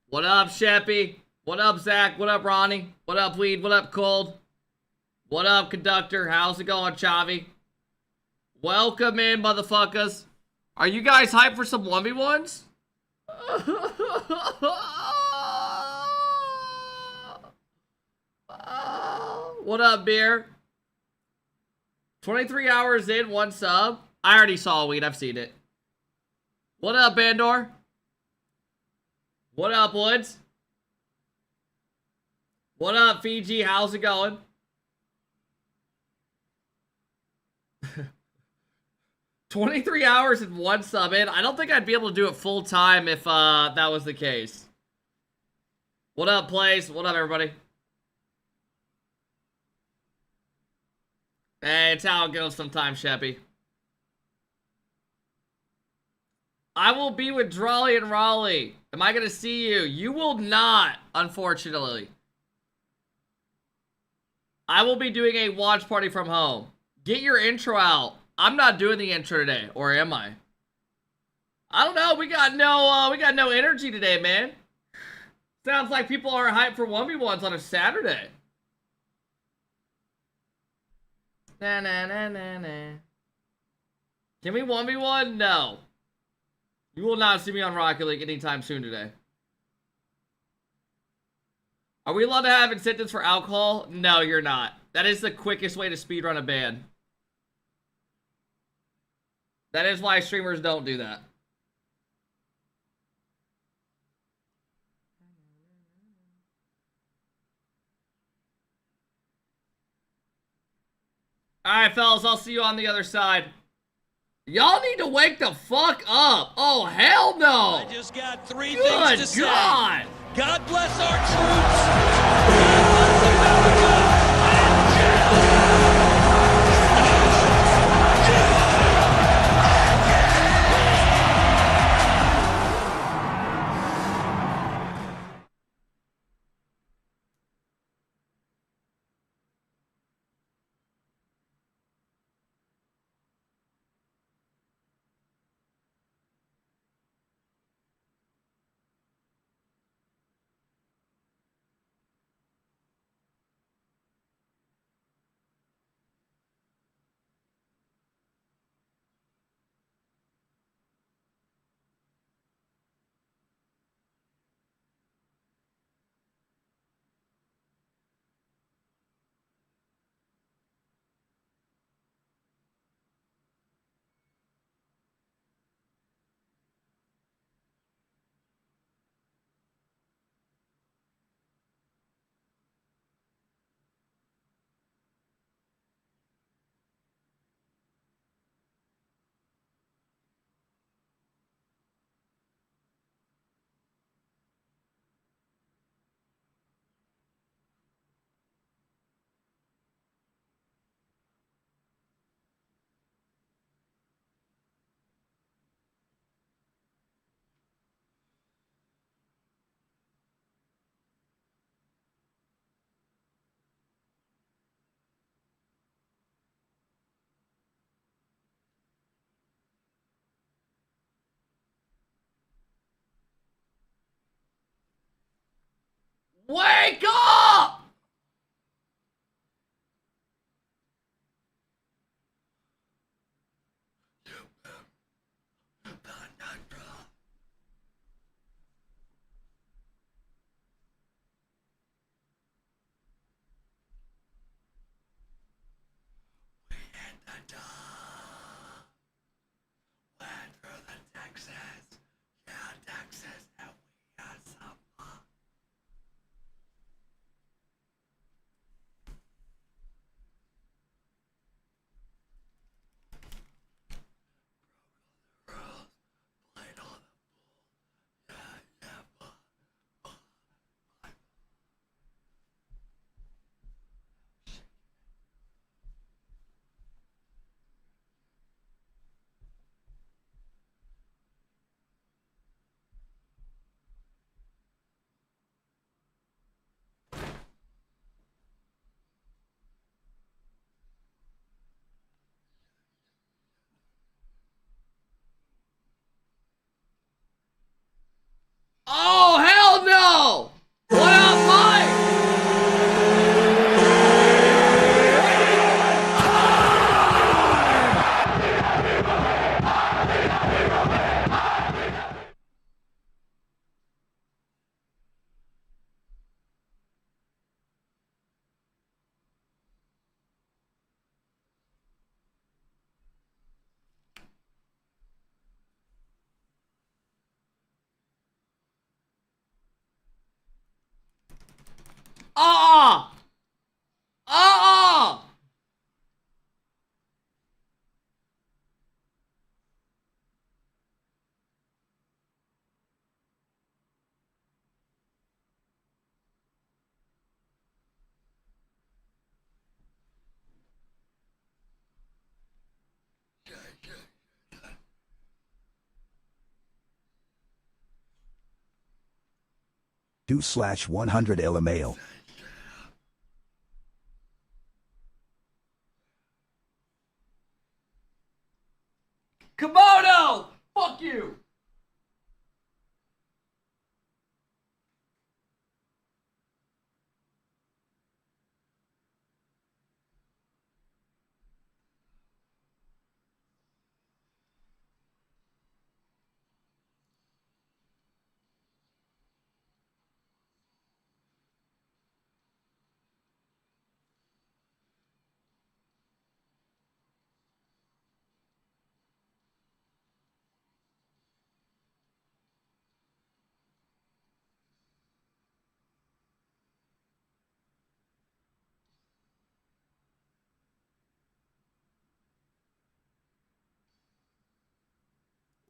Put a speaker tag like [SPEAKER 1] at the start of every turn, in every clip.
[SPEAKER 1] What up, Sheppy? What up, Zach? What up, Ronnie? What up, Weed? What up, Cold? What up, Conductor? How's it going, Chavi? Welcome in, motherfuckers. Are you guys hyped for some 1v1s? What up, Beer? 23 hours in, one sub. I already saw Weed. I've seen it. What up, Bandor? What up, Woods? What up, Fiji? How's it going? "23 hours and one sub in." I don't think I'd be able to do it full time if that was the case. What up, Plays? What up, everybody? Hey, it's how it goes sometimes, Sheppy. I will be with Drawley and Raleigh. Am I going to see you? You will not, unfortunately. I will be doing a watch party from home. Get your intro out. I'm not doing the intro today, or am I? I don't know. We got no energy today, man. Sounds like people are hyped for 1v1s on a Saturday. Nah. Can we 1v1? No. You will not see me on Rocket League anytime soon today. Are we allowed to have incentives for alcohol? No, you're not. That is the quickest way to speedrun a ban. That is why streamers don't do that. Alright, fellas, I'll see you on the other side. Y'all need to wake the fuck up. Oh, hell no.
[SPEAKER 2] I just got three
[SPEAKER 1] Good
[SPEAKER 2] things to say.
[SPEAKER 1] God.
[SPEAKER 2] God bless our troops. God bless America.
[SPEAKER 1] Uh-uh!
[SPEAKER 3] /100 LMAO.
[SPEAKER 1] Kimono! Fuck you!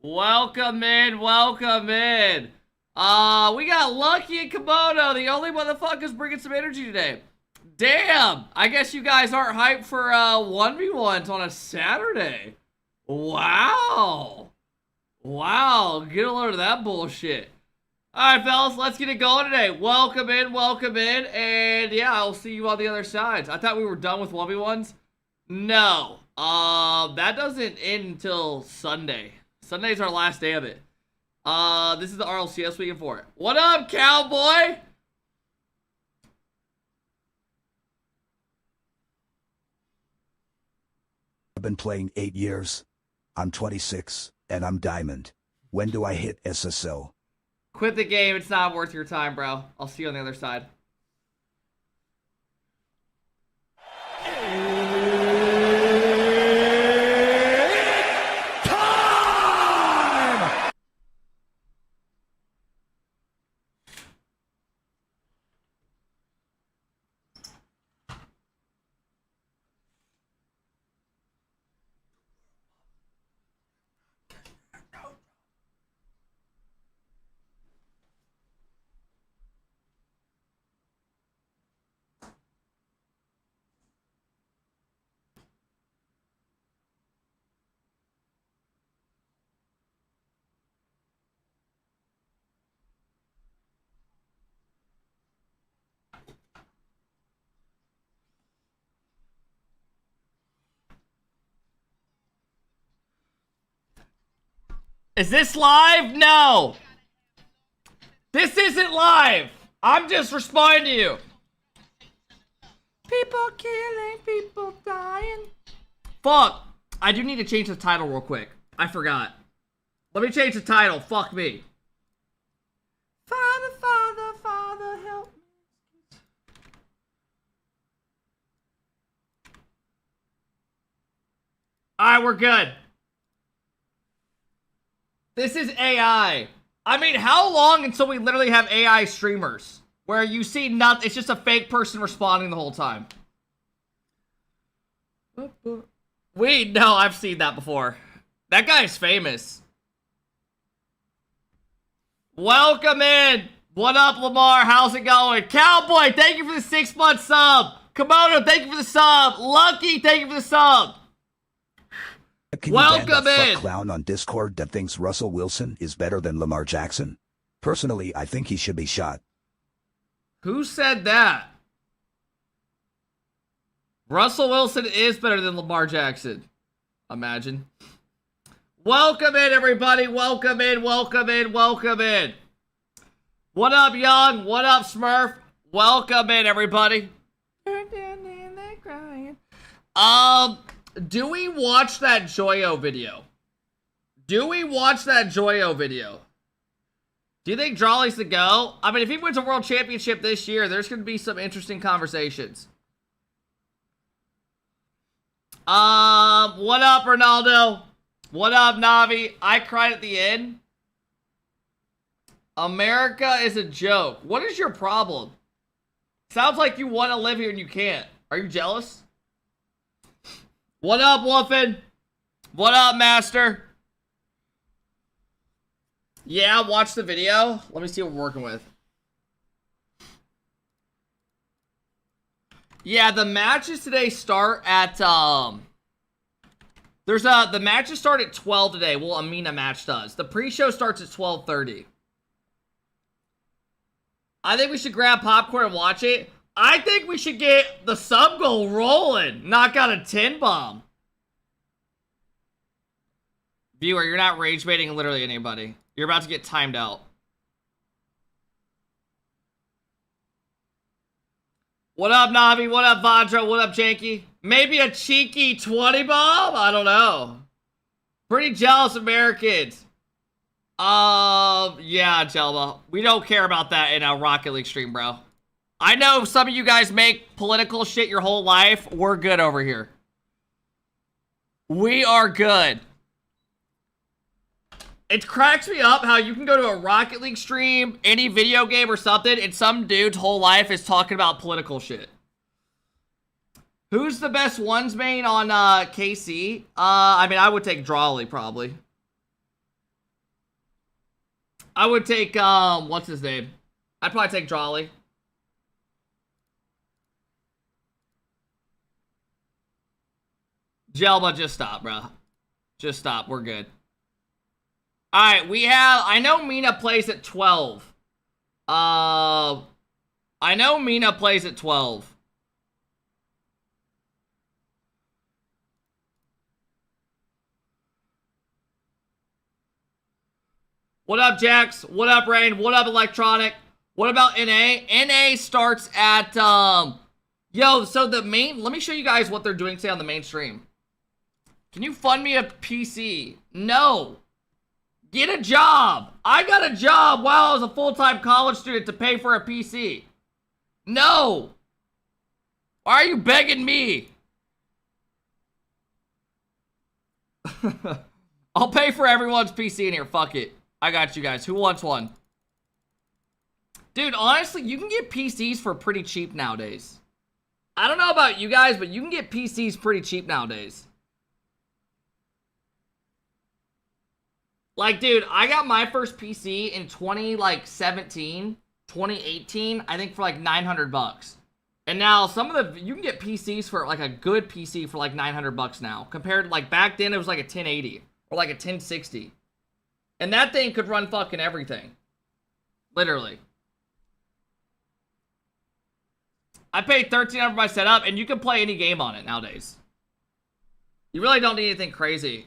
[SPEAKER 1] Welcome in, welcome in. We got Lucky and Kimono, the only motherfuckers bringing some energy today. Damn, I guess you guys aren't hyped for 1v1s on a Saturday. Wow. Wow, get a load of that bullshit. Alright, fellas, let's get it going today. Welcome in, and yeah, I'll see you on the other sides. I thought we were done with 1v1s. No, that doesn't end until Sunday. Sunday's our last day of it. This is the RLCS weekend for it. What up, cowboy?
[SPEAKER 3] I've been playing 8 years. I'm 26, and I'm diamond. When do I hit SSL?
[SPEAKER 1] Quit the game. It's not worth your time, bro. I'll see you on the other side. Is this live? No. This isn't live. I'm just responding to you. People killing, people dying. Fuck. I do need to change the title real quick. I forgot. Let me change the title. Fuck me. Father, Father, Father, help me. Alright, we're good. This is AI. I mean, how long until we literally have AI streamers? Where you see nothing, it's just a fake person responding the whole time. Wait, no, I've seen that before. That guy's famous. Welcome in. What up, Lamar? How's it going? Cowboy, thank you for the 6-month sub. Kimono, thank you for the sub. Lucky, thank you for the sub.
[SPEAKER 3] Can
[SPEAKER 1] Welcome
[SPEAKER 3] you ban that
[SPEAKER 1] in.
[SPEAKER 3] fuck clown on Discord that thinks Russell Wilson is better than Lamar Jackson? Personally, I think he should be shot.
[SPEAKER 1] Who said that? Russell Wilson is better than Lamar Jackson. Imagine. Welcome in, everybody. Welcome in, welcome in, welcome in. What up, Young? What up, Smurf? Welcome in, everybody. Do we watch that Joyo video? Do we watch that Joyo video? Do you think Drawley's the go? I mean, if he wins a world championship this year, there's going to be some interesting conversations. What up, Ronaldo? What up, Navi? I cried at the end. America is a joke. What is your problem? Sounds like you want to live here and you can't. Are you jealous? What up, Wolfen? What up, Master? Yeah, watch the video. Let me see what we're working with. Yeah, the matches today start at, the matches start at 12 today. Well, a MENA match does. The pre-show starts at 12:30. I think we should grab popcorn and watch it. I think we should get the sub goal rolling. Knock out a 10 bomb. Viewer, you're not rage baiting literally anybody. You're about to get timed out. What up, Navi? What up, Vajra? What up, Janky? Maybe a cheeky 20 bomb? I don't know. Pretty jealous Americans. Yeah, Jelma. We don't care about that in a Rocket League stream, bro. I know some of you guys make political shit your whole life. We're good over here. We are good. It cracks me up how you can go to a Rocket League stream, any video game or something, and some dude's whole life is talking about political shit. Who's the best ones main on KC? I mean, I would take Drawley, probably. I would take, what's his name? I'd probably take Drawley. Jelma, just stop, bro. Just stop. We're good. Alright, we have... I know MENA plays at 12. I know MENA plays at 12. What up, Jax? What up, Rain? What up, Electronic? What about NA? NA starts at, Yo, so the main... Let me show you guys what they're doing today on the main stream. Can you fund me a PC? No. Get a job. I got a job while I was a full-time college student to pay for a PC. No. Why are you begging me? I'll pay for everyone's PC in here. Fuck it. I got you guys. Who wants one? Dude, honestly, you can get PCs for pretty cheap nowadays. I don't know about you guys, but you can get PCs pretty cheap nowadays. Like, dude, I got my first PC in 2018, I think for like 900 bucks. And now some of the, you can get PCs for like a good PC for like 900 bucks now. Compared to like back then it was like a 1080 or like a 1060. And that thing could run fucking everything. Literally. I paid $1,300 for my setup and you can play any game on it nowadays. You really don't need anything crazy.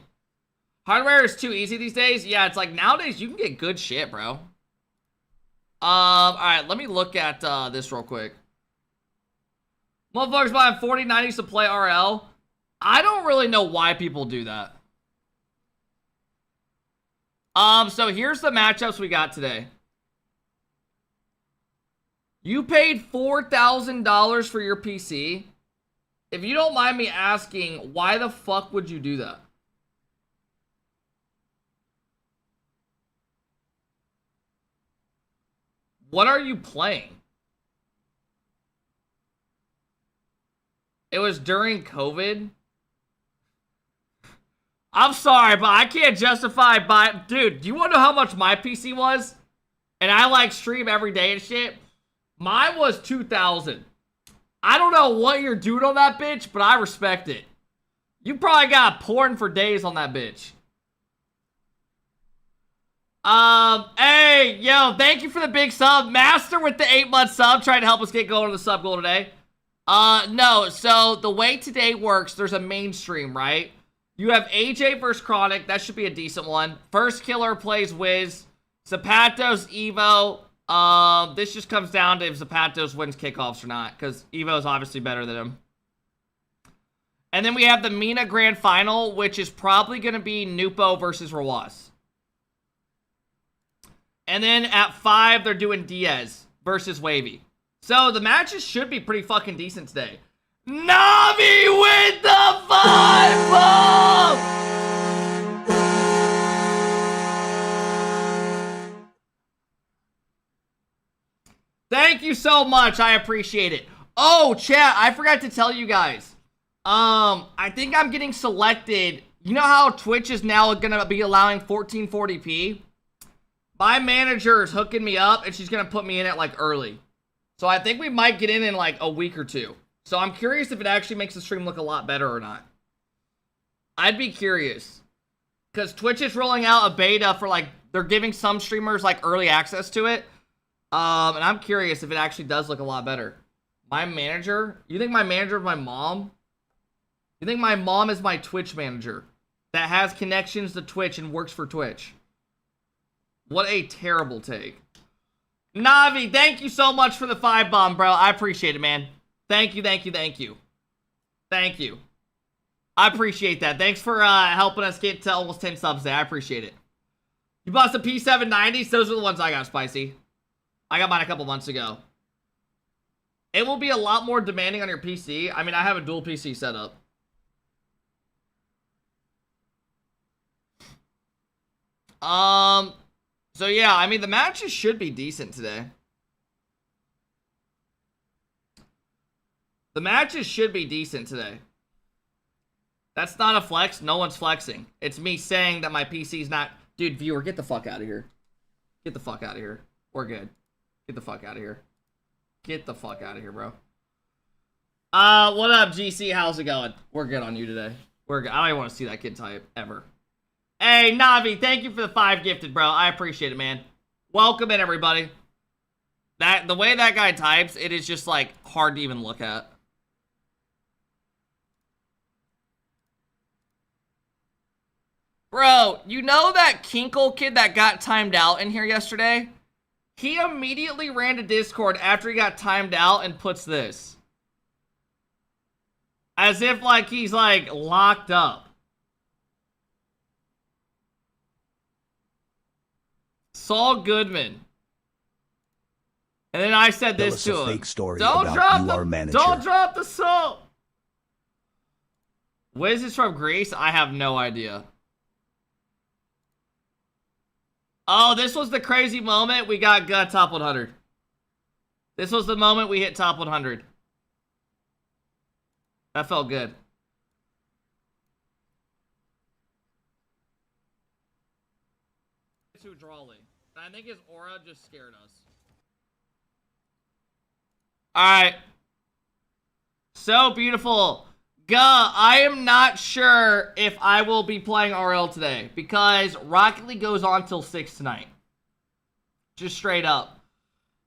[SPEAKER 1] Hardware is too easy these days. Yeah, it's like nowadays you can get good shit, bro. Alright, let me look at this real quick. Motherfuckers buying 4090s to play RL. I don't really know why people do that. So here's the matchups we got today. You paid $4,000 for your PC. If you don't mind me asking, why the fuck would you do that? What are you playing? It was during COVID. I'm sorry, but I can't justify buying... Dude, do you want to know how much my PC was? And I like stream every day and shit. Mine was $2,000. I don't know what you're doing on that bitch, but I respect it. You probably got porn for days on that bitch. Hey, yo, thank you for the big sub. Master with the 8-month sub, trying to help us get going to the sub goal today. No, so the way today works, there's a mainstream, right? You have AJ versus Chronic. That should be a decent one. First Killer plays Wiz. Zapatos, Evo. This just comes down to if Zapatos wins kickoffs or not, because Evo is obviously better than him. And then we have the MENA Grand Final, which is probably going to be Nupo versus Rawas. And then at 5, they're doing Diaz versus Wavy. So the matches should be pretty fucking decent today. Navi with the 5 bomb! Thank you so much. I appreciate it. Oh, chat, I forgot to tell you guys. I think I'm getting selected. You know how Twitch is now gonna be allowing 1440p? My manager is hooking me up and she's gonna put me in it like early. So I think we might get in like a week or two. So I'm curious if it actually makes the stream look a lot better or not. I'd be curious. Because Twitch is rolling out a beta for like, they're giving some streamers like early access to it. And I'm curious if it actually does look a lot better. My manager? You think my manager is my mom? You think my mom is my Twitch manager that has connections to Twitch and works for Twitch? What a terrible take. Navi, thank you so much for the 5 bomb, bro. I appreciate it, man. Thank you, thank you, thank you. Thank you. I appreciate that. Thanks for helping us get to almost 10 subs there. I appreciate it. You bought some P790s? Those are the ones I got, Spicy. I got mine a couple months ago. It will be a lot more demanding on your PC. I mean, I have a dual PC setup. So yeah, I mean, the matches should be decent today. The matches should be decent today. That's not a flex. No one's flexing. It's me saying that my PC's not... Dude, viewer, get the fuck out of here. Get the fuck out of here. We're good. Get the fuck out of here. Get the fuck out of here, bro. What up, GC? How's it going? We're good on you today. We're good. I don't even want to see that kid type, ever. Hey, Navi, thank you for the 5 gifted, bro. I appreciate it, man. Welcome in, everybody. The way that guy types, it is just, like, hard to even look at. Bro, you know that Kinkle kid that got timed out in here yesterday? He immediately ran to Discord after he got timed out and puts this. As if, like, he's, like, locked up. Saul Goodman. And then I said this to him.
[SPEAKER 3] Fake story
[SPEAKER 1] Don't
[SPEAKER 3] about our manager.
[SPEAKER 1] Don't drop the salt. What is this from, Greece? I have no idea. Oh, this was the crazy moment we got top 100. This was the moment we hit top 100. That felt good. Too drawly. I think his aura just scared us. Alright. So beautiful. I am not sure if I will be playing RL today because Rocket League goes on till 6 tonight. Just straight up.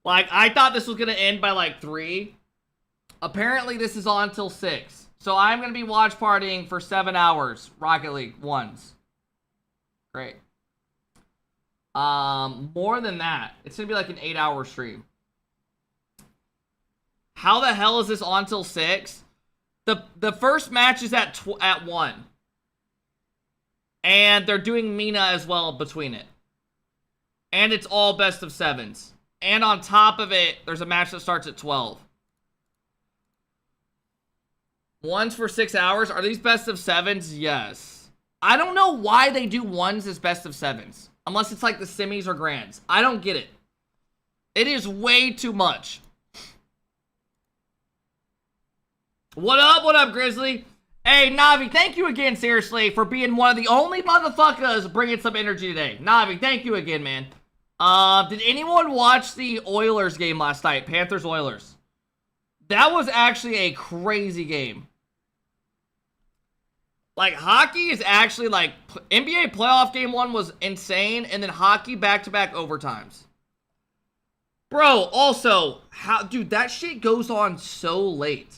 [SPEAKER 1] Like, I thought this was going to end by like 3. Apparently, this is on till 6. So I'm going to be watch partying for 7 hours. Rocket League ones. Great. More than that. It's going to be like an 8-hour stream. How the hell is this on till 6? The first match is at 1. And they're doing MENA as well between it. And it's all best of 7s. And on top of it, there's a match that starts at 12. Ones for 6 hours? Are these best of 7s? Yes. I don't know why they do ones as best of 7s. Unless it's like the semis or grands. I don't get it. It is way too much. What up, Grizzly? Hey, Navi, thank you again, seriously, for being one of the only motherfuckers bringing some energy today. Navi, thank you again, man. Did anyone watch the Oilers game last night? Panthers-Oilers. That was actually a crazy game. Like, hockey is actually, like, NBA playoff game 1 was insane, and then hockey back-to-back overtimes. Bro, also, dude, that shit goes on so late.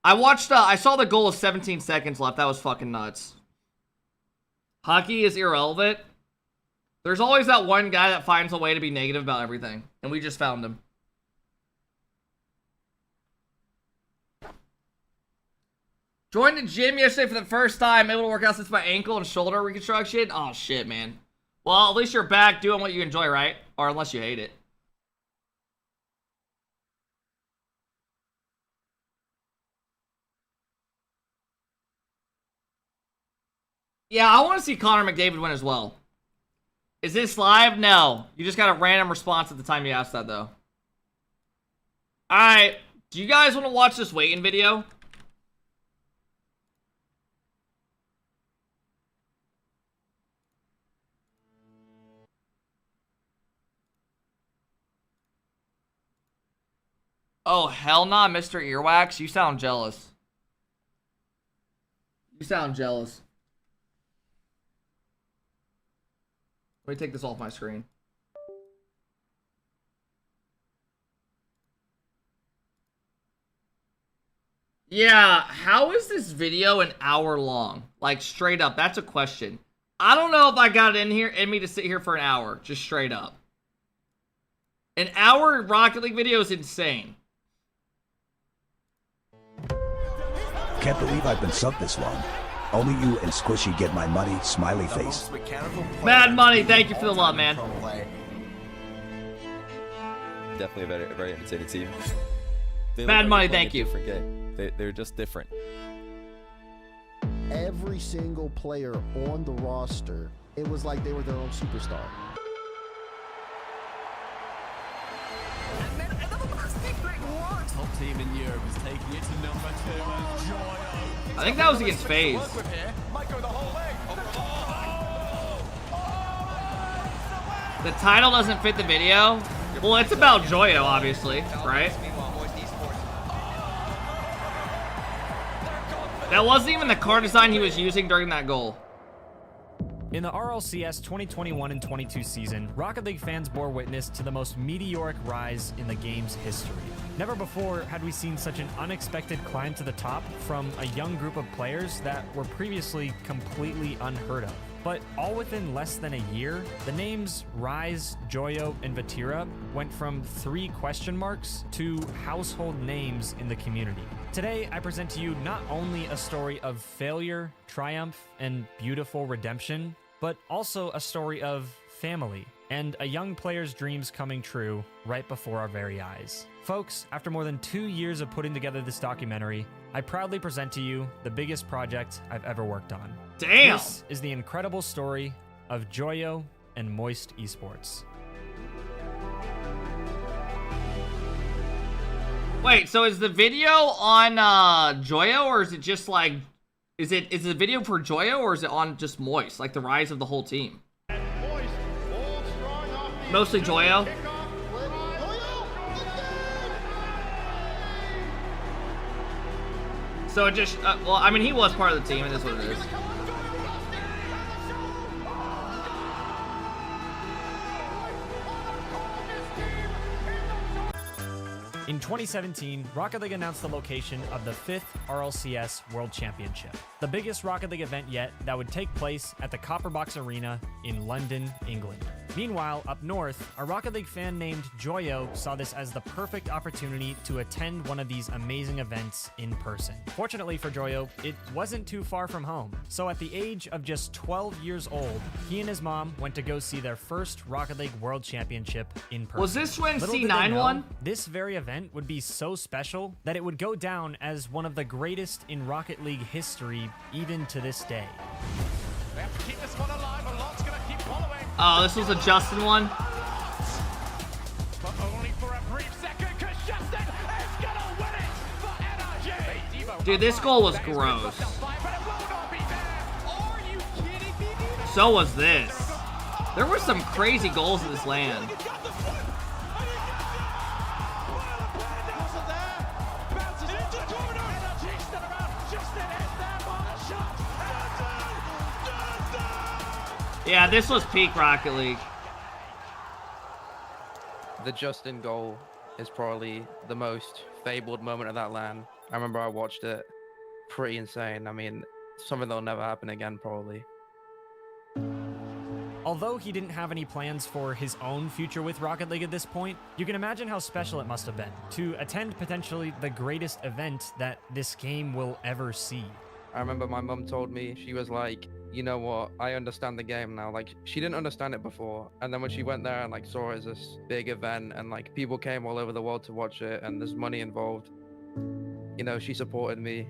[SPEAKER 1] I saw the goal of 17 seconds left. That was fucking nuts. Hockey is irrelevant. There's always that one guy that finds a way to be negative about everything. And we just found him. Joined the gym yesterday for the first time. Able to work out since my ankle and shoulder reconstruction. Oh, shit, man. Well, at least you're back doing what you enjoy, right? Or unless you hate it. Yeah, I want to see Connor McDavid win as well. Is this live? No. You just got a random response at the time you asked that, though. Alright, do you guys want to watch this waiting video? Oh, hell nah, Mr. Earwax. You sound jealous. You sound jealous. Let me take this off my screen. Yeah, how is this video an hour long? Like, straight up, that's a question. I don't know if I got it in me to sit here for an hour, just straight up. An hour Rocket League video is insane.
[SPEAKER 3] Can't believe I've been subbed this long. Only you and Squishy get my money, smiley face.
[SPEAKER 1] Mad Money, thank you for the love, man.
[SPEAKER 4] Definitely a very entertaining team. They
[SPEAKER 1] Mad
[SPEAKER 4] look like
[SPEAKER 1] Money,
[SPEAKER 4] they're playing
[SPEAKER 1] thank
[SPEAKER 4] a
[SPEAKER 1] you.
[SPEAKER 4] different game. They're just different.
[SPEAKER 5] Every single player on the roster, it was like they were their own superstar.
[SPEAKER 6] Top team in Europe is taking it to number 2 as Joyo.
[SPEAKER 1] I think that was against FaZe. The title doesn't fit the video. Well, it's about Joyo, obviously, right? That wasn't even the car design he was using during that goal.
[SPEAKER 7] In the RLCS 2021 and 22 season, Rocket League fans bore witness to the most meteoric rise in the game's history. Never before had we seen such an unexpected climb to the top from a young group of players that were previously completely unheard of. But all within less than a year, the names Rise, Joyo, and Vatira went from 3 question marks to household names in the community. Today, I present to you not only a story of failure, triumph, and beautiful redemption, but also a story of family and a young player's dreams coming true right before our very eyes. Folks, after more than 2 years of putting together this documentary, I proudly present to you the biggest project I've ever worked on.
[SPEAKER 1] Damn!
[SPEAKER 7] This is the incredible story of Joyo and Moist Esports.
[SPEAKER 1] Wait, so is the video on Joyo, or is it just like, is the video for Joyo, or is it on just Moist, like the rise of the whole team? Mostly Joyo. So it just, well, I mean, he was part of the team, and that's what it is.
[SPEAKER 7] In 2017, Rocket League announced the location of the 5th RLCS World Championship, the biggest Rocket League event yet that would take place at the Copperbox Arena in London, England. Meanwhile, up north, a Rocket League fan named Joyo saw this as the perfect opportunity to attend one of these amazing events in person. Fortunately for Joyo, it wasn't too far from home, so at the age of just 12 years old, he and his mom went to go see their first Rocket League World Championship in person.
[SPEAKER 1] Was this when
[SPEAKER 7] Little did they
[SPEAKER 1] C9
[SPEAKER 7] know,
[SPEAKER 1] won?
[SPEAKER 7] this very event would be so special that it would go down as one of the greatest in Rocket League history, even to this day.
[SPEAKER 6] They have to keep this one alive, and Lot's gonna keep following.
[SPEAKER 1] Oh, this was a Justin one?
[SPEAKER 6] But only for a brief second, because Justin is gonna win it for NRG.
[SPEAKER 1] Dude, this goal was gross. So was this. There were some crazy goals in this land. Yeah, this was peak Rocket League.
[SPEAKER 8] The Justin goal is probably the most fabled moment of that LAN. I remember I watched it. Pretty insane. I mean, something that'll never happen again, probably.
[SPEAKER 7] Although he didn't have any plans for his own future with Rocket League at this point, you can imagine how special it must have been to attend potentially the greatest event that this game will ever see.
[SPEAKER 8] I remember my mum told me, she was like, you know what, I understand the game now. Like, she didn't understand it before. And then when she went there and like saw it as this big event and like people came all over the world to watch it and there's money involved, you know, she supported me.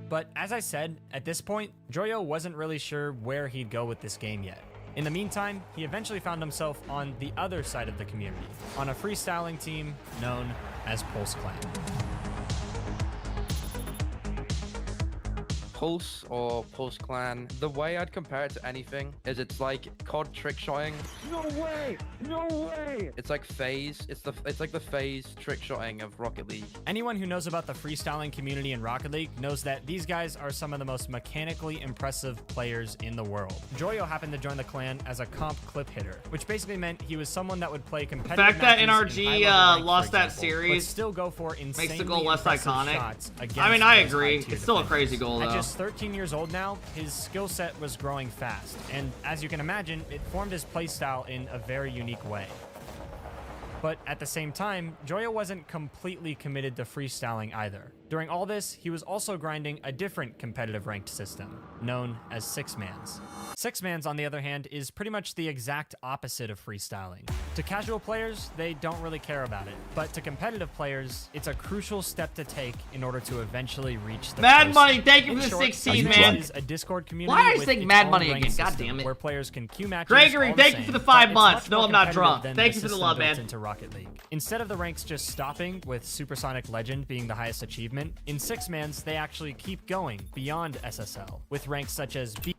[SPEAKER 7] But as I said, at this point, Joyo wasn't really sure where he'd go with this game yet. In the meantime, he eventually found himself on the other side of the community, on a freestyling team known as Pulse Clan.
[SPEAKER 8] Pulse or Pulse Clan, the way I'd compare it to anything is it's like COD trick shotting. No way! No way! It's like phase. It's like the phase trick shotting of Rocket League.
[SPEAKER 7] Anyone who knows about the freestyling community in Rocket League knows that these guys are some of the most mechanically impressive players in the world. Joyo happened to join the clan as a comp clip hitter, which basically meant he was someone that would play competitive
[SPEAKER 1] The fact that
[SPEAKER 7] matches in
[SPEAKER 1] NRG
[SPEAKER 7] high-level rank,
[SPEAKER 1] lost
[SPEAKER 7] for
[SPEAKER 1] that
[SPEAKER 7] example,
[SPEAKER 1] series
[SPEAKER 7] but still go for
[SPEAKER 1] makes the goal
[SPEAKER 7] insanely
[SPEAKER 1] less
[SPEAKER 7] impressive
[SPEAKER 1] iconic.
[SPEAKER 7] shots against
[SPEAKER 1] I mean, I
[SPEAKER 7] those
[SPEAKER 1] agree.
[SPEAKER 7] high-tier
[SPEAKER 1] It's still a
[SPEAKER 7] defenders.
[SPEAKER 1] crazy goal,
[SPEAKER 7] At
[SPEAKER 1] though.
[SPEAKER 7] just 13 years old now, his skill set was growing fast, and as you can imagine, it formed his playstyle in a very unique way. But at the same time, Joyo wasn't completely committed to freestyling either. During all this, he was also grinding a different competitive ranked system, known as Six-Mans. Six-Mans, on the other hand, is pretty much the exact opposite of freestyling. To casual players, they don't really care about it, but to competitive players, it's a crucial step to take in order to eventually reach the
[SPEAKER 1] Mad
[SPEAKER 7] pro
[SPEAKER 1] Money,
[SPEAKER 7] scene.
[SPEAKER 1] thank you
[SPEAKER 7] In
[SPEAKER 1] for the
[SPEAKER 7] short,
[SPEAKER 1] 16,
[SPEAKER 7] Six-Mans
[SPEAKER 1] man.
[SPEAKER 7] is a Discord community
[SPEAKER 1] Why are you
[SPEAKER 7] with
[SPEAKER 1] saying
[SPEAKER 7] its
[SPEAKER 1] Mad
[SPEAKER 7] own
[SPEAKER 1] Money
[SPEAKER 7] ranked
[SPEAKER 1] again? God
[SPEAKER 7] system
[SPEAKER 1] damn it.
[SPEAKER 7] where players can queue matches.
[SPEAKER 1] Gregory,
[SPEAKER 7] all the
[SPEAKER 1] thank you
[SPEAKER 7] same,
[SPEAKER 1] for the
[SPEAKER 7] but
[SPEAKER 1] 5
[SPEAKER 7] it's
[SPEAKER 1] months.
[SPEAKER 7] much
[SPEAKER 1] No,
[SPEAKER 7] more
[SPEAKER 1] I'm not
[SPEAKER 7] competitive
[SPEAKER 1] drunk.
[SPEAKER 7] than
[SPEAKER 1] Thank you for the
[SPEAKER 7] system
[SPEAKER 1] love,
[SPEAKER 7] built
[SPEAKER 1] man.
[SPEAKER 7] into Rocket League. Instead of the ranks just stopping with Supersonic Legend being the highest achievement, in Six-Mans they actually keep going beyond SSL with ranks such as B.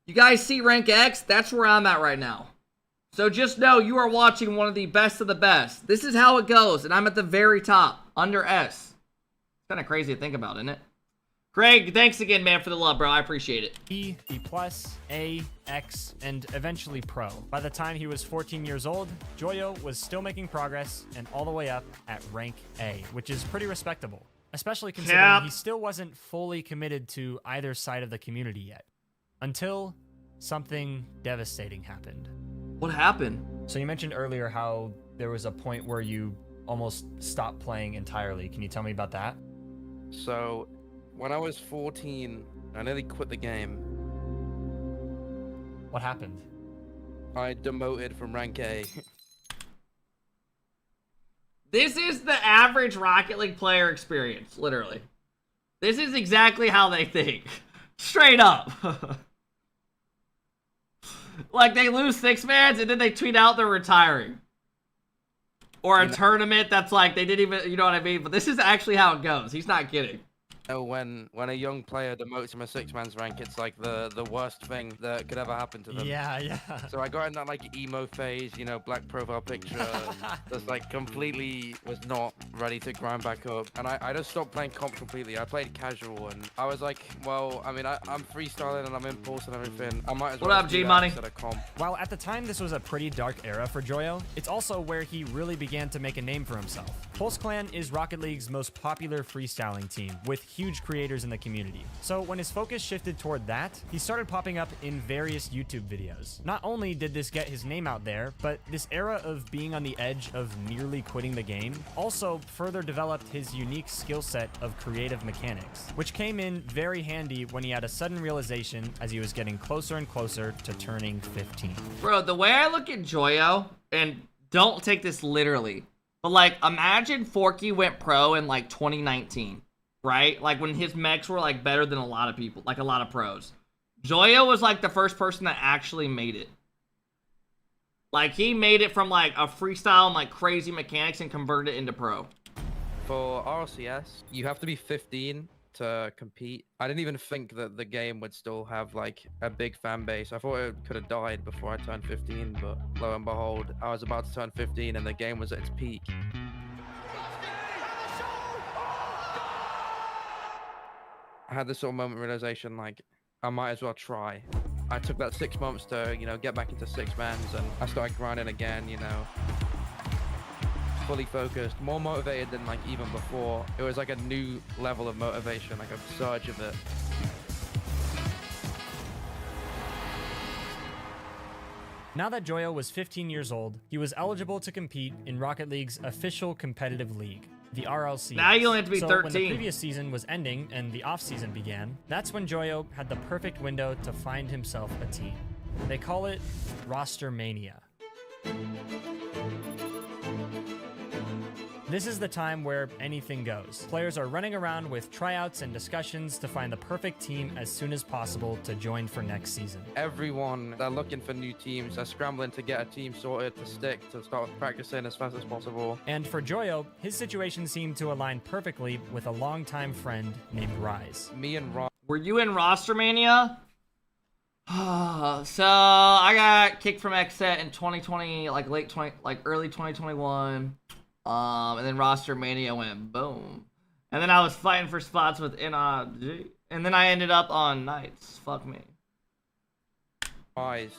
[SPEAKER 1] You guys see rank X? That's where I'm at right now. So just know you are watching one of the best of the best. This is how it goes, and I'm at the very top, under S. It's kind of crazy to think about, isn't it? Craig, thanks again, man, for the love, bro. I appreciate it.
[SPEAKER 7] B+, A, X, and eventually Pro. By the time he was 14 years old, Joyo was still making progress and all the way up at rank A, which is pretty respectable, especially considering
[SPEAKER 1] Yep.
[SPEAKER 7] he still wasn't fully committed to either side of the community yet, until something devastating happened.
[SPEAKER 1] What happened?
[SPEAKER 7] So you mentioned earlier how there was a point where you almost stopped playing entirely. Can you tell me about that?
[SPEAKER 8] So, when I was 14, I nearly quit the game.
[SPEAKER 7] What happened?
[SPEAKER 8] I demoted from rank A.
[SPEAKER 1] This is the average Rocket League player experience, literally. This is exactly how they think. Straight up. Like, they lose Six-Mans, and then they tweet out they're retiring. Or a tournament that's like, they didn't even, you know what I mean? But this is actually how it goes. He's not kidding.
[SPEAKER 8] When a young player demotes from a Six-Man's rank, it's like the worst thing that could ever happen to them.
[SPEAKER 7] Yeah.
[SPEAKER 8] So I got in that like emo phase, you know, black profile picture, just like completely was not ready to grind back up. And I just stopped playing comp completely. I played casual and I was like, well, I mean, I'm freestyling and I'm in pulse and everything. I might as well
[SPEAKER 1] What up,
[SPEAKER 8] do that
[SPEAKER 1] G-Money?
[SPEAKER 8] instead of comp.
[SPEAKER 7] While at the time this was a pretty dark era for Joyo, it's also where he really began to make a name for himself. Pulse Clan is Rocket League's most popular freestyling team, with huge creators in the community. So when his focus shifted toward that, he started popping up in various YouTube videos. Not only did this get his name out there, but this era of being on the edge of nearly quitting the game also further developed his unique skill set of creative mechanics, which came in very handy when he had a sudden realization as he was getting closer and closer to turning 15.
[SPEAKER 1] Bro, the way I look at Joyo, and don't take this literally, but like, imagine Forky went pro in like 2019, right? Like when his mechs were like better than a lot of people, like a lot of pros. Joyo was like the first person that actually made it. Like he made it from like a freestyle and like crazy mechanics and converted it into pro.
[SPEAKER 8] For RLCS, you have to be 15 to compete. I didn't even think that the game would still have like a big fan base. I thought it could have died before I turned 15, but lo and behold, I was about to turn 15 and the game was at its peak. I had this sort of moment of realization, like, I might as well try. I took that 6 months to, you know, get back into Six-Mans and I started grinding again, you know. Fully focused, more motivated than like even before. It was like a new level of motivation, like a surge of it.
[SPEAKER 7] Now that Joyo was 15 years old, he was eligible to compete in Rocket League's official competitive league, the RLCS.
[SPEAKER 1] Now you only have to be
[SPEAKER 7] so
[SPEAKER 1] 13.
[SPEAKER 7] when the previous season was ending and the off-season began, that's when Joyo had the perfect window to find himself a team. They call it roster mania. This is the time where anything goes. Players are running around with tryouts and discussions to find the perfect team as soon as possible to join for next season.
[SPEAKER 8] Everyone, they're looking for new teams. They're scrambling to get a team sorted, to stick, to start practicing as fast as possible.
[SPEAKER 7] And for Joyo, his situation seemed to align perfectly with a longtime friend named Rise.
[SPEAKER 8] Me and Ron.
[SPEAKER 1] Were you in Roster Mania? So I got kicked from Xset in 2020, like early 2021. And then Roster Mania went boom. And then I was fighting for spots with NRG. And then I ended up on Knights. Fuck me.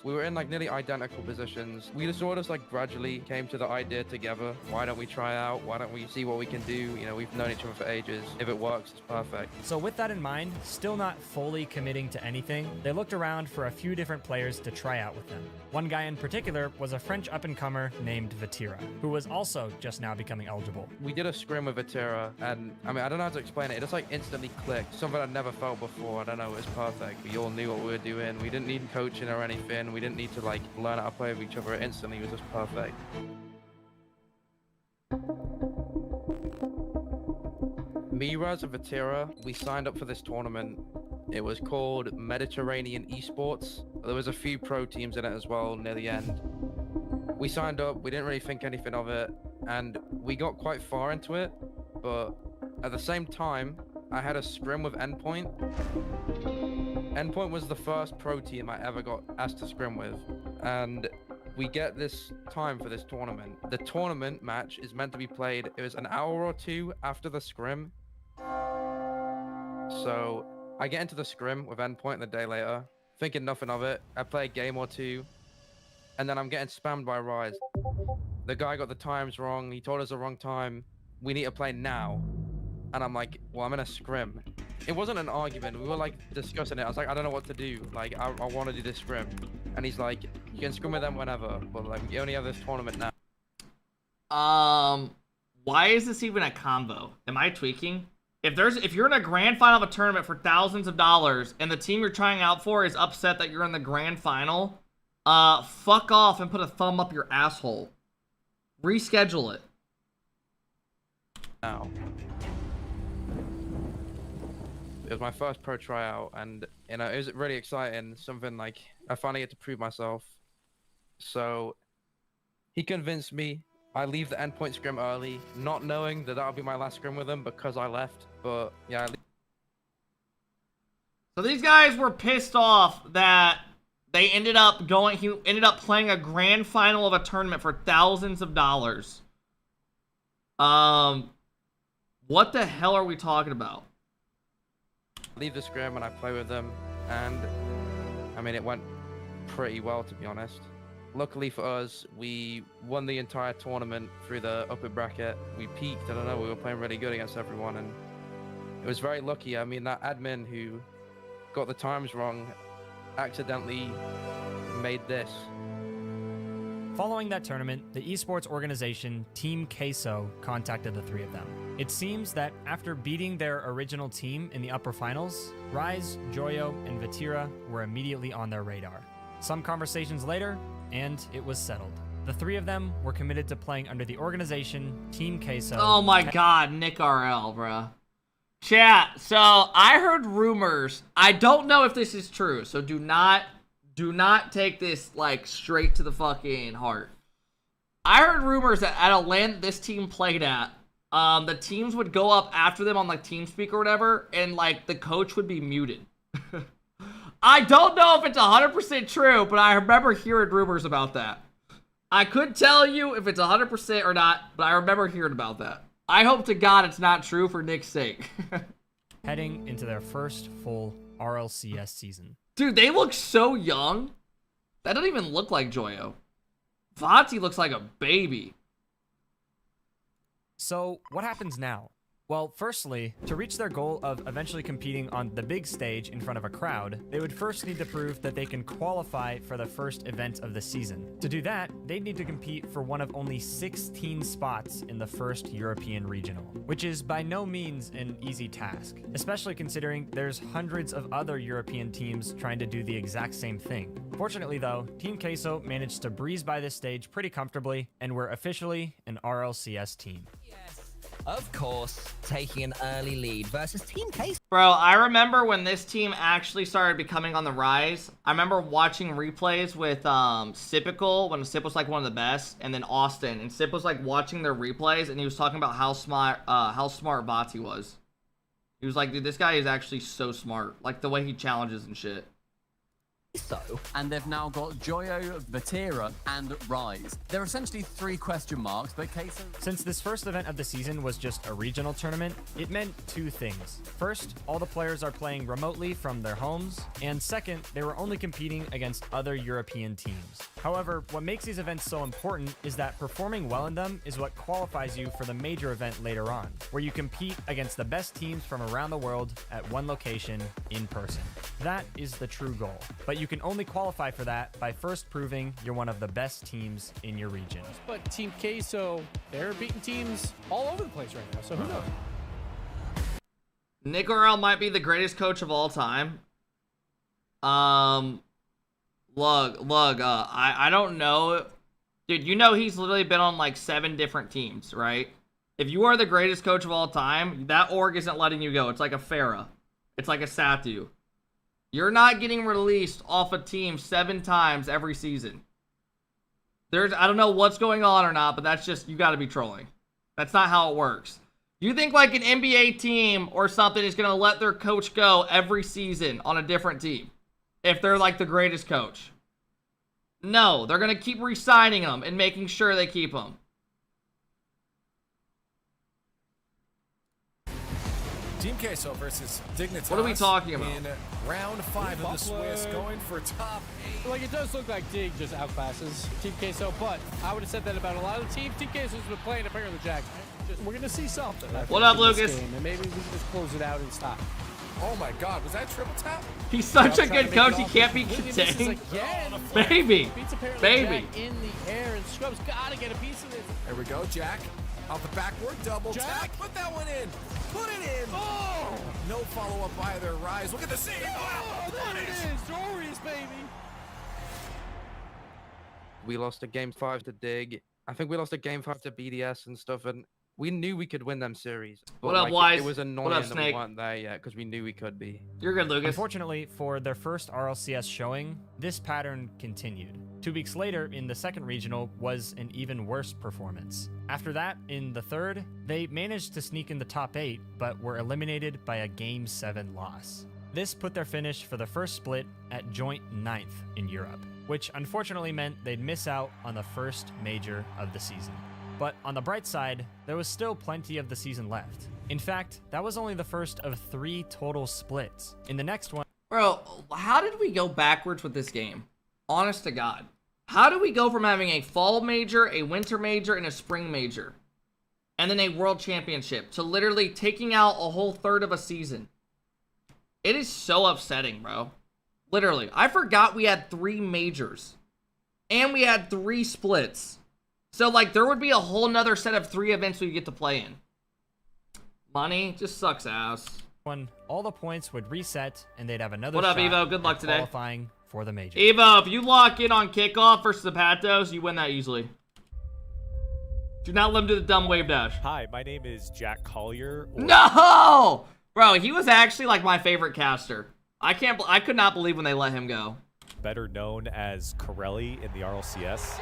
[SPEAKER 8] We were in like nearly identical positions. We just sort of like gradually came to the idea together. Why don't we try out? Why don't we see what we can do? You know, we've known each other for ages. If it works, it's perfect.
[SPEAKER 7] So with that in mind, still not fully committing to anything, they looked around for a few different players to try out with them. One guy in particular was a French up-and-comer named Vatira, who was also just now becoming eligible.
[SPEAKER 8] We did a scrim with Vatira, and I mean, I don't know how to explain it. It just like instantly clicked. Something I'd never felt before. I don't know, it was perfect. We all knew what we were doing. We didn't need coaching or anything. We didn't need to like learn how to play with each other instantly. It was just perfect. Me, Raz, and Vatira, we signed up for this tournament. It was called Mediterranean Esports. There was a few pro teams in it as well near the end. We signed up, we didn't really think anything of it, and we got quite far into it, but at the same time, I had a scrim with Endpoint. Endpoint was the first pro team I ever got asked to scrim with, and we get this time for this tournament. The tournament match is meant to be played, it was an hour or two after the scrim. So I get into the scrim with Endpoint the day later, thinking nothing of it. I play a game or two, and then I'm getting spammed by Rise. The guy got the times wrong, he told us the wrong time. We need to play now. And I'm like, well, I'm in a scrim. It wasn't an argument. We were like discussing it. I was like, I don't know what to do. Like, I want to do this scrim. And he's like, you can scrim with them whenever, but like, you only have this tournament now.
[SPEAKER 1] Why is this even a combo? Am I tweaking? If you're in a grand final of a tournament for thousands of dollars and the team you're trying out for is upset that you're in the grand final, fuck off and put a thumb up your asshole. Reschedule it.
[SPEAKER 8] Now. It was my first pro tryout, and you know, it was really exciting. Something like I finally get to prove myself. So he convinced me. I leave the Endpoint scrim early, not knowing that that'll be my last scrim with him because I left. But yeah.
[SPEAKER 1] So these guys were pissed off that he ended up playing a grand final of a tournament for thousands of dollars. What the hell are we talking about?
[SPEAKER 8] Leave the scrim and I play with them, and I mean, it went pretty well, to be honest. Luckily for us, we won the entire tournament through the upper bracket. We peaked, I don't know, we were playing really good against everyone, and it was very lucky. I mean, that admin who got the times wrong accidentally made this.
[SPEAKER 7] Following that tournament, the esports organization Team Queso contacted the three of them. It seems that after beating their original team in the upper finals, Rise, Joyo, and Vatira were immediately on their radar. Some conversations later, and it was settled. The three of them were committed to playing under the organization Team Queso.
[SPEAKER 1] Oh my god, Nick RL, bruh. Chat, so I heard rumors. I don't know if this is true, so do not take this like straight to the fucking heart. I heard rumors that at a land this team played at, the teams would go up after them on like TeamSpeak or whatever, and like the coach would be muted. I don't know if it's 100% true, but I remember hearing rumors about that. I couldn't tell you if it's 100% or not, but I remember hearing about that. I hope to God it's not true for Nick's sake.
[SPEAKER 7] Heading into their first full RLCS season.
[SPEAKER 1] Dude, they look so young. That doesn't even look like Joyo. Vati looks like a baby.
[SPEAKER 7] So, what happens now? Well, firstly, to reach their goal of eventually competing on the big stage in front of a crowd, they would first need to prove that they can qualify for the first event of the season. To do that, they'd need to compete for one of only 16 spots in the first European regional, which is by no means an easy task, especially considering there's hundreds of other European teams trying to do the exact same thing. Fortunately though, Team Queso managed to breeze by this stage pretty comfortably, and we're officially an RLCS team.
[SPEAKER 2] Yes.
[SPEAKER 9] of course, taking an early lead versus Team Case.
[SPEAKER 1] Bro, I remember when this team actually started becoming on the rise. I remember watching replays with Sipical when Sip was like one of the best, and then Austin. And Sip was like watching their replays, and he was talking about how smart Bati was. He was like, dude, this guy is actually so smart. Like the way he challenges and shit.
[SPEAKER 6] And they've now got Joyo, Vatira, and Rise. There are essentially 3 question marks, but Queso...
[SPEAKER 7] Since this first event of the season was just a regional tournament, it meant 2 things. First, all the players are playing remotely from their homes, and second, they were only competing against other European teams. However, what makes these events so important is that performing well in them is what qualifies you for the major event later on, where you compete against the best teams from around the world at one location in person. That is the true goal, but you can only qualify for that by first proving you're one of the best teams in your region.
[SPEAKER 10] But Team Queso, they're beating teams all over the place right now, so who knows?
[SPEAKER 1] Nick RL might be the greatest coach of all time. I don't know. Dude, you know he's literally been on like 7 different teams, right? If you are the greatest coach of all time, that org isn't letting you go. It's like a Farah. It's like a Satu. You're not getting released off a team 7 times every season. I don't know what's going on or not, but that's just, you gotta be trolling. That's not how it works. You think like an NBA team or something is gonna let their coach go every season on a different team if they're like the greatest coach? No, they're gonna keep re-signing them and making sure they keep them.
[SPEAKER 11] Team Queso versus Dignitas.
[SPEAKER 1] What are we talking about?
[SPEAKER 11] In round 5 of the Swiss, going for top 8.
[SPEAKER 10] Like, it does look like Dig just outclasses Team Queso, but I would have said that about a lot of the teams. Team Queso's been playing apparently the Jack. We're gonna see something.
[SPEAKER 1] What up, Lucas?
[SPEAKER 10] And maybe we can just close it out and stop.
[SPEAKER 11] Oh my God, was that triple tap?
[SPEAKER 1] He's such a good coach, he can't be contained. Baby, baby.
[SPEAKER 10] In the air, and Scrub's gotta get a piece of this.
[SPEAKER 11] There we go, Jack. Off the backward, double tap. Put that one in. Put it in. Oh! No follow-up either. Rise. Look at the save.
[SPEAKER 10] Oh, there it is. Glorious, baby.
[SPEAKER 8] We lost a game 5 to Dig. I think we lost a game 5 to BDS and stuff, and we knew we could win them series. But
[SPEAKER 1] what up, Wise?
[SPEAKER 8] It was annoying
[SPEAKER 1] what up,
[SPEAKER 8] that
[SPEAKER 1] Snake?
[SPEAKER 8] we weren't there yet because we knew we could be.
[SPEAKER 1] You're good, Lucas.
[SPEAKER 7] Unfortunately, for their first RLCS showing, this pattern continued. 2 weeks later, in the second regional, was an even worse performance. After that, in the third, they managed to sneak in the top 8, but were eliminated by a Game 7 loss. This put their finish for the first split at joint 9th in Europe, which unfortunately meant they'd miss out on the first major of the season. But on the bright side, there was still plenty of the season left. In fact, that was only the first of 3 total splits. In the next one...
[SPEAKER 1] Bro, how did we go backwards with this game? Honest to God. How do we go from having a fall major, a winter major, and a spring major, and then a world championship, to literally taking out a whole third of a season? It is so upsetting, bro. Literally. I forgot we had 3 majors. And we had 3 splits. So, like, there would be a whole nother set of 3 events we get to play in. Money just sucks ass.
[SPEAKER 7] When all the points would reset, and they'd have another
[SPEAKER 1] What up,
[SPEAKER 7] shot
[SPEAKER 1] Evo? Good luck
[SPEAKER 7] at
[SPEAKER 1] today.
[SPEAKER 7] Qualifying for the major.
[SPEAKER 1] Evo, if you lock in on kickoff versus the Patos, you win that easily. Do not limit to the dumb wave dash.
[SPEAKER 12] Hi, my name is Jack Collier.
[SPEAKER 1] No! Bro, he was actually like my favorite caster. I could not believe when they let him go.
[SPEAKER 12] Better known as Corelli in the RLCS.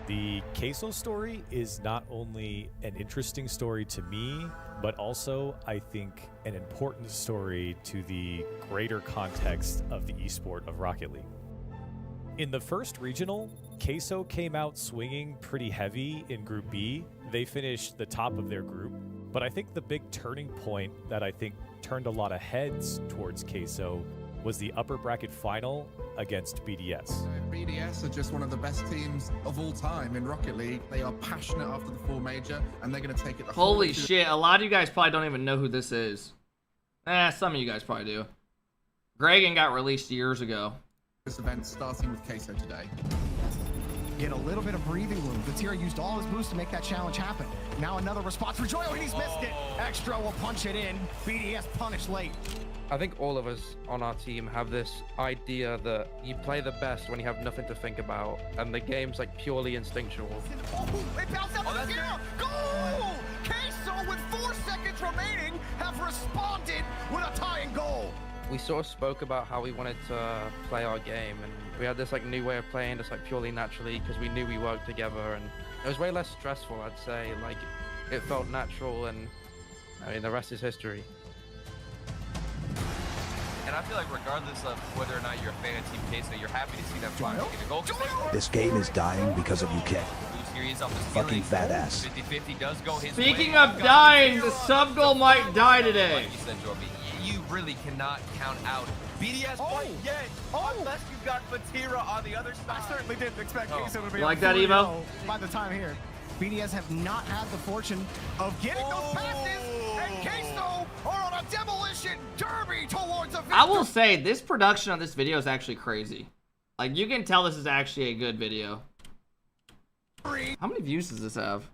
[SPEAKER 12] The Queso story is not only an interesting story to me, but also, I think, an important story to the greater context of the esport of Rocket League. In the first regional, Queso came out swinging pretty heavy in Group B. They finished the top of their group. But I think the big turning point that I think turned a lot of heads towards Queso was the upper bracket final against BDS.
[SPEAKER 13] BDS are just one of the best teams of all time in Rocket League. They are passionate after the full major, and they're going to take it the whole
[SPEAKER 1] Holy
[SPEAKER 13] way to
[SPEAKER 1] shit, a lot of you guys probably don't even know who this is. Some of you guys probably do. Gregan got released years ago.
[SPEAKER 13] This event starting with Queso today.
[SPEAKER 14] get a little bit of breathing room. Vatira used all his boosts to make that challenge happen. Now another response for Joyo, and he's missed it. Extra will punch it in. BDS punished late.
[SPEAKER 8] I think all of us on our team have this idea that you play the best when you have nothing to think about, and the game's like purely instinctual.
[SPEAKER 14] Oh, it bounced out to Vatira. Goal! Queso with 4 seconds remaining have responded with a tying goal.
[SPEAKER 8] We sort of spoke about how we wanted to play our game, and we had this like new way of playing, just like purely naturally, because we knew we worked together, and it was way less stressful, I'd say. Like, it felt natural, and I mean, the rest is history.
[SPEAKER 15] And I feel like regardless of whether or not you're a fan of Team Queso, you're happy to see them finally get a goal.
[SPEAKER 3] This game is dying because of you, Ken. Fucking fat ass.
[SPEAKER 15] 50-50 does go his
[SPEAKER 1] Speaking
[SPEAKER 15] way.
[SPEAKER 1] of dying, the sub goal might die today.
[SPEAKER 15] Like you said, Jorby, you really cannot count out BDS quite yet, unless you've got Vatira on the other side.
[SPEAKER 14] I certainly didn't expect Queso to be
[SPEAKER 1] Like
[SPEAKER 14] up
[SPEAKER 1] that,
[SPEAKER 14] 4-0
[SPEAKER 1] Evo?
[SPEAKER 14] by the time here. BDS have not had the fortune of getting those passes, and Queso are on a demolition derby towards a victory.
[SPEAKER 1] I will say, this production on this video is actually crazy. Like, you can tell this is actually a good video. How many views does this have?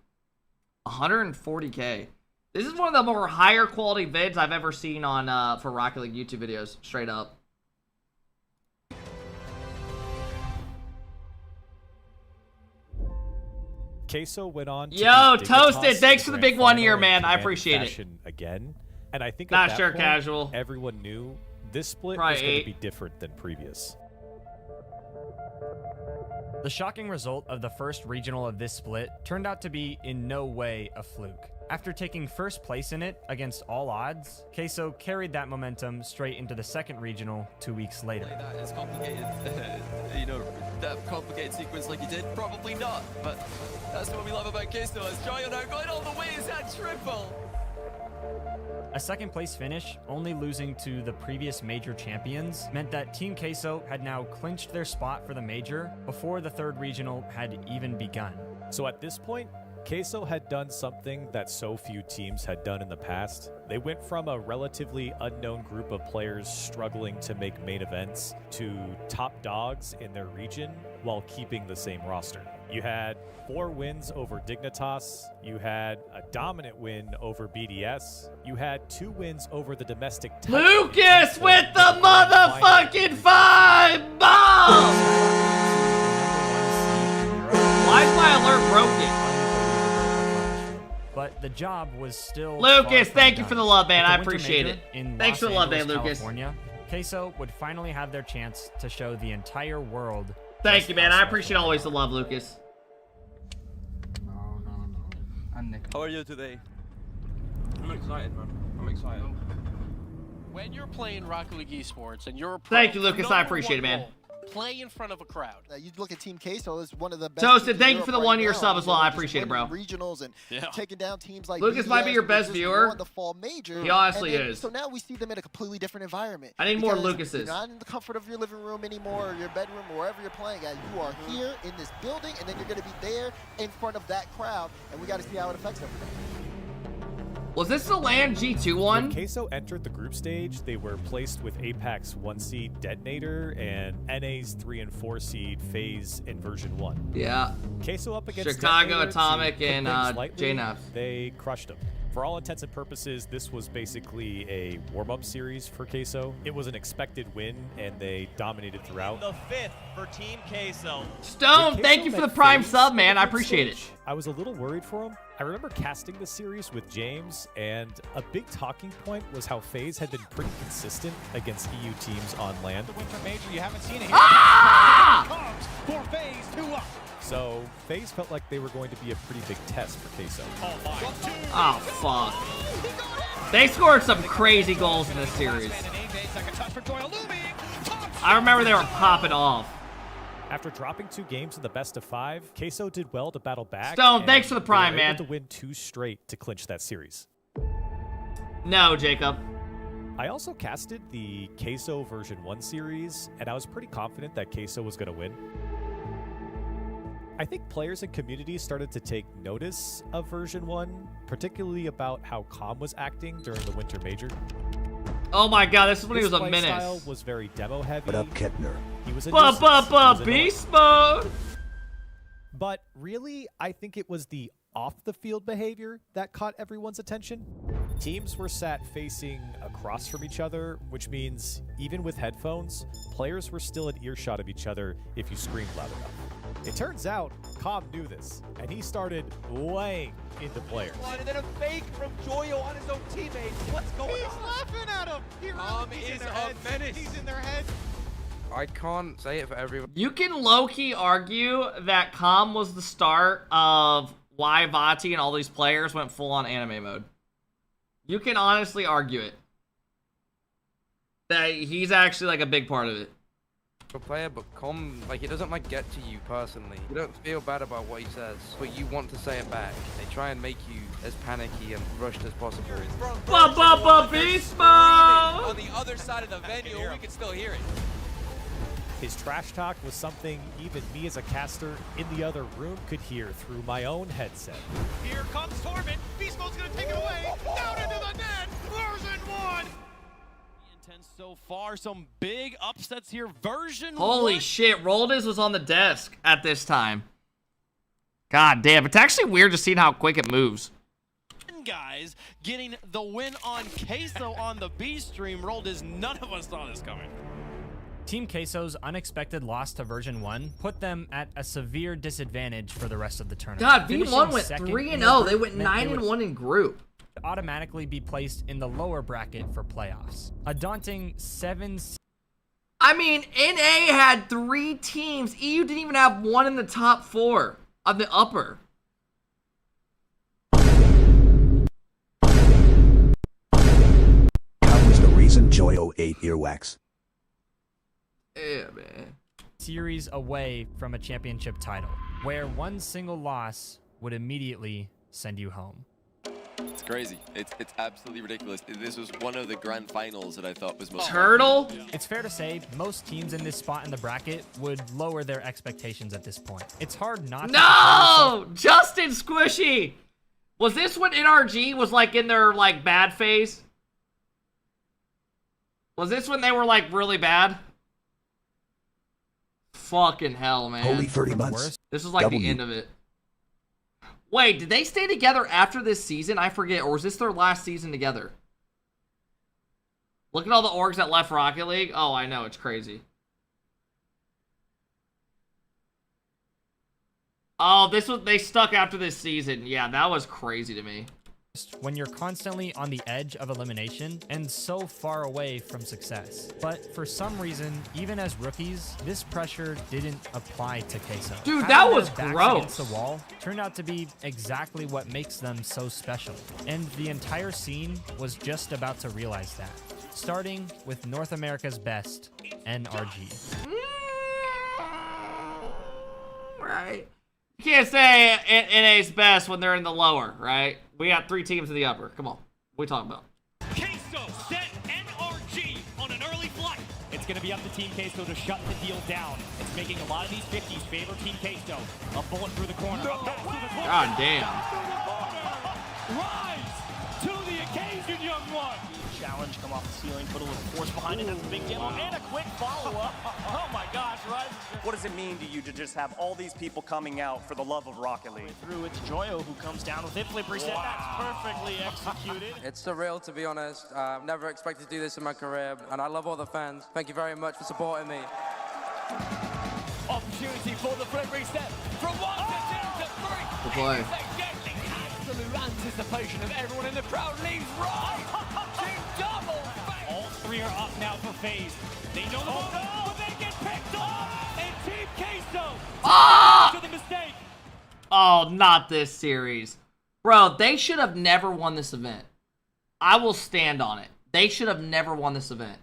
[SPEAKER 1] 140K. This is one of the more higher quality vids I've ever seen on for Rocket League YouTube videos, straight up.
[SPEAKER 12] Queso went on to
[SPEAKER 1] Yo,
[SPEAKER 12] beat
[SPEAKER 1] Toasted,
[SPEAKER 12] Dignitas
[SPEAKER 1] thanks for
[SPEAKER 12] in
[SPEAKER 1] the
[SPEAKER 12] grand
[SPEAKER 1] big 1
[SPEAKER 12] final
[SPEAKER 1] year,
[SPEAKER 12] in
[SPEAKER 1] man. I
[SPEAKER 12] commanding
[SPEAKER 1] appreciate it.
[SPEAKER 12] fashion again. And I think
[SPEAKER 1] Not
[SPEAKER 12] at that
[SPEAKER 1] sure,
[SPEAKER 12] point,
[SPEAKER 1] casual.
[SPEAKER 12] everyone knew this split
[SPEAKER 1] Probably
[SPEAKER 12] was going
[SPEAKER 1] 8.
[SPEAKER 12] to be different than previous.
[SPEAKER 7] The shocking result of the first regional of this split turned out to be in no way a fluke. After taking first place in it against all odds, Queso carried that momentum straight into the second regional 2 weeks later.
[SPEAKER 15] That is complicated, you know, that complicated sequence like you did, probably not, but that's what we love about Queso, as Joyo now going all the way, is that triple?
[SPEAKER 7] A second place finish, only losing to the previous major champions, meant that Team Queso had now clinched their spot for the major before the third regional had even begun.
[SPEAKER 12] So at this point, Queso had done something that so few teams had done in the past. They went from a relatively unknown group of players struggling to make main events to top dogs in their region while keeping the same roster. You had 4 wins over Dignitas, you had a dominant win over BDS, you had 2 wins over the domestic
[SPEAKER 1] Lucas with the motherfucking 5 bomb! Why is my alert broken?
[SPEAKER 7] But the job was still
[SPEAKER 1] Lucas,
[SPEAKER 7] far
[SPEAKER 1] thank
[SPEAKER 7] from
[SPEAKER 1] you for
[SPEAKER 7] done.
[SPEAKER 1] the love, man.
[SPEAKER 7] At the
[SPEAKER 1] I
[SPEAKER 7] Winter
[SPEAKER 1] appreciate
[SPEAKER 7] Major
[SPEAKER 1] it.
[SPEAKER 7] in
[SPEAKER 1] Thanks
[SPEAKER 7] Los
[SPEAKER 1] for the love,
[SPEAKER 7] Angeles,
[SPEAKER 1] man, Lucas.
[SPEAKER 7] California, Queso would finally have their chance to show the entire world.
[SPEAKER 1] Thank you, man. I appreciate always the love, Lucas.
[SPEAKER 15] How are you today?
[SPEAKER 10] I'm excited, man. I'm excited. When you're playing Rocket League Esports and you're a pro,
[SPEAKER 1] Thank you, Lucas. I appreciate it, man.
[SPEAKER 10] goal, play in front of a crowd.
[SPEAKER 5] You look at Team Queso, it's one of the best.
[SPEAKER 1] Toasted,
[SPEAKER 5] teams in
[SPEAKER 1] thank you
[SPEAKER 5] Europe
[SPEAKER 1] for the
[SPEAKER 5] right
[SPEAKER 1] 1 year
[SPEAKER 5] now.
[SPEAKER 1] sub as well. I
[SPEAKER 5] Just
[SPEAKER 1] appreciate it, bro.
[SPEAKER 5] winning regionals and taking down teams like
[SPEAKER 1] Lucas might be
[SPEAKER 5] BDS,
[SPEAKER 1] your
[SPEAKER 5] who
[SPEAKER 1] best
[SPEAKER 5] just
[SPEAKER 1] viewer.
[SPEAKER 5] won the fall major.
[SPEAKER 1] He honestly
[SPEAKER 5] And then-
[SPEAKER 1] is.
[SPEAKER 5] So now we see them in a completely different environment.
[SPEAKER 1] I need more
[SPEAKER 5] Because
[SPEAKER 1] Lucases.
[SPEAKER 5] You're not in the comfort of your living room anymore, or your bedroom, or wherever you're playing at. You are here in this building, and then you're going to be there in front of that crowd, and we got to see how it affects everything.
[SPEAKER 1] Was this the LAN G2 one?
[SPEAKER 12] When Queso entered the group stage, they were placed with APAC's 1 seed Detonator and NA's 3 and 4 seed FaZe in version 1.
[SPEAKER 1] Yeah.
[SPEAKER 12] Queso up against
[SPEAKER 1] Chicago,
[SPEAKER 12] Detonator,
[SPEAKER 1] Atomic,
[SPEAKER 12] to put
[SPEAKER 1] and
[SPEAKER 12] things lightly,
[SPEAKER 1] JNF.
[SPEAKER 12] They crushed them. For all intents and purposes, this was basically a warm-up series for Queso. It was an expected win, and they dominated throughout.
[SPEAKER 16] The 5th for Team Queso.
[SPEAKER 1] Stone, thank you for the Prime sub, man. I appreciate it.
[SPEAKER 12] I was a little worried for him. I remember casting the series with James, and a big talking point was how FaZe had been pretty consistent against EU teams on land.
[SPEAKER 16] The Winter Major, you haven't seen it here.
[SPEAKER 1] Ah!
[SPEAKER 16] For FaZe, 2 up.
[SPEAKER 12] So FaZe felt like they were going to be a pretty big test for Queso.
[SPEAKER 1] Oh, fuck. They scored some crazy goals in this series. I remember they were popping off.
[SPEAKER 12] After dropping 2 games in the best of 5, Queso did well to battle back.
[SPEAKER 1] Stone, thanks for the
[SPEAKER 12] and
[SPEAKER 1] Prime,
[SPEAKER 12] they were
[SPEAKER 1] man.
[SPEAKER 12] able to win 2 straight to clinch that series.
[SPEAKER 1] No, Jacob.
[SPEAKER 12] I also casted the Queso version 1 series, and I was pretty confident that Queso was going to win. I think players and community started to take notice of version 1, particularly about how Calm was acting during the Winter Major.
[SPEAKER 1] Oh my god, this is when he
[SPEAKER 12] His
[SPEAKER 1] was a
[SPEAKER 12] play
[SPEAKER 1] menace.
[SPEAKER 12] style was very demo heavy.
[SPEAKER 3] What up, Kettner?
[SPEAKER 12] He was a
[SPEAKER 1] Ba
[SPEAKER 12] nuisance.
[SPEAKER 1] ba
[SPEAKER 12] He
[SPEAKER 1] ba
[SPEAKER 12] was
[SPEAKER 1] beast mode.
[SPEAKER 12] But really, I think it was the off-the-field behavior that caught everyone's attention. Teams were sat facing across from each other, which means even with headphones, players were still at earshot of each other if you screamed loud enough. It turns out, Com knew this, and he started laying into players.
[SPEAKER 16] And then a fake from Joyo on his own teammates. What's going on? He's laughing at him. He's a menace. He's in their head.
[SPEAKER 8] I can't say it for everyone.
[SPEAKER 1] You can low-key argue that Com was the start of why Vati and all these players went full-on anime mode. You can honestly argue it. That he's actually like a big part of it.
[SPEAKER 8] A player, but Com, like, it doesn't like get to you personally. You don't feel bad about what he says, but you want to say it back. They try and make you as panicky and rushed as possible.
[SPEAKER 1] Beast mode!
[SPEAKER 15] On the other side of the venue, we can still hear it.
[SPEAKER 12] His trash talk was something even me as a caster in the other room could hear through my own headset.
[SPEAKER 16] Here comes Torment. Beast Mode's gonna take it away. Down into the net. Version 1. Intense so far. Some big upsets here. Version 1.
[SPEAKER 1] Holy shit, Roldes was on the desk at this time. God damn, it's actually weird to see how quick it moves.
[SPEAKER 16] Guys getting the win on Queso on the B stream. Roldes, none of us saw this coming.
[SPEAKER 7] Team Queso's unexpected loss to version 1 put them at a severe disadvantage for the rest of the tournament.
[SPEAKER 1] God, V1 went 3-0. They went 9-1 in group.
[SPEAKER 7] Automatically be placed in the lower bracket for playoffs. A daunting 7.
[SPEAKER 1] I mean, NA had 3 teams. EU didn't even have one in the top 4 of the upper.
[SPEAKER 3] That was the reason Joyo ate earwax.
[SPEAKER 1] Yeah, man.
[SPEAKER 7] Series away from a championship title, where one single loss would immediately send you home.
[SPEAKER 15] It's crazy. It's absolutely ridiculous. This was one of the grand finals that I thought was most...
[SPEAKER 1] Turtle?
[SPEAKER 7] It's fair to say most teams in this spot in the bracket would lower their expectations at this point. It's hard not to...
[SPEAKER 1] No! Justin Squishy! Was this when NRG was like in their like bad phase? Was this when they were like really bad? Fucking hell, man.
[SPEAKER 3] Holy 30 months.
[SPEAKER 1] This was like the end of it. Wait, did they stay together after this season? I forget. Or was this their last season together? Look at all the orgs that left Rocket League. Oh, I know. It's crazy. Oh, they stuck after this season. Yeah, that was crazy to me.
[SPEAKER 7] When you're constantly on the edge of elimination and so far away from success. But for some reason, even as rookies, this pressure didn't apply to Queso.
[SPEAKER 1] Dude, that was
[SPEAKER 7] Having their backs
[SPEAKER 1] gross.
[SPEAKER 7] against the wall turned out to be exactly what makes them so special. And the entire scene was just about to realize that. Starting with North America's best, NRG.
[SPEAKER 1] Right. You can't say NA's best when they're in the lower, right? We got 3 teams in the upper. Come on. What are we talking about?
[SPEAKER 16] Queso set NRG on an early flight. It's going to be up to Team Queso to shut the deal down. It's making a lot of these 50s favor Team Queso. A bullet through the corner.
[SPEAKER 1] God damn.
[SPEAKER 16] Rise to the occasion, young one. Challenge, come off the ceiling, put a little force behind it. That's a big demo and a quick follow-up. Oh my gosh, Rise.
[SPEAKER 17] What does it mean to you to just have all these people coming out for the love of Rocket League?
[SPEAKER 16] Through it's Joyo who comes down with it. Flip reset. That's perfectly executed.
[SPEAKER 8] It's surreal, to be honest. I've never expected to do this in my career, and I love all the fans. Thank you very much for supporting me.
[SPEAKER 16] Opportunity for the flip reset. From 1 to 2 to 3.
[SPEAKER 1] Good play.
[SPEAKER 16] Absolute anticipation of everyone in the crowd leaves right. Double. All 3 are up now for phase. They know the but they get picked off. And Team Queso to the mistake.
[SPEAKER 1] Oh, not this series. Bro, they should have never won this event. I will stand on it. They should have never won this event.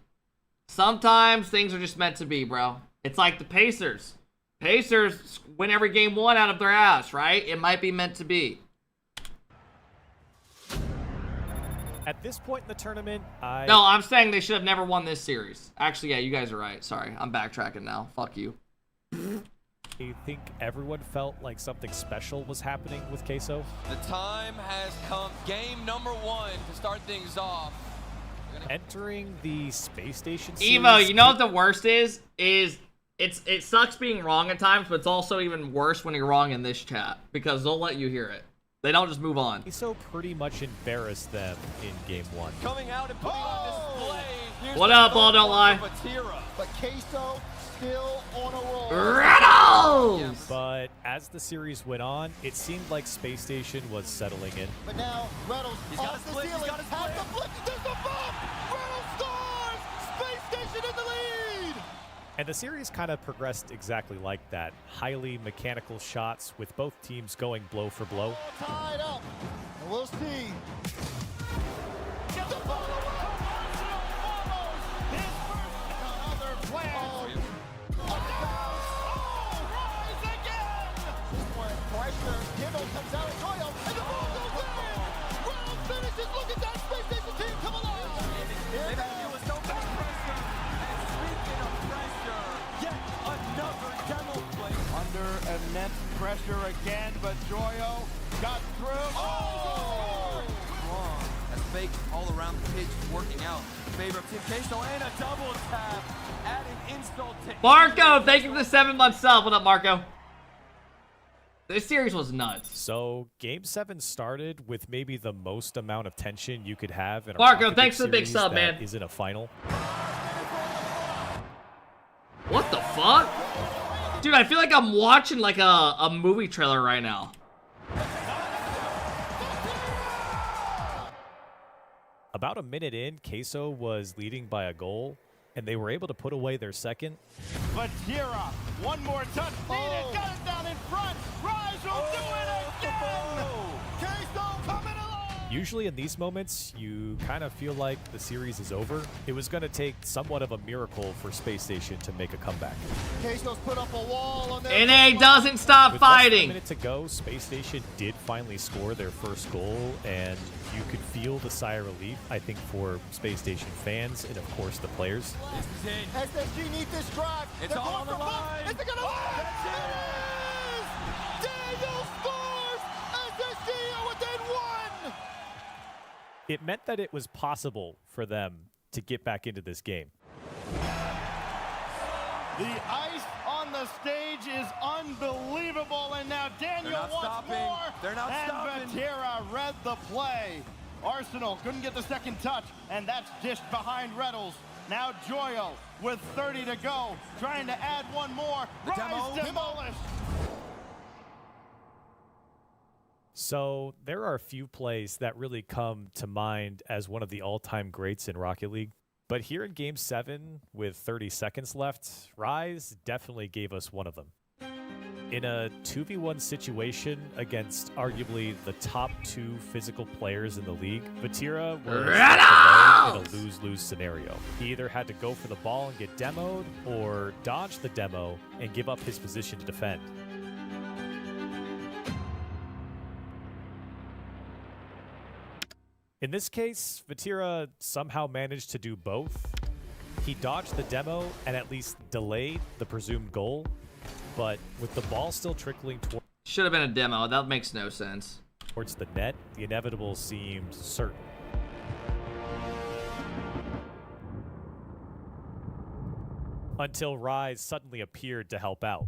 [SPEAKER 1] Sometimes things are just meant to be, bro. It's like the Pacers. Pacers win every game 1 out of their ass, right? It might be meant to be.
[SPEAKER 12] At this point in the tournament,
[SPEAKER 1] No, I'm saying they should have never won this series. Actually, yeah, you guys are right. Sorry, I'm backtracking now. Fuck you.
[SPEAKER 12] I think everyone felt like something special was happening with Queso.
[SPEAKER 15] The time has come. Game number 1 to start things off.
[SPEAKER 12] Entering the space station series.
[SPEAKER 1] Evo, you know what the worst is? it sucks being wrong at times, but it's also even worse when you're wrong in this chat because they'll let you hear it. They don't just move on.
[SPEAKER 12] So pretty much embarrassed them in game 1.
[SPEAKER 15] Coming out and putting on display. Here's
[SPEAKER 1] What up, Ball Don't Lie?
[SPEAKER 5] But Queso still on a roll.
[SPEAKER 1] Rattles!
[SPEAKER 12] But as the series went on, it seemed like Space Station was settling in.
[SPEAKER 5] But now Reynolds off the ceiling, has the flick, there's the bump! Reynolds scores! Space Station in the lead!
[SPEAKER 12] And the series kind of progressed exactly like that. Highly mechanical shots with both teams going blow for blow.
[SPEAKER 5] Tied up, and we'll see. Get the ball away! His first another play. Rise again! This one, pressure, Gibble comes out of Joyo, and the ball goes in! Reynolds finishes, look at that Space Station team come alive! Here goes.
[SPEAKER 15] So much pressure. And speaking of pressure, yet another demo play.
[SPEAKER 14] Under immense pressure again, but Joyo got through. Oh!
[SPEAKER 15] Wrong. As fake all around the pitch is working out in favor of Team Queso and a double tap, adding insult to
[SPEAKER 1] Marco, thank you for the 7 month sub. What up, Marco? This series was nuts.
[SPEAKER 12] So game 7 started with maybe the most amount of tension you could have in a
[SPEAKER 1] Marco,
[SPEAKER 12] Rocket
[SPEAKER 1] thanks for
[SPEAKER 12] League
[SPEAKER 1] the big
[SPEAKER 12] series
[SPEAKER 1] sub,
[SPEAKER 12] that
[SPEAKER 1] man.
[SPEAKER 12] Isn't a final.
[SPEAKER 1] What the fuck? Dude, I feel like I'm watching like a movie trailer right now.
[SPEAKER 12] About a minute in, Queso was leading by a goal, and they were able to put away their second.
[SPEAKER 14] Vatira, one more touch needed, got it down in front. Rise will do it again. Queso coming along.
[SPEAKER 12] Usually in these moments, you kind of feel like the series is over. It was going to take somewhat of a miracle for Space Station to make a comeback.
[SPEAKER 5] Queso's put up a wall on their
[SPEAKER 1] NA doesn't stop
[SPEAKER 12] With less than a
[SPEAKER 1] fighting.
[SPEAKER 12] minute to go, Space Station did finally score their first goal, and you could feel the sigh of relief, I think, for Space Station fans and, of course, the players.
[SPEAKER 15] This is it.
[SPEAKER 5] SSG needs this drive.
[SPEAKER 15] It's all on the line.
[SPEAKER 5] Is it gonna work? It is! Daniel scores! SSG are within one!
[SPEAKER 12] It meant that it was possible for them to get back into this game.
[SPEAKER 14] The ice on the stage is unbelievable, and now Daniel
[SPEAKER 15] not
[SPEAKER 14] wants
[SPEAKER 15] stopping.
[SPEAKER 14] more.
[SPEAKER 15] They're not
[SPEAKER 14] and
[SPEAKER 15] stopping.
[SPEAKER 14] Vatira read the play. Arsenal couldn't get the second touch, and that's dished behind Reynolds. Now Joyo with 30 to go, trying to add one more.
[SPEAKER 15] The demo.
[SPEAKER 14] Rise demolished.
[SPEAKER 12] So there are a few plays that really come to mind as one of the all-time greats in Rocket League. But here in Game 7, with 30 seconds left, Rise definitely gave us one of them. In a 2v1 situation against arguably the top 2 physical players in the league, Vatira was in a lose-lose scenario. He either had to go for the ball and get demoed, or dodge the demo and give up his position to defend. In this case, Vatira somehow managed to do both. He dodged the demo and at least delayed the presumed goal, but with the ball still trickling
[SPEAKER 1] Should have been a demo. That makes no sense.
[SPEAKER 12] towards the net, the inevitable seemed certain. Until Rise suddenly appeared to help out.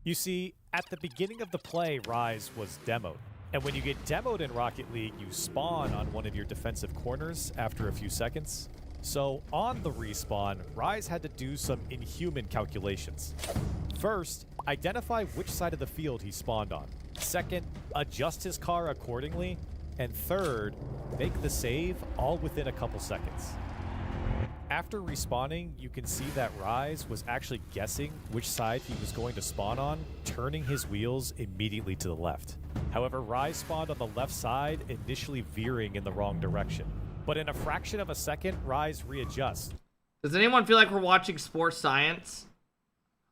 [SPEAKER 12] You see, at the beginning of the play, Rise was demoed. And when you get demoed in Rocket League, you spawn on one of your defensive corners after a few seconds. So on the respawn, Rise had to do some inhuman calculations. First, identify which side of the field he spawned on. Second, adjust his car accordingly. And third, make the save all within a couple seconds. After respawning, you can see that Rise was actually guessing which side he was going to spawn on, turning his wheels immediately to the left. However, Rise spawned on the left side, initially veering in the wrong direction. But in a fraction of a second, Rise readjusts.
[SPEAKER 1] Does anyone feel like we're watching sports science?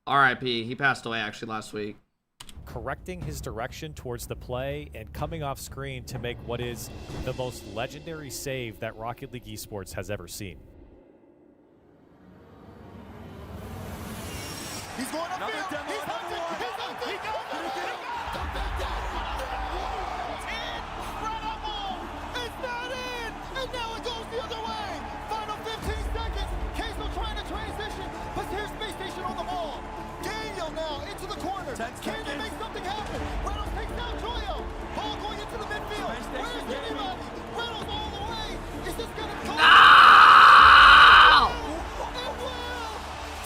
[SPEAKER 1] R.I.P. He passed away actually last week.
[SPEAKER 12] Correcting his direction towards the play and coming off screen to make what is the most legendary save that Rocket League Esports has ever seen.
[SPEAKER 5] He's going up
[SPEAKER 15] Another
[SPEAKER 5] field.
[SPEAKER 15] demo,
[SPEAKER 5] He's
[SPEAKER 15] another
[SPEAKER 5] hunting.
[SPEAKER 15] one.
[SPEAKER 5] He's hunting.
[SPEAKER 15] He got it.
[SPEAKER 5] Incredible! It's not in! And now it goes the other way! Final 15 seconds! Queso trying to transition, but pressure. Can they make something happen? Reynolds takes down Joyo. Ball going into the midfield. Where's anybody? Reynolds all the way. Is this going to come?
[SPEAKER 1] No!
[SPEAKER 5] It will.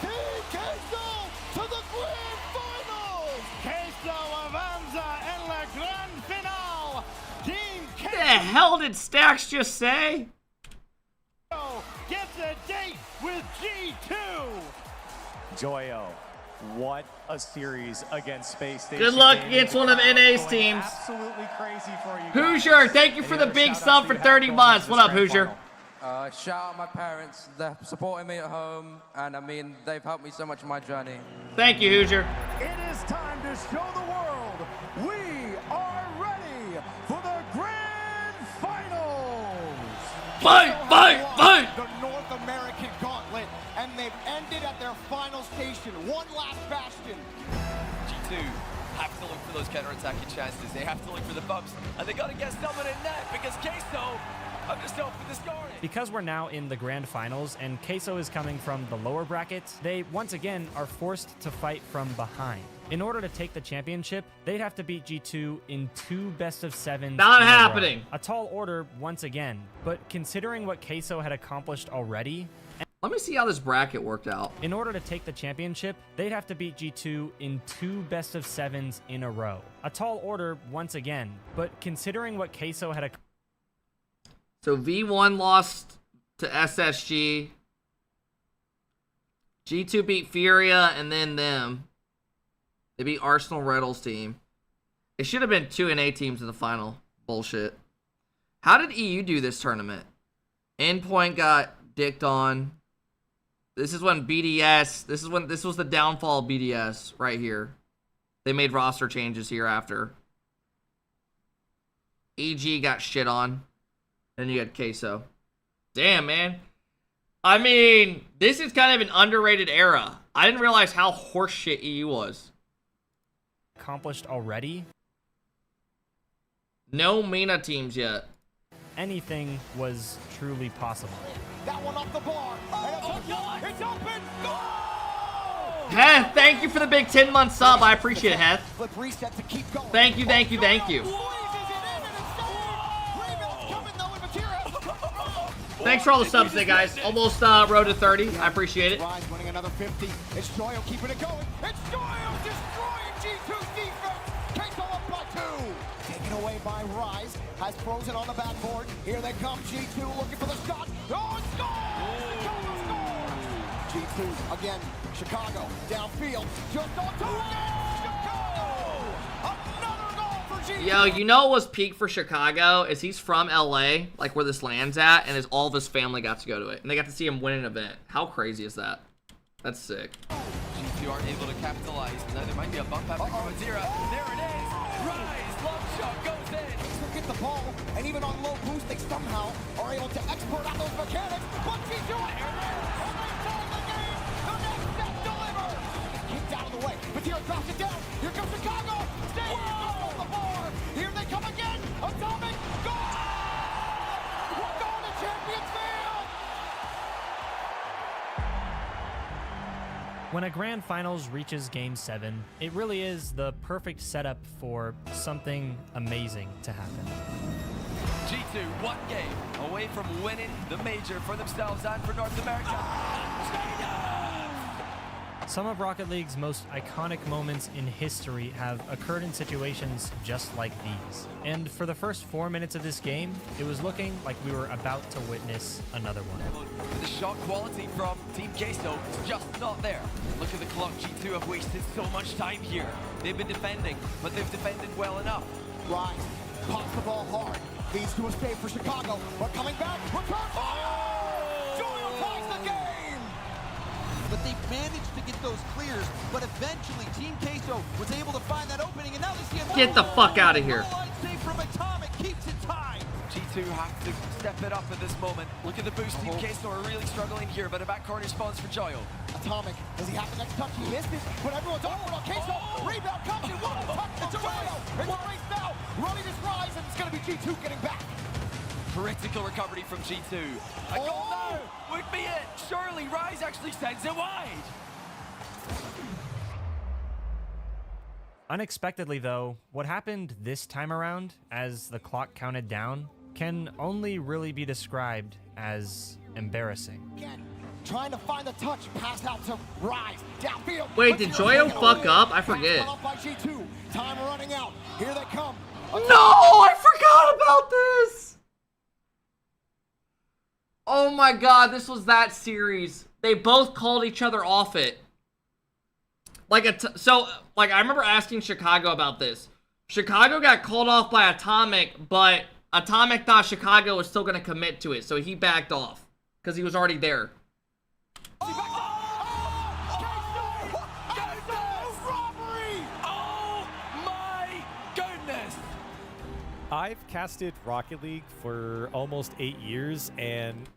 [SPEAKER 5] Team Queso to the grand finals.
[SPEAKER 14] Queso avanza en la gran final. Team
[SPEAKER 1] What the hell did Stacks just say?
[SPEAKER 14] Queso gets a date with G2.
[SPEAKER 18] Joyo, what a series against Space Station.
[SPEAKER 1] Good luck
[SPEAKER 18] Gaming.
[SPEAKER 1] against one of NA's
[SPEAKER 18] Going
[SPEAKER 1] teams.
[SPEAKER 18] Absolutely crazy for you.
[SPEAKER 1] Hoosier, thank you for the big sub for 30 months. What up, Hoosier?
[SPEAKER 8] Shout out my parents. They're supporting me at home, and I mean, they've helped me so much in my journey.
[SPEAKER 1] Thank you, Hoosier.
[SPEAKER 5] It is time to show the world we are ready for the grand finals.
[SPEAKER 1] Fight, fight, fight!
[SPEAKER 5] The North American Gauntlet, and they've ended at their final station. One last bastion.
[SPEAKER 15] G2 have to look for those counter-attacking chances. They have to look for the bumps, and they got to get someone in net because Queso, I'm just hoping the scoring.
[SPEAKER 7] Because we're now in the grand finals and Queso is coming from the lower brackets, they once again are forced to fight from behind. In order to take the championship, they'd have to beat G2 in 2 best-of-7s.
[SPEAKER 1] Not happening.
[SPEAKER 7] A tall order once again, but considering what Queso had accomplished already,
[SPEAKER 1] let me see how this bracket worked out.
[SPEAKER 7] in order to take the championship, they'd have to beat G2 in 2 best-of-7s in a row. A tall order once again, but considering what Queso had accomplished.
[SPEAKER 1] So V1 lost to SSG. G2 beat Furia and then them. They beat Arsenal Reynolds team. It should have been 2 NA teams in the final. Bullshit. How did EU do this tournament? Endpoint got dicked on. This is when BDS, this was the downfall of BDS right here. They made roster changes here after. EG got shit on. Then you got Queso. Damn, man. I mean, this is kind of an underrated era. I didn't realize how horseshit EU was.
[SPEAKER 7] Accomplished already.
[SPEAKER 1] No MENA teams yet.
[SPEAKER 7] Anything was truly possible.
[SPEAKER 5] That one off the bar. It's open. Goal!
[SPEAKER 1] Heth, thank you for the big 10-month sub. I appreciate it, Heth.
[SPEAKER 5] Flip reset to keep going.
[SPEAKER 1] Thank you, thank you, thank you. Thanks for all the subs today, guys. Almost road to 30. I appreciate it.
[SPEAKER 5] Rise winning another 50. It's Joyo keeping it going. It's Joyo destroying G2's defense. Queso up by 2. Taken away by Rise. Has Frozen on the backboard. Here they come. G2 looking for the shot. Oh, it's goal! G2 again. Chicago downfield. Just on target. Chicago! Another goal for G2.
[SPEAKER 1] Yo, you know what was peak for Chicago is he's from LA, like where this land's at, and all of his family got to go to it. And they got to see him win an event. How crazy is that? That's sick.
[SPEAKER 15] G2 aren't able to capitalize. Now there might be a bump after Zira. There it is. Rise. Long shot goes in.
[SPEAKER 5] They get the ball, and even on low boost, they somehow are able to export out those mechanics. But G2 the game. The next step delivered. Kicked out of the way. Matera drops it down. Here comes Chicago. Stay on the bar. Here they come again. Atomic. Goal! We're going to Champions Field.
[SPEAKER 7] When a grand finals reaches game 7, it really is the perfect setup for something amazing to happen.
[SPEAKER 15] G2, one game away from winning the major for themselves and for North America.
[SPEAKER 7] Some of Rocket League's most iconic moments in history have occurred in situations just like these. And for the first 4 minutes of this game, it was looking like we were about to witness another one.
[SPEAKER 15] The shot quality from Team Queso is just not there. Look at the clock. G2 have wasted so much time here. They've been defending, but they've defended well enough.
[SPEAKER 5] Rise, pops the ball hard, leads to a save for Chicago, but coming back, return fire! Joyo ties the game!
[SPEAKER 19] But they managed to get those clears, but eventually Team Queso was able to find that opening, and now they see a
[SPEAKER 1] Get the fuck out of here.
[SPEAKER 19] save from Atomic, keeps it tied.
[SPEAKER 15] G2 have to step it up at this moment. Look at the boost. Team Queso are really struggling here, but a back corner spawns for Joyo.
[SPEAKER 5] Atomic, does he have the next touch? He missed it, but everyone's awkward on Queso. Rebound comes in, one touch from Joyo. It's a race now, running this Rise, and it's going to be G2 getting back.
[SPEAKER 15] Critical recovery from G2. A goal now would be it. Surely Rise actually sends it wide.
[SPEAKER 7] Unexpectedly though, what happened this time around as the clock counted down can only really be described as embarrassing.
[SPEAKER 5] Again, trying to find the touch, pass out to Rise, downfield.
[SPEAKER 1] Wait, did Joyo fuck up? I forget.
[SPEAKER 5] By G2. Time running out. Here they come.
[SPEAKER 1] No, I forgot about this. Oh my god, this was that series. They both called each other off it. Like I remember asking Chicago about this. Chicago got called off by Atomic, but Atomic thought Chicago was still going to commit to it, so he backed off because he was already there.
[SPEAKER 12] I've casted Rocket League for almost 8 years, and...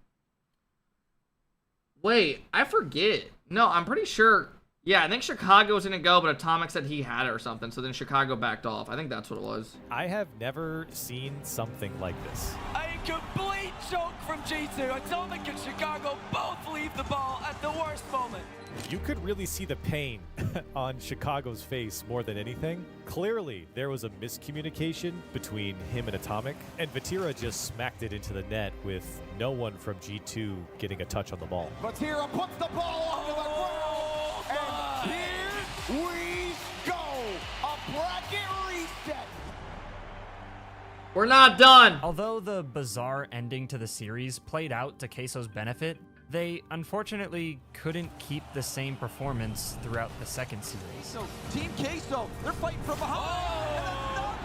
[SPEAKER 1] Wait, I forget. No, I'm pretty sure... Yeah, I think Chicago was going to go, but Atomic said he had it or something, so then Chicago backed off. I think that's what it was.
[SPEAKER 12] I have never seen something like this.
[SPEAKER 2] A complete choke from G2. Atomic and Chicago both leave the ball at the worst moment.
[SPEAKER 12] You could really see the pain on Chicago's face more than anything. Clearly, there was a miscommunication between him and Atomic, and Vatira just smacked it into the net with no one from G2 getting a touch on the ball.
[SPEAKER 5] Vatira puts the ball onto the ground, and here we go. A bracket reset.
[SPEAKER 1] We're not done.
[SPEAKER 7] Although the bizarre ending to the series played out to Queso's benefit, they unfortunately couldn't keep the same performance throughout the second series.
[SPEAKER 19] So Team Queso, they're fighting from behind, and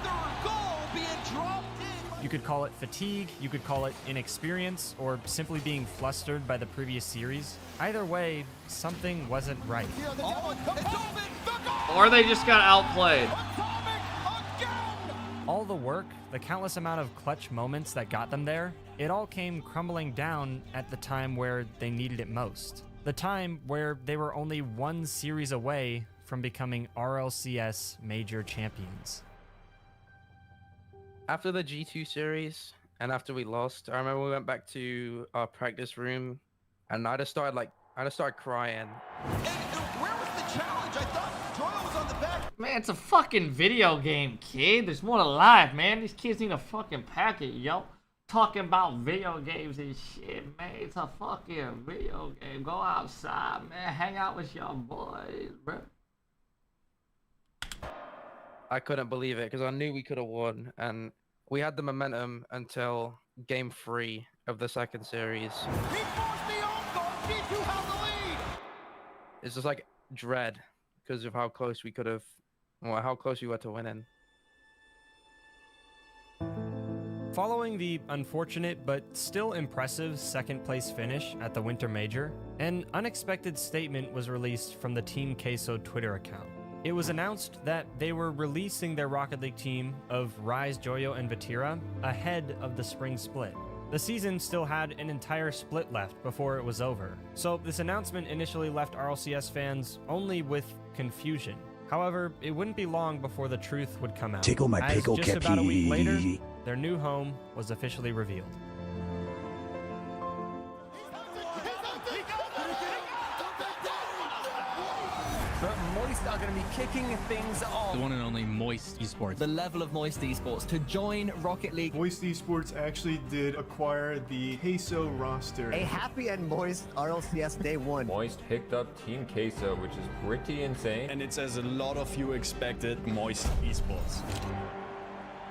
[SPEAKER 19] another goal being dropped in.
[SPEAKER 7] You could call it fatigue, you could call it inexperience, or simply being flustered by the previous series. Either way, something wasn't right.
[SPEAKER 1] Or they just got outplayed.
[SPEAKER 7] All the work, the countless amount of clutch moments that got them there, it all came crumbling down at the time where they needed it most. The time where they were only one series away from becoming RLCS major champions.
[SPEAKER 8] After the G2 series, and after we lost, I remember we went back to our practice room, and I just started crying.
[SPEAKER 19] Where was the challenge? I thought Joyo was on the back.
[SPEAKER 1] Man, it's a fucking video game, kid. There's more to life, man. These kids need a fucking packet, yo. Talking about video games and shit, man. It's a fucking video game. Go outside, man. Hang out with your boys, bro.
[SPEAKER 8] I couldn't believe it because I knew we could have won, and we had the momentum until game 3 of the second series.
[SPEAKER 5] He forced the encore. G2 held the lead.
[SPEAKER 8] It's just like dread because of how close we could have, well, how close we were to winning.
[SPEAKER 7] Following the unfortunate but still impressive second place finish at the Winter Major, an unexpected statement was released from the Team Queso Twitter account. It was announced that they were releasing their Rocket League team of Rise, Joyo, and Vatira ahead of the spring split. The season still had an entire split left before it was over, so this announcement initially left RLCS fans only with confusion. However, it wouldn't be long before the truth would come out.
[SPEAKER 3] Tickle my
[SPEAKER 7] as
[SPEAKER 3] pickle,
[SPEAKER 7] just about a week later, their new home was officially revealed.
[SPEAKER 6] But Moist are going to be kicking things off.
[SPEAKER 20] The one and only Moist Esports.
[SPEAKER 9] The level of Moist Esports to join Rocket League.
[SPEAKER 21] Moist Esports actually did acquire the Queso roster.
[SPEAKER 22] A happy and moist RLCS day one.
[SPEAKER 23] Moist picked up Team Queso, which is pretty insane.
[SPEAKER 24] And it's as a lot of you expected, Moist Esports.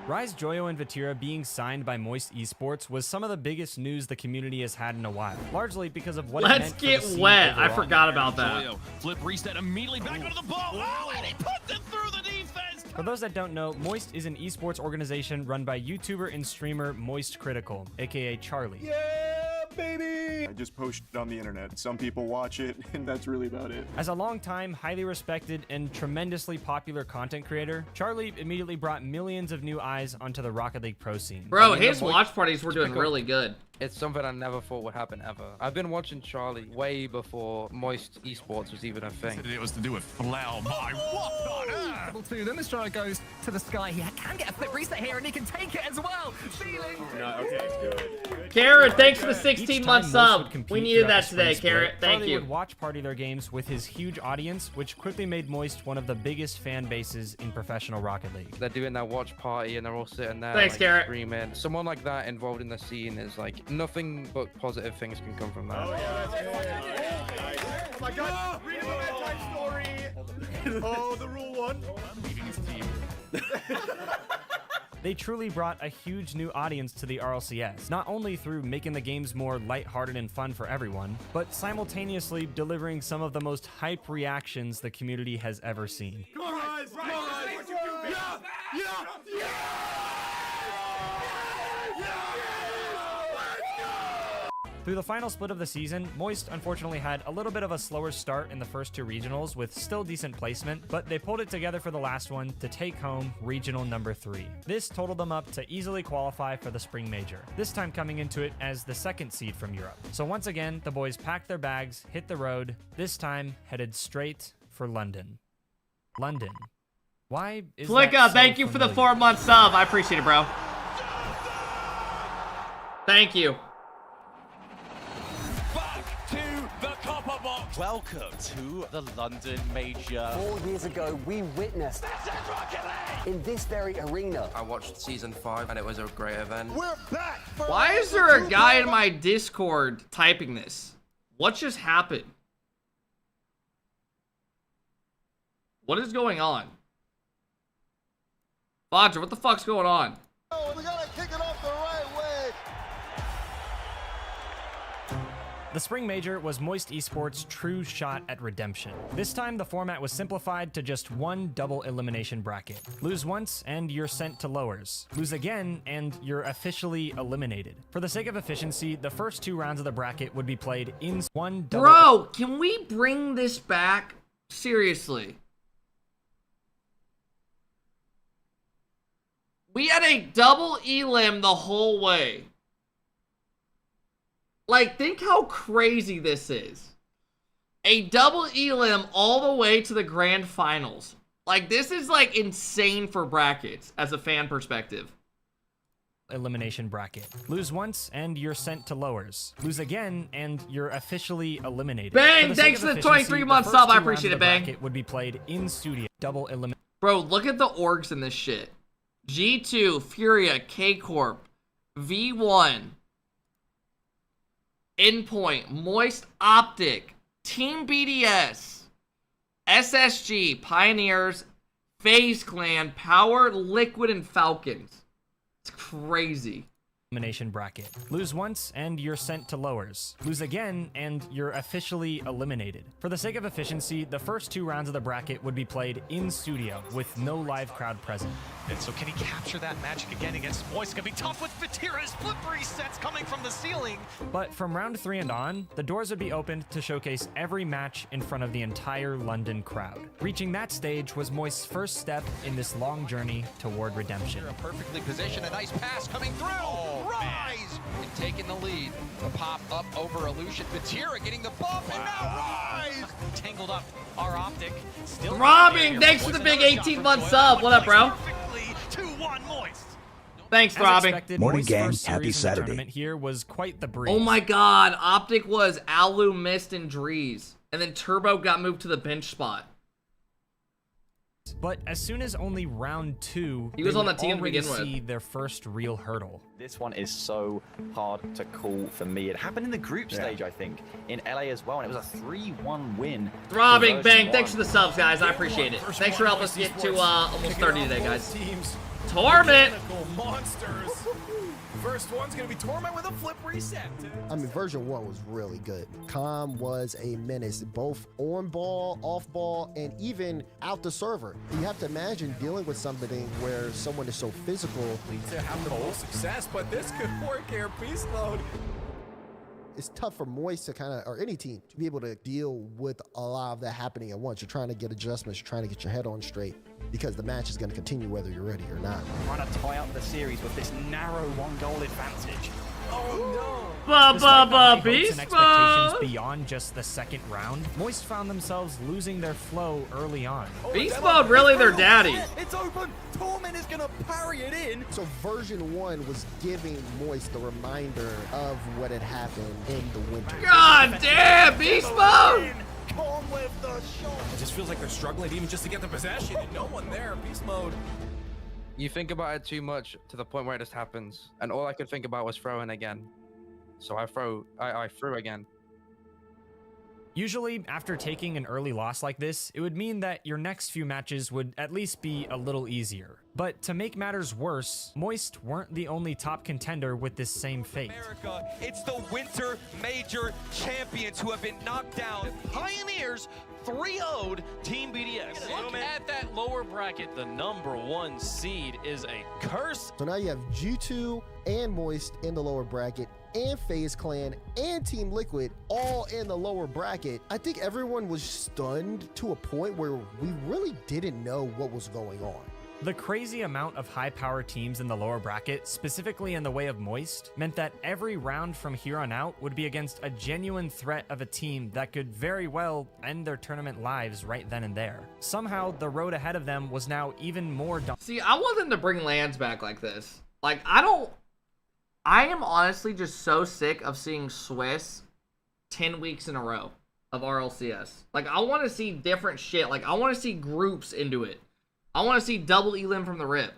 [SPEAKER 7] Rise, Joyo, and Vatira being signed by Moist Esports was some of the biggest news the community has had in a while, largely because of what it meant for the scene
[SPEAKER 1] wet. I
[SPEAKER 7] overall.
[SPEAKER 1] forgot about that.
[SPEAKER 16] Joyo, flip reset immediately back onto the ball. Oh, and he puts it through the defense.
[SPEAKER 7] For those that don't know, Moist is an esports organization run by YouTuber and streamer Moist Critical, aka Charlie.
[SPEAKER 21] Yeah, baby! I just post it on the internet. Some people watch it, and that's really about it.
[SPEAKER 7] As a long-time, highly respected, and tremendously popular content creator, Charlie immediately brought millions of new eyes onto the Rocket League pro scene.
[SPEAKER 1] Bro, his watch parties were doing really good.
[SPEAKER 8] It's something I never thought would happen ever. I've been watching Charlie way before Moist Esports was even a thing.
[SPEAKER 4] It was to do with Flow. My, what on earth?
[SPEAKER 9] Double two, then the strider goes to the sky. He can get a flip reset here, and he can take it as well. Feeling.
[SPEAKER 18] Okay, good.
[SPEAKER 1] Carrot, thanks for the
[SPEAKER 7] Each
[SPEAKER 1] 16-month
[SPEAKER 7] time
[SPEAKER 1] sub.
[SPEAKER 7] Moist would compete
[SPEAKER 1] We needed
[SPEAKER 7] throughout
[SPEAKER 1] that
[SPEAKER 7] the spring
[SPEAKER 1] today,
[SPEAKER 7] split,
[SPEAKER 1] Carrot. Thank
[SPEAKER 7] Charlie
[SPEAKER 1] you.
[SPEAKER 7] would watch party their games with his huge audience, which quickly made Moist one of the biggest fan bases in professional Rocket League.
[SPEAKER 8] They're doing their watch party and they're all sitting there
[SPEAKER 1] Thanks,
[SPEAKER 8] like,
[SPEAKER 1] Garrett.
[SPEAKER 8] screaming. Someone like that involved in the scene is like nothing but positive things can come from that.
[SPEAKER 18] Oh, yeah, that's good. Oh my god, read him a bedtime story. Oh, the rule one.
[SPEAKER 4] I'm leaving his team.
[SPEAKER 7] They truly brought a huge new audience to the RLCS, not only through making the games more lighthearted and fun for everyone, but simultaneously delivering some of the most hype reactions the community has ever seen.
[SPEAKER 18] Come on, Rise. Come on, Rise. What you do, yeah.
[SPEAKER 7] Through the final split of the season, Moist unfortunately had a little bit of a slower start in the first two regionals with still decent placement, but they pulled it together for the last one to take home regional number 3. This totaled them up to easily qualify for the Spring Major, this time coming into it as the second seed from Europe. So once again, the boys packed their bags, hit the road, this time headed straight for London. London. Why is
[SPEAKER 1] Flicka,
[SPEAKER 7] that so
[SPEAKER 1] thank you for the
[SPEAKER 7] familiar?
[SPEAKER 1] 4-month sub. I appreciate it, bro. Thank you.
[SPEAKER 10] Welcome to the London Major.
[SPEAKER 11] 4 years ago, we witnessed in this very arena.
[SPEAKER 13] I watched season 5 and it was a great event.
[SPEAKER 5] We're back.
[SPEAKER 1] Why is there a guy in my Discord typing this? What just happened? What is going on? Bodger, what the fuck's going on?
[SPEAKER 5] Oh, we gotta kick it off the right way.
[SPEAKER 7] The Spring Major was Moist Esports' true shot at redemption. This time, the format was simplified to just one double elimination bracket. Lose once, and you're sent to lowers. Lose again, and you're officially eliminated. For the sake of efficiency, the first 2 rounds of the bracket would be played in one double...
[SPEAKER 1] Bro, can we bring this back? Seriously. We had a double elim the whole way. Like, think how crazy this is. A double elim all the way to the grand finals. Like, this is, like, insane for brackets as a fan perspective.
[SPEAKER 7] Elimination bracket. Lose once, and you're sent to lowers. Lose again, and you're officially eliminated.
[SPEAKER 1] Bang! Thanks for the 23-month sub. I appreciate it, Bang.
[SPEAKER 7] Bracket would be played in studio. Double elimination.
[SPEAKER 1] Bro, look at the orgs in this shit. G2, Furia, K-Corp, V1, Endpoint, Moist Optic, Team BDS, SSG, Pioneers, FaZe Clan, Power, Liquid, and Falcons. It's crazy.
[SPEAKER 7] Elimination bracket. Lose once, and you're sent to lowers. Lose again, and you're officially eliminated. For the sake of efficiency, the first 2 rounds of the bracket would be played in studio with no live crowd present.
[SPEAKER 4] And so can he capture that magic again against Moist? It's gonna be tough with Vatira's flip resets coming from the ceiling.
[SPEAKER 7] But from round 3 and on, the doors would be opened to showcase every match in front of the entire London crowd. Reaching that stage was Moist's first step in this long journey toward redemption.
[SPEAKER 25] Perfectly positioned, a nice pass coming through. Rise and taking the lead. The pop up over Illusion. Vatira getting the bump, and now Rise
[SPEAKER 4] tangled up. Our Optic still
[SPEAKER 1] Throbbing, thanks for the big 18-month sub. What up, bro?
[SPEAKER 4] 2-1 Moist.
[SPEAKER 1] Thanks, Throbbing.
[SPEAKER 3] Morning, gang.
[SPEAKER 7] First
[SPEAKER 3] Happy
[SPEAKER 7] series in the
[SPEAKER 3] Saturday.
[SPEAKER 7] tournament here was quite the breeze.
[SPEAKER 1] Oh my god, Optic was Alu, Mist, and Drees. And then Turbo got moved to the bench spot.
[SPEAKER 7] But as soon as only round 2,
[SPEAKER 1] he was
[SPEAKER 7] they
[SPEAKER 1] on the
[SPEAKER 7] would
[SPEAKER 1] team to
[SPEAKER 7] already
[SPEAKER 1] begin with.
[SPEAKER 7] see their first real hurdle.
[SPEAKER 26] This one is so hard to call for me. It happened in the group stage, I think, in LA as well, and it was a 3-1 win.
[SPEAKER 1] Throbbing, Bang, thanks for the subs, guys. I appreciate it. Thanks for helping us get to almost 30 today, guys. Torment!
[SPEAKER 18] Monsters. First one's gonna be Torment with a flip reset.
[SPEAKER 22] I mean, version 1 was really good. Com was a menace, both on ball, off ball, and even out the server. You have to imagine dealing with something where someone is so physical.
[SPEAKER 18] To have the most success, but this could work here. Beast mode.
[SPEAKER 22] It's tough for Moist to kind of, or any team, to be able to deal with a lot of that happening at once. You're trying to get adjustments, you're trying to get your head on straight, because the match is going to continue whether you're ready or not.
[SPEAKER 10] Trying to tie up the series with this narrow 1-goal advantage.
[SPEAKER 18] Oh no!
[SPEAKER 7] Despite the high hopes and
[SPEAKER 1] Beast
[SPEAKER 7] expectations
[SPEAKER 1] mode.
[SPEAKER 7] beyond just the second round, Moist found themselves losing their flow early on.
[SPEAKER 1] Beast mode, really their daddy.
[SPEAKER 9] It's open. Torment is gonna parry it in.
[SPEAKER 22] So version 1 was giving Moist a reminder of what had happened in the winter.
[SPEAKER 1] God damn, Beast mode.
[SPEAKER 9] It just feels like they're struggling even just to get the possession. And no one there. Beast mode.
[SPEAKER 8] You think about it too much to the point where it just happens. And all I could think about was throwing again. So I threw again.
[SPEAKER 7] Usually, after taking an early loss like this, it would mean that your next few matches would at least be a little easier. But to make matters worse, Moist weren't the only top contender with this same fate.
[SPEAKER 25] America, it's the Winter Major Champions who have been knocked down.
[SPEAKER 10] Pioneers 3-0'd Team BDS. Look at that lower bracket. The #1 seed is a curse.
[SPEAKER 22] So now you have G2 and Moist in the lower bracket, and FaZe Clan and Team Liquid all in the lower bracket. I think everyone was stunned to a point where we really didn't know what was going on.
[SPEAKER 7] The crazy amount of high-power teams in the lower bracket, specifically in the way of Moist, meant that every round from here on out would be against a genuine threat of a team that could very well end their tournament lives right then and there. Somehow, the road ahead of them was now even more
[SPEAKER 1] See, I want them to bring lands back like this. Like, I am honestly just so sick of seeing Swiss 10 weeks in a row of RLCS. Like, I want to see different shit. Like, I want to see groups into it. I want to see double elim from the rip.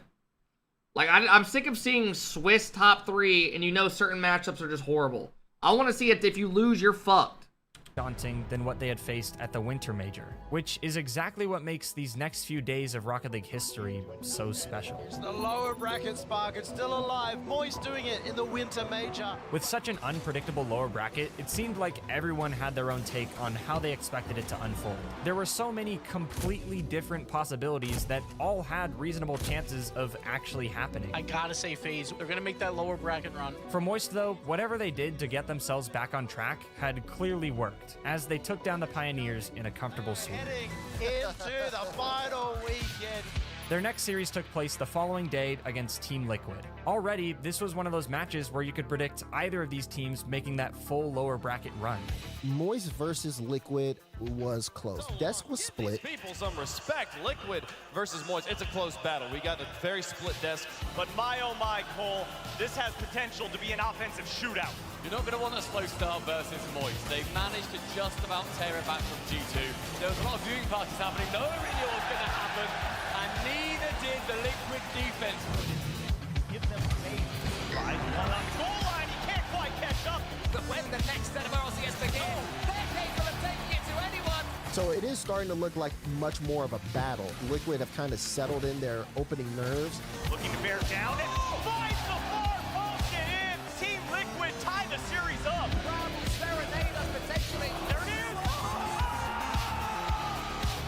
[SPEAKER 1] Like, I'm sick of seeing Swiss top 3 and you know certain matchups are just horrible. I want to see it if you lose, you're fucked.
[SPEAKER 7] daunting than what they had faced at the Winter Major, which is exactly what makes these next few days of Rocket League history so special.
[SPEAKER 2] The lower bracket spark is still alive. Moist doing it in the Winter Major.
[SPEAKER 7] With such an unpredictable lower bracket, it seemed like everyone had their own take on how they expected it to unfold. There were so many completely different possibilities that all had reasonable chances of actually happening.
[SPEAKER 10] I gotta say, FaZe, they're gonna make that lower bracket run.
[SPEAKER 7] For Moist though, whatever they did to get themselves back on track had clearly worked, as they took down the Pioneers in a comfortable sweep.
[SPEAKER 2] Heading into the final weekend.
[SPEAKER 7] Their next series took place the following day against Team Liquid. Already, this was one of those matches where you could predict either of these teams making that full lower bracket run.
[SPEAKER 22] Moist versus Liquid was close. Desk was split.
[SPEAKER 12] People some respect. Liquid versus Moist. It's a close battle. We got a very split desk.
[SPEAKER 16] But my oh my, Cole, this has potential to be an offensive shootout.
[SPEAKER 10] You're not going to want a slow start versus Moist. They've managed to just about tear it back from G2. There was a lot of viewing parties happening. No one really knew what was going to happen. And neither did the Liquid defense.
[SPEAKER 16] Give them space. Drive one on the goal line. You can't quite catch up.
[SPEAKER 14] But when the next set of RLCS begins, they're capable of taking it to anyone.
[SPEAKER 22] So it is starting to look like much more of a battle. Liquid have kind of settled in their opening nerves.
[SPEAKER 16] Looking to bear down and finds the far post it in. Team Liquid tie the series up.
[SPEAKER 14] Serenade us potentially.
[SPEAKER 16] There it is.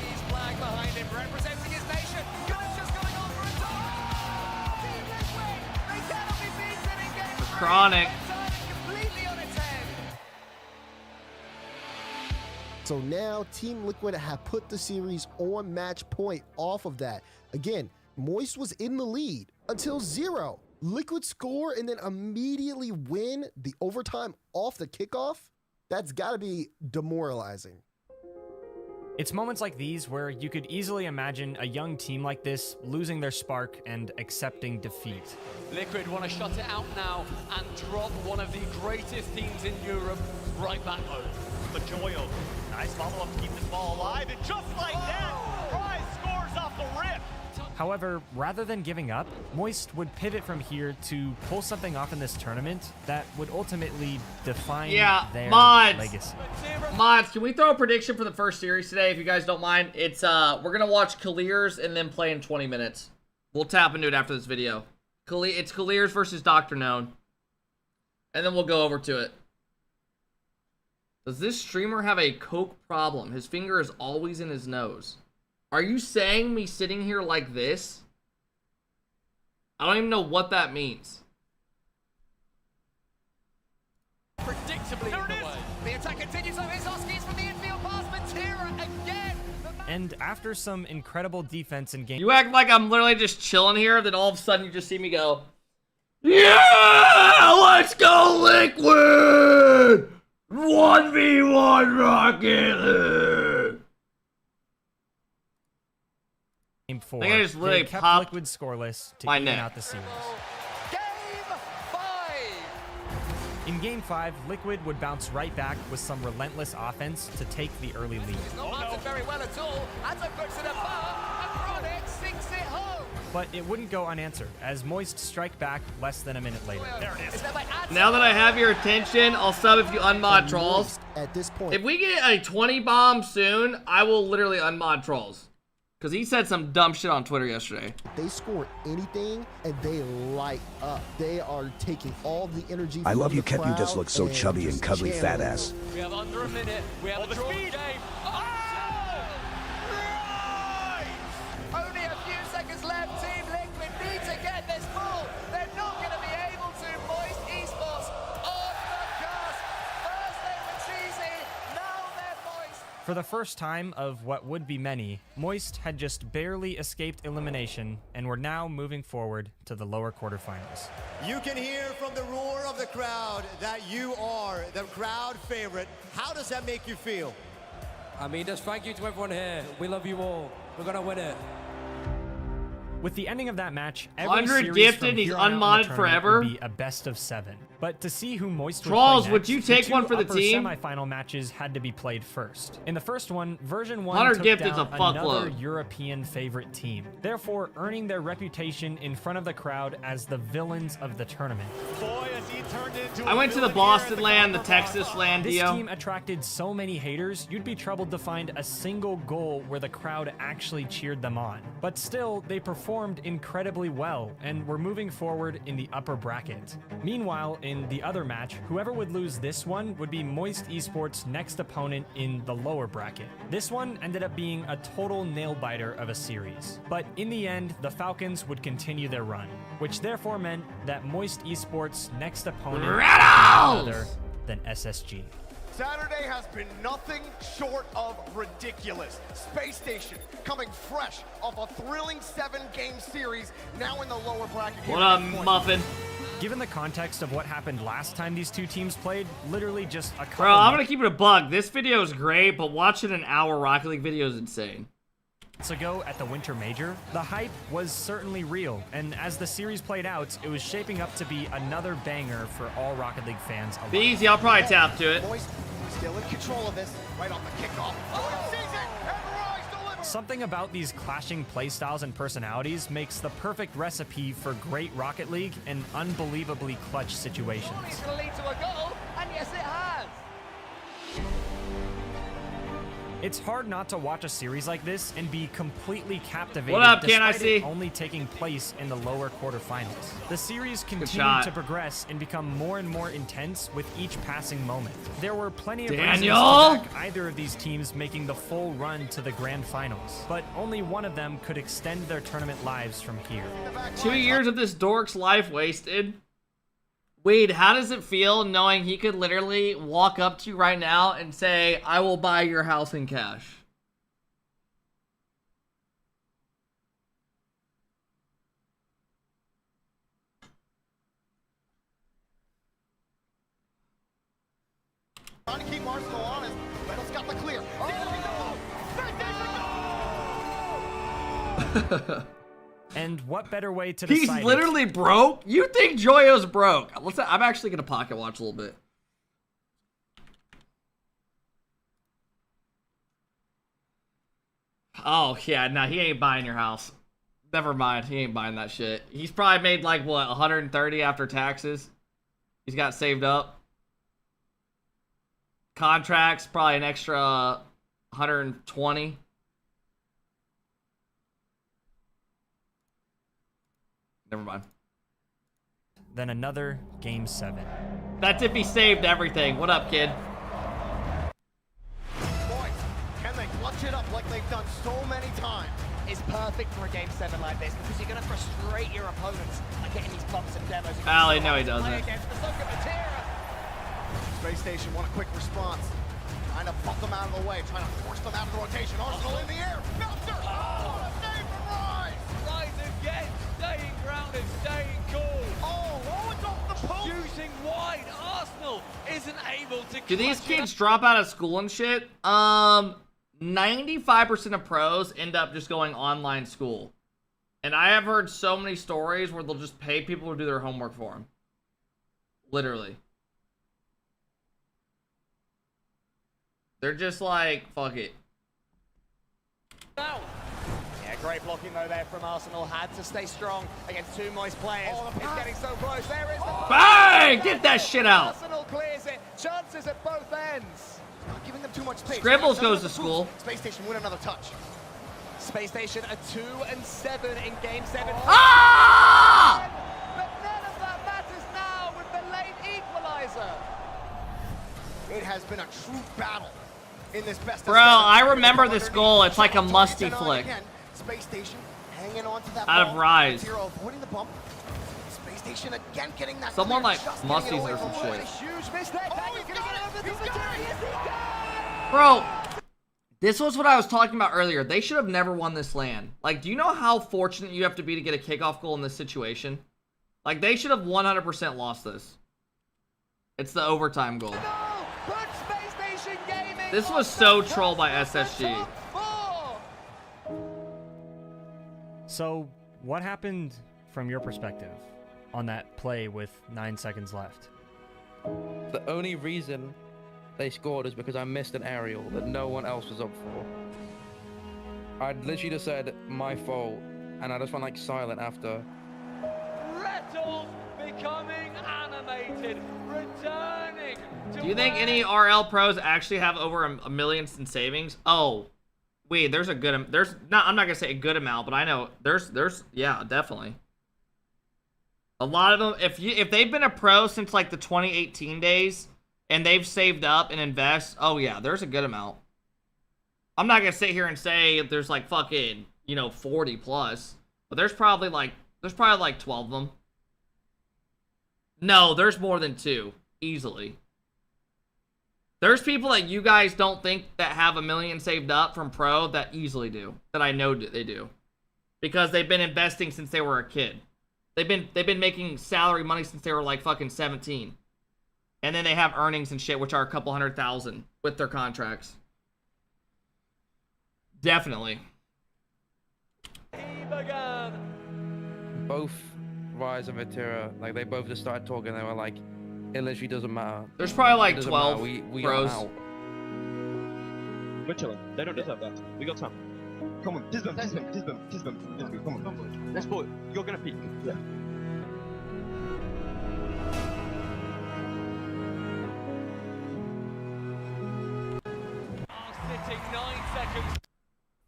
[SPEAKER 14] He's flag behind him, representing his nation. Guys just going on for a tie. Team Liquid, they cannot be beaten in game 3.
[SPEAKER 1] Chronic.
[SPEAKER 14] Completely on its head.
[SPEAKER 22] So now Team Liquid have put the series on match point off of that. Again, Moist was in the lead until 0. Liquid score and then immediately win the overtime off the kickoff. That's got to be demoralizing.
[SPEAKER 7] It's moments like these where you could easily imagine a young team like this losing their spark and accepting defeat.
[SPEAKER 10] Liquid want to shut it out now and drop one of the greatest teams in Europe right back home.
[SPEAKER 16] The Joyo. Nice follow-up to keep this ball alive. And just like that, Rise scores off the rip.
[SPEAKER 7] However, rather than giving up, Moist would pivot from here to pull something off in this tournament that would ultimately define their legacy.
[SPEAKER 1] Mods, can we throw a prediction for the first series today, if you guys don't mind? It's we're gonna watch Clears and then play in 20 minutes. We'll tap into it after this video. It's Clears versus Dr. Known, and then we'll go over to it. Does this streamer have a coke problem? His finger is always in his nose. Are you saying me sitting here like this? I don't even know what that means.
[SPEAKER 14] Predictably in the way. The attack continues over Izoskis from the infield pass. Matera again.
[SPEAKER 7] And after some incredible defense in game...
[SPEAKER 1] You act like I'm literally just chilling here, then all of a sudden you just see me go... Yeah! Let's go, Liquid! 1v1 Rocket League!
[SPEAKER 7] Game 4.
[SPEAKER 1] I think I just literally
[SPEAKER 7] they kept
[SPEAKER 1] popped
[SPEAKER 7] Liquid scoreless to
[SPEAKER 1] my
[SPEAKER 7] even
[SPEAKER 1] neck.
[SPEAKER 7] out the series.
[SPEAKER 14] Game 5.
[SPEAKER 7] In Game 5, Liquid would bounce right back with some relentless offense to take the early lead.
[SPEAKER 14] It's not answered very well at all. Anto puts it apart, and Chronic sinks it home.
[SPEAKER 7] But it wouldn't go unanswered, as Moist strike back less than a minute later.
[SPEAKER 14] There it is.
[SPEAKER 1] Now that I have your attention, I'll sub if you unmod trolls.
[SPEAKER 22] At this point,
[SPEAKER 1] If we get a 20 bomb soon, I will literally unmod trolls. Because he said some dumb shit on Twitter yesterday.
[SPEAKER 22] they score anything and they light up. They are taking all the energy.
[SPEAKER 3] I
[SPEAKER 22] from
[SPEAKER 3] love you,
[SPEAKER 22] the
[SPEAKER 3] Kep. You just
[SPEAKER 22] crowd
[SPEAKER 3] look so
[SPEAKER 22] and
[SPEAKER 3] chubby and
[SPEAKER 22] just
[SPEAKER 3] cuddly, fat
[SPEAKER 22] channeling.
[SPEAKER 3] ass.
[SPEAKER 10] We have under a minute. We have a drawn game.
[SPEAKER 14] Only a few seconds left. Team Liquid need to get this ball. They're not going to be able to. Moist Esports on the cusp. First they were cheesy, now they're moist.
[SPEAKER 7] For the first time of what would be many, Moist had just barely escaped elimination and were now moving forward to the lower quarterfinals.
[SPEAKER 5] You can hear from the roar of the crowd that you are the crowd favorite. How does that make you feel?
[SPEAKER 6] I mean, just thank you to everyone here. We love you all. We're gonna win it.
[SPEAKER 7] With the ending of that match, every
[SPEAKER 1] 100
[SPEAKER 7] series
[SPEAKER 1] gifted,
[SPEAKER 7] from
[SPEAKER 1] he's
[SPEAKER 7] here on out in the
[SPEAKER 1] unmodded
[SPEAKER 7] tournament
[SPEAKER 1] forever.
[SPEAKER 7] would be a best of 7. But to see who Moist would
[SPEAKER 1] Trolls,
[SPEAKER 7] play
[SPEAKER 1] would
[SPEAKER 7] next,
[SPEAKER 1] you take
[SPEAKER 7] the
[SPEAKER 1] one
[SPEAKER 7] two
[SPEAKER 1] for the
[SPEAKER 7] upper
[SPEAKER 1] team?
[SPEAKER 7] Semifinal matches had to be played first. In the first one, version 1
[SPEAKER 1] 100
[SPEAKER 7] took
[SPEAKER 1] gifted's
[SPEAKER 7] down
[SPEAKER 1] a fuckload.
[SPEAKER 7] another European favorite team, therefore earning their reputation in front of the crowd as the villains of the tournament.
[SPEAKER 10] Boy, has he turned into
[SPEAKER 1] I went to the Boston land, the Texas land,
[SPEAKER 7] This
[SPEAKER 1] Dio.
[SPEAKER 7] team attracted so many haters, you'd be troubled to find a single goal where the crowd actually cheered them on. But still, they performed incredibly well and were moving forward in the upper bracket. Meanwhile, in the other match, whoever would lose this one would be Moist Esports' next opponent in the lower bracket. This one ended up being a total nail-biter of a series. But in the end, the Falcons would continue their run, which therefore meant that Moist Esports' next opponent would be none other than SSG.
[SPEAKER 18] Saturday has been nothing short of ridiculous. Space Station coming fresh off a thrilling 7-game series, now in the lower bracket.
[SPEAKER 1] What up, Muffin?
[SPEAKER 7] Given the context of what happened last time these two teams played, literally just a couple
[SPEAKER 1] Bro, I'm
[SPEAKER 7] months
[SPEAKER 1] gonna keep it a bug. This video is great, but watching an hour Rocket League video is insane.
[SPEAKER 7] ago at the Winter Major, the hype was certainly real, and as the series played out, it was shaping up to be another banger for all Rocket League fans alike.
[SPEAKER 1] Be easy, I'll probably tap to it.
[SPEAKER 18] Moist still in control of this, right off the kickoff. Oh, sees it, and Rise delivers.
[SPEAKER 7] Something about these clashing playstyles and personalities makes the perfect recipe for great Rocket League and unbelievably clutch situations.
[SPEAKER 14] It's going to lead to a goal, and yes, it has.
[SPEAKER 7] It's hard not to watch a series like this and be completely captivated.
[SPEAKER 1] What up, Can I
[SPEAKER 7] despite
[SPEAKER 1] see?
[SPEAKER 7] it only taking place in the lower quarterfinals. The series continued
[SPEAKER 1] shot.
[SPEAKER 7] to progress and become more and more intense with each passing moment. There were plenty of
[SPEAKER 1] Daniel?
[SPEAKER 7] reasons to back either of these teams making the full run to the grand finals, but only one of them could extend their tournament lives from here.
[SPEAKER 1] 2 years of this dork's life wasted. Wade, how does it feel knowing he could literally walk up to you right now and say, I will buy your house in cash?
[SPEAKER 18] Trying to keep Arsenal honest. Reynolds got the clear.
[SPEAKER 7] And what better way to
[SPEAKER 1] He's
[SPEAKER 7] decide
[SPEAKER 1] literally broke? You think Joyo's broke? Listen, I'm actually going to pocket watch a little bit. Oh, yeah, no, he ain't buying your house. Never mind, he ain't buying that shit. He's probably made like, what, 130 after taxes? He's got saved up. Contracts, probably an extra 120. Never mind.
[SPEAKER 7] Then another Game 7.
[SPEAKER 1] That's if he saved everything. What up, kid?
[SPEAKER 18] Boys, can they clutch it up like they've done so many times?
[SPEAKER 14] It's perfect for a game 7 like this because you're going to frustrate your opponents by getting these bumps and demos.
[SPEAKER 1] Ali, no, he doesn't.
[SPEAKER 18] Space Station want a quick response. Trying to bump them out of the way, trying to force them out of the rotation. Arsenal in the air. Meltzer! Oh, what a save from Rise!
[SPEAKER 10] Rise again, staying grounded, staying cool.
[SPEAKER 18] Oh,
[SPEAKER 1] Do these kids drop out of school and shit? 95% of pros end up just going online school. And I have heard so many stories where they'll just pay people to do their homework for them. Literally. They're just like, fuck it.
[SPEAKER 14] Yeah, great blocking though there from Arsenal. Had to stay strong against two Moist players. It's getting so close. There is the
[SPEAKER 1] bang! Get that shit out.
[SPEAKER 14] Arsenal clears it. Chances at both ends.
[SPEAKER 18] Not giving them too much space.
[SPEAKER 1] Scribbles goes to school.
[SPEAKER 18] Space Station win another touch.
[SPEAKER 14] Space Station a 2-7 in game 7.
[SPEAKER 1] Ah!
[SPEAKER 14] But none of that matters now with the late equalizer.
[SPEAKER 18] It has been a true battle in this best.
[SPEAKER 1] Bro, I remember this goal. It's like a musty flick.
[SPEAKER 18] Space Station hanging on to that
[SPEAKER 1] out of Rise.
[SPEAKER 18] Avoiding the bump. Space Station again getting that.
[SPEAKER 1] Someone like musties or some shit.
[SPEAKER 14] Huge miss there.
[SPEAKER 1] Bro, this was what I was talking about earlier. They should have never won this LAN. Like, do you know how fortunate you have to be to get a kickoff goal in this situation? Like, they should have 100% lost this. It's the overtime goal. This was so trolled by SSG.
[SPEAKER 7] So, what happened from your perspective on that play with 9 seconds left?
[SPEAKER 8] The only reason they scored is because I missed an aerial that no one else was up for. I literally just said, my fault, and I just went like silent after.
[SPEAKER 10] Rettles becoming animated, returning.
[SPEAKER 1] Do you think any RL pros actually have over a million in savings? Oh, wait, there's a good, I'm not gonna say a good amount, but I know there's, yeah, definitely. A lot of them, if they've been a pro since like the 2018 days, and they've saved up and invest, oh yeah, there's a good amount. I'm not gonna sit here and say there's like fucking, 40 plus, but there's probably like 12 of them. No, there's more than 2, easily. There's people that you guys don't think that have $1 million saved up from pro that easily do, that I know they do, because they've been investing since they were a kid. They've been making salary money since they were like fucking 17. And then they have earnings and shit, which are a couple $100,000 with their contracts. Definitely.
[SPEAKER 8] Both Rise and Vatira, like they both just started talking. They were like, it literally doesn't matter.
[SPEAKER 1] There's probably like 12
[SPEAKER 8] we
[SPEAKER 1] pros.
[SPEAKER 8] Out.
[SPEAKER 15] We're chilling. They don't deserve that. We got time. Come on, kiss them. Come on. Let's go. You're gonna peek. Yeah.
[SPEAKER 10] Sitting 9 seconds.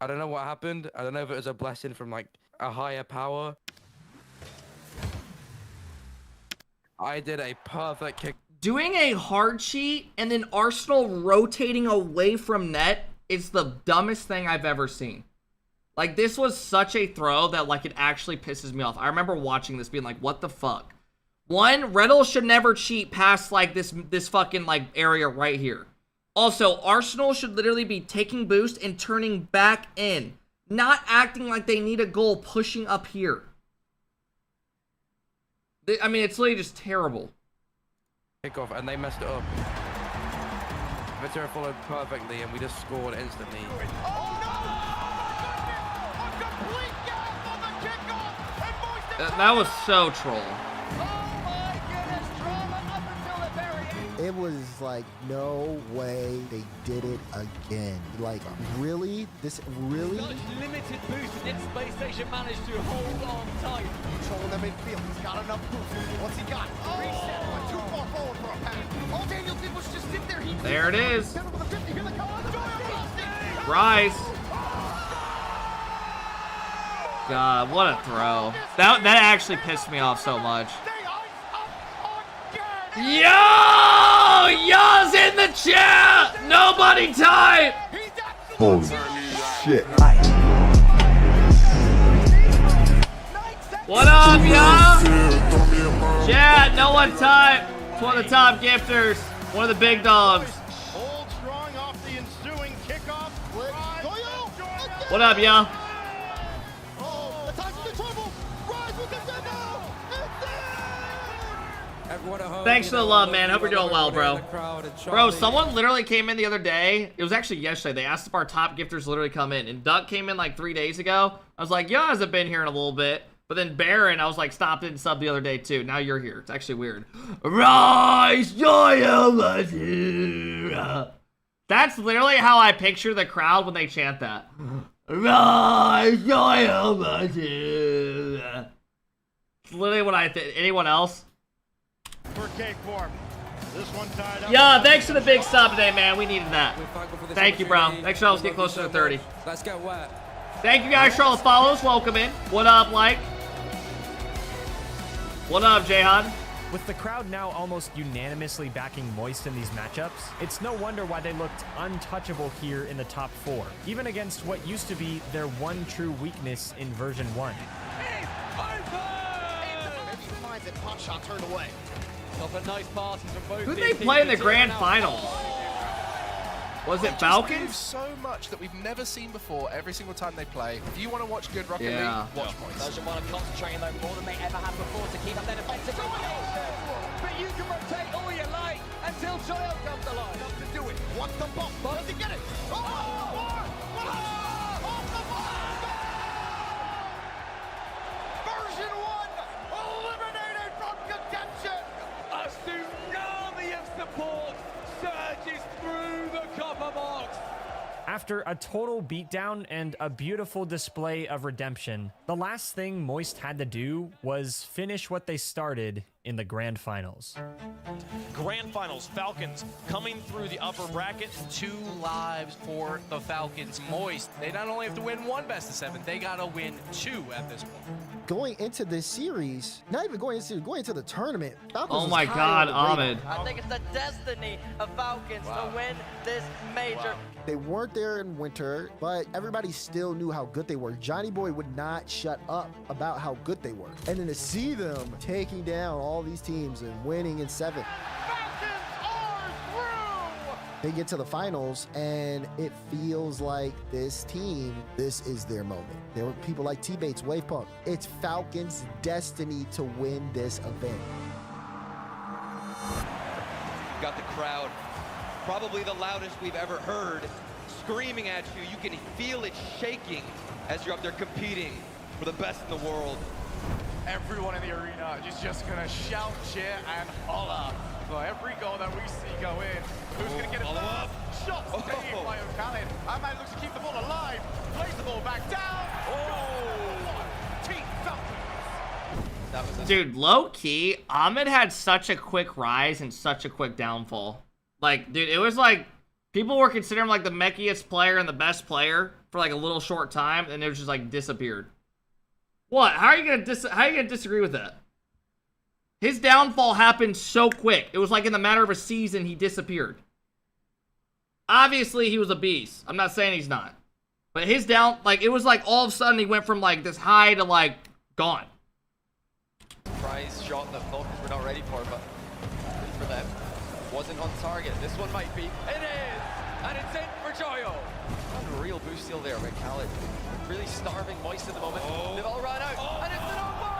[SPEAKER 8] I don't know what happened. I don't know if it was a blessing from like a higher power. I did a perfect kick.
[SPEAKER 1] Doing a hard cheat and then Arsenal rotating away from net is the dumbest thing I've ever seen. Like, this was such a throw that, like, it actually pisses me off. I remember watching this being like, what the fuck? One, Riddle should never cheat past, like, this fucking, like, area right here. Also, Arsenal should literally be taking boost and turning back in. Not acting like they need a goal pushing up here. I mean, it's literally just terrible.
[SPEAKER 8] Kickoff, and they messed it up. Vatira followed perfectly, and we just scored instantly.
[SPEAKER 1] That was so troll.
[SPEAKER 22] It was like, no way they did it again. Like, really? This really?
[SPEAKER 10] Limited boost, and yet Space Station managed to hold on tight.
[SPEAKER 18] Controlling the midfield. He's got enough boost. What's he got? Reset. Went too far forward for a pass. All Daniel did was just sit there.
[SPEAKER 1] There it is. Rise. God, what a throw. That actually pissed me off so much. Yo! Yo's in the chat! Nobody type!
[SPEAKER 17] Holy shit.
[SPEAKER 1] What up, y'all? Chat, no one type. It's one of the top gifters. One of the big dogs. What up, y'all?
[SPEAKER 6] everyone at home.
[SPEAKER 1] Thanks for the love, man. Hope you're doing well, bro.
[SPEAKER 6] Bro,
[SPEAKER 1] Bro, someone literally came in the other day. It was actually yesterday. They asked if our top gifters literally come in. And Duck came in like 3 days ago. I was like, yo, hasn't been here in a little bit. But then Baron, I was like, stopped in and subbed the other day too. Now you're here. It's actually weird. Rise, joy of the That's literally how I picture the crowd when they chant that. Rise, joy of the It's literally what I think. Anyone else?
[SPEAKER 11] For cake form. This one tied up.
[SPEAKER 1] Yeah, thanks for the big sub today, man. We needed that. Thank you, bro. Thanks for helping us get closer to 30.
[SPEAKER 6] Let's get wet.
[SPEAKER 1] Thank you guys for all the follows. Welcome in. What up, like? What up, Jahan?
[SPEAKER 7] With the crowd now almost unanimously backing Moist in these matchups, it's no wonder why they looked untouchable here in the top 4, even against what used to be their one true weakness in version 1.
[SPEAKER 18] Maybe he finds it, pot shot turned away.
[SPEAKER 10] But nice passes from both.
[SPEAKER 1] Who'd they play in the grand final? Was it Falcons?
[SPEAKER 19] So much that we've never seen before every single time they play. If you want to watch good Rocket League, watch Moist.
[SPEAKER 14] Version 1 are concentrating though more than they ever have before to keep up their defensive. But you can rotate all you like until Joyo comes along.
[SPEAKER 18] Enough to do it. What's the bump? Does he get it? Version 1 eliminated from contention.
[SPEAKER 10] A tsunami of support surges through the copper box.
[SPEAKER 7] After a total beatdown and a beautiful display of redemption, the last thing Moist had to do was finish what they started in the grand finals.
[SPEAKER 12] Grand finals, Falcons coming through the upper bracket.
[SPEAKER 25] 2 lives for the Falcons. Moist, they not only have to win 1 best of 7, they gotta win 2 at this point.
[SPEAKER 22] Going into this series, not even going into the tournament, Falcons
[SPEAKER 1] Oh my God, Ahmed.
[SPEAKER 14] I think it's the destiny of Falcons to win this major.
[SPEAKER 22] They weren't there in winter, but everybody still knew how good they were. Johnny Boy would not shut up about how good they were. And then to see them taking down all these teams and winning in 7. They get to the finals, and it feels like this team, this is their moment. There were people like T-Bates, Wave Punk. It's Falcons' destiny to win this event.
[SPEAKER 25] Got the crowd, probably the loudest we've ever heard, screaming at you. You can feel it shaking as you're up there competing for the best in the world.
[SPEAKER 20] Everyone in the arena is just gonna shout, cheer, and holler for every goal that we see go in. Who's gonna get it first? Shot saved by O'Callaghan. Ahmed looks to keep the ball alive. Plays the ball back down. Team Falcons.
[SPEAKER 1] Dude, low key, Ahmed had such a quick rise and such a quick downfall. Like, dude, it was like people were considering him like the meckiest player and the best player for like a little short time, and it was just like disappeared. What? How are you gonna disagree with that? His downfall happened so quick. It was like in the matter of a season, he disappeared. Obviously, he was a beast. I'm not saying he's not. But his like, it was like all of a sudden he went from like this high to like gone.
[SPEAKER 10] Prize shot that Falcons were not ready for, but good for them. Wasn't on target. This one might be. It is! And it's in for Joyo. Unreal boost steal there by Khaled. Really starving Moist at the moment. They've all run out. And it's an own ball!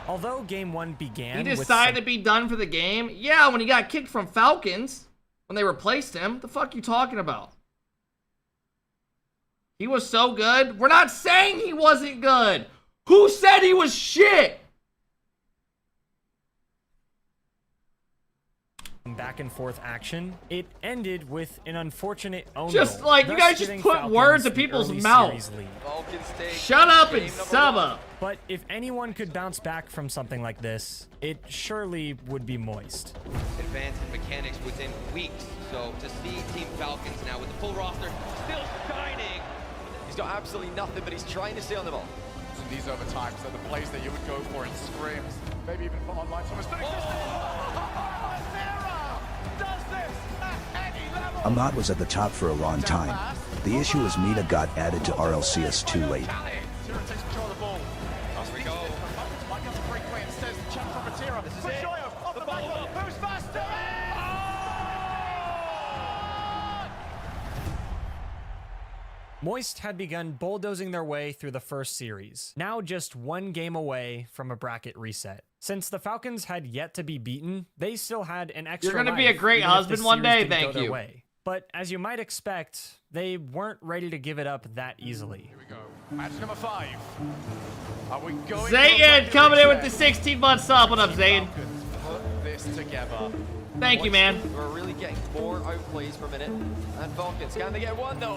[SPEAKER 7] Although game 1 began
[SPEAKER 1] He decided to be done for the game? Yeah, when he got kicked from Falcons, when they replaced him. The fuck you talking about? He was so good. We're not saying he wasn't good. Who said he was shit?
[SPEAKER 7] Back and forth action, it ended with an unfortunate own
[SPEAKER 1] Just
[SPEAKER 7] goal,
[SPEAKER 1] like you
[SPEAKER 7] thus
[SPEAKER 1] guys just
[SPEAKER 7] giving
[SPEAKER 1] put
[SPEAKER 7] Falcons
[SPEAKER 1] words in
[SPEAKER 7] the
[SPEAKER 1] people's
[SPEAKER 7] early
[SPEAKER 1] mouth.
[SPEAKER 7] series lead.
[SPEAKER 1] Shut up and sub up.
[SPEAKER 7] But if anyone could bounce back from something like this, it surely would be Moist.
[SPEAKER 25] Advanced in mechanics within weeks. So to see Team Falcons now with the full roster still shining.
[SPEAKER 10] He's got absolutely nothing, but he's trying to stay on the ball.
[SPEAKER 20] These overtimes are the plays that you would go for in scrims. Maybe even put online some mistakes. Does this at any level?
[SPEAKER 3] Ahmad was at the top for a long time. The issue is MENA got added to RLCS too late.
[SPEAKER 20] Tira takes control of the ball. As we go. Might get to break away instead. Check from Tira. This is it. Off the back. Who's faster?
[SPEAKER 7] Moist had begun bulldozing their way through the first series, now just one game away from a bracket reset. Since the Falcons had yet to be beaten, they still had an extra
[SPEAKER 1] You're gonna be
[SPEAKER 7] life,
[SPEAKER 1] a great
[SPEAKER 7] even if the
[SPEAKER 1] husband one
[SPEAKER 7] series
[SPEAKER 1] day,
[SPEAKER 7] didn't go
[SPEAKER 1] thank
[SPEAKER 7] their
[SPEAKER 1] you.
[SPEAKER 7] way. But as you might expect, they weren't ready to give it up that easily.
[SPEAKER 20] Here we go. Match number 5. Are we going?
[SPEAKER 1] Zayn coming in with the 16-month sub. What up, Zayn?
[SPEAKER 20] Put this together.
[SPEAKER 1] Thank you, man.
[SPEAKER 10] We're really getting more outplays per minute. And Falcons, can they get one though?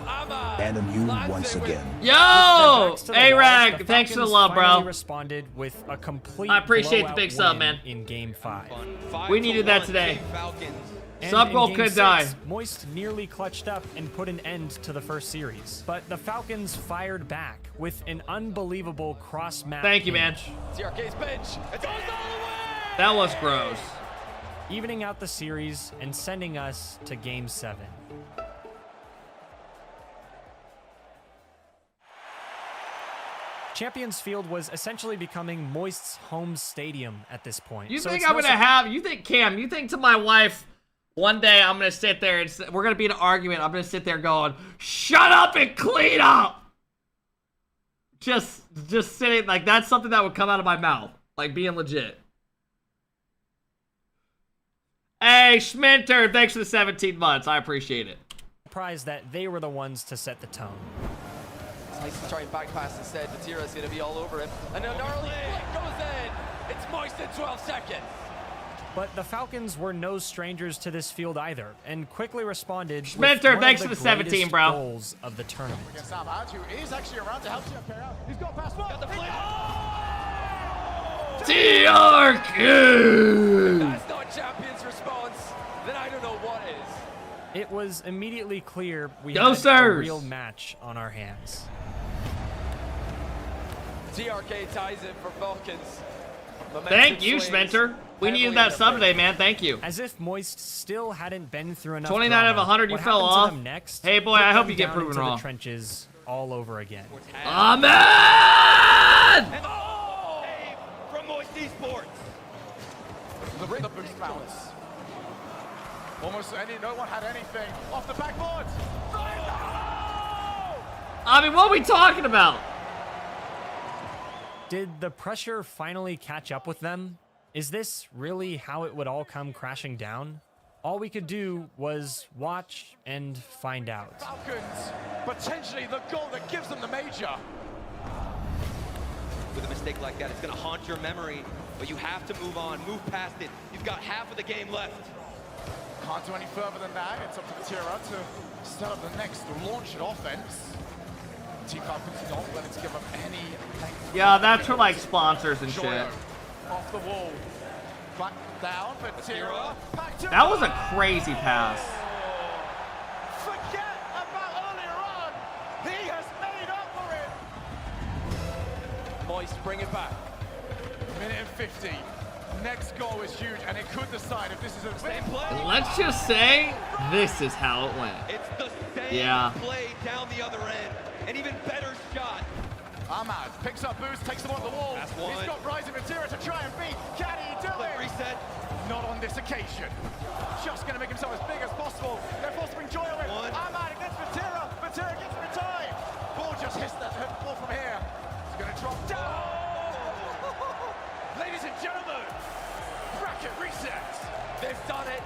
[SPEAKER 3] And you once again.
[SPEAKER 1] Yo! A-Rag, thanks for the love, bro.
[SPEAKER 7] Responded with a complete
[SPEAKER 1] I appreciate the big sub, man.
[SPEAKER 7] In Game 5.
[SPEAKER 1] We needed that today.
[SPEAKER 7] And
[SPEAKER 1] Sub goal
[SPEAKER 7] in
[SPEAKER 1] could
[SPEAKER 7] Game
[SPEAKER 1] die.
[SPEAKER 7] 6, Moist nearly clutched up and put an end to the first series. But the Falcons fired back with an unbelievable cross-map.
[SPEAKER 1] Thank you, man.
[SPEAKER 10] TRK's bench. It's all the way!
[SPEAKER 1] That was gross.
[SPEAKER 7] Evening out the series and sending us to Game 7. Champions Field was essentially becoming Moist's home stadium at this point.
[SPEAKER 1] You
[SPEAKER 7] So
[SPEAKER 1] think
[SPEAKER 7] it's
[SPEAKER 1] I'm
[SPEAKER 7] no
[SPEAKER 1] gonna have, you think, Cam, you think to my wife, one day I'm gonna sit there and we're gonna be in an argument, I'm gonna sit there going, shut up and clean up! Just sitting, like, that's something that would come out of my mouth. Like, being legit. Hey, Schminter, thanks for the 17 months. I appreciate it.
[SPEAKER 7] Surprised that they were the ones to set the tone.
[SPEAKER 10] Nice to try and back pass instead. Batira's going to be all over him. And a gnarly flick goes in. It's Moist in 12 seconds.
[SPEAKER 7] But the Falcons were no strangers to this field either, and quickly responded with
[SPEAKER 1] Schminter,
[SPEAKER 7] one
[SPEAKER 1] thanks
[SPEAKER 7] of
[SPEAKER 1] for
[SPEAKER 7] the
[SPEAKER 1] the 17,
[SPEAKER 7] greatest
[SPEAKER 1] bro.
[SPEAKER 7] goals of the tournament.
[SPEAKER 20] Against Alpha, who is actually around to help you carry out. He's got past one. Got the flick.
[SPEAKER 1] TRQ!
[SPEAKER 10] If that's not Champions' response, then I don't know what is.
[SPEAKER 7] It was immediately clear we
[SPEAKER 1] Go,
[SPEAKER 7] had
[SPEAKER 1] sirs.
[SPEAKER 7] a real match on our hands.
[SPEAKER 10] TRK ties it for Falcons.
[SPEAKER 1] Thank you, Schminter. We needed that sub today, man. Thank you.
[SPEAKER 7] As if Moist still hadn't been through enough
[SPEAKER 1] 29 out of
[SPEAKER 7] drama,
[SPEAKER 1] 100, you
[SPEAKER 7] what
[SPEAKER 1] fell
[SPEAKER 7] happened to
[SPEAKER 1] off.
[SPEAKER 7] them next
[SPEAKER 1] Hey, boy,
[SPEAKER 7] put
[SPEAKER 1] I hope
[SPEAKER 7] them
[SPEAKER 1] you get
[SPEAKER 7] down
[SPEAKER 1] proven
[SPEAKER 7] into
[SPEAKER 1] wrong.
[SPEAKER 7] the trenches all over again.
[SPEAKER 1] Amen!
[SPEAKER 25] And oh! From Moist Esports.
[SPEAKER 20] The boost bounce. Almost no one had anything off the backboard.
[SPEAKER 1] I mean, what are we talking about?
[SPEAKER 7] Did the pressure finally catch up with them? Is this really how it would all come crashing down? All we could do was watch and find out.
[SPEAKER 20] Falcons, potentially the goal that gives them the major.
[SPEAKER 25] With a mistake like that, it's going to haunt your memory, but you have to move on, move past it. You've got half of the game left.
[SPEAKER 20] Can't do any further than that. It's up to Batira to set up the next launch at offense. Team Falcons not willing to give up any length.
[SPEAKER 1] Yeah, that's for like sponsors and shit.
[SPEAKER 20] Off the wall. Back down, Batira. Back to
[SPEAKER 1] That was a crazy pass.
[SPEAKER 20] Forget about earlier on. He has made up for it.
[SPEAKER 10] Moist, bring it back.
[SPEAKER 20] Minute and 50. Next goal is huge, and it could decide if this is a same play.
[SPEAKER 1] Let's just say this is how it went.
[SPEAKER 25] It's the same
[SPEAKER 1] Yeah.
[SPEAKER 25] play down the other end. An even better shot.
[SPEAKER 20] Ahmad picks up boost, takes them on the wall.
[SPEAKER 25] That's one.
[SPEAKER 20] He's got Rising Materia to try and beat. Can he do it?
[SPEAKER 25] Reset.
[SPEAKER 20] Not on this occasion. Just going to make himself as big as possible. They're forced to bring Joyo in. Ahmad against Materia. Materia gets retired. Ball just hits that ball from here. It's going to drop down. Ladies and gentlemen, bracket resets.
[SPEAKER 10] They've done it.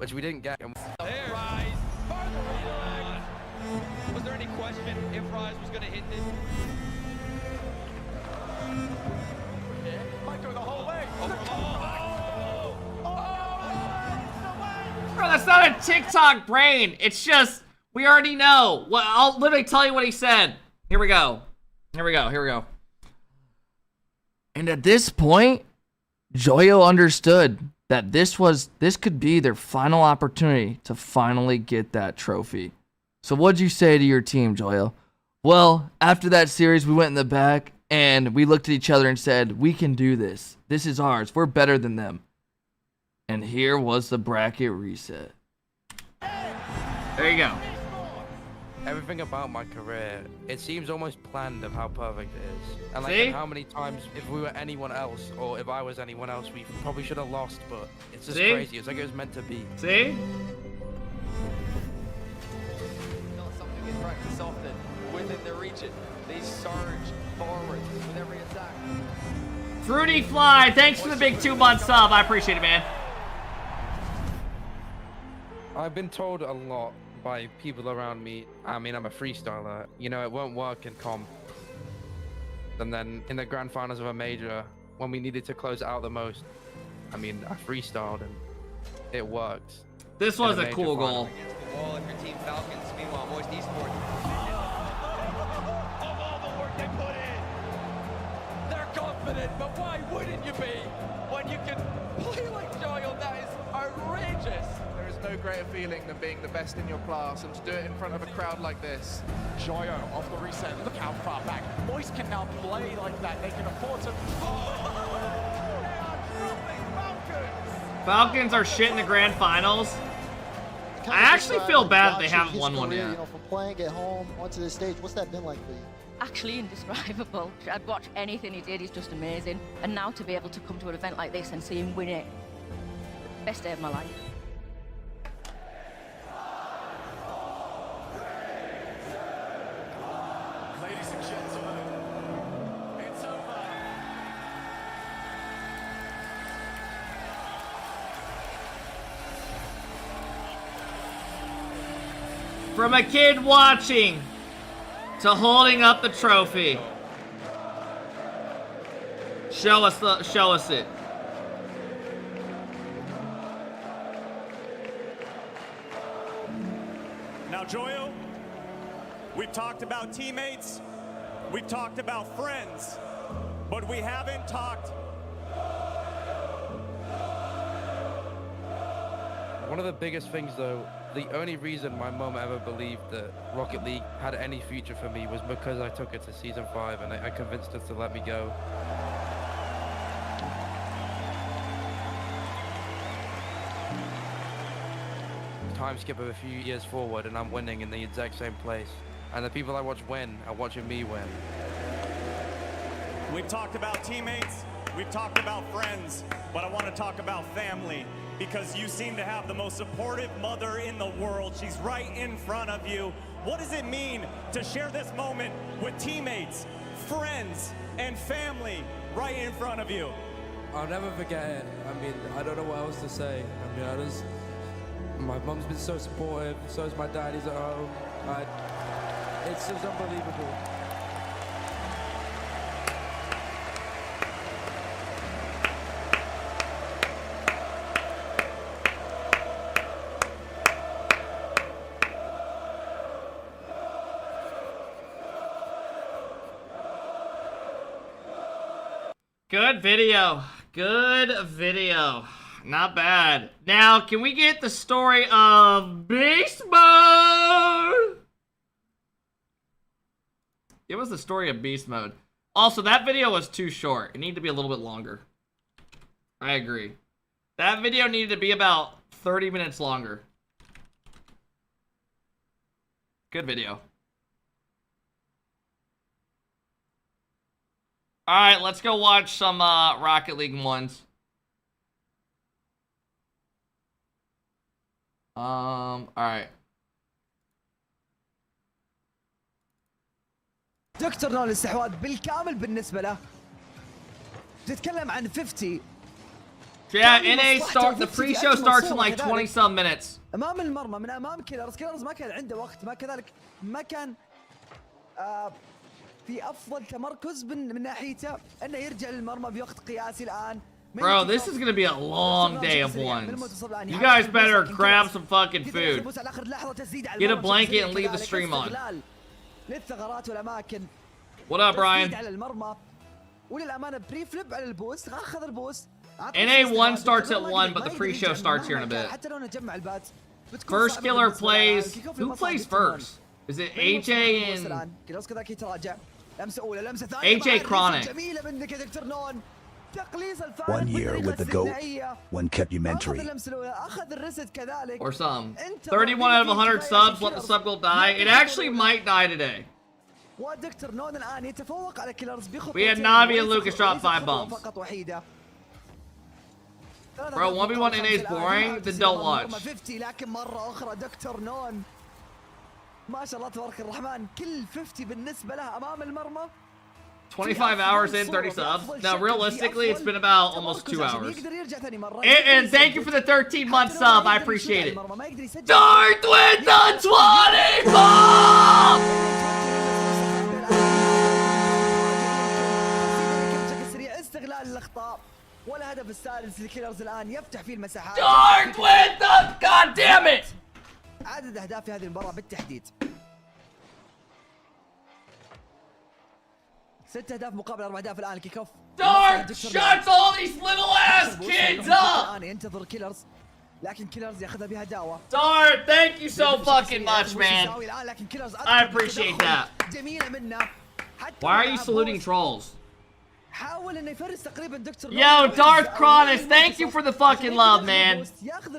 [SPEAKER 8] Which we didn't get.
[SPEAKER 25] There. Rise. Was there any question if Rise was going to hit this?
[SPEAKER 20] Might go the whole way.
[SPEAKER 1] Bro, that's not a TikTok brain. It's just, we already know. Well, I'll literally tell you what he said. Here we go. Here we go. Here we go. And at this point, Joyo understood that this could be their final opportunity to finally get that trophy. So what'd you say to your team, Joyo? Well, after that series, we went in the back and we looked at each other and said, we can do this. This is ours. We're better than them. And here was the bracket reset. There you go.
[SPEAKER 8] Everything about my career, it seems almost planned of how perfect it is. And like
[SPEAKER 1] See?
[SPEAKER 8] and how many times, if we were anyone else, or if I was anyone else, we probably should have lost, but it's just
[SPEAKER 1] See?
[SPEAKER 8] crazy. It's like it was meant to be.
[SPEAKER 1] See?
[SPEAKER 10] Not something they practice often. Within their region, they surge forward with every attack.
[SPEAKER 1] Fruity Fly, thanks for the big 2-month sub. I appreciate it, man.
[SPEAKER 8] I've been told a lot by people around me. I mean, I'm a freestyler. You know, it won't work in comp. And then in the grand finals of a major, when we needed to close it out the most, I mean, I freestyled and it worked.
[SPEAKER 1] This was a cool goal.
[SPEAKER 25] Against the wall if your team Falcons. Meanwhile, Moist Esports.
[SPEAKER 16] Of all the work they put in, they're confident, but why wouldn't you be when you can play like Joyo? That is outrageous.
[SPEAKER 19] There is no greater feeling than being the best in your class, and to do it in front of a crowd like this.
[SPEAKER 5] Joyo off the reset. Look how far back. Moist can now play like that. They can afford to.
[SPEAKER 1] Falcons are shit in the grand finals. I actually feel bad that they haven't won one yet.
[SPEAKER 22] You know, from playing at home onto the stage, what's that been like for you?
[SPEAKER 4] Actually indescribable. I'd watch anything he did, he's just amazing. And now to be able to come to an event like this and see him win it, best day of my life.
[SPEAKER 5] Ladies and gentlemen, it's over.
[SPEAKER 1] From a kid watching to holding up the trophy. Show us it.
[SPEAKER 13] Now, Joyo, we've talked about teammates, we've talked about friends, but we haven't talked.
[SPEAKER 8] One of the biggest things, though, the only reason my mom ever believed that Rocket League had any future for me was because I took her to Season 5 and I convinced her to let me go. Time skip of a few years forward and I'm winning in the exact same place. And the people I watch win are watching me win.
[SPEAKER 13] We've talked about teammates, we've talked about friends, but I want to talk about family. Because you seem to have the most supportive mother in the world. She's right in front of you. What does it mean to share this moment with teammates, friends, and family right in front of you?
[SPEAKER 6] I'll never forget it. I mean, I don't know what else to say. I mean, my mum's been so supportive, so is my dad, he's at home. It's just unbelievable.
[SPEAKER 1] Good video. Good video. Not bad. Now, can we get the story of Beast Mode? Give us the story of Beast Mode. Also, that video was too short. It needed to be a little bit longer. I agree. That video needed to be about 30 minutes longer. Good video. Alright, let's go watch some Rocket League ones. Alright.
[SPEAKER 21] دكتور نون الاستحواذ بالكامل بالنسبة له. تتكلم عن 50.
[SPEAKER 1] Yeah, NA start, the pre-show starts in like 20 some minutes.
[SPEAKER 21] أمام المرمى من أمام كيلرز ما كان عنده وقت ما كذلك ما كان في أفضل تمركز من ناحيته إنه يرجع للمرمى بوقت قياسي الآن.
[SPEAKER 1] Bro, this is gonna be a long day of ones. You guys better grab some fucking food. Get a blanket and leave the stream on.
[SPEAKER 21] للثغرات والأماكن.
[SPEAKER 1] What up, Brian?
[SPEAKER 21] على المرمى وللأمانة بري فليب على البوست أخذ البوست.
[SPEAKER 1] NA1 starts at 1, but the pre-show starts here in a bit.
[SPEAKER 21] حتى لو نجمع البات.
[SPEAKER 1] First killer plays. Who plays first? Is it AJ and
[SPEAKER 21] كيلرز كذلك يتراجع. لمسة أولى لمسة ثانية.
[SPEAKER 1] AJ Chronic?
[SPEAKER 21] جميلة منك يا دكتور نون.
[SPEAKER 3] 1 year with the GOAT, one kepumentary.
[SPEAKER 1] Or some. 31 out of 100 subs, let the sub goal die. It actually might die today. We had Navi and Lucas drop 5 bombs. Bro, 1v1 NA is boring, then don't watch.
[SPEAKER 21] ما شاء الله تبارك الرحمن كل 50 بالنسبة له أمام المرمى
[SPEAKER 1] 25 hours in, 30 subs. Now, realistically, it's been about almost 2 hours. And thank you for the 13-month sub. I appreciate it. Darth with the 20 bomb!
[SPEAKER 21] والهدف السادس لكيلرز الان يفتح فيه المساحات.
[SPEAKER 1] Darth with the god damn it!
[SPEAKER 21] عدد اهداف في هذه المباراة بالتحديد 6 اهداف مقابل 4 اهداف الان الكيك اوف.
[SPEAKER 1] Darth shuts all these little ass kids up!
[SPEAKER 21] الان ينتظر كيلرز لكن كيلرز ياخذها بهداوة.
[SPEAKER 1] Darth, thank you so fucking much, man. I appreciate that.
[SPEAKER 21] جميلة منه.
[SPEAKER 1] Why are you saluting trolls?
[SPEAKER 21] حاول انه يفرز تقريبا دكتور.
[SPEAKER 1] Yo, Darth Cronus, thank you for the fucking love, man.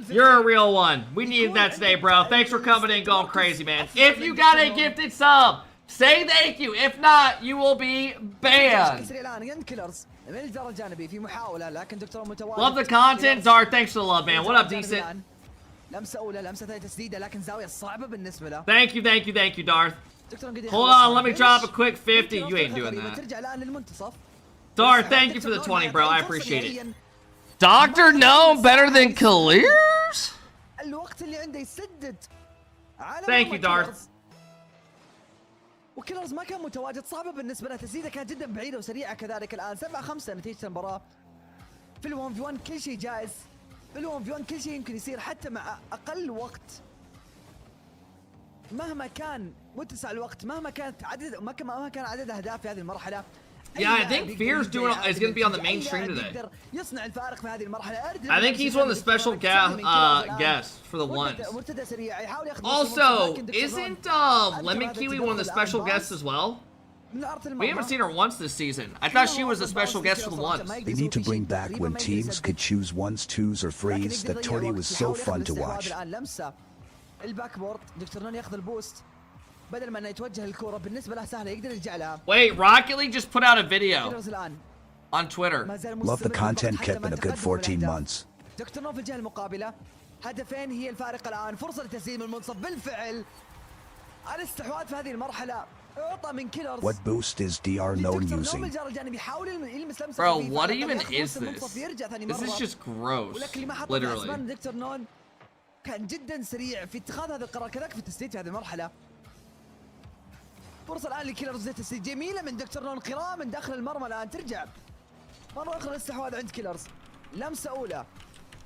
[SPEAKER 1] You're a real one. We needed that today, bro. Thanks for coming in going crazy, man. If you got a gifted sub, say thank you. If not, you will be banned. Love the content. Darth, thanks for the love, man. What up, decent? Thank you, thank you, thank you, Darth. Hold on, let me drop a quick 50. You ain't doing that. Darth, thank you for the 20, bro. I appreciate it. Dr. No better than Clears? Thank you, Darth.
[SPEAKER 21] وكيلرز ما كان متواجد، صعبة بالنسبة له، تسديده كانت جدا بعيدة وسريعة كذلك. الآن 7-5 نتيجة المباراة. في ال1 في 1 كل شيء جائز. في ال1 في 1 كل شيء يمكن يصير حتى مع أقل وقت. مهما كان متسع الوقت، مهما كانت عدد مهما كان عدد أهداف في هذه المرحلة.
[SPEAKER 1] Yeah, I think Fear's is going to be on the main stream today. I think he's one of the special guests for the ones. Also, isn't Lemon Kiwi one of the special guests as well? We haven't seen her once this season. I thought she was a special guest for the ones.
[SPEAKER 3] They need to bring back when teams could choose ones, twos, or threes. That tourney was so fun to watch.
[SPEAKER 21] بدل ما انه يتوجه الكرة بالنسبة له سهلة يقدر يرجع لها.
[SPEAKER 1] Wait, RocketLeague just put out a video on Twitter.
[SPEAKER 3] Love the content, kept in a good 14 months.
[SPEAKER 21] دكتور نو في الجهة المقابلة هدفين هي الفارق الآن، فرصة لتسليم المنصف بالفعل. الاستحواذ في هذه المرحلة اعطى من كيلرز.
[SPEAKER 3] What boost is DR known using?
[SPEAKER 1] Bro, what even is this? This is just gross. Literally.
[SPEAKER 21] دكتور نون كان جدا سريع في اتخاذ هذا القرار كذلك في التسديد في هذه المرحلة. فرصة الآن لكيلرز زي تسديد جميلة من دكتور نون، قراءة من داخل المرمى الآن ترجع مرة أخرى الاستحواذ عند كيلرز. لمسة أولى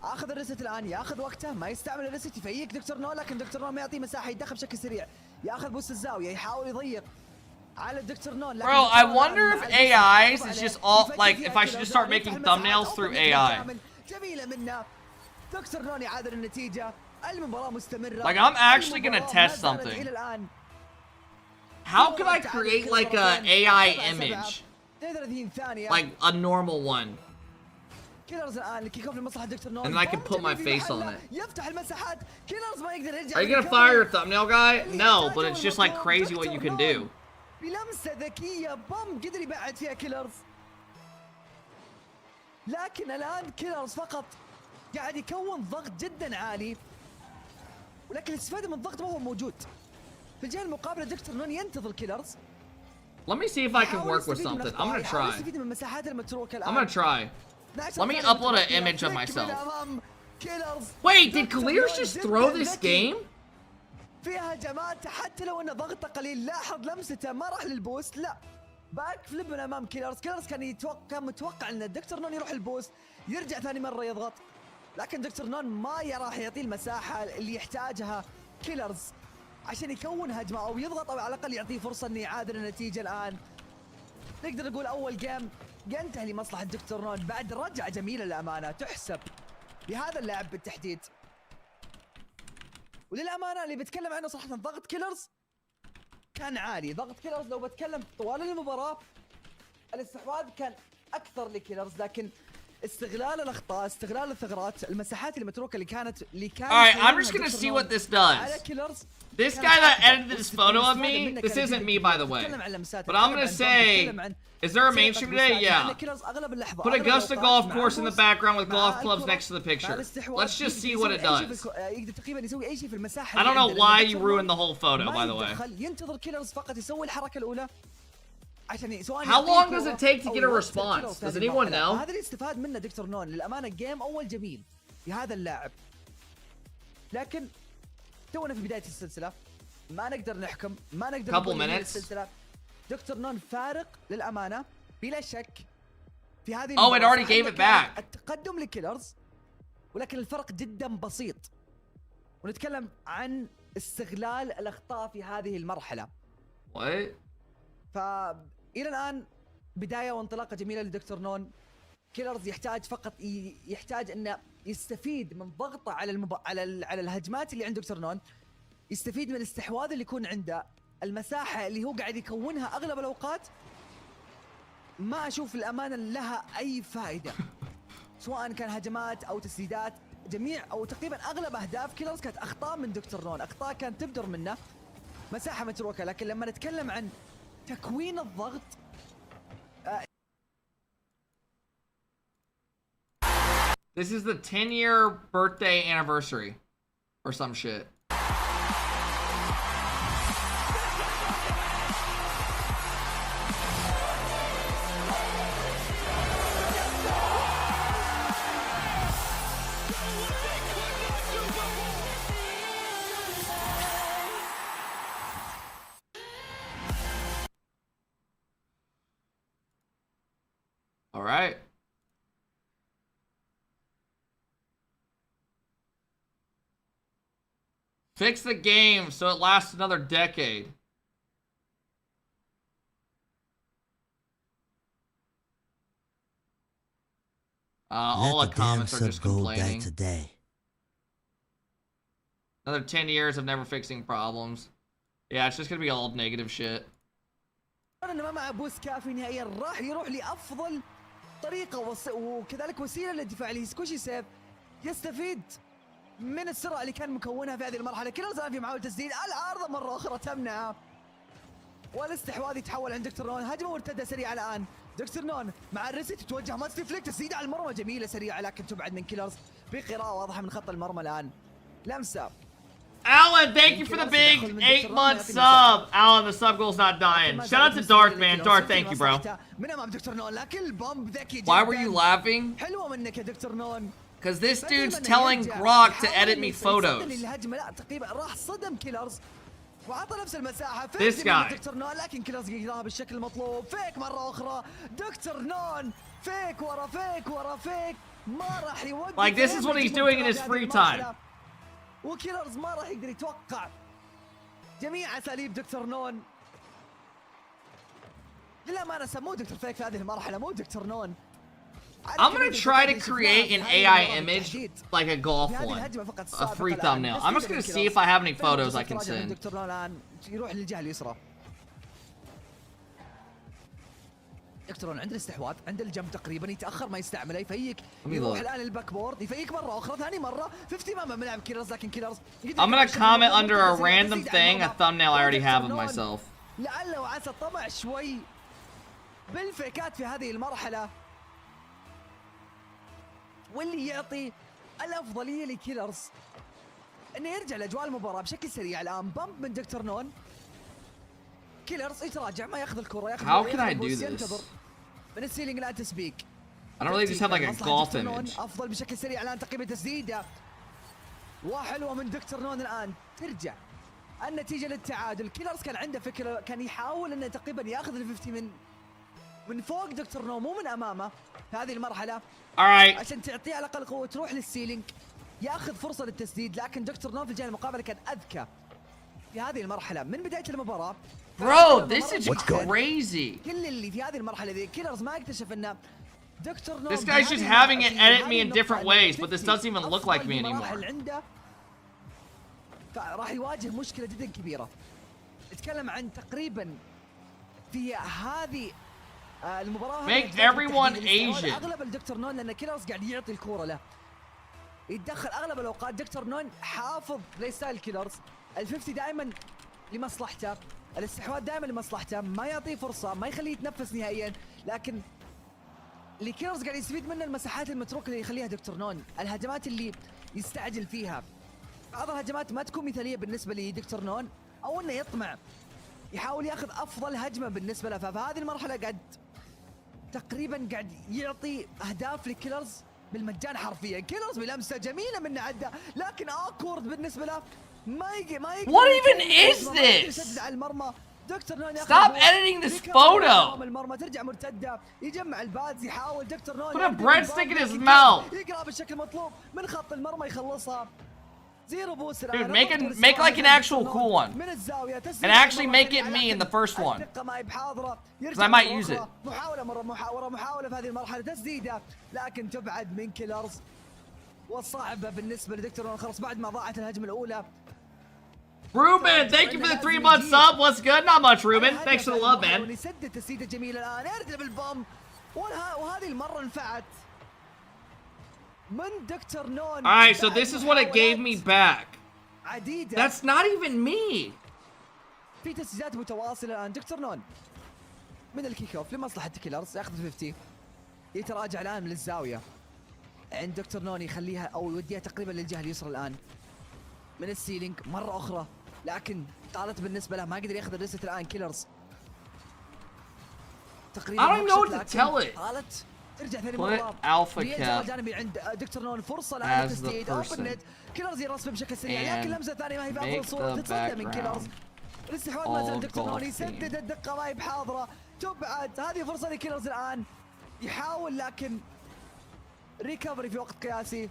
[SPEAKER 21] آخذ الريست الآن، ياخذ وقته، ما يستعمل الريست، يفيك دكتور نون، لكن دكتور نون ما يعطيه مساحة يدخل بشكل سريع، ياخذ بوست الزاوية، يحاول يضيق على الدكتور نون.
[SPEAKER 1] Bro, I wonder if AIs is just all like if I should just start making thumbnails through AI.
[SPEAKER 21] جميلة منه دكتور نون يعادل النتيجة. المباراة مستمرة.
[SPEAKER 1] Like I'm actually gonna test something. How could I create like a AI image? Like a normal one. And then I can put my face on it. Are you gonna fire your thumbnail guy? No, but it's just like crazy what you can do.
[SPEAKER 21] لكن الآن كيلرز فقط قاعد يكون ضغط جدا عالي، ولكن الاستفادة من الضغط ما هو موجود. في الجهة المقابلة دكتور نون ينتظر كيلرز.
[SPEAKER 1] Let me see if I can work with something. I'm gonna try. I'm gonna try. Let me upload an image of myself. Wait, did Clears just throw this game?
[SPEAKER 21] فيها هجمات حتى لو انه ضغطه قليل. لاحظ لمسته ما راح للبوست، لا باك فليب من امام كيلرز. كيلرز كان متوقع ان الدكتور نون يروح البوست، يرجع ثاني مرة يضغط، لكن دكتور نون ما راح يعطيه المساحة اللي يحتاجها كيلرز عشان يكون هجمة او يضغط او على الاقل يعطيه فرصة انه يعادل النتيجة. الان نقدر نقول اول جيم ينتهي لمصلحة دكتور نون بعد رجعة جميلة للامانة تحسب لهذا اللاعب بالتحديد. وللامانة اللي بتكلم عنه صراحة ضغط كيلرز كان عالي. ضغط كيلرز لو بتكلم طوال المباراة الاستحواذ كان اكثر لكيلرز، لكن استغلال الاخطاء، استغلال الثغرات، المساحات المتروكة اللي كانت
[SPEAKER 1] Alright, I'm just gonna see what this does. This guy that edited this photo of me, this isn't me by the way. But I'm gonna say, is there a mainstream today? Yeah. Put Augusta Golf Course in the background with golf clubs next to the picture. Let's just see what it does. I don't know why you ruined the whole photo, by the way.
[SPEAKER 21] عشان سواء
[SPEAKER 1] How long does it take to get a response? Does anyone know?
[SPEAKER 21] هذا اللي استفاد منه دكتور نون. للامانه جيم اول جميل لهذا اللاعب، لكن تونا في بدايه السلسله ما نقدر نحكم، ما نقدر نقول السلسله. دكتور نون فارق للامانه بلا شك في هذه
[SPEAKER 1] Oh, it already gave it back.
[SPEAKER 21] التقدم لكيلرز، ولكن الفرق جدا بسيط، ونتكلم عن استغلال الاخطاء في هذه المرحله.
[SPEAKER 1] What?
[SPEAKER 21] فإلى الآن بداية وانطلاقة جميلة لدكتور نون. كيلرز يحتاج فقط يحتاج انه يستفيد من ضغطه على الهجمات اللي عند دكتور نون، يستفيد من الاستحواذ اللي يكون عنده، المساحة اللي هو قاعد يكونها اغلب الاوقات ما اشوف الامانة لها اي فائدة، سواء كان هجمات او تسديدات. جميع او تقريبا اغلب اهداف كيلرز كانت اخطاء من دكتور نون، اخطاء كانت تبدر منه، مساحة متروكة. لكن لما نتكلم عن تكوين الضغط
[SPEAKER 1] This is the 10-year birthday anniversary or some shit. All right. Fix the game so it lasts another decade. All the comments are just complaining.
[SPEAKER 2] Today.
[SPEAKER 1] Another 10 years of never fixing problems. Yeah, it's just gonna be all negative shit.
[SPEAKER 21] أنا ما مع بوست كافي نهائيا، راح يروح لأفضل طريقة وكذلك وسيلة للدفاع اللي سكوشي سيف يستفيد من السرعة اللي كان مكونها في هذه المرحلة. كيلرز الآن في محاولة تسديد، العارضة مرة أخرى تمنع، والاستحواذ يتحول عند دكتور نون. هجمة مرتدة سريعة الآن، دكتور نون مع الريست تتوجه ماستي فليك، تسديد على المرمى جميلة سريعة لكن تبعد من كيلرز بقراءة واضحة من خط المرمى. الآن لمسة.
[SPEAKER 1] Alan, thank you for the big 8-month sub. Alan, the sub goal's not dying. Shout out to Dark, man. Dark, thank you, bro. Why were you laughing? Because this dude's telling Grok to edit me photos. This guy.
[SPEAKER 21] دكتور نون لكن كيلرز يقراها بالشكل المطلوب. فيك مرة أخرى دكتور نون، فيك ورا فيك ورا فيك، ما راح يوقف.
[SPEAKER 1] Like this is what he's doing in his free time.
[SPEAKER 21] وكيلرز ما راح يقدر يتوقع جميع اساليب دكتور نون. للأمانة سموه دكتور فيك في هذه المرحلة، مو دكتور نون.
[SPEAKER 1] I'm gonna try to create an AI image, like a golf one, a free thumbnail. I'm just gonna see if I have any photos I can send.
[SPEAKER 21] دكتور نون الآن يروح للجهة اليسرى. دكتور نون عند الاستحواذ، عند الجنب تقريبا، يتأخر ما يستعمله، يفيك، يروح الآن للباك بورد، يفيك مرة أخرى، ثاني مرة في افتمام من لاعب كيلرز. لكن كيلرز
[SPEAKER 1] I'm gonna comment under a random thing, a thumbnail I already have of myself.
[SPEAKER 21] لعل وعسى طمع شوي بالفيكات في هذه المرحلة، واللي يعطي الأفضلية لكيلرز انه يرجع لاجواء المباراة بشكل سريع. الآن بامب من دكتور نون، كيلرز يتراجع ما ياخذ الكرة، ياخذ
[SPEAKER 1] How can I do
[SPEAKER 21] ينتظر
[SPEAKER 1] this?
[SPEAKER 21] من السيلينج الآن تسبيك.
[SPEAKER 1] I don't really just have like a golf image.
[SPEAKER 21] أفضل بشكل سريع الآن تقريبا تسديدة وحلوة من دكتور نون. الآن ترجع النتيجة للتعادل. كيلرز كان عنده فكرة، كان يحاول انه تقريبا ياخذ ال50 من فوق دكتور نون، مو من امامه في هذه المرحلة.
[SPEAKER 1] Alright.
[SPEAKER 21] عشان تعطيه على الاقل قوة تروح للسيلينج، ياخذ فرصة للتسديد. لكن دكتور نون في الجهة المقابلة كان اذكى في هذه المرحلة من بداية المباراة.
[SPEAKER 1] Bro, this is crazy.
[SPEAKER 21] كل اللي في هذه المرحلة ذي كيلرز ما اكتشف انه دكتور نون
[SPEAKER 1] This guy's just having it edit me in different ways, but this doesn't even look like me anymore.
[SPEAKER 21] عنده فراح يواجه مشكلة جدا كبيرة. نتكلم عن تقريبا في هذه المباراة
[SPEAKER 1] Make everyone Asian.
[SPEAKER 21] اغلب الدكتور نون لان كيلرز قاعد يعطي الكورة له، يتدخل اغلب الاوقات. دكتور نون حافظ بلاي ستايل كيلرز، ال50 دائما لمصلحته، الاستحواذ دائما لمصلحته، ما يعطيه فرصة، ما يخليه يتنفس نهائيا. لكن اللي كيلرز قاعد يستفيد منه المساحات المتروكة اللي يخليها دكتور نون، الهجمات اللي يستعجل فيها. بعض الهجمات ما تكون مثالية بالنسبة لدكتور نون، او انه يطمع يحاول ياخذ افضل هجمه بالنسبه له. ففي هذه المرحله قاعد تقريبا قاعد يعطي اهداف لكيلرز بالمجان حرفيا. كيلرز بلمسه جميله من عده، لكن اكورد بالنسبه له ما يقدر
[SPEAKER 1] What even is this?
[SPEAKER 21] يسدد على المرمى. دكتور نون
[SPEAKER 1] Stop editing this photo.
[SPEAKER 21] المرمى ترجع مرتده، يجمع البادز، يحاول دكتور نون
[SPEAKER 1] Put a breadstick in his mouth.
[SPEAKER 21] يقرا بالشكل المطلوب من خط المرمى يخلصها. زيرو بوستر.
[SPEAKER 1] Dude, make like an actual cool one. And actually make it me in the first one. Because I might use it.
[SPEAKER 21] محاولة محاولة في هذه المرحلة، تسديدة لكن تبعد من كيلرز، وصعبة بالنسبة لدكتور نون. خلص بعد ما ضاعت الهجمة الأولى.
[SPEAKER 1] Ruben, thank you for the 3-month sub. What's good? Not much, Ruben. Thanks for the love, man.
[SPEAKER 21] يسدد تسديدة جميلة الآن، يرد بالبوم، وهذه المرة نفعت من دكتور نون.
[SPEAKER 1] Alright, so this is what it gave me back. That's not even me.
[SPEAKER 21] في تسديدات متواصلة الآن. دكتور نون من الكيك اوف لمصلحة كيلرز، ياخذ 50، يتراجع الآن من الزاوية عند دكتور نون، يخليها أو يوديها تقريبا للجهة اليسرى الآن من السيلينج مرة أخرى، لكن طالت بالنسبة له، ما قدر ياخذ الريست الآن كيلرز. تقريبا
[SPEAKER 1] I don't know what to tell it.
[SPEAKER 21] طالت ترجع ثاني
[SPEAKER 1] Put
[SPEAKER 21] مرة.
[SPEAKER 1] AlphaKep
[SPEAKER 21] جانبي عند دكتور نون، فرصة الآن
[SPEAKER 1] as the
[SPEAKER 21] للتسديد. اوبن نت، كيلرز يرسم بشكل سريع، لكن لمسة ثانية ما هي في أفضل صورة، تتصدى من كيلرز. الاستحواذ ما زال دكتور نون، يسدد الدقة ما هي بحاضرة، تبعد. هذه فرصة لكيلرز الآن، يحاول لكن ريكفري في وقت قياسي.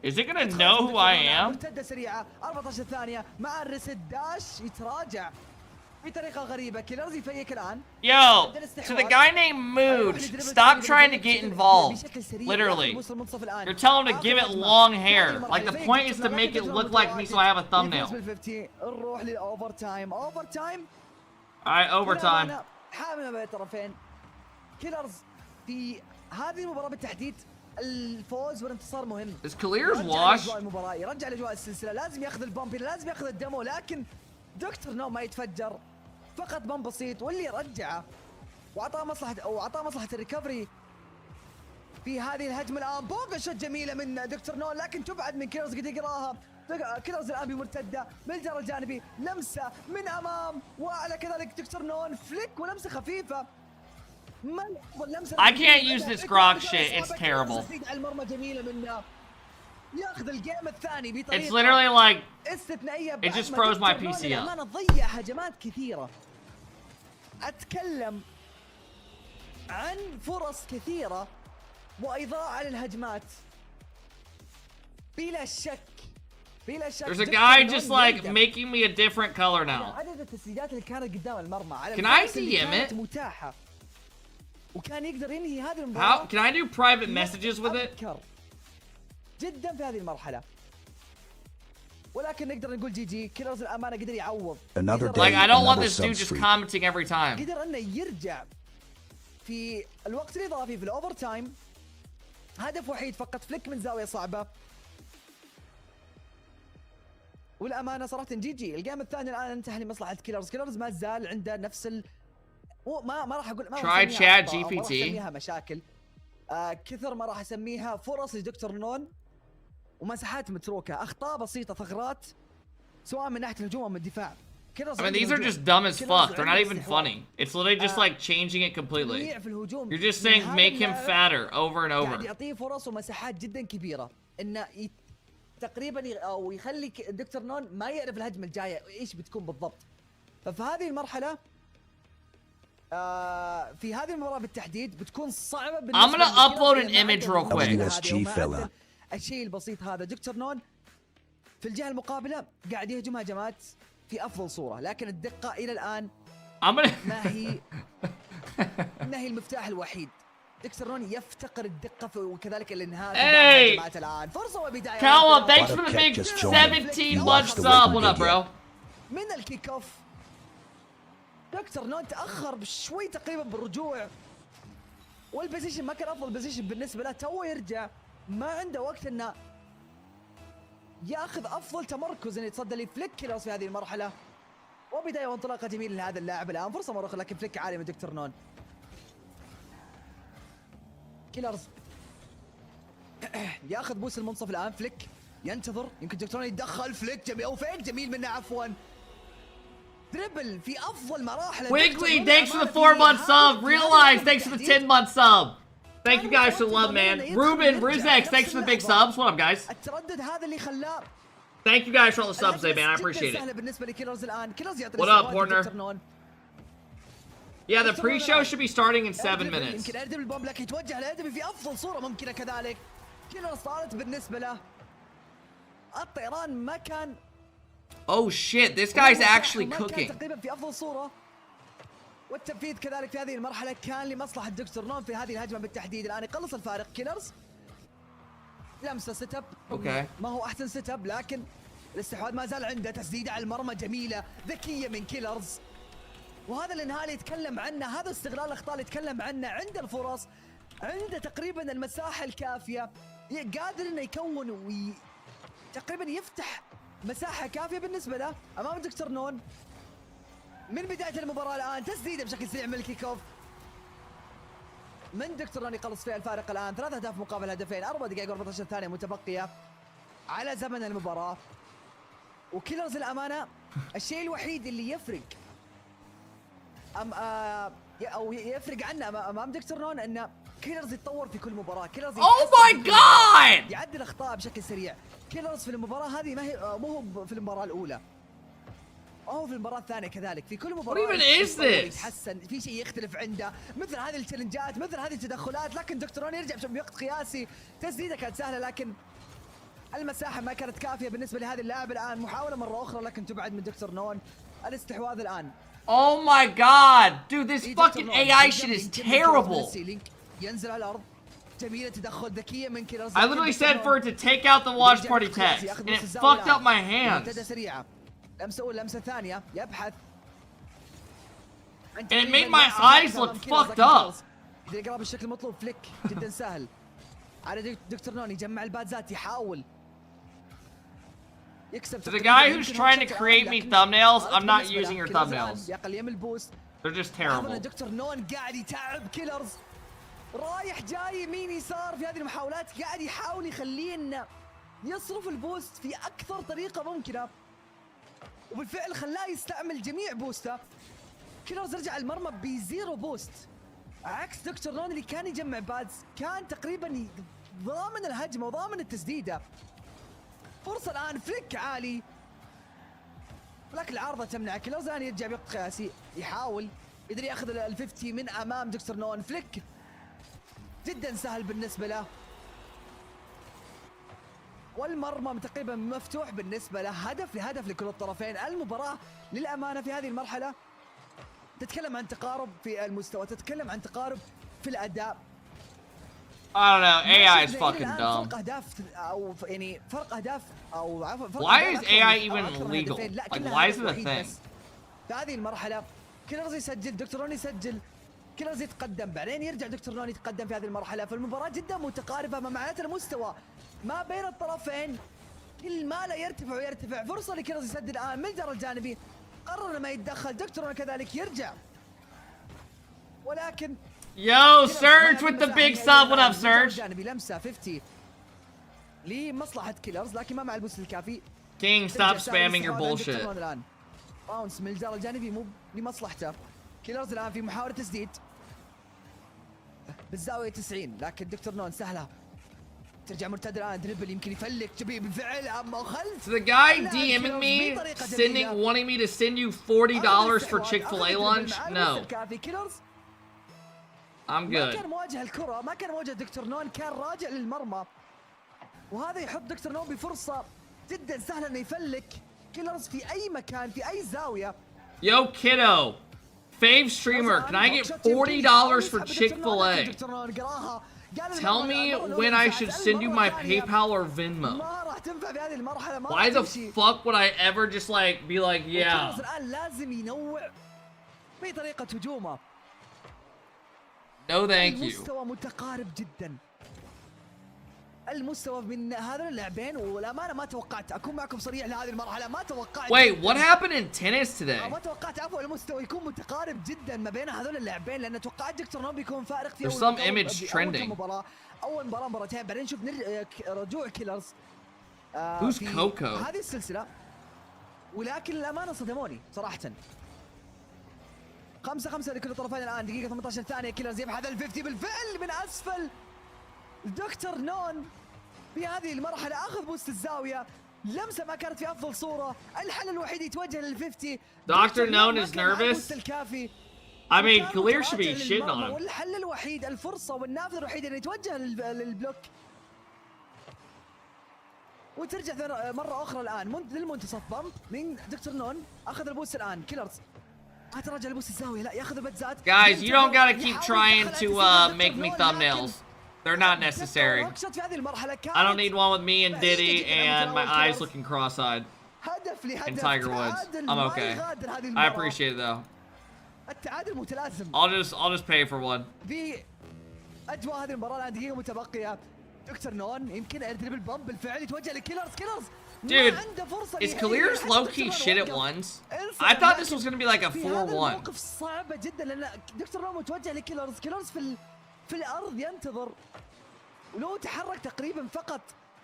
[SPEAKER 1] Is it gonna know who I am?
[SPEAKER 21] مرتدة سريعة 14 ثانية مع الريست داش، يتراجع بطريقة غريبة. كيلرز يفيك الآن.
[SPEAKER 1] Yo, to the guy named Mood, stop trying to get involved. Literally. You're telling him to give it long hair. Like the point is to make it look like me so I have a thumbnail.
[SPEAKER 21] نروح للأوفر تايم. أوفر تايم.
[SPEAKER 1] Alright, overtime.
[SPEAKER 21] حاملة بين الطرفين. كيلرز في هذه المباراة بالتحديد الفوز والانتصار مهم.
[SPEAKER 1] Is Clear's wash?
[SPEAKER 21] يرجع لأجواء السلسلة، لازم ياخذ البامب، لازم ياخذ الدمو، لكن دكتور نو ما يتفجر، فقط بامب بسيط واللي رجعه واعطاه مصلحة الريكفري في هذه الهجمة الآن. بوغا شوت جميلة من دكتور نو، لكن تبعد من كيلرز، قد يقراها. كيلرز الآن بمرتدة من الجار الجانبي، لمسة من أمام وعلى كذلك دكتور نون، فليك ولمسة خفيفة.
[SPEAKER 1] I can't use this grog shit, it's terrible. It's literally like, it just froze my PC up.
[SPEAKER 21] ضيع هجمات كثيرة. أتكلم عن فرص كثيرة وإضاعة للهجمات. بلا شك.
[SPEAKER 1] There's a guy just like making me a different color now.
[SPEAKER 21] عدد التسديدات اللي كانت قدام المرمى على
[SPEAKER 1] Can I DM it?
[SPEAKER 21] متاحة. وكان يقدر ينهي هذه المباراة.
[SPEAKER 1] How can I do private messages with it?
[SPEAKER 21] جدا في هذه المرحلة. ولكن نقدر نقول جي كيلرز الأمانة قدر يعوض.
[SPEAKER 1] Like I don't want this dude just commenting every time.
[SPEAKER 21] قدر انه يرجع في الوقت الإضافي في الأوفر تايم. هدف وحيد فقط، فليك من زاوية صعبة. والأمانة صراحة جي الجيم الثاني الآن انتهى لمصلحة كيلرز ما زال عنده نفس ما راح اقول، ما
[SPEAKER 1] Try chat GPT.
[SPEAKER 21] ما راح اسميها مشاكل، كثر ما راح اسميها فرص لدكتور نون ومساحات متروكه، اخطاء بسيطه، ثغرات سواء من ناحيه الهجوم او من الدفاع.
[SPEAKER 1] I mean, these are just dumb as fuck. They're not even funny. It's literally just like changing it completely. You're just saying make him fatter over and over.
[SPEAKER 21] يعطيه فرص ومساحات جدا كبيره انه تقريبا او يخلي دكتور نون ما يعرف الهجمه الجايه ايش بتكون بالضبط. ففي هذه المرحله في هذه المباراة بالتحديد بتكون صعبة بالنسبة
[SPEAKER 1] I'm gonna upload an image real quick.
[SPEAKER 21] الشيء البسيط هذا دكتور نون في الجهة المقابلة قاعد يهجم هجمات في أفضل صورة، لكن الدقة إلى الآن ما هي المفتاح الوحيد. دكتور نون يفتقر الدقة وكذلك الانهاء في الهجمات الآن. فرصة وبداية.
[SPEAKER 1] Callum, thanks for the big 17 month sub. What up, bro?
[SPEAKER 21] من الكيك اوف دكتور نون تأخر بشوي تقريبا بالرجوع، والبوزيشن ما كان أفضل بوزيشن بالنسبة له، تو يرجع ما عنده وقت انه ياخذ افضل تمركز انه يتصدى لفليك كيلرز في هذه المرحلة. وبداية وانطلاقة جميلة لهذا اللاعب الآن، فرصة مرة أخرى لكن فليك عالي من دكتور نون. كيلرز ياخذ بوس المنصف الآن، فليك ينتظر يمكن دكتور نون يتدخل، فليك جميل او فيك جميل منه عفوا. دريبل في افضل مراحل.
[SPEAKER 1] Wiggly, thanks for the 4-month sub. Realize, thanks for the 10-month sub. Thank you guys for the love, man. Ruben, Rizex, thanks for the big subs. What up, guys?
[SPEAKER 21] التردد هذا اللي خلاه.
[SPEAKER 1] Thank you guys for all the subs today, man. I appreciate it. What up, partner? Yeah, the pre-show should be starting in 7 minutes.
[SPEAKER 21] يمكن ادم البوم لك يتوجه لادم في افضل صوره ممكنه كذلك. كيلرز صارت بالنسبه له الطيران ما كان.
[SPEAKER 1] Oh shit, this guy's actually cooking.
[SPEAKER 21] تقريبا في افضل صوره. والتنفيذ كذلك في هذه المرحله كان لمصلحه دكتور نون في هذه الهجمه بالتحديد. الان يقلص الفارق. كيلرز لمسه سيت اب.
[SPEAKER 1] اوكي.
[SPEAKER 21] ما هو احسن سيت اب لكن الاستحواذ ما زال عنده. تسديده على المرمى جميله ذكيه من كيلرز. وهذا الانهاء اللي يتكلم عنه، هذا استغلال الاخطاء اللي يتكلم عنه. عنده الفرص، عنده تقريبا المساحه الكافيه، قادر انه يكون تقريبا يفتح مساحه كافيه بالنسبه له امام دكتور نون. من بدايه المباراه الان تسديده بشكل سريع من الكيك اوف من دكتور نون يقلص فيها الفارق. الان 3 اهداف مقابل هدفين، 4 دقائق و14 ثانيه متبقيه على زمن المباراه. وكيلرز الامانه الشيء الوحيد اللي يفرق او يفرق عنه امام دكتور نون ان كيلرز يتطور في كل مباراه. كيلرز يعدل اخطاء بشكل سريع. كيلرز في المباراه هذه ما هي مو في المباراه الاولى او في المباراه الثانيه كذلك. في كل مباراه يتحسن، في شيء يختلف عنده، مثل هذه التشالنجات، مثل هذه التدخلات. لكن دكتور نون يرجع بوقت قياسي. تسديده كانت سهله لكن المساحه ما كانت كافيه بالنسبه لهذا اللاعب. الان محاوله مره اخرى لكن تبعد من دكتور نون. الاستحواذ الان.
[SPEAKER 1] Oh my god, dude, this fucking AI shit is terrible.
[SPEAKER 21] ينزل على الارض. جميله تدخل ذكيه من كيلرز.
[SPEAKER 1] I literally said for it to take out the watch party text and it fucked up my hands.
[SPEAKER 21] منتدى سريعه. لمسه اولى، لمسه ثانيه، يبحث.
[SPEAKER 1] And it made my eyes look fucked up.
[SPEAKER 21] يقدر يقرب بالشكل المطلوب. فليك جدا سهل على دكتور نون. يجمع البادزات، يحاول يكسب.
[SPEAKER 1] To the guy who's trying to create me thumbnails, I'm not using your thumbnails. They're just terrible.
[SPEAKER 21] دكتور نون قاعد يتعب كيلرز، رايح جاي يمين يسار في هذه المحاولات. قاعد يحاول يخليه انه يصرف البوست في اكثر طريقه ممكنه، وبالفعل خلاه يستعمل جميع بوسته. كيلرز رجع المرمى بزيرو بوست، عكس دكتور نون اللي كان يجمع بادز، كان تقريبا ضامن الهجمه وضامن التسديده. فرصه الان فليك عالي لكن العارضه تمنع. كيلرز الان يرجع بوقت قياسي، يحاول يقدر ياخذ ال50 من امام دكتور نون. فليك جدا سهل بالنسبه له، والمرمى تقريبا مفتوح بالنسبه له. هدف لكل الطرفين. المباراه للامانه في هذه المرحله تتكلم عن تقارب في المستوى، تتكلم عن تقارب في الاداء.
[SPEAKER 1] I don't know, AI is fucking dumb.
[SPEAKER 21] فرق اهداف او يعني فرق اهداف او عفوا.
[SPEAKER 1] Why is AI even legal? Like, why is it a thing?
[SPEAKER 21] في هذه المرحله كيلرز يسجل، دكتور نون يسجل، كيلرز يتقدم، بعدين يرجع دكتور نون يتقدم في هذه المرحله. فالمباراه جدا متقاربه، ما معناته المستوى ما بين الطرفين كل ما لا يرتفع ويرتفع. فرصه لكيلرز يسدد الان من الجار الجانبي، قرر ما يتدخل. دكتور نون كذلك يرجع، ولكن
[SPEAKER 1] Yo, Surge with the big sub. What up, Surge?
[SPEAKER 21] جانبي لمسه 50 لمصلحه كيلرز لكن ما مع البوست الكافي.
[SPEAKER 1] King, stop spamming your bullshit.
[SPEAKER 21] باونس من الجار الجانبي مو لمصلحته. كيلرز الان في محاوله تسديد بالزاويه 90 لكن دكتور نون سهله. ترجع مرتدى الان، دريبل يمكن يفلك جميل بالفعل. اما خلف
[SPEAKER 1] So the guy DMing me, wanting me to send you $40 for Chick-fil-A lunch? No. I'm good.
[SPEAKER 21] ما كان مواجه الكرة، ما كان مواجه دكتور نون، كان راجع للمرمى. وهذا يحط دكتور نون بفرصة جدا سهلة انه يفلك كيلرز في اي مكان في اي زاوية.
[SPEAKER 1] Yo, kiddo. Fave streamer, can I get $40 for Chick-fil-A? Tell me when I should send you my PayPal or Venmo. Why the fuck would I ever just like be like, yeah?
[SPEAKER 21] الآن لازم ينوع في طريقة هجومه.
[SPEAKER 1] No thank you.
[SPEAKER 21] المستوى متقارب جدا. المستوى من هذول اللاعبين والامانه ما توقعت، اكون معكم صريح لهذه المرحله ما توقعت.
[SPEAKER 1] Wait, what happened in tennis today?
[SPEAKER 21] ما توقعت عفوا المستوى يكون متقارب جدا ما بين هذول اللاعبين، لان توقعت دكتور نون بيكون فارق في
[SPEAKER 1] There's some image trending.
[SPEAKER 21] اول مباراه مرتين بعدين نشوف رجوع كيلرز.
[SPEAKER 1] Who's Coco?
[SPEAKER 21] هذه السلسله، ولكن الامانه صدموني صراحه. 5-5 لكل الطرفين الان. دقيقة 18 ثانية. كيلرز يبحث ال 50 بالفعل من اسفل. دكتور نون في هذه المرحلة اخذ بوست الزاوية. لمسة ما كانت في افضل صورة. الحل الوحيد يتوجه لل 50.
[SPEAKER 1] Dr. None is nervous. I mean, Clear should be shitting on him.
[SPEAKER 21] والحل الوحيد الفرصة والنافذة الوحيدة انه يتوجه للبلوك. وترجع مرة أخرى الآن للمنتصف. بامب من دكتور نون. أخذ البوست الآن. كيلرز تراجع لبوست الزاوية. لا ياخذ البتزات.
[SPEAKER 1] Guys, you don't gotta keep trying to make me thumbnails. They're not necessary. I don't need one with me and Diddy and my eyes looking cross-eyed. And Tiger Woods. I'm okay. I appreciate it though.
[SPEAKER 21] التعادل متلازم.
[SPEAKER 1] I'll just pay for one.
[SPEAKER 21] في أجواء هذه المباراة الآن دقيقة متبقية. دكتور نون يمكن يدرب البامب بالفعل يتوجه لكيلرز. كيلرز
[SPEAKER 1] Dude, is Clear's low-key shit at ones? I thought this was gonna be like a 4-1.
[SPEAKER 21] موقف صعبة جدا لأن دكتور نون متوجه لكيلرز. كيلرز في الأرض ينتظر ولو تحرك تقريبا فقط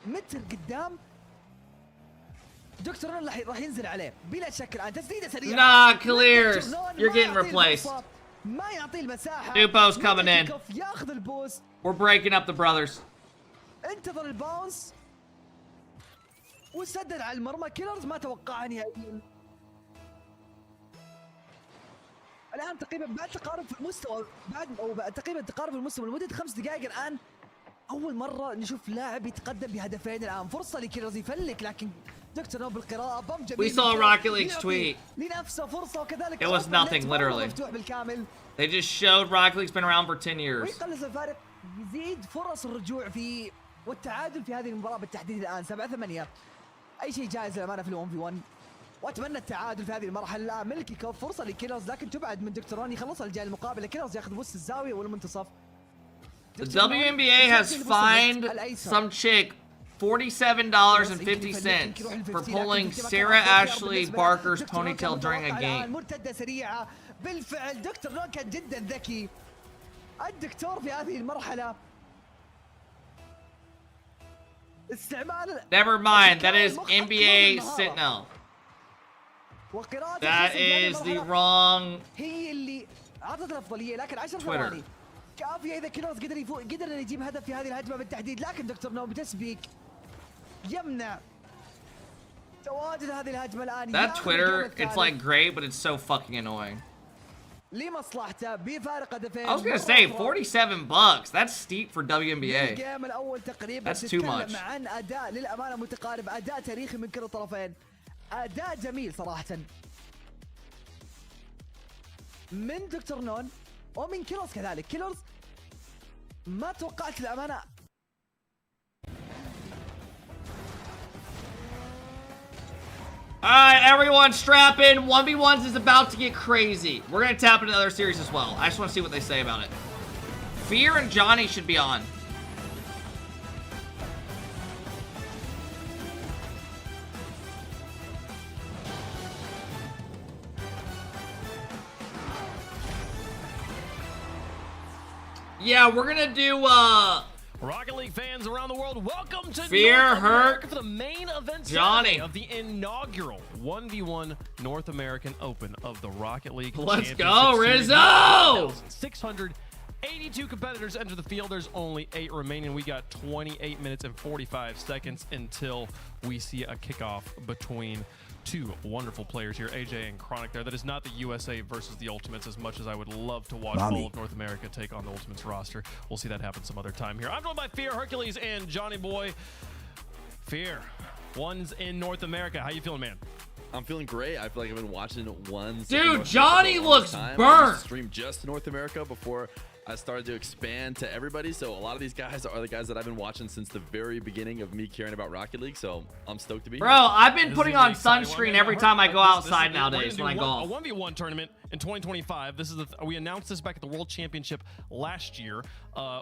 [SPEAKER 21] متر قدام دكتور نون راح ينزل عليه بلا شك. الآن تسديدة سريعة.
[SPEAKER 1] Nah, Clears, you're getting replaced.
[SPEAKER 21] ما يعطيه المساحة.
[SPEAKER 1] Dupo's coming in.
[SPEAKER 21] ياخذ البوست.
[SPEAKER 1] We're breaking up the brothers.
[SPEAKER 21] انتظر الباونس وسدد على المرمى. كيلرز ما توقعها نهائيا. الان تقريبا بعد تقارب في المستوى بعد تقريبا تقارب في المستوى لمده 5 دقائق الان. اول مره نشوف لاعب يتقدم بهدفين. الان فرصه لكيلرز يفلك لكن دكتور نوب بالقراءه. بام جميل.
[SPEAKER 1] We saw RocketLeague's tweet.
[SPEAKER 21] لنفسه فرصه وكذلك
[SPEAKER 1] it was nothing literally.
[SPEAKER 21] مفتوح بالكامل.
[SPEAKER 1] They just showed RocketLeague's been around for 10 years.
[SPEAKER 21] ويقلص الفارق. يزيد فرص الرجوع في والتعادل في هذه المباراة بالتحديد الآن 7-8. أي شيء جائز للأمانة في ال 1v1. وأتمنى التعادل في هذه المرحلة. الآن ملكي كوب فرصة لكيلرز لكن تبعد من دكتور نون. يخلصها الجهة المقابلة. كيلرز ياخذ وسط الزاوية والمنتصف.
[SPEAKER 1] The WNBA has fined some chick $47.50 for pulling Sarah Ashley Barker's ponytail during a game.
[SPEAKER 21] مرتدة سريعة بالفعل. دكتور نون كان جدا ذكي. الدكتور في هذه المرحلة استعمال.
[SPEAKER 1] Never mind, that is NBA Sentinel. That is the wrong
[SPEAKER 21] هي اللي اعطت الافضليه لكن 10 ثواني كافيه اذا كيلرز قدر انه يجيب هدف في هذه الهجمه بالتحديد. لكن دكتور نو بتسبيك يمنع تواجد هذه الهجمه الان.
[SPEAKER 1] That Twitter, it's like great, but it's so fucking annoying.
[SPEAKER 21] لمصلحته بفارق هدفين.
[SPEAKER 1] I was gonna say $47. That's steep for WNBA.
[SPEAKER 21] الجيم الاول تقريبا
[SPEAKER 1] That's too much.
[SPEAKER 21] عن اداء للامانه متقارب. اداء تاريخي من كلا الطرفين. اداء جميل صراحه من دكتور نون ومن كيلرز كذلك. كيلرز ما توقعت الامانه.
[SPEAKER 1] Alright, everyone strap in. 1v1s is about to get crazy. We're gonna tap into other series as well. I just want to see what they say about it. Fear and Johnny should be on. Yeah, we're gonna do
[SPEAKER 7] Rocket League fans around the world, welcome to
[SPEAKER 1] Fear,
[SPEAKER 7] North America
[SPEAKER 1] Hurt,
[SPEAKER 7] for the main event
[SPEAKER 1] Johnny
[SPEAKER 7] of the inaugural 1v1 North American Open of the Rocket League.
[SPEAKER 1] Let's go, Rizzo!
[SPEAKER 7] 682 competitors enter the field. There's only 8 remaining. We got 28 minutes and 45 seconds until we see a kickoff between two wonderful players here, AJ and Chronic there. That is not the USA versus the Ultimates, as much as I would love to watch all of North America take on the Ultimates roster. We'll see that happen some other time here. I'm joined by Fear, Hercules, and Johnny Boy. Fear, ones in North America. How you feeling, man?
[SPEAKER 2] I'm feeling great. I feel like I've been watching ones.
[SPEAKER 1] Dude, Johnny looks burnt.
[SPEAKER 2] I used to stream just North America before I started to expand to everybody. So a lot of these guys are the guys that I've been watching since the very beginning of me caring about Rocket League. So I'm stoked to be here.
[SPEAKER 1] Bro, I've been putting on sunscreen every time I go outside nowadays when I golf.
[SPEAKER 7] A 1v1 tournament in 2025. This is we announced this back at the World Championship last year.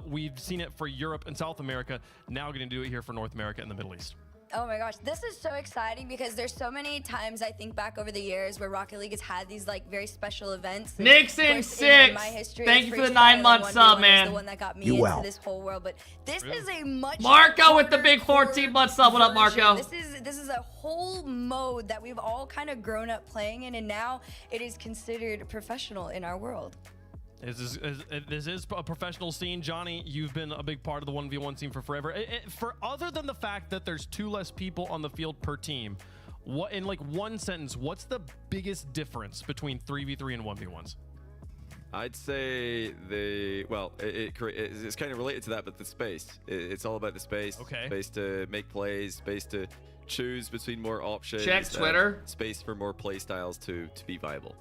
[SPEAKER 7] We've seen it for Europe and South America. Now going to do it here for North America and the Middle East.
[SPEAKER 9] Oh my gosh, this is so exciting because there's so many times I think back over the years where Rocket League has had these like very special events.
[SPEAKER 1] Nixon
[SPEAKER 9] Of course,
[SPEAKER 1] 6.
[SPEAKER 9] in my history,
[SPEAKER 1] Thank
[SPEAKER 9] it's
[SPEAKER 1] you for the
[SPEAKER 9] Freestyle
[SPEAKER 1] 9
[SPEAKER 9] and
[SPEAKER 1] month
[SPEAKER 9] 1v1
[SPEAKER 1] sub,
[SPEAKER 9] was
[SPEAKER 1] man.
[SPEAKER 9] The one that got me
[SPEAKER 3] You
[SPEAKER 9] into
[SPEAKER 3] well.
[SPEAKER 9] this whole world, but this is a much
[SPEAKER 1] Marco with the big
[SPEAKER 9] harder
[SPEAKER 1] 14 month sub. What up, Marco?
[SPEAKER 9] This is a whole mode that we've all kind of grown up playing in, and now it is considered professional in our world.
[SPEAKER 15] This is a professional scene. Johnny, you've been a big part of the 1v1 scene for forever. For other than the fact that there's 2 less people on the field per team, what in like one sentence, what's the biggest difference between 3v3 and 1v1s?
[SPEAKER 17] I'd say it's kind of related to that, but the space. It's all about the space.
[SPEAKER 15] Okay.
[SPEAKER 17] Space to make plays, space to choose between more options.
[SPEAKER 1] Check Twitter.
[SPEAKER 17] Space for more play styles to be viable.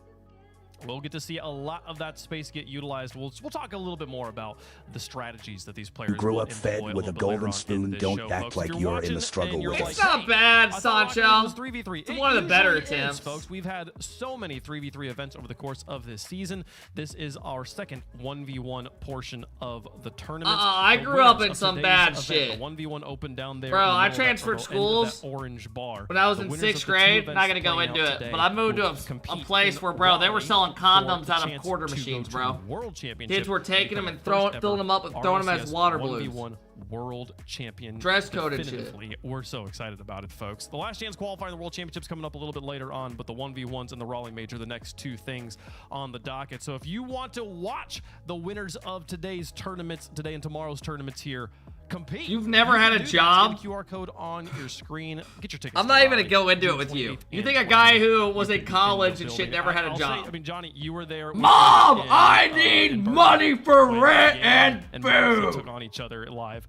[SPEAKER 15] We'll get to see a lot of that space get utilized. We'll talk a little bit more about the strategies that these players
[SPEAKER 3] You grew
[SPEAKER 15] will
[SPEAKER 3] up fed
[SPEAKER 15] employ
[SPEAKER 3] with a
[SPEAKER 15] little bit later
[SPEAKER 3] golden
[SPEAKER 15] on
[SPEAKER 3] spoon.
[SPEAKER 15] in this
[SPEAKER 3] Don't
[SPEAKER 15] show,
[SPEAKER 3] act
[SPEAKER 15] folks.
[SPEAKER 3] like
[SPEAKER 15] If
[SPEAKER 3] you're in
[SPEAKER 15] watching
[SPEAKER 3] the struggle
[SPEAKER 15] and you're
[SPEAKER 3] with
[SPEAKER 15] like,
[SPEAKER 1] It's not bad,
[SPEAKER 15] I thought
[SPEAKER 1] Sancho.
[SPEAKER 15] Rocket League was 3v3.
[SPEAKER 1] It's one of the better
[SPEAKER 15] usually is,
[SPEAKER 1] attempts.
[SPEAKER 15] folks. We've had so many 3v3 events over the course of this season. This is our second 1v1 portion of the tournament.
[SPEAKER 1] I
[SPEAKER 15] The
[SPEAKER 1] grew up
[SPEAKER 15] winners
[SPEAKER 1] in
[SPEAKER 15] of
[SPEAKER 1] some
[SPEAKER 15] today's
[SPEAKER 1] bad
[SPEAKER 15] event,
[SPEAKER 1] shit.
[SPEAKER 15] The 1v1 open down there.
[SPEAKER 1] Bro,
[SPEAKER 15] in the
[SPEAKER 1] I
[SPEAKER 15] middle of that
[SPEAKER 1] transferred
[SPEAKER 15] total end of
[SPEAKER 1] schools
[SPEAKER 15] that orange bar.
[SPEAKER 1] when I was
[SPEAKER 15] The
[SPEAKER 1] in
[SPEAKER 15] winners
[SPEAKER 1] 6th
[SPEAKER 15] of the 2
[SPEAKER 1] grade.
[SPEAKER 15] events
[SPEAKER 1] Not gonna go
[SPEAKER 15] playing
[SPEAKER 1] into
[SPEAKER 15] out
[SPEAKER 1] it,
[SPEAKER 15] today
[SPEAKER 1] but I moved to
[SPEAKER 15] will
[SPEAKER 1] a
[SPEAKER 15] compete
[SPEAKER 1] place
[SPEAKER 15] in
[SPEAKER 1] where, bro, they were
[SPEAKER 15] Raleigh
[SPEAKER 1] selling
[SPEAKER 15] for
[SPEAKER 1] condoms
[SPEAKER 15] the
[SPEAKER 1] out of
[SPEAKER 15] chance
[SPEAKER 1] quarter
[SPEAKER 15] to
[SPEAKER 1] machines,
[SPEAKER 15] go to
[SPEAKER 1] bro.
[SPEAKER 15] World Championship.
[SPEAKER 1] Kids were taking them and
[SPEAKER 15] Become the
[SPEAKER 1] filling them up and throwing them as
[SPEAKER 15] RLCS
[SPEAKER 1] water balloons.
[SPEAKER 15] 1v1 World Champion.
[SPEAKER 1] Dress code and shit.
[SPEAKER 15] Definitively. We're so excited about it, folks. The last chance qualifier in the World Championship's coming up a little bit later on, but the 1v1s and the Raleigh Major, the next 2 things on the docket. So if you want to watch the winners of today's tournaments, today and tomorrow's tournaments here, compete.
[SPEAKER 1] You've never
[SPEAKER 15] You
[SPEAKER 1] had
[SPEAKER 15] can
[SPEAKER 1] a
[SPEAKER 15] do that.
[SPEAKER 1] job?
[SPEAKER 15] Scan the QR code on your screen. Get your tickets.
[SPEAKER 1] I'm
[SPEAKER 15] to
[SPEAKER 1] not even
[SPEAKER 15] Raleigh,
[SPEAKER 1] gonna go into it
[SPEAKER 15] June
[SPEAKER 1] with you.
[SPEAKER 15] 28th
[SPEAKER 1] You
[SPEAKER 15] and
[SPEAKER 1] think a guy
[SPEAKER 15] 29th.
[SPEAKER 1] who was in
[SPEAKER 15] In
[SPEAKER 1] college
[SPEAKER 15] the
[SPEAKER 1] and shit
[SPEAKER 15] building.
[SPEAKER 1] never had a
[SPEAKER 15] I'll
[SPEAKER 1] job?
[SPEAKER 15] Say, I mean, Johnny, you were there.
[SPEAKER 1] Mom,
[SPEAKER 15] And,
[SPEAKER 1] I need money for rent and
[SPEAKER 15] Marcy
[SPEAKER 1] food.
[SPEAKER 15] took on each other live.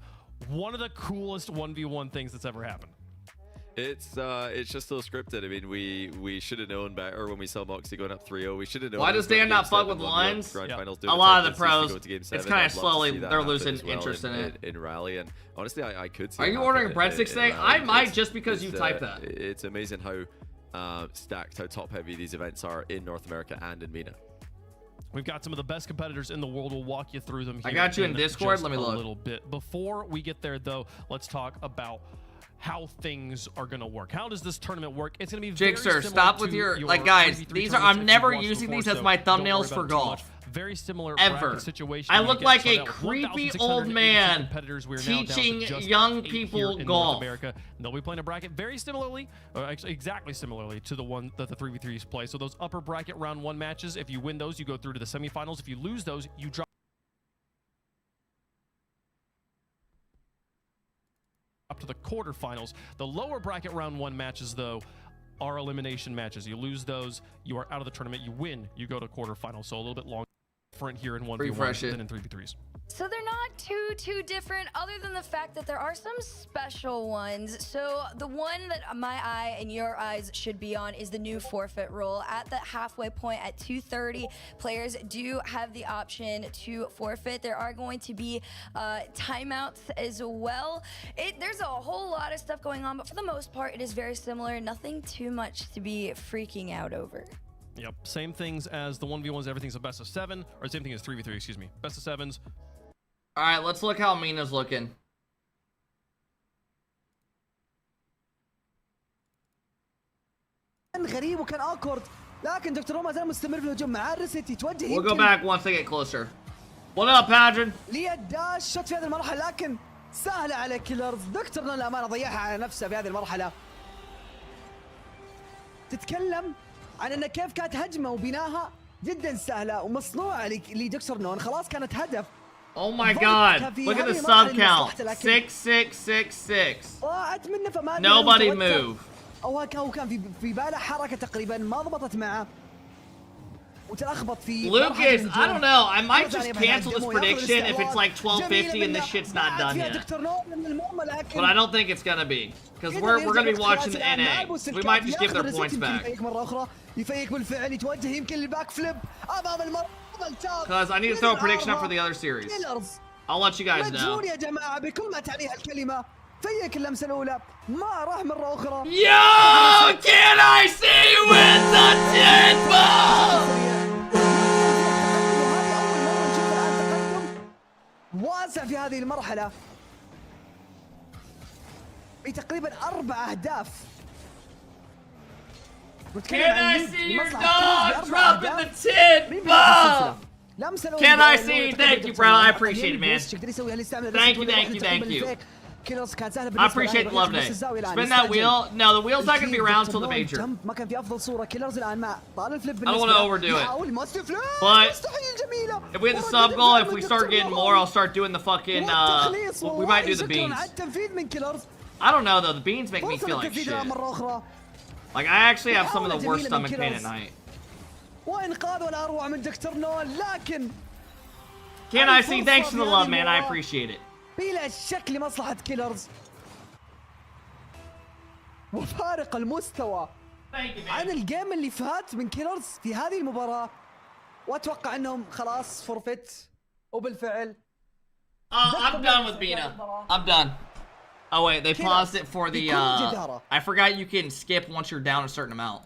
[SPEAKER 15] One of the coolest 1v1 things that's ever happened.
[SPEAKER 17] It's just so scripted. I mean, we should have known better when we saw Moxie going up 3-0. We should have known.
[SPEAKER 1] Why
[SPEAKER 17] it was
[SPEAKER 1] does
[SPEAKER 17] going
[SPEAKER 1] Dan
[SPEAKER 17] to
[SPEAKER 1] not
[SPEAKER 17] Game
[SPEAKER 1] fuck
[SPEAKER 17] 7,
[SPEAKER 1] with
[SPEAKER 17] 1-0
[SPEAKER 1] lines?
[SPEAKER 17] Grand
[SPEAKER 1] Yeah.
[SPEAKER 17] Finals,
[SPEAKER 1] A lot of the
[SPEAKER 17] Champions League,
[SPEAKER 1] pros,
[SPEAKER 17] go to Game
[SPEAKER 1] it's
[SPEAKER 17] 7.
[SPEAKER 1] kinda
[SPEAKER 17] I'd love to
[SPEAKER 1] slowly,
[SPEAKER 17] see that
[SPEAKER 1] they're
[SPEAKER 17] happen
[SPEAKER 1] losing
[SPEAKER 17] as well
[SPEAKER 1] interest in it.
[SPEAKER 17] in Raleigh, and honestly, I could see.
[SPEAKER 1] Are
[SPEAKER 17] it
[SPEAKER 1] you
[SPEAKER 17] happen
[SPEAKER 1] ordering
[SPEAKER 17] in-
[SPEAKER 1] breadsticks
[SPEAKER 17] in
[SPEAKER 1] today?
[SPEAKER 17] Raleigh.
[SPEAKER 1] I might
[SPEAKER 17] It's-
[SPEAKER 1] just because you
[SPEAKER 17] it's,
[SPEAKER 1] typed that.
[SPEAKER 17] It's amazing how stacked, how top heavy these events are in North America and in MENA.
[SPEAKER 15] We've got some of the best competitors in the world. We'll walk you through them here.
[SPEAKER 1] I got you in Discord.
[SPEAKER 15] Just
[SPEAKER 1] Let me
[SPEAKER 15] a
[SPEAKER 1] look.
[SPEAKER 15] little bit. Before we get there, though, let's talk about how things are going to work. How does this tournament work? It's going to be very
[SPEAKER 1] Jigsaw,
[SPEAKER 15] similar
[SPEAKER 1] stop with
[SPEAKER 15] to
[SPEAKER 1] your like, guys.
[SPEAKER 15] 3v3
[SPEAKER 1] These are.
[SPEAKER 15] tournaments
[SPEAKER 1] I'm
[SPEAKER 15] if
[SPEAKER 1] never
[SPEAKER 15] you've watched
[SPEAKER 1] using
[SPEAKER 15] before,
[SPEAKER 1] these as
[SPEAKER 15] so
[SPEAKER 1] my
[SPEAKER 15] don't worry
[SPEAKER 1] thumbnails for
[SPEAKER 15] about it too much.
[SPEAKER 1] golf.
[SPEAKER 15] Very similar
[SPEAKER 1] Ever.
[SPEAKER 15] bracket situation.
[SPEAKER 1] I
[SPEAKER 15] You
[SPEAKER 1] look
[SPEAKER 15] get
[SPEAKER 1] like
[SPEAKER 15] started
[SPEAKER 1] a
[SPEAKER 15] out with
[SPEAKER 1] creepy
[SPEAKER 15] 1,682
[SPEAKER 1] old man
[SPEAKER 15] competitors. We are now down to
[SPEAKER 1] teaching
[SPEAKER 15] just
[SPEAKER 1] young
[SPEAKER 15] 8
[SPEAKER 1] people
[SPEAKER 15] here in
[SPEAKER 1] golf.
[SPEAKER 15] North America. And they'll be playing a bracket very similarly, or actually exactly similarly to the one that the 3v3s play. So those upper bracket round 1 matches, if you win those, you go through to the semifinals. If you lose those, you drop up to the quarterfinals. The lower bracket round 1 matches, though, are elimination matches. You lose those, you are out of the tournament. You win, you go to quarterfinals. So a little bit longer different here in 1v1 than in 3v3s.
[SPEAKER 9] So they're not too different, other than the fact that there are some special ones. So the one that my eye and your eyes should be on is the new forfeit rule. At the halfway point at 2:30, players do have the option to forfeit. There are going to be timeouts as well. There's a whole lot of stuff going on, but for the most part, it is very similar. Nothing too much to be freaking out over.
[SPEAKER 15] Yep, same things as the 1v1s. Everything's a best of 7, or same thing as 3v3, excuse me. Best of 7s.
[SPEAKER 1] All right, let's look how MENA's looking.
[SPEAKER 21] كان غريب وكان awkward لكن دكتور ما زال مستمر في الهجوم مع الريست يتوجه.
[SPEAKER 1] We'll go back once they get closer. What up, Padron?
[SPEAKER 21] ليه داش شوت في هذه المرحلة لكن سهلة على كيلرز. دكتور للأمانة ضيعها على نفسه في هذه المرحلة. تتكلم عن ان كيف كانت هجمه وبناها جدا سهله ومصنوعه لدكتور نون خلاص كانت هدف.
[SPEAKER 1] Oh my god, look at the sub count. 6-6-6-6.
[SPEAKER 21] ضاعت منه فما
[SPEAKER 1] Nobody move.
[SPEAKER 21] او كان في باله حركه تقريبا ما ضبطت معه وتلخبط في
[SPEAKER 1] Lucas, I don't know. I might just cancel this prediction if it's like 12:50 and this shit's not done yet. But I don't think it's gonna be, because we're gonna be watching the NA. We might just give their points back.
[SPEAKER 21] يفيق بالفعل يتوجه يمكن للباك فليب امام المرمى.
[SPEAKER 1] Because I need to throw a prediction up for the other series. I'll let you guys know.
[SPEAKER 21] مجنون يا جماعه بكل ما تعنيها الكلمه. فيك اللمسه الاولى ما راح مره اخرى.
[SPEAKER 1] Yo, can I see you with the tempo?
[SPEAKER 21] واسع في هذه المرحله. في تقريبا 4 أهداف.
[SPEAKER 1] Can I see your dog dropping the 10 bomb? Can I see? Thank you, bro. I appreciate it, man. Thank you. I appreciate the love day. Spin that wheel. No, the wheel's not gonna be around till the major. I don't want to overdo it. But if we hit the sub goal, if we start getting more, I'll start doing the fucking. We might do the beans. I don't know though. The beans make me feel like shit. Like I actually have some of the worst stomach pain at night. Can I see? Thanks for the love, man. I appreciate it.
[SPEAKER 21] بلا شك لمصلحة كيلرز وفارق المستوى عن الجيم اللي فات من كيلرز في هذه المباراة، واتوقع انهم خلاص فورفيت وبالفعل.
[SPEAKER 1] I'm done with MENA. I'm done. Oh wait, they paused it for the I forgot you can skip once you're down a certain amount.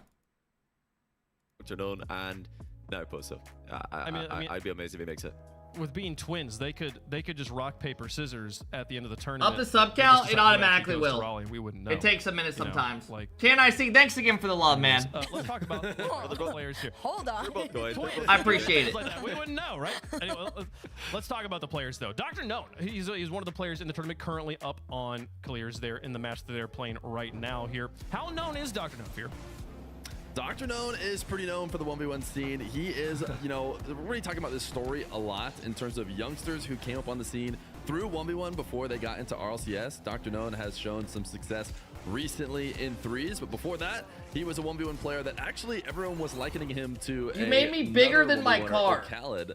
[SPEAKER 17] And no, so I'd be amazed if he makes it.
[SPEAKER 15] With being twins, they could just rock paper scissors at the end of the tournament.
[SPEAKER 1] Up the sub count, it automatically will.
[SPEAKER 15] We wouldn't know.
[SPEAKER 1] It takes a minute sometimes. Can I see? Thanks again for the love, man.
[SPEAKER 15] Let's talk about the players here.
[SPEAKER 9] Hold on.
[SPEAKER 1] I appreciate it.
[SPEAKER 15] We wouldn't know, right? Anyway, let's talk about the players though. Dr. Known, he's one of the players in the tournament currently up on Clears there in the match that they're playing right now here. How known is Dr. Known, Fear?
[SPEAKER 2] Dr. Known is pretty known for the 1v1 scene. He is, you know, we're really talking about this story a lot in terms of youngsters who came up on the scene through 1v1 before they got into RLCS. Dr. Known has shown some success recently in threes, but before that, he was a 1v1 player that actually everyone was likening him to.
[SPEAKER 1] You made me bigger than my car.
[SPEAKER 2] Khaled,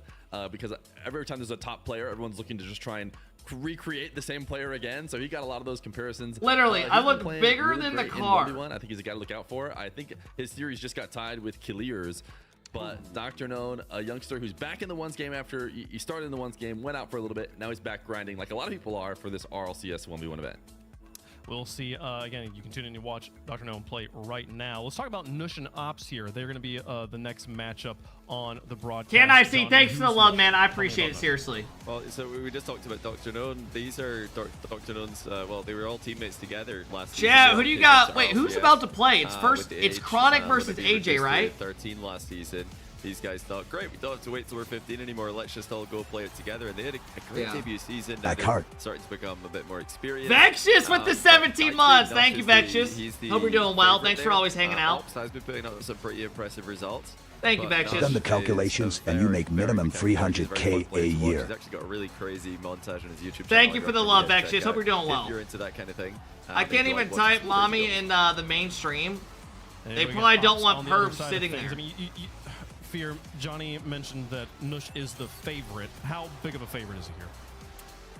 [SPEAKER 2] because every time there's a top player, everyone's looking to just try and recreate the same player again. So he got a lot of those comparisons.
[SPEAKER 1] Literally, I look bigger than the car.
[SPEAKER 2] I think he's a guy to look out for. I think his series just got tied with Clears. But Dr. Known, a youngster who's back in the ones game after he started in the ones game, went out for a little bit. Now he's back grinding like a lot of people are for this RLCS 1v1 event.
[SPEAKER 15] We'll see. Again, you can tune in and watch Dr. Known play right now. Let's talk about Nush and Ops here. They're going to be the next matchup on the broadcast.
[SPEAKER 1] Can I see? Thanks for the love, man. I appreciate it, seriously.
[SPEAKER 17] Well, so we just talked about Dr. Known. These are Dr. Known's, well, they were all teammates together last season.
[SPEAKER 1] Yeah, who do you got? Wait, who's about to play? It's it's Chronic versus AJ, right?
[SPEAKER 17] 13 last season. These guys thought, great, we don't have to wait till we're 15 anymore. Let's just all go play it together. And they had a great debut season. Now they're starting to become a bit more experienced.
[SPEAKER 1] Vexus with the 17 months. Thank you, Vexus. Hope you're doing well. Thanks for always hanging out.
[SPEAKER 17] Ops has been putting up some pretty impressive results.
[SPEAKER 1] Thank you, Vexus.
[SPEAKER 3] I've done the calculations, and you make minimum 300K a year.
[SPEAKER 17] He's actually got a really crazy montage on his YouTube channel.
[SPEAKER 1] Thank you for the love, Vexus. Hope you're doing well.
[SPEAKER 17] If you're into that kind of thing.
[SPEAKER 1] I can't even type mommy in the mainstream. They probably don't want pervs sitting there.
[SPEAKER 15] I mean, Fear, Johnny mentioned that Nush is the favorite. How big of a favorite is he here?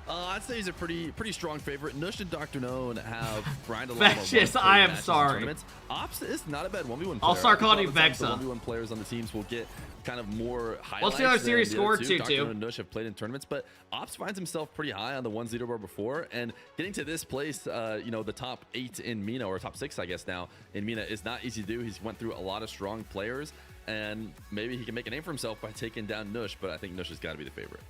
[SPEAKER 2] I'd say he's a pretty strong favorite. Nush and Dr. Known have grinded a lot of
[SPEAKER 1] Vexus, I am sorry.
[SPEAKER 2] Ops is not a bad 1v1 player.
[SPEAKER 1] I'll start calling you Vexa.
[SPEAKER 2] 1v1 players on the teams will get kind of more highlights.
[SPEAKER 1] What's the other series score too?
[SPEAKER 2] Dr. Known and Nush have played in tournaments, but Ops finds himself pretty high on the 1-0 bar before, and getting to this place, you know, the top 8 in MENA, or top 6, I guess now, in MENA is not easy to do. He's went through a lot of strong players, and maybe he can make a name for himself by taking down Nush, but I think Nush has got to be the favorite.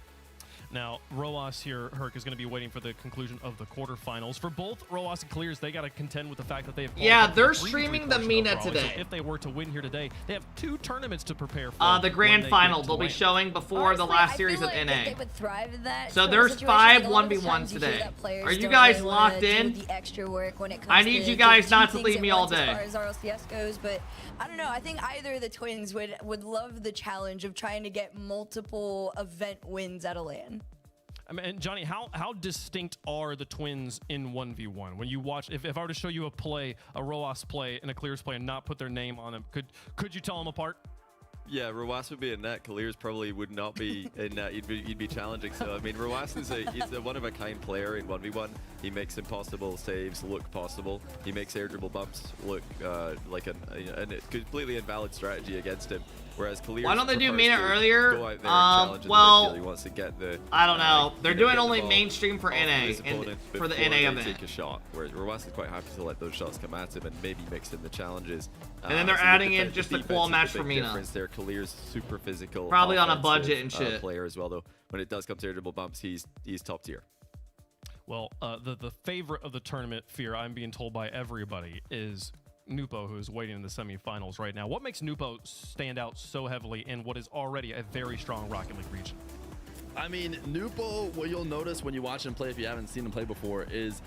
[SPEAKER 15] Now, Roas here, Herc, is going to be waiting for the conclusion of the quarterfinals. For both Roas and Clears, they got to contend with the fact that they have...
[SPEAKER 1] Yeah, they're streaming the MENA today.
[SPEAKER 15] So if they were to win here today, they have 2 tournaments to prepare for.
[SPEAKER 1] The grand final they'll be showing before the last series of NA.
[SPEAKER 9] They would thrive in that
[SPEAKER 1] so there's 5 1v1s today. Are you guys locked in?
[SPEAKER 9] The extra work when it comes
[SPEAKER 1] I need you guys not to leave me all day.
[SPEAKER 9] As far as RLCS goes, but I don't know. I think either of the twins would love the challenge of trying to get multiple event wins at a LAN.
[SPEAKER 15] I mean, Johnny, how distinct are the twins in 1v1? When you watch, if I were to show you a play, a Roas play and a Clears play, and not put their name on them, could you tell them apart?
[SPEAKER 17] Yeah, Roas would be in net. Clears probably would not be in net. You'd be challenging. So I mean, Roas is he's a one-of-a-kind player in 1v1. He makes impossible saves look possible. He makes air dribble bumps look like a completely invalid strategy against him. Whereas Clears,
[SPEAKER 1] why don't they do MENA earlier?
[SPEAKER 17] Go out there and
[SPEAKER 1] well,
[SPEAKER 17] he wants to get the,
[SPEAKER 1] I don't know. They're doing only mainstream for NA for the NA event.
[SPEAKER 17] Take a shot. Whereas Roas is quite happy to let those shots come at him and maybe mix in the challenges.
[SPEAKER 1] And then they're adding in just a qual match for MENA.
[SPEAKER 17] There, Clears super physical.
[SPEAKER 1] Probably on a budget and shit.
[SPEAKER 17] Player as well though. When it does come to air dribble bumps, he's top tier.
[SPEAKER 15] Well, the favorite of the tournament, Fear, I'm being told by everybody, is Nupo, who is waiting in the semifinals right now. What makes Nupo stand out so heavily in what is already a very strong Rocket League region?
[SPEAKER 2] I mean, Nupo, what you'll notice when you watch him play, if you haven't seen him play before, is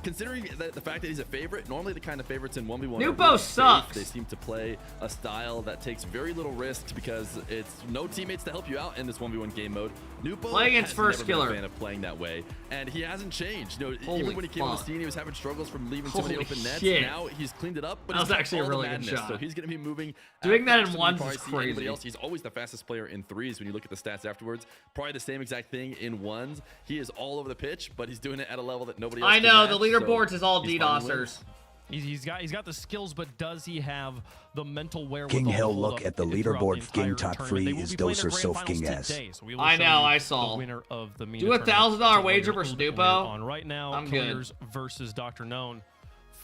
[SPEAKER 2] considering the fact that he's a favorite, normally the kind of favorites in 1v1
[SPEAKER 1] Nupo
[SPEAKER 2] really
[SPEAKER 1] sucks.
[SPEAKER 2] They seem to play a style that takes very little risk because it's no teammates to help you out in this 1v1 game mode. Nupo
[SPEAKER 1] Play against
[SPEAKER 2] has
[SPEAKER 1] first
[SPEAKER 2] never been
[SPEAKER 1] killer.
[SPEAKER 2] a fan of playing that way, and he hasn't changed. You know,
[SPEAKER 1] Holy
[SPEAKER 2] even when he came on the
[SPEAKER 1] fuck.
[SPEAKER 2] scene, he was having struggles from leaving too many
[SPEAKER 1] Holy
[SPEAKER 2] open nets.
[SPEAKER 1] shit.
[SPEAKER 2] Now he's cleaned it up, but
[SPEAKER 1] That was
[SPEAKER 2] he's
[SPEAKER 1] actually a
[SPEAKER 2] all the
[SPEAKER 1] really good
[SPEAKER 2] madness,
[SPEAKER 1] shot.
[SPEAKER 2] so he's going to be moving.
[SPEAKER 1] Doing that in
[SPEAKER 2] faster than
[SPEAKER 1] ones
[SPEAKER 2] you
[SPEAKER 1] is
[SPEAKER 2] probably see anybody
[SPEAKER 1] crazy.
[SPEAKER 2] else. He's always the fastest player in threes when you look at the stats afterwards. Probably the same exact thing in ones. He is all over the pitch, but he's doing it at a level that nobody else
[SPEAKER 1] I
[SPEAKER 2] can
[SPEAKER 1] know,
[SPEAKER 2] match,
[SPEAKER 1] the leaderboards
[SPEAKER 2] so
[SPEAKER 1] is all
[SPEAKER 2] he's finding
[SPEAKER 1] DDoSers.
[SPEAKER 2] wins.
[SPEAKER 15] He's got the skills, but does he have the mental wherewithal?
[SPEAKER 3] King
[SPEAKER 15] to
[SPEAKER 3] Hill
[SPEAKER 15] hold
[SPEAKER 3] look
[SPEAKER 15] up
[SPEAKER 3] at the
[SPEAKER 15] throughout
[SPEAKER 3] leaderboard
[SPEAKER 15] entire
[SPEAKER 3] game top
[SPEAKER 15] tournament?
[SPEAKER 3] 3
[SPEAKER 15] They will
[SPEAKER 3] is
[SPEAKER 15] be playing
[SPEAKER 3] Doser
[SPEAKER 15] the grand
[SPEAKER 3] Sofking
[SPEAKER 15] finals
[SPEAKER 3] S.
[SPEAKER 15] today, so we will
[SPEAKER 1] I
[SPEAKER 15] show
[SPEAKER 1] know,
[SPEAKER 15] you
[SPEAKER 1] I saw.
[SPEAKER 15] the winner of the MENA
[SPEAKER 1] Do a
[SPEAKER 15] tournament.
[SPEAKER 1] $1,000
[SPEAKER 15] So
[SPEAKER 1] wager
[SPEAKER 15] we're
[SPEAKER 1] versus
[SPEAKER 15] a little bit
[SPEAKER 1] Nupo.
[SPEAKER 15] later on right now.
[SPEAKER 1] I'm good.
[SPEAKER 15] Clears versus Dr. Known.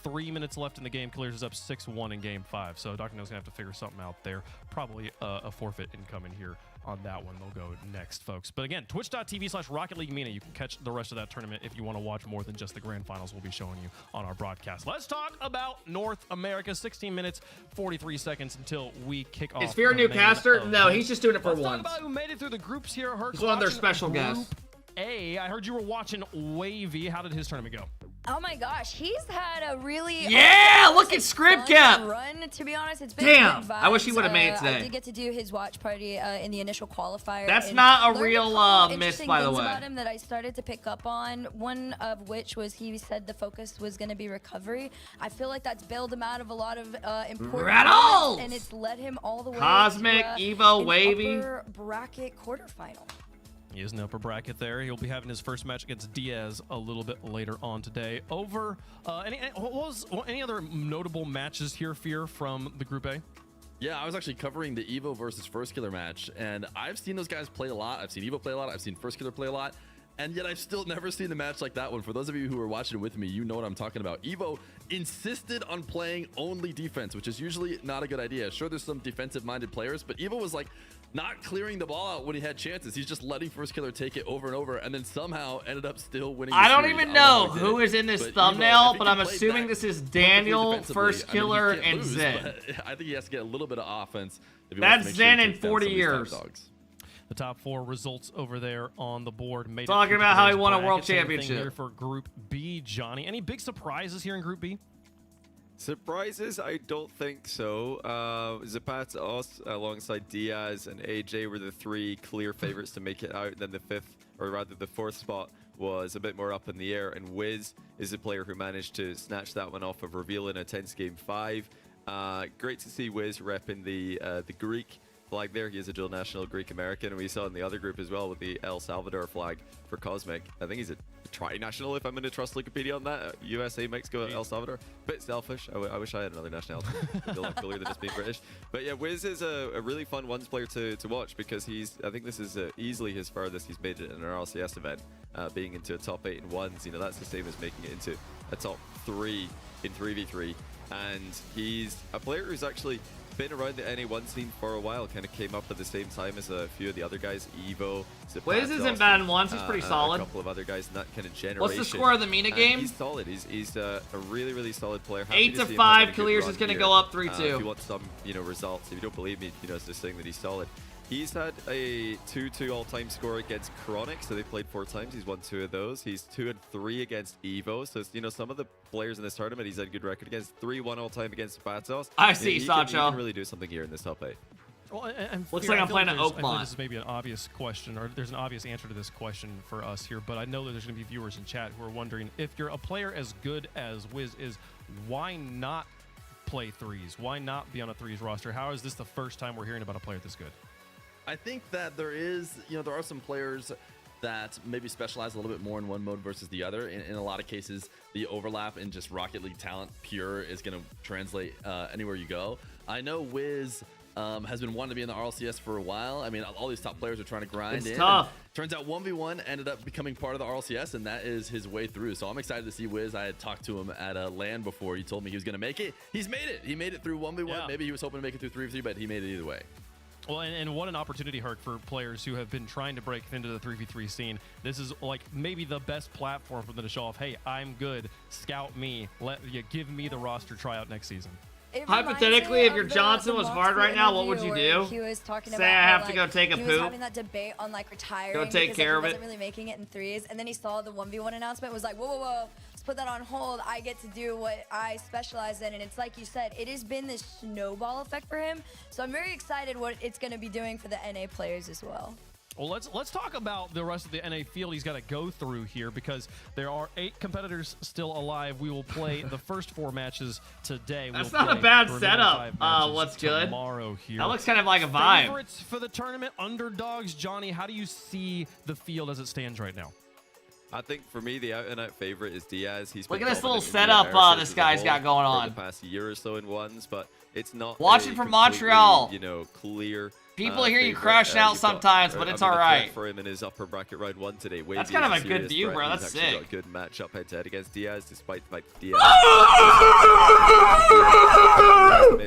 [SPEAKER 15] 3 minutes left in the game. Clears is up 6-1 in game 5. So Dr. Known's gonna have to figure something out there. Probably a forfeit incoming here on that one. They'll go next, folks. But again, twitch.tv/Rocket League MENA. You can catch the rest of that tournament if you want to watch more than just the grand finals we'll be showing you on our broadcast. Let's talk about North America. 16 minutes, 43 seconds until we kick off.
[SPEAKER 1] Is Fear a
[SPEAKER 15] the
[SPEAKER 1] new
[SPEAKER 15] main
[SPEAKER 1] caster? No,
[SPEAKER 15] event.
[SPEAKER 1] he's just doing it for
[SPEAKER 15] Let's
[SPEAKER 1] once.
[SPEAKER 15] talk about who made it through the groups here. Herc
[SPEAKER 1] He's one of their
[SPEAKER 15] watching
[SPEAKER 1] special
[SPEAKER 15] Group
[SPEAKER 1] guests.
[SPEAKER 15] A. I heard you were watching Wavy. How did his tournament go?
[SPEAKER 9] Oh my gosh, he's had a really
[SPEAKER 1] Yeah, look at Script Cap.
[SPEAKER 9] run. To be honest, it's been
[SPEAKER 1] Damn,
[SPEAKER 9] good
[SPEAKER 1] I wish he
[SPEAKER 9] vibes.
[SPEAKER 1] would've made it
[SPEAKER 9] I
[SPEAKER 1] today.
[SPEAKER 9] did get to do his watch party in the initial qualifier.
[SPEAKER 1] That's
[SPEAKER 9] and
[SPEAKER 1] not a
[SPEAKER 9] learned
[SPEAKER 1] real,
[SPEAKER 9] couple
[SPEAKER 1] miss,
[SPEAKER 9] interesting
[SPEAKER 1] by the
[SPEAKER 9] things
[SPEAKER 1] way.
[SPEAKER 9] about him that I started to pick up on. One of which was he said the focus was going to be recovery. I feel like that's bailed him out of a lot of important
[SPEAKER 1] Rattles!
[SPEAKER 9] moments, and it's led him all the way
[SPEAKER 1] Cosmic,
[SPEAKER 9] to,
[SPEAKER 1] Evo,
[SPEAKER 9] an
[SPEAKER 1] Wavy.
[SPEAKER 9] upper bracket quarterfinal.
[SPEAKER 15] He is in the upper bracket there. He'll be having his first match against Diaz a little bit later on today. Over any other notable matches here, Fear, from the Group A?
[SPEAKER 2] Yeah, I was actually covering the Evo versus First Killer match, and I've seen those guys play a lot. I've seen Evo play a lot. I've seen First Killer play a lot. And yet I've still never seen a match like that one. For those of you who are watching with me, you know what I'm talking about. Evo insisted on playing only defense, which is usually not a good idea. Sure, there's some defensive-minded players, but Evo was like not clearing the ball out when he had chances. He's just letting First Killer take it over and over, and then somehow ended up still winning the
[SPEAKER 1] I don't
[SPEAKER 2] series.
[SPEAKER 1] even
[SPEAKER 2] I don't
[SPEAKER 1] know
[SPEAKER 2] how he
[SPEAKER 1] who
[SPEAKER 2] did it.
[SPEAKER 1] is in this
[SPEAKER 2] But Evo,
[SPEAKER 1] thumbnail,
[SPEAKER 2] if he
[SPEAKER 1] but
[SPEAKER 2] can
[SPEAKER 1] I'm
[SPEAKER 2] play
[SPEAKER 1] assuming
[SPEAKER 2] that
[SPEAKER 1] this is
[SPEAKER 2] perfectly
[SPEAKER 1] Daniel,
[SPEAKER 2] defensively,
[SPEAKER 1] First
[SPEAKER 2] I mean, he
[SPEAKER 1] Killer,
[SPEAKER 2] can't
[SPEAKER 1] and
[SPEAKER 2] lose,
[SPEAKER 1] Zen.
[SPEAKER 2] but I think he has to get a little bit of offense. If he
[SPEAKER 1] That's
[SPEAKER 2] wants to make
[SPEAKER 1] Zen
[SPEAKER 2] sure he
[SPEAKER 1] in
[SPEAKER 2] takes down
[SPEAKER 1] 40
[SPEAKER 2] some of these top
[SPEAKER 1] years.
[SPEAKER 2] dogs.
[SPEAKER 15] The top 4 results over there on the board. Made
[SPEAKER 1] Talking
[SPEAKER 15] it
[SPEAKER 1] about how he won a
[SPEAKER 15] bracket.
[SPEAKER 1] world
[SPEAKER 15] Same thing
[SPEAKER 1] championship.
[SPEAKER 15] here for Group B, Johnny. Any big surprises here in Group B?
[SPEAKER 17] Surprises? I don't think so. Zapata alongside Diaz and AJ were the 3 clear favorites to make it out. Then the 5th, or rather the 4th spot was a bit more up in the air. And Wiz is the player who managed to snatch that one off of Reveal in a tense game 5. Great to see Wiz repping the Greek flag there. He is a dual national Greek-American, and we saw in the other group as well with the El Salvador flag for Cosmic. I think he's a tri-national, if I'm going to trust Wikipedia on that. USA, Mexico, El Salvador. Bit selfish. I wish I had another nationality. I feel like cooler than just being British. But yeah, Wiz is a really fun ones player to watch because I think this is easily his furthest he's made it in an RLCS event, being into a top 8 in ones. You know, that's the same as making it into a top 3 in 3v3. And he's a player who's actually been around the NA1 scene for a while, kind of came up at the same time as a few of the other guys, Evo,
[SPEAKER 1] Wiz isn't bad in ones, he's pretty solid.
[SPEAKER 17] A couple of other guys in that kind of generation.
[SPEAKER 1] What's the score of the MENA
[SPEAKER 17] And
[SPEAKER 1] game?
[SPEAKER 17] He's solid. He's a really, really solid player.
[SPEAKER 1] 8 to 5, Clears is going to go up 3-2.
[SPEAKER 17] If you want some, results, if you don't believe me, it's just saying that he's solid. He's had a 2-2 all-time score against Chronic, so they played 4 times. He's won 2 of those. He's 2-3 against Evo. So some of the players in this tournament he's had a good record against. 3-1 all-time against Batos.
[SPEAKER 1] I see,
[SPEAKER 17] Sancho.
[SPEAKER 1] Sacho.
[SPEAKER 17] He can really do something here in this top 8.
[SPEAKER 15] Well, and
[SPEAKER 1] Looks
[SPEAKER 15] Fear,
[SPEAKER 1] like
[SPEAKER 15] I
[SPEAKER 1] I'm
[SPEAKER 15] feel
[SPEAKER 1] playing an
[SPEAKER 15] there's-
[SPEAKER 1] Oak
[SPEAKER 15] I feel
[SPEAKER 1] bot.
[SPEAKER 15] this is maybe an obvious question, or there's an obvious answer to this question for us here, but I know that there's going to be viewers in chat who are wondering, if you're a player as good as Wiz is, why not play threes? Why not be on a threes roster? How is this the first time we're hearing about a player this good?
[SPEAKER 2] I think that there are some players that maybe specialize a little bit more in one mode versus the other. In a lot of cases, the overlap in just Rocket League talent pure is going to translate anywhere you go. I know Wiz has been wanting to be in the RLCS for a while. I mean, all these top players are trying to grind
[SPEAKER 1] It's
[SPEAKER 2] in.
[SPEAKER 1] tough.
[SPEAKER 2] Turns out 1v1 ended up becoming part of the RLCS, and that is his way through. So I'm excited to see Wiz. I had talked to him at a LAN before. He told me he was going to make it. He's made it. He made it through 1v1.
[SPEAKER 15] Yeah.
[SPEAKER 2] Maybe he was hoping to make it through 3v3, but he made it either way.
[SPEAKER 15] Well, and what an opportunity, Herc, for players who have been trying to break into the 3v3 scene. This is like maybe the best platform for them to show off, hey, I'm good, scout me, give me the roster tryout next season.
[SPEAKER 1] Hypothetically, if your Johnson was hard right now, what would you do?
[SPEAKER 9] He was talking
[SPEAKER 1] Say
[SPEAKER 9] about
[SPEAKER 1] I have
[SPEAKER 9] how,
[SPEAKER 1] to go take a
[SPEAKER 9] he
[SPEAKER 1] poop.
[SPEAKER 9] was having that debate on like retiring.
[SPEAKER 1] Go take
[SPEAKER 9] because,
[SPEAKER 1] care
[SPEAKER 9] like,
[SPEAKER 1] of
[SPEAKER 9] he
[SPEAKER 1] it.
[SPEAKER 9] wasn't really making it in threes, and then he saw the 1v1 announcement. Was like, whoa, whoa, whoa, let's put that on hold. I get to do what I specialize in, and it's like you said, it has been this snowball effect for him. So I'm very excited what it's going to be doing for the NA players as well.
[SPEAKER 15] Well, let's talk about the rest of the NA field he's got to go through here, because there are 8 competitors still alive. We will play the first 4 matches today.
[SPEAKER 1] That's not a bad setup. What's good?
[SPEAKER 15] Tomorrow here.
[SPEAKER 1] That looks kind of like a vibe.
[SPEAKER 15] Favorites for the tournament, underdogs. Johnny, how do you see the field as it stands right now?
[SPEAKER 17] I think for me, the out-and-out favorite is Diaz. He's
[SPEAKER 1] Look
[SPEAKER 17] been
[SPEAKER 1] at this little
[SPEAKER 17] dominant in the
[SPEAKER 1] setup
[SPEAKER 17] Americas
[SPEAKER 1] this
[SPEAKER 17] as a
[SPEAKER 1] guy's
[SPEAKER 17] whole
[SPEAKER 1] got going
[SPEAKER 17] for
[SPEAKER 1] on.
[SPEAKER 17] the past year or so in ones, but it's not
[SPEAKER 1] Watching
[SPEAKER 17] a
[SPEAKER 1] from
[SPEAKER 17] completely,
[SPEAKER 1] Montreal.
[SPEAKER 17] you know, clear.
[SPEAKER 1] People hear you
[SPEAKER 17] favorite.
[SPEAKER 1] crashing out
[SPEAKER 17] You've got,
[SPEAKER 1] sometimes, but it's
[SPEAKER 17] I mean,
[SPEAKER 1] all
[SPEAKER 17] a threat
[SPEAKER 1] right.
[SPEAKER 17] for him in his upper bracket round 1 today.
[SPEAKER 1] That's
[SPEAKER 17] Wavy
[SPEAKER 1] kind of
[SPEAKER 17] is
[SPEAKER 1] a good
[SPEAKER 17] serious
[SPEAKER 1] view,
[SPEAKER 17] threat.
[SPEAKER 1] bro.
[SPEAKER 17] He's
[SPEAKER 1] That's
[SPEAKER 17] actually
[SPEAKER 1] sick.
[SPEAKER 17] got a good matchup head-to-head against Diaz, despite the fact Diaz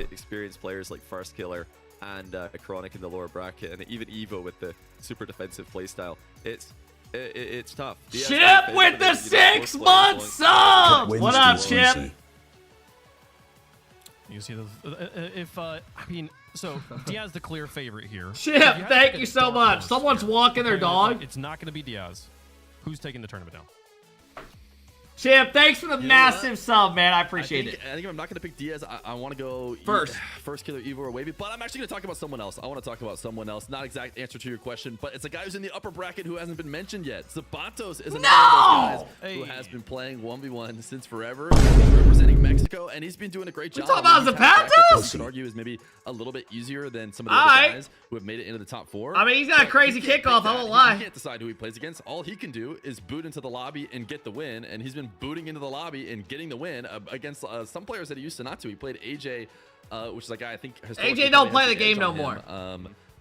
[SPEAKER 17] experienced players like First Killer and Chronic in the lower bracket, and even Evo with the super defensive playstyle. It's tough. Diaz
[SPEAKER 1] Chip with the 6-month sub! What up, Chip?
[SPEAKER 15] You see those? I mean, so Diaz the clear favorite here.
[SPEAKER 1] Chip, thank you so much. Someone's walking their dog.
[SPEAKER 15] It's not going to be Diaz. Who's taking the tournament down?
[SPEAKER 1] Chip, thanks for the massive sub, man. I appreciate it.
[SPEAKER 2] I think if I'm not going to pick Diaz, I want to go first Killer, Evo, or Wavy, but I'm actually going to talk about someone else. I want to talk about someone else. Not exact answer to your question, but it's a guy who's in the upper bracket who hasn't been mentioned yet. Zapatos is another of those guys who has been playing 1v1 since forever. He's representing Mexico, and he's been doing a great job.
[SPEAKER 1] talking about Zapatos?
[SPEAKER 2] You could argue is maybe a little bit easier than some of the other guys who have made it into the top 4.
[SPEAKER 1] I mean, he's got a crazy kickoff, I won't lie.
[SPEAKER 2] He can't decide who he plays against. All he can do is boot into the lobby and get the win, and he's been booting into the lobby and getting the win against some players that he used to not to. He played AJ, which is a guy I think
[SPEAKER 1] AJ don't play the game no more.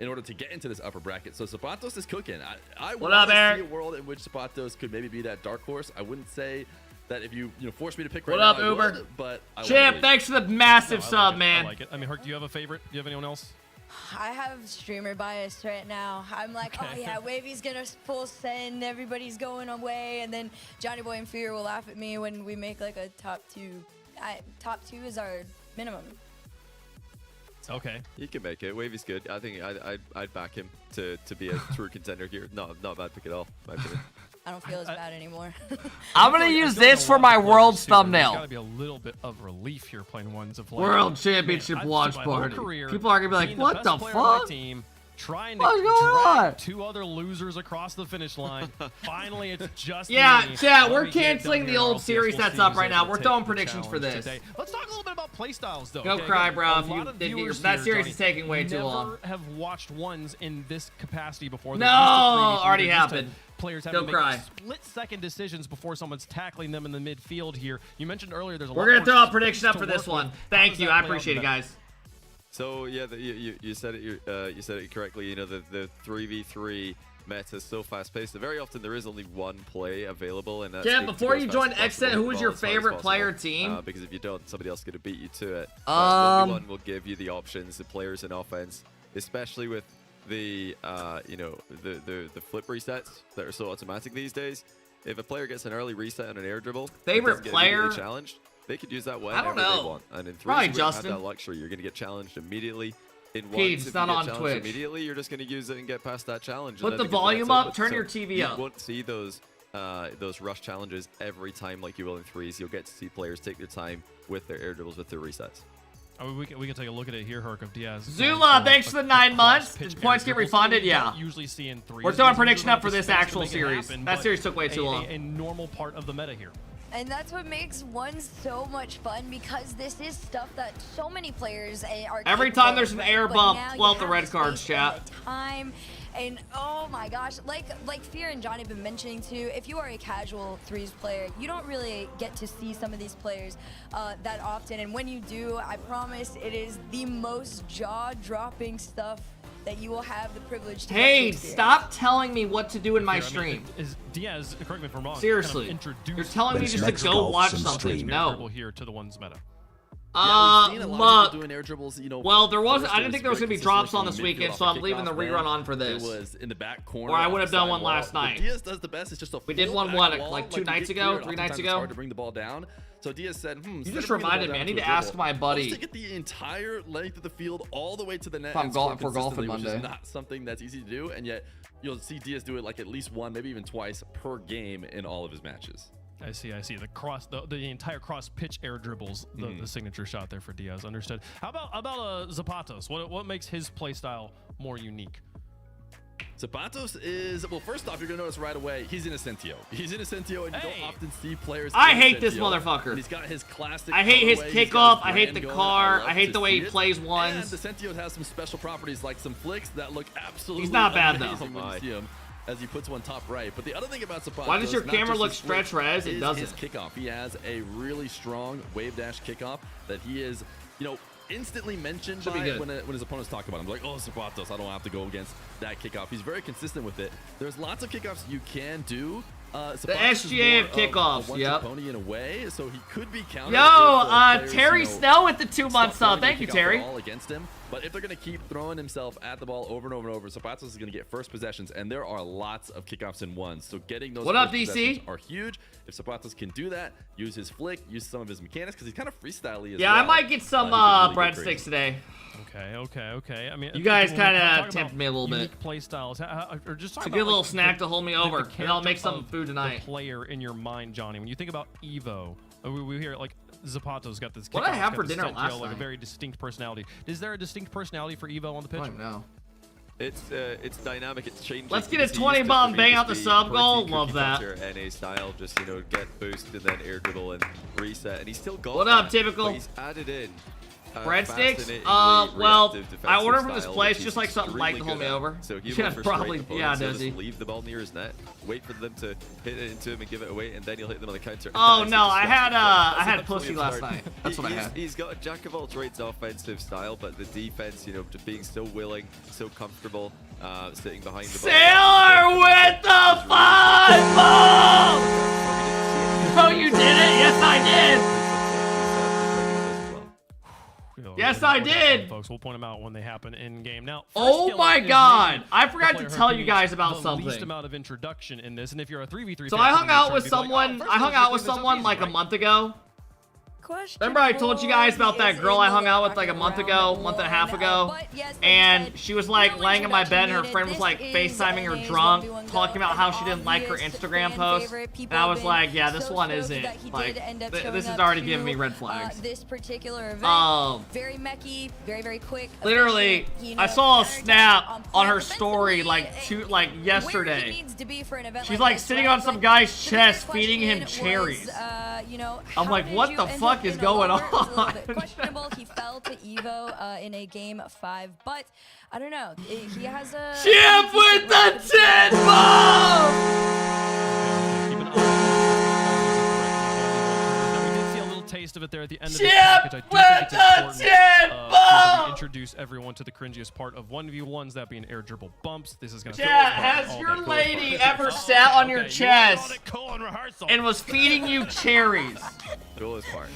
[SPEAKER 2] In order to get into this upper bracket. So Zapatos is cooking. I
[SPEAKER 1] what
[SPEAKER 2] want
[SPEAKER 1] up,
[SPEAKER 2] to
[SPEAKER 1] Eric?
[SPEAKER 2] see a world in which Zapatos could maybe be that dark horse. I wouldn't say that if you force me to pick right
[SPEAKER 1] what up,
[SPEAKER 2] now, I
[SPEAKER 1] Uber?
[SPEAKER 2] would, but I
[SPEAKER 1] Chip, thanks for the massive sub, man.
[SPEAKER 15] I like it. I mean, Herc, do you have a favorite? Do you have anyone else?
[SPEAKER 9] I have streamer bias right now. I'm like, oh yeah, Wavy's gonna full send, everybody's going away, and then Johnny Boy and Fear will laugh at me when we make like a top 2. Top 2 is our minimum.
[SPEAKER 15] Okay.
[SPEAKER 17] He can make it. Wavy's good. I think I'd back him to be a true contender here. Not a bad pick at all, in my opinion.
[SPEAKER 9] I don't feel as bad anymore.
[SPEAKER 1] I'm gonna use this for my Worlds thumbnail.
[SPEAKER 15] There's gotta be a little bit of relief here playing ones of like
[SPEAKER 1] World Championship watch party. People are gonna be like, what the fuck?
[SPEAKER 15] Trying
[SPEAKER 1] What's
[SPEAKER 15] to
[SPEAKER 1] going
[SPEAKER 15] drag
[SPEAKER 1] on?
[SPEAKER 15] 2 other losers across the finish line. Finally, it's just
[SPEAKER 1] Yeah,
[SPEAKER 15] me.
[SPEAKER 1] chat, we're
[SPEAKER 15] Let me get it
[SPEAKER 1] canceling
[SPEAKER 15] done
[SPEAKER 1] the
[SPEAKER 15] here.
[SPEAKER 1] old
[SPEAKER 15] RLCS,
[SPEAKER 1] series
[SPEAKER 15] we'll
[SPEAKER 1] that's
[SPEAKER 15] see
[SPEAKER 1] up
[SPEAKER 15] who's
[SPEAKER 1] right now.
[SPEAKER 15] able
[SPEAKER 1] We're
[SPEAKER 15] to
[SPEAKER 1] throwing
[SPEAKER 15] take the
[SPEAKER 1] predictions for
[SPEAKER 15] challenge
[SPEAKER 1] this.
[SPEAKER 15] today. Let's talk a little bit about playstyles, though.
[SPEAKER 1] Go
[SPEAKER 15] okay?
[SPEAKER 1] cry,
[SPEAKER 15] Again,
[SPEAKER 1] bro,
[SPEAKER 15] a
[SPEAKER 1] if you
[SPEAKER 15] lot of
[SPEAKER 1] didn't hear-
[SPEAKER 15] viewers
[SPEAKER 1] that
[SPEAKER 15] here,
[SPEAKER 1] series
[SPEAKER 15] Johnny,
[SPEAKER 1] is taking way too
[SPEAKER 15] never
[SPEAKER 1] long.
[SPEAKER 15] have watched ones in this capacity before.
[SPEAKER 1] No,
[SPEAKER 15] They're used to 3v3,
[SPEAKER 1] already
[SPEAKER 15] they're used to
[SPEAKER 1] happened.
[SPEAKER 15] Players
[SPEAKER 1] Go
[SPEAKER 15] having to
[SPEAKER 1] cry.
[SPEAKER 15] make split-second decisions before someone's tackling them in the midfield here. You mentioned earlier there's a lot
[SPEAKER 1] We're gonna
[SPEAKER 15] more
[SPEAKER 1] throw a
[SPEAKER 15] space
[SPEAKER 1] prediction up
[SPEAKER 15] to
[SPEAKER 1] for this
[SPEAKER 15] work
[SPEAKER 1] one.
[SPEAKER 15] with. How
[SPEAKER 1] Thank
[SPEAKER 15] does
[SPEAKER 1] you,
[SPEAKER 15] that
[SPEAKER 1] I
[SPEAKER 15] play out
[SPEAKER 1] appreciate
[SPEAKER 15] in
[SPEAKER 1] it,
[SPEAKER 15] the
[SPEAKER 1] guys.
[SPEAKER 17] So yeah, you said it. You said it correctly. You know, the 3v3 meta is so fast-paced that very often there is only one play available, and that's
[SPEAKER 1] Jeff,
[SPEAKER 17] to
[SPEAKER 1] before
[SPEAKER 17] go
[SPEAKER 1] you
[SPEAKER 17] as
[SPEAKER 1] joined
[SPEAKER 17] fast as
[SPEAKER 1] Exit,
[SPEAKER 17] possible
[SPEAKER 1] who was
[SPEAKER 17] with
[SPEAKER 1] your
[SPEAKER 17] the ball as hard as
[SPEAKER 1] favorite
[SPEAKER 17] possible,
[SPEAKER 1] player team?
[SPEAKER 17] Because if you don't, somebody else is going to beat you to it. 1v1 will give you the options, the players in offense, especially with the the flip resets that are so automatic these days. If a player gets an early reset on an air dribble,
[SPEAKER 1] Favorite player
[SPEAKER 17] challenged, they could use that
[SPEAKER 1] I
[SPEAKER 17] whenever
[SPEAKER 1] don't know.
[SPEAKER 17] they want. And in 3
[SPEAKER 1] Probably
[SPEAKER 17] you wouldn't have
[SPEAKER 1] Justin.
[SPEAKER 17] that luxury. You're going to get challenged immediately. In
[SPEAKER 1] Pete,
[SPEAKER 17] ones,
[SPEAKER 1] it's
[SPEAKER 17] if you
[SPEAKER 1] not
[SPEAKER 17] get
[SPEAKER 1] on
[SPEAKER 17] challenged
[SPEAKER 1] Twitch.
[SPEAKER 17] immediately, you're just going to use it and get past that challenge.
[SPEAKER 1] Put
[SPEAKER 17] and
[SPEAKER 1] the
[SPEAKER 17] then think
[SPEAKER 1] volume
[SPEAKER 17] that's
[SPEAKER 1] up,
[SPEAKER 17] it.
[SPEAKER 1] turn
[SPEAKER 17] So
[SPEAKER 1] your TV
[SPEAKER 17] you
[SPEAKER 1] up.
[SPEAKER 17] won't see those rush challenges every time like you will in threes. You'll get to see players take their time with their air dribbles, with their resets.
[SPEAKER 15] I mean, we can take a look at it here, Herc, of Diaz.
[SPEAKER 1] Zula, thanks for the 9 months. Did points get refunded? Yeah.
[SPEAKER 15] Usually see in threes.
[SPEAKER 1] We're throwing
[SPEAKER 15] There's
[SPEAKER 1] prediction
[SPEAKER 15] usually
[SPEAKER 1] up for
[SPEAKER 15] the
[SPEAKER 1] this
[SPEAKER 15] space to
[SPEAKER 1] actual
[SPEAKER 15] make it
[SPEAKER 1] series.
[SPEAKER 15] happen,
[SPEAKER 1] That
[SPEAKER 15] but
[SPEAKER 1] series took way too long.
[SPEAKER 15] A normal part of the meta here.
[SPEAKER 9] And that's what makes one so much fun, because this is stuff that so many players are
[SPEAKER 1] Every
[SPEAKER 9] capable
[SPEAKER 1] time there's
[SPEAKER 9] of,
[SPEAKER 1] an air
[SPEAKER 9] but
[SPEAKER 1] bump,
[SPEAKER 9] now you
[SPEAKER 1] well, the
[SPEAKER 9] have
[SPEAKER 1] red
[SPEAKER 9] the
[SPEAKER 1] cards,
[SPEAKER 9] space and
[SPEAKER 1] chat.
[SPEAKER 9] the time, and oh my gosh, like Fear and Johnny have been mentioning too, if you are a casual threes player, you don't really get to see some of these players that often, and when you do, I promise it is the most jaw-dropping stuff that you will have the privilege to
[SPEAKER 1] Hey,
[SPEAKER 9] get to
[SPEAKER 1] stop telling me what to do in my
[SPEAKER 15] Here, I
[SPEAKER 1] stream.
[SPEAKER 15] mean, is Diaz, correct me if I'm wrong,
[SPEAKER 1] Seriously.
[SPEAKER 15] kind of
[SPEAKER 1] you're telling me just to
[SPEAKER 3] Let's
[SPEAKER 1] go
[SPEAKER 3] go
[SPEAKER 1] watch
[SPEAKER 3] some
[SPEAKER 1] something.
[SPEAKER 3] stream.
[SPEAKER 1] No.
[SPEAKER 15] here to the ones meta.
[SPEAKER 2] Yeah, we've seen a lot
[SPEAKER 1] look.
[SPEAKER 2] of people doing air dribbles, you know.
[SPEAKER 1] Well, there wasn't.
[SPEAKER 2] first
[SPEAKER 1] I
[SPEAKER 2] it
[SPEAKER 1] didn't think there
[SPEAKER 2] was
[SPEAKER 1] was gonna be
[SPEAKER 2] great
[SPEAKER 1] drops on
[SPEAKER 2] consistency
[SPEAKER 1] this
[SPEAKER 2] midfield
[SPEAKER 1] weekend,
[SPEAKER 2] off
[SPEAKER 1] so
[SPEAKER 2] the
[SPEAKER 1] I'm leaving the
[SPEAKER 2] kickoff,
[SPEAKER 1] rerun
[SPEAKER 2] then
[SPEAKER 1] on for this.
[SPEAKER 2] It was in the back corner.
[SPEAKER 1] Or I
[SPEAKER 2] off
[SPEAKER 1] would
[SPEAKER 2] the
[SPEAKER 1] have done
[SPEAKER 2] side
[SPEAKER 1] one
[SPEAKER 2] wall.
[SPEAKER 1] last
[SPEAKER 2] What
[SPEAKER 1] night.
[SPEAKER 2] Diaz does the best is just a
[SPEAKER 1] We did
[SPEAKER 2] full
[SPEAKER 1] one,
[SPEAKER 2] back
[SPEAKER 1] what,
[SPEAKER 2] wall,
[SPEAKER 1] like 2
[SPEAKER 2] you
[SPEAKER 1] nights
[SPEAKER 2] get
[SPEAKER 1] ago,
[SPEAKER 2] cleared.
[SPEAKER 1] 3 nights
[SPEAKER 2] Oftentimes
[SPEAKER 1] ago?
[SPEAKER 2] It's hard to bring the ball down. So Diaz said,
[SPEAKER 1] You
[SPEAKER 2] instead
[SPEAKER 1] just
[SPEAKER 2] of bringing the ball
[SPEAKER 1] reminded me.
[SPEAKER 2] down
[SPEAKER 1] I need
[SPEAKER 2] to
[SPEAKER 1] to
[SPEAKER 2] a
[SPEAKER 1] ask
[SPEAKER 2] dribble,
[SPEAKER 1] my
[SPEAKER 2] I'll
[SPEAKER 1] buddy.
[SPEAKER 2] just get the entire length of the field all the way to the net
[SPEAKER 1] If I'm
[SPEAKER 2] and score
[SPEAKER 1] for golfing
[SPEAKER 2] consistently, which
[SPEAKER 1] Monday.
[SPEAKER 2] is not something that's easy to do, and yet you'll see Diaz do it like at least one, maybe even twice per game in all of his matches.
[SPEAKER 15] I see. The entire cross pitch air dribbles, the signature shot there for Diaz. Understood. How about Zapatos? What makes his play style more unique?
[SPEAKER 2] Zapatos is, well, first off, you're going to notice right away, he's in Ascentio. He's in Ascentio, and you don't often see players
[SPEAKER 1] I
[SPEAKER 2] in
[SPEAKER 1] hate this
[SPEAKER 2] Ascentio.
[SPEAKER 1] motherfucker.
[SPEAKER 2] And he's got his classic
[SPEAKER 1] I hate his
[SPEAKER 2] colorway, he's got
[SPEAKER 1] kickoff.
[SPEAKER 2] his
[SPEAKER 1] I hate
[SPEAKER 2] brand
[SPEAKER 1] the
[SPEAKER 2] going.
[SPEAKER 1] car.
[SPEAKER 2] love
[SPEAKER 1] I hate
[SPEAKER 2] to
[SPEAKER 1] the way
[SPEAKER 2] see
[SPEAKER 1] he
[SPEAKER 2] it.
[SPEAKER 1] plays
[SPEAKER 2] And
[SPEAKER 1] ones.
[SPEAKER 2] Ascentio has some special properties, like some flicks that look absolutely
[SPEAKER 1] He's not bad, though.
[SPEAKER 2] amazing when you see him, as he puts one top right. But the other thing about Zapatos,
[SPEAKER 1] Why does your
[SPEAKER 2] not
[SPEAKER 1] camera
[SPEAKER 2] just
[SPEAKER 1] look
[SPEAKER 2] his flick,
[SPEAKER 1] stretch res? It
[SPEAKER 2] is
[SPEAKER 1] doesn't.
[SPEAKER 2] his kickoff. He has a really strong wave dash kickoff that he is, you know, instantly mentioned
[SPEAKER 1] Should be
[SPEAKER 2] by
[SPEAKER 1] good.
[SPEAKER 2] when his opponents talk about him. Like, oh, Zapatos, I don't have to go against that kickoff. He's very consistent with it. There's lots of kickoffs you can do.
[SPEAKER 1] The SGA of kickoffs, yep.
[SPEAKER 2] Pony in a way, so he could be countered.
[SPEAKER 1] Yo,
[SPEAKER 2] if players,
[SPEAKER 1] Terry
[SPEAKER 2] you know,
[SPEAKER 1] Snell with the 2-month
[SPEAKER 2] stop
[SPEAKER 1] sub.
[SPEAKER 2] throwing
[SPEAKER 1] Thank
[SPEAKER 2] the
[SPEAKER 1] you,
[SPEAKER 2] kickoff
[SPEAKER 1] Terry.
[SPEAKER 2] ball against him. But if they're going to keep throwing himself at the ball over and over and over, Zapatos is going to get first possessions, and there are lots of kickoffs in ones. So getting those
[SPEAKER 1] What up,
[SPEAKER 2] first
[SPEAKER 1] DC?
[SPEAKER 2] possessions are huge. If Zapatos can do that, use his flick, use some of his mechanics, because he's kind of freestyle-y as
[SPEAKER 1] Yeah,
[SPEAKER 2] well.
[SPEAKER 1] I might get some
[SPEAKER 2] He can really get
[SPEAKER 1] breadsticks
[SPEAKER 2] crazy.
[SPEAKER 1] today.
[SPEAKER 15] Okay. I mean,
[SPEAKER 1] You guys
[SPEAKER 15] when we
[SPEAKER 1] kind
[SPEAKER 15] talk
[SPEAKER 1] of
[SPEAKER 15] about
[SPEAKER 1] tempted me a little bit.
[SPEAKER 15] unique play styles, or just
[SPEAKER 1] It's
[SPEAKER 15] talk
[SPEAKER 1] a
[SPEAKER 15] about,
[SPEAKER 1] good little
[SPEAKER 15] like,
[SPEAKER 1] snack to hold me over.
[SPEAKER 15] the
[SPEAKER 1] Maybe I'll make
[SPEAKER 15] character
[SPEAKER 1] some
[SPEAKER 15] of
[SPEAKER 1] food tonight.
[SPEAKER 15] The player in your mind, Johnny. When you think about Evo, we hear like Zapato's got this.
[SPEAKER 1] What did I
[SPEAKER 15] kickoff,
[SPEAKER 1] have
[SPEAKER 15] got
[SPEAKER 1] for
[SPEAKER 15] this
[SPEAKER 1] dinner
[SPEAKER 15] set
[SPEAKER 1] last
[SPEAKER 15] deal, like a
[SPEAKER 1] night?
[SPEAKER 15] very distinct personality. Is there a distinct personality for Evo on the pitch?
[SPEAKER 1] I don't know.
[SPEAKER 17] It's dynamic. It's changing.
[SPEAKER 1] Let's get a
[SPEAKER 17] He used
[SPEAKER 1] 20
[SPEAKER 17] to,
[SPEAKER 1] bomb
[SPEAKER 17] for me,
[SPEAKER 1] bang
[SPEAKER 17] just
[SPEAKER 1] out the
[SPEAKER 17] be
[SPEAKER 1] sub
[SPEAKER 17] pretty
[SPEAKER 1] goal.
[SPEAKER 17] cookie
[SPEAKER 1] Love that.
[SPEAKER 17] cutter NA style, just get boost and then air dribble and reset, and he's still got.
[SPEAKER 1] What up,
[SPEAKER 17] that,
[SPEAKER 1] typical?
[SPEAKER 17] but he's added in.
[SPEAKER 1] Breadsticks?
[SPEAKER 17] fascinatingly
[SPEAKER 1] Well,
[SPEAKER 17] reactive
[SPEAKER 1] I ordered
[SPEAKER 17] defensive
[SPEAKER 1] from this
[SPEAKER 17] style,
[SPEAKER 1] place
[SPEAKER 17] which
[SPEAKER 1] just
[SPEAKER 17] he's
[SPEAKER 1] like something Mike to
[SPEAKER 17] extremely
[SPEAKER 1] hold me
[SPEAKER 17] good at.
[SPEAKER 1] over.
[SPEAKER 17] So he
[SPEAKER 1] Yeah,
[SPEAKER 17] will frustrate
[SPEAKER 1] probably.
[SPEAKER 17] opponents.
[SPEAKER 1] Yeah,
[SPEAKER 17] He'll
[SPEAKER 1] does he?
[SPEAKER 17] just leave the ball near his net, wait for them to hit it into him and give it away, and then he'll hit them on the counter.
[SPEAKER 1] Oh
[SPEAKER 17] That's
[SPEAKER 1] no,
[SPEAKER 17] the
[SPEAKER 1] I had
[SPEAKER 17] destruction.
[SPEAKER 1] I had
[SPEAKER 17] That's
[SPEAKER 1] pussy
[SPEAKER 17] absolutely
[SPEAKER 1] last
[SPEAKER 17] absurd.
[SPEAKER 1] night. That's what I had.
[SPEAKER 17] He's got a jack of all trades offensive style, but the defense, just being so willing, so comfortable, sitting behind the ball.
[SPEAKER 1] Sailor with the 5 ball! Oh, you did it? Yes, I did. Yes, I did.
[SPEAKER 15] Folks, we'll point them out when they happen in game. Now,
[SPEAKER 1] Oh
[SPEAKER 15] first
[SPEAKER 1] my
[SPEAKER 15] skill is
[SPEAKER 1] God!
[SPEAKER 15] maybe
[SPEAKER 1] I
[SPEAKER 15] the
[SPEAKER 1] forgot to
[SPEAKER 15] player
[SPEAKER 1] tell
[SPEAKER 15] who
[SPEAKER 1] you
[SPEAKER 15] needs
[SPEAKER 1] guys about
[SPEAKER 15] the
[SPEAKER 1] something.
[SPEAKER 15] least amount of introduction in this, and if you're a 3v3
[SPEAKER 1] So
[SPEAKER 15] fan,
[SPEAKER 1] I hung
[SPEAKER 15] then
[SPEAKER 1] out
[SPEAKER 15] you're
[SPEAKER 1] with
[SPEAKER 15] trying to be like,
[SPEAKER 1] someone.
[SPEAKER 15] first
[SPEAKER 1] I hung
[SPEAKER 15] of all,
[SPEAKER 1] out
[SPEAKER 15] you're
[SPEAKER 1] with
[SPEAKER 15] doing this
[SPEAKER 1] someone
[SPEAKER 15] easy,
[SPEAKER 1] like a
[SPEAKER 15] right?
[SPEAKER 1] month ago. Remember I told you guys about that girl I hung out with like a month and a half ago? And she was like laying in my bed and her friend was like FaceTiming her drunk, talking about how she didn't like her Instagram post. And I was like, yeah, this one isn't. Like, this is already giving me red flags.
[SPEAKER 9] This particular event, very mechy, very quick.
[SPEAKER 1] Literally,
[SPEAKER 9] efficient,
[SPEAKER 1] I saw a
[SPEAKER 9] energy,
[SPEAKER 1] snap on her story like yesterday. She's like sitting on some guy's chest feeding him cherries. I'm like, what the fuck is going on?
[SPEAKER 9] Questionable. He fell to Evo in a game 5, but I don't know. He has a
[SPEAKER 1] Chip with the 10 bomb!
[SPEAKER 15] We did see a little taste of it there at the end of the
[SPEAKER 1] Chip
[SPEAKER 15] package. I do think it's important
[SPEAKER 1] bomb!
[SPEAKER 15] to reintroduce everyone to the cringiest part of 1v1s, that being air dribble bumps. This is going to
[SPEAKER 1] Chat, has your lady ever sat on your chest and was feeding you cherries?
[SPEAKER 17] Coolest part.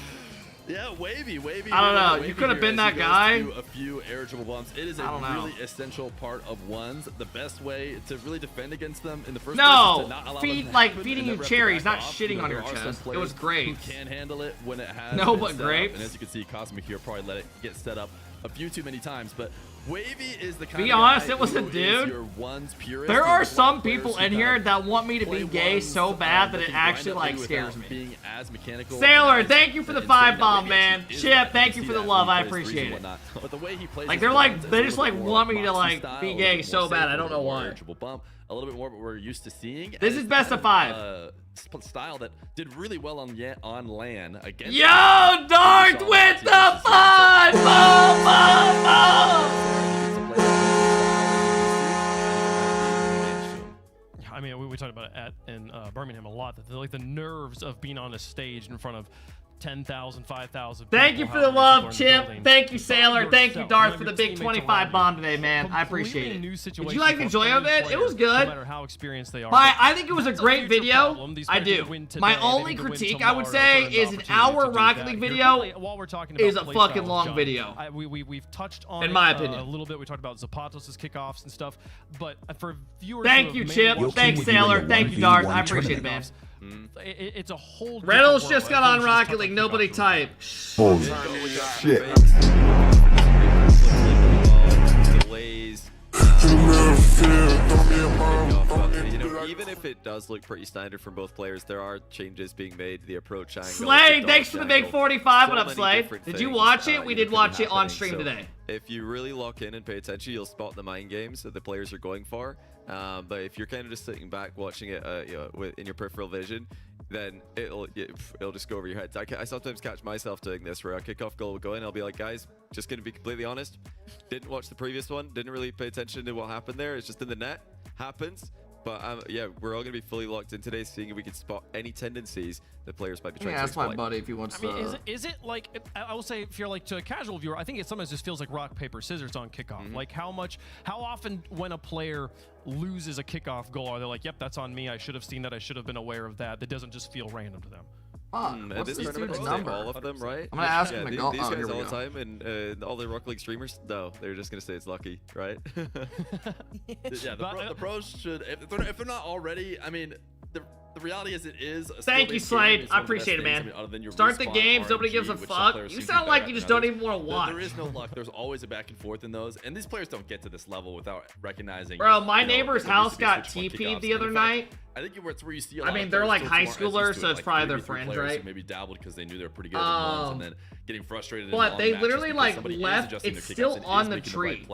[SPEAKER 2] Yeah, wavy.
[SPEAKER 1] I don't know.
[SPEAKER 2] Wavy
[SPEAKER 1] You could have
[SPEAKER 2] here
[SPEAKER 1] been
[SPEAKER 2] as
[SPEAKER 1] that
[SPEAKER 2] he goes
[SPEAKER 1] guy.
[SPEAKER 2] through a few air dribble bumps. It is a really essential part of ones. The best way to really defend against them in the first place is to not allow them to happen
[SPEAKER 1] feeding
[SPEAKER 2] and
[SPEAKER 1] you
[SPEAKER 2] never have to
[SPEAKER 1] cherries,
[SPEAKER 2] back
[SPEAKER 1] not
[SPEAKER 2] off.
[SPEAKER 1] shitting on
[SPEAKER 2] There
[SPEAKER 1] your
[SPEAKER 2] are some
[SPEAKER 1] chest. It
[SPEAKER 2] players
[SPEAKER 1] was great.
[SPEAKER 2] who can handle it when it has
[SPEAKER 1] No,
[SPEAKER 2] been
[SPEAKER 1] but
[SPEAKER 2] set up.
[SPEAKER 1] grapes.
[SPEAKER 2] And as you can see, Cosmic here probably let it get set up a few too many times, but Wavy is the kind
[SPEAKER 1] Be
[SPEAKER 2] of
[SPEAKER 1] honest,
[SPEAKER 2] guy
[SPEAKER 1] it was a
[SPEAKER 2] who is
[SPEAKER 1] dude.
[SPEAKER 2] your ones purist.
[SPEAKER 1] There
[SPEAKER 2] He's
[SPEAKER 1] are
[SPEAKER 2] one
[SPEAKER 1] some
[SPEAKER 2] of the players
[SPEAKER 1] people
[SPEAKER 2] who
[SPEAKER 1] in
[SPEAKER 2] kind
[SPEAKER 1] here
[SPEAKER 2] of
[SPEAKER 1] that want me to be
[SPEAKER 2] play
[SPEAKER 1] gay
[SPEAKER 2] ones,
[SPEAKER 1] so bad that
[SPEAKER 2] can
[SPEAKER 1] it
[SPEAKER 2] grind
[SPEAKER 1] actually
[SPEAKER 2] up
[SPEAKER 1] like
[SPEAKER 2] without
[SPEAKER 1] scares me.
[SPEAKER 2] being as mechanical
[SPEAKER 1] Sailor,
[SPEAKER 2] as
[SPEAKER 1] thank you for the
[SPEAKER 2] insane
[SPEAKER 1] 5
[SPEAKER 2] that
[SPEAKER 1] bomb,
[SPEAKER 2] Wavy
[SPEAKER 1] man.
[SPEAKER 2] actually is.
[SPEAKER 1] Chip, thank
[SPEAKER 2] can
[SPEAKER 1] you
[SPEAKER 2] see
[SPEAKER 1] for the
[SPEAKER 2] that
[SPEAKER 1] love.
[SPEAKER 2] when he
[SPEAKER 1] I
[SPEAKER 2] plays threes
[SPEAKER 1] appreciate
[SPEAKER 2] and
[SPEAKER 1] it.
[SPEAKER 2] whatnot. But the way he plays
[SPEAKER 1] Like
[SPEAKER 2] his
[SPEAKER 1] they're like
[SPEAKER 2] ones is
[SPEAKER 1] they
[SPEAKER 2] a
[SPEAKER 1] just
[SPEAKER 2] little
[SPEAKER 1] like
[SPEAKER 2] bit more
[SPEAKER 1] want me to
[SPEAKER 2] boxy
[SPEAKER 1] like
[SPEAKER 2] style,
[SPEAKER 1] be
[SPEAKER 2] a little
[SPEAKER 1] gay
[SPEAKER 2] bit
[SPEAKER 1] so
[SPEAKER 2] more
[SPEAKER 1] bad.
[SPEAKER 2] safe,
[SPEAKER 1] I
[SPEAKER 2] a
[SPEAKER 1] don't know
[SPEAKER 2] little more
[SPEAKER 1] why.
[SPEAKER 2] triple bump, a little bit more what we're used to seeing.
[SPEAKER 1] This is best of 5.
[SPEAKER 2] Style that did really well on LAN against.
[SPEAKER 1] Yo, Dart with the 5 bomb.
[SPEAKER 15] I mean, we talked about it in Birmingham a lot. That like the nerves of being on a stage in front of 10,000, 5,000.
[SPEAKER 1] Thank you for the love, Chip. Thank you, Sailor. Thank you, Darth, for the big 25 bomb today, man. I appreciate it. Did you like the Joy of it? It was good.
[SPEAKER 15] No matter how experienced they are.
[SPEAKER 1] I think it was a great video. I do. My only critique, I would say, is an hour Rocket League video is a fucking long video.
[SPEAKER 15] We've touched on
[SPEAKER 1] in my opinion
[SPEAKER 15] a little bit. We talked about Zapatos' kickoffs and stuff, but for viewers,
[SPEAKER 1] thank you, Chip. Thanks, Sailor. Thank you, Darth. I appreciate it, man.
[SPEAKER 15] It's a whole.
[SPEAKER 1] Reynolds just got on Rocket League. Nobody type.
[SPEAKER 3] Holy shit.
[SPEAKER 17] Even if it does look pretty standard from both players, there are changes being made to the approach angle.
[SPEAKER 1] Slade, thanks for the big 45. What up, Slade? Did you watch it? We did watch it on stream today.
[SPEAKER 17] If you really lock in and pay attention, you'll spot the mind games that the players are going for. But if you're kind of just sitting back watching it in your peripheral vision, then it'll just go over your head. I sometimes catch myself doing this where a kickoff goal will go in. I'll be like, guys, just going to be completely honest. Didn't watch the previous one. Didn't really pay attention to what happened there. It's just in the net. Happens. But yeah, we're all going to be fully locked in today, seeing if we can spot any tendencies that players might be trying to exploit.
[SPEAKER 1] Ask my buddy if he wants to.
[SPEAKER 15] I mean, is it like, I will say, if you're like to a casual viewer, I think it sometimes just feels like rock, paper, scissors on kickoff. Like how often when a player loses a kickoff goal, are they like, yep, that's on me. I should have seen that. I should have been aware of that. That doesn't just feel random to them.
[SPEAKER 1] What's this dude's number?
[SPEAKER 17] All of them, right?
[SPEAKER 1] I'm gonna ask him
[SPEAKER 17] these
[SPEAKER 1] to go.
[SPEAKER 17] guys all the time, and all the Rocket League streamers, no, they're just gonna say it's lucky, right?
[SPEAKER 2] Yeah, the pros should, if they're not already, I mean, the reality is it is.
[SPEAKER 1] Thank you, Slade. I appreciate it, man. Start the games. Nobody gives a fuck. You sound like you just don't even want to watch.
[SPEAKER 2] There is no luck. There's always a back and forth in those, and these players don't get to this level without recognizing.
[SPEAKER 1] Bro, my neighbor's house got TP'd the other night.
[SPEAKER 2] I think it's where you see.
[SPEAKER 1] I mean, they're like high schoolers, so it's probably their friends, right?
[SPEAKER 2] Maybe dabbled because they knew they were pretty good at ones, and then getting frustrated.
[SPEAKER 1] But they literally like left. It's still on the tree.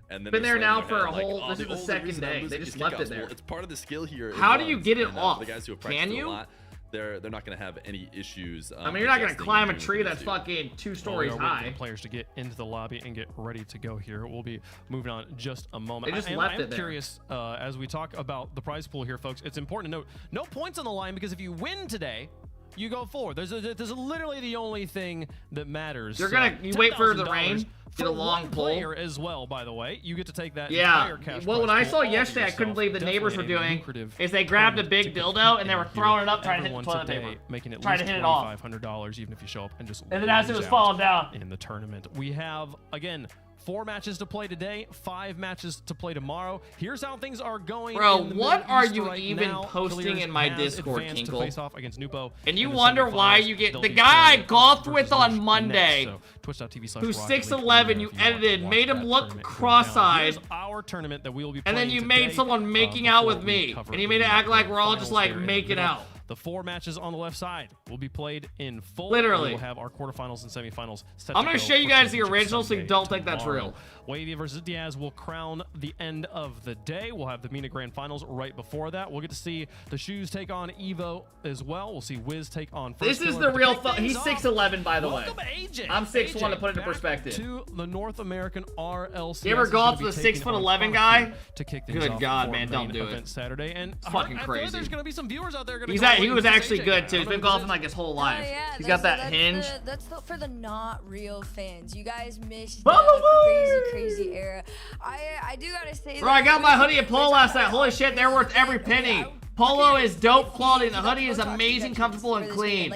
[SPEAKER 1] Been there now for a whole. This is the second day. They just left it there.
[SPEAKER 2] It's part of the skill here.
[SPEAKER 1] How do you get it off?
[SPEAKER 2] The guys who have
[SPEAKER 1] Can you?
[SPEAKER 2] a lot, they're not going to have any issues.
[SPEAKER 1] I mean, you're not going to climb a tree that's fucking 2 stories high.
[SPEAKER 15] Players to get into the lobby and get ready to go here. We'll be moving on in just a moment.
[SPEAKER 1] They just left it there.
[SPEAKER 15] I'm curious, as we talk about the prize pool here, folks, it's important to note, no points on the line, because if you win today, you go forward. There's literally the only thing that matters.
[SPEAKER 1] You wait for the rain. Get a long
[SPEAKER 15] player as well, by the way. You get to take that
[SPEAKER 1] yeah.
[SPEAKER 15] entire cash
[SPEAKER 1] well, when I
[SPEAKER 15] pool
[SPEAKER 1] saw yesterday, I couldn't believe the neighbors were doing is they grabbed a big dildo and they were throwing it up trying to hit the toilet paper.
[SPEAKER 15] Making it
[SPEAKER 1] trying to hit it off.
[SPEAKER 15] $2,500 even if you show up and just.
[SPEAKER 1] And then as it was falling down
[SPEAKER 15] in the tournament, we have again 4 matches to play today, 5 matches to play tomorrow. Here's how things are going.
[SPEAKER 1] Bro, what are you even posting in my Discord, Kinkle?
[SPEAKER 15] Face off against Nubo
[SPEAKER 1] and you wonder why you get the guy I golfed with on Monday, who's 6'11", you edited, made him look cross-eyed,
[SPEAKER 15] our tournament that we will be
[SPEAKER 1] and then you made someone making out with me, and you made it act like we're all just like making out.
[SPEAKER 15] The 4 matches on the left side will be played in full.
[SPEAKER 1] Literally.
[SPEAKER 15] We'll have our quarterfinals and semifinals set
[SPEAKER 1] I'm
[SPEAKER 15] to
[SPEAKER 1] going
[SPEAKER 15] go
[SPEAKER 1] to show you guys the
[SPEAKER 15] championship
[SPEAKER 1] original so you
[SPEAKER 15] Sunday
[SPEAKER 1] don't think that's
[SPEAKER 15] tomorrow.
[SPEAKER 1] real.
[SPEAKER 15] Wavy versus Diaz will crown the end of the day. We'll have the MENA Grand Finals right before that. We'll get to see the Shoes take on Evo as well. We'll see Wiz take on First
[SPEAKER 1] This is
[SPEAKER 15] Killer.
[SPEAKER 1] the real He's 6'11", by the way.
[SPEAKER 15] Welcome, AJ.
[SPEAKER 1] I'm 6'1", to put it into
[SPEAKER 15] back
[SPEAKER 1] perspective.
[SPEAKER 15] To the North American RLCS.
[SPEAKER 1] You ever golfed with a 6'11" guy?
[SPEAKER 15] To kick things
[SPEAKER 1] Good
[SPEAKER 15] off
[SPEAKER 1] God,
[SPEAKER 15] for
[SPEAKER 1] man, don't do
[SPEAKER 15] event
[SPEAKER 1] it.
[SPEAKER 15] Saturday. And
[SPEAKER 1] It's fucking
[SPEAKER 15] I feel
[SPEAKER 1] crazy.
[SPEAKER 15] like there's going to be some viewers out there.
[SPEAKER 1] He was actually good too. He's been golfing
[SPEAKER 15] golfing
[SPEAKER 1] like his whole life.
[SPEAKER 9] Oh, yeah,
[SPEAKER 1] He's got that hinge.
[SPEAKER 9] That's for the not real fans. You guys missed the crazy era. I do gotta say.
[SPEAKER 1] Bro, I got my hoodie and polo last night. Holy shit, they're worth every penny. Polo is dope quality, and the hoodie is amazing, comfortable, and clean.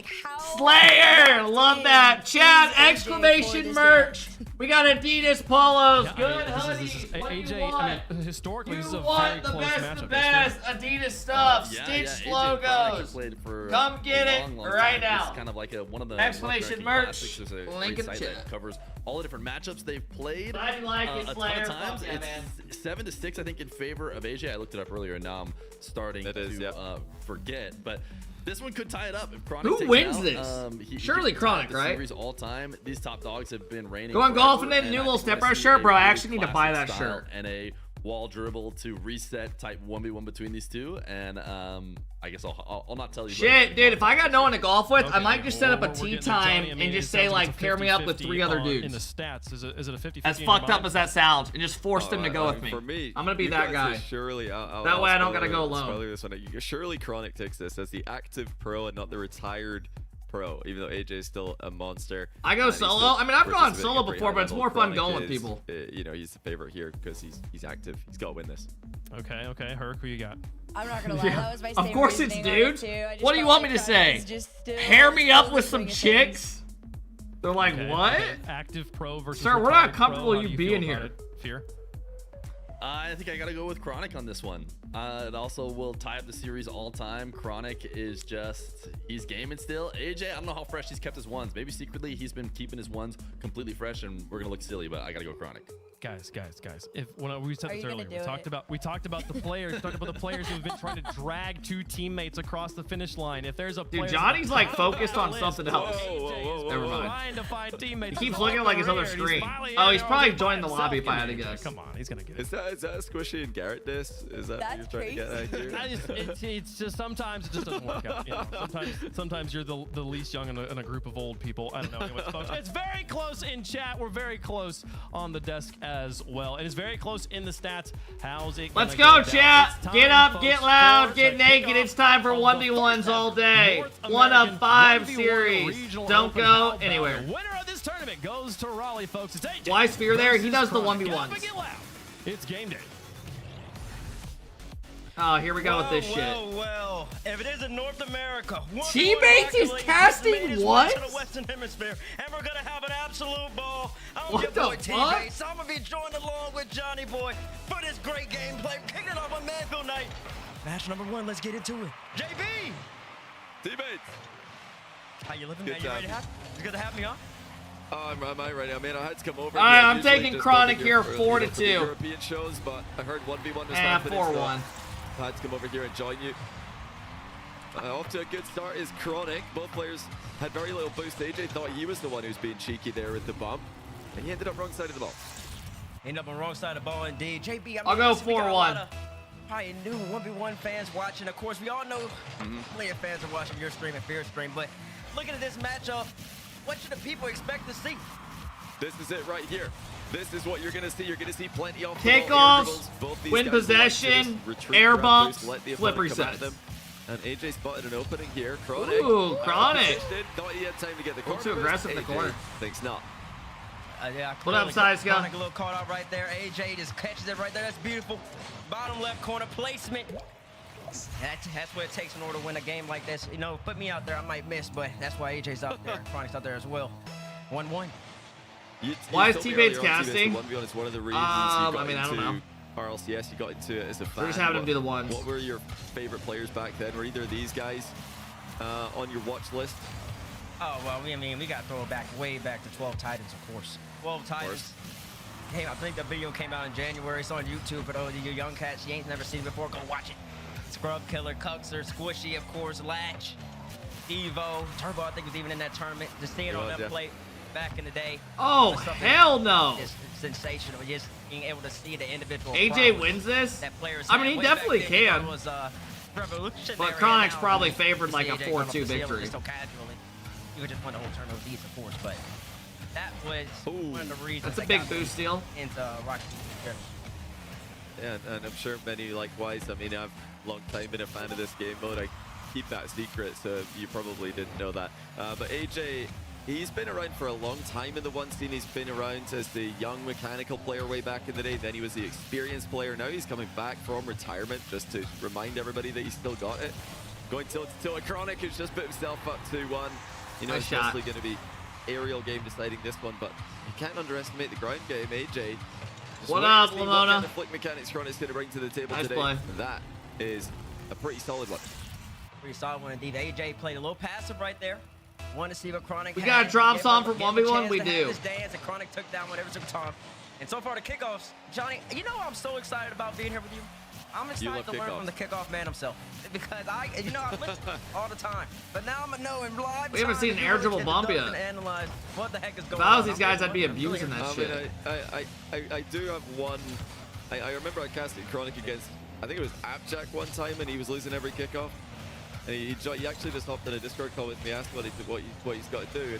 [SPEAKER 1] Slayer! Love that. Chad, exclamation merch. We got Adidas polos. Good hoodies. What do you
[SPEAKER 15] AJ,
[SPEAKER 1] want?
[SPEAKER 15] I mean, historically, this is a
[SPEAKER 1] You
[SPEAKER 15] very
[SPEAKER 1] want the
[SPEAKER 15] close
[SPEAKER 1] best,
[SPEAKER 15] matchup.
[SPEAKER 1] the best Adidas stuff, stitched logos. Come get it right now.
[SPEAKER 2] It's kind of like one of the
[SPEAKER 1] exclamation merch.
[SPEAKER 2] There's a
[SPEAKER 1] Link in
[SPEAKER 2] great
[SPEAKER 1] the
[SPEAKER 2] site
[SPEAKER 1] chat.
[SPEAKER 2] that covers all the different matchups they've played.
[SPEAKER 1] Glad you like it,
[SPEAKER 2] a ton
[SPEAKER 1] Slayer.
[SPEAKER 2] of times.
[SPEAKER 1] Fuck yeah,
[SPEAKER 2] It's 7-6, I think, in favor of AJ. I looked it up earlier, and now I'm starting to forget. But this one could tie it up if Chronic
[SPEAKER 1] Who
[SPEAKER 2] takes
[SPEAKER 1] wins
[SPEAKER 2] it out.
[SPEAKER 1] this? Surely Chronic, right?
[SPEAKER 2] Series all time. These top dogs have been reigning.
[SPEAKER 1] Going golfing in
[SPEAKER 2] forever,
[SPEAKER 1] new
[SPEAKER 2] and
[SPEAKER 1] little
[SPEAKER 2] I think
[SPEAKER 1] step bro
[SPEAKER 2] this is
[SPEAKER 1] shirt,
[SPEAKER 2] a
[SPEAKER 1] bro. I
[SPEAKER 2] really
[SPEAKER 1] actually need to buy that
[SPEAKER 2] classic
[SPEAKER 1] shirt.
[SPEAKER 2] style and a wall dribble to reset type 1v1 between these two. And I guess I'll not tell you.
[SPEAKER 1] Shit, dude, if I got no one to golf with, I might just set up a tee time and just say, like, pair me up with 3 other dudes.
[SPEAKER 15] In the stats, is it a 50-50?
[SPEAKER 1] As fucked up as that sounds, and just force them to go with me.
[SPEAKER 17] For me,
[SPEAKER 1] I'm gonna be
[SPEAKER 17] you
[SPEAKER 1] that
[SPEAKER 17] guys
[SPEAKER 1] guy.
[SPEAKER 17] Surely,
[SPEAKER 1] That way I don't gotta go alone.
[SPEAKER 17] This one. Surely Chronic takes this as the active pro and not the retired pro, even though AJ is still a monster.
[SPEAKER 1] I go solo. I mean, I've gone solo before, but it's more fun going with people.
[SPEAKER 17] You know, he's the favorite here because he's active. He's got to win this.
[SPEAKER 15] Okay, Herc, who you got?
[SPEAKER 9] I'm not gonna lie, that was my
[SPEAKER 1] Of
[SPEAKER 9] same
[SPEAKER 1] course it's
[SPEAKER 9] reasoning on it
[SPEAKER 1] dudes.
[SPEAKER 9] too. I just
[SPEAKER 1] What do you
[SPEAKER 9] felt
[SPEAKER 1] want me
[SPEAKER 9] like
[SPEAKER 1] to say?
[SPEAKER 9] Travis just still
[SPEAKER 1] Pair me up
[SPEAKER 9] still
[SPEAKER 1] with
[SPEAKER 9] the
[SPEAKER 1] some
[SPEAKER 9] swing of
[SPEAKER 1] chicks? They're like, what?
[SPEAKER 15] Active pro versus
[SPEAKER 1] Sir, we're not
[SPEAKER 15] retired pro.
[SPEAKER 1] comfortable
[SPEAKER 15] How do
[SPEAKER 1] you
[SPEAKER 15] feel
[SPEAKER 1] being
[SPEAKER 15] about
[SPEAKER 1] here.
[SPEAKER 15] it? Fear?
[SPEAKER 2] I think I gotta go with Chronic on this one. It also will tie up the series all time. Chronic is he's gaming still. AJ, I don't know how fresh he's kept his ones. Maybe secretly he's been keeping his ones completely fresh, and we're gonna look silly, but I gotta go Chronic.
[SPEAKER 15] Guys, when we said this earlier, we talked about the players, who have been trying to drag two teammates across the finish line. If there's a player,
[SPEAKER 1] Dude, Johnny's like focused on something else. Never mind.
[SPEAKER 15] Trying to find teammates.
[SPEAKER 1] He keeps looking like his other screen. Oh, he's probably joined the lobby if I had to guess.
[SPEAKER 15] Come on, he's gonna get it.
[SPEAKER 17] Is that a Squishy and Garrett diss? Is that what you're trying to get at here?
[SPEAKER 15] It's just sometimes it just doesn't work out. You know, sometimes you're the least young in a group of old people. I don't know. Anyways, folks, it's very close in chat. We're very close on the desk as well. It is very close in the stats. How's it?
[SPEAKER 1] Let's go, chat. Get up, get loud, get naked. It's time for 1v1s all day. 1 of 5 series. Don't go anywhere.
[SPEAKER 15] Winner of this tournament goes to Raleigh, folks. It's AJ.
[SPEAKER 1] Why Sphere there? He does the 1v1s.
[SPEAKER 15] It's game day.
[SPEAKER 1] Oh, here we go with this shit.
[SPEAKER 11] Well, if it isn't North America,
[SPEAKER 1] Teammates is casting what?
[SPEAKER 11] To the Western Hemisphere, and we're gonna have an absolute ball. I don't
[SPEAKER 1] What
[SPEAKER 11] give
[SPEAKER 1] the
[SPEAKER 11] boy
[SPEAKER 1] fuck?
[SPEAKER 11] teammates. I'm gonna be joined along with Johnny Boy for this great gameplay. Kicking off on Manville night. Match number 1. Let's get into it. JB.
[SPEAKER 17] Teammates.
[SPEAKER 11] How you living,
[SPEAKER 17] Good
[SPEAKER 11] man? You ready to have? You good to have me on?
[SPEAKER 17] Oh, am I ready? I mean, I had to come over.
[SPEAKER 1] All right, I'm
[SPEAKER 17] Usually
[SPEAKER 1] taking
[SPEAKER 17] just
[SPEAKER 1] Chronic
[SPEAKER 17] over
[SPEAKER 1] here,
[SPEAKER 17] for,
[SPEAKER 1] 4 to
[SPEAKER 17] for the
[SPEAKER 1] 2.
[SPEAKER 17] European shows, but I heard 1v1 was happening.
[SPEAKER 1] 4-1.
[SPEAKER 17] I had to come over here and join you. Off to a good start is Chronic. Both players had very little boost. AJ thought he was the one who was being cheeky there with the bump, and he ended up wrong side of the ball.
[SPEAKER 11] Ended up on the wrong side of the ball indeed. JB, I mean,
[SPEAKER 1] I'll go
[SPEAKER 11] listen, we got a
[SPEAKER 1] 4-1.
[SPEAKER 11] lot of probably new 1v1 fans watching. Of course, we all know plenty of fans are watching your stream and Fear stream, but looking at this matchup, what should the people expect to see?
[SPEAKER 17] This is it right here. This is what you're going to see. You're going to see plenty of
[SPEAKER 1] Kickoffs, win possession, air bumps, flip resets.
[SPEAKER 17] And AJ spotted an opening here. Chronic.
[SPEAKER 1] Ooh, Chronic.
[SPEAKER 17] Thought he had time to get the corner.
[SPEAKER 1] Too aggressive in the
[SPEAKER 17] AJ
[SPEAKER 1] corner.
[SPEAKER 17] Thinks not.
[SPEAKER 11] Yeah,
[SPEAKER 1] What up, Size Guy?
[SPEAKER 11] Chronic a little caught out right there. AJ just catches it right there. That's beautiful. Bottom left corner placement. That's what it takes in order to win a game like this. You know, put me out there, I might miss, but that's why AJ's out there. Chronic's out there as well. 1-1.
[SPEAKER 1] Why is
[SPEAKER 17] told me
[SPEAKER 1] teammates
[SPEAKER 17] earlier on,
[SPEAKER 1] casting?
[SPEAKER 17] 1v1 is one of the reasons you got
[SPEAKER 1] I mean, I don't know.
[SPEAKER 17] into RLCS. You got into it as a fan.
[SPEAKER 1] We're just having them do the ones.
[SPEAKER 17] What were your favorite players back then? Were either of these guys on your watch list?
[SPEAKER 11] Oh, well, I mean, we got to throw it back, way back to 12 Titans, of course. 12 Titans. Hey, I think the video came out in January. It's on YouTube for those of you young cats you ain't never seen it before. Go watch it. Scrub Killer, Cuxer, Squishy, of course, Latch, Evo, Turbo, I think was even in that tournament. Just seeing on them play back in the day.
[SPEAKER 1] Oh, hell no.
[SPEAKER 11] Just sensational. Just being able to see the individual
[SPEAKER 1] AJ wins this?
[SPEAKER 11] that players
[SPEAKER 1] I mean, he
[SPEAKER 11] had way back
[SPEAKER 1] definitely
[SPEAKER 11] then.
[SPEAKER 1] can.
[SPEAKER 11] Was, revolutionary.
[SPEAKER 1] But Chronic's
[SPEAKER 11] now,
[SPEAKER 1] probably
[SPEAKER 11] you
[SPEAKER 1] favored
[SPEAKER 11] see
[SPEAKER 1] like a
[SPEAKER 11] AJ come up
[SPEAKER 1] 4-2
[SPEAKER 11] the ceiling
[SPEAKER 1] victory.
[SPEAKER 11] just so casually. You would just win the whole tournament with these, of course, but that was one of the reasons.
[SPEAKER 1] That's a big boost steal.
[SPEAKER 11] Into Rocket League.
[SPEAKER 17] Yeah, and I'm sure many likewise. I mean, I've long time been a fan of this game mode. I keep that secret, so you probably didn't know that. But AJ, he's been around for a long time in the one scene. He's been around as the young mechanical player way back in the day. Then he was the experienced player. Now he's coming back from retirement just to remind everybody that he's still got it. Going to a Chronic who's just put himself up 2-1. You know,
[SPEAKER 1] Nice
[SPEAKER 17] it's
[SPEAKER 1] shot.
[SPEAKER 17] mostly going to be aerial game deciding this one, but you can't underestimate the ground game. AJ. Just
[SPEAKER 1] What
[SPEAKER 17] wait
[SPEAKER 1] up,
[SPEAKER 17] to see what
[SPEAKER 1] Lamona?
[SPEAKER 17] kind of flick mechanics Chronic's going to bring to the table
[SPEAKER 1] Nice
[SPEAKER 17] today.
[SPEAKER 1] play.
[SPEAKER 17] That is a pretty solid one.
[SPEAKER 11] Pretty solid one indeed. AJ played a little passive right there. Want to see what Chronic
[SPEAKER 1] We
[SPEAKER 11] had.
[SPEAKER 1] got drops
[SPEAKER 11] Give
[SPEAKER 1] on
[SPEAKER 11] him-
[SPEAKER 1] for
[SPEAKER 11] give him a
[SPEAKER 1] 1v1?
[SPEAKER 11] chance
[SPEAKER 1] We
[SPEAKER 11] to have
[SPEAKER 1] do.
[SPEAKER 11] This dance, and Chronic took down whatever took time. And so far the kickoffs, Johnny, you know I'm so excited about being here with you. I'm excited to learn from the kickoff man himself because I listen all the time, but now I'm knowing live.
[SPEAKER 1] We haven't
[SPEAKER 11] time
[SPEAKER 1] seen
[SPEAKER 11] to
[SPEAKER 1] an air
[SPEAKER 11] really
[SPEAKER 1] dribble
[SPEAKER 11] get the
[SPEAKER 1] bump
[SPEAKER 11] dubs
[SPEAKER 1] yet.
[SPEAKER 11] and analyze what the heck is
[SPEAKER 1] If
[SPEAKER 11] going
[SPEAKER 1] I was
[SPEAKER 11] on.
[SPEAKER 1] these guys, I'd be
[SPEAKER 11] I'm really
[SPEAKER 1] abusing that
[SPEAKER 17] I
[SPEAKER 1] shit.
[SPEAKER 17] mean, I do have one. I remember I casted Chronic against, I think it was Abjack one time, and he was losing every kickoff. And he actually just hopped in a Discord call with me, asked what he's got to do.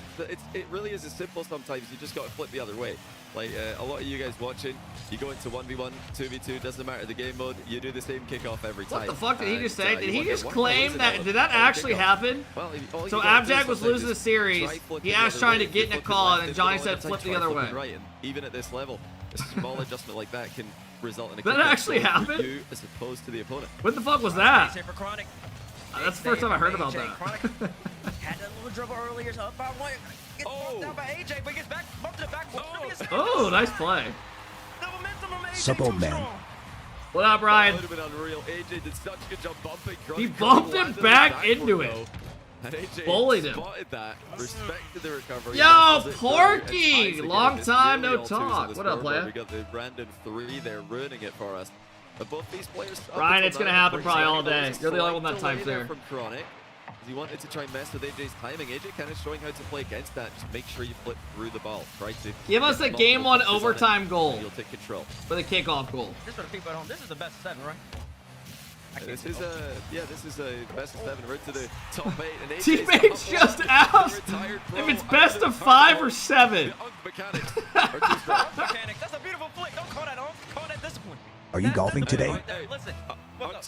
[SPEAKER 17] It really is as simple sometimes. You just got to flip the other way. Like a lot of you guys watching, you go into 1v1, 2v2, doesn't matter the game mode, you do the same kickoff every time.
[SPEAKER 1] What the fuck did he just say? Did he just claim that? Did that actually happen?
[SPEAKER 17] Well,
[SPEAKER 1] so Abjack was losing the series. He asked trying to get in a call, and then Johnny said flip the other way.
[SPEAKER 17] Right, and even at this level, a small adjustment like that can result in a
[SPEAKER 1] Did that actually happen?
[SPEAKER 17] for you as opposed to the opponent.
[SPEAKER 1] What the fuck was that?
[SPEAKER 11] That's
[SPEAKER 1] the first time I heard about that.
[SPEAKER 11] Had that little dribble earlier, so up by one. Gets bumped down by AJ, but gets back, bumped to the back.
[SPEAKER 1] Oh, nice play.
[SPEAKER 3] Sup, man.
[SPEAKER 1] What up, Ryan?
[SPEAKER 17] That would have been unreal. AJ did such a good job bumping.
[SPEAKER 1] He bumped him back into it.
[SPEAKER 17] And AJ
[SPEAKER 1] bullied him.
[SPEAKER 17] Spotted that, respected the recovery.
[SPEAKER 1] Yo, Porky! Long time no talk. What up, player?
[SPEAKER 17] We got the random 3 there ruining it for us. But both these players.
[SPEAKER 1] Ryan, it's gonna happen probably all day. You're the only one that types there.
[SPEAKER 17] From Chronic. He wanted to try and mess with AJ's timing. AJ kind of showing how to play against that. Just make sure you flip through the ball. Try to
[SPEAKER 1] give us a game 1 overtime goal.
[SPEAKER 17] You'll take control.
[SPEAKER 1] For the kickoff goal.
[SPEAKER 11] This for the people at home. This is the best of 7, right?
[SPEAKER 17] This is a best of 7. We're to the top 8. And
[SPEAKER 1] Teammates just asked if it's best of 5 or 7.
[SPEAKER 17] Mechanics.
[SPEAKER 11] That's a beautiful flick. Don't call that on. Call that discipline.
[SPEAKER 3] Are you golfing today?
[SPEAKER 11] Listen.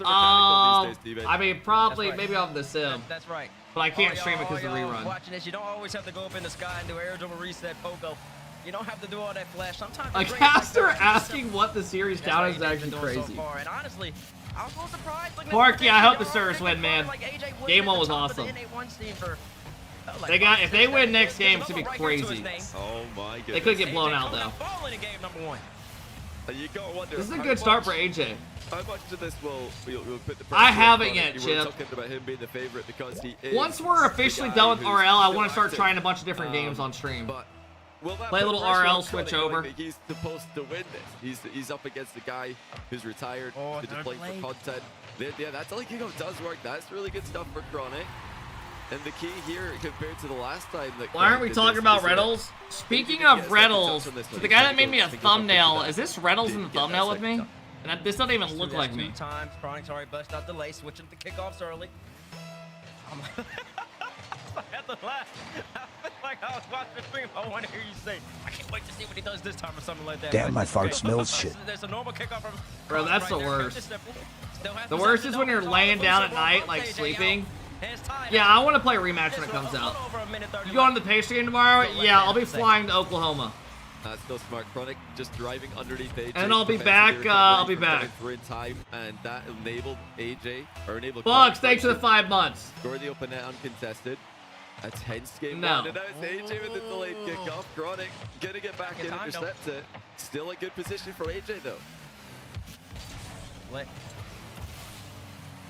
[SPEAKER 1] I mean, probably, maybe off the sim.
[SPEAKER 11] That's right.
[SPEAKER 1] But I can't stream it because of the rerun.
[SPEAKER 11] Watching this, you don't always have to go up in the sky and do air dribble reset, pogo. You don't have to do all that flash. Sometimes
[SPEAKER 1] a caster asking what the series count is actually crazy.
[SPEAKER 11] So and honestly, I was a little surprised.
[SPEAKER 1] Porky, I hope the Stars win, man. Game 1 was awesome. They got, if they win next game, it's gonna be crazy.
[SPEAKER 17] Oh my goodness.
[SPEAKER 1] They could get blown out though.
[SPEAKER 17] You gotta wonder,
[SPEAKER 1] this is a good start for AJ.
[SPEAKER 17] How much of this will put the
[SPEAKER 1] I haven't yet, Chip.
[SPEAKER 17] We're talking about him being the favorite because he is.
[SPEAKER 1] Once we're officially done with RL, I want to start trying a bunch of different games on stream. Play a little RL switch over.
[SPEAKER 17] He's supposed to win this. He's up against a guy who's retired, who's playing for content. Yeah, that's like does work. That's really good stuff for Chronic. And the key here compared to the last time that.
[SPEAKER 1] Why aren't we talking about Reynolds? Speaking of Reynolds, the guy that made me a thumbnail, is this Reynolds in the thumbnail with me? And this doesn't even look like me.
[SPEAKER 11] 2 times. Chronic's already bust out delay, switching the kickoffs early. I had to laugh. I feel like I was watching the stream. I want to hear you say, I can't wait to see what he does this time or something like that.
[SPEAKER 3] Damn, my fart smells shit.
[SPEAKER 11] There's a normal kickoff from
[SPEAKER 1] bro, that's the worst. The worst is when you're laying down at night, like sleeping. Yeah, I want to play a rematch when it comes out. You going to the Pacers game tomorrow? Yeah, I'll be flying to Oklahoma.
[SPEAKER 17] That's no smart. Chronic just driving underneath AJ.
[SPEAKER 1] And I'll be back. I'll be back.
[SPEAKER 17] In time, and that enabled AJ or enabled.
[SPEAKER 1] Bugs, thanks for the 5 months.
[SPEAKER 17] Score the open net uncontested. A tense game.
[SPEAKER 1] No.
[SPEAKER 17] And now it's AJ with the delayed kickoff. Chronic gonna get back in, intercept it. Still a good position for AJ though.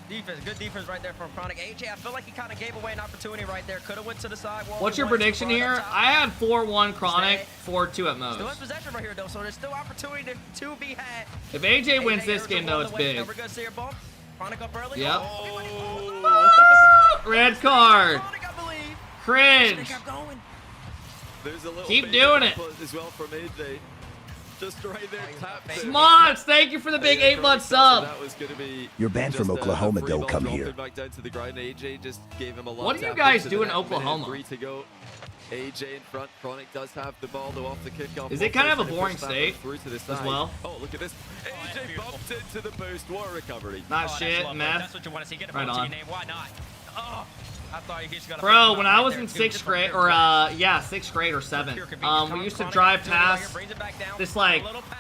[SPEAKER 11] Defense, good defense right there from Chronic. AJ, I feel like he kind of gave away an opportunity right there. Could have went to the sidewall.
[SPEAKER 1] What's your prediction here? I had 4-1 Chronic, 4-2 at most.
[SPEAKER 11] Still has possession right here though, so there's still opportunity to be had.
[SPEAKER 1] If AJ wins this game though, it's big.
[SPEAKER 11] We're gonna see her bump. Chronic up early.
[SPEAKER 1] Yep.
[SPEAKER 11] Oh.
[SPEAKER 1] Red card.
[SPEAKER 11] Chronic, I believe.
[SPEAKER 1] Cringe.
[SPEAKER 17] There's a little
[SPEAKER 1] keep doing it.
[SPEAKER 17] As well from AJ. Just right there, tapped it.
[SPEAKER 1] Smots, thank you for the big 8-month sub.
[SPEAKER 17] That was gonna be.
[SPEAKER 3] You're banned from Oklahoma, though. Come here.
[SPEAKER 17] Back down to the ground. AJ just gave him a lot.
[SPEAKER 1] What do you guys do in Oklahoma?
[SPEAKER 17] 3 to go. AJ in front. Chronic does have the ball though off the kickoff.
[SPEAKER 1] Is it kind of a boring state as well?
[SPEAKER 17] Oh, look at this. AJ bumped into the post. What a recovery.
[SPEAKER 1] Not shit, man.
[SPEAKER 11] That's what you want to see. Get a
[SPEAKER 1] right on.
[SPEAKER 11] Name. Why not? Oh. I thought he just got
[SPEAKER 1] bro, when I was in 6th grade, or yeah, 6th grade or 7th, we used to drive past this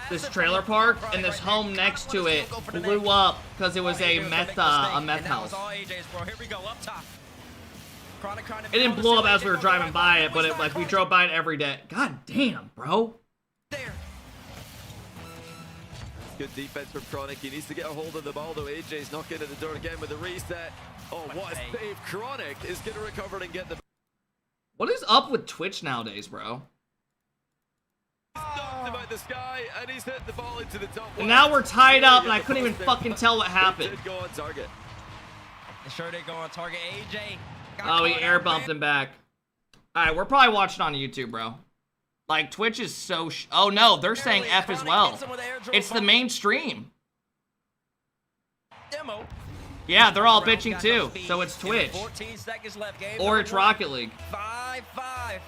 [SPEAKER 1] this trailer park, and this home next to it blew up because it was a meth house. It didn't blow up as we were driving by it, but like we drove by it every day. God damn, bro.
[SPEAKER 17] Good defense from Chronic. He needs to get a hold of the ball though. AJ's knocking at the door again with a reset. Oh, what a save. Chronic is going to recover and get the...
[SPEAKER 1] What is up with Twitch nowadays, bro?
[SPEAKER 17] Knocked him out the sky, and he's hit the ball into the top.
[SPEAKER 1] And now we're tied up, and I couldn't even fucking tell what happened.
[SPEAKER 17] Did go on target.
[SPEAKER 11] It sure did go on target. AJ.
[SPEAKER 1] Oh, he air bumped him back. All right, we're probably watching on YouTube, bro. Like, Twitch is so... oh, no, they're saying F as well. It's the mainstream.
[SPEAKER 11] Demo.
[SPEAKER 1] Yeah, they're all bitching too. So it's Twitch.
[SPEAKER 11] 14 seconds left. Game
[SPEAKER 1] Or it's Rocket League.
[SPEAKER 11] 5-5.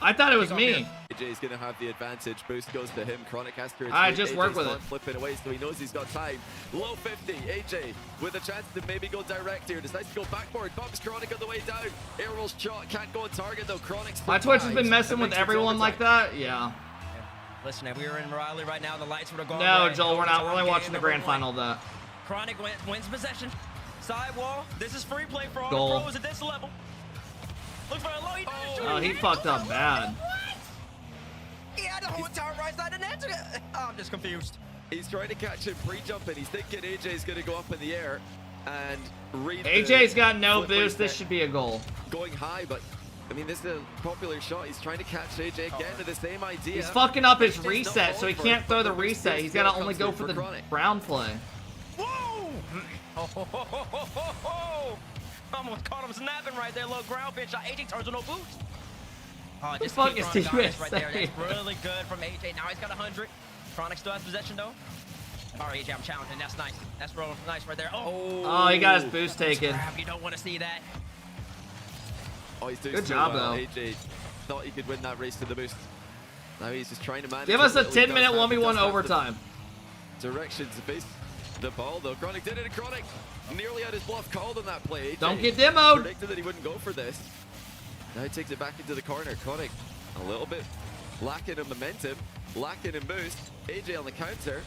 [SPEAKER 1] I thought it was me.
[SPEAKER 17] AJ's gonna have the advantage. Boost goes to him. Chronic has to.
[SPEAKER 1] I just work with it.
[SPEAKER 17] Flipping away, so he knows he's got time. Low 50. AJ with a chance to maybe go direct here. Decides to go backboard. Bumps Chronic on the way down. Aerial shot can't go on target though. Chronic's
[SPEAKER 1] My Twitch has been messing with everyone like that. Yeah.
[SPEAKER 11] Listen, if we were in Raleigh right now, the lights would have gone.
[SPEAKER 1] No,
[SPEAKER 11] red.
[SPEAKER 1] Joel, we're not. We're only
[SPEAKER 11] Overtime
[SPEAKER 1] watching the
[SPEAKER 11] game,
[SPEAKER 1] grand
[SPEAKER 11] number one.
[SPEAKER 1] final of that.
[SPEAKER 11] Chronic wins possession. Sidewall. This is free play for all
[SPEAKER 1] Goal.
[SPEAKER 11] the pros at this level. Look for a low. He
[SPEAKER 1] Oh, he fucked up bad.
[SPEAKER 11] He had the whole entire right side of the net. I'm just confused.
[SPEAKER 17] He's trying to catch him pre-jumping. He's thinking AJ's gonna go up in the air and read.
[SPEAKER 1] AJ's got no
[SPEAKER 17] flip
[SPEAKER 1] boost. This
[SPEAKER 17] reset.
[SPEAKER 1] should be a goal.
[SPEAKER 17] Going high, but I mean, this is a popular shot. He's trying to catch AJ again to the same idea.
[SPEAKER 1] He's fucking up his
[SPEAKER 17] AJ's not
[SPEAKER 1] reset, so he
[SPEAKER 17] falling for
[SPEAKER 1] can't
[SPEAKER 17] it,
[SPEAKER 1] throw
[SPEAKER 17] but
[SPEAKER 1] the
[SPEAKER 17] boost
[SPEAKER 1] reset. He's
[SPEAKER 17] still
[SPEAKER 1] got to only
[SPEAKER 17] comes
[SPEAKER 1] go
[SPEAKER 17] through
[SPEAKER 1] for the
[SPEAKER 17] Chronic.
[SPEAKER 1] ground play.
[SPEAKER 11] Whoa! Almost caught him snapping right there. Little ground pitch. AJ turns with no boost. Oh,
[SPEAKER 1] The
[SPEAKER 11] just
[SPEAKER 1] fuck
[SPEAKER 11] keep
[SPEAKER 1] is
[SPEAKER 11] throwing
[SPEAKER 1] the
[SPEAKER 11] guys right there.
[SPEAKER 1] USA?
[SPEAKER 11] That's really good from AJ. Now he's got 100. Chronic still has possession though. All right, AJ, I'm challenging. That's nice. That's rolling nice right there.
[SPEAKER 1] Oh, he got his boost taken.
[SPEAKER 11] Crap, you don't want to see that.
[SPEAKER 17] Oh, he's doing
[SPEAKER 1] Good
[SPEAKER 17] so
[SPEAKER 1] job,
[SPEAKER 17] well.
[SPEAKER 1] though.
[SPEAKER 17] AJ thought he could win that race to the boost. Now he's just trying to manage.
[SPEAKER 1] Give us a
[SPEAKER 17] it. He does
[SPEAKER 1] 10-minute
[SPEAKER 17] have- he
[SPEAKER 1] 1v1
[SPEAKER 17] does have the
[SPEAKER 1] overtime.
[SPEAKER 17] Direction to face the ball though. Chronic did it. Chronic nearly had his bluff called on that play. AJ
[SPEAKER 1] Don't get demoed.
[SPEAKER 17] Predicted that he wouldn't go for this. Now he takes it back into the corner. Chronic a little bit lacking in momentum, lacking in boost. AJ on the counter.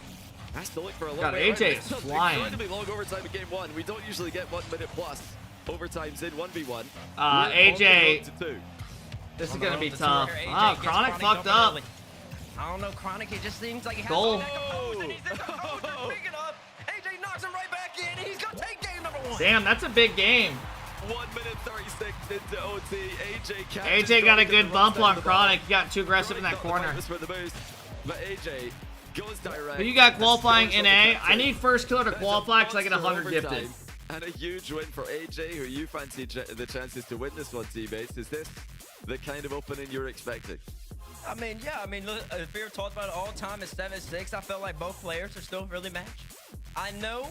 [SPEAKER 17] Has to look for a little
[SPEAKER 1] God,
[SPEAKER 17] way
[SPEAKER 1] AJ
[SPEAKER 17] around.
[SPEAKER 1] is
[SPEAKER 17] It's not
[SPEAKER 1] flying.
[SPEAKER 17] incredibly long overtime in game one. We don't usually get 1 minute plus overtimes in 1v1.
[SPEAKER 1] AJ.
[SPEAKER 17] Two.
[SPEAKER 1] This is gonna be
[SPEAKER 11] The
[SPEAKER 1] tough.
[SPEAKER 11] tour, AJ
[SPEAKER 1] Oh,
[SPEAKER 11] gets
[SPEAKER 1] Chronic fucked
[SPEAKER 11] jumping
[SPEAKER 1] up.
[SPEAKER 11] early. I don't know, Chronic, it just seems like he has
[SPEAKER 1] Goal.
[SPEAKER 11] all that composed and he's in composed and picking up. AJ knocks him right back in and he's gonna take game number one.
[SPEAKER 1] Damn, that's a big game.
[SPEAKER 17] 1 minute 36 into OT.
[SPEAKER 1] AJ got a good bump on Chronic. He got too aggressive in that corner.
[SPEAKER 17] For the boost, but AJ goes direct.
[SPEAKER 1] Who you got qualifying in A? I need first killer to qualify because I get 100 gifted.
[SPEAKER 17] And a huge win for AJ, who you fancy the chances to win this one, teammates. Is this the kind of opening you're expecting?
[SPEAKER 11] I mean, yeah, I mean, look, if we were talking about it all the time at 7-6, I felt like both players are still really matched. I know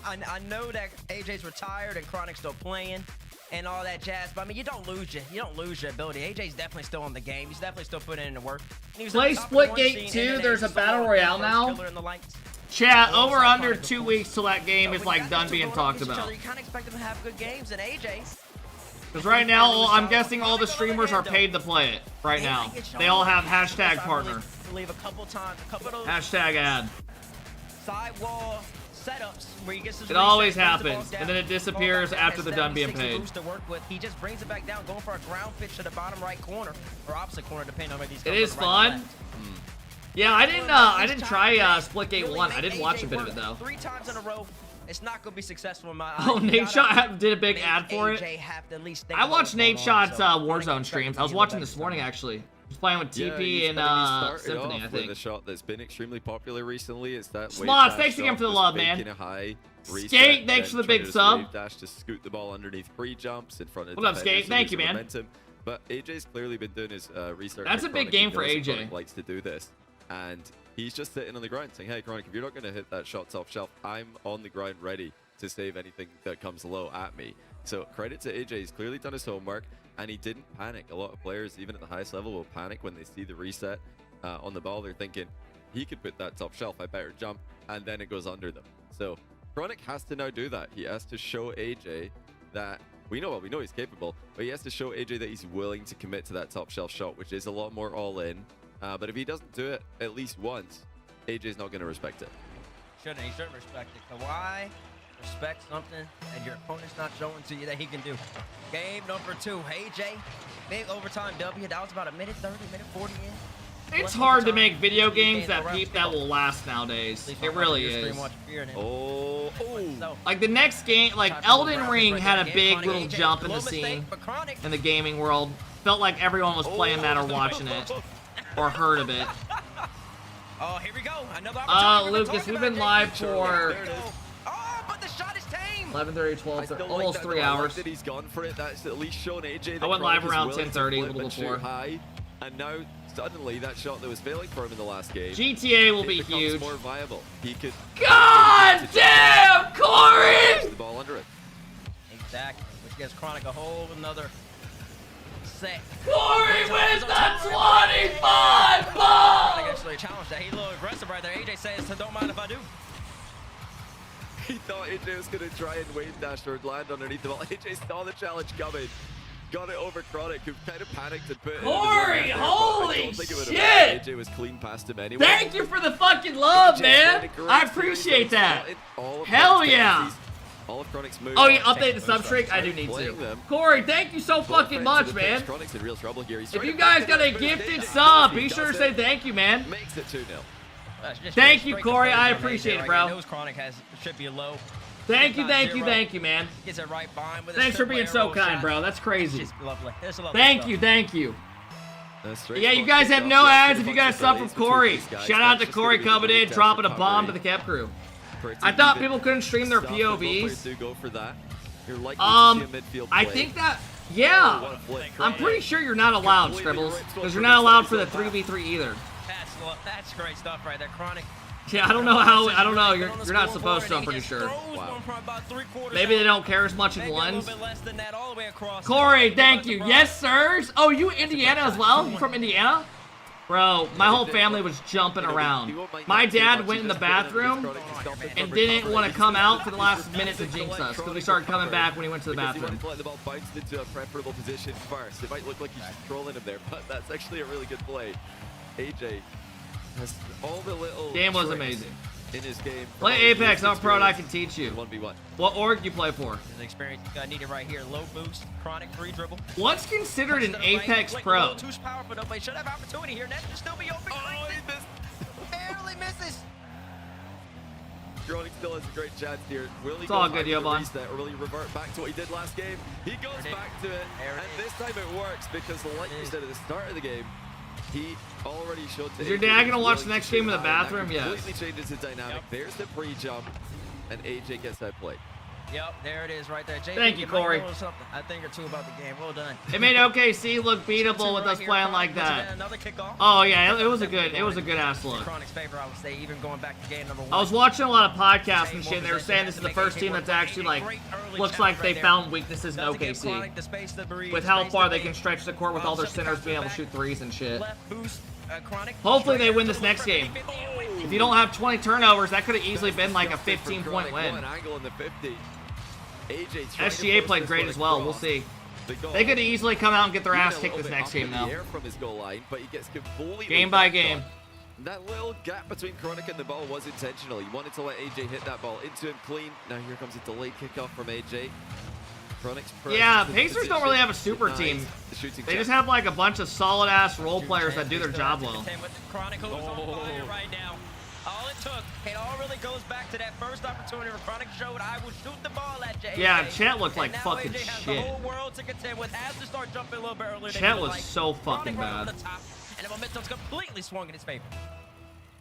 [SPEAKER 11] that AJ's retired and Chronic's still playing and all that jazz, but I mean, you don't lose your ability. AJ's definitely still on the game. He's definitely still putting in the work. And he was
[SPEAKER 1] Play
[SPEAKER 11] on top of the one
[SPEAKER 1] Splitgate
[SPEAKER 11] scene
[SPEAKER 1] 2.
[SPEAKER 11] and then
[SPEAKER 1] There's a
[SPEAKER 11] solo
[SPEAKER 1] battle royale
[SPEAKER 11] first
[SPEAKER 1] now.
[SPEAKER 11] killer in the lights.
[SPEAKER 1] Chat, over under 2 weeks till that game is like done being talked
[SPEAKER 11] Each other,
[SPEAKER 1] about.
[SPEAKER 11] you kind of expect them to have good games, and AJ.
[SPEAKER 1] Because right now, I'm guessing all the streamers are paid to play it right now. They all have hashtag partner.
[SPEAKER 11] Believe a couple times, a couple of those
[SPEAKER 1] Hashtag ad.
[SPEAKER 11] sidewall setups where he gets his
[SPEAKER 1] It always
[SPEAKER 11] reset, brings the
[SPEAKER 1] happens,
[SPEAKER 11] ball
[SPEAKER 1] and then it
[SPEAKER 11] down,
[SPEAKER 1] disappears
[SPEAKER 11] ball back
[SPEAKER 1] after
[SPEAKER 11] down,
[SPEAKER 1] they're done being
[SPEAKER 11] 76
[SPEAKER 1] paid.
[SPEAKER 11] boost to work with. He just brings it back down, going for a ground pitch to the bottom right corner or opposite corner, depending on where these.
[SPEAKER 1] It is fun. Yeah, I didn't try Splitgate 1. I did watch a bit of it though.
[SPEAKER 11] 3 times in a row. It's not gonna be successful in my eyes.
[SPEAKER 1] Oh,
[SPEAKER 11] You
[SPEAKER 1] Nate
[SPEAKER 11] gotta
[SPEAKER 1] Shot did a big
[SPEAKER 11] make
[SPEAKER 1] ad for it.
[SPEAKER 11] AJ have to at least think
[SPEAKER 1] I
[SPEAKER 11] about
[SPEAKER 1] watched
[SPEAKER 11] what's
[SPEAKER 1] Nate
[SPEAKER 11] going on,
[SPEAKER 1] Shot's
[SPEAKER 11] so
[SPEAKER 1] Warzone streams. I was watching this morning actually. He's playing with TP and Symphony, I
[SPEAKER 17] With
[SPEAKER 1] think.
[SPEAKER 17] a shot that's been extremely popular recently. It's that wave
[SPEAKER 1] Slots,
[SPEAKER 17] dash
[SPEAKER 1] thanks again
[SPEAKER 17] shot,
[SPEAKER 1] for the
[SPEAKER 17] just
[SPEAKER 1] love, man.
[SPEAKER 17] making a high reset,
[SPEAKER 1] Skate, thanks
[SPEAKER 17] then
[SPEAKER 1] for the big
[SPEAKER 17] trying to just
[SPEAKER 1] sub.
[SPEAKER 17] wave dash to scoot the ball underneath pre-jumps in front of
[SPEAKER 1] What up,
[SPEAKER 17] defenders
[SPEAKER 1] Skate?
[SPEAKER 17] to
[SPEAKER 1] Thank
[SPEAKER 17] lose
[SPEAKER 1] you,
[SPEAKER 17] some
[SPEAKER 1] man.
[SPEAKER 17] momentum. But AJ's clearly been doing his research.
[SPEAKER 1] That's
[SPEAKER 17] for
[SPEAKER 1] a big
[SPEAKER 17] Chronic.
[SPEAKER 1] game
[SPEAKER 17] He
[SPEAKER 1] for
[SPEAKER 17] knows
[SPEAKER 1] AJ.
[SPEAKER 17] Chronic likes to do this, and he's just sitting on the ground saying, "Hey, Chronic, if you're not going to hit that shot top shelf, I'm on the ground ready to save anything that comes low at me." So credit to AJ. He's clearly done his homework, and he didn't panic. A lot of players, even at the highest level, will panic when they see the reset on the ball. They're thinking, he could put that top shelf, I better jump, and then it goes under them. So Chronic has to now do that. He has to show AJ that we know he's capable, but he has to show AJ that he's willing to commit to that top shelf shot, which is a lot more all in. But if he doesn't do it at least once, AJ's not going to respect it.
[SPEAKER 11] He shouldn't respect it. So why respect something and your opponent's not showing to you that he can do? Game number 2, AJ, big overtime W. That was about a minute 30, minute 40 in.
[SPEAKER 1] It's hard to make video games that will last nowadays. It really is. Like the next game, like Elden Ring had a big little jump in the scene in the gaming world. Felt like everyone was playing that or watching it or heard of it.
[SPEAKER 11] Oh, here we go. Another opportunity.
[SPEAKER 1] Lucas, we've been live for
[SPEAKER 11] but the shot is tame.
[SPEAKER 1] 11:30, 12:30, almost 3 hours.
[SPEAKER 17] He's gone for it. That's at least shown AJ.
[SPEAKER 1] I went live around 10:30, a
[SPEAKER 17] a
[SPEAKER 1] little before.
[SPEAKER 17] High, and now suddenly that shot that was failing for him in the last game,
[SPEAKER 1] GTA will
[SPEAKER 17] it
[SPEAKER 1] be
[SPEAKER 17] becomes
[SPEAKER 1] huge.
[SPEAKER 17] more viable. He could.
[SPEAKER 1] God damn, Corey!
[SPEAKER 17] The ball under it.
[SPEAKER 11] Exactly, which gives Chronic a whole another set.
[SPEAKER 1] Corey wins the 25 ball!
[SPEAKER 11] Chronic actually challenged that. He's a little aggressive right there. AJ says, so don't mind if I do.
[SPEAKER 17] He thought AJ was going to try and wave dash or land underneath the ball. AJ saw the challenge coming. Got it over Chronic, who kind of panicked and put it in his
[SPEAKER 1] Corey,
[SPEAKER 17] own net,
[SPEAKER 1] holy
[SPEAKER 17] I don't think it would
[SPEAKER 1] shit!
[SPEAKER 17] have AJ was clean past him anyway.
[SPEAKER 1] Thank you for the fucking love,
[SPEAKER 17] AJ
[SPEAKER 1] man.
[SPEAKER 17] had a great
[SPEAKER 1] I
[SPEAKER 17] series.
[SPEAKER 1] appreciate that.
[SPEAKER 17] All of
[SPEAKER 1] Hell
[SPEAKER 17] Chronic's
[SPEAKER 1] yeah.
[SPEAKER 17] tendencies, all of Chronic's moves.
[SPEAKER 1] Oh, yeah, update the sub streak? I do need to. Corey, thank you so fucking much, man.
[SPEAKER 17] Chronic's in real trouble here. He's
[SPEAKER 1] If
[SPEAKER 17] trying
[SPEAKER 1] you
[SPEAKER 17] to
[SPEAKER 1] guys
[SPEAKER 17] back
[SPEAKER 1] got
[SPEAKER 17] it
[SPEAKER 1] a
[SPEAKER 17] up,
[SPEAKER 1] gifted
[SPEAKER 17] but
[SPEAKER 1] sub,
[SPEAKER 17] he
[SPEAKER 1] be sure to
[SPEAKER 17] does
[SPEAKER 1] say
[SPEAKER 17] it.
[SPEAKER 1] thank you, man.
[SPEAKER 17] Makes it 2-0.
[SPEAKER 1] Thank you, Corey. I appreciate it, bro.
[SPEAKER 11] Knows Chronic should be a low.
[SPEAKER 1] Thank you, man.
[SPEAKER 11] Gets it right behind with
[SPEAKER 1] Thanks for being so kind, bro. That's crazy.
[SPEAKER 11] It's lovely. It's lovely
[SPEAKER 1] Thank
[SPEAKER 11] stuff.
[SPEAKER 1] you, thank you. Yeah, you guys have no ads if you got a sub from Corey. Shout out to Corey coming in, dropping a bomb to the Kep crew. I thought people couldn't stream their POVs. I think that, yeah. I'm pretty sure you're not allowed, Scribbles, because you're not allowed for the 3v3 either.
[SPEAKER 11] That's great stuff right there. Chronic.
[SPEAKER 1] Yeah, I don't know how, I don't know, you're not supposed to, I'm pretty sure. Maybe they don't care as much in ones. Corey, thank you. Yes, sirs. Oh, you Indiana as well? You from Indiana? Bro, my whole family was jumping around. My dad went in the bathroom and didn't want to come out for the last minute to jinx us because we started coming back when he went to the bathroom.
[SPEAKER 17] Let the ball bounce into a preferable position first. It might look like he's just trolling him there, but that's actually a really good play. AJ has all the little
[SPEAKER 1] Game was
[SPEAKER 17] tricks
[SPEAKER 1] amazing.
[SPEAKER 17] in his game.
[SPEAKER 1] Play Apex, I'm pro and I can teach you.
[SPEAKER 17] 1v1.
[SPEAKER 1] What org you play for?
[SPEAKER 11] His experience needed right here. Low boost, Chronic free dribble.
[SPEAKER 1] What's considered an Apex Pro?
[SPEAKER 11] Too powerful, though, but he should have opportunity here. Net should still be open.
[SPEAKER 17] Oh, he missed.
[SPEAKER 11] Barely misses.
[SPEAKER 17] Chronic still has a great chance here. Will he
[SPEAKER 1] It's all
[SPEAKER 17] go
[SPEAKER 1] good,
[SPEAKER 17] back to
[SPEAKER 1] Yoban.
[SPEAKER 17] reset, or will he revert back to what he did last game? He goes back to it, and this time it works because, like you said at the start of the game, he already showed.
[SPEAKER 1] Is your dad gonna watch the next game in the bathroom? Yes.
[SPEAKER 17] Completely changes the dynamic. There's the pre-jump, and AJ gets that play.
[SPEAKER 11] Yep, there it is right there. JP,
[SPEAKER 1] Thank you, Corey.
[SPEAKER 11] might know something. I think or two about the game. Well done.
[SPEAKER 1] It made OKC look beatable with us playing like that.
[SPEAKER 11] Another kickoff.
[SPEAKER 1] Oh yeah, it was a good ass look.
[SPEAKER 11] Chronic's favor, I would say, even going back to game number 1.
[SPEAKER 1] I was watching a lot of podcasts and shit, and they were saying this is the first team that's actually like looks like they found weaknesses in OKC with how far they can stretch the court with all their centers being able to shoot threes and shit. Hopefully they win this next game. If you don't have 20 turnovers, that could have easily been like a 15-point win. SGA played great as well. We'll see. They could easily come out and get their ass kicked this next game though. Game by game.
[SPEAKER 17] That little gap between Chronic and the ball was intentional. He wanted to let AJ hit that ball into him clean. Now here comes a delayed kickoff from AJ.
[SPEAKER 1] Yeah, Pacers don't really have a super team. They just have like a bunch of solid ass role players that do their job well.
[SPEAKER 11] All it took, it all really goes back to that first opportunity where Chronic showed I will shoot the ball at Jay.
[SPEAKER 1] Yeah, Chet looked like fucking
[SPEAKER 11] The
[SPEAKER 1] shit.
[SPEAKER 11] whole world to contend with. Has to start jumping a little bit earlier.
[SPEAKER 1] Chet was so fucking bad.
[SPEAKER 11] And the momentum's completely swung in his favor.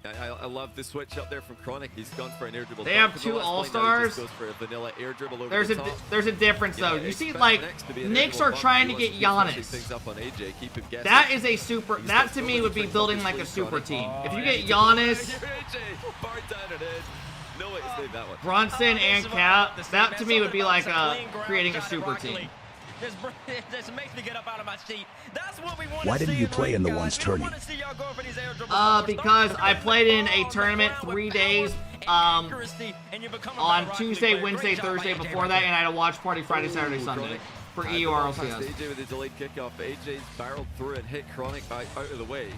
[SPEAKER 17] I love the switch up there from Chronic. He's gone for an air dribble.
[SPEAKER 1] They have 2 all-stars. There's a difference though. You see, like Knicks are trying to get Giannis. That is a super. That to me would be building like a super team. If you get Giannis, Brunson, and Cap, that to me would be like creating a super team.
[SPEAKER 11] This makes me get up out of my seat. That's what we want.
[SPEAKER 3] Why didn't you play in the ones tourney?
[SPEAKER 1] Because I played in a tournament 3 days on Tuesday, Wednesday, Thursday before that, and I had a watch party Friday, Saturday, Sunday for EU RLCS.
[SPEAKER 17] AJ with a delayed kickoff. AJ's barreled through and hit Chronic out of the way.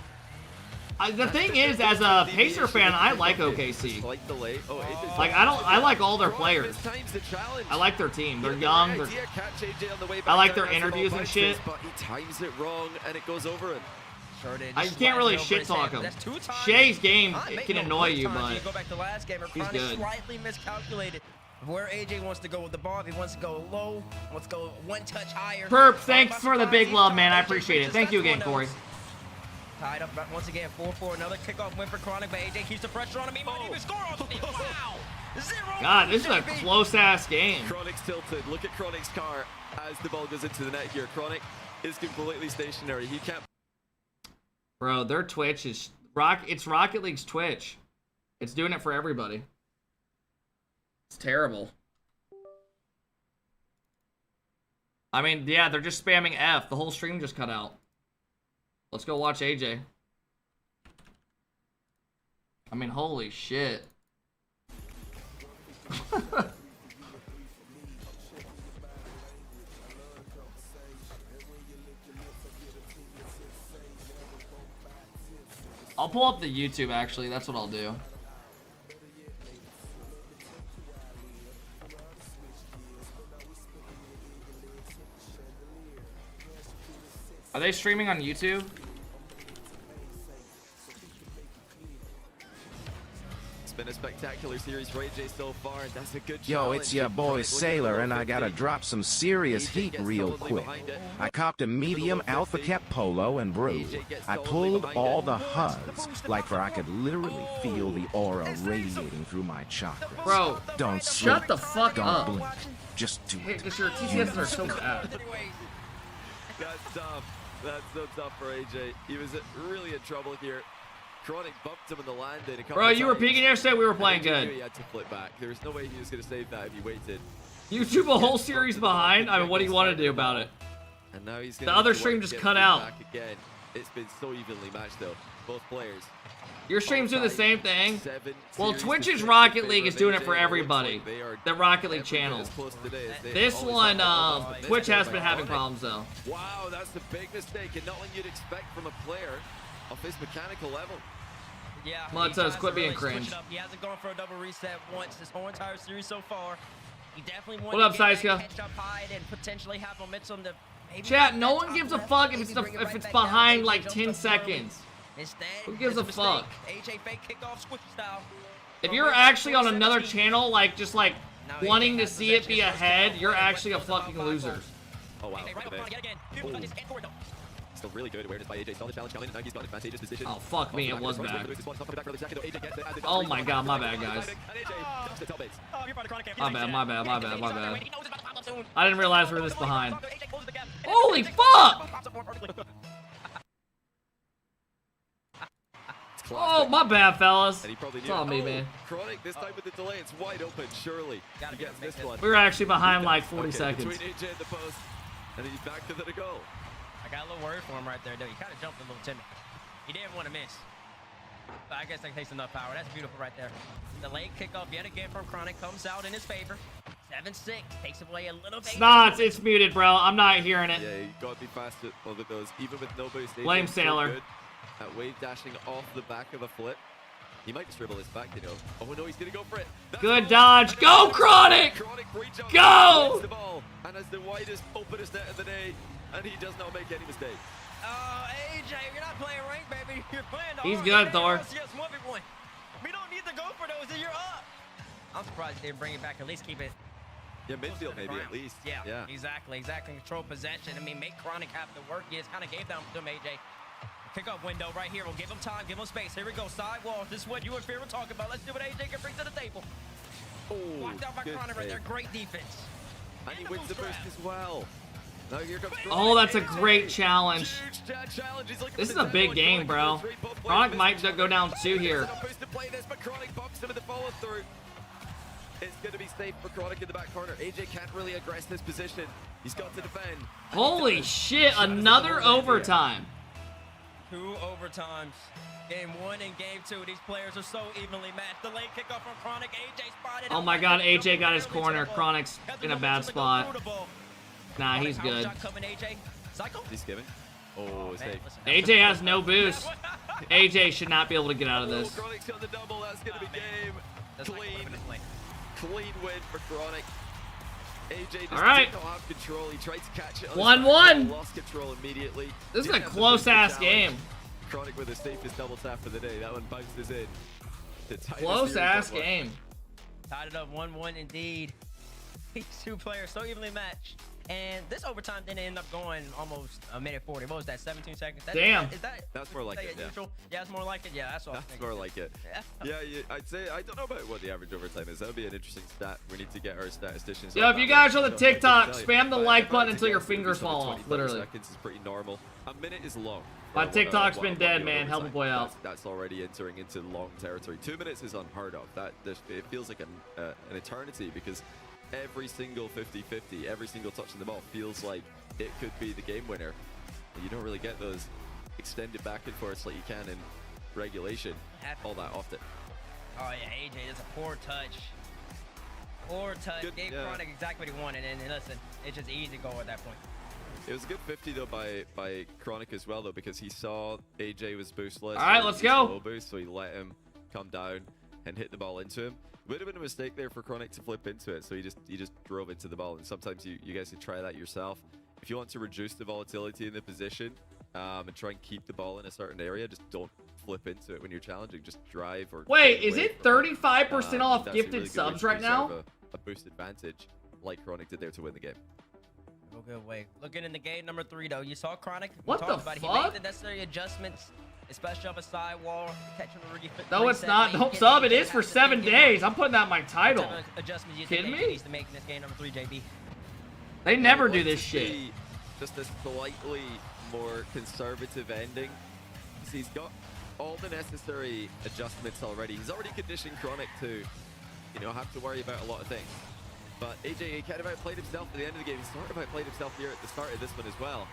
[SPEAKER 1] The thing is, as a Pacer fan, I like OKC. Like I like all their players. I like their team. They're young. I like their interviews and shit.
[SPEAKER 17] But he times it wrong and it goes over him.
[SPEAKER 1] I can't really shit talk him. Shay's game can annoy you, but he's good.
[SPEAKER 11] Slightly miscalculated. Where AJ wants to go with the ball, if he wants to go low, wants to go 1 touch higher.
[SPEAKER 1] Perp, thanks for the big love, man. I appreciate it. Thank you again, Corey.
[SPEAKER 11] Tied up once again, 4-4. Another kickoff win for Chronic, but AJ keeps the pressure on him. He might even score off of it. Wow! 0.
[SPEAKER 1] God, this is a close-ass game.
[SPEAKER 17] Chronic's tilted. Look at Chronic's car as the ball goes into the net here. Chronic is completely stationary. He can't.
[SPEAKER 1] Bro, their Twitch is it's Rocket League's Twitch. It's doing it for everybody. It's terrible. I mean, yeah, they're just spamming F. The whole stream just cut out. Let's go watch AJ. I mean, holy shit. I'll pull up the YouTube, actually. That's what I'll do. Are they streaming on YouTube?
[SPEAKER 17] It's been a spectacular series for AJ so far, and that's a good
[SPEAKER 12] Yo,
[SPEAKER 17] challenge.
[SPEAKER 12] it's your boy Sailor, and I gotta drop some serious heat real quick. I copped a medium AlphaKep polo and brew. I pulled all the HUDs, like for I could literally feel the aura radiating through my chakras.
[SPEAKER 1] Bro,
[SPEAKER 12] don't sleep.
[SPEAKER 1] shut the fuck
[SPEAKER 12] don't
[SPEAKER 1] up.
[SPEAKER 12] blink. Just do it.
[SPEAKER 1] Because your TCSs are so bad.
[SPEAKER 17] That's tough. That's so tough for AJ. He was really in trouble here. Chronic bumped him in the landing a couple
[SPEAKER 1] Bro, you were
[SPEAKER 17] times.
[SPEAKER 1] peeking yesterday, we were playing
[SPEAKER 17] And AJ knew
[SPEAKER 1] good.
[SPEAKER 17] He had to flip back. There was no way he was going to save that if he waited.
[SPEAKER 1] YouTube a whole series behind? I mean, what do you want to do about it?
[SPEAKER 17] And now he's
[SPEAKER 1] The
[SPEAKER 17] gonna
[SPEAKER 1] other
[SPEAKER 17] have to
[SPEAKER 1] stream
[SPEAKER 17] work
[SPEAKER 1] just
[SPEAKER 17] to get
[SPEAKER 1] cut
[SPEAKER 17] things
[SPEAKER 1] out.
[SPEAKER 17] back again. It's been so evenly matched though. Both players.
[SPEAKER 1] Your streams do the same thing? Well,
[SPEAKER 17] series
[SPEAKER 1] Twitch's
[SPEAKER 17] to
[SPEAKER 1] Rocket
[SPEAKER 17] favor
[SPEAKER 1] League is
[SPEAKER 17] of
[SPEAKER 1] doing it
[SPEAKER 17] AJ.
[SPEAKER 1] for
[SPEAKER 17] It looks
[SPEAKER 1] everybody.
[SPEAKER 17] like they are
[SPEAKER 1] The Rocket League
[SPEAKER 17] every bit
[SPEAKER 1] channel.
[SPEAKER 17] as close today as they
[SPEAKER 1] This
[SPEAKER 17] always
[SPEAKER 1] one,
[SPEAKER 17] have been.
[SPEAKER 1] Twitch has been
[SPEAKER 17] By
[SPEAKER 1] having
[SPEAKER 17] Chronic.
[SPEAKER 1] problems though.
[SPEAKER 17] Wow, that's a big mistake and not one you'd expect from a player of his mechanical level.
[SPEAKER 11] Yeah.
[SPEAKER 1] Well, it
[SPEAKER 11] he
[SPEAKER 1] says
[SPEAKER 11] tries
[SPEAKER 1] quit
[SPEAKER 11] to
[SPEAKER 1] being
[SPEAKER 11] really switch
[SPEAKER 1] cringe.
[SPEAKER 11] it up. He hasn't gone for a double reset once this whole entire series so far. He definitely
[SPEAKER 1] What
[SPEAKER 11] wanted
[SPEAKER 1] up,
[SPEAKER 11] to get
[SPEAKER 1] Saiska?
[SPEAKER 11] that catch up hide and potentially have momentum to maybe
[SPEAKER 1] Chat, no one gives a fuck if it's behind like 10 seconds.
[SPEAKER 11] Instead,
[SPEAKER 1] Who gives a
[SPEAKER 11] it's mistake.
[SPEAKER 1] fuck?
[SPEAKER 11] AJ fake kickoff squish style.
[SPEAKER 1] If you're actually on another channel, like just like wanting to see it be ahead, you're actually a fucking loser.
[SPEAKER 17] Oh wow, look at this. Still really good awareness by AJ. Saw the challenge coming, and now he's got an advantageous position.
[SPEAKER 1] Oh fuck me, it was bad. Oh my god, my bad, guys. My bad, my bad, my bad, my bad. I didn't realize we were this behind. Holy fuck! Oh, my bad, fellas.
[SPEAKER 17] And he probably
[SPEAKER 1] It's
[SPEAKER 17] knew.
[SPEAKER 1] all me, man.
[SPEAKER 17] Chronic, this time with the delay, it's wide open, surely. He gets this one.
[SPEAKER 1] We were actually behind like 40
[SPEAKER 17] Okay,
[SPEAKER 1] seconds.
[SPEAKER 17] Between AJ and the post, and he's back to the goal.
[SPEAKER 11] I got a little worried for him right there, though. He kind of jumped a little timid. He didn't want to miss. But I guess that takes enough power. That's beautiful right there. The late kickoff yet again from Chronic comes out in his favor. 7-6 takes away a little bit.
[SPEAKER 1] Snots, it's muted, bro. I'm not hearing it.
[SPEAKER 17] Yeah, you gotta be fast with those. Even with no boost, AJ
[SPEAKER 1] Blame
[SPEAKER 17] is so
[SPEAKER 1] Sailor.
[SPEAKER 17] good at wave dashing off the back of a flip. He might just dribble this back, you know. Oh no, he's gonna go for it.
[SPEAKER 1] Good dodge. Go, Chronic!
[SPEAKER 17] Chronic re-jump,
[SPEAKER 1] Go!
[SPEAKER 17] wins the ball, and has the widest, openest net of the day, and he does not make any mistakes.
[SPEAKER 11] AJ, you're not playing rank, baby. You're playing the
[SPEAKER 1] He's good, Thor.
[SPEAKER 11] RLCS 1v1. We don't need to go for those, and you're up. I'm surprised they didn't bring it back. At least keep it.
[SPEAKER 17] Yeah, midfield maybe at least.
[SPEAKER 11] Yeah, exactly. Control possession. I mean, make Chronic have to work. He just kind of gave down to him, AJ. Kick-up window right here. We'll give him time, give him space. Here we go. Sidewall. This is what you and Fear were talking about. Let's see what AJ can bring to the table.
[SPEAKER 17] Oh,
[SPEAKER 11] Blocked out by
[SPEAKER 17] good
[SPEAKER 11] Chronic right there.
[SPEAKER 17] save.
[SPEAKER 11] Great defense.
[SPEAKER 17] And he wins the boost as well. Now here comes
[SPEAKER 1] Oh, that's a great challenge.
[SPEAKER 17] challenge. He's looking
[SPEAKER 1] This is
[SPEAKER 17] for
[SPEAKER 1] a
[SPEAKER 17] the
[SPEAKER 1] big
[SPEAKER 17] down.
[SPEAKER 1] game, bro. Chronic might go down 2 here.
[SPEAKER 17] Supposed to play this, but Chronic bumps him in the follow through. It's going to be safe for Chronic in the back corner. AJ can't really aggress this position. He's got to defend.
[SPEAKER 1] Holy shit, another overtime.
[SPEAKER 11] 2 overtimes. Game 1 and game 2. These players are so evenly matched. The late kickoff from Chronic. AJ spotted.
[SPEAKER 1] Oh my god, AJ got his corner. Chronic's in a bad spot. Nah, he's good.
[SPEAKER 17] He's giving. Oh, safe.
[SPEAKER 1] AJ has no boost. AJ should not be able to get out of this.
[SPEAKER 17] Chronic's got the double. That's going to be game. Clean win for Chronic. AJ just
[SPEAKER 1] All right.
[SPEAKER 17] did not have control. He tried to catch it.
[SPEAKER 1] 1-1.
[SPEAKER 17] Lost control immediately.
[SPEAKER 1] This is a
[SPEAKER 17] Didn't have the
[SPEAKER 1] close-ass
[SPEAKER 17] boost to challenge.
[SPEAKER 1] game.
[SPEAKER 17] Chronic with the safest double tap of the day. That one bounces in. to tie the
[SPEAKER 1] Close-ass
[SPEAKER 17] series up.
[SPEAKER 1] game.
[SPEAKER 11] Tied it up 1-1 indeed. These two players so evenly matched. And this overtime didn't end up going almost a minute 40. What was that, 17 seconds?
[SPEAKER 1] Damn.
[SPEAKER 17] That's more like it, yeah.
[SPEAKER 11] Neutral? Yeah, it's more like it. Yeah, that's what
[SPEAKER 17] That's more like it. Yeah, I'd say, I don't know about what the average overtime is. That would be an interesting stat. We need to get our statisticians.
[SPEAKER 1] Yo, if you guys are on the TikTok, spam the like button until your fingers fall off, literally.
[SPEAKER 17] Seconds is pretty normal. A minute is long.
[SPEAKER 1] My TikTok's been dead, man. Help a boy out.
[SPEAKER 17] That's already entering into long territory. 2 minutes is unheard of. It feels like an eternity because every single 50-50, every single touch in the ball feels like it could be the game winner. You don't really get those extended back and forths like you can in regulation all that often.
[SPEAKER 11] Oh yeah, AJ, that's a poor touch. Poor touch.
[SPEAKER 17] Good,
[SPEAKER 11] Gave Chronic exactly what he wanted, and listen, it's just easy goal at that point.
[SPEAKER 17] It was a good 50 though by Chronic as well though, because he saw AJ was boostless.
[SPEAKER 1] All right, let's go.
[SPEAKER 17] Low boost, so he let him come down and hit the ball into him. Would have been a mistake there for Chronic to flip into it, so he just drove into the ball. And sometimes you guys can try that yourself. If you want to reduce the volatility in the position and try and keep the ball in a certain area, just don't flip into it when you're challenging. Just drive or.
[SPEAKER 1] Wait, is it 35% off gifted
[SPEAKER 17] really
[SPEAKER 1] subs right now?
[SPEAKER 17] A boost advantage like Chronic did there to win the game.
[SPEAKER 11] No good way. Looking in the game number 3 though, you saw Chronic.
[SPEAKER 1] What the
[SPEAKER 11] fuck? He made the necessary adjustments, especially off a sidewall, catching a really.
[SPEAKER 1] No, it's not. Don't sub. It is for 7 days. I'm putting that in my title.
[SPEAKER 11] Adjustments you
[SPEAKER 1] kidding me?
[SPEAKER 11] Needs to make in this game number 3, JB.
[SPEAKER 1] They never do this shit.
[SPEAKER 17] Just a slightly more conservative ending. He's got all the necessary adjustments already. He's already conditioned Chronic to, have to worry about a lot of things. But AJ kind of outplayed himself at the end of the game. He sort of outplayed himself here at the start of this one as well.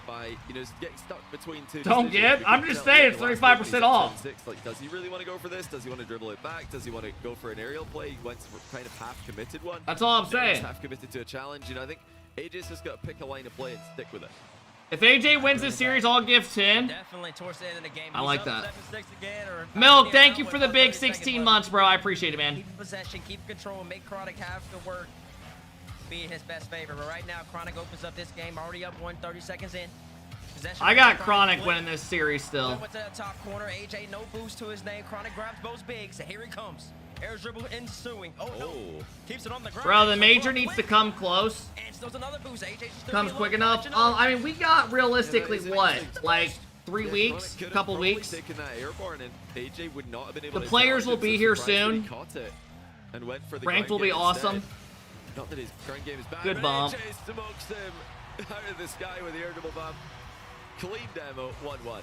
[SPEAKER 17] By, getting stuck between two
[SPEAKER 1] Don't
[SPEAKER 17] decisions.
[SPEAKER 1] get. I'm just saying it's 35% off.
[SPEAKER 17] Like, does he really want to go for this? Does he want to dribble it back? Does he want to go for an aerial play? He went for kind of half-committed one.
[SPEAKER 1] That's all I'm saying.
[SPEAKER 17] Half-committed to a challenge. I think AJ's just got to pick a line of play and stick with it.
[SPEAKER 1] If AJ wins this series, I'll give 10.
[SPEAKER 11] Definitely towards the end of the game.
[SPEAKER 1] I like that. Milk, thank you for the big 16 months, bro. I appreciate it, man.
[SPEAKER 11] Keep possession, keep control, make Chronic have to work. Be in his best favor. But right now, Chronic opens up this game, already up 30 seconds in.
[SPEAKER 1] I got Chronic winning this series still.
[SPEAKER 11] Went to the top corner. AJ, no boost to his name. Chronic grabs both bigs. Here he comes. Air dribble ensuing. Oh, no. Keeps it on the ground.
[SPEAKER 1] Bro, the major needs to come close.
[SPEAKER 11] And there's another boost. AJ just
[SPEAKER 1] comes quick enough. I mean, we got realistically what? Like 3 weeks? A couple weeks?
[SPEAKER 17] That airborne and AJ would not have been able
[SPEAKER 1] the
[SPEAKER 17] to
[SPEAKER 1] players will be here soon.
[SPEAKER 17] Caught it and went for the
[SPEAKER 1] Ranked will be awesome.
[SPEAKER 17] Not that his ground game is bad.
[SPEAKER 1] Good bomb.
[SPEAKER 17] AJ smokes him out of the sky with the air dribble bomb. Clean demo, 1-1.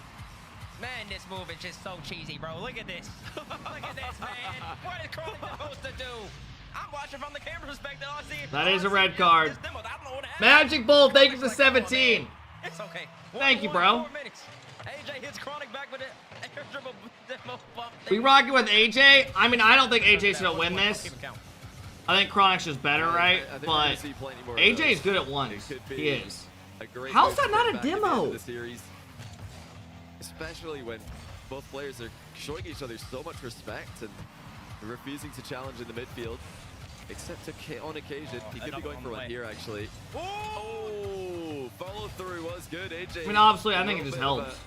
[SPEAKER 11] Man, this move is just so cheesy, bro. Look at this. Look at this, man. What is Chronic supposed to do? I'm watching from the camera perspective. I see
[SPEAKER 1] that is a red card. Magic Bull, thank you for 17.
[SPEAKER 11] It's okay.
[SPEAKER 1] Thank you, bro.
[SPEAKER 11] AJ hits Chronic back with it. Air dribble demo bump.
[SPEAKER 1] We rocking with AJ. I mean, I don't think AJ's gonna win this. I think Chronic's just better, right? But AJ's good at ones. He is. How's that not a demo?
[SPEAKER 17] Especially when both players are showing each other so much respect and refusing to challenge in the midfield. Except on occasion, he could be going for one here, actually. Oh, follow through was good. AJ.
[SPEAKER 1] I mean, obviously, I think it just helps.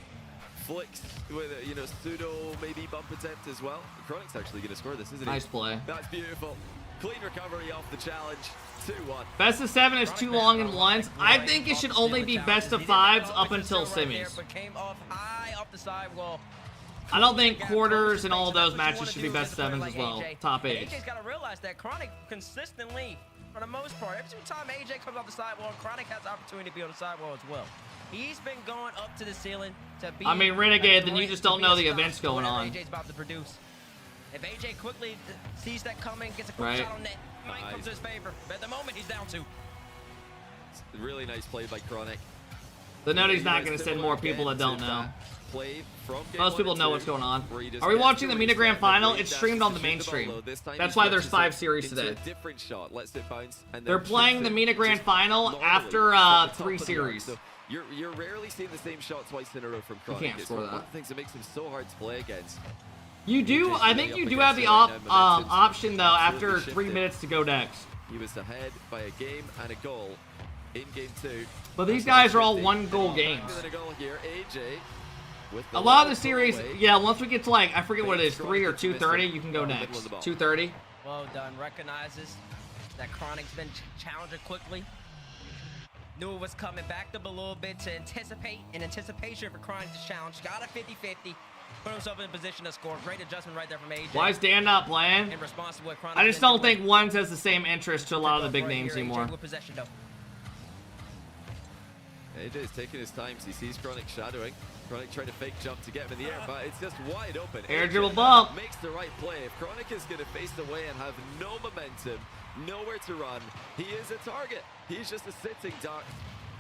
[SPEAKER 17] Flicks with a pseudo maybe bump attempt as well. Chronic's actually going to score this, isn't he?
[SPEAKER 1] Nice play.
[SPEAKER 17] That's beautiful. Clean recovery off the challenge. 2-1.
[SPEAKER 1] Best of 7 is too long in ones. I think it should only be best of 5s up until semis. I don't think quarters and all of those matches should be best 7s as well. Top 8.
[SPEAKER 11] AJ's got to realize that Chronic consistently, for the most part, every time AJ comes off the sidewall, Chronic has the opportunity to be on the sidewall as well. He's been going up to the ceiling to be.
[SPEAKER 1] I mean, Renegade, then you just don't know the events going on.
[SPEAKER 11] AJ's about to produce. If AJ quickly sees that coming, gets a quick shot on net, might come to his favor. But at the moment, he's down 2.
[SPEAKER 17] Really nice play by Chronic.
[SPEAKER 1] The note he's not going to send more people that don't know. Most people know what's going on. Are we watching the MENA Grand Final? It's streamed on the mainstream. That's why there's 5 series today. They're playing the MENA Grand Final after 3 series.
[SPEAKER 17] You're rarely seeing the same shot twice in a row from Chronic.
[SPEAKER 1] You can't score that.
[SPEAKER 17] One of the things that makes him so hard to play against.
[SPEAKER 1] You do. I think you do have the option though after 3 minutes to go next.
[SPEAKER 17] He was ahead by a game and a goal in game 2.
[SPEAKER 1] But these guys are all 1-goal games. A lot of the series, yeah. Once we get to like I forget what it is, 3 or 2:30, you can go next. 2:30.
[SPEAKER 11] Well done. Recognizes that Chronic's been challenging quickly. Knew it was coming, backed up a little bit to anticipate, in anticipation for Chronic to challenge. Got a 50-50, put himself in position to score. Great adjustment right there from AJ.
[SPEAKER 1] Why is Dan not playing?
[SPEAKER 11] In response to what Chronic
[SPEAKER 1] I just don't think Ones has the same interest to a lot of the big names anymore.
[SPEAKER 11] with possession, though.
[SPEAKER 17] AJ is taking his time. He sees Chronic shadowing. Chronic trying to fake jump to get him in the air, but it's just wide open.
[SPEAKER 1] Air
[SPEAKER 17] AJ
[SPEAKER 1] dribble bump.
[SPEAKER 17] Makes the right play. If Chronic is going to face away and have no momentum, nowhere to run, he is a target. He's just a sitting duck,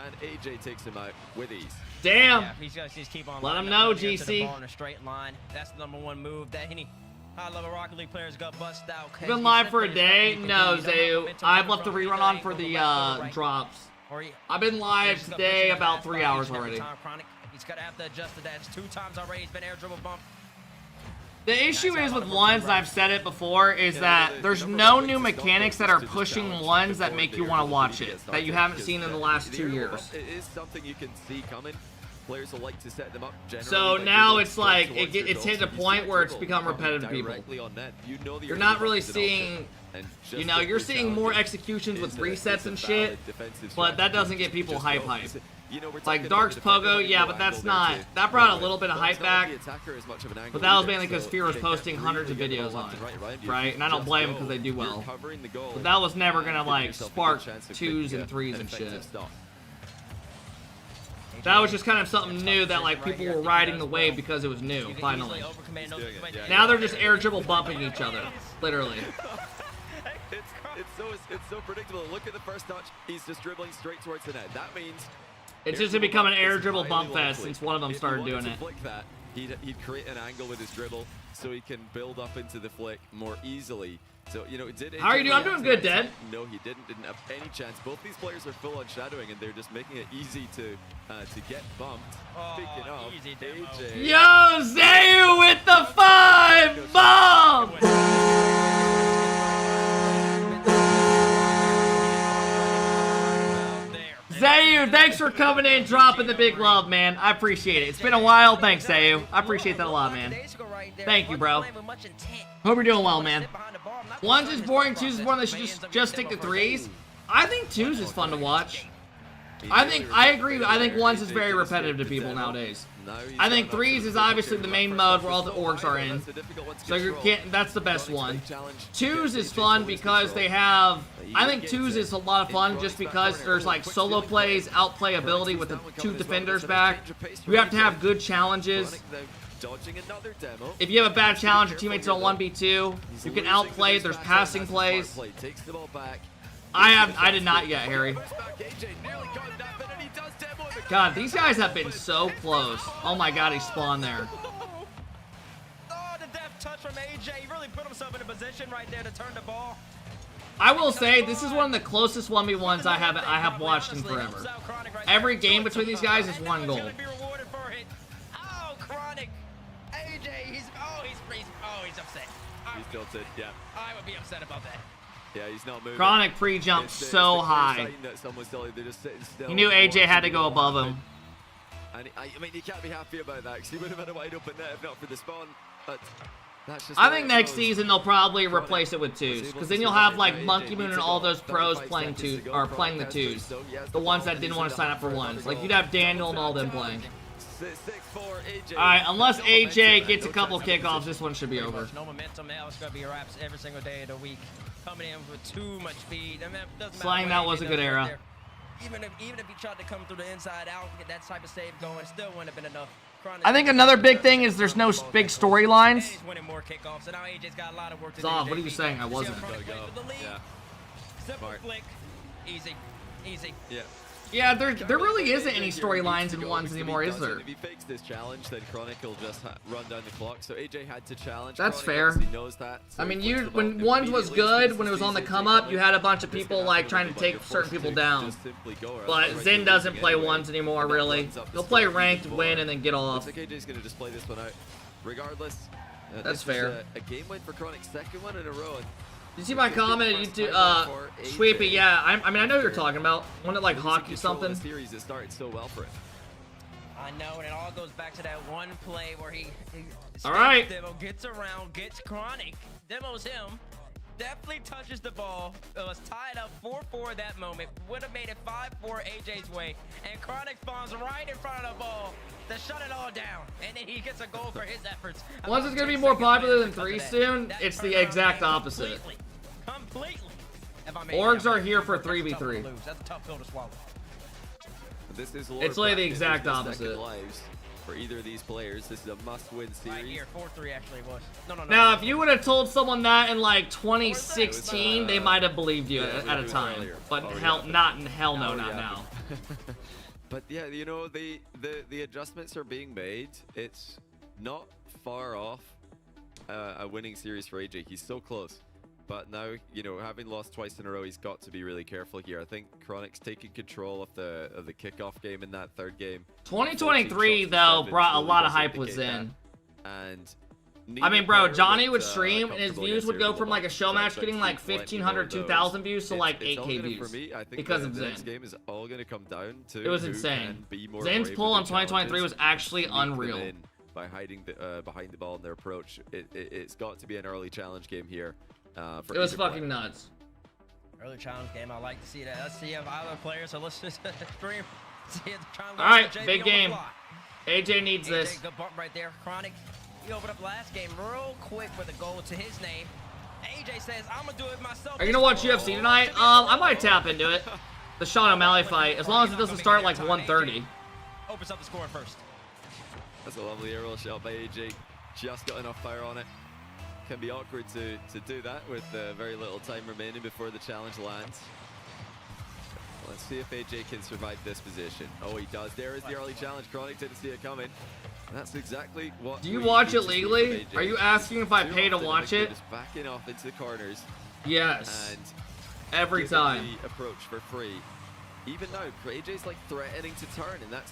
[SPEAKER 17] and AJ takes him out with ease.
[SPEAKER 1] Damn.
[SPEAKER 11] Yeah, he's got to just keep on
[SPEAKER 1] Let him
[SPEAKER 11] lining
[SPEAKER 1] know,
[SPEAKER 11] up, get to the
[SPEAKER 1] GC.
[SPEAKER 11] ball in a straight line. That's the #1 move that any high-level Rocket League players got bust out.
[SPEAKER 1] You've been live for a day? No, Zayu. I've left the rerun on for the drops. I've been live today about 3 hours already.
[SPEAKER 11] He's got to have to adjust to that. It's 2 times already. He's been air dribble bump.
[SPEAKER 1] The issue is with Ones, and I've said it before, is that there's no new mechanics that are pushing Ones that make you want to watch it, that you haven't seen in the last 2 years.
[SPEAKER 17] It is something you can see coming. Players will like to set them up generally.
[SPEAKER 1] So now it's like, it's hit a point where it's become repetitive to people. You're not really seeing, you know, you're seeing more executions with resets and shit, but that doesn't get people hype. Like Dark's Pogo, yeah, but that's not, that brought a little bit of hype back, but that was mainly because Fear was posting hundreds of videos on it, right? And I don't blame them because they do well. But that was never gonna like spark 2s and 3s and shit. That was just kind of something new that like people were riding the wave because it was new, finally. Now they're just air dribble bumping each other, literally.
[SPEAKER 17] It's so predictable. Look at the first touch. He's just dribbling straight towards the net. That means
[SPEAKER 1] it's just become an air dribble bump fest since one of them started doing it.
[SPEAKER 17] That, he'd create an angle with his dribble so he can build up into the flick more easily. So, you know,
[SPEAKER 1] how are you doing? I'm doing good, Dad.
[SPEAKER 17] No, he didn't have any chance. Both these players are full on shadowing, and they're just making it easy to get bumped. Speaking of, AJ.
[SPEAKER 1] Yo, Zayu with the 5 bomb! Zayu, thanks for coming in, dropping the big love, man. I appreciate it. It's been a while. Thanks, Zayu. I appreciate that a lot, man. Thank you, bro. Hope you're doing well, man. 1s is boring, 2s is boring. They should just stick to 3s. I think 2s is fun to watch. I agree. I think 1s is very repetitive to people nowadays. I think 3s is obviously the main mode where all the orgs are in. So you can't, that's the best one. 2s is fun because they have, I think 2s is a lot of fun just because there's like solo plays, outplay ability with the 2 defenders back. You have to have good challenges. If you have a bad challenge, your teammates don't 1v2. You can outplay, there's passing plays. I did not yet, Harry. God, these guys have been so close. Oh my god, he spawned there.
[SPEAKER 11] Oh, the deft touch from AJ. He really put himself in a position right there to turn the ball.
[SPEAKER 1] I will say, this is one of the closest 1v1s I have watched in forever. Every game between these guys is 1 goal.
[SPEAKER 11] Oh, Chronic. AJ, he's upset.
[SPEAKER 17] He's tilted, yeah.
[SPEAKER 11] I would be upset about that.
[SPEAKER 17] Yeah, he's not moving.
[SPEAKER 1] Chronic pre-jumped so high. He knew AJ had to go above him.
[SPEAKER 17] And I mean, you can't be happy about that because he would have had a wide open net if not for the spawn. But that's just
[SPEAKER 1] I think next season they'll probably replace it with 2s, because then you'll have like Monkey Moon and all those pros playing the 2s, the ones that didn't want to sign up for 1s. Like you'd have Daniel and all them playing. All right, unless AJ gets a couple kickoffs, this one should be over.
[SPEAKER 11] No momentum now. It's gonna be raps every single day of the week. Coming in with too much speed. I mean, it doesn't
[SPEAKER 1] Slang, that was a good era.
[SPEAKER 11] Even if he tried to come through the inside out and get that type of save going, still wouldn't have been enough.
[SPEAKER 1] I think another big thing is there's no big storylines.
[SPEAKER 11] More kickoffs, and now AJ's got a lot of work to do.
[SPEAKER 1] Zob, what are you saying? I wasn't.
[SPEAKER 11] Yeah. Simple flick. Easy.
[SPEAKER 17] Yeah.
[SPEAKER 1] Yeah, there really isn't any storylines in 1s anymore, is there?
[SPEAKER 17] If he fakes this challenge, then Chronic will just run down the clock. So AJ had to challenge.
[SPEAKER 1] That's
[SPEAKER 17] Chronic
[SPEAKER 1] fair.
[SPEAKER 17] knows that, so
[SPEAKER 1] I mean, when 1s was good, when it was on the come up, you had a bunch of people like trying to take certain people down. But Zen doesn't play 1s anymore, really. He'll play ranked, win, and then get off.
[SPEAKER 17] I think AJ's going to just play this one out. Regardless,
[SPEAKER 1] that's fair.
[SPEAKER 17] A game win for Chronic's second one in a row.
[SPEAKER 1] You see my comment? Sweepy, yeah. I mean, I know what you're talking about. One that like hockey something.
[SPEAKER 17] Series that started so well for him.
[SPEAKER 11] I know, and it all goes back to that one play where he
[SPEAKER 1] all right.
[SPEAKER 11] Demo gets around, gets Chronic, demos him, definitely touches the ball. It was tied up 4-4 at that moment. Would have made it 5-4 AJ's way. And Chronic spawns right in front of the ball to shut it all down. And then he gets a goal for his efforts.
[SPEAKER 1] Once it's going to be more popular than 3 soon, it's the exact opposite.
[SPEAKER 11] Completely.
[SPEAKER 1] Orgs are here for 3v3.
[SPEAKER 11] That's a tough pill to swallow.
[SPEAKER 17] This is
[SPEAKER 1] It's like the exact opposite.
[SPEAKER 17] Lives for either of these players. This is a must-win series.
[SPEAKER 11] Right here, 4-3 actually was. No.
[SPEAKER 1] Now, if you would have told someone that in like 2016, they might have believed you at a time.
[SPEAKER 17] Earlier.
[SPEAKER 1] But
[SPEAKER 17] Oh,
[SPEAKER 1] hell,
[SPEAKER 17] yeah.
[SPEAKER 1] not now.
[SPEAKER 17] But yeah, you know, the adjustments are being made. It's not far off a winning series for AJ. He's so close. But now, you know, having lost twice in a row, he's got to be really careful here. I think Chronic's taking control of the kickoff game in that third game.
[SPEAKER 1] 2023 though brought a lot of hype was in.
[SPEAKER 17] And
[SPEAKER 1] I mean, bro, Johnny would stream and his views would go from like a show match getting like 1,500, 2,000 views to like 8K views because of Zen.
[SPEAKER 17] This game is all going to come down to
[SPEAKER 1] it was
[SPEAKER 17] who
[SPEAKER 1] insane.
[SPEAKER 17] can be more
[SPEAKER 1] Zen's
[SPEAKER 17] brave
[SPEAKER 1] pull
[SPEAKER 17] with
[SPEAKER 1] on
[SPEAKER 17] the
[SPEAKER 1] 2023 was
[SPEAKER 17] challenges,
[SPEAKER 1] actually
[SPEAKER 17] sneak them
[SPEAKER 1] unreal.
[SPEAKER 17] in by hiding behind the ball in their approach. It's got to be an early challenge game here. For
[SPEAKER 1] it was
[SPEAKER 17] either
[SPEAKER 1] fucking
[SPEAKER 17] player.
[SPEAKER 1] nuts.
[SPEAKER 11] Early challenge game. I like to see that. Let's see if other players. So let's just stream. See if
[SPEAKER 1] All right, big game. AJ needs this.
[SPEAKER 11] Good bump right there. Chronic. He opened up last game real quick with a goal to his name. AJ says, "I'm gonna do it myself."
[SPEAKER 1] Are you gonna watch UFC tonight? I might tap into it. The Sean O'Malley fight, as long as it doesn't start like 1:30.
[SPEAKER 11] Opens up the score first.
[SPEAKER 17] That's a lovely aerial shot by AJ. Just got enough fire on it. Can be awkward to do that with very little time remaining before the challenge lands. Let's see if AJ can survive this position. Oh, he does. There is the early challenge. Chronic didn't see it coming. That's exactly what.
[SPEAKER 1] Do you
[SPEAKER 17] we
[SPEAKER 1] watch
[SPEAKER 17] need
[SPEAKER 1] it
[SPEAKER 17] to see
[SPEAKER 1] legally?
[SPEAKER 17] from AJ.
[SPEAKER 1] Are you asking if I
[SPEAKER 17] Too
[SPEAKER 1] pay to
[SPEAKER 17] often,
[SPEAKER 1] watch
[SPEAKER 17] they're
[SPEAKER 1] it?
[SPEAKER 17] Just backing off into the corners.
[SPEAKER 1] Yes.
[SPEAKER 17] And
[SPEAKER 1] every
[SPEAKER 17] giving
[SPEAKER 1] time.
[SPEAKER 17] the approach for free. Even now, AJ's like threatening to turn, and that's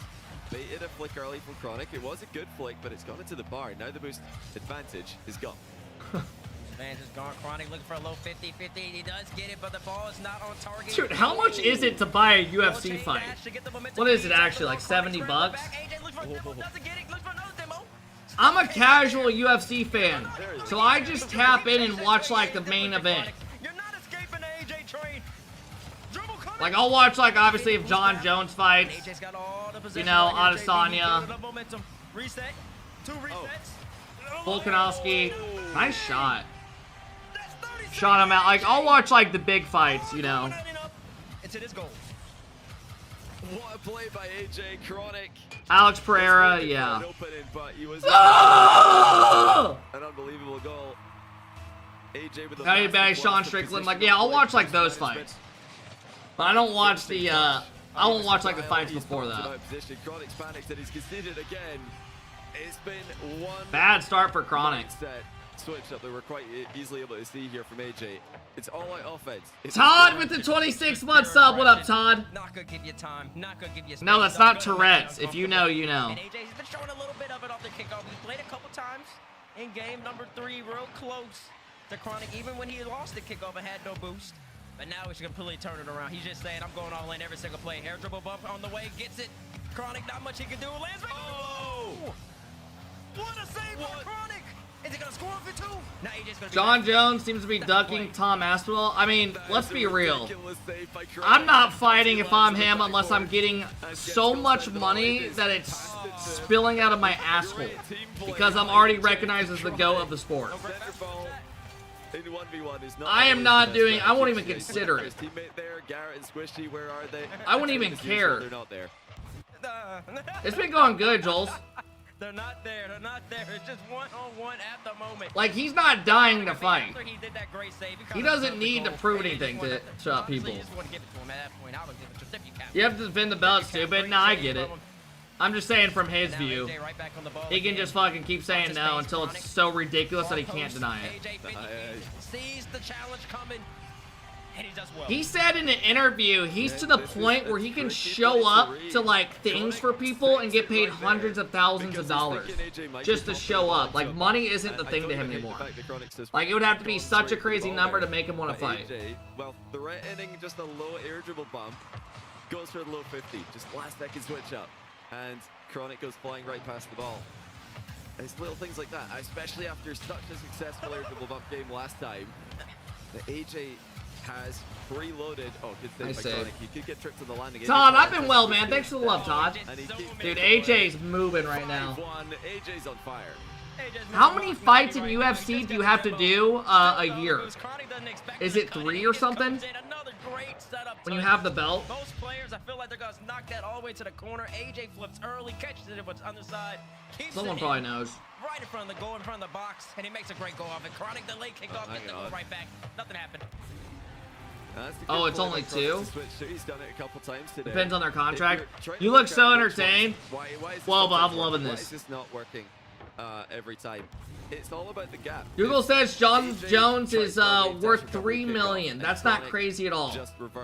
[SPEAKER 17] baited a flick early from Chronic. It was a good flick, but it's gone into the bar. Now the boost advantage is gone.
[SPEAKER 11] Advantage is gone. Chronic looking for a low 50-50. He does get it, but the ball is not on target.
[SPEAKER 1] Dude, how much is it to buy a UFC fight? What is it actually, like 70 bucks? I'm a casual UFC fan, so I just tap in and watch like the main event. Like I'll watch like obviously if John Jones fights, you know, Adesanya, Volkanovski. Nice shot. Shot him out. Like I'll watch like the big fights, you know.
[SPEAKER 11] It's his goal.
[SPEAKER 17] What a play by AJ. Chronic.
[SPEAKER 1] Alex Pereira, yeah.
[SPEAKER 17] An unbelievable goal. AJ with
[SPEAKER 1] How you bad Sean Strickland? Like, yeah, I'll watch like those fights. But I don't watch the I won't watch like the fights before that.
[SPEAKER 17] Chronic's panicked and he's conceded again. It's been one
[SPEAKER 1] Bad start for Chronic.
[SPEAKER 17] Switch up that we're quite easily able to see here from AJ. It's all out offense.
[SPEAKER 1] Todd with the 26-month sub. What up, Todd?
[SPEAKER 11] Not gonna give you time. Not gonna give you space.
[SPEAKER 1] No, that's not Tourette's. If you know, you know.
[SPEAKER 11] And AJ's been showing a little bit of it off the kickoff. He played a couple times in game number 3, real close to Chronic, even when he lost the kickoff and had no boost. But now he's completely turned it around. He's just saying, I'm going all in every single play. Air dribble bump on the way, gets it. Chronic, not much he can do. Lands right. Oh! What a save by Chronic! Is he gonna score for 2? Now AJ's gonna be
[SPEAKER 1] John Jones seems to be ducking Tom Aspinall. I mean, let's be real. I'm not fighting if I'm him unless I'm getting so much money that it's spilling out of my asshole. Because I'm already recognized as the GOAT of the sport. I am not doing, I won't even consider it. I wouldn't even care. It's been going good, Jules.
[SPEAKER 11] They're not there. They're not there. It's just one-on-one at the moment.
[SPEAKER 1] Like, he's not dying to fight.
[SPEAKER 11] After he did that great save,
[SPEAKER 1] He doesn't need to prove anything to people. You have to defend the belt, stupid. Nah, I get it. I'm just saying from his view. He can just fucking keep saying no until it's so ridiculous that he can't deny it.
[SPEAKER 11] Sees the challenge coming. And he does well.
[SPEAKER 1] He said in an interview, he's to the point where he can show up to like things for people and get paid hundreds of thousands of dollars just to show up. Like money isn't the thing to him anymore. Like it would have to be such a crazy number to make him want to fight.
[SPEAKER 17] Well, threatening just a low air dribble bump, goes for the low 50, just last second switch up, and Chronic goes flying right past the ball. It's little things like that, especially after such a successful air dribble bump game last time. that AJ has preloaded. Oh, good thing
[SPEAKER 1] Nice
[SPEAKER 17] by
[SPEAKER 1] save.
[SPEAKER 17] Chronic. He could get tripped to the landing.
[SPEAKER 1] Todd, I've been well, man. Thanks for the love, Todd.
[SPEAKER 17] And he keeps
[SPEAKER 1] Dude, AJ's moving right now.
[SPEAKER 17] 5-1. AJ's on fire.
[SPEAKER 1] How many fights in UFC do you have to do a year? Is it 3 or something? When you have the belt?
[SPEAKER 11] Most players, I feel like they're gonna knock that all the way to the corner. AJ flips early, catches it with underside.
[SPEAKER 1] Someone probably knows.
[SPEAKER 11] Right in front of the goal, in front of the box, and he makes a great goal off it. Chronic delay kick off, gets the goal right back. Nothing happened.
[SPEAKER 1] Oh, it's only 2?
[SPEAKER 17] He's done it a couple times today.
[SPEAKER 1] Depends on their contract. You look so entertained. Well, but I'm loving
[SPEAKER 17] Why
[SPEAKER 1] this.
[SPEAKER 17] is this not working every time? It's all about the gap.
[SPEAKER 1] Google says John Jones is worth $3 million. That's not crazy at all.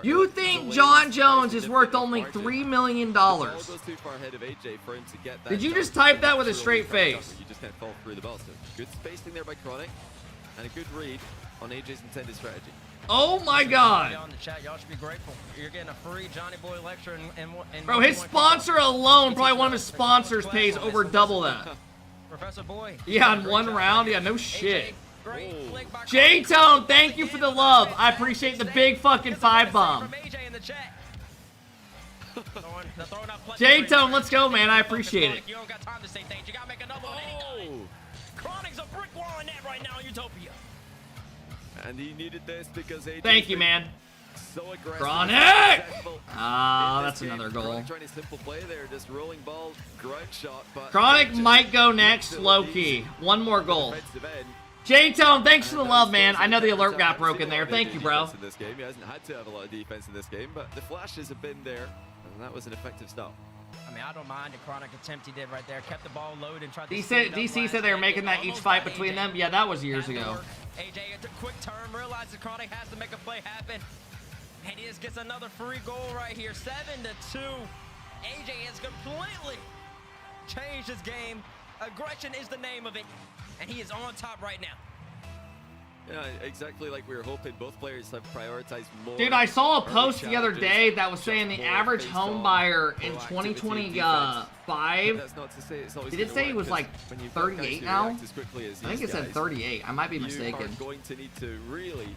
[SPEAKER 1] You think John Jones is worth only $3 million? Did you just type that with a straight face?
[SPEAKER 17] You just can't fall through the ball. So good spacing there by Chronic, and a good read on AJ's intended strategy.
[SPEAKER 1] Oh my God.
[SPEAKER 11] On the chat, y'all should be grateful. You're getting a free Johnny Boy lecture and
[SPEAKER 1] Bro, his sponsor alone, probably one of his sponsors, pays over double that.
[SPEAKER 11] Professor Boy.
[SPEAKER 1] Yeah, in one round? Yeah, no shit. J-Tone, thank you for the love. I appreciate the big fucking 5-bomb. J-Tone, let's go, man. I appreciate it.
[SPEAKER 11] You don't got time to say thanks. You gotta make another one anytime. Chronic's a brick wall in that right now in Utopia.
[SPEAKER 17] And he needed this because AJ
[SPEAKER 1] Thank you, man.
[SPEAKER 17] So aggressive.
[SPEAKER 1] Chronic! Ah, that's another goal.
[SPEAKER 17] Chronic trying to simple play there, just rolling ball, ground shot, but
[SPEAKER 1] Chronic might go next, low-key. One more goal. J-Tone, thanks for the love, man. I know the alert got broken there. Thank you, bro.
[SPEAKER 17] In this game, he hasn't had to have a lot of defense in this game, but the flashes have been there, and that was an effective stop.
[SPEAKER 11] I mean, I don't mind the Chronic attempt he did right there. Kept the ball loaded and tried to
[SPEAKER 1] DC said they were making that each fight between them. Yeah, that was years ago.
[SPEAKER 11] AJ at the quick turn, realizes Chronic has to make a play happen. And he just gets another free goal right here, 7-2. AJ has completely changed his game. Aggression is the name of it, and he is on top right now.
[SPEAKER 17] Yeah, exactly like we were hoping. Both players have prioritized more.
[SPEAKER 1] Dude, I saw a post the other day that was saying the average home buyer in 2025. Did it say he was like 38 now? I think it said 38. I might be mistaken.
[SPEAKER 17] You are going to need to really.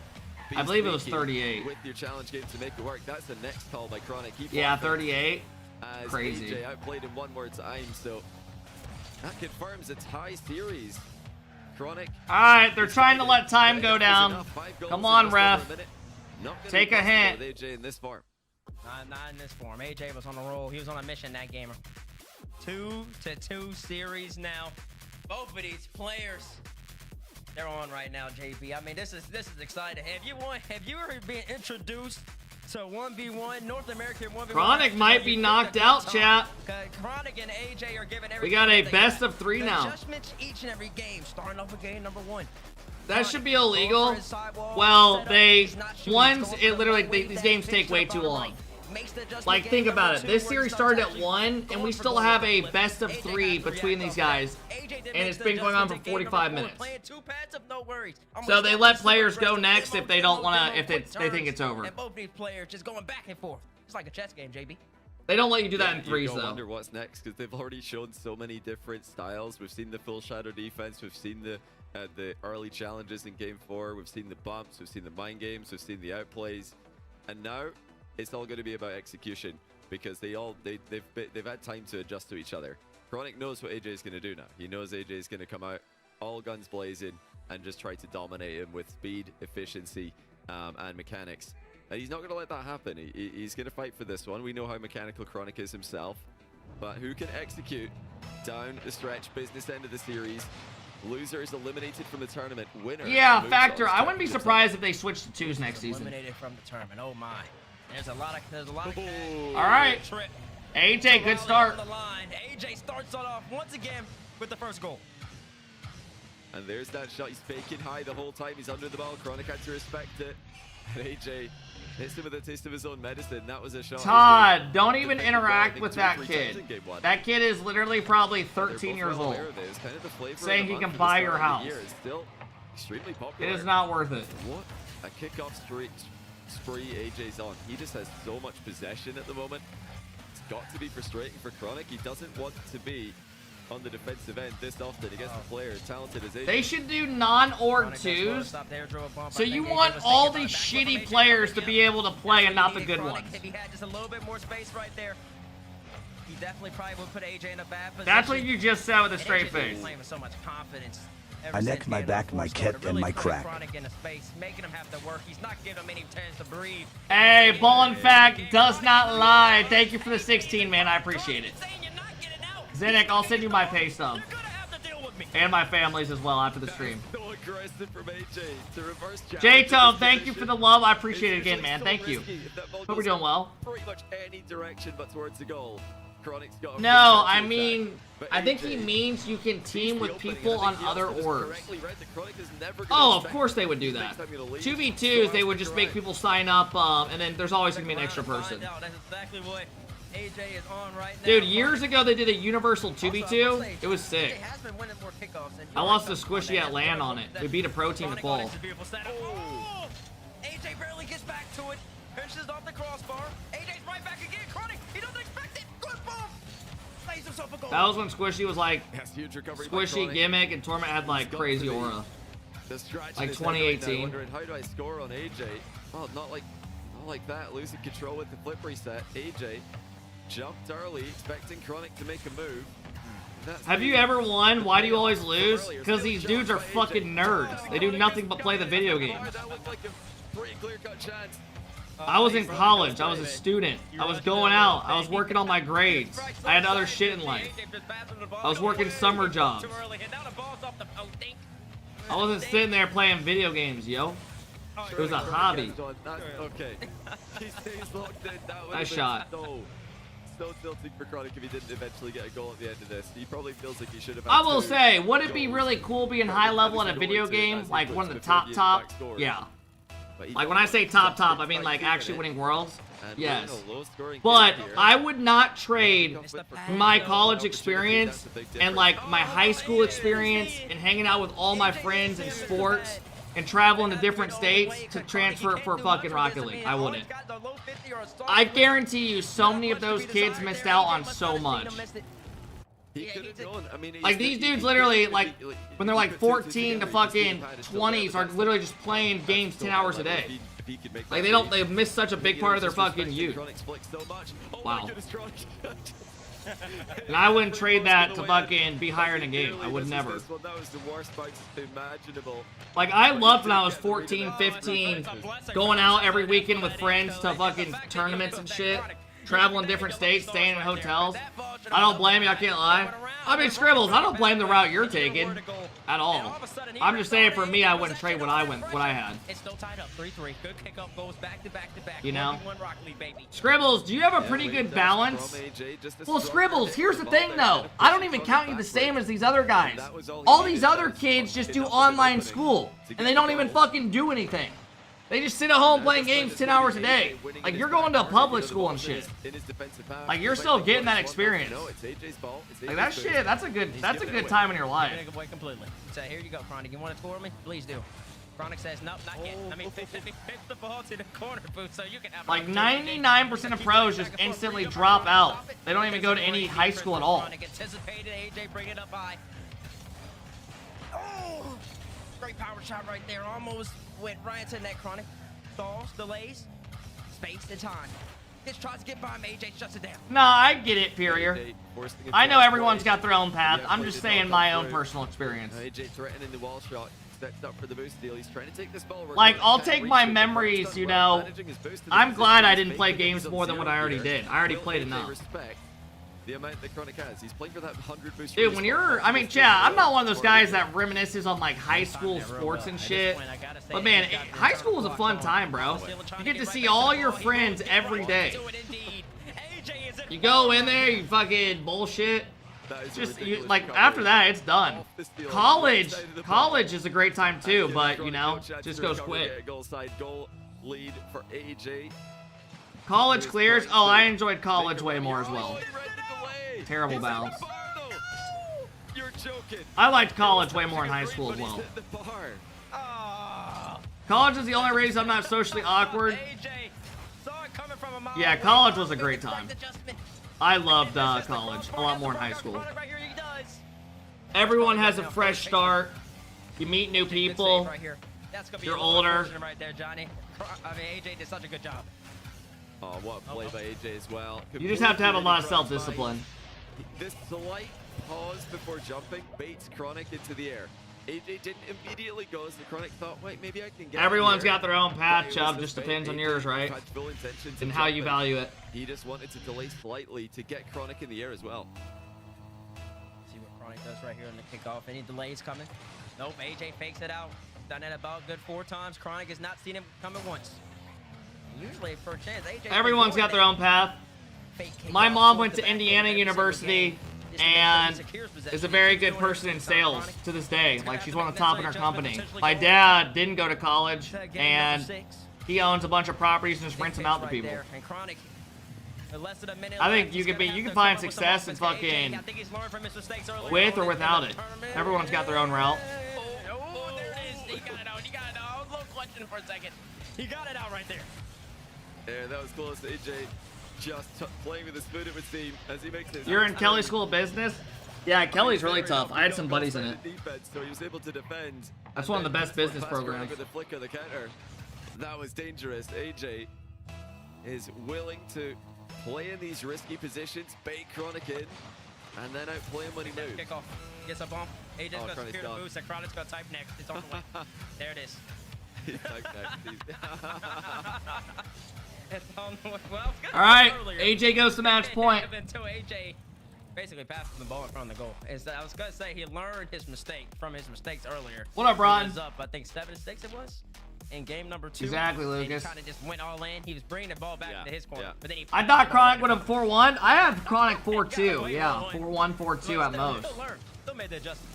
[SPEAKER 1] I believe it was 38.
[SPEAKER 17] With your challenge game to make it work. That's the next call by Chronic.
[SPEAKER 1] Yeah, 38.
[SPEAKER 17] As
[SPEAKER 1] Crazy.
[SPEAKER 17] AJ outplayed him one more time, so that confirms a tie series. Chronic.
[SPEAKER 1] All right, they're trying to let time go down. Come on, ref. Take a hint.
[SPEAKER 17] AJ in this form.
[SPEAKER 11] Not in this form. AJ was on a roll. He was on a mission, that gamer. 2-2 series now. Both of these players, they're on right now, JB. I mean, this is exciting. Have you ever been introduced to 1v1 North American 1v1?
[SPEAKER 1] Chronic might be knocked out, chat.
[SPEAKER 11] Chronic and AJ are giving
[SPEAKER 1] We got a best of 3 now.
[SPEAKER 11] Adjustments each and every game, starting off with game number 1.
[SPEAKER 1] That should be illegal. Well, these games take way too long. Like, think about it. This series started at 1, and we still have a best of 3 between these guys, and it's been going on for 45 minutes. So they let players go next if they don't want to, if they think it's over.
[SPEAKER 11] And both these players just going back and forth. It's like a chess game, JB.
[SPEAKER 1] They don't let you do that in 3s,
[SPEAKER 17] though. I
[SPEAKER 1] though.
[SPEAKER 17] wonder what's next, because they've already shown so many different styles. We've seen the full shadow defense. We've seen the early challenges in Game 4. We've seen the bumps. We've seen the mind games. We've seen the outplays. And now it's all going to be about execution, because they've had time to adjust to each other. Chronic knows what AJ is going to do now. He knows AJ is going to come out all guns blazing and just try to dominate him with speed, efficiency, and mechanics. And he's not going to let that happen. He's going to fight for this one. We know how mechanical Chronic is himself, but who can execute down the stretch, business end of the series? Loser is eliminated from the tournament. Winner.
[SPEAKER 1] Yeah, Factor. I wouldn't be surprised if they switched to 2s next season.
[SPEAKER 11] Eliminated from the tournament. Oh my. There's a lot of
[SPEAKER 1] All right. AJ, good start.
[SPEAKER 11] AJ starts off once again with the first goal.
[SPEAKER 17] And there's that shot. He's faking high the whole time. He's under the ball. Chronic had to respect it. And AJ hits him with a taste of his own medicine. That was a shot.
[SPEAKER 1] Todd, don't even interact with that kid. That kid is literally probably 13 years old. Saying he can buy your house.
[SPEAKER 17] Still extremely popular.
[SPEAKER 1] It is not worth it.
[SPEAKER 17] What a kickoff spree AJ's on. He just has so much possession at the moment. It's got to be frustrating for Chronic. He doesn't want to be on the defensive end this often against a player as talented as AJ.
[SPEAKER 1] They should do non-org twos. So you want all these shitty players to be able to play and not the good ones.
[SPEAKER 11] If he had just a little bit more space right there, he definitely probably would put AJ in a bad position.
[SPEAKER 1] That's what you just said with a straight face.
[SPEAKER 11] Playing with so much confidence.
[SPEAKER 3] I neck, my back, my kit, and my crack.
[SPEAKER 11] Making him have to work. He's not giving him any chance to breathe.
[SPEAKER 1] Hey, Ball in fact does not lie. Thank you for the 16, man. I appreciate it. Zenek, I'll send you my pay stub. And my family's as well after the stream.
[SPEAKER 17] So aggressive from AJ to reverse
[SPEAKER 1] J-Tone, thank you for the love. I appreciate it again, man. Thank you. Hope we're doing well.
[SPEAKER 17] Pretty much any direction but towards the goal. Chronic's got
[SPEAKER 1] No, I mean, I think he means you can team with people on other orbs. Oh, of course they would do that. 2v2s, they would just make people sign up, and then there's always going to be an extra person.
[SPEAKER 11] That's exactly what AJ is on right now.
[SPEAKER 1] Dude, years ago they did a universal 2v2. It was sick. I lost a squishy at land on it. We beat a pro team with ball.
[SPEAKER 11] Oh, AJ barely gets back to it. Finishes off the crossbar. AJ's right back again. Chronic, he doesn't expect it. Good ball. Plays himself a goal.
[SPEAKER 1] That was when Squishy was like Squishy gimmick and Torment had like crazy aura. Like 2018.
[SPEAKER 17] Wondering, how do I score on AJ? Oh, not like that. Losing control with the flip reset. AJ jumped early, expecting Chronic to make a move.
[SPEAKER 1] Have you ever won? Why do you always lose? Because these dudes are fucking nerds. They do nothing but play the video game.
[SPEAKER 17] That looked like a pretty clear-cut chance.
[SPEAKER 1] I was in college. I was a student. I was going out. I was working on my grades. I had other shit in life. I was working summer jobs. I wasn't sitting there playing video games, yo. It was a hobby.
[SPEAKER 17] Okay. He stays locked in.
[SPEAKER 1] Nice shot.
[SPEAKER 17] So tilting for Chronic if he didn't eventually get a goal at the end of this. He probably feels like he should have.
[SPEAKER 1] I will say, would it be really cool being high level at a video game? Like one of the top? Yeah. Like when I say top, I mean like actually winning worlds. Yes. But I would not trade my college experience and like my high school experience and hanging out with all my friends in sports and traveling to different states to transfer for fucking Rocket League. I wouldn't. I guarantee you so many of those kids missed out on so much. Like these dudes literally, like, when they're like 14 to fucking 20s are literally just playing games 10 hours a day. Like they miss such a big part of their fucking youth. Wow. And I wouldn't trade that to fucking be higher in a game. I would never. Like, I loved when I was 14, 15, going out every weekend with friends to fucking tournaments and shit. Traveling different states, staying in hotels. I don't blame you, I can't lie. I mean, Scribbles, I don't blame the route you're taking at all. I'm just saying for me, I wouldn't trade what I had.
[SPEAKER 11] It's still tied up 3-3. Good kickoff goes back to back.
[SPEAKER 1] You know? Scribbles, do you have a pretty good balance? Well, Scribbles, here's the thing though. I don't even count you the same as these other guys. All these other kids just do online school, and they don't even fucking do anything. They just sit at home playing games 10 hours a day. Like, you're going to a public school and shit. Like, you're still getting that experience. Like, that shit, that's a good time in your life.
[SPEAKER 11] Completely. So here you go, Chronic. You want to score me? Please do. Chronic says, nope, not yet. Let me pick the ball to the corner, booth, so you can have.
[SPEAKER 1] Like, 99% of pros just instantly drop out. They don't even go to any high school at all.
[SPEAKER 11] Anticipated, AJ bring it up high. Oh, great power shot right there. Almost went right into the net. Chronic stalls, delays, space and time. Just tries to get by him. AJ shuts it down.
[SPEAKER 1] Nah, I get it, Period. I know everyone's got their own path. I'm just saying my own personal experience.
[SPEAKER 17] AJ threatening the wall shot. Stepped up for the boost deal. He's trying to take this ball.
[SPEAKER 1] Like, I'll take my memories, you know. I'm glad I didn't play games more than what I already did. I already played enough.
[SPEAKER 17] The amount that Chronic has. He's playing for that 100 boost.
[SPEAKER 1] Dude, when you're, I mean, chat, I'm not one of those guys that reminisces on like high school sports and shit. But man, high school was a fun time, bro. You get to see all your friends every day. You go in there, you fucking bullshit. Just like after that, it's done. College is a great time too, but you know, just goes quick.
[SPEAKER 17] Goal lead for AJ.
[SPEAKER 1] College clears. Oh, I enjoyed college way more as well. Terrible bounce.
[SPEAKER 17] You're joking.
[SPEAKER 1] I liked college way more in high school as well. College is the only reason I'm not socially awkward. Yeah, college was a great time. I loved college a lot more in high school. Everyone has a fresh start. You meet new people.
[SPEAKER 11] Right here. That's gonna be
[SPEAKER 1] You're
[SPEAKER 11] a little
[SPEAKER 1] older.
[SPEAKER 11] version right there, Johnny. I mean, AJ did such a good job.
[SPEAKER 17] Oh, what a play by AJ as well.
[SPEAKER 1] You just have to have a lot of self-discipline.
[SPEAKER 17] This slight pause before jumping baits Chronic into the air. AJ didn't immediately go as the Chronic thought, wait, maybe I can get
[SPEAKER 1] Everyone's
[SPEAKER 17] here.
[SPEAKER 1] got their own path,
[SPEAKER 17] But it
[SPEAKER 1] Chubb.
[SPEAKER 17] was
[SPEAKER 1] Just
[SPEAKER 17] the
[SPEAKER 1] depends
[SPEAKER 17] bait.
[SPEAKER 1] on yours,
[SPEAKER 17] AJ
[SPEAKER 1] right?
[SPEAKER 17] had full intentions
[SPEAKER 1] And
[SPEAKER 17] of
[SPEAKER 1] how you
[SPEAKER 17] jumping.
[SPEAKER 1] value it.
[SPEAKER 17] He just wanted to delay slightly to get Chronic in the air as well.
[SPEAKER 11] See what Chronic does right here in the kickoff. Any delays coming? Nope, AJ fakes it out. Done it about good 4 times. Chronic has not seen him coming once. Usually for a chance, AJ.
[SPEAKER 1] Everyone's got their own path. My mom went to Indiana University and is a very good person in sales to this day. Like, she's one of the top in her company. My dad didn't go to college, and he owns a bunch of properties and just rents them out to people. I think you can find success in fucking with or without it. Everyone's got their own route.
[SPEAKER 11] Oh, there it is. He got it out. He got it out. I was a little clutching for a second. He got it out right there.
[SPEAKER 17] Yeah, that was close. AJ just playing with his foot, it would seem, as he makes his.
[SPEAKER 1] You're in Kelly School of Business? Yeah, Kelly's really tough. I had some buddies in it.
[SPEAKER 17] Defense, so he was able to defend.
[SPEAKER 1] That's one of the best business
[SPEAKER 17] Fast forward
[SPEAKER 1] programs.
[SPEAKER 17] with the flick of the counter. That was dangerous. AJ is willing to play in these risky positions, bait Chronic in, and then outplay him when he moves.
[SPEAKER 11] Kickoff. Gets a bump. AJ's
[SPEAKER 17] Oh,
[SPEAKER 11] got
[SPEAKER 17] Chronic's
[SPEAKER 11] secure the
[SPEAKER 17] gone.
[SPEAKER 11] moves. Chronic's got type next. It's on the way. There it is.
[SPEAKER 17] He's typed next.
[SPEAKER 11] It's on the way. Well, it's good.
[SPEAKER 1] All right,
[SPEAKER 11] Earlier.
[SPEAKER 1] AJ goes to match point.
[SPEAKER 11] Until AJ basically passed the ball in front of the goal. I was gonna say he learned his mistake from his mistakes earlier.
[SPEAKER 1] What up, Ron?
[SPEAKER 11] He was up, I think 7-6 it was in game number 2.
[SPEAKER 1] Exactly,
[SPEAKER 11] and
[SPEAKER 1] Lucas.
[SPEAKER 11] he kind of just went all in. He was bringing the ball back to his corner, but then he.
[SPEAKER 1] I thought Chronic would have 4-1. I have Chronic 4-2. Yeah, 4-1, 4-2 at most.
[SPEAKER 11] Still made the adjustment.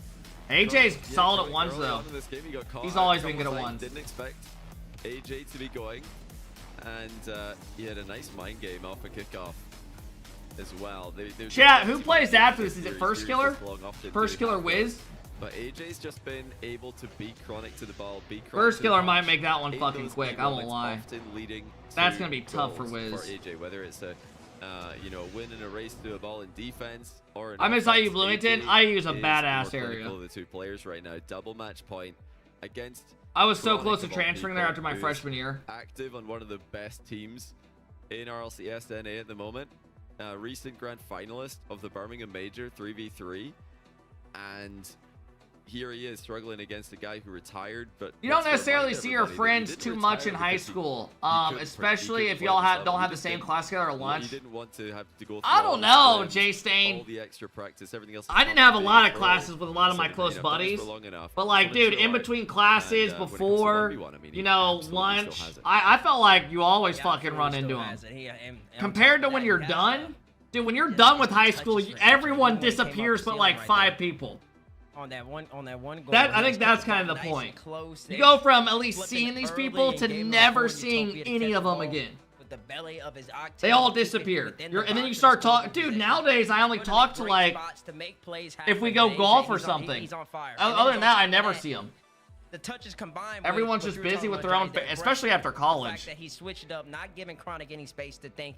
[SPEAKER 1] AJ's solid at ones,
[SPEAKER 17] Early
[SPEAKER 1] though.
[SPEAKER 17] on in this game, he got caught
[SPEAKER 1] He's
[SPEAKER 17] out
[SPEAKER 1] always
[SPEAKER 17] a
[SPEAKER 1] been
[SPEAKER 17] couple
[SPEAKER 1] good at
[SPEAKER 17] times.
[SPEAKER 1] ones.
[SPEAKER 17] Didn't expect AJ to be going, and he had a nice mind game off a kickoff as well.
[SPEAKER 1] Chat, who plays after this? Is it First Killer? First Killer Wiz?
[SPEAKER 17] But AJ's just been able to beat Chronic to the ball, beat Chronic
[SPEAKER 1] First
[SPEAKER 17] to the
[SPEAKER 1] Killer
[SPEAKER 17] punch.
[SPEAKER 1] might make that one
[SPEAKER 17] In
[SPEAKER 1] fucking
[SPEAKER 17] those
[SPEAKER 1] quick,
[SPEAKER 17] big
[SPEAKER 1] I won't
[SPEAKER 17] moments,
[SPEAKER 1] lie.
[SPEAKER 17] often leading
[SPEAKER 1] That's
[SPEAKER 17] to
[SPEAKER 1] gonna be tough for
[SPEAKER 17] goals
[SPEAKER 1] Wiz.
[SPEAKER 17] For AJ, whether it's a win in a race to a ball in defense or an
[SPEAKER 1] I miss how you
[SPEAKER 17] offense,
[SPEAKER 1] Bloomington.
[SPEAKER 17] AJ
[SPEAKER 1] I use a
[SPEAKER 17] is
[SPEAKER 1] badass
[SPEAKER 17] more
[SPEAKER 1] area.
[SPEAKER 17] clinical of the two players right now. Double match point against.
[SPEAKER 1] I was so
[SPEAKER 17] Chronic
[SPEAKER 1] close to
[SPEAKER 17] of all
[SPEAKER 1] transferring there
[SPEAKER 17] people,
[SPEAKER 1] after my
[SPEAKER 17] who's
[SPEAKER 1] freshman year.
[SPEAKER 17] Active on one of the best teams in RLCS NA at the moment. Recent grand finalist of the Birmingham Major 3v3, and here he is struggling against a guy who retired. But
[SPEAKER 1] You don't
[SPEAKER 17] let's
[SPEAKER 1] necessarily
[SPEAKER 17] remind
[SPEAKER 1] see your
[SPEAKER 17] everybody that he
[SPEAKER 1] friends
[SPEAKER 17] didn't
[SPEAKER 1] too much in
[SPEAKER 17] retire
[SPEAKER 1] high
[SPEAKER 17] because he
[SPEAKER 1] school,
[SPEAKER 17] couldn't
[SPEAKER 1] especially if
[SPEAKER 17] play
[SPEAKER 1] y'all
[SPEAKER 17] at this
[SPEAKER 1] don't
[SPEAKER 17] level.
[SPEAKER 1] have
[SPEAKER 17] He
[SPEAKER 1] the
[SPEAKER 17] just
[SPEAKER 1] same
[SPEAKER 17] didn't-
[SPEAKER 1] class together at lunch.
[SPEAKER 17] He didn't want to have to go.
[SPEAKER 1] I
[SPEAKER 17] through
[SPEAKER 1] don't
[SPEAKER 17] all
[SPEAKER 1] know,
[SPEAKER 17] the
[SPEAKER 1] Jay
[SPEAKER 17] splits,
[SPEAKER 1] Stain.
[SPEAKER 17] all the extra practice, everything else.
[SPEAKER 1] I didn't have a lot of classes with a lot of my close
[SPEAKER 17] I've done this
[SPEAKER 1] buddies,
[SPEAKER 17] for long enough
[SPEAKER 1] but like,
[SPEAKER 17] to
[SPEAKER 1] dude,
[SPEAKER 17] mature.
[SPEAKER 1] in between classes,
[SPEAKER 17] And, when it comes to
[SPEAKER 1] before,
[SPEAKER 17] 1v1, I mean,
[SPEAKER 1] you
[SPEAKER 17] he
[SPEAKER 1] know,
[SPEAKER 17] absolutely
[SPEAKER 1] lunch,
[SPEAKER 17] still has it.
[SPEAKER 1] I felt like you always fucking run into them. Compared to when you're done, dude, when you're done with high school, everyone disappears but like 5 people.
[SPEAKER 11] On that one goal.
[SPEAKER 1] That I think that's kind of the point. You go from at least seeing these people to never seeing any of them again.
[SPEAKER 11] With the belly of his octane,
[SPEAKER 1] They all disappear. And then you start talking. Dude, nowadays I only talk to like if we go golf or something.
[SPEAKER 11] He's on fire.
[SPEAKER 1] Other than that, I never see them.
[SPEAKER 11] The touches combined.
[SPEAKER 1] Everyone's just busy with their own, especially after
[SPEAKER 11] The fact
[SPEAKER 1] college.
[SPEAKER 11] that he switched it up, not giving Chronic any space to think,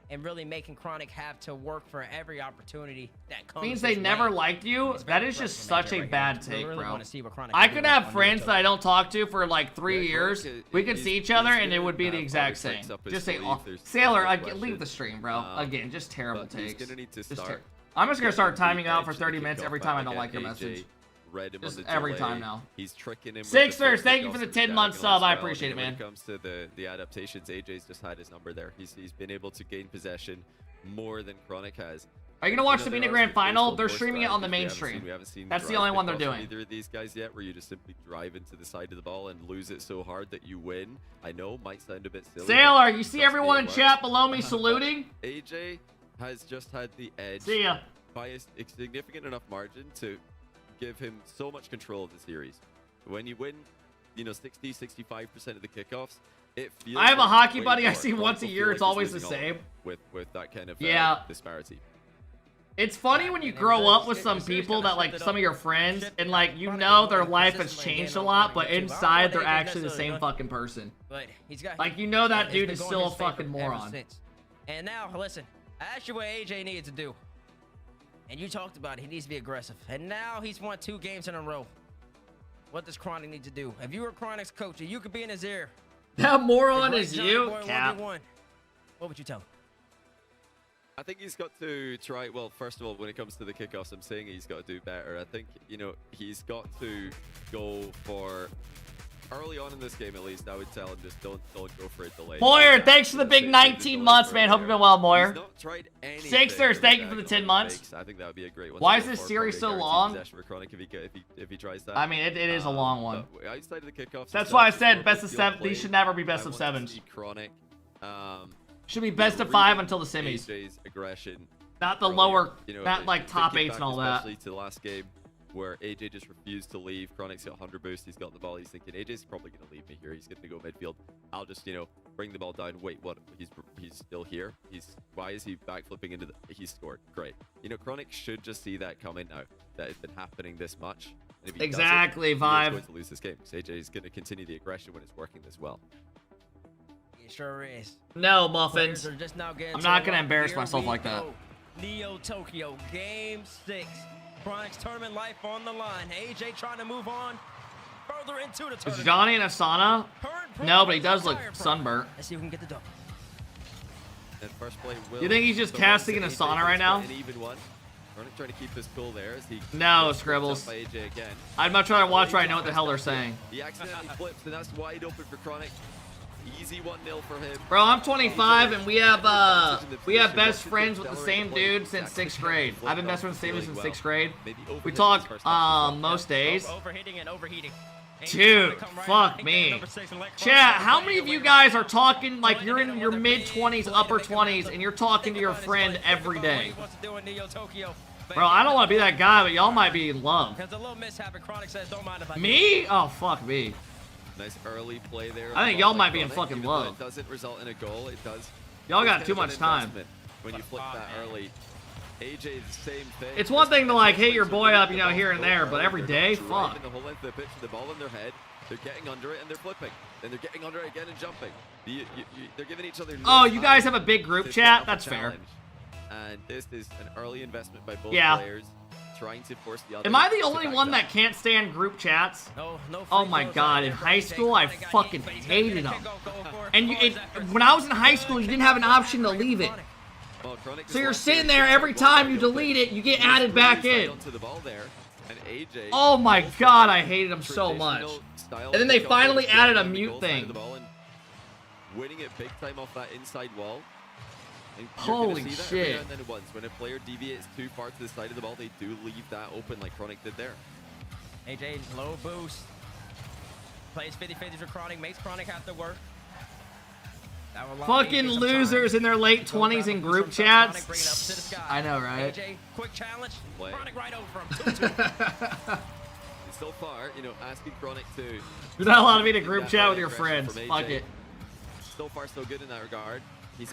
[SPEAKER 11] and really making Chronic have to work for every opportunity that comes.
[SPEAKER 1] Means they
[SPEAKER 11] his
[SPEAKER 1] never
[SPEAKER 11] way.
[SPEAKER 1] liked you. That is just such a bad take,
[SPEAKER 11] really
[SPEAKER 1] bro.
[SPEAKER 11] wanna see what Chronic
[SPEAKER 1] I
[SPEAKER 11] can
[SPEAKER 1] could
[SPEAKER 11] do
[SPEAKER 1] have
[SPEAKER 11] on
[SPEAKER 1] friends
[SPEAKER 11] YouTube.
[SPEAKER 1] that I don't talk to for like 3 years. We could
[SPEAKER 17] he's-
[SPEAKER 1] see each other
[SPEAKER 17] he's
[SPEAKER 1] and it
[SPEAKER 17] gonna
[SPEAKER 1] would be the
[SPEAKER 17] have
[SPEAKER 1] exact
[SPEAKER 17] probably
[SPEAKER 1] same.
[SPEAKER 17] tricks up his
[SPEAKER 1] Just say,
[SPEAKER 17] sleeve.
[SPEAKER 1] oh,
[SPEAKER 17] There's
[SPEAKER 1] Sailor,
[SPEAKER 17] no
[SPEAKER 1] leave
[SPEAKER 17] question.
[SPEAKER 1] the stream, bro. Again, just terrible
[SPEAKER 17] But he's
[SPEAKER 1] takes.
[SPEAKER 17] gonna need to
[SPEAKER 1] Just
[SPEAKER 17] start.
[SPEAKER 1] I'm just gonna start
[SPEAKER 17] the
[SPEAKER 1] timing out for
[SPEAKER 17] edge of
[SPEAKER 1] 30
[SPEAKER 17] the
[SPEAKER 1] minutes
[SPEAKER 17] kickoff
[SPEAKER 1] every time I
[SPEAKER 17] back
[SPEAKER 1] don't like your
[SPEAKER 17] again.
[SPEAKER 1] message.
[SPEAKER 17] AJ read him
[SPEAKER 1] Just
[SPEAKER 17] on the
[SPEAKER 1] every
[SPEAKER 17] delay.
[SPEAKER 1] time now.
[SPEAKER 17] He's tricking him. with
[SPEAKER 1] Sixers,
[SPEAKER 17] the
[SPEAKER 1] thank you
[SPEAKER 17] kickoffs
[SPEAKER 1] for the
[SPEAKER 17] and
[SPEAKER 1] 10-month
[SPEAKER 17] diagonals
[SPEAKER 1] sub. I
[SPEAKER 17] as well.
[SPEAKER 1] appreciate it,
[SPEAKER 17] When
[SPEAKER 1] man.
[SPEAKER 17] it comes to the adaptations, AJ's just had his number there. He's been able to gain possession more than Chronic has.
[SPEAKER 1] Are you gonna watch
[SPEAKER 17] know,
[SPEAKER 1] the
[SPEAKER 17] there
[SPEAKER 1] MENA
[SPEAKER 17] are
[SPEAKER 1] Grand
[SPEAKER 17] some
[SPEAKER 1] Final?
[SPEAKER 17] coastal
[SPEAKER 1] They're
[SPEAKER 17] force
[SPEAKER 1] streaming it on the
[SPEAKER 17] strategies
[SPEAKER 1] main
[SPEAKER 17] we haven't
[SPEAKER 1] stream.
[SPEAKER 17] seen
[SPEAKER 1] That's the
[SPEAKER 17] drive
[SPEAKER 1] only one they're
[SPEAKER 17] kickoffs from
[SPEAKER 1] doing.
[SPEAKER 17] Either of these guys yet, where you just simply drive into the side of the ball and lose it so hard that you win. I know, might sound a bit silly.
[SPEAKER 1] Sailor,
[SPEAKER 17] but
[SPEAKER 1] you see
[SPEAKER 17] trust me,
[SPEAKER 1] everyone
[SPEAKER 17] it
[SPEAKER 1] in
[SPEAKER 17] works.
[SPEAKER 1] chat below me saluting?
[SPEAKER 17] AJ has just had the edge
[SPEAKER 1] See ya.
[SPEAKER 17] by a significant enough margin to give him so much control of the series. When you win, 60-65% of the kickoffs, it feels
[SPEAKER 1] I have a
[SPEAKER 17] like
[SPEAKER 1] hockey
[SPEAKER 17] way
[SPEAKER 1] buddy I
[SPEAKER 17] more.
[SPEAKER 1] see
[SPEAKER 17] Chronic
[SPEAKER 1] once a
[SPEAKER 17] will
[SPEAKER 1] year.
[SPEAKER 17] feel
[SPEAKER 1] It's
[SPEAKER 17] like he's
[SPEAKER 1] always the
[SPEAKER 17] losing all
[SPEAKER 1] same.
[SPEAKER 17] with that kind of
[SPEAKER 1] Yeah.
[SPEAKER 17] disparity.
[SPEAKER 1] It's funny when you grow up with some people that like some of your friends and like you know their life has changed a lot, but inside they're actually the same fucking person.
[SPEAKER 11] But he's got
[SPEAKER 1] Like you know that
[SPEAKER 11] it's
[SPEAKER 1] dude
[SPEAKER 11] been
[SPEAKER 1] is
[SPEAKER 11] going
[SPEAKER 1] still a
[SPEAKER 11] his favor
[SPEAKER 1] fucking
[SPEAKER 11] ever
[SPEAKER 1] moron.
[SPEAKER 11] since. And now, listen, I asked you what AJ needed to do. And you talked about it. He needs to be aggressive. And now he's won 2 games in a row. What does Chronic need to do? If you were Chronic's coach and you could be in his ear.
[SPEAKER 1] That moron is you, Cap.
[SPEAKER 11] What would you tell him?
[SPEAKER 17] I think he's got to try, well, first of all, when it comes to the kickoffs, I'm saying he's got to do better. I think, you know, he's got to go for, early on in this game at least, I would tell him just don't go for a delay.
[SPEAKER 1] Moyer, thanks for the big 19 months, man. Hope you've been well, Moyer.
[SPEAKER 17] He's not tried anything
[SPEAKER 1] Sixers, thank you for the 10 months.
[SPEAKER 17] I think that would be a great one.
[SPEAKER 1] Why is this series so long?
[SPEAKER 17] If he tries that.
[SPEAKER 1] I mean, it is a long one.
[SPEAKER 17] Outside of the kickoffs,
[SPEAKER 1] That's why I said best of 7. These should never be best of 7s.
[SPEAKER 17] Chronic.
[SPEAKER 1] Should be best of 5 until the semis.
[SPEAKER 17] AJ's aggression.
[SPEAKER 1] Not the lower, not like top 8s and all that.
[SPEAKER 17] Especially to the last game where AJ just refused to leave. Chronic's got 100 boost. He's got the ball. He's thinking AJ's probably going to leave me here. He's going to go midfield. I'll just, you know, bring the ball down. Wait, what? He's still here. Why is he backflipping into the? He's scored. Great. You know, Chronic should just see that coming now. That it's been happening this much. And if he
[SPEAKER 1] exactly,
[SPEAKER 17] Vibe. He's going to lose this game because AJ is going to continue the aggression when it's working this well.
[SPEAKER 11] Sure is.
[SPEAKER 1] No, Muffins. I'm not going to embarrass myself like that.
[SPEAKER 11] Neo Tokyo, Game 6. Chronic's tournament life on the line. AJ trying to move on further into the tournament.
[SPEAKER 1] Is Johnny in Asana? No, but he does look sunburnt.
[SPEAKER 11] Let's see if we can get the double.
[SPEAKER 1] You think he's just casting in Asana right now?
[SPEAKER 17] Chronic trying to keep his cool there as he
[SPEAKER 1] no, Scribbles. I'd much rather watch right now what the hell they're saying.
[SPEAKER 17] He accidentally flips, and that's wide open for Chronic. Easy 1-0 for him.
[SPEAKER 1] Bro, I'm 25 and we have best friends with the same dude since 6th grade. I've been best friends with the same dude since 6th grade. We talk most days.
[SPEAKER 11] Overheating and overheating.
[SPEAKER 1] Dude, fuck me. Chat, how many of you guys are talking like you're in your mid-20s, upper 20s, and you're talking to your friend every day? Bro, I don't want to be that guy, but y'all might be in love. Me? Oh, fuck me.
[SPEAKER 17] Nice early play there.
[SPEAKER 1] I think y'all might be in fucking love.
[SPEAKER 17] It doesn't result in a goal. It does.
[SPEAKER 1] Y'all got too much time.
[SPEAKER 17] When you flip that early. AJ, the same thing.
[SPEAKER 1] It's one thing to like hit your boy up, you know, here and there, but every day, fuck.
[SPEAKER 17] The whole length of the pitch, the ball in their head. They're getting under it and they're flipping. Then they're getting under it again and jumping. They're giving each other.
[SPEAKER 1] Oh, you guys have a big group chat? That's fair.
[SPEAKER 17] And this is an early investment by both players. Trying to force the other.
[SPEAKER 1] Am I the only one that can't stand group chats? Oh my god, in high school I fucking hated them. And when I was in high school, you didn't have an option to leave it. So you're sitting there every time you delete it, you get added back in. Oh my god, I hated them so much. And then they finally added a mute thing.
[SPEAKER 17] Winning it big time off that inside wall.
[SPEAKER 1] Holy shit.
[SPEAKER 17] And then once when a player deviates too far to the side of the ball, they do leave that open like Chronic did there.
[SPEAKER 11] AJ, low boost. Plays 50-50 for Chronic, makes Chronic have to work.
[SPEAKER 1] Fucking losers in their late 20s in group chats. I know, right?
[SPEAKER 11] AJ, quick challenge. Chronic right over him.
[SPEAKER 17] So far, you know, asking Chronic to...
[SPEAKER 1] You're not allowed to be in a group chat with your friends. Fuck it.
[SPEAKER 17] So far, so good in that regard. He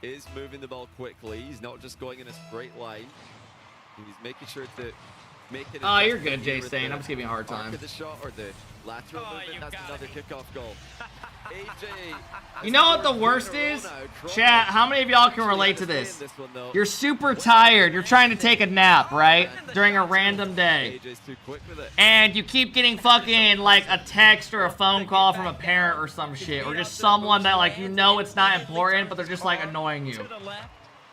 [SPEAKER 17] is moving the ball quickly. He's not just going in a straight line. He's making sure to make it.
[SPEAKER 1] Oh, you're good, Jay Stain. I'm just giving you a hard time.
[SPEAKER 17] The shot or the lateral movement. That's another kickoff goal. AJ.
[SPEAKER 1] You know what the worst is? Chat, how many of y'all can relate to this? You're super tired. You're trying to take a nap, right? During a random day. And you keep getting fucking like a text or a phone call from a parent or some shit. Or just someone that like you know it's not important, but they're just like annoying you.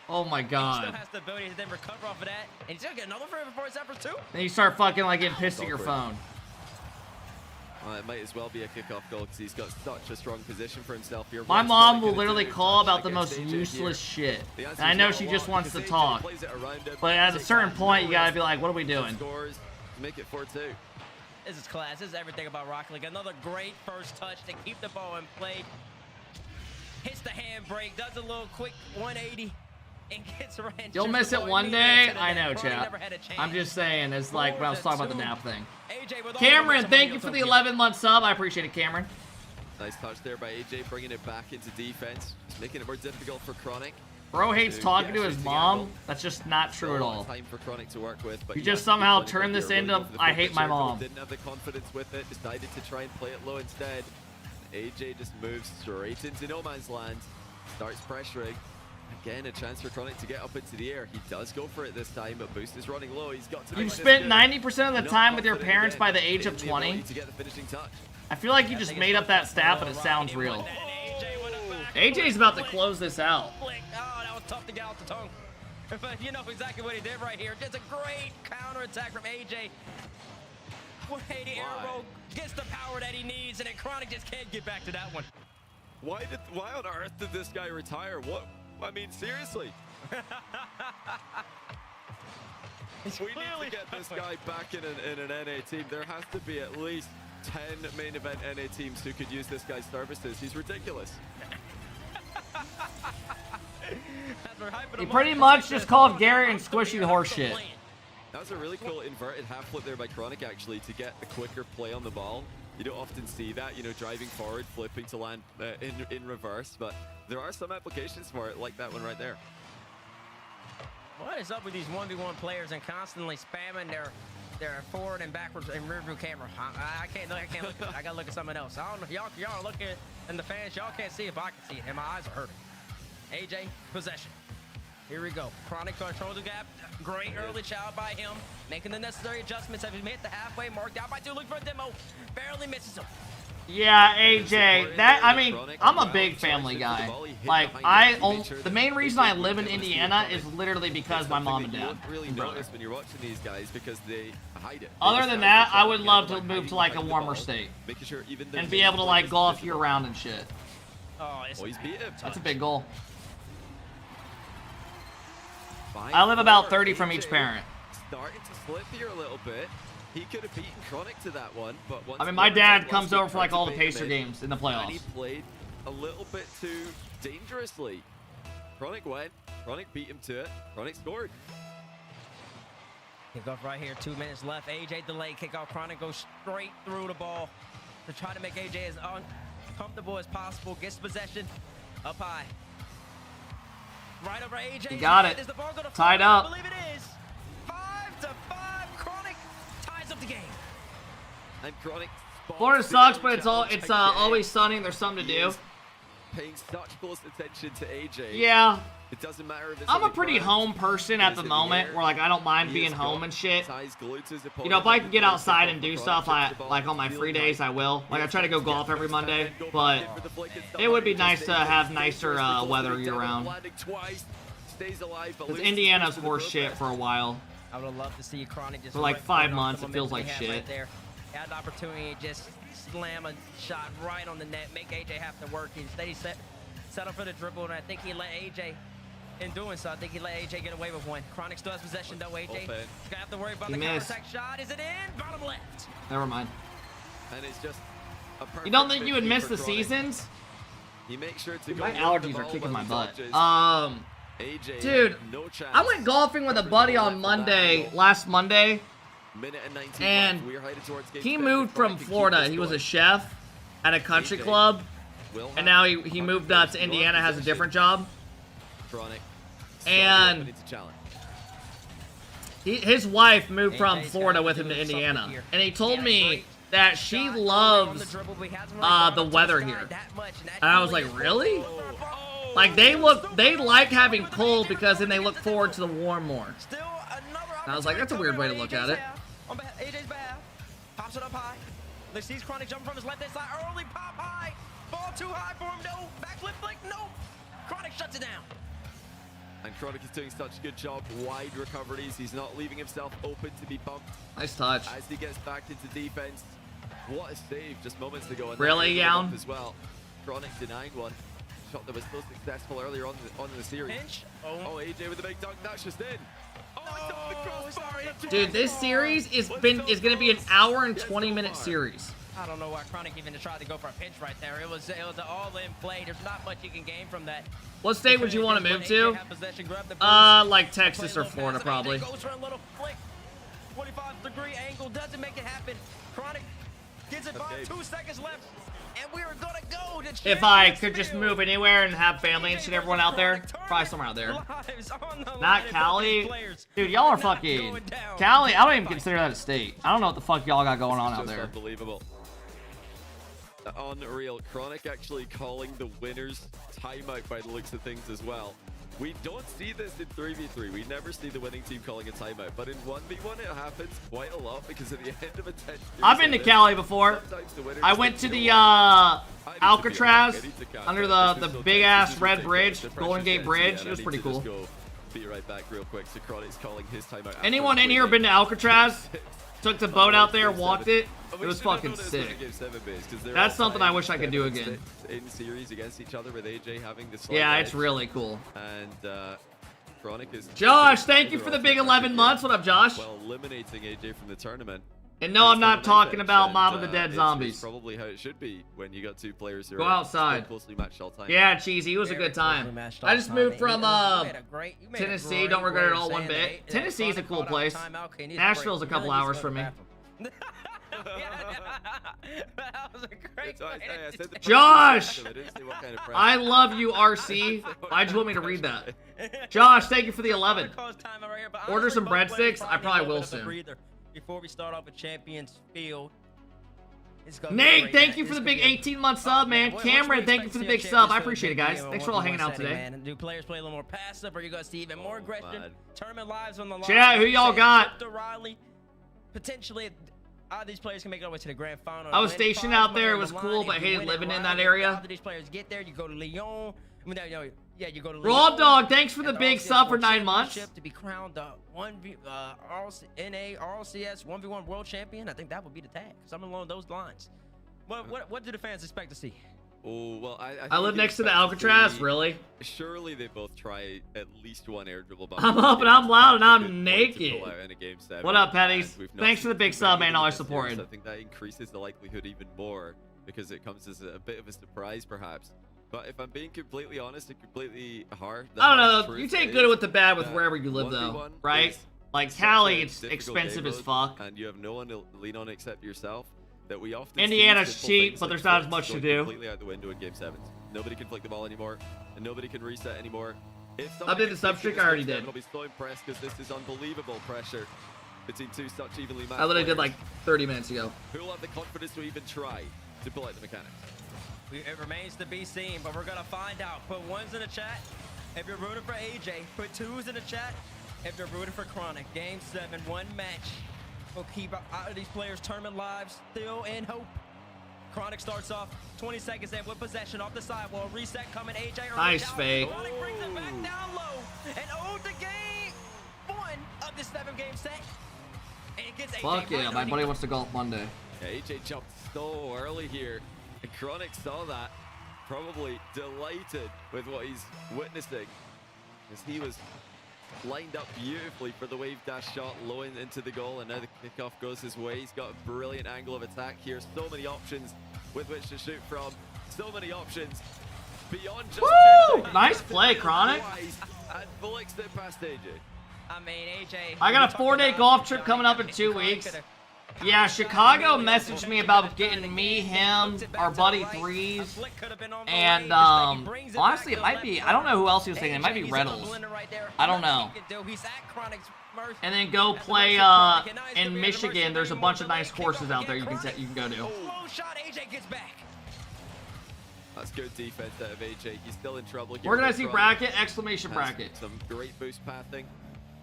[SPEAKER 1] Oh my god. And you start fucking like getting pissed at your phone.
[SPEAKER 17] It might as well be a kickoff goal because he's got such a strong position for himself here.
[SPEAKER 1] My mom will literally call about the most useless shit. And I know she just wants to talk. But at a certain point, you gotta be like, what are we doing?
[SPEAKER 17] Make it 4-2.
[SPEAKER 11] This is class. This is everything about Rocket League. Another great first touch to keep the ball in play. Hits the handbrake, does a little quick 180. And gets ran.
[SPEAKER 1] You'll miss it one day? I know, chat. I'm just saying, it's like when I was talking about the nap thing. Cameron, thank you for the 11-month sub. I appreciate it, Cameron.
[SPEAKER 17] Nice touch there by AJ, bringing it back into defense. Just making it more difficult for Chronic.
[SPEAKER 1] Bro hates talking to his mom. That's just not true at all.
[SPEAKER 17] Time for Chronic to work with, but
[SPEAKER 1] you just somehow turn this into I hate my mom.
[SPEAKER 17] Didn't have the confidence with it. Decided to try and play it low instead. AJ just moves straight into no man's land. Starts pressuring. Again, a chance for Chronic to get up into the air. He does go for it this time, but Boost is running low. He's got to
[SPEAKER 1] You've
[SPEAKER 17] make this
[SPEAKER 1] spent
[SPEAKER 17] good.
[SPEAKER 1] 90% of the time with your parents by the age
[SPEAKER 17] in
[SPEAKER 1] of
[SPEAKER 17] the
[SPEAKER 1] 20.
[SPEAKER 17] ability to get the finishing touch.
[SPEAKER 1] I feel like you just made up that stat, but it sounds real. AJ's about to close this out.
[SPEAKER 11] Oh, that was tough to get out the tongue. But you know exactly what he did right here. Just a great counter attack from AJ. 180 arrow gets the power that he needs, and then Chronic just can't get back to that one.
[SPEAKER 17] Why on earth did this guy retire? What? I mean, seriously. We need to get this guy back in an NA team. There has to be at least 10 main event NA teams who could use this guy's services. He's ridiculous.
[SPEAKER 1] He pretty much just called Gary and Squishy horseshit.
[SPEAKER 17] That was a really cool inverted half flip there by Chronic, actually, to get a quicker play on the ball. You don't often see that, you know, driving forward, flipping to land in reverse, but there are some applications for it, like that one right there.
[SPEAKER 11] What is up with these 1v1 players and constantly spamming their forward and backwards and rear view camera? I can't look. I gotta look at something else. I don't know. Y'all are looking, and the fans, y'all can't see if I can see it, and my eyes are hurting. AJ, possession. Here we go. Chronic controls the gap. Great early shout by him. Making the necessary adjustments. Have hit the halfway mark. Down by 2. Looking for a demo. Barely misses him.
[SPEAKER 1] Yeah, AJ. I mean, I'm a big family guy. Like, the main reason I live in Indiana is literally because my mom and dad.
[SPEAKER 17] Really notice when you're watching these guys because they hide it.
[SPEAKER 1] Other than that, I would love to move to like a warmer state and be able to like golf year round and shit.
[SPEAKER 11] Oh, he's beat him.
[SPEAKER 1] That's a big goal. I live about 30 from each parent.
[SPEAKER 17] Starting to slip here a little bit. He could have beaten Chronic to that one, but once
[SPEAKER 1] I mean, my dad comes over for like all the Pacer games in the playoffs.
[SPEAKER 17] And he played a little bit too dangerously. Chronic went. Chronic beat him to it. Chronic scored.
[SPEAKER 11] Kickoff right here. 2 minutes left. AJ delayed kickoff. Chronic goes straight through the ball to try to make AJ as uncomfortable as possible. Gets possession up high. Right over AJ.
[SPEAKER 1] He got it. Tied up.
[SPEAKER 11] I believe it is. 5-5. Chronic ties up the game.
[SPEAKER 17] And Chronic.
[SPEAKER 1] Florida sucks, but it's always sunny and there's something to do.
[SPEAKER 17] Paying such close attention to AJ.
[SPEAKER 1] Yeah.
[SPEAKER 17] It doesn't matter if it's
[SPEAKER 1] I'm a pretty home person at the moment, where like I don't mind being home and shit. You know, if I can get outside and do stuff, like on my free days, I will. Like I try to go golf every Monday, but it would be nice to have nicer weather year round. Because Indiana's horse shit for a while.
[SPEAKER 11] I would have loved to see Chronic just
[SPEAKER 1] for like 5 months. It feels like shit.
[SPEAKER 11] Right there. Had an opportunity to just slam a shot right on the net, make AJ have to work. Instead, he settled for the dribble, and I think he let AJ. In doing so, I think he let AJ get away with one. Chronic still has possession, though, AJ. He's gonna have to worry about the counter-attack shot. Is it in? Bottom left.
[SPEAKER 1] Never mind.
[SPEAKER 17] And it's just a perfect
[SPEAKER 1] you don't think you would miss the seasons?
[SPEAKER 17] He makes sure to
[SPEAKER 1] My
[SPEAKER 17] go
[SPEAKER 1] allergies are kicking my butt.
[SPEAKER 17] AJ,
[SPEAKER 1] dude,
[SPEAKER 17] no chance.
[SPEAKER 1] I went golfing with a buddy on last Monday,
[SPEAKER 17] Minute and 19
[SPEAKER 1] and
[SPEAKER 17] we're headed towards game
[SPEAKER 1] he
[SPEAKER 17] 10.
[SPEAKER 1] moved from Florida. He was a chef at a country club, and now he moved to Indiana, has a different job.
[SPEAKER 17] Chronic.
[SPEAKER 1] And his wife moved from Florida with him to Indiana, and he told me that she loves the weather here. And I was like, really? Like they like having cold because then they look forward to the warm more. And I was like, that's a weird way to look at it.
[SPEAKER 11] AJ's behalf. Pops it up high. They sees Chronic jump from his left hand side. Early pop high. Ball too high for him. No. Backflip flick. No. Chronic shuts it down.
[SPEAKER 17] And Chronic is doing such a good job. Wide recoveries. He's not leaving himself open to be bumped.
[SPEAKER 1] Nice touch.
[SPEAKER 17] As he gets back into defense. What a save just moments ago. And
[SPEAKER 1] really, Yown?
[SPEAKER 17] As well. Chronic denying one. Shot that was so successful earlier on in the series.
[SPEAKER 11] Pinch.
[SPEAKER 17] Oh, AJ with a big dunk. That's just in. Oh, the crossbar.
[SPEAKER 1] Dude, this series is gonna be an hour and 20-minute series.
[SPEAKER 11] I don't know why Chronic even tried to go for a pinch right there. It was an all-in play. There's not much you can gain from that.
[SPEAKER 1] What state would you want to move to? Like Texas or Florida, probably.
[SPEAKER 11] Goes for a little flick. 25-degree angle doesn't make it happen. Chronic gets it by 2 seconds left, and we are gonna go to.
[SPEAKER 1] If I could just move anywhere and have family and shit, everyone out there, probably somewhere out there. Not Cali. Dude, y'all are fucking Cali. I don't even consider that a state. I don't know what the fuck y'all got going on out there.
[SPEAKER 17] Unbelievable. Unreal. Chronic actually calling the winner's timeout by the looks of things as well. We don't see this in 3v3. We never see the winning team calling a timeout. But in 1v1, it happens quite a lot because at the end of a 10
[SPEAKER 1] I've been to Cali before. I went to the Alcatraz under the big ass red bridge, Golden Gate Bridge. It was pretty cool.
[SPEAKER 17] Be right back real quick. Socrates calling his timeout.
[SPEAKER 1] Anyone in here been to Alcatraz? Took the boat out there, walked it. It was fucking sick. That's something I wish I could do again.
[SPEAKER 17] In series against each other with AJ having this.
[SPEAKER 1] Yeah, it's really cool.
[SPEAKER 17] And Chronic is.
[SPEAKER 1] Josh, thank you for the big 11 months. What up, Josh?
[SPEAKER 17] Well, eliminating AJ from the tournament.
[SPEAKER 1] And no, I'm not talking about Mob of the Dead Zombies.
[SPEAKER 17] It's probably how it should be when you got two players who
[SPEAKER 1] Go
[SPEAKER 17] are
[SPEAKER 1] outside.
[SPEAKER 17] closely matched all time.
[SPEAKER 1] Yeah, Cheesy, it was a good time. I just moved from Tennessee. Don't regret it all one bit. Tennessee's a cool place. Nashville's a couple hours from me. Josh! I love you, RC. Why'd you want me to read that? Josh, thank you for the 11. Order some breadsticks? I probably will soon.
[SPEAKER 11] Before we start off with Champions Field.
[SPEAKER 1] Nate, thank you for the big 18-month sub, man. Cameron, thank you for the big sub. I appreciate it, guys. Thanks for all hanging out today.
[SPEAKER 11] Do players play a little more passive, or are you going to see even more aggression? Tournament lives on the line.
[SPEAKER 1] Chat, who y'all got?
[SPEAKER 11] Potentially, these players can make their way to the grand final.
[SPEAKER 1] I was stationed out there. It was cool, but hated living in that area.
[SPEAKER 11] After these players get there, you go to Lyon. Yeah, you go to
[SPEAKER 1] Raw Dog, thanks for the big sub for 9 months.
[SPEAKER 11] To be crowned the RLCS 1v1 world champion, I think that would be the tag. Something along those lines. What do the fans expect to see?
[SPEAKER 17] Oh, well,
[SPEAKER 1] I live next to the Alcatraz, really?
[SPEAKER 17] Surely they both try at least one air dribble bomb.
[SPEAKER 1] I'm up and I'm loud and I'm naked.
[SPEAKER 17] In a game 7.
[SPEAKER 1] What up, Petties? Thanks for the big sub, man. Always supporting.
[SPEAKER 17] I think that increases the likelihood even more because it comes as a bit of a surprise, perhaps. But if I'm being completely honest and completely hard,
[SPEAKER 1] I don't know. You take good with the bad with wherever you live, though, right? Like Cali, it's expensive as fuck.
[SPEAKER 17] And you have no one to lean on except yourself. That we often
[SPEAKER 1] Indiana's cheap, but there's not as much to do.
[SPEAKER 17] Completely out the window in game 7s. Nobody can flick the ball anymore, and nobody can reset anymore.
[SPEAKER 1] I did the sub streak. I already did.
[SPEAKER 17] I'll be so impressed because this is unbelievable pressure between two such evenly matched.
[SPEAKER 1] I literally did
[SPEAKER 17] players.
[SPEAKER 1] like 30 minutes ago.
[SPEAKER 17] Who will have the confidence to even try to pull out the mechanics?
[SPEAKER 11] It remains to be seen, but we're gonna find out. Put ones in the chat if you're rooting for AJ. Put twos in the chat if you're rooting for Chronic. Game 7, one match. We'll keep out of these players' tournament lives still in hope. Chronic starts off 20 seconds in with possession off the sidewall. Reset coming, AJ.
[SPEAKER 1] Nice fake.
[SPEAKER 11] Chronic brings it back down low and owns the game 1 of this 7-game set. And it gets AJ.
[SPEAKER 1] Fuck yeah, my buddy wants to golf Monday.
[SPEAKER 17] Yeah, AJ jumped so early here. And Chronic saw that, probably delighted with what he's witnessing, as he was lined up beautifully for the wave dash shot low into the goal, and now the kickoff goes his way. He's got a brilliant angle of attack here. So many options with which to shoot from. So many options beyond just.
[SPEAKER 1] Woo! Nice play, Chronic.
[SPEAKER 17] And Bullocks it past AJ.
[SPEAKER 11] I mean, AJ.
[SPEAKER 1] I got a 4-day golf trip coming up in 2 weeks. Yeah, Chicago messaged me about getting me, him, our buddy Threes, and honestly, it might be, I don't know who else he was thinking. It might be Reynolds. I don't know. And then go play in Michigan. There's a bunch of nice courses out there you can go to.
[SPEAKER 17] That's good defense out of AJ. He's still in trouble here.
[SPEAKER 1] Where did I see bracket? Exclamation bracket.
[SPEAKER 17] Some great boost pathing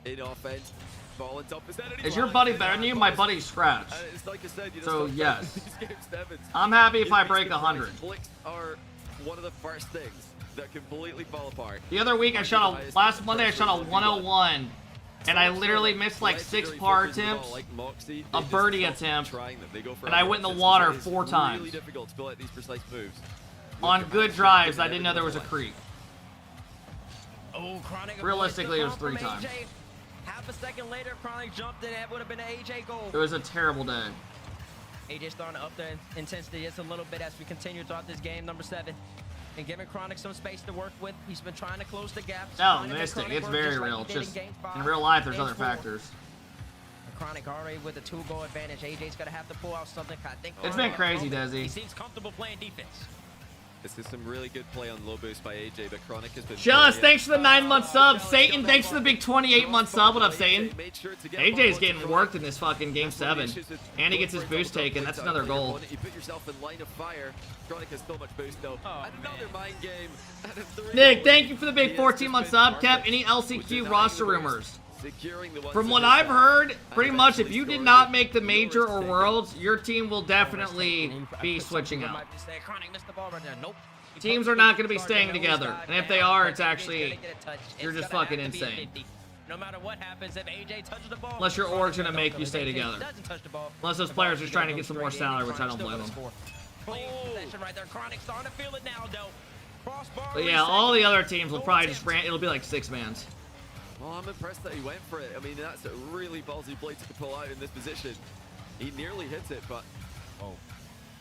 [SPEAKER 17] in offense. Ball on top of his head.
[SPEAKER 1] Is your buddy better than you? My buddy's scratch.
[SPEAKER 17] It's like I said, you
[SPEAKER 1] so yes.
[SPEAKER 17] These game 7s.
[SPEAKER 1] I'm happy if I break 100.
[SPEAKER 17] Flicks are one of the first things that completely fall apart.
[SPEAKER 1] The other week, last Monday I shot a 101, and I literally missed like 6 par attempts, a birdie attempt, and I went in the water 4 times.
[SPEAKER 17] Really difficult to pull out these precise moves.
[SPEAKER 1] On good drives, I didn't know there was a creek.
[SPEAKER 11] Oh, Chronic.
[SPEAKER 1] Realistically, it was 3 times.
[SPEAKER 11] Half a second later, Chronic jumped in. It would have been an AJ goal.
[SPEAKER 1] It was a terrible day.
[SPEAKER 11] AJ starting to up the intensity just a little bit as we continue throughout this game, number 7. And giving Chronic some space to work with. He's been trying to close the gaps.
[SPEAKER 1] No, Mystic, it's very real. Just in real life, there's other factors.
[SPEAKER 11] Chronic already with a 2-goal advantage. AJ's going to have to pull out something. I think
[SPEAKER 1] it's been crazy, Desi.
[SPEAKER 11] He seems comfortable playing defense.
[SPEAKER 17] This is some really good play on low boost by AJ, but Chronic has been...
[SPEAKER 1] Just thanks for the 9-month sub. Satan, thanks for the big 28-month sub. What up, Satan? AJ's getting worked in this fucking Game 7. And he gets his boost taken. That's another goal.
[SPEAKER 17] You put yourself in line of fire. Chronic has so much boost, though. Another mind game.
[SPEAKER 1] Nick, thank you for the big 14-month sub. Kept any LCQ roster rumors? From what I've heard, pretty much if you did not make the major or worlds, your team will definitely be switching out. Teams are not going to be staying together. And if they are, it's actually, you're just fucking insane.
[SPEAKER 11] No matter what happens, if AJ touches the ball,
[SPEAKER 1] unless your org's going to make you stay together. Unless those players are trying to get some more salary, which I don't blame them. But yeah, all the other teams will probably just it'll be like 6-mans.
[SPEAKER 17] Well, I'm impressed that he went for it. I mean, that's a really ballsy play to pull out in this position. He nearly hits it, but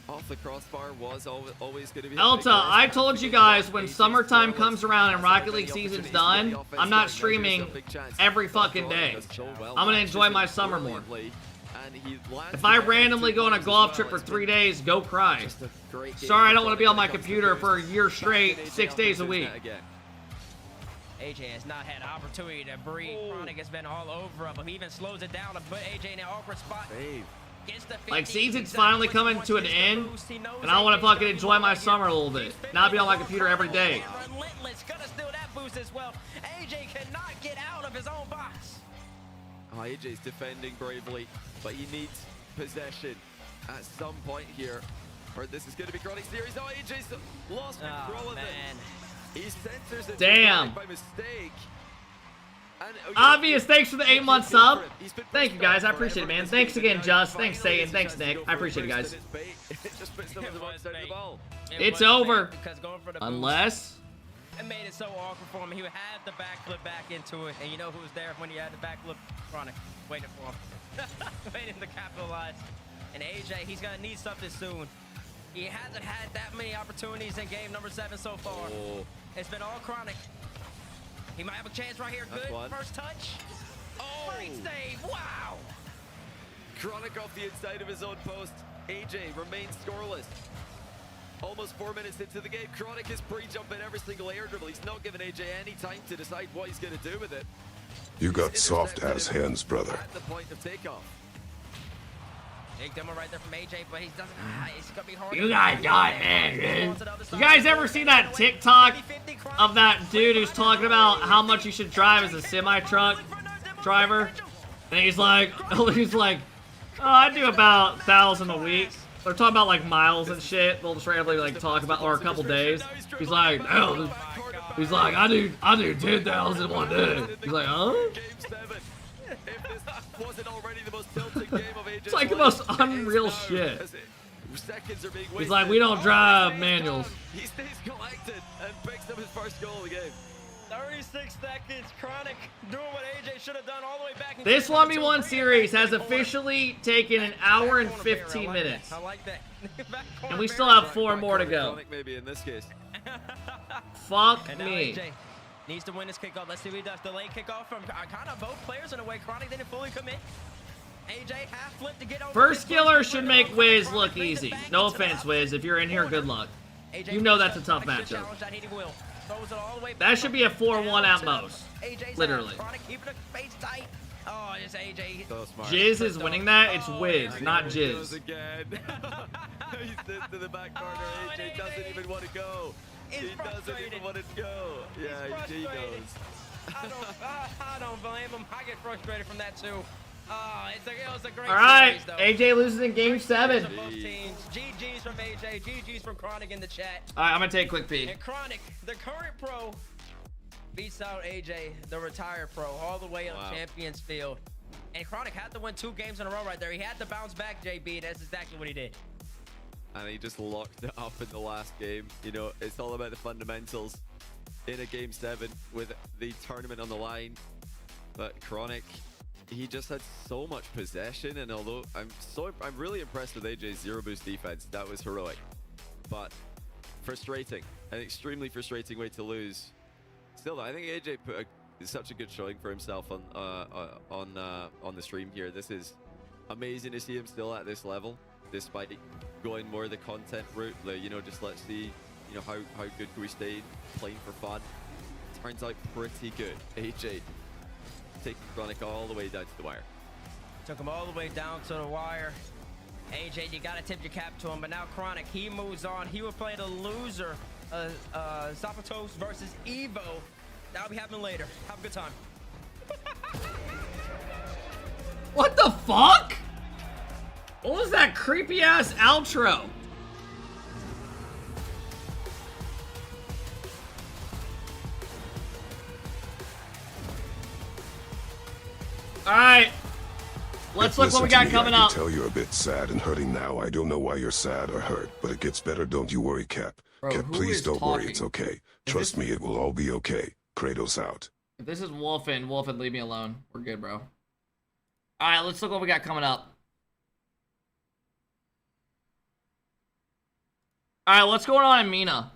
[SPEAKER 17] off the crossbar was always going to be...
[SPEAKER 1] Elta, I told you guys when summertime comes around and Rocket League season's done, I'm not streaming every fucking day. I'm going to enjoy my summer more. If I randomly go on a golf trip for 3 days, go cry. Sorry, I don't want to be on my computer for a year straight, 6 days a week.
[SPEAKER 11] AJ has not had opportunity to breathe. Chronic has been all over him. He even slows it down and put AJ in an awkward spot.
[SPEAKER 1] Like, season's finally coming to an end, and I want to fucking enjoy my summer a little bit. Not be on my computer every day.
[SPEAKER 11] Relentless, gonna steal that boost as well. AJ cannot get out of his own box.
[SPEAKER 17] Oh, AJ's defending bravely, but he needs possession at some point here. Or this is going to be Chronic series. Oh, AJ's lost control of it. He centers it by mistake.
[SPEAKER 1] Obvious, thanks for the 8-month sub. Thank you, guys. I appreciate it, man. Thanks again, Just. Thanks, Satan. Thanks, Nick. I appreciate it, guys. It's over. Unless...
[SPEAKER 11] It made it so awkward for him. He would have the backflip back into it. And you know who was there when he had the backflip? Chronic. Waiting for him. Waiting to capitalize. And AJ, he's going to need something soon. He hasn't had that many opportunities in game number 7 so far. It's been all Chronic. He might have a chance right here. Good first touch. Great save. Wow.
[SPEAKER 17] Chronic off the inside of his own post. AJ remains scoreless. Almost 4 minutes into the game. Chronic is pre-jumping every single air dribble. He's not giving AJ any time to decide what he's going to do with it.
[SPEAKER 14] You got soft-ass hands, brother.
[SPEAKER 17] At the point of takeoff.
[SPEAKER 11] Big demo right there from AJ, but he doesn't. It's gonna be hard.
[SPEAKER 1] You guys got it, dude. You guys ever see that TikTok of that dude who's talking about how much you should drive as a semi-truck driver? And he's like, oh, I do about 1,000 a week. They're talking about like miles and shit. They'll just randomly like talk about, or a couple days. He's like, oh, he's like, I do 10,000 one day. He's like, huh? It's like the most unreal shit. He's like, we don't drive manuals.
[SPEAKER 17] He stays collected and picks up his first goal of the game.
[SPEAKER 11] 36 seconds. Chronic doing what AJ should have done all the way back.
[SPEAKER 1] This 1v1 series has officially taken an hour and 15 minutes.
[SPEAKER 11] I like that.
[SPEAKER 1] And we still have 4 more to go.
[SPEAKER 17] Maybe in this case.
[SPEAKER 1] Fuck
[SPEAKER 11] and now
[SPEAKER 1] me.
[SPEAKER 11] AJ needs to win this kickoff. Let's see what he does. Delayed kickoff from kind of both players in a way. Chronic didn't fully commit. AJ half flip to get over.
[SPEAKER 1] First killer should make Wiz look easy. No offense, Wiz. If you're in here, good luck. You know that's a tough matchup. That should be a 4-1 at most. Literally.
[SPEAKER 11] Oh, it's AJ.
[SPEAKER 1] Jizz is winning that. It's Wiz, not Jizz.
[SPEAKER 17] Again. He sits to the back corner. AJ doesn't even want to go. He doesn't even want to go. Yeah, he knows.
[SPEAKER 11] I don't blame him. I get frustrated from that too. It was a great
[SPEAKER 1] All right,
[SPEAKER 11] series, though.
[SPEAKER 1] AJ loses in game 7.
[SPEAKER 11] GG's from AJ, GG's from Chronic in the chat.
[SPEAKER 1] All right, I'm gonna take a quick peek.
[SPEAKER 11] And Chronic, the current pro, beats out AJ, the retired pro, all the way on Champions Field. And Chronic had to win 2 games in a row right there. He had to bounce back, JB, and that's exactly what he did.
[SPEAKER 17] And he just locked it up in the last game. You know, it's all about the fundamentals in a game 7 with the tournament on the line. But Chronic, he just had so much possession, and although I'm really impressed with AJ's zero boost defense. That was heroic, but frustrating, an extremely frustrating way to lose. Still, I think AJ put such a good showing for himself on the stream here. This is amazing to see him still at this level, despite going more the content route. You know, just let's see, you know, how good can we stay playing for fun? Turns out pretty good. AJ taking Chronic all the way down to the wire.
[SPEAKER 11] Took him all the way down to the wire. AJ, you gotta tip your cap to him, but now Chronic, he moves on. He would play the loser, Zapatos versus Evo. That'll be happening later. Have a good time.
[SPEAKER 1] What the fuck? What was that creepy ass outro? Alright. Let's look what we got coming up.
[SPEAKER 14] I can tell you're a bit sad and hurting now. I don't know why you're sad or hurt, but it gets better. Don't you worry, Cap.
[SPEAKER 1] Bro,
[SPEAKER 14] Cap, please don't worry. It's
[SPEAKER 1] talking?
[SPEAKER 14] okay. Trust me, it will all be okay. Kratos out.
[SPEAKER 1] If this is Wolfen, leave me alone. We're good, bro. Alright, let's look what we got coming up. Alright, what's going on in MENA?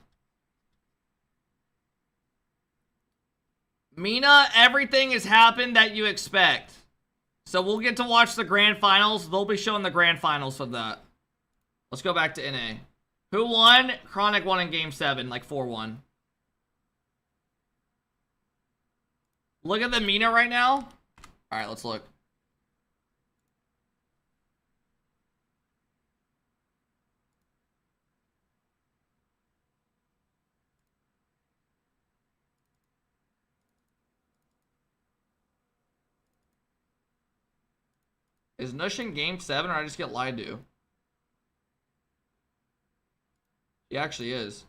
[SPEAKER 1] MENA, everything has happened that you expect. So we'll get to watch the grand finals. They'll be showing the grand finals of that. Let's go back to NA. Who won? Chronic won in Game 7, like 4-1. Look at the MENA right now. Alright, let's look. Is Nush in Game 7 or I just get lied to? He actually is.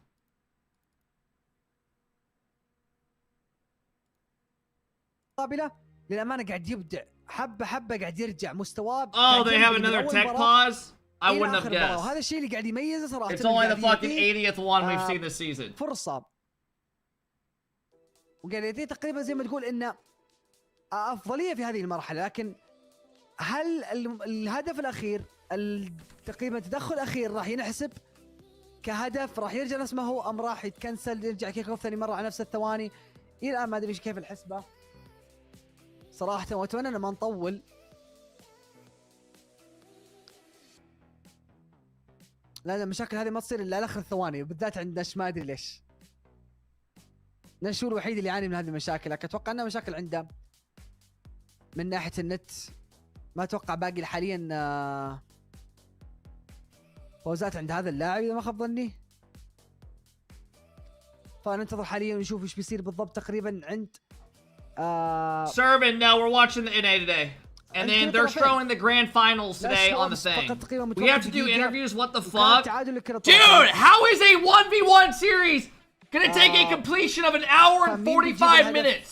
[SPEAKER 21] قابلة للأمانة قاعد يبدع حبة حبة قاعد يرجع مستواه.
[SPEAKER 1] Oh, they have another tech pause? I wouldn't have guessed.
[SPEAKER 21] وهذا الشيء اللي قاعد يميزه صراحة.
[SPEAKER 1] It's only the fucking 80th one we've seen this season.
[SPEAKER 21] فرصة. وقاعد يعطيه تقريبا زي ما تقول إنه أفضلية في هذه المرحلة، لكن هل الهدف الأخير تقريبا تدخل الأخير راح ينحسب كهدف، راح يرجع نفس ما هو، أم راح يتكنسل يرجع كيك اوف ثاني مرة على نفس الثواني؟ إلى الآن ما أدري كيف الحسبة صراحة، وأتمنى أن ما نطول، لأن المشاكل هذه ما تصير إلا آخر الثواني، بالذات عند نش ما أدري ليش. نش هو الوحيد اللي يعاني من هذه المشاكل، لكن أتوقع أنها مشاكل عنده من ناحية النت. ما اتوقع باقي حاليا فوزات عند هذا اللاعب اذا ما خاب ظني، فننتظر حاليا ونشوف ايش بيصير بالضبط تقريبا عند
[SPEAKER 1] Servant, no, we're watching the NA today. And then they're showing the grand finals today on the thing. We have to do interviews, what the fuck? Dude, how is a 1v1 series gonna take a completion of an hour and 45 minutes?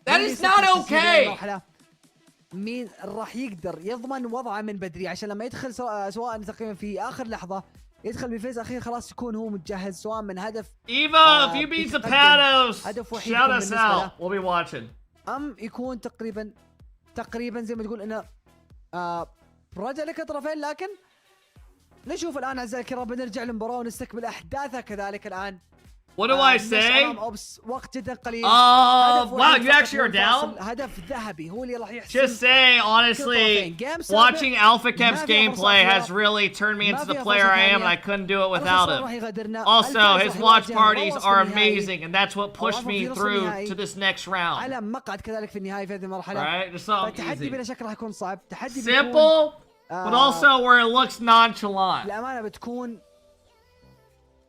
[SPEAKER 1] That is not okay!
[SPEAKER 21] مين راح يقدر يضمن وضعه من بدري عشان لما يدخل سواء تقريبا في اخر لحظه يدخل بفيز اخير خلاص يكون هو متجهز سواء من هدف
[SPEAKER 1] Evo, if you beat Zapatos, shout us out. We'll be watching.
[SPEAKER 21] يكون تقريبا زي ما تقول انه رجع لك طرفين، لكن نشوف الان اعزائي الكرام بنرجع للمباراه ونستكمل احداثها كذلك الان.
[SPEAKER 1] What do I say?
[SPEAKER 21] وقت جدا قليل.
[SPEAKER 1] Wow, you actually are down?
[SPEAKER 21] هدف ذهبي هو اللي راح يحسم.
[SPEAKER 1] Just say, honestly, watching AlphaKep's gameplay has really turned me into the player I am, and I couldn't do it without him. Also, his watch parties are amazing, and that's what pushed me through to this next round.
[SPEAKER 21] على مقعد كذلك في النهاية في هذه المرحلة.
[SPEAKER 1] Right, just something
[SPEAKER 21] التحدي
[SPEAKER 1] easy.
[SPEAKER 21] بلا شك راح يكون صعب. تحدي
[SPEAKER 1] Simple, but also where it looks nonchalant.
[SPEAKER 21] الأمانة بتكون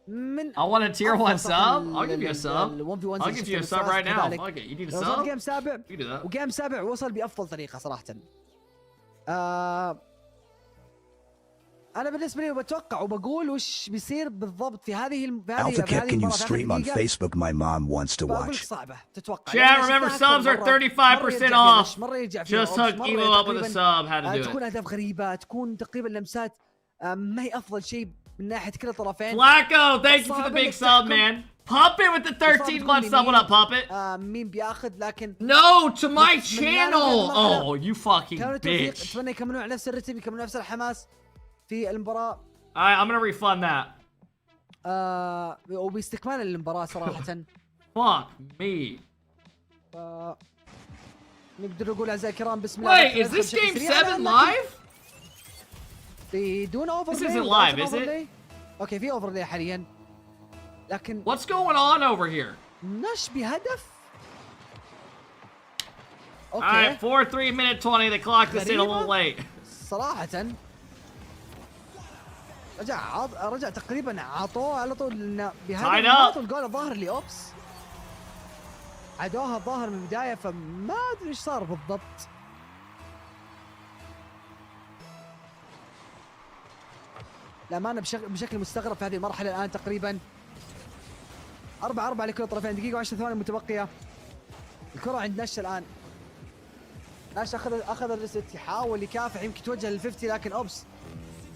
[SPEAKER 1] I want a tier 1 sub. I'll give you a sub. I'll give you a sub right now. Fuck it. You need a sub?
[SPEAKER 21] جيم سابع.
[SPEAKER 1] You do that.
[SPEAKER 21] وجيم سابع وصل بأفضل طريقة صراحة. أنا بالنسبة لي بتوقع وبقول وش بيصير بالضبط في هذه
[SPEAKER 3] AlphaKep, can you stream on Facebook? My mom wants to
[SPEAKER 21] بقول
[SPEAKER 3] watch.
[SPEAKER 21] صعبة تتوقع.
[SPEAKER 1] Chat, remember subs are 35% off. Just hook Evo up with a sub. How to do
[SPEAKER 21] تكون
[SPEAKER 1] it.
[SPEAKER 21] أهداف غريبة، تكون تقريبا لمسات ما هي أفضل شيء من ناحية كل الطرفين.
[SPEAKER 1] Flacco, thank you for the big sub, man. Puppet with the 13 month sub. What up, Puppet?
[SPEAKER 21] مين بياخذ لكن
[SPEAKER 1] No, to my channel. Oh, you fucking bitch.
[SPEAKER 21] أتمنى يكملون على نفس الرتم، يكملون نفس الحماس في المباراة.
[SPEAKER 1] Alright, I'm gonna refund that.
[SPEAKER 21] وباستكمال المباراة صراحة.
[SPEAKER 1] Fuck me.
[SPEAKER 21] نقدر نقول أعزائي الكرام بسم الله.
[SPEAKER 1] Wait, is this game 7 live?
[SPEAKER 21] بدون اوفرلي.
[SPEAKER 1] This isn't live, is it?
[SPEAKER 21] اوكي في اوفرلي حاليا. لكن
[SPEAKER 1] What's going on over here?
[SPEAKER 21] نش بهدف.
[SPEAKER 1] All right, 4-3 minute 20. They clocked this in a little late.
[SPEAKER 21] صراحة رجع تقريبا عطوه على طول لأن بهذا الجول الظاهر لأوبس. عدوها الظاهر من البداية فما أدري إيش صار بالضبط. للأمانة بشكل مستغرب في هذه المرحلة الآن تقريبا 4-4 لكل الطرفين، دقيقة و10 ثواني متبقية. الكرة عند نش الآن. نش أخذ الريست، يحاول يكافح، يمكن يتوجه لل50 لكن أوبس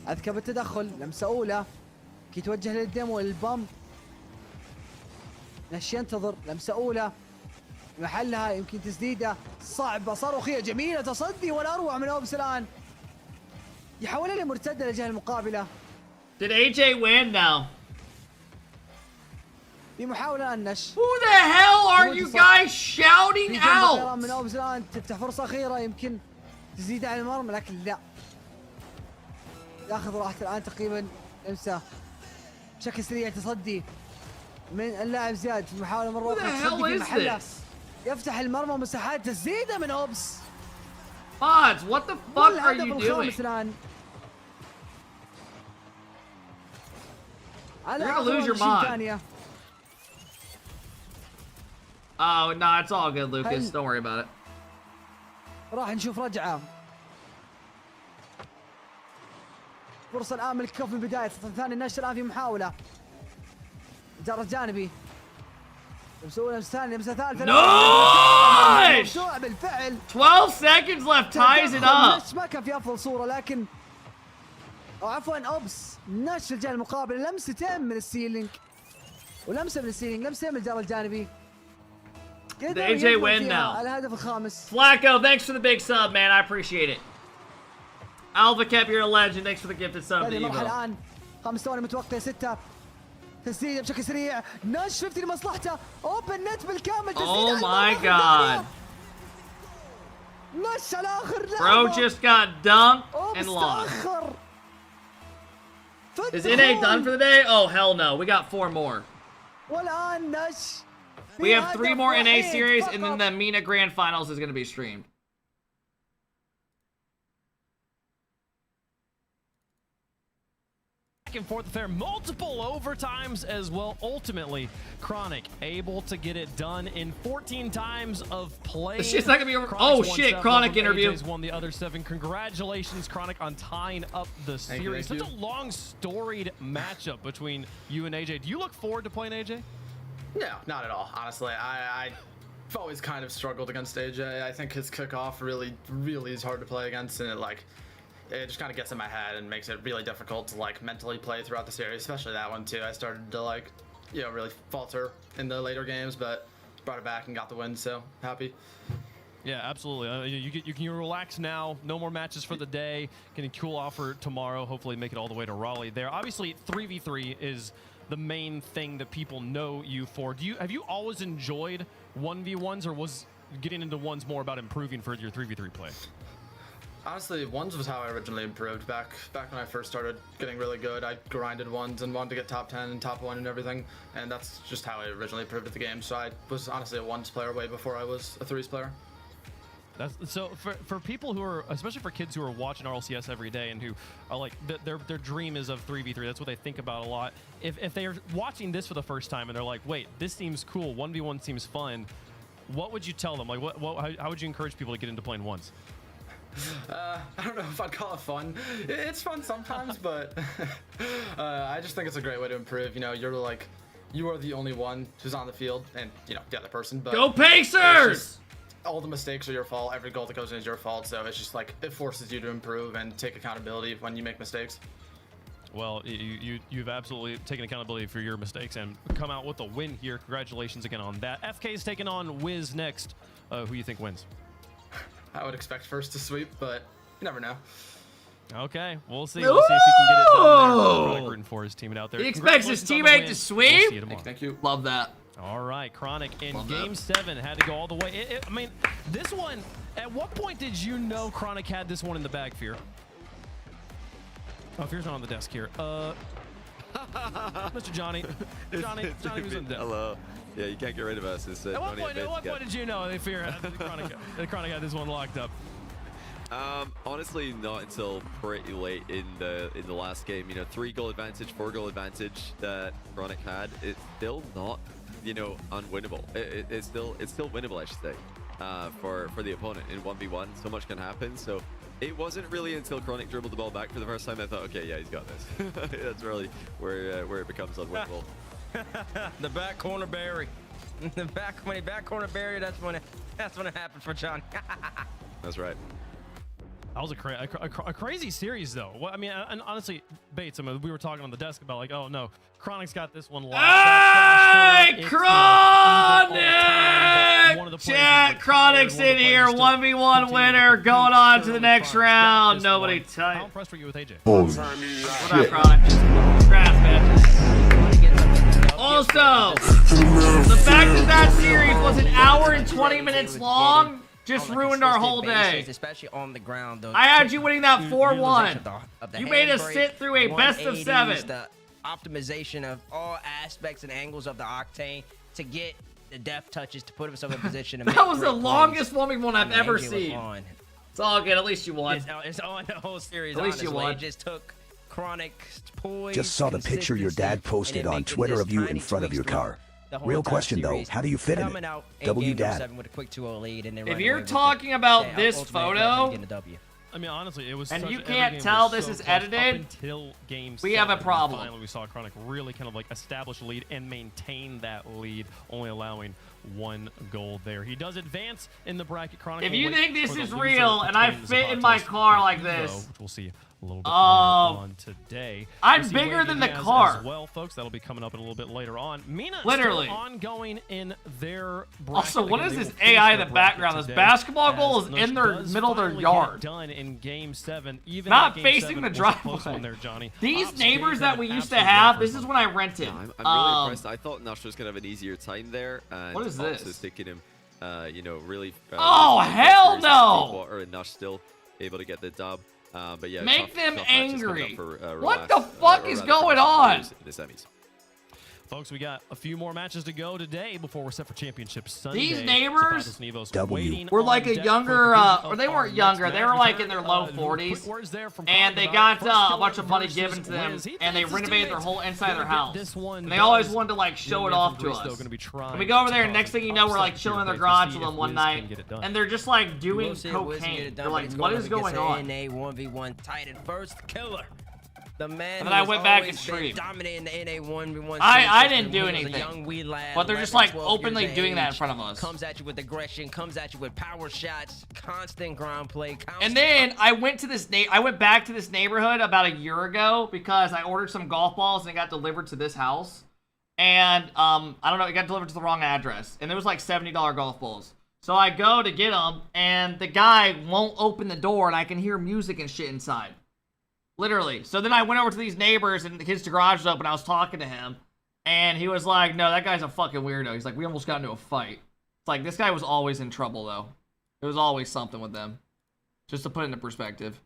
[SPEAKER 21] أذكى بالتدخل. لمسة أولى كي يتوجه للديمو البام. نش ينتظر لمسة أولى محلها، يمكن تسديدة صعبة صاروخية جميلة، تصدي ولا أروع من أوبس الآن. يحاول لي مرتدة للجهة المقابلة.
[SPEAKER 1] Did AJ win now?
[SPEAKER 21] في محاولة النش.
[SPEAKER 1] Who the hell are you guys shouting out?
[SPEAKER 21] من أوبس الآن تفتح فرصة أخيرة، يمكن تزيد على المرمى لكن لا. ياخذ راحته الآن تقريبا لمسة بشكل سريع، تصدي من اللاعب زياد في محاولة مرة أخرى تصدي في محله. يفتح المرمى مساحات، تسديدة من أوبس.
[SPEAKER 1] Mods, what the fuck are you doing? You're gonna lose your mind. Oh, no, it's all good, Lucas. Don't worry about it.
[SPEAKER 21] راح نشوف رجعة. فرصة الآن للكف من البداية، ثاني النشر الآن في محاولة. جرى جانبي. لمسة أولى، لمسة ثانية، لمسة ثالثة.
[SPEAKER 1] نايس!
[SPEAKER 21] بالفعل.
[SPEAKER 1] 12 seconds left, ties it up.
[SPEAKER 21] ما كان في أفضل صورة لكن أو عفوا أوبس نشر الجهة المقابلة، لمستين من السيلينج ولمسة من السيلينج، لمسة من الجار الجانبي.
[SPEAKER 1] The AJ win now.
[SPEAKER 21] الهدف الخامس.
[SPEAKER 1] Flacco, thanks for the big sub, man. I appreciate it. AlphaKep, you're a legend. Thanks for the gifted sub to Evo.
[SPEAKER 21] الآن 5 ثواني متوقع، 6 تسديدة بشكل سريع، نش 50 لمصلحته، اوبن نت بالكامل.
[SPEAKER 1] Oh my god.
[SPEAKER 21] نش على آخر لحظة.
[SPEAKER 1] Bro just got dunked and lost. Is NA done for the day? Oh hell no. We got 4 more.
[SPEAKER 21] والآن نش.
[SPEAKER 1] We have 3 more NA series and then the MENA Grand Finals is going to be streamed.
[SPEAKER 15] Back and forth affair, multiple overtimes as well. Ultimately, Chronic able to get it done in 14 times of play.
[SPEAKER 1] This shit's not gonna be over. Oh shit, Chronic interview.
[SPEAKER 15] AJ's won the other 7. Congratulations, Chronic, on tying up the series. Such a long, storied matchup between you and AJ. Do you look forward to playing AJ?
[SPEAKER 10] No, not at all. Honestly, I've always kind of struggled against AJ. I think his kickoff really is hard to play against, and it just kind of gets in my head and makes it really difficult to like mentally play throughout the series, especially that one too. I started to like, really falter in the later games, but brought it back and got the win, so happy.
[SPEAKER 15] Yeah, absolutely. You can relax now. No more matches for the day. Getting cool off for tomorrow. Hopefully make it all the way to Raleigh there. Obviously, 3v3 is the main thing that people know you for. Have you always enjoyed 1v1s, or was getting into ones more about improving for your 3v3 play?
[SPEAKER 10] Honestly, ones was how I originally improved. Back when I first started getting really good, I grinded ones and wanted to get top 10 and top 1 and everything, and that's just how I originally improved at the game. So I was honestly a ones player way before I was a threes player.
[SPEAKER 15] So for people who are, especially for kids who are watching RLCS every day and who are like, their dream is of 3v3, that's what they think about a lot. If they're watching this for the first time and they're like, wait, this seems cool, 1v1 seems fun, what would you tell them? Like, how would you encourage people to get into playing ones?
[SPEAKER 10] I don't know if I'd call it fun. It's fun sometimes, but I just think it's a great way to improve. You are the only one who's on the field, and the other person. But
[SPEAKER 1] go Pacers!
[SPEAKER 10] All the mistakes are your fault. Every goal that goes in is your fault. So it's just like it forces you to improve and take accountability when you make mistakes.
[SPEAKER 15] Well, you've absolutely taken accountability for your mistakes and come out with a win here. Congratulations again on that. FK is taking on Wiz next. Who you think wins?
[SPEAKER 10] I would expect first to sweep, but you never know.
[SPEAKER 15] Okay, we'll see. We'll see if he can get it done there. Really rooting for his teammate out there.
[SPEAKER 1] He expects his teammate to sweep?
[SPEAKER 15] We'll
[SPEAKER 10] Thank you.
[SPEAKER 1] Love that.
[SPEAKER 15] All right, Chronic in Game 7 had to go all the way. I mean, this one, at what point did you know Chronic had this one in the bag, Fear? Oh, Fear's not on the desk here. Mr. Johnny. Johnny was in debt.
[SPEAKER 17] Hello. Yeah, you can't get rid of us. It's,
[SPEAKER 15] At what point did you know the Chronic had this one locked up?
[SPEAKER 17] Honestly, not until pretty late in the last game. You know, 3-goal advantage, 4-goal advantage that Chronic had. It's still not, you know, unwinnable. It's still winnable, I should say, for the opponent in 1v1. So much can happen. So it wasn't really until Chronic dribbled the ball back for the first time I thought, okay, yeah, he's got this. That's really where it becomes unwinnable.
[SPEAKER 11] The back corner Barry. When he back corner Barry, that's when it happened for John.
[SPEAKER 17] That's right.
[SPEAKER 15] That was a crazy series, though. Well, I mean, and honestly, Bates, I mean, we were talking on the desk about, like, oh, no, Chronic's got this one locked.
[SPEAKER 1] Hey, Chronic! Chat, Chronic's in here. 1v1 winner. Going on to the next round. Nobody tight.
[SPEAKER 15] How impressed were you with AJ?
[SPEAKER 1] What up, Chronic? Congrats, man. Also, the fact that series was an hour and 20 minutes long just ruined our whole day.
[SPEAKER 11] Especially on the ground, though.
[SPEAKER 1] I had you winning that 4-1. You made us sit through a best of 7.
[SPEAKER 11] The optimization of all aspects and angles of the Octane to get the deft touches to put himself in position to make
[SPEAKER 1] that was the longest 1v1 I've ever seen. It's all good. At least you won.
[SPEAKER 11] It's on the whole series.
[SPEAKER 1] At least you won.
[SPEAKER 11] It just took Chronic's poise.
[SPEAKER 3] Just saw the picture your dad posted on Twitter of you in front of your car. Real question though, how do you fit in it? W Dad.
[SPEAKER 11] With a quick 2-0 lead, and then
[SPEAKER 1] if you're talking about this photo,
[SPEAKER 15] I mean, honestly, it was.
[SPEAKER 1] And
[SPEAKER 15] such
[SPEAKER 1] you
[SPEAKER 15] every
[SPEAKER 1] can't
[SPEAKER 15] game
[SPEAKER 1] tell
[SPEAKER 15] was
[SPEAKER 1] this
[SPEAKER 15] so
[SPEAKER 1] is
[SPEAKER 15] close
[SPEAKER 1] edited.
[SPEAKER 15] Up until game
[SPEAKER 1] We have a
[SPEAKER 15] 7,
[SPEAKER 1] problem.
[SPEAKER 15] Finally, we saw Chronic really kind of like establish a lead and maintain that lead, only allowing 1 goal there. He does advance in the bracket. Chronic.
[SPEAKER 1] if
[SPEAKER 15] will
[SPEAKER 1] you
[SPEAKER 15] wait
[SPEAKER 1] think this
[SPEAKER 15] for the
[SPEAKER 1] is
[SPEAKER 15] loser
[SPEAKER 1] real and I
[SPEAKER 15] between
[SPEAKER 1] fit in my
[SPEAKER 15] Zapatos
[SPEAKER 1] car like
[SPEAKER 15] and
[SPEAKER 1] this,
[SPEAKER 15] Evo, which we'll see a little bit later on today.
[SPEAKER 1] I'm
[SPEAKER 15] We'll see
[SPEAKER 1] bigger
[SPEAKER 15] Wade
[SPEAKER 1] than the
[SPEAKER 15] Diaz
[SPEAKER 1] car.
[SPEAKER 15] as well, folks. That'll be coming up a little bit later on. MENA
[SPEAKER 1] Literally.
[SPEAKER 15] still ongoing in their bracket.
[SPEAKER 1] Also, what
[SPEAKER 15] Again,
[SPEAKER 1] is
[SPEAKER 15] they
[SPEAKER 1] this
[SPEAKER 15] will finish
[SPEAKER 1] AI in
[SPEAKER 15] their
[SPEAKER 1] the
[SPEAKER 15] bracket
[SPEAKER 1] background? This
[SPEAKER 15] today,
[SPEAKER 1] basketball goal
[SPEAKER 15] as
[SPEAKER 1] is
[SPEAKER 15] Nush
[SPEAKER 1] in their
[SPEAKER 15] does
[SPEAKER 1] middle of their
[SPEAKER 15] finally get it
[SPEAKER 1] yard.
[SPEAKER 15] done in game 7. Even
[SPEAKER 1] Not
[SPEAKER 15] though game
[SPEAKER 1] facing
[SPEAKER 15] 7
[SPEAKER 1] the
[SPEAKER 15] was a close
[SPEAKER 1] driveway.
[SPEAKER 15] one there, Johnny.
[SPEAKER 1] These
[SPEAKER 15] Ops
[SPEAKER 1] neighbors
[SPEAKER 15] came
[SPEAKER 1] that
[SPEAKER 15] from
[SPEAKER 1] we
[SPEAKER 15] an
[SPEAKER 1] used to
[SPEAKER 15] absolute
[SPEAKER 1] have,
[SPEAKER 15] number
[SPEAKER 1] this is when I rented.
[SPEAKER 17] I'm really impressed. I thought Nush was gonna have an easier time there, and
[SPEAKER 1] What is
[SPEAKER 17] Ops
[SPEAKER 1] this?
[SPEAKER 17] is taking him, you know, really.
[SPEAKER 1] Oh, hell no!
[SPEAKER 17] Water, and Nush still able to get the dub. But yeah,
[SPEAKER 1] Make them
[SPEAKER 17] tough matches coming
[SPEAKER 1] angry.
[SPEAKER 17] up for,
[SPEAKER 1] What
[SPEAKER 17] Roas,
[SPEAKER 1] the fuck
[SPEAKER 17] or
[SPEAKER 1] is
[SPEAKER 17] rather,
[SPEAKER 1] going
[SPEAKER 17] for
[SPEAKER 1] on?
[SPEAKER 17] in the semis.
[SPEAKER 15] Folks, we got a few more matches to go today before we're set for Championship Sunday.
[SPEAKER 1] These neighbors
[SPEAKER 15] Zapatos and Evos waiting
[SPEAKER 1] were
[SPEAKER 15] on
[SPEAKER 1] like a
[SPEAKER 15] deck
[SPEAKER 1] younger,
[SPEAKER 15] for the
[SPEAKER 1] or they
[SPEAKER 15] of
[SPEAKER 1] weren't
[SPEAKER 15] our
[SPEAKER 1] younger,
[SPEAKER 15] next
[SPEAKER 1] they were
[SPEAKER 15] match.
[SPEAKER 1] like in their low
[SPEAKER 15] Quick
[SPEAKER 1] 40s,
[SPEAKER 15] words there from
[SPEAKER 1] and they
[SPEAKER 15] Chronic
[SPEAKER 1] got
[SPEAKER 15] about
[SPEAKER 1] a bunch of money
[SPEAKER 15] versus
[SPEAKER 1] given to them,
[SPEAKER 15] Wiz. He
[SPEAKER 1] and they
[SPEAKER 15] thinks his
[SPEAKER 1] renovated their
[SPEAKER 15] teammates
[SPEAKER 1] whole inside of their
[SPEAKER 15] gonna get
[SPEAKER 1] house.
[SPEAKER 15] this one
[SPEAKER 1] And they always
[SPEAKER 15] done.
[SPEAKER 1] wanted to like show
[SPEAKER 15] Young
[SPEAKER 1] it
[SPEAKER 15] man
[SPEAKER 1] off
[SPEAKER 15] from
[SPEAKER 1] to
[SPEAKER 15] Greece, though,
[SPEAKER 1] us.
[SPEAKER 15] gonna be trying
[SPEAKER 1] And we go over there,
[SPEAKER 15] to
[SPEAKER 1] and next
[SPEAKER 15] cause
[SPEAKER 1] thing you know, we're like
[SPEAKER 15] upset
[SPEAKER 1] chilling in their
[SPEAKER 15] here,
[SPEAKER 1] garage
[SPEAKER 15] see
[SPEAKER 1] with
[SPEAKER 15] if
[SPEAKER 1] them one
[SPEAKER 15] Wiz
[SPEAKER 1] night,
[SPEAKER 15] can get it done.
[SPEAKER 1] and they're just like doing
[SPEAKER 11] We'll see if Wiz can get
[SPEAKER 1] cocaine.
[SPEAKER 11] it done,
[SPEAKER 1] They're
[SPEAKER 11] but
[SPEAKER 1] like,
[SPEAKER 11] he's
[SPEAKER 1] what
[SPEAKER 11] going
[SPEAKER 1] is
[SPEAKER 11] up
[SPEAKER 1] going
[SPEAKER 11] against
[SPEAKER 1] on?
[SPEAKER 11] NA 1v1 Titan first killer. The man
[SPEAKER 1] And then I
[SPEAKER 11] who
[SPEAKER 1] went
[SPEAKER 11] has
[SPEAKER 1] back
[SPEAKER 11] always
[SPEAKER 1] and
[SPEAKER 11] been
[SPEAKER 1] streamed.
[SPEAKER 11] dominating the NA 1v1
[SPEAKER 1] I
[SPEAKER 11] scene
[SPEAKER 1] didn't do
[SPEAKER 11] when he was a
[SPEAKER 1] anything.
[SPEAKER 11] young wee lad,
[SPEAKER 1] But they're just
[SPEAKER 11] 11,
[SPEAKER 1] like
[SPEAKER 11] 12
[SPEAKER 1] openly
[SPEAKER 11] years of
[SPEAKER 1] doing that in
[SPEAKER 11] age,
[SPEAKER 1] front of us.
[SPEAKER 11] Comes at you with aggression, comes at you with power shots, constant ground play.
[SPEAKER 1] And then I went to this I went back to this neighborhood about a year ago because I ordered some golf balls and it got delivered to this house. And I don't know, it got delivered to the wrong address. And there was like $70 golf balls. So I go to get them and the guy won't open the door and I can hear music and shit inside. Literally. So then I went over to these neighbors and his garage was open. I was talking to him and he was like, no, that guy's a fucking weirdo. He's like, we almost got into a fight. It's like, this guy was always in trouble though. There was always something with them. Just to put it into perspective.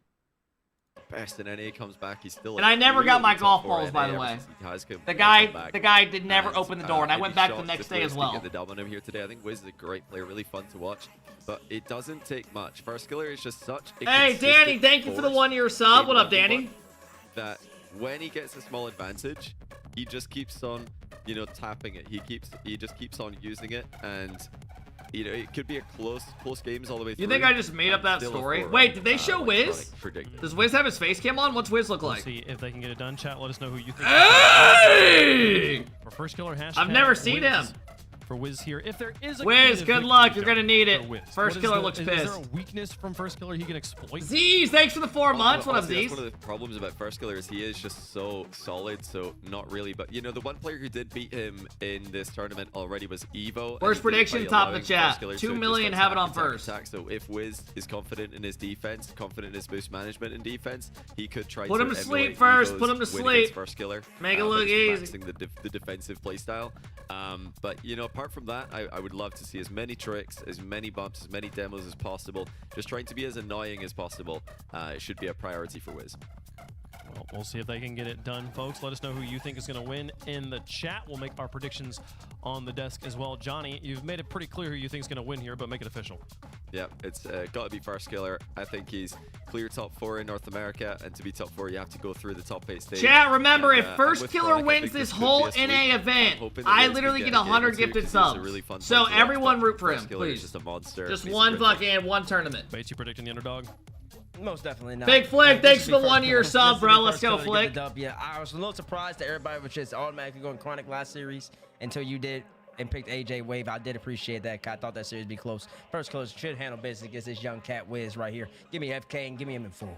[SPEAKER 17] Best in NA comes back. He's still.
[SPEAKER 1] And I never got my
[SPEAKER 17] top
[SPEAKER 1] golf
[SPEAKER 17] 4
[SPEAKER 1] balls, by
[SPEAKER 17] NA
[SPEAKER 1] the way.
[SPEAKER 17] ever since he has come
[SPEAKER 1] The
[SPEAKER 17] back.
[SPEAKER 1] guy did never
[SPEAKER 17] And,
[SPEAKER 1] open the door, and I
[SPEAKER 17] I'd
[SPEAKER 1] went
[SPEAKER 17] be
[SPEAKER 1] back the
[SPEAKER 17] shocked
[SPEAKER 1] next
[SPEAKER 17] if
[SPEAKER 1] day
[SPEAKER 17] Wiz
[SPEAKER 1] as
[SPEAKER 17] can
[SPEAKER 1] well.
[SPEAKER 17] Get the dub on him here today. I think Wiz is a great player, really fun to watch, but it doesn't take much. First killer is just such a
[SPEAKER 1] Hey, Danny,
[SPEAKER 17] consistent
[SPEAKER 1] thank you for the
[SPEAKER 17] force
[SPEAKER 1] 1-year sub.
[SPEAKER 17] in
[SPEAKER 1] What up,
[SPEAKER 17] 1v1
[SPEAKER 1] Danny?
[SPEAKER 17] That when he gets a small advantage, he just keeps on, you know, tapping it. He just keeps on using it, and you know, it could be a close games all the way through.
[SPEAKER 1] You think I just made up that story? Wait, did they show Wiz? Does Wiz have his face cam on? What's Wiz look like?
[SPEAKER 15] We'll see if they can get it done. Chat, let us know who you think.
[SPEAKER 1] Hey!
[SPEAKER 15] For first killer hashtag.
[SPEAKER 1] I've never seen
[SPEAKER 15] Wiz.
[SPEAKER 1] him.
[SPEAKER 15] For Wiz here, if there is a
[SPEAKER 1] Wiz, good luck. You're gonna need it. First killer looks
[SPEAKER 15] Is there
[SPEAKER 1] pissed.
[SPEAKER 15] a weakness from first killer he can exploit?
[SPEAKER 1] Z's, thanks for the 4 months. What up,
[SPEAKER 17] Honestly,
[SPEAKER 1] Z's?
[SPEAKER 17] that's one of the problems about first killer is he is just so solid, so not really. But you know, the one player who did beat him in this tournament already was Evo. and
[SPEAKER 1] First
[SPEAKER 17] he did it
[SPEAKER 1] prediction,
[SPEAKER 17] by
[SPEAKER 1] top of the
[SPEAKER 17] allowing
[SPEAKER 1] chat.
[SPEAKER 17] first killer
[SPEAKER 1] 2
[SPEAKER 17] to
[SPEAKER 1] million,
[SPEAKER 17] just
[SPEAKER 1] have it on
[SPEAKER 17] attack.
[SPEAKER 1] first.
[SPEAKER 17] So if Wiz is confident in his defense, confident in his boost management and defense, he could try
[SPEAKER 1] Put
[SPEAKER 17] to
[SPEAKER 1] him to sleep
[SPEAKER 17] emulate
[SPEAKER 1] first,
[SPEAKER 17] Evo's
[SPEAKER 1] put him to
[SPEAKER 17] win
[SPEAKER 1] sleep.
[SPEAKER 17] against first killer.
[SPEAKER 1] Make it
[SPEAKER 17] but
[SPEAKER 1] look
[SPEAKER 17] just
[SPEAKER 1] easy.
[SPEAKER 17] maxing the defensive playstyle. But you know, apart from that, I would love to see as many tricks, as many bumps, as many demos as possible. Just trying to be as annoying as possible. It should be a priority for Wiz.
[SPEAKER 15] Well, We'll see if they can get it done, folks. Let us know who you think is going to win in the chat. We'll make our predictions on the desk as well. Johnny, you've made it pretty clear who you think is going to win here, but make it official.
[SPEAKER 17] Yeah, it's got to be First Killer. I think he's clear top 4 in North America, and to be top 4, you have to go through the top 8 stage.
[SPEAKER 1] Chat, remember,
[SPEAKER 17] and,
[SPEAKER 1] if First Killer
[SPEAKER 17] Chronic,
[SPEAKER 1] wins this whole NA event, I literally get 100 gifted subs.
[SPEAKER 17] Really
[SPEAKER 1] so everyone root for him, please.
[SPEAKER 17] Just a monster.
[SPEAKER 1] Just one fucking one tournament.
[SPEAKER 15] Bates, you predicting the underdog?
[SPEAKER 11] Most definitely not.
[SPEAKER 1] Big Flick, thanks for the 1 year
[SPEAKER 11] This
[SPEAKER 1] sub,
[SPEAKER 11] is
[SPEAKER 1] bro.
[SPEAKER 11] the
[SPEAKER 1] Let's
[SPEAKER 11] first
[SPEAKER 1] go,
[SPEAKER 11] killer to
[SPEAKER 1] Flick.
[SPEAKER 11] get the dub. Yeah, I was a little surprised that everybody was just automatically going Chronic last series until you did and picked AJ Wave. I did appreciate that. I thought that series would be close. First Killer should handle business against this young cat Wiz right here. Give me FK and give me him in full.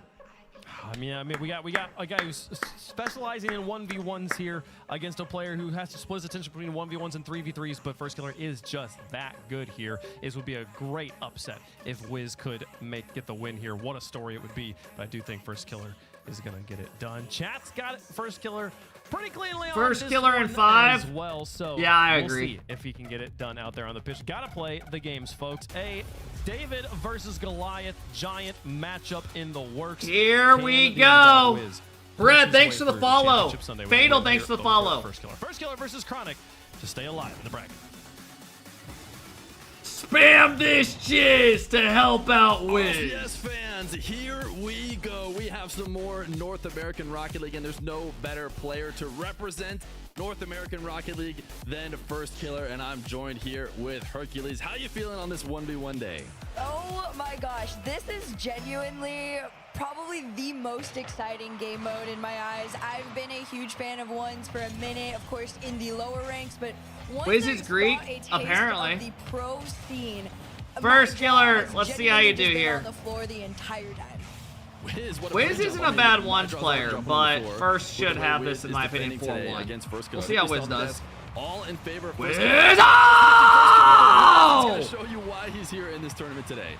[SPEAKER 15] I mean, we got a guy who's specializing in 1v1s here against a player who has to split his attention between 1v1s and 3v3s, but First Killer is just that good here. It would be a great upset if Wiz could get the win here. What a story it would be, but I do think First Killer is going to get it done. Chat's got it. First Killer pretty cleanly on
[SPEAKER 1] First
[SPEAKER 15] this
[SPEAKER 1] Killer in
[SPEAKER 15] one
[SPEAKER 1] 5
[SPEAKER 15] as well, so
[SPEAKER 1] yeah, I
[SPEAKER 15] we'll
[SPEAKER 1] agree.
[SPEAKER 15] see if he can get it done out there on the pitch. Gotta play the games, folks. A David versus Goliath giant matchup in the works.
[SPEAKER 1] Here we go. Brett, thanks for the follow. Fatal, thanks for the follow.
[SPEAKER 15] First Killer versus Chronic to stay alive in the bracket.
[SPEAKER 1] Spam this jizz to help out Wiz.
[SPEAKER 2] Yes, fans, here we go. We have some more North American Rocket League, and there's no better player to represent North American Rocket League than First Killer, and I'm joined here with Hercules. How you feeling on this 1v1 day?
[SPEAKER 9] Oh my gosh, this is genuinely probably the most exciting game mode in my eyes. I've been a huge fan of ones for a minute, of course, in the lower ranks, but once
[SPEAKER 1] Wiz
[SPEAKER 9] I
[SPEAKER 1] is Greek,
[SPEAKER 9] saw a taste
[SPEAKER 1] apparently.
[SPEAKER 9] of the pro scene,
[SPEAKER 1] First
[SPEAKER 9] my
[SPEAKER 1] Killer,
[SPEAKER 9] jaw has
[SPEAKER 1] let's see how you do
[SPEAKER 9] genuinely just been
[SPEAKER 1] here.
[SPEAKER 9] on the floor the entire time.
[SPEAKER 1] Wiz isn't a bad ones player, but First should have this, in my opinion, 4-1. We'll see how Wiz does.
[SPEAKER 2] All in favor of
[SPEAKER 1] Wiz!
[SPEAKER 2] First Killer.
[SPEAKER 1] Oh!
[SPEAKER 2] I'm going to show you why he's here in this tournament today.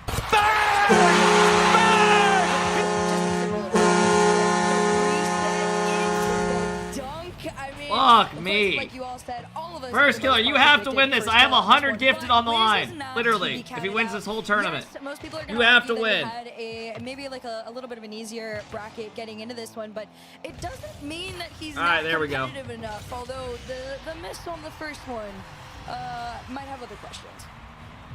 [SPEAKER 1] Fuck me.
[SPEAKER 9] Like you all said, all of us
[SPEAKER 1] First Killer, you have to win this. I have 100 gifted on the line. Literally, if he wins this whole tournament.
[SPEAKER 9] Yes, most people are
[SPEAKER 1] You have to win.
[SPEAKER 9] Had maybe like a little bit of an easier bracket getting into this one, but it doesn't mean that he's
[SPEAKER 1] All right,
[SPEAKER 9] not
[SPEAKER 1] there we go.
[SPEAKER 9] competitive enough. Although the miss on the first one might have other questions.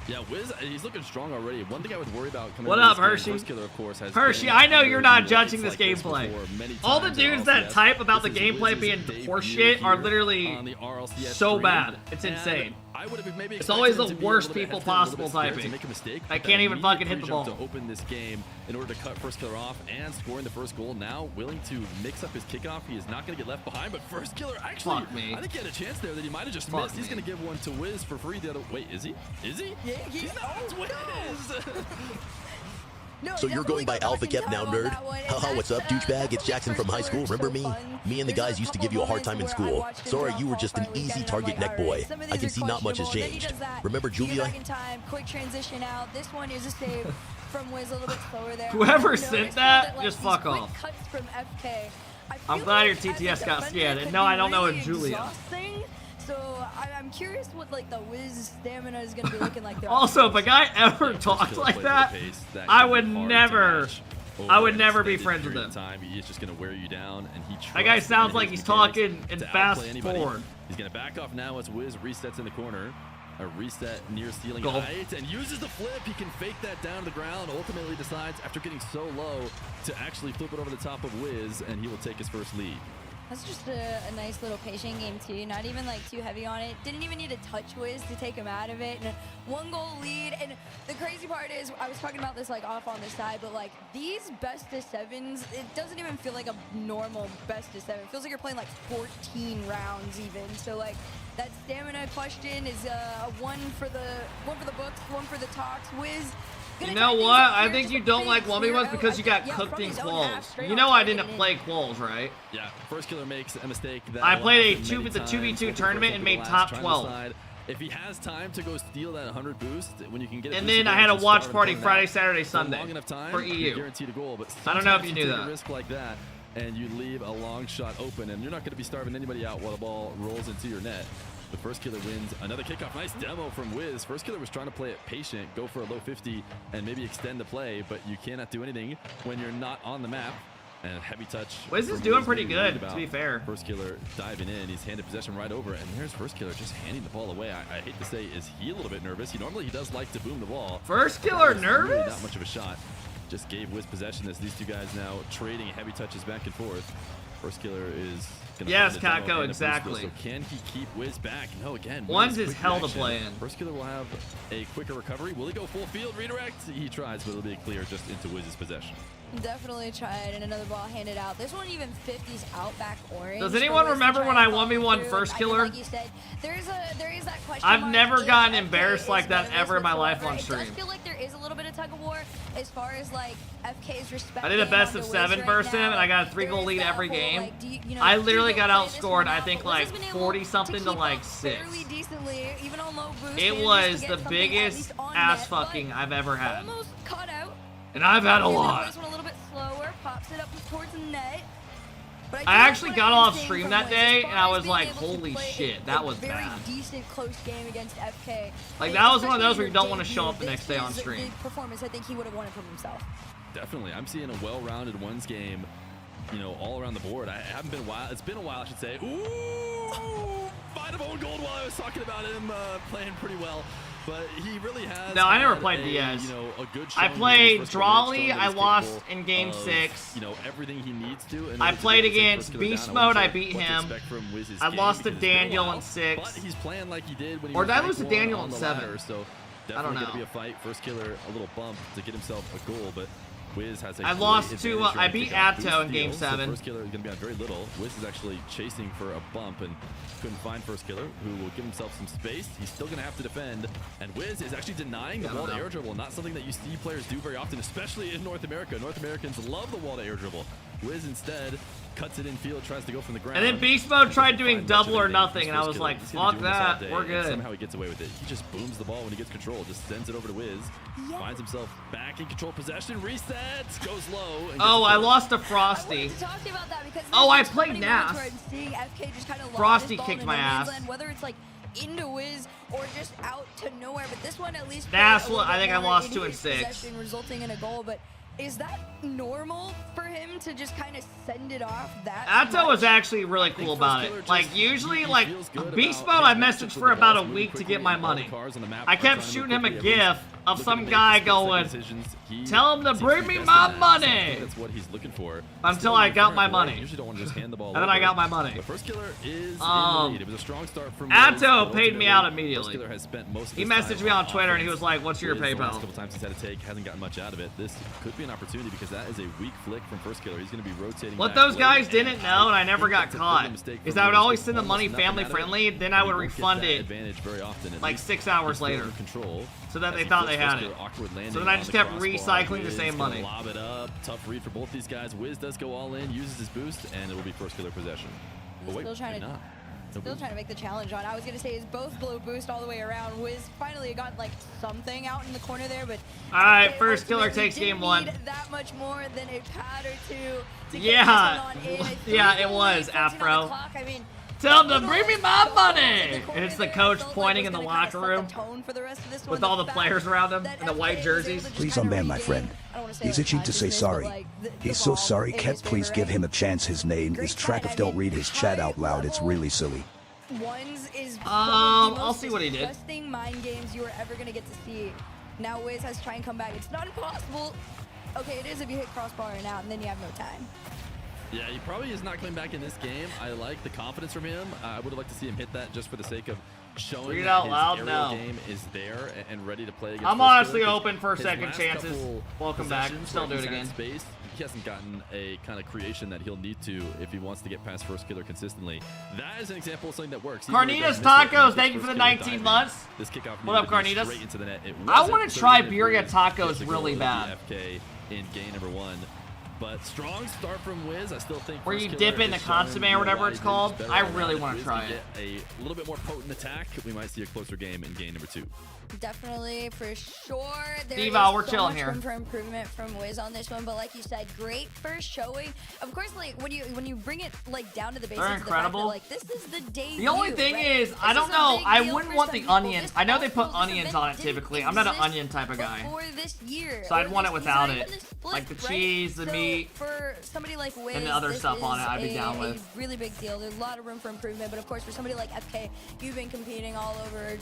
[SPEAKER 2] Yeah, Wiz, he's looking strong already. One thing I would worry about coming
[SPEAKER 1] What
[SPEAKER 2] into
[SPEAKER 1] up,
[SPEAKER 2] this game,
[SPEAKER 1] Hershey?
[SPEAKER 2] First Killer, of course, has
[SPEAKER 1] Hershey,
[SPEAKER 2] been
[SPEAKER 1] I know
[SPEAKER 2] under
[SPEAKER 1] you're not
[SPEAKER 2] fights
[SPEAKER 1] judging this
[SPEAKER 2] like this
[SPEAKER 1] gameplay.
[SPEAKER 2] before many
[SPEAKER 1] All the
[SPEAKER 2] times in
[SPEAKER 1] dudes that
[SPEAKER 2] RLCS.
[SPEAKER 1] type about the
[SPEAKER 2] This is
[SPEAKER 1] gameplay
[SPEAKER 2] Wiz's
[SPEAKER 1] being
[SPEAKER 2] debut
[SPEAKER 1] horseshit are
[SPEAKER 2] here
[SPEAKER 1] literally
[SPEAKER 2] on the RLCS
[SPEAKER 1] so
[SPEAKER 2] 3.
[SPEAKER 1] bad. It's
[SPEAKER 2] And
[SPEAKER 1] insane.
[SPEAKER 2] I would have maybe
[SPEAKER 1] It's always
[SPEAKER 2] expected
[SPEAKER 1] the
[SPEAKER 2] him to be a
[SPEAKER 1] worst
[SPEAKER 2] little bit
[SPEAKER 1] people
[SPEAKER 2] hesitant, a little
[SPEAKER 1] possible
[SPEAKER 2] bit scared
[SPEAKER 1] typing.
[SPEAKER 2] to make a mistake,
[SPEAKER 1] I
[SPEAKER 2] but
[SPEAKER 1] can't even
[SPEAKER 2] immediate
[SPEAKER 1] fucking hit the
[SPEAKER 2] pre-jump
[SPEAKER 1] ball.
[SPEAKER 2] to open this game in order to cut First Killer off and scoring the first goal. Now willing to mix up his kickoff. He is not going to get left behind, but First Killer actually,
[SPEAKER 1] Fuck me.
[SPEAKER 2] I think he had a chance there that he might have just
[SPEAKER 1] Fuck
[SPEAKER 2] missed. He's
[SPEAKER 1] me.
[SPEAKER 2] going to give one to Wiz for free. The other, wait, is he? Is he?
[SPEAKER 9] Yeah,
[SPEAKER 2] He's not. It's Wiz.
[SPEAKER 9] No,
[SPEAKER 18] So you're going by AlphaKep now, nerd? Haha, what's up, douchebag? It's Jackson from high school. Remember me? Me and the guys used to give you a hard time in school. Sorry, you were just an easy target neck boy. I can see not much has changed. Remember Julia?
[SPEAKER 9] Back in time, quick transition out. This one is a save from Wiz, a little bit slower there.
[SPEAKER 1] Whoever
[SPEAKER 9] I
[SPEAKER 1] sent
[SPEAKER 9] noticed
[SPEAKER 1] that,
[SPEAKER 9] like,
[SPEAKER 1] just
[SPEAKER 9] these
[SPEAKER 1] fuck
[SPEAKER 9] quick
[SPEAKER 1] off.
[SPEAKER 9] cuts from FK.
[SPEAKER 1] I'm glad your TTS got scared. And no, I don't know if Julia.
[SPEAKER 9] Exhausting. So I'm curious what like the Wiz stamina is gonna be looking like.
[SPEAKER 1] Also, if a guy ever talked like that, I would never be friends with him.
[SPEAKER 2] He's just going to wear you down, and he
[SPEAKER 1] That guy sounds like he's talking in fast forward.
[SPEAKER 2] He's going to back off now as Wiz resets in the corner. A reset near ceiling
[SPEAKER 1] Goal.
[SPEAKER 2] height and uses the flip. He can fake that down to the ground. Ultimately decides after getting so low to actually flip it over the top of Wiz, and he will take his first lead.
[SPEAKER 9] That's just a nice little patient game too. Not even like too heavy on it. Didn't even need to touch Wiz to take him out of it. And a 1-goal lead. And the crazy part is, I was talking about this like off on the side, but like these best of sevens, it doesn't even feel like a normal best of seven. It feels like you're playing like 14 rounds even. So like that stamina question is one for the books, one for the talks. Wiz.
[SPEAKER 1] You know what? I think you don't like 1v1s because you got cooked in quals. You know I didn't play quals, right?
[SPEAKER 2] Yeah, First Killer makes a mistake. That
[SPEAKER 1] I played
[SPEAKER 2] the
[SPEAKER 1] 2v2 tournament and made top 12.
[SPEAKER 2] If he has time to go steal that 100 boost, when you can get it,
[SPEAKER 1] and then I had a watch party Friday, Saturday, Sunday for EU.
[SPEAKER 2] Guaranteed a goal, but
[SPEAKER 1] I don't know if you knew
[SPEAKER 2] take
[SPEAKER 1] that.
[SPEAKER 2] A risk like that, and you leave a long shot open, and you're not going to be starving anybody out while the ball rolls into your net. The First Killer wins another kickoff. Nice demo from Wiz. First Killer was trying to play it patient, go for a low 50, and maybe extend the play, but you cannot do anything when you're not on the map. And heavy touch.
[SPEAKER 1] Wiz is doing pretty good, to be fair.
[SPEAKER 2] First Killer diving in. He's handed possession right over. And there's First Killer just handing the ball away. I hate to say, is he a little bit nervous? Normally he does like to boom the ball.
[SPEAKER 1] First Killer nervous?
[SPEAKER 2] Really not much of a shot. Just gave Wiz possession as these two guys now trading heavy touches back and forth. First Killer is gonna
[SPEAKER 1] yes,
[SPEAKER 2] find
[SPEAKER 1] Kako, exactly.
[SPEAKER 2] So can he keep Wiz back? No, again.
[SPEAKER 1] One's is hell to play in.
[SPEAKER 2] First Killer will have a quicker recovery. Will he go full field redirect? He tries, but it'll be clear just into Wiz's possession.
[SPEAKER 9] Definitely tried, and another ball handed out. This one even 50s out back orange.
[SPEAKER 1] Does anyone remember when I 1v1 First Killer?
[SPEAKER 9] Like you said, there is that question.
[SPEAKER 1] I've never gotten embarrassed like that ever in my life on stream.
[SPEAKER 9] I feel like there is a little bit of tug of war as far as like FK's respect.
[SPEAKER 1] I did a best of 7 versus him, and I got a 3-goal lead every game. I literally got outscored, I think, like 40 something to like 6. It was the biggest ass fucking I've ever had.
[SPEAKER 9] Almost caught out.
[SPEAKER 1] And I've had a lot.
[SPEAKER 9] This one a little bit slower, pops it up towards the net.
[SPEAKER 1] I actually got off stream that day, and I was like, holy shit, that was bad.
[SPEAKER 9] Very decent close game against FK.
[SPEAKER 1] Like, that was one of those where you don't want to show up the next day on stream.
[SPEAKER 9] Performance, I think he would have won it from himself.
[SPEAKER 2] Definitely. I'm seeing a well-rounded ones game, all around the board. I haven't been a while. It's been a while, I should say. Ooh! Fight of own gold while I was talking about him playing pretty well. But he really has.
[SPEAKER 1] No, I never played Diaz.
[SPEAKER 2] A good
[SPEAKER 1] I played Drawley. I lost in game 6.
[SPEAKER 2] Everything he needs to.
[SPEAKER 1] I played against Beast Mode. I beat him. I lost to Daniel in 6.
[SPEAKER 2] But he's playing like he did when he
[SPEAKER 1] or
[SPEAKER 2] was
[SPEAKER 1] did I lose to Daniel in 7?
[SPEAKER 2] Ladder, so
[SPEAKER 1] I don't know.
[SPEAKER 2] Gonna be a fight. First Killer, a little bump to get himself a goal, but Wiz has a
[SPEAKER 1] I lost to I beat Atto in game 7.
[SPEAKER 2] So First Killer is going to be on very little. Wiz is actually chasing for a bump and couldn't find First Killer, who will give himself some space. He's still going to have to defend, and Wiz is actually denying the wall to air dribble. Not something that you see players do very often, especially in North America. North Americans love the wall to air dribble. Wiz instead cuts it in field, tries to go from the ground.
[SPEAKER 1] And then Beast Mode tried doing double or nothing, and I was like, fuck that, we're good.
[SPEAKER 2] Somehow he gets away with it. He just booms the ball when he gets control, just sends it over to Wiz, finds himself back in control possession, resets, goes low. And
[SPEAKER 1] oh, I lost to Frosty. Oh, I played Nas. Frosty kicked my ass.
[SPEAKER 9] Whether it's like into Wiz or just out to nowhere, but this one at least.
[SPEAKER 1] Nas, I think I lost 2 and 6.
[SPEAKER 9] Resulting in a goal, but. Is that normal for him to just kind of send it off that
[SPEAKER 1] Atto was actually really cool about it. Like, usually, like, Beast Mode, I messaged for about a week to get my money. I kept shooting him a gif of some guy going, tell him to bring me my money.
[SPEAKER 2] That's what he's looking for.
[SPEAKER 1] Until I got my money.
[SPEAKER 2] Usually don't want to just hand the ball
[SPEAKER 1] and then I got my money.
[SPEAKER 2] The First Killer is in the lead. It was a strong start from
[SPEAKER 1] Atto paid me out immediately.
[SPEAKER 2] First Killer has spent most of
[SPEAKER 1] he messaged me on Twitter and he was like, what's your PayPal?
[SPEAKER 2] The last couple times he's had to take, hasn't gotten much out of it. This could be an opportunity because that is a weak flick from First Killer. He's going to be rotating.
[SPEAKER 1] What those guys didn't know, and I never got caught, is I would always send the money family friendly, then I would refund it like 6 hours later. So that they thought they had it. So then I just kept recycling the same money.
[SPEAKER 2] Lob it up. Tough read for both these guys. Wiz does go all in, uses his boost, and it will be First Killer possession. But wait,
[SPEAKER 9] still trying to make the challenge on. I was gonna say is both blow boost all the way around. Wiz finally got like something out in the corner there, but
[SPEAKER 1] all right, First Killer takes game 1.
[SPEAKER 9] That much more than a pad or two.
[SPEAKER 1] Yeah, yeah, it was Afro.
[SPEAKER 9] I mean,
[SPEAKER 1] tell him to bring me my money! And it's the coach pointing in the locker room with all the players around him in the white jerseys.
[SPEAKER 3] Please unban my friend. He's itching to say sorry. He's so sorry. Kep, please give him a chance. His name is Track. Don't read his chat out loud. It's really silly.
[SPEAKER 9] Ones is
[SPEAKER 1] I'll see what he did.
[SPEAKER 9] Disgusting mind games you are ever gonna get to see. Now Wiz has to try and come back. It's not impossible. Okay, it is if you hit crossbar and out, and then you have no time.
[SPEAKER 2] Yeah, he probably is not coming back in this game. I like the confidence from him. I would have liked to see him hit that just for the sake of showing that his aerial game is there and ready to play against.
[SPEAKER 1] I'm honestly open for second chances. Welcome back. Still do it again.
[SPEAKER 2] Space, he hasn't gotten a kind of creation that he'll need to if he wants to get past First Killer consistently. That is an example of something that works.
[SPEAKER 1] Carnitas Tacos, thank you for the 19 months.
[SPEAKER 2] This kickoff.
[SPEAKER 1] What up, Carnitas?
[SPEAKER 2] Straight into the net.
[SPEAKER 1] I want to try Birria Tacos really bad.
[SPEAKER 2] FK in game number 1. But strong start from Wiz. I still think
[SPEAKER 1] where you dip in the consomme or whatever it's called. I really want to try it.
[SPEAKER 2] A little bit more potent attack. We might see a closer game in game number 2.
[SPEAKER 9] Definitely, for sure.
[SPEAKER 1] Steve, we're chilling here.
[SPEAKER 9] Room for improvement from Wiz on this one, but like you said, great first showing. Of course, like when you bring it like down to the basics,
[SPEAKER 1] they're incredible.
[SPEAKER 9] Like this is the debut.
[SPEAKER 1] The only thing is, I don't know. I wouldn't want the onions. I know they put onions on it typically. I'm not an onion type of guy.
[SPEAKER 9] This year,
[SPEAKER 1] so I'd want it without it, like the cheese, the meat. beat.
[SPEAKER 9] For somebody like Wiz,
[SPEAKER 1] and the other
[SPEAKER 9] this
[SPEAKER 1] stuff on
[SPEAKER 9] is
[SPEAKER 1] it, I'd be down
[SPEAKER 9] a
[SPEAKER 1] with.
[SPEAKER 9] really big deal. There's a lot of room for improvement, but of course, for somebody like FK, you've been competing all over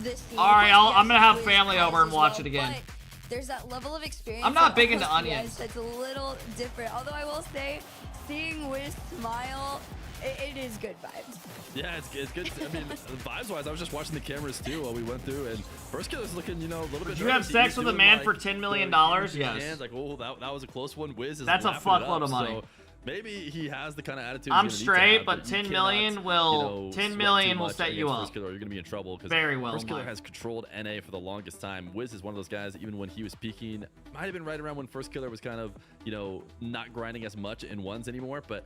[SPEAKER 9] this scene.
[SPEAKER 1] All right, I'm gonna have
[SPEAKER 9] Wiz
[SPEAKER 1] family
[SPEAKER 9] has
[SPEAKER 1] over and
[SPEAKER 9] as
[SPEAKER 1] watch
[SPEAKER 9] well,
[SPEAKER 1] it again.
[SPEAKER 9] but there's that level of experience.
[SPEAKER 1] I'm not
[SPEAKER 9] that
[SPEAKER 1] big into
[SPEAKER 9] RLCS
[SPEAKER 1] onions.
[SPEAKER 9] That's a little different. Although I will say, seeing Wiz smile, it is good vibes.
[SPEAKER 2] Yeah, it's good. I mean, vibes-wise, I was just watching the cameras too while we went through, and First Killer's looking, you know, a little bit.
[SPEAKER 1] Would you have
[SPEAKER 2] nervous.
[SPEAKER 1] sex
[SPEAKER 2] He's
[SPEAKER 1] with a
[SPEAKER 2] doing,
[SPEAKER 1] man
[SPEAKER 2] like,
[SPEAKER 1] for $10 million?
[SPEAKER 2] Hands,
[SPEAKER 1] Yes.
[SPEAKER 2] like, oh, that was a close one. Wiz is
[SPEAKER 1] That's a
[SPEAKER 2] lapping it
[SPEAKER 1] fuckload
[SPEAKER 2] up,
[SPEAKER 1] of money.
[SPEAKER 2] So maybe he has the kind of attitude.
[SPEAKER 1] I'm
[SPEAKER 2] he's gonna
[SPEAKER 1] straight,
[SPEAKER 2] need to have,
[SPEAKER 1] but
[SPEAKER 2] you
[SPEAKER 1] 10
[SPEAKER 2] cannot,
[SPEAKER 1] million will 10
[SPEAKER 2] sweat
[SPEAKER 1] million
[SPEAKER 2] too
[SPEAKER 1] will
[SPEAKER 2] much
[SPEAKER 1] set you
[SPEAKER 2] against
[SPEAKER 1] up.
[SPEAKER 2] First Killer, you're gonna be in trouble because
[SPEAKER 1] Very well,
[SPEAKER 2] First Killer
[SPEAKER 1] Mike.
[SPEAKER 2] has controlled NA for the longest time. Wiz is one of those guys. Even when he was peaking, might have been right around when First Killer was kind of, you know, not grinding as much in ones anymore. But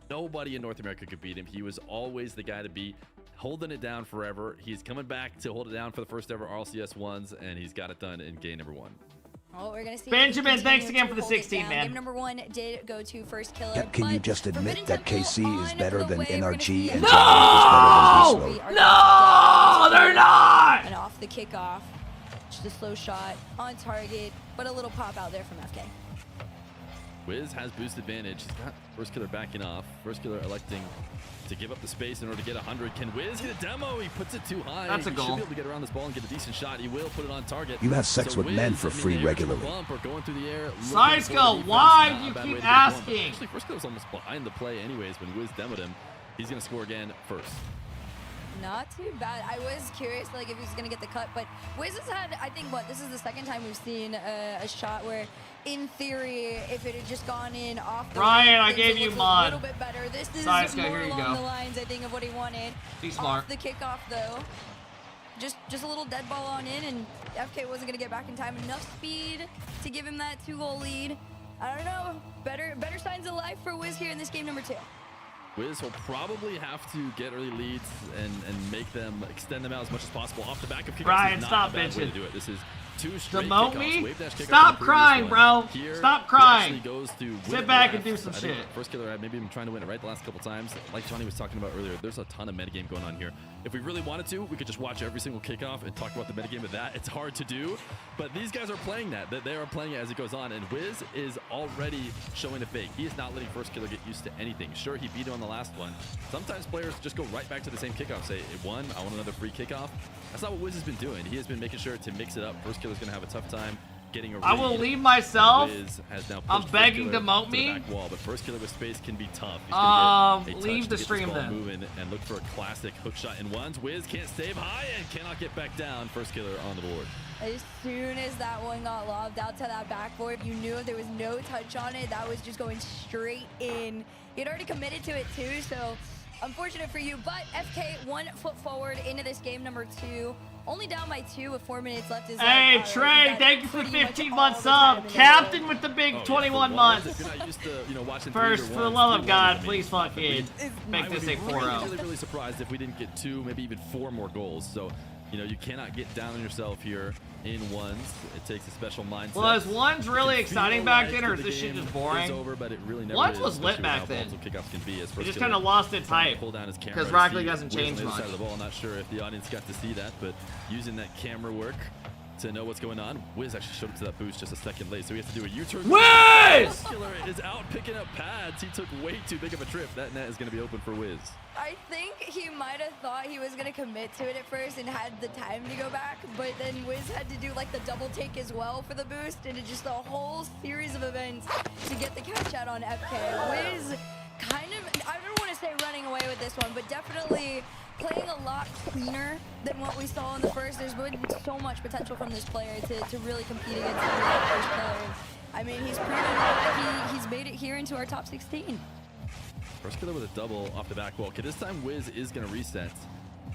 [SPEAKER 2] nobody in North America could beat him. He was always the guy to beat. Holding it down forever. He's coming back to hold it down for the first ever RLCS ones, and he's got it done in game number 1.
[SPEAKER 9] Well, we're gonna see
[SPEAKER 1] Benjamin, thanks
[SPEAKER 9] continue
[SPEAKER 1] again
[SPEAKER 9] to
[SPEAKER 1] for the
[SPEAKER 9] hold it
[SPEAKER 1] 16,
[SPEAKER 9] down.
[SPEAKER 1] man.
[SPEAKER 9] Game number 1 did go to First Killer.
[SPEAKER 3] Yep, can you
[SPEAKER 9] but
[SPEAKER 3] just admit
[SPEAKER 9] Forbidden
[SPEAKER 3] that
[SPEAKER 9] Temple
[SPEAKER 3] KC is
[SPEAKER 9] on
[SPEAKER 3] better
[SPEAKER 9] the
[SPEAKER 3] than
[SPEAKER 9] way. We're gonna
[SPEAKER 3] NRG
[SPEAKER 9] see
[SPEAKER 3] and
[SPEAKER 9] FK
[SPEAKER 3] Johnny is better than
[SPEAKER 9] we are
[SPEAKER 1] No, they're not!
[SPEAKER 9] And off the kickoff, just a slow shot on target, but a little pop out there from FK.
[SPEAKER 2] Wiz has boost advantage. He's got First Killer backing off. First Killer electing to give up the space in order to get 100. Can Wiz get a demo? He puts it too high.
[SPEAKER 1] That's a
[SPEAKER 2] He
[SPEAKER 1] goal.
[SPEAKER 2] should be able to get around this ball and get a decent shot. He will put it on target.
[SPEAKER 3] You have sex with
[SPEAKER 2] Wiz,
[SPEAKER 3] men for
[SPEAKER 2] I mean,
[SPEAKER 3] free
[SPEAKER 2] the air
[SPEAKER 3] regularly.
[SPEAKER 2] bump or going through the air. looking for
[SPEAKER 1] Saiska,
[SPEAKER 2] defense,
[SPEAKER 1] why
[SPEAKER 2] not
[SPEAKER 1] do
[SPEAKER 2] a
[SPEAKER 1] you
[SPEAKER 2] bad
[SPEAKER 1] keep
[SPEAKER 2] way to get one.
[SPEAKER 1] asking?
[SPEAKER 2] Actually, First Killer was almost behind the play anyways when Wiz demoed him. He's going to score again first.
[SPEAKER 9] Not too bad. I was curious, like, if he was going to get the cut, but Wiz has had, I think, this is the second time we've seen a shot where, in theory, if it had just gone in off the
[SPEAKER 1] Ryan,
[SPEAKER 9] rim,
[SPEAKER 1] I
[SPEAKER 9] things
[SPEAKER 1] gave
[SPEAKER 9] would
[SPEAKER 1] you
[SPEAKER 9] look
[SPEAKER 1] mod.
[SPEAKER 9] a little bit better. This is
[SPEAKER 1] Saiska,
[SPEAKER 9] more
[SPEAKER 1] here you
[SPEAKER 9] along
[SPEAKER 1] go.
[SPEAKER 9] the lines, I think, of what he wanted.
[SPEAKER 1] Be smart.
[SPEAKER 9] Off the kickoff, though. Just a little dead ball on in, and FK wasn't going to get back in time. Enough speed to give him that 2-goal lead. I don't know. Better signs of life for Wiz here in this game number 2.
[SPEAKER 2] Wiz will probably have to get early leads and make them extend them out as much as possible off the back of kickoffs.
[SPEAKER 1] Ryan,
[SPEAKER 2] is not
[SPEAKER 1] stop
[SPEAKER 2] a bad way to
[SPEAKER 1] bitching.
[SPEAKER 2] do it. This is 2 straight
[SPEAKER 1] Demote
[SPEAKER 2] kickoffs.
[SPEAKER 1] me?
[SPEAKER 2] Wave dash kickoff
[SPEAKER 1] Stop
[SPEAKER 2] on the previous
[SPEAKER 1] crying,
[SPEAKER 2] one.
[SPEAKER 1] bro.
[SPEAKER 2] Here,
[SPEAKER 1] Stop
[SPEAKER 2] he
[SPEAKER 1] crying.
[SPEAKER 2] actually goes to win
[SPEAKER 1] Sit
[SPEAKER 2] it
[SPEAKER 1] back
[SPEAKER 2] left.
[SPEAKER 1] and do some
[SPEAKER 2] I think
[SPEAKER 1] shit.
[SPEAKER 2] First Killer had maybe been trying to win it right the last couple times. Like Johnny was talking about earlier, there's a ton of metagame going on here. If we really wanted to, we could just watch every single kickoff and talk about the metagame of that. It's hard to do, but these guys are playing that. They are playing it as it goes on, and Wiz is already showing a fake. He is not letting First Killer get used to anything. Sure, he beat him on the last one. Sometimes players just go right back to the same kickoff, say, it won, I want another free kickoff. That's not what Wiz has been doing. He has been making sure to mix it up. First Killer's going to have a tough time getting a read.
[SPEAKER 1] I will leave myself.
[SPEAKER 2] Wiz has now
[SPEAKER 1] I'm
[SPEAKER 2] pushed
[SPEAKER 1] begging
[SPEAKER 2] First
[SPEAKER 1] to
[SPEAKER 2] Killer
[SPEAKER 1] demote
[SPEAKER 2] the
[SPEAKER 1] me.
[SPEAKER 2] back wall, but First Killer with space can be tough. He's gonna get a touch
[SPEAKER 1] Leave
[SPEAKER 2] to
[SPEAKER 1] the
[SPEAKER 2] get this
[SPEAKER 1] stream
[SPEAKER 2] ball
[SPEAKER 1] then.
[SPEAKER 2] moving and look for a classic hook shot in ones. Wiz can't save high and cannot get back down. First Killer on the board.
[SPEAKER 9] As soon as that one got lobbed out to that backboard, you knew if there was no touch on it, that was just going straight in. He'd already committed to it too, so unfortunate for you. But FK 1 foot forward into this game number 2. Only down by 2 with 4 minutes left. Is
[SPEAKER 1] Hey,
[SPEAKER 9] like,
[SPEAKER 1] Trey, thank you for the
[SPEAKER 9] pretty much
[SPEAKER 1] 15
[SPEAKER 9] all
[SPEAKER 1] month
[SPEAKER 9] the time
[SPEAKER 1] sub.
[SPEAKER 9] in the
[SPEAKER 1] Captain
[SPEAKER 9] game.
[SPEAKER 1] with the big
[SPEAKER 2] Oh,
[SPEAKER 1] 21
[SPEAKER 2] yeah,
[SPEAKER 1] months.
[SPEAKER 2] If you're not used to, you know, watching
[SPEAKER 1] First,
[SPEAKER 2] threes or
[SPEAKER 1] for the
[SPEAKER 2] ones,
[SPEAKER 1] love of
[SPEAKER 2] 3-1,
[SPEAKER 1] God,
[SPEAKER 2] I mean,
[SPEAKER 1] please fucking make
[SPEAKER 2] I
[SPEAKER 1] this
[SPEAKER 2] would
[SPEAKER 1] a
[SPEAKER 2] be
[SPEAKER 1] 4-0.
[SPEAKER 2] really, really surprised if we didn't get 2, maybe even 4 more goals. So, you know, you cannot get down on yourself here in ones. It takes a special mindset.
[SPEAKER 1] Was ones really
[SPEAKER 2] It can
[SPEAKER 1] exciting
[SPEAKER 2] feel
[SPEAKER 1] back
[SPEAKER 2] like
[SPEAKER 1] then, or is
[SPEAKER 2] the
[SPEAKER 1] this shit
[SPEAKER 2] game
[SPEAKER 1] just boring?
[SPEAKER 2] is over, but it really never
[SPEAKER 1] Ones
[SPEAKER 2] is,
[SPEAKER 1] was lit
[SPEAKER 2] especially
[SPEAKER 1] back
[SPEAKER 2] how
[SPEAKER 1] then.
[SPEAKER 2] volatile kickoffs can be, as
[SPEAKER 1] It
[SPEAKER 2] First
[SPEAKER 1] just
[SPEAKER 2] Killer
[SPEAKER 1] kinda lost its
[SPEAKER 2] trying to
[SPEAKER 1] hype,
[SPEAKER 2] pull down his camera
[SPEAKER 1] 'cause
[SPEAKER 2] to
[SPEAKER 1] Rocket
[SPEAKER 2] see
[SPEAKER 1] League hasn't
[SPEAKER 2] Wiz on
[SPEAKER 1] changed
[SPEAKER 2] the other
[SPEAKER 1] much.
[SPEAKER 2] side of the ball. I'm not sure if the audience got to see that, but using that camera work to know what's going on. Wiz actually showed up to that boost just a second late, so we have to do a U-turn.
[SPEAKER 1] Wiz!
[SPEAKER 2] Killer is out picking up pads. He took way too big of a trip. That net is going to be open for Wiz.
[SPEAKER 9] I think he might have thought he was going to commit to it at first and had the time to go back, but then Wiz had to do like the double take as well for the boost, and it just a whole series of events to get the catch out on FK. Wiz kind of, I don't want to say running away with this one, but definitely playing a lot cleaner than what we saw in the first. There's been so much potential from this player to really compete against the first player. I mean, he's proven that he's made it here into our top 16.
[SPEAKER 2] First Killer with a double off the back wall. Okay, this time Wiz is going to reset.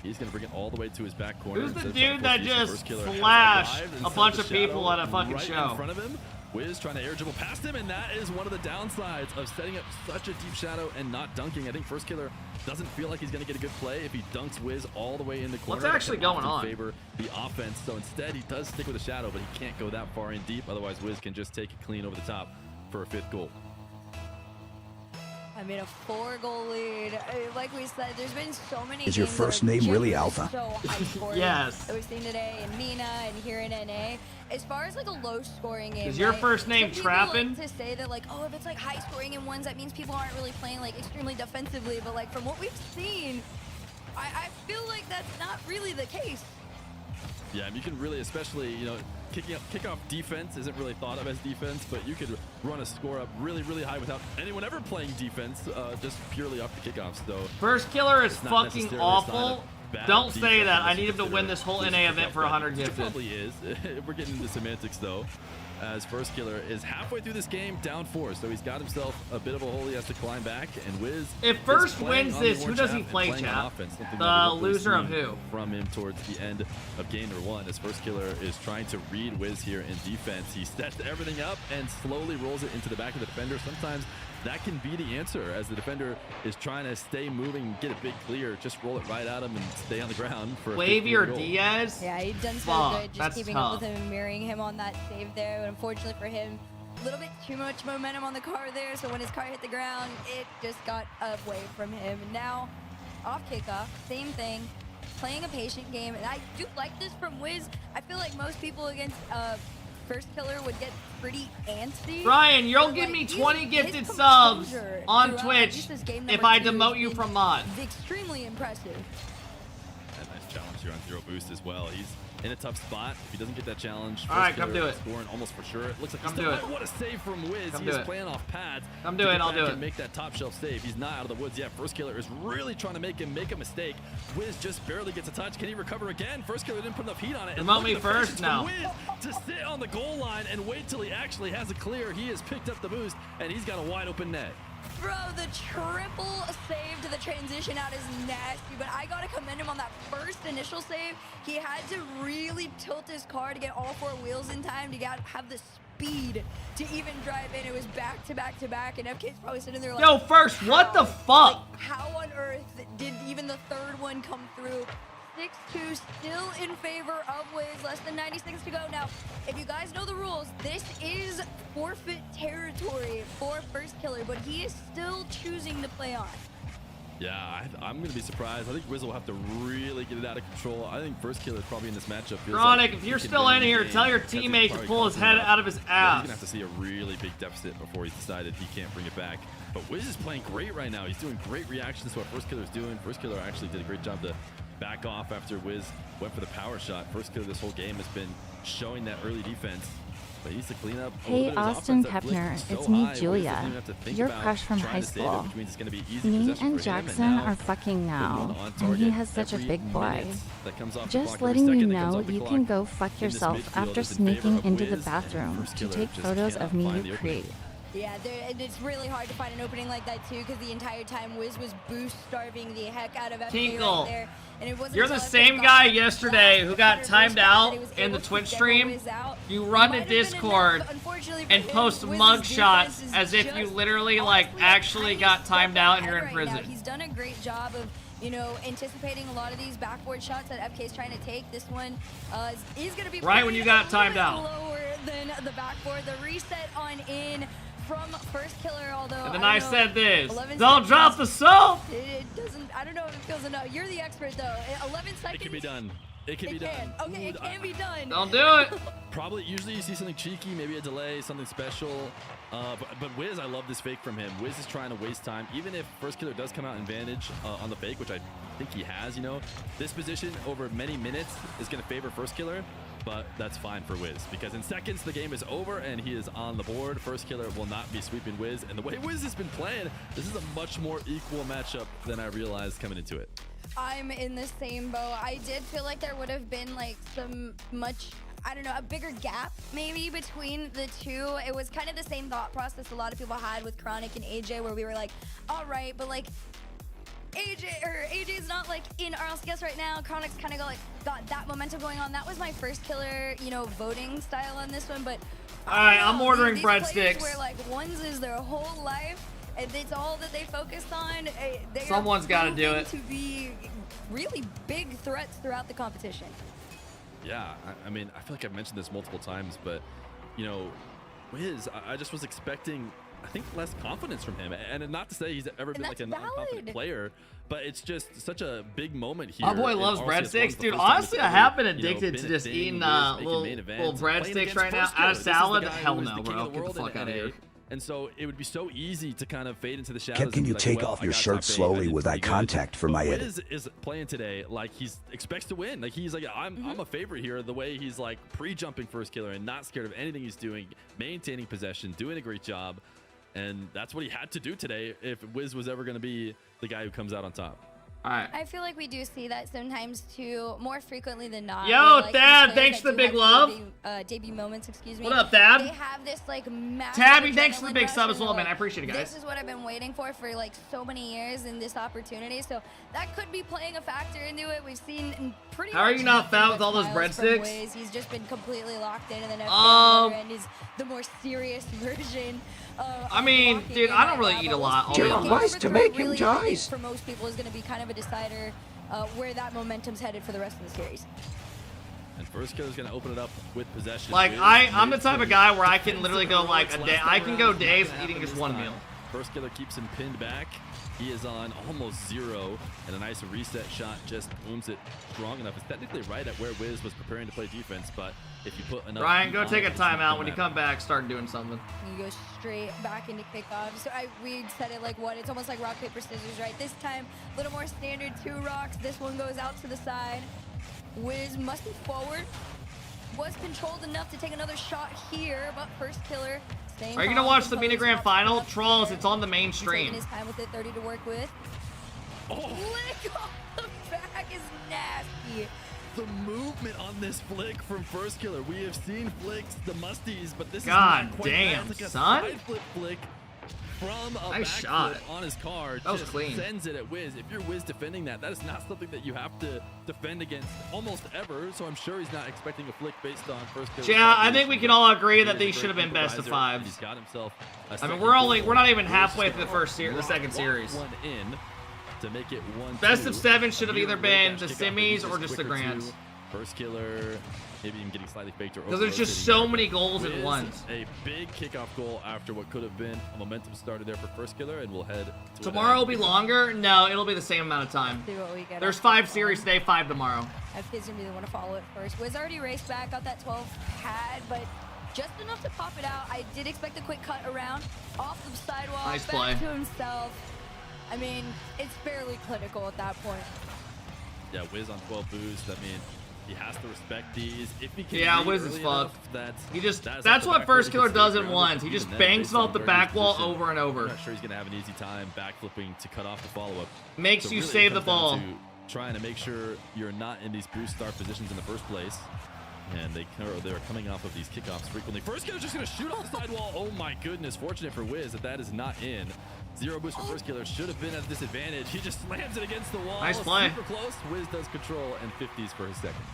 [SPEAKER 2] He's going to bring it all the way to his back corner.
[SPEAKER 1] Who's the
[SPEAKER 2] Instead of trying to
[SPEAKER 1] dude
[SPEAKER 2] push
[SPEAKER 1] that
[SPEAKER 2] these,
[SPEAKER 1] just
[SPEAKER 2] First Killer has
[SPEAKER 1] flashed
[SPEAKER 2] arrived
[SPEAKER 1] a
[SPEAKER 2] instead
[SPEAKER 1] bunch
[SPEAKER 2] the
[SPEAKER 1] of people
[SPEAKER 2] shadow
[SPEAKER 1] at a fucking
[SPEAKER 2] right
[SPEAKER 1] show?
[SPEAKER 2] in front of him. Wiz trying to air dribble past him, and that is one of the downsides of setting up such a deep shadow and not dunking. I think First Killer doesn't feel like he's going to get a good play if he dunks Wiz all the way in the corner.
[SPEAKER 1] What's actually
[SPEAKER 2] That can
[SPEAKER 1] going
[SPEAKER 2] often
[SPEAKER 1] on?
[SPEAKER 2] favor the offense. So instead, he does stick with a shadow, but he can't go that far in deep. Otherwise, Wiz can just take it clean over the top for a 5th goal.
[SPEAKER 9] I mean, a 4-goal lead. Like we said, there's been so many.
[SPEAKER 3] Is your
[SPEAKER 9] games that
[SPEAKER 3] first
[SPEAKER 9] are
[SPEAKER 3] name really
[SPEAKER 9] just
[SPEAKER 3] Alpha?
[SPEAKER 9] So high scoring
[SPEAKER 1] Yes.
[SPEAKER 9] that we've seen today in MENA and here in NA. As far as like a low scoring game,
[SPEAKER 1] Is your
[SPEAKER 9] right?
[SPEAKER 1] first name
[SPEAKER 9] Some people
[SPEAKER 1] Trappin'?
[SPEAKER 9] like to say that like, oh, if it's like high scoring in ones, that means people aren't really playing like extremely defensively. But like from what we've seen, I feel like that's not really the case.
[SPEAKER 2] Yeah, you can really, especially, you know, kickoff defense isn't really thought of as defense, but you could run a score up really, really high without anyone ever playing defense, just purely off the kickoffs. So
[SPEAKER 1] First killer is
[SPEAKER 2] it's not
[SPEAKER 1] fucking
[SPEAKER 2] necessarily a sign
[SPEAKER 1] awful.
[SPEAKER 2] of bad
[SPEAKER 1] Don't say
[SPEAKER 2] defense
[SPEAKER 1] that. I
[SPEAKER 2] unless you
[SPEAKER 1] need him to
[SPEAKER 2] consider
[SPEAKER 1] win this whole
[SPEAKER 2] losing
[SPEAKER 1] NA
[SPEAKER 2] the
[SPEAKER 1] event
[SPEAKER 2] cup,
[SPEAKER 1] for
[SPEAKER 2] but
[SPEAKER 1] 100
[SPEAKER 2] It
[SPEAKER 1] gifted.
[SPEAKER 2] probably is. We're getting into semantics though, as First Killer is halfway through this game, down 4, so he's got himself a bit of a hole he has to climb back. And Wiz,
[SPEAKER 1] If
[SPEAKER 2] is
[SPEAKER 1] First
[SPEAKER 2] playing
[SPEAKER 1] wins
[SPEAKER 2] on the
[SPEAKER 1] this, who
[SPEAKER 2] orange
[SPEAKER 1] does he
[SPEAKER 2] half and
[SPEAKER 1] play,
[SPEAKER 2] playing on
[SPEAKER 1] chat?
[SPEAKER 2] offense, something
[SPEAKER 1] The
[SPEAKER 2] that we hopefully
[SPEAKER 1] loser of
[SPEAKER 2] see
[SPEAKER 1] who?
[SPEAKER 2] from him towards the end of game number 1, as First Killer is trying to read Wiz here in defense. He sets everything up and slowly rolls it into the back of the defender. Sometimes that can be the answer, as the defender is trying to stay moving, get a big clear, just roll it right at him and stay on the ground for a
[SPEAKER 1] Wavy
[SPEAKER 2] 15
[SPEAKER 1] or
[SPEAKER 2] goal.
[SPEAKER 1] Diaz?
[SPEAKER 9] Yeah, he's done so
[SPEAKER 1] Fuck,
[SPEAKER 9] good, just
[SPEAKER 1] that's
[SPEAKER 9] keeping
[SPEAKER 1] tough.
[SPEAKER 9] up with him and mirroring him on that save there. But unfortunately for him, a little bit too much momentum on the car there, so when his car hit the ground, it just got away from him. And now, off kickoff, same thing, playing a patient game. And I do like this from Wiz. I feel like most people against First Killer would get pretty antsy.
[SPEAKER 1] Ryan, you'll
[SPEAKER 9] But,
[SPEAKER 1] give
[SPEAKER 9] like,
[SPEAKER 1] me
[SPEAKER 9] his
[SPEAKER 1] 20 gifted
[SPEAKER 9] composure
[SPEAKER 1] subs on
[SPEAKER 9] throughout
[SPEAKER 1] Twitch
[SPEAKER 9] just this game
[SPEAKER 1] if
[SPEAKER 9] number
[SPEAKER 1] I
[SPEAKER 9] 2
[SPEAKER 1] demote
[SPEAKER 9] has
[SPEAKER 1] you
[SPEAKER 9] been
[SPEAKER 1] from mod.
[SPEAKER 9] extremely impressive.
[SPEAKER 2] A nice challenge here on 0 boost as well. He's in a tough spot. If he doesn't get that challenge,
[SPEAKER 1] All right,
[SPEAKER 2] First
[SPEAKER 1] come
[SPEAKER 2] Killer
[SPEAKER 1] do it.
[SPEAKER 2] Scoring almost for sure. It looks like
[SPEAKER 1] Come
[SPEAKER 2] he's
[SPEAKER 1] do
[SPEAKER 2] still-
[SPEAKER 1] it.
[SPEAKER 2] What a save from Wiz.
[SPEAKER 1] Come
[SPEAKER 2] He
[SPEAKER 1] do
[SPEAKER 2] is
[SPEAKER 1] it.
[SPEAKER 2] playing off pads.
[SPEAKER 1] Come
[SPEAKER 2] to
[SPEAKER 1] do it,
[SPEAKER 2] get
[SPEAKER 1] I'll
[SPEAKER 2] back
[SPEAKER 1] do
[SPEAKER 2] and
[SPEAKER 1] it.
[SPEAKER 2] make that top shelf save. He's not out of the woods yet. First Killer is really trying to make him make a mistake. Wiz just barely gets a touch. Can he recover again? First Killer didn't put enough heat on it. And
[SPEAKER 1] Demote
[SPEAKER 2] look
[SPEAKER 1] me
[SPEAKER 2] at the
[SPEAKER 1] first
[SPEAKER 2] patience
[SPEAKER 1] now.
[SPEAKER 2] from Wiz to sit on the goal line and wait till he actually has a clear. He has picked up the boost, and he's got a wide open net.
[SPEAKER 9] Bro, the triple save to the transition out is nasty, but I gotta commend him on that first initial save. He had to really tilt his car to get all 4 wheels in time to have the speed to even drive in. It was back to back to back, and FK's probably sitting there like,
[SPEAKER 1] Yo, First, what the fuck?
[SPEAKER 9] how on earth did even the third one come through? 6-2 still in favor of Wiz, less than 90 seconds to go. Now, if you guys know the rules, this is forfeit territory for First Killer, but he is still choosing to play on.
[SPEAKER 2] Yeah, I'm going to be surprised. I think Wiz will have to really get it out of control. I think First Killer probably in this matchup feels
[SPEAKER 1] Chronic,
[SPEAKER 2] like
[SPEAKER 1] if
[SPEAKER 2] he
[SPEAKER 1] you're
[SPEAKER 2] can
[SPEAKER 1] still
[SPEAKER 2] win
[SPEAKER 1] in
[SPEAKER 2] the
[SPEAKER 1] here,
[SPEAKER 2] game
[SPEAKER 1] tell your
[SPEAKER 2] because he's
[SPEAKER 1] teammate to
[SPEAKER 2] probably
[SPEAKER 1] pull his
[SPEAKER 2] confident
[SPEAKER 1] head
[SPEAKER 2] enough.
[SPEAKER 1] out of his
[SPEAKER 2] Yeah, he's
[SPEAKER 1] ass.
[SPEAKER 2] going to have to see a really big deficit before he's decided he can't bring it back. But Wiz is playing great right now. He's doing great reactions to what First Killer is doing. First Killer actually did a great job to back off after Wiz went for the power shot. First Killer this whole game has been showing that early defense. But he needs to clean up a little
[SPEAKER 16] Hey,
[SPEAKER 2] bit of his
[SPEAKER 16] Austin
[SPEAKER 2] offense. That blitz
[SPEAKER 16] Kepner,
[SPEAKER 2] is so
[SPEAKER 16] it's me,
[SPEAKER 2] high, Wiz
[SPEAKER 16] Julia.
[SPEAKER 2] doesn't even have to think
[SPEAKER 16] Your
[SPEAKER 2] about
[SPEAKER 16] crush from
[SPEAKER 2] trying
[SPEAKER 16] high
[SPEAKER 2] to save it,
[SPEAKER 16] school.
[SPEAKER 2] which means it's going to be easy
[SPEAKER 16] Me
[SPEAKER 2] possession
[SPEAKER 16] and
[SPEAKER 2] for him.
[SPEAKER 16] Jackson
[SPEAKER 2] now,
[SPEAKER 16] are fucking now,
[SPEAKER 2] on
[SPEAKER 16] and
[SPEAKER 2] target
[SPEAKER 16] he has such a
[SPEAKER 2] every
[SPEAKER 16] big boy.
[SPEAKER 2] minute that comes off the
[SPEAKER 16] Just
[SPEAKER 2] clock, every
[SPEAKER 16] letting you
[SPEAKER 2] second that comes
[SPEAKER 16] know,
[SPEAKER 2] off the
[SPEAKER 16] you
[SPEAKER 2] clock
[SPEAKER 16] can go fuck
[SPEAKER 2] in this
[SPEAKER 16] yourself
[SPEAKER 2] midfield
[SPEAKER 16] after
[SPEAKER 2] is in favor
[SPEAKER 16] sneaking
[SPEAKER 2] of
[SPEAKER 16] into the
[SPEAKER 2] Wiz,
[SPEAKER 16] bathroom
[SPEAKER 2] and First
[SPEAKER 16] to
[SPEAKER 2] Killer
[SPEAKER 16] take
[SPEAKER 2] just
[SPEAKER 16] photos
[SPEAKER 2] cannot
[SPEAKER 16] of me
[SPEAKER 2] find
[SPEAKER 16] you
[SPEAKER 2] the opening.
[SPEAKER 16] create.
[SPEAKER 9] Yeah, and it's really hard to find an opening like that too, because the entire time Wiz was boost starving the heck out of FK
[SPEAKER 1] Tinkle,
[SPEAKER 9] right there. And it wasn't
[SPEAKER 1] you're the
[SPEAKER 9] until FK
[SPEAKER 1] same
[SPEAKER 9] got
[SPEAKER 1] guy
[SPEAKER 9] that
[SPEAKER 1] yesterday who got
[SPEAKER 9] last
[SPEAKER 1] timed
[SPEAKER 9] that
[SPEAKER 1] out
[SPEAKER 9] he was
[SPEAKER 1] in the
[SPEAKER 9] able to
[SPEAKER 1] Twitch
[SPEAKER 9] get
[SPEAKER 1] stream.
[SPEAKER 9] Wiz out.
[SPEAKER 1] You run to
[SPEAKER 9] Might have been
[SPEAKER 1] Discord
[SPEAKER 9] enough, but unfortunately for
[SPEAKER 1] and
[SPEAKER 9] him,
[SPEAKER 1] post
[SPEAKER 9] Wiz's
[SPEAKER 1] mug
[SPEAKER 9] defense
[SPEAKER 1] shots
[SPEAKER 9] is
[SPEAKER 1] as if you
[SPEAKER 9] just
[SPEAKER 1] literally like actually got timed out and you're in
[SPEAKER 9] right
[SPEAKER 1] prison.
[SPEAKER 9] now. He's done a great job of, you know, anticipating a lot of these backboard shots that FK is trying to take. This one is going to be
[SPEAKER 1] Right when you got timed out.
[SPEAKER 9] lower than the backboard. The reset on in from First Killer, although
[SPEAKER 1] And then
[SPEAKER 9] I
[SPEAKER 1] I
[SPEAKER 9] don't
[SPEAKER 1] said
[SPEAKER 9] know,
[SPEAKER 1] this,
[SPEAKER 9] 11
[SPEAKER 1] don't
[SPEAKER 9] seconds,
[SPEAKER 1] drop the soap.
[SPEAKER 9] It doesn't, I don't know if it feels enough. You're the expert though. 11 seconds.
[SPEAKER 2] It can be done. It can be done.
[SPEAKER 9] Okay, it can be done.
[SPEAKER 1] Don't do it.
[SPEAKER 2] Probably, usually you see something cheeky, maybe a delay, something special. But Wiz, I love this fake from him. Wiz is trying to waste time. Even if First Killer does come out in advantage on the fake, which I think he has, you know, this position over many minutes is going to favor First Killer. But that's fine for Wiz, because in seconds the game is over and he is on the board. First Killer will not be sweeping Wiz. And the way Wiz has been playing, this is a much more equal matchup than I realized coming into it.
[SPEAKER 9] I'm in the same boat. I did feel like there would have been like I don't know, a bigger gap maybe between the two. It was kind of the same thought process a lot of people had with Chronic and AJ, where we were like, all right, but like AJ's not like in RLCS right now. Chronic's kind of got that momentum going on. That was my First Killer, you know, voting style on this one. But
[SPEAKER 1] all right, I'm ordering
[SPEAKER 9] these
[SPEAKER 1] breadsticks.
[SPEAKER 9] Where like ones is their whole life, and it's all that they focused on.
[SPEAKER 1] Someone's got to do it.
[SPEAKER 9] To be really big threats throughout the competition.
[SPEAKER 2] Yeah, I mean, I feel like I've mentioned this multiple times, but, you know, Wiz, I just was expecting I think, less confidence from him. And not to say he's ever been like an unconfident player, but it's just such a big moment here.
[SPEAKER 1] My boy loves breadsticks, dude. Honestly, I have been addicted to just eating little breadsticks right now. Out of salad, hell no, bro. Get the fuck out of here.
[SPEAKER 2] And so it would be so easy to kind of fade into the shadows.
[SPEAKER 3] Kep, can you take off your shirt slowly with eye contact for my edit?
[SPEAKER 2] Wiz is playing today like he expects to win. Like he's like, I'm a favorite here. The way he's like pre-jumping first killer and not scared of anything he's doing, maintaining possession, doing a great job. And that's what he had to do today if Wiz was ever going to be the guy who comes out on top.
[SPEAKER 1] All right.
[SPEAKER 9] I feel like we do see that sometimes too, more frequently than not.
[SPEAKER 1] Yo, Thad, thanks for the big love.
[SPEAKER 9] Debut moments, excuse me.
[SPEAKER 1] What up, Thad?
[SPEAKER 9] They have this like massive
[SPEAKER 1] Tabby, thanks for the big sub as well, man. I appreciate it, guys.
[SPEAKER 9] This is what I've been waiting for like so many years in this opportunity. So that could be playing a factor into it. We've seen pretty much.
[SPEAKER 1] How are you not fat with all those breadsticks?
[SPEAKER 9] He's just been completely locked in, and then FK and is the more serious version.
[SPEAKER 1] I mean, dude, I don't really eat a lot.
[SPEAKER 9] To make him dies. For most people, is going to be kind of a decider where that momentum's headed for the rest of the series.
[SPEAKER 2] And first killer's going to open it up with possession.
[SPEAKER 1] Like, I'm the type of guy where I can literally go like a day. I can go days eating just one meal.
[SPEAKER 2] First killer keeps him pinned back. He is on almost 0, and a nice reset shot just booms it strong enough. It's technically right at where Wiz was preparing to play defense, but if you put enough...
[SPEAKER 1] Ryan, go take a timeout. When you come back, start doing something.
[SPEAKER 9] You go straight back into kickoff. So we said it like what? It's almost like rock, paper, scissors, right? This time, a little more standard 2 rocks. This one goes out to the side. Wiz must be forward. Was controlled enough to take another shot here, but first killer...
[SPEAKER 1] Are you gonna watch the MENA Grand Final? Trolls, it's on the main stream.
[SPEAKER 9] His time with it, 30 to work with. Flick off the back is nasty.
[SPEAKER 2] The movement on this flick from first killer. We have seen flicks, the musties, but this
[SPEAKER 1] God
[SPEAKER 2] is not quite
[SPEAKER 1] damn,
[SPEAKER 2] like a
[SPEAKER 1] son.
[SPEAKER 2] side flip flick from a
[SPEAKER 1] nice shot
[SPEAKER 2] on his car.
[SPEAKER 1] That was
[SPEAKER 2] just
[SPEAKER 1] clean.
[SPEAKER 2] Sends it at Wiz. If you're Wiz defending that, that is not something that you have to defend against almost ever. So I'm sure he's not expecting a flick based on first kill.
[SPEAKER 1] Yeah, I think we can all agree that these should have been best of 5s.
[SPEAKER 2] He's got himself.
[SPEAKER 1] I mean, we're not even halfway through the second series.
[SPEAKER 2] One in to make it 1-2.
[SPEAKER 1] Best of 7 should have either been the semis or just the grands.
[SPEAKER 2] First killer, maybe even getting slightly faked or
[SPEAKER 1] because there's just so many goals at once.
[SPEAKER 2] A big kickoff goal after what could have been a momentum starter there for first killer, and we'll head to
[SPEAKER 1] tomorrow will be longer. No, it'll be the same amount of time. There's 5 series today, 5 tomorrow.
[SPEAKER 9] FK's gonna be the one to follow it first. Wiz already raced back, got that 12 pad, but just enough to pop it out. I did expect a quick cut around off the sidewalk,
[SPEAKER 1] nice
[SPEAKER 9] back
[SPEAKER 1] play
[SPEAKER 9] to himself. I mean, it's fairly clinical at that point.
[SPEAKER 2] Yeah, Wiz on 12 boost. I mean, he has to respect these. If he can,
[SPEAKER 1] yeah, Wiz is fucked. That's what first killer does in ones. He just bangs it off the back wall over and over.
[SPEAKER 2] I'm not sure he's gonna have an easy time backflipping to cut off the follow-up.
[SPEAKER 1] Makes you save the ball.
[SPEAKER 2] Trying to make sure you're not in these boost start positions in the first place. And they're coming off of these kickoffs frequently. First killer just gonna shoot off the sidewall. Oh my goodness! Fortunate for Wiz that is not in. 0 boost for first killer. Should have been at a disadvantage. He just slams it against the wall.
[SPEAKER 1] Nice play.
[SPEAKER 2] Super close. Wiz does control and 50s for his second.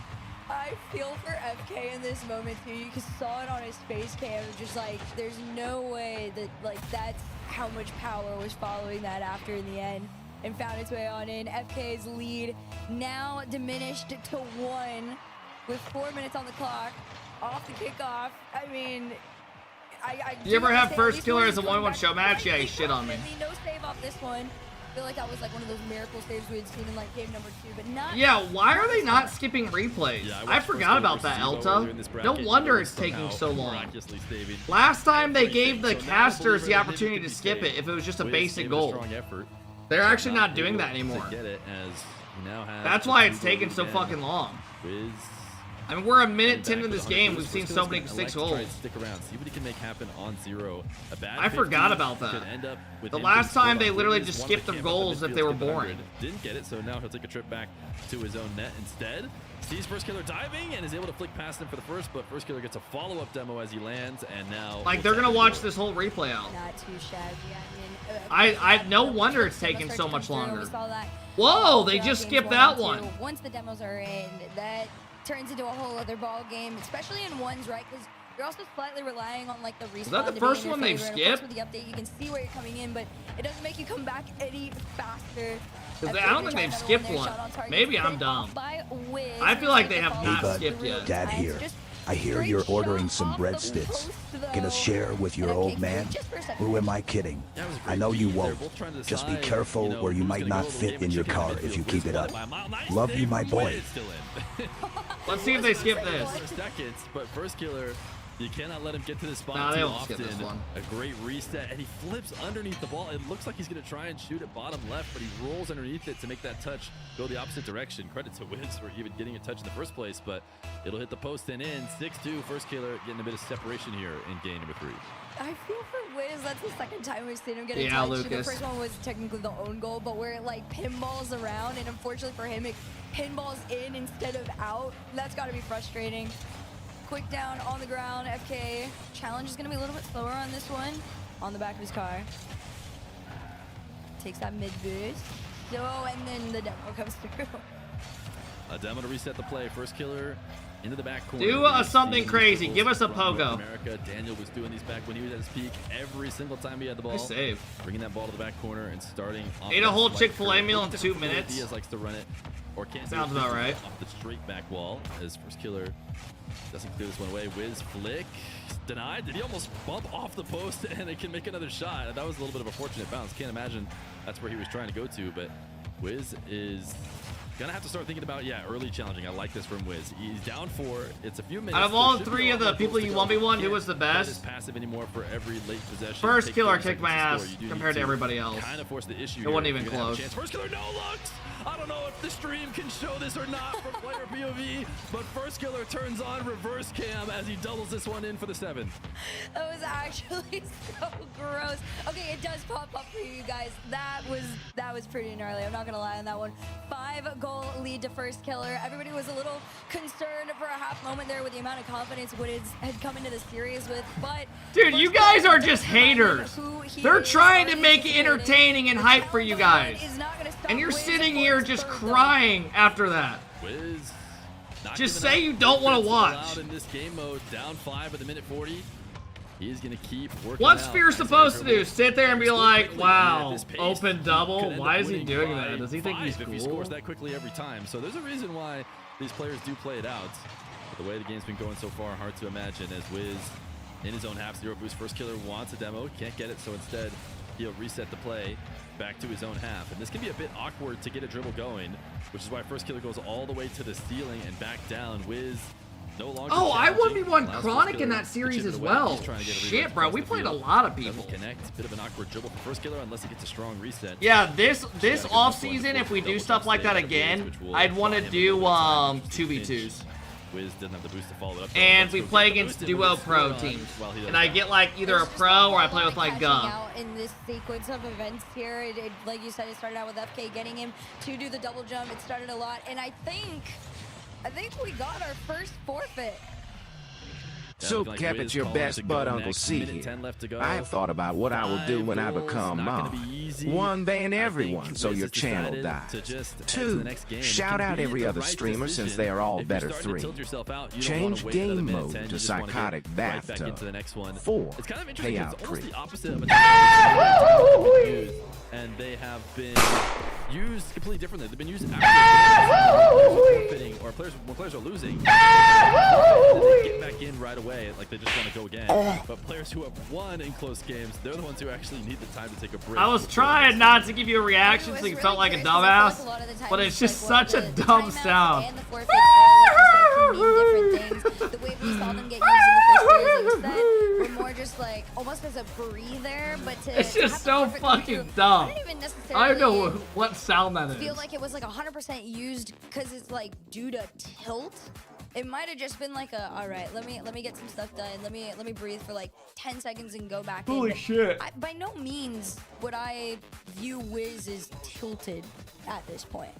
[SPEAKER 9] I feel for FK in this moment too. You saw it on his face cam. Just like, there's no way that that's how much power was following that after in the end, and found its way on in. FK's lead now diminished to 1 with 4 minutes on the clock off the kickoff. I mean,
[SPEAKER 1] you ever have first killer as a 1v1 show match? Yeah, he shit on me.
[SPEAKER 9] No save off this one. I feel like that was like one of those miracle saves we had seen in like game number 2, but not.
[SPEAKER 1] Yeah, why are they not skipping replays? Yeah, I forgot about that, Elta. No wonder it's taking so long. Last time they gave the casters the opportunity to skip it if it was just a basic goal. They're actually not doing that anymore. That's why it's taking so fucking long. I mean, we're a minute 10 in this game. We've seen so many 6 goals.
[SPEAKER 2] Stick around, see what he can make happen on 0.
[SPEAKER 1] I forgot about that. The last time they literally just skipped the goals if they were boring.
[SPEAKER 2] Didn't get it, so now he'll take a trip back to his own net instead. Sees first killer diving and is able to flick past him for the first, but first killer gets a follow-up demo as he lands, and now
[SPEAKER 1] like they're gonna watch this whole replay out.
[SPEAKER 9] Not too shabby.
[SPEAKER 1] I mean, no wonder it's taking so much longer. Whoa, they just skipped that one.
[SPEAKER 9] Once the demos are in, that turns into a whole other ball game, especially in ones, right? Because you're also slightly relying on like the respawn.
[SPEAKER 1] Is that the first one they've skipped?
[SPEAKER 9] With the update, you can see where you're coming in, but it doesn't make you come back any faster.
[SPEAKER 1] I don't think they've skipped one. Maybe I'm dumb. I feel like they have not skipped yet.
[SPEAKER 3] Dad here. I hear you're ordering some breadsticks. Get a share with your old man? Who am I kidding? I know you won't. Just be careful or you might not fit in your car if you keep it up. Love you, my boy.
[SPEAKER 1] Let's see if they skip this.
[SPEAKER 2] Seconds, but First Killer, you cannot let him get to this spot
[SPEAKER 1] Nah, they
[SPEAKER 2] too
[SPEAKER 1] won't skip
[SPEAKER 2] often.
[SPEAKER 1] this one.
[SPEAKER 2] A great reset, and he flips underneath the ball. It looks like he's going to try and shoot it bottom left, but he rolls underneath it to make that touch go the opposite direction. Credit to Wiz for even getting a touch in the first place, but it'll hit the post and in. 6-2, First Killer getting a bit of separation here in game number 3.
[SPEAKER 9] I feel for Wiz, that's the second time we've seen him get a
[SPEAKER 1] Yeah,
[SPEAKER 9] touch.
[SPEAKER 1] Lucas.
[SPEAKER 9] The first one was technically the own goal, but where it like pinballs around, and unfortunately for him, it pinballs in instead of out. That's got to be frustrating. Quick down on the ground. FK challenge is going to be a little bit slower on this one. On the back of his car. Takes that mid boost. Oh, and then the demo comes through.
[SPEAKER 2] A demo to reset the play. First Killer into the back corner.
[SPEAKER 1] Do something crazy. Give us a pogo.
[SPEAKER 2] America. Daniel was doing these back when he was at his peak every single time he had the ball.
[SPEAKER 1] Nice save.
[SPEAKER 2] Bringing that ball to the back corner and starting.
[SPEAKER 1] Ate a whole Chick-fil-A meal in 2 minutes.
[SPEAKER 2] Diaz likes to run it. Or can't
[SPEAKER 1] Sounds about right.
[SPEAKER 2] Off the straight back wall as First Killer doesn't clear this one away. Wiz flick. Denied. Did he almost bump off the post and it can make another shot? That was a little bit of a fortunate bounce. Can't imagine that's where he was trying to go to, but Wiz is gonna have to start thinking about, early challenging. I like this from Wiz. He's down 4. It's a few minutes.
[SPEAKER 1] Out of all 3 of the people you 1v1, who was the best?
[SPEAKER 2] Passive anymore for every late possession.
[SPEAKER 1] First Killer kicked my ass compared to everybody else.
[SPEAKER 2] Kind of force the issue.
[SPEAKER 1] It wasn't even close.
[SPEAKER 2] First Killer no looks. I don't know if the stream can show this or not from player POV, but First Killer turns on reverse cam as he doubles this one in for the 7.
[SPEAKER 9] That was actually so gross. Okay, it does pop up for you guys. That was pretty gnarly. I'm not gonna lie on that one. 5-goal lead to First Killer. Everybody was a little concerned for a half moment there with the amount of confidence Woods had come into the series with, but
[SPEAKER 1] dude, you guys are just haters. They're trying to make it entertaining and hype for you guys, and you're sitting here just crying after that.
[SPEAKER 2] Wiz,
[SPEAKER 1] just say you don't want to watch.
[SPEAKER 2] In this game mode, down 5 at the minute 40. He's gonna keep working.
[SPEAKER 1] What's Fear supposed to do? Sit there and be like, wow, open double? Why is he doing that? Does he think he's cool?
[SPEAKER 2] If he scores that quickly every time. So there's a reason why these players do play it out. But the way the game's been going so far, hard to imagine as Wiz in his own half 0 boost. First Killer wants a demo, can't get it, so instead he'll reset the play back to his own half. And this can be a bit awkward to get a dribble going, which is why First Killer goes all the way to the ceiling and back down. Wiz no longer
[SPEAKER 1] I 1v1 Chronic in that series as well. Shit, bro, we played a lot of people.
[SPEAKER 2] Connect. Bit of an awkward dribble for First Killer unless he gets a strong reset.
[SPEAKER 1] Yeah, this off season, if we do stuff like that again, I'd want to do 2v2s.
[SPEAKER 2] Wiz doesn't have the boost to follow it up.
[SPEAKER 1] And we play against duo pro teams. And I get like either a pro or I play with like Gum.
[SPEAKER 9] In this sequence of events here, like you said, it started out with FK getting him to do the double jump. It started a lot, and I think we got our first forfeit.
[SPEAKER 12] Soup Cap, it's your best bud, Uncle C here. I have thought about what I will do when I become mom. 1, ban everyone so your channel dies. 2, shout out every other streamer since they are all better. 3, change game mode to psychotic bathtub. 4, pay out free.
[SPEAKER 2] And they have been used completely differently. They've been used after or when players are losing. They get back in right away, like they just want to go again. But players who have won in close games, they're the ones who actually need the time to take a break.
[SPEAKER 1] I was trying not to give you a reaction so you felt like a dumbass, but it's just such a dumb sound.
[SPEAKER 9] The way we saw them get used in the first series, like you said, were more just like almost as a breather, but
[SPEAKER 1] it's just so fucking dumb. I don't know what sound that is.
[SPEAKER 9] I feel like it was like 100% used because it's like due to tilt. It might have just been like all right, let me get some stuff done. Let me breathe for like 10 seconds and go back in.
[SPEAKER 1] Holy shit.
[SPEAKER 9] By no means would I view Wiz as tilted at this point.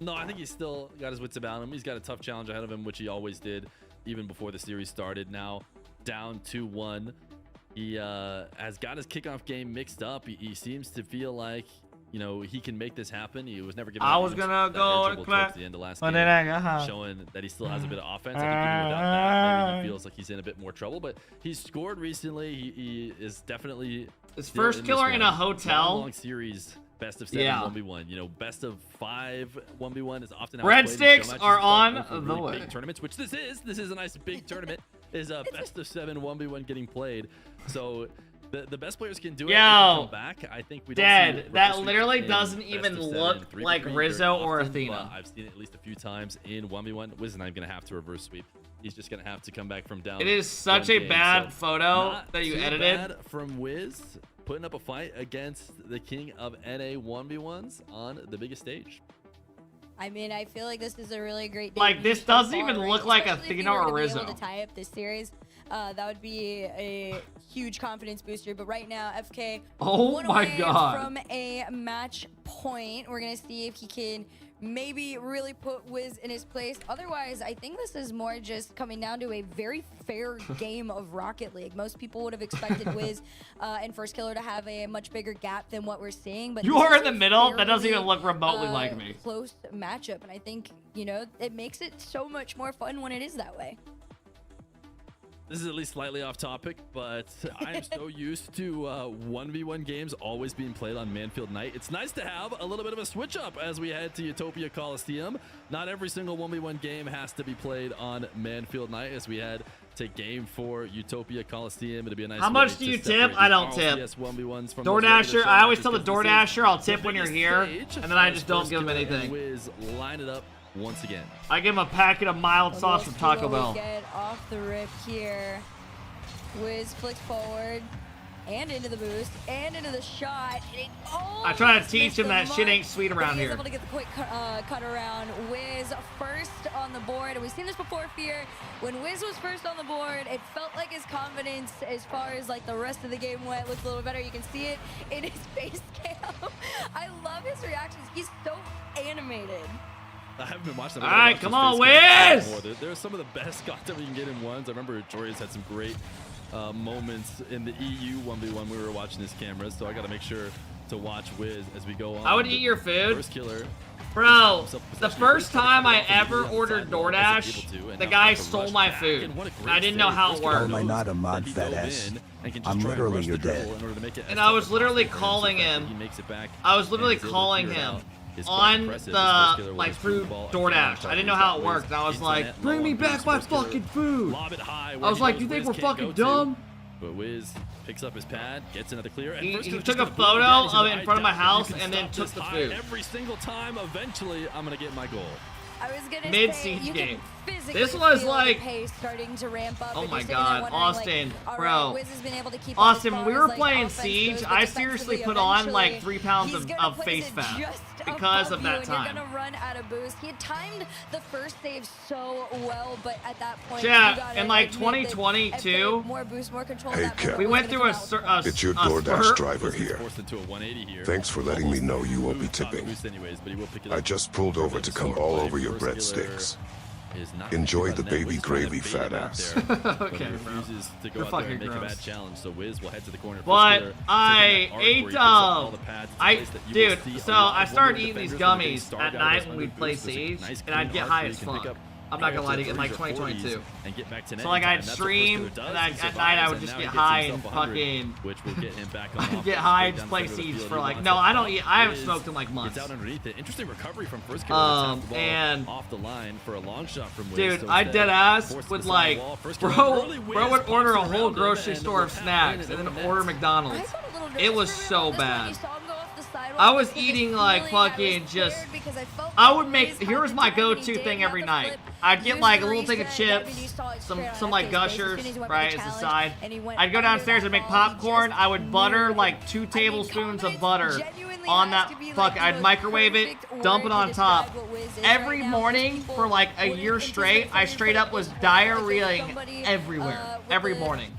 [SPEAKER 2] No, I think he's still got his wits about him. He's got a tough challenge ahead of him, which he always did, even before the series started. Now, down 2-1. He has got his kickoff game mixed up. He seems to feel like, he can make this happen. He was never given.
[SPEAKER 1] I was gonna go
[SPEAKER 2] to the end of last game, showing that he still has a bit of offense. I think even without that, maybe he feels like he's in a bit more trouble. But he's scored recently. He is definitely
[SPEAKER 1] his first killer in a hotel.
[SPEAKER 2] Long series. Best of 7 1v1. Best of 5 1v1 is often
[SPEAKER 1] breadsticks are on the way.
[SPEAKER 2] Big tournaments, which this is. This is a nice big tournament. is a best of 7 1v1 getting played. So the best players can do it.
[SPEAKER 1] Yo,
[SPEAKER 2] they can come back. I think we don't see
[SPEAKER 1] Dead. That
[SPEAKER 2] reverse
[SPEAKER 1] literally
[SPEAKER 2] sweep
[SPEAKER 1] doesn't
[SPEAKER 2] in
[SPEAKER 1] even
[SPEAKER 2] best of 7
[SPEAKER 1] look
[SPEAKER 2] 3v3
[SPEAKER 1] like
[SPEAKER 2] very
[SPEAKER 1] Rizzo or
[SPEAKER 2] often,
[SPEAKER 1] Athena.
[SPEAKER 2] but I've seen it at least a few times in 1v1. Wiz is not even gonna have to reverse sweep. He's just gonna have to come back from down.
[SPEAKER 1] It is such
[SPEAKER 2] one
[SPEAKER 1] a
[SPEAKER 2] game.
[SPEAKER 1] bad
[SPEAKER 2] So
[SPEAKER 1] photo
[SPEAKER 2] not
[SPEAKER 1] that you
[SPEAKER 2] too
[SPEAKER 1] edited.
[SPEAKER 2] bad from Wiz, putting up a fight against the king of NA 1v1s on the biggest stage.
[SPEAKER 9] I mean, I feel like this is a really great
[SPEAKER 1] Like,
[SPEAKER 9] debut
[SPEAKER 1] this
[SPEAKER 9] so
[SPEAKER 1] doesn't
[SPEAKER 9] far,
[SPEAKER 1] even
[SPEAKER 9] right?
[SPEAKER 1] look like
[SPEAKER 9] Especially if
[SPEAKER 1] Athena
[SPEAKER 9] you were
[SPEAKER 1] or
[SPEAKER 9] to be
[SPEAKER 1] Rizzo.
[SPEAKER 9] able to tie up this series. That would be a huge confidence booster. But right now, FK
[SPEAKER 1] Oh
[SPEAKER 9] one
[SPEAKER 1] my
[SPEAKER 9] away
[SPEAKER 1] God.
[SPEAKER 9] from a match point. We're gonna see if he can maybe really put Wiz in his place. Otherwise, I think this is more just coming down to a very fair game of Rocket League. Most people would have expected Wiz and First Killer to have a much bigger gap than what we're seeing. But
[SPEAKER 1] You
[SPEAKER 9] this
[SPEAKER 1] are
[SPEAKER 9] is
[SPEAKER 1] in the
[SPEAKER 9] a
[SPEAKER 1] middle? That doesn't
[SPEAKER 9] fairly,
[SPEAKER 1] even look remotely like me.
[SPEAKER 9] Close matchup, and I think, you know, it makes it so much more fun when it is that way.
[SPEAKER 2] This is at least slightly off topic, but I'm so used to 1v1 games always being played on Manfield Night. It's nice to have a little bit of a switch up as we head to Utopia Coliseum. Not every single 1v1 game has to be played on Manfield Night as we head to Game 4 Utopia Coliseum. It'll be a nice
[SPEAKER 1] How
[SPEAKER 2] way
[SPEAKER 1] much
[SPEAKER 2] to
[SPEAKER 1] do you
[SPEAKER 2] separate
[SPEAKER 1] tip? I don't
[SPEAKER 2] these
[SPEAKER 1] tip.
[SPEAKER 2] RLCS 1v1s from those regular
[SPEAKER 1] DoorDasher,
[SPEAKER 2] show
[SPEAKER 1] I always
[SPEAKER 2] matches
[SPEAKER 1] tell the
[SPEAKER 2] because this is
[SPEAKER 1] DoorDasher I'll
[SPEAKER 2] the
[SPEAKER 1] tip when you're
[SPEAKER 2] biggest
[SPEAKER 1] here,
[SPEAKER 2] stage
[SPEAKER 1] and then I
[SPEAKER 2] as
[SPEAKER 1] just don't
[SPEAKER 2] First
[SPEAKER 1] give him
[SPEAKER 2] Killer and
[SPEAKER 1] anything.
[SPEAKER 2] Wiz line it up once again.
[SPEAKER 1] I give him a packet of mild sauce from Taco Bell.
[SPEAKER 9] Get off the rip here. Wiz flicks forward and into the boost and into the shot.
[SPEAKER 1] I try to teach him that shit ain't sweet around
[SPEAKER 9] He's
[SPEAKER 1] here.
[SPEAKER 9] able to get the quick cut around. Wiz first on the board, and we've seen this before, Fear. When Wiz was first on the board, it felt like his confidence as far as like the rest of the game went looked a little better. You can see it in his face cam. I love his reactions. He's so animated.
[SPEAKER 2] I haven't been watching.
[SPEAKER 1] All right, come on, Wiz!
[SPEAKER 2] There's some of the best content we can get in ones. I remember Jory's had some great moments in the EU 1v1 we were watching his cameras, so I got to make sure to watch Wiz as we go on.
[SPEAKER 1] I would eat your food.
[SPEAKER 2] First Killer.
[SPEAKER 1] Bro, the first time I ever ordered DoorDash, the guy stole my food. And I didn't know how it
[SPEAKER 3] How
[SPEAKER 1] worked.
[SPEAKER 3] am I not a mod fat ass? I'm literally your dad.
[SPEAKER 1] And I was literally calling him. I was literally calling him on the, like, through DoorDash. I didn't know how it worked. And I was like, bring me back my fucking food. I was like, you think we're fucking dumb?
[SPEAKER 2] But Wiz picks up his pad, gets another clear.
[SPEAKER 1] He took a photo of it in front of my house and then took the food.
[SPEAKER 2] Every single time, eventually, I'm gonna get my goal.
[SPEAKER 9] I was gonna
[SPEAKER 1] Mid-siege
[SPEAKER 9] say, you
[SPEAKER 1] game.
[SPEAKER 9] can physically
[SPEAKER 1] This was
[SPEAKER 9] feel
[SPEAKER 1] like,
[SPEAKER 9] the pace starting to ramp up.
[SPEAKER 1] oh
[SPEAKER 9] and
[SPEAKER 1] my
[SPEAKER 9] you're sitting there
[SPEAKER 1] God,
[SPEAKER 9] wondering,
[SPEAKER 1] Austin,
[SPEAKER 9] like, all
[SPEAKER 1] bro.
[SPEAKER 9] right, Wiz has been able to keep up as
[SPEAKER 1] Austin, when
[SPEAKER 9] far
[SPEAKER 1] we
[SPEAKER 9] as,
[SPEAKER 1] were
[SPEAKER 9] like,
[SPEAKER 1] playing
[SPEAKER 9] offense
[SPEAKER 1] Siege,
[SPEAKER 9] goes, but
[SPEAKER 1] I
[SPEAKER 9] defensively,
[SPEAKER 1] seriously put on like
[SPEAKER 9] eventually,
[SPEAKER 1] 3 pounds
[SPEAKER 9] he's
[SPEAKER 1] of
[SPEAKER 9] gonna
[SPEAKER 1] face
[SPEAKER 9] place it
[SPEAKER 1] fat
[SPEAKER 9] just
[SPEAKER 1] because of
[SPEAKER 9] above
[SPEAKER 1] that
[SPEAKER 9] you, and
[SPEAKER 1] time.
[SPEAKER 9] You're gonna run out of boost. He had timed the first save so well, but at that point,
[SPEAKER 1] Chat,
[SPEAKER 9] you gotta
[SPEAKER 1] in like
[SPEAKER 9] admit that
[SPEAKER 1] 2022,
[SPEAKER 9] more boost, more control.
[SPEAKER 14] Hey,
[SPEAKER 9] that
[SPEAKER 14] Cap.
[SPEAKER 1] we went through a
[SPEAKER 14] It's your DoorDash driver here. Thanks for letting me know you won't be tipping. I just pulled over to come all over your breadsticks. Enjoy the baby gravy, fat ass.
[SPEAKER 1] Okay,
[SPEAKER 2] refuses to go
[SPEAKER 1] You're
[SPEAKER 2] out there
[SPEAKER 1] fucking
[SPEAKER 2] and make a
[SPEAKER 1] gross.
[SPEAKER 2] bad challenge, so Wiz will head to the corner.
[SPEAKER 1] But I ate dude, so I started eating these gummies at night when we'd play Siege, and I'd get high as fuck. I'm not gonna lie to you, in like 2022. So like I'd stream, and at night I would just get high and fucking
[SPEAKER 2] which will get him back on
[SPEAKER 1] get high and play Siege for like, no, I don't eat, I haven't smoked in like months.
[SPEAKER 2] It's out underneath it. Interesting recovery from First Killer.
[SPEAKER 1] And
[SPEAKER 2] off the line for a long shot from Wiz.
[SPEAKER 1] dude,
[SPEAKER 2] So
[SPEAKER 1] I
[SPEAKER 2] instead,
[SPEAKER 1] dead ass
[SPEAKER 2] forced
[SPEAKER 1] would
[SPEAKER 2] to
[SPEAKER 1] like,
[SPEAKER 2] sidewall.
[SPEAKER 1] bro would order a whole
[SPEAKER 2] around him
[SPEAKER 1] grocery
[SPEAKER 2] and
[SPEAKER 1] store of
[SPEAKER 2] the
[SPEAKER 1] snacks
[SPEAKER 2] path
[SPEAKER 1] and then
[SPEAKER 2] over
[SPEAKER 1] order
[SPEAKER 2] the net.
[SPEAKER 1] McDonald's. It was so bad. I was eating like fucking just, I would make, here's my go-to thing every night. I'd get like a little thing of chips, some like Gushers, right, as a side. I'd go downstairs and make popcorn. I would butter like 2 tablespoons of butter on that fuck. I'd microwave it, dump it on top. Every morning for like a year straight, I straight up was diarrheaing everywhere, every morning.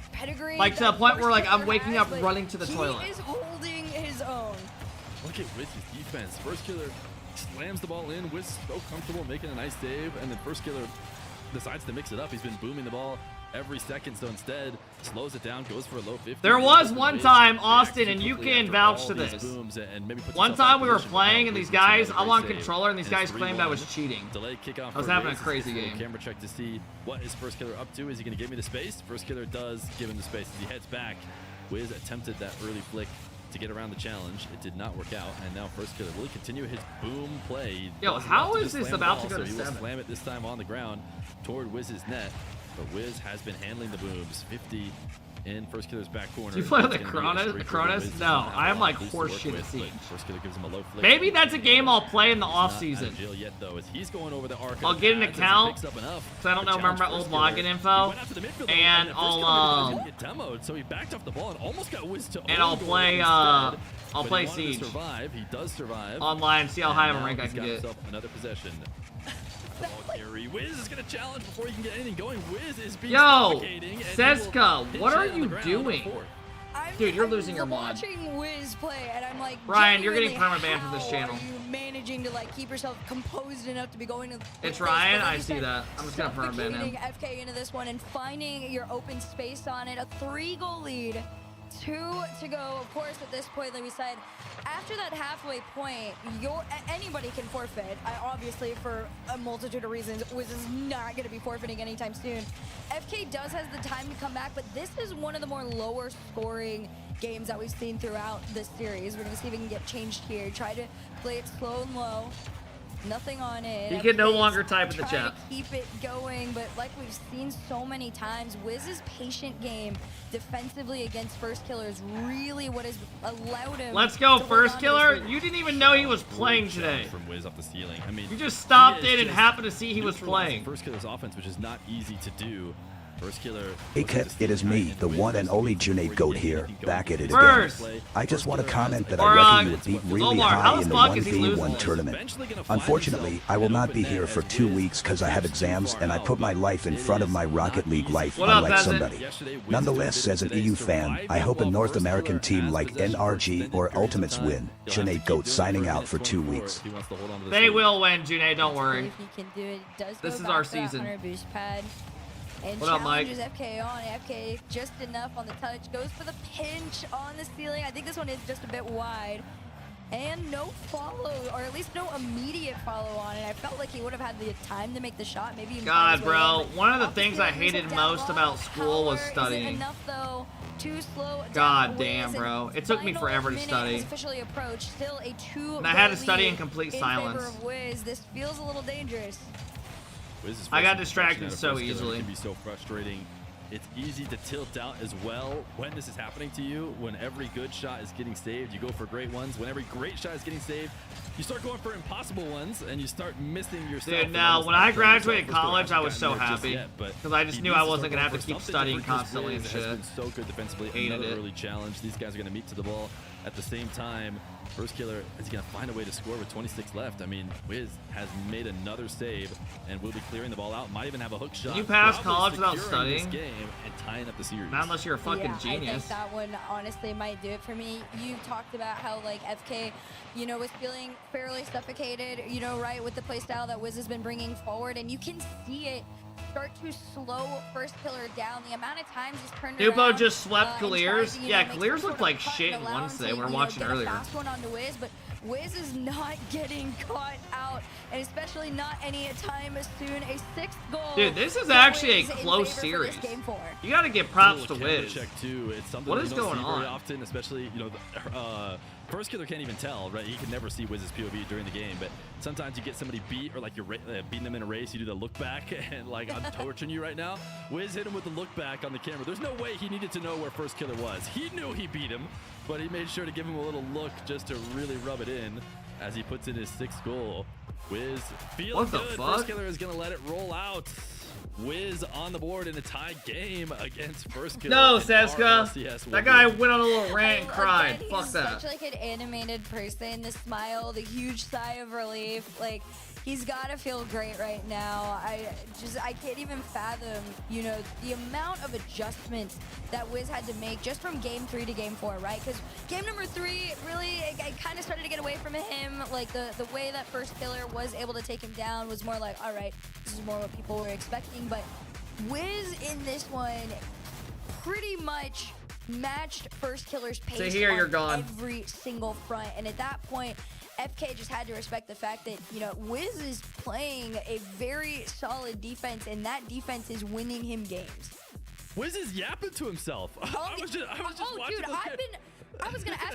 [SPEAKER 1] Like to the point where like I'm waking up running to the toilet.
[SPEAKER 9] He is holding his own.
[SPEAKER 2] Look at Wiz's defense. First Killer slams the ball in. Wiz so comfortable making a nice save, and then First Killer decides to mix it up. He's been booming the ball every second, so instead slows it down, goes for a low 50.
[SPEAKER 1] There was one time, Austin, and you can vouch to this. One time we were playing, and these guys, I'm on controller, and these guys claimed I was cheating.
[SPEAKER 2] Delayed kickoff.
[SPEAKER 1] I was having a crazy
[SPEAKER 2] Little
[SPEAKER 1] game.
[SPEAKER 2] Camera check to see what is First Killer up to. Is he going to give me the space? First Killer does give him the space as he heads back. Wiz attempted that early flick to get around the challenge. It did not work out, and now First Killer will continue his boom play.
[SPEAKER 1] Yo, how is this about to go to
[SPEAKER 2] so he
[SPEAKER 1] 7?
[SPEAKER 2] will slam it this time on the ground toward Wiz's net. but Wiz has been handling the booms. 50 in First Killer's back corner.
[SPEAKER 1] Do you play with the Cronus? No, I am like horseshit at Siege.
[SPEAKER 2] First Killer gives him a low flick.
[SPEAKER 1] Maybe that's a game I'll play in the off season.
[SPEAKER 2] Yet, though, as he's going over the arc.
[SPEAKER 1] I'll get an account because I don't know, remember my old login info, and I'll
[SPEAKER 2] get demoed, so he backed off the ball and almost got Wiz to
[SPEAKER 1] and I'll play Siege.
[SPEAKER 2] He does survive
[SPEAKER 1] online. See how high of a rank I can get.
[SPEAKER 2] Another possession. Carry. Wiz is gonna challenge before he can get anything going. Wiz is being
[SPEAKER 1] Seska, what are you doing? Dude, you're losing your mod.
[SPEAKER 9] Watching Wiz play, and I'm like,
[SPEAKER 1] Ryan, you're getting permabanned from this channel.
[SPEAKER 9] How are you managing to like keep yourself composed enough to be going to?
[SPEAKER 1] It's Ryan. I see that. I'm just gonna permaban him.
[SPEAKER 9] FK into this one and finding your open space on it. A 3-goal lead. 2 to go. Of course, at this point, like we said, after that halfway point, anybody can forfeit. Obviously, for a multitude of reasons, Wiz is not going to be forfeiting anytime soon. FK does has the time to come back, but this is one of the more lower scoring games that we've seen throughout this series. We're going to see if we can get changed here. Try to play it slow and low. Nothing on it.
[SPEAKER 1] You can no longer type in the chat.
[SPEAKER 9] To keep it going, but like we've seen so many times, Wiz's patient game defensively against First Killer is really what has allowed him.
[SPEAKER 1] Let's go, First Killer. You didn't even know he was playing today.
[SPEAKER 2] From Wiz off the ceiling. I mean,
[SPEAKER 1] you just stopped in and happened to see he was playing.
[SPEAKER 2] First Killer's offense, which is not easy to do. First Killer.
[SPEAKER 3] It is me, the one and only Junaid Goat here, back at it again. I just want to comment that I reckon you would beat really high in the 1v1 tournament. Unfortunately, I will not be here for 2 weeks because I have exams and I put my life in front of my Rocket League life, unlike somebody. Nonetheless, as an EU fan, I hope a North American team like NRG or Ultimates win. Junaid Goat signing out for 2 weeks.
[SPEAKER 1] They will win, Junaid, don't worry.
[SPEAKER 9] If he can do it, does
[SPEAKER 1] this is
[SPEAKER 9] our
[SPEAKER 1] season.
[SPEAKER 9] Boost pad. And
[SPEAKER 1] what up, Mike?
[SPEAKER 9] FK on. FK just enough on the touch. Goes for the pinch on the ceiling. I think this one is just a bit wide. And no follow, or at least no immediate follow on it. I felt like he would have had the time to make the shot. Maybe.
[SPEAKER 1] God, bro. One of the things I hated most about school was studying.
[SPEAKER 9] Enough though. Too slow.
[SPEAKER 1] God damn, bro. It took me forever to study.
[SPEAKER 9] Officially approached. Still a 2.
[SPEAKER 1] And I had to study in complete silence.
[SPEAKER 9] In favor of Wiz. This feels a little dangerous.
[SPEAKER 1] I got distracted so easily.
[SPEAKER 2] It can be so frustrating. It's easy to tilt out as well when this is happening to you. When every good shot is getting saved, you go for great ones. When every great shot is getting saved, you start going for impossible ones, and you start missing yourself.
[SPEAKER 1] Dude, now when I graduated college, I was so happy because I just knew I wasn't gonna have to keep studying constantly and shit.
[SPEAKER 2] Has been so good defensively. Another early challenge. These guys are gonna meet to the ball at the same time. First Killer is going to find a way to score with 26 left. I mean, Wiz has made another save and will be clearing the ball out. Might even have a hook shot.
[SPEAKER 1] Can you pass college without studying?
[SPEAKER 2] This game and tying up the series.
[SPEAKER 1] Not unless you're a fucking genius.
[SPEAKER 9] I think that one honestly might do it for me. You talked about how like FK, you know, was feeling fairly suffocated, you know, right, with the play style that Wiz has been bringing forward, and you can see it start to slow First Killer down. The amount of times he's turned around.
[SPEAKER 1] Dupo just swept Clears. Yeah, Clears looked like shit in Wednesday when we were watching earlier.
[SPEAKER 9] Fast one onto Wiz, but Wiz is not getting caught out, and especially not any time soon. A 6th goal.
[SPEAKER 1] Dude, this is actually a close series. You got to give props to Wiz.
[SPEAKER 2] Check too. It's something
[SPEAKER 1] what is going on?
[SPEAKER 2] Very often, especially, you know, First Killer can't even tell, right? He can never see Wiz's POV during the game, but sometimes you get somebody beat, or like you're beating them in a race, you do the look back, and like I'm torching you right now. Wiz hit him with the look back on the camera. There's no way he needed to know where First Killer was. He knew he beat him, but he made sure to give him a little look just to really rub it in as he puts in his 6th goal. Wiz feels good. First Killer is gonna let it roll out. Wiz on the board in a tied game against First Killer.
[SPEAKER 1] No, Seska. That guy went on a little rant and cried.
[SPEAKER 9] Again,
[SPEAKER 1] Fuck that.
[SPEAKER 9] He's such like an animated person. The smile, the huge sigh of relief. Like, he's got to feel great right now. I can't even fathom, you know, the amount of adjustments that Wiz had to make just from game 3 to game 4, right? Because game number 3, really, it kind of started to get away from him. Like, the way that First Killer was able to take him down was more like, all right, this is more what people were expecting. But Wiz in this one pretty much matched First Killer's pace on every single front. And at that point, FK just had to respect the fact that, you know, Wiz is playing a very solid defense, and that defense is winning him games.
[SPEAKER 2] Wiz is yapping to himself. I was just watching
[SPEAKER 9] dude, I was gonna ask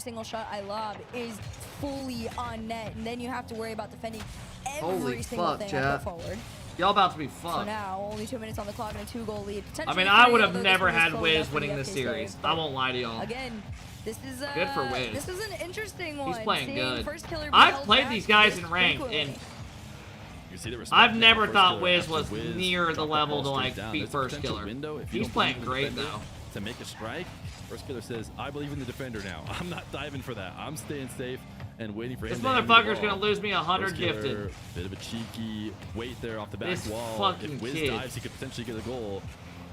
[SPEAKER 9] single shot I lob is fully on net, and then you have to worry about defending every
[SPEAKER 1] Holy
[SPEAKER 9] single
[SPEAKER 1] fuck,
[SPEAKER 9] thing I
[SPEAKER 1] chat.
[SPEAKER 9] put forward.
[SPEAKER 1] Y'all about to be
[SPEAKER 9] So
[SPEAKER 1] fucked.
[SPEAKER 9] now, only 2 minutes on the clock and a 2-goal lead.
[SPEAKER 1] I
[SPEAKER 9] Potentially
[SPEAKER 1] mean, I
[SPEAKER 9] three,
[SPEAKER 1] would have
[SPEAKER 9] although this
[SPEAKER 1] never
[SPEAKER 9] one is
[SPEAKER 1] had
[SPEAKER 9] slowed
[SPEAKER 1] Wiz
[SPEAKER 9] up for
[SPEAKER 1] winning
[SPEAKER 9] the
[SPEAKER 1] this
[SPEAKER 9] FK
[SPEAKER 1] series.
[SPEAKER 9] players.
[SPEAKER 1] I won't lie to y'all.
[SPEAKER 9] Again, This is
[SPEAKER 1] good for Wiz.
[SPEAKER 9] This is an interesting one.
[SPEAKER 1] He's playing good.
[SPEAKER 9] First killer
[SPEAKER 1] I've played these guys in ranked, and I've never thought Wiz was near the level to like beat First Killer. He's playing great though.
[SPEAKER 2] To make a strike, First Killer says, "I believe in the defender now. I'm not diving for that. I'm staying safe and waiting for him."
[SPEAKER 1] This
[SPEAKER 2] to hand me the
[SPEAKER 1] motherfucker's
[SPEAKER 2] ball."
[SPEAKER 1] gonna lose me 100
[SPEAKER 2] First Killer,
[SPEAKER 1] gifted.
[SPEAKER 2] Bit of a cheeky wait there off the back
[SPEAKER 1] This
[SPEAKER 2] wall.
[SPEAKER 1] fucking
[SPEAKER 2] If Wiz
[SPEAKER 1] kid.
[SPEAKER 2] dives, he could potentially get a goal,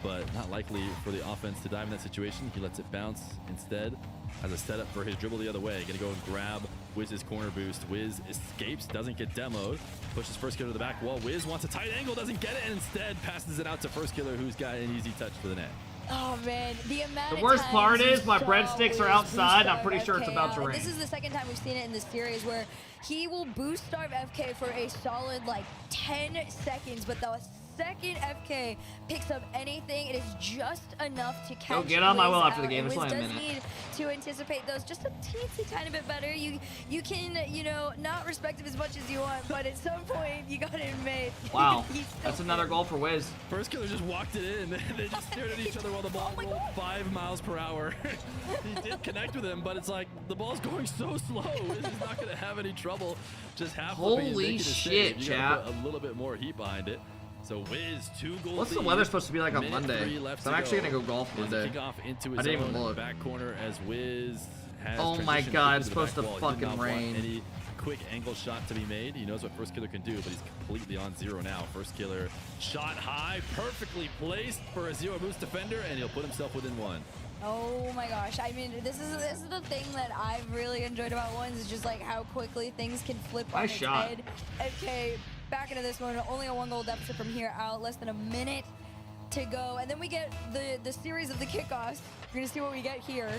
[SPEAKER 2] but not likely for the offense to dive in that situation. He lets it bounce instead as a setup for his dribble the other way. Gonna go and grab Wiz's corner boost. Wiz escapes, doesn't get demoed, pushes First Killer to the back wall. Wiz wants a tight angle, doesn't get it, and instead passes it out to First Killer, who's got an easy touch for the net.
[SPEAKER 9] Oh man, the amount
[SPEAKER 1] The
[SPEAKER 9] of
[SPEAKER 1] worst
[SPEAKER 9] times
[SPEAKER 1] part
[SPEAKER 9] you
[SPEAKER 1] is my
[SPEAKER 9] saw
[SPEAKER 1] breadsticks are
[SPEAKER 9] Wiz
[SPEAKER 1] outside.
[SPEAKER 9] boost
[SPEAKER 1] I'm pretty sure it's
[SPEAKER 9] FK
[SPEAKER 1] about to
[SPEAKER 9] out.
[SPEAKER 1] rain.
[SPEAKER 9] This is the second time we've seen it in this series where he will boost starve FK for a solid like 10 seconds, but the second FK picks up anything, it is just enough to catch.
[SPEAKER 1] Go get him. I will
[SPEAKER 9] Wiz
[SPEAKER 1] after the
[SPEAKER 9] out,
[SPEAKER 1] game.
[SPEAKER 9] and
[SPEAKER 1] It's
[SPEAKER 9] Wiz
[SPEAKER 1] only a
[SPEAKER 9] does
[SPEAKER 1] minute.
[SPEAKER 9] need to anticipate those just a teensy tiny bit better. You can, you know, not respect him as much as you want, but at some point you gotta admit.
[SPEAKER 1] Wow,
[SPEAKER 9] he's still
[SPEAKER 1] that's another goal for Wiz.
[SPEAKER 2] First Killer just walked it in. They just stared at each other while the ball rolled 5 miles per hour. He did connect with him, but it's like the ball's going so slow. Wiz is not going to have any trouble just half
[SPEAKER 1] Holy shit,
[SPEAKER 2] You
[SPEAKER 1] chat.
[SPEAKER 2] gotta put a little bit more heat behind it. So Wiz, 2 goals.
[SPEAKER 1] What's the weather supposed to be like on Monday?
[SPEAKER 2] 3 left
[SPEAKER 1] So I'm
[SPEAKER 2] to
[SPEAKER 1] actually
[SPEAKER 2] go.
[SPEAKER 1] gonna go golf
[SPEAKER 2] Wiz
[SPEAKER 1] Monday.
[SPEAKER 2] kick off into his
[SPEAKER 1] I didn't even
[SPEAKER 2] own
[SPEAKER 1] look.
[SPEAKER 2] back corner as Wiz has
[SPEAKER 1] Oh my
[SPEAKER 2] transitioned
[SPEAKER 1] God,
[SPEAKER 2] quickly
[SPEAKER 1] it's
[SPEAKER 2] the
[SPEAKER 1] supposed
[SPEAKER 2] back
[SPEAKER 1] to
[SPEAKER 2] wall. He did
[SPEAKER 1] fucking
[SPEAKER 2] not want
[SPEAKER 1] rain.
[SPEAKER 2] any quick angle shot to be made. He knows what First Killer can do, but he's completely on zero now. First Killer shot high, perfectly placed for a zero boost defender, and he'll put himself within 1.
[SPEAKER 9] Oh my gosh! I mean, this is the thing that I've really enjoyed about ones is just like how quickly things can flip on
[SPEAKER 1] Nice
[SPEAKER 9] its
[SPEAKER 1] shot.
[SPEAKER 9] head. Okay, back into this one. Only a 1-goal deficit from here out. Less than a minute to go, and then we get the series of the kickoffs. We're gonna see what we get here.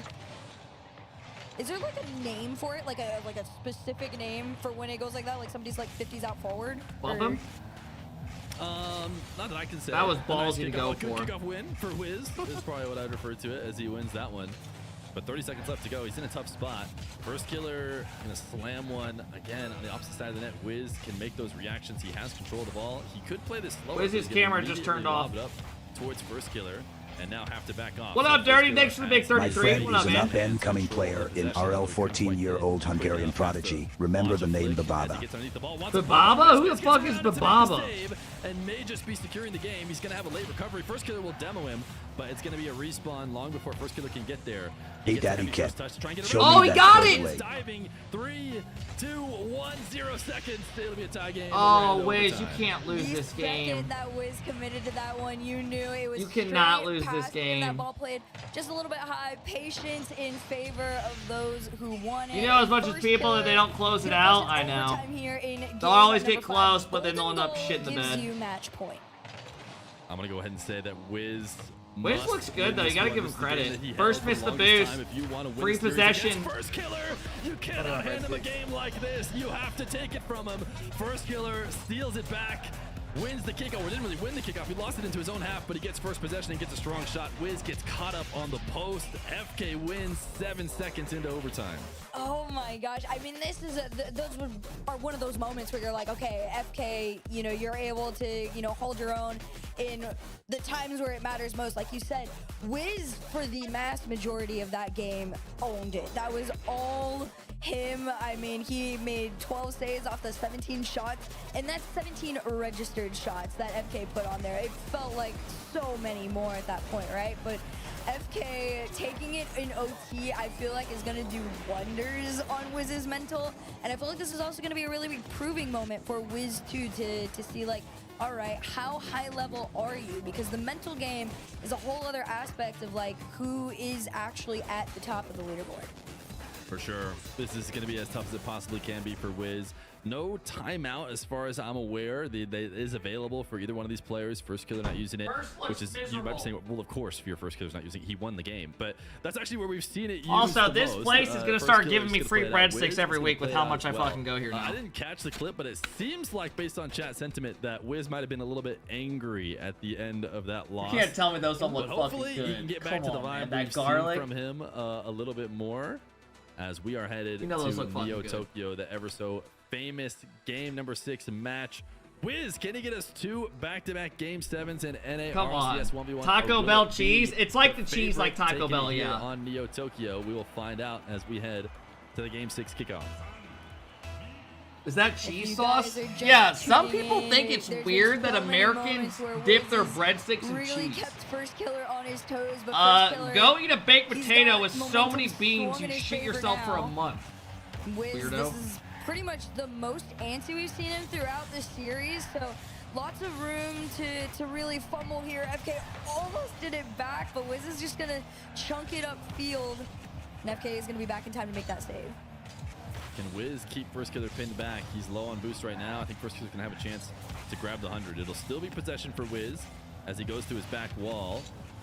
[SPEAKER 9] Is there like a name for it, like a specific name for when it goes like that? Like somebody's like 50s out forward.
[SPEAKER 1] Bump
[SPEAKER 9] Or-
[SPEAKER 1] him?
[SPEAKER 2] Not that I can say.
[SPEAKER 1] That was
[SPEAKER 2] A
[SPEAKER 1] ballsy to go
[SPEAKER 2] kickoff, a good
[SPEAKER 1] for.
[SPEAKER 2] kickoff win for Wiz is probably what I'd refer to it as he wins that one. But 30 seconds left to go. He's in a tough spot. First Killer gonna slam one again on the opposite side of the net. Wiz can make those reactions. He has control of the ball. He could play this slower.
[SPEAKER 1] Wiz's
[SPEAKER 2] He's gonna
[SPEAKER 1] camera just
[SPEAKER 2] immediately
[SPEAKER 1] turned off.
[SPEAKER 2] lob it up towards First Killer, and now have to back off.
[SPEAKER 1] What
[SPEAKER 2] So
[SPEAKER 1] up,
[SPEAKER 2] First
[SPEAKER 1] Dirty?
[SPEAKER 2] Killer
[SPEAKER 1] Thanks for the big
[SPEAKER 2] has
[SPEAKER 1] 33.
[SPEAKER 3] My friend
[SPEAKER 1] What up,
[SPEAKER 3] is an
[SPEAKER 1] man?
[SPEAKER 3] up-and-coming player in RL 14-year-old Hungarian prodigy. Remember the name Bababa.
[SPEAKER 1] Bababa? Who the fuck is Bababa?
[SPEAKER 2] And may just be securing the game. He's going to have a late recovery. First Killer will demo him, but it's going to be a respawn long before First Killer can get there.
[SPEAKER 3] Hey, Daddy Kep, show
[SPEAKER 1] Oh,
[SPEAKER 3] me
[SPEAKER 1] he
[SPEAKER 3] that
[SPEAKER 1] got
[SPEAKER 3] third
[SPEAKER 1] it!
[SPEAKER 3] leg.
[SPEAKER 2] Diving. 3, 2, 1, 0 seconds. It'll be a tie game.
[SPEAKER 1] Oh,
[SPEAKER 2] We're in
[SPEAKER 1] Wiz, you
[SPEAKER 2] overtime.
[SPEAKER 1] can't lose
[SPEAKER 9] The
[SPEAKER 1] this game.
[SPEAKER 9] second that Wiz committed to that one, you knew it was.
[SPEAKER 1] You cannot
[SPEAKER 9] straight
[SPEAKER 1] lose this
[SPEAKER 9] passing,
[SPEAKER 1] game.
[SPEAKER 9] That ball played just a little bit high. Patience in favor of those who want it.
[SPEAKER 1] You know, as much as
[SPEAKER 9] First
[SPEAKER 1] people that they don't close it out, I know. They'll always get close, but then they'll end up shit in the
[SPEAKER 9] gives
[SPEAKER 1] bed.
[SPEAKER 9] you match point.
[SPEAKER 2] I'm going to go ahead and say that Wiz
[SPEAKER 1] Wiz
[SPEAKER 2] must
[SPEAKER 1] looks good,
[SPEAKER 2] win
[SPEAKER 1] though. You
[SPEAKER 2] this
[SPEAKER 1] gotta
[SPEAKER 2] one.
[SPEAKER 1] give
[SPEAKER 2] This
[SPEAKER 1] him
[SPEAKER 2] is the game
[SPEAKER 1] credit.
[SPEAKER 2] that he
[SPEAKER 1] First
[SPEAKER 2] held
[SPEAKER 1] miss
[SPEAKER 2] for
[SPEAKER 1] the
[SPEAKER 2] longest
[SPEAKER 1] boost.
[SPEAKER 2] time. If you want to win
[SPEAKER 1] Free
[SPEAKER 2] this series
[SPEAKER 1] possession.
[SPEAKER 2] against First Killer, you cannot hand him a game like this. You have to take it from him. First Killer steals it back. Wins the kickoff, or didn't really win the kickoff. He lost it into his own half, but he gets first possession and gets a strong shot. Wiz gets caught up on the post. FK wins 7 seconds into overtime.
[SPEAKER 9] Oh my gosh! I mean, this is are one of those moments where you're like, okay, FK, you know, you're able to, you know, hold your own in the times where it matters most. Like you said, Wiz for the mass majority of that game owned it. That was all him. I mean, he made 12 saves off the 17 shots, and that's 17 registered shots that FK put on there. It felt like so many more at that point, right? But FK taking it in OT, I feel like is gonna do wonders on Wiz's mental, and I feel like this is also gonna be a really big proving moment for Wiz too, to see like, all right, how high level are you? Because the mental game is a whole other aspect of like who is actually at the top of the leaderboard.
[SPEAKER 2] For sure. This is going to be as tough as it possibly can be for Wiz. No timeout as far as I'm aware. It is available for either one of these players. First Killer not using it, which is, you might be saying, well, of course, if your First Killer's not using it, he won the game. But that's actually where we've seen it used
[SPEAKER 1] Also,
[SPEAKER 2] the
[SPEAKER 1] this
[SPEAKER 2] most.
[SPEAKER 1] place is going to
[SPEAKER 2] First
[SPEAKER 1] start
[SPEAKER 2] Killer's
[SPEAKER 1] giving me
[SPEAKER 2] gonna
[SPEAKER 1] free
[SPEAKER 2] play it out.
[SPEAKER 1] breadsticks
[SPEAKER 2] Wiz
[SPEAKER 1] every
[SPEAKER 2] is gonna
[SPEAKER 1] week with
[SPEAKER 2] play
[SPEAKER 1] how
[SPEAKER 2] it
[SPEAKER 1] much I
[SPEAKER 2] out as well.
[SPEAKER 1] fucking go here now.
[SPEAKER 2] I didn't catch the clip, but it seems like, based on chat sentiment, that Wiz might have been a little bit angry at the end of that loss.
[SPEAKER 1] You can't tell me those don't look
[SPEAKER 2] But
[SPEAKER 1] fucking
[SPEAKER 2] hopefully
[SPEAKER 1] good.
[SPEAKER 2] he can get
[SPEAKER 1] Come
[SPEAKER 2] back to the
[SPEAKER 1] on,
[SPEAKER 2] vibe
[SPEAKER 1] man. That
[SPEAKER 2] we've seen
[SPEAKER 1] garlic.
[SPEAKER 2] from him a little bit more, as we are headed
[SPEAKER 1] You know those
[SPEAKER 2] to
[SPEAKER 1] look fucking
[SPEAKER 2] Neo
[SPEAKER 1] good.
[SPEAKER 2] Tokyo, the ever so famous game number 6 match Wiz, can he get us 2 back-to-back Game 7s in NA
[SPEAKER 1] Come
[SPEAKER 2] RLCS
[SPEAKER 1] on.
[SPEAKER 2] 1v1?
[SPEAKER 1] Taco Bell cheese? It's like the cheese like Taco
[SPEAKER 2] Taking
[SPEAKER 1] Bell,
[SPEAKER 2] it here
[SPEAKER 1] yeah.
[SPEAKER 2] On Neo Tokyo, we will find out as we head to the Game 6 kickoff.
[SPEAKER 1] Is that cheese sauce? Yeah, some people think it's weird that Americans dip their breadsticks in
[SPEAKER 9] really
[SPEAKER 1] cheese.
[SPEAKER 9] kept First Killer on his toes, but First Killer,
[SPEAKER 1] Go eat a baked
[SPEAKER 9] he's
[SPEAKER 1] potato
[SPEAKER 9] got
[SPEAKER 1] with so
[SPEAKER 9] momentum
[SPEAKER 1] many beans
[SPEAKER 9] swung
[SPEAKER 1] you
[SPEAKER 9] in his
[SPEAKER 1] shit
[SPEAKER 9] favor
[SPEAKER 1] yourself for a
[SPEAKER 9] now.
[SPEAKER 1] month.
[SPEAKER 9] Wiz,
[SPEAKER 1] Weirdo.
[SPEAKER 9] this is pretty much the most antsy we've seen him throughout the series, so lots of room to really fumble here. FK almost did it back, but Wiz is just gonna chunk it up field, and FK is gonna be back in time to make that save.
[SPEAKER 2] Can Wiz keep First Killer pinned back? He's low on boost right now. I think First Killer's gonna have a chance to grab the 100. It'll still be possession for Wiz as he goes to his back wall.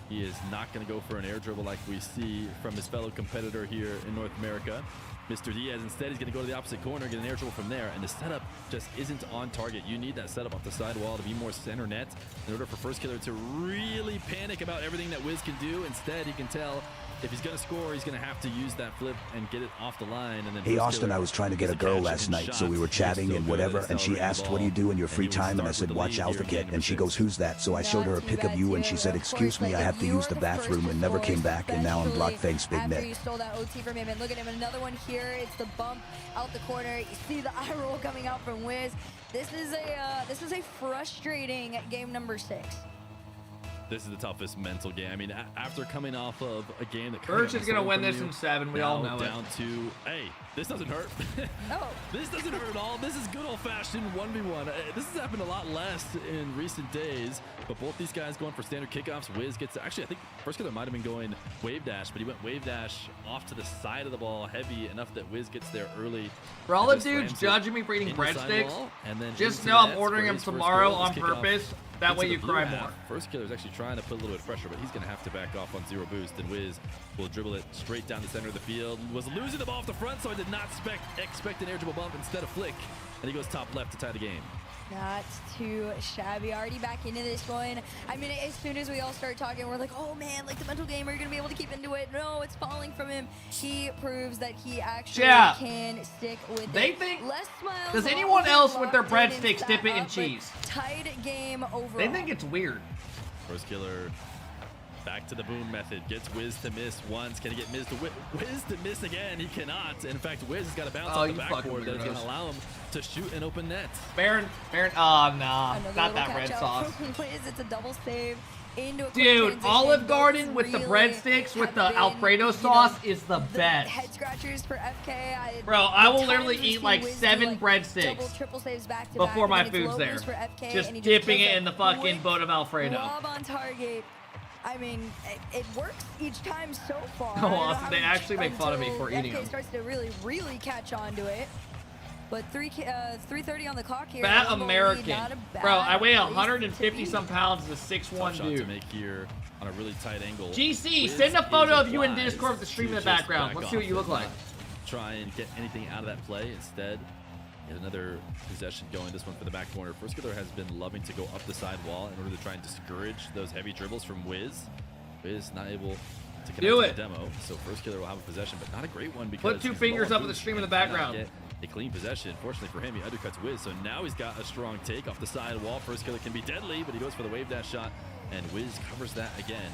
[SPEAKER 2] He is not gonna go for an air dribble like we see from his fellow competitor here in North America, Mr. Diaz. Instead, he's gonna go to the opposite corner, get an air dribble from there, and the setup just isn't on target. You need that setup off the side wall to be more center net in order for First Killer to really panic about everything that Wiz can do. Instead, he can tell if he's gonna score, he's gonna have to use that flip and get it off the line. And then
[SPEAKER 3] Hey Austin, I was trying to get a girl last night, so we were chatting and whatever, and she asked, what do you do in your free time? And I said, watch AlphaKep, and she goes, who's that? So I showed her a pic of you, and she said, excuse me, I have to use the bathroom, and never came back, and now I'm blocked. Thanks, Big
[SPEAKER 9] After
[SPEAKER 3] Nick.
[SPEAKER 9] you stole that OT from him, and look at him, another one here. It's the bump out the corner. You see the eye roll coming out from Wiz. This is a frustrating game number 6.
[SPEAKER 2] This is the toughest mental game. I mean, after coming off of a game that
[SPEAKER 1] Birch is gonna win this in 7. We all know it.
[SPEAKER 2] Down to, hey, this doesn't hurt.
[SPEAKER 9] No.
[SPEAKER 2] This doesn't hurt at all. This is good old-fashioned 1v1. This has happened a lot less in recent days, but both these guys going for standard kickoffs. Wiz gets, actually, I think First Killer might have been going wave dash, but he went wave dash off to the side of the ball, heavy enough that Wiz gets there early.
[SPEAKER 1] For all the dudes judging me for eating breadsticks, just know I'm ordering them tomorrow on purpose. That way you cry more.
[SPEAKER 2] First Killer's actually trying to put a little bit of pressure, but he's going to have to back off on 0 boost, and Wiz will dribble it straight down the center of the field. Was losing the ball off the front, so I did not expect an air dribble bump, instead of flick, and he goes top left to tie the game.
[SPEAKER 9] Not too shabby. Already back into this one. I mean, as soon as we all start talking, we're like, oh man, like the mental game, are you going to be able to keep into it? No, it's falling from him. He proves that he actually can stick with it. Less smiles.
[SPEAKER 1] Does anyone else with their breadsticks dip it in cheese?
[SPEAKER 9] Tight game overall.
[SPEAKER 1] They think it's weird.
[SPEAKER 2] First Killer back to the boom method. Gets Wiz to miss once. Can he get Wiz to miss again? He cannot. In fact, Wiz has got to bounce off the backboard that is going to allow him to shoot an open net.
[SPEAKER 1] Baron, oh, nah, not that red sauce.
[SPEAKER 9] It's a double save.
[SPEAKER 1] Dude, Olive Garden with the breadsticks with the Alfredo sauce is the best.
[SPEAKER 9] Head scratchers for FK.
[SPEAKER 1] Bro, I will literally eat like 7 breadsticks before my food's there. Just dipping it in the fucking boat of Alfredo.
[SPEAKER 9] Lob on target. I mean, it works each time so far.
[SPEAKER 1] Oh, awesome. They actually make fun of me for eating them.
[SPEAKER 9] FK starts to really catch on to it. But 3:30 on the clock here.
[SPEAKER 1] Fat American. Bro, I weigh 150 some pounds as a 6'1" dude.
[SPEAKER 2] To make here on a really tight angle.
[SPEAKER 1] GC, send a photo of you in Discord with the stream in the background. Let's see what you look like.
[SPEAKER 2] Try and get anything out of that play. Instead, get another possession going. This one for the back corner. First Killer has been loving to go up the side wall in order to try and discourage those heavy dribbles from Wiz. Wiz not able to connect to the demo. So First Killer will have a possession, but not a great one because
[SPEAKER 1] put 2 fingers up with the stream in the background.
[SPEAKER 2] A clean possession. Fortunately for him, he undercuts Wiz, so now he's got a strong take off the side wall. First Killer can be deadly, but he goes for the wave dash shot, and Wiz covers that again.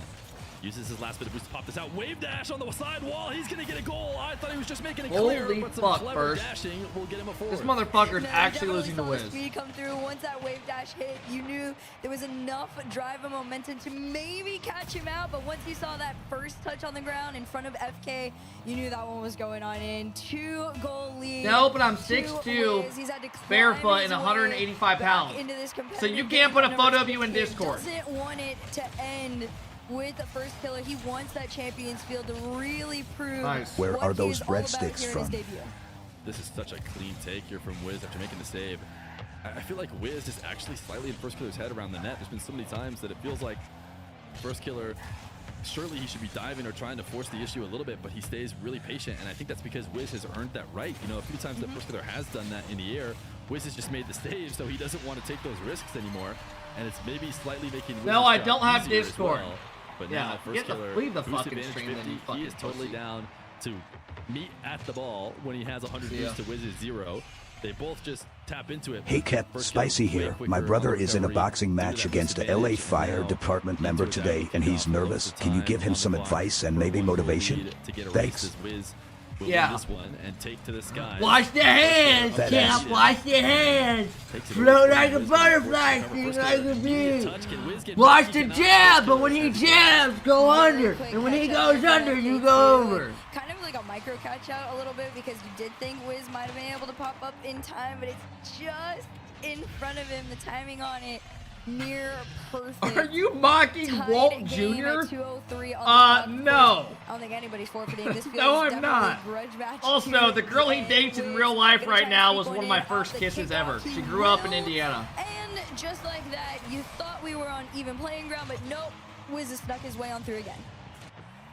[SPEAKER 2] Uses his last bit of boost to pop this out. Wave dash on the side wall. He's going to get a goal. I thought he was just making it clear, but some clever dashing will get him a forward.
[SPEAKER 1] This motherfucker's actually losing to Wiz.
[SPEAKER 9] Speed come through. Once that wave dash hit, you knew there was enough drive and momentum to maybe catch him out, but once you saw that first touch on the ground in front of FK, you knew that one was going on in. 2-goal lead.
[SPEAKER 1] No, but I'm 6'2", barefoot, and 185 pounds. So you can't put a photo of you in Discord.
[SPEAKER 9] He doesn't want it to end with the First Killer. He wants that Champions Field to really prove
[SPEAKER 3] Where are those breadsticks from?
[SPEAKER 2] This is such a clean take here from Wiz after making the save. I feel like Wiz is actually slightly in First Killer's head around the net. There's been so many times that it feels like First Killer, surely he should be diving or trying to force the issue a little bit, but he stays really patient, and I think that's because Wiz has earned that right. You know, a few times that First Killer has done that in the air, Wiz has just made the save, so he doesn't want to take those risks anymore, and it's maybe slightly making Wiz
[SPEAKER 1] No, I don't have Discord.
[SPEAKER 2] But now First Killer,
[SPEAKER 1] leave the
[SPEAKER 2] boost
[SPEAKER 1] fucking
[SPEAKER 2] advantage
[SPEAKER 1] stream
[SPEAKER 2] 50, he is totally down to meet at the ball when he has 100 boost to Wiz's 0. They both just tap into it.
[SPEAKER 3] Hey Kep, Spicy here. My brother is in a boxing match against a LA Fire Department member today, and he's nervous. Can you give him some advice and maybe motivation? Thanks.
[SPEAKER 1] Yeah.
[SPEAKER 2] This one and take to the sky.
[SPEAKER 1] Wash the hands, Kep. Wash the hands. Float like a butterfly, sting like a bee. Watch the jab, but when he jabs, go under. And when he goes under, you go over.
[SPEAKER 9] Kind of like a micro catch out a little bit because you did think Wiz might have been able to pop up in time, but it's just in front of him. The timing on it. Near perfect.
[SPEAKER 1] Are you mocking Walt Jr.?
[SPEAKER 9] No.
[SPEAKER 1] I
[SPEAKER 9] don't think anybody's forfeiting this.
[SPEAKER 1] No, I'm not. Also, the girl he dates in real life right now was one of my first kisses ever. She grew up in Indiana.
[SPEAKER 9] And just like that, you thought we were on even playing ground, but nope. Wiz has snuck his way on through again.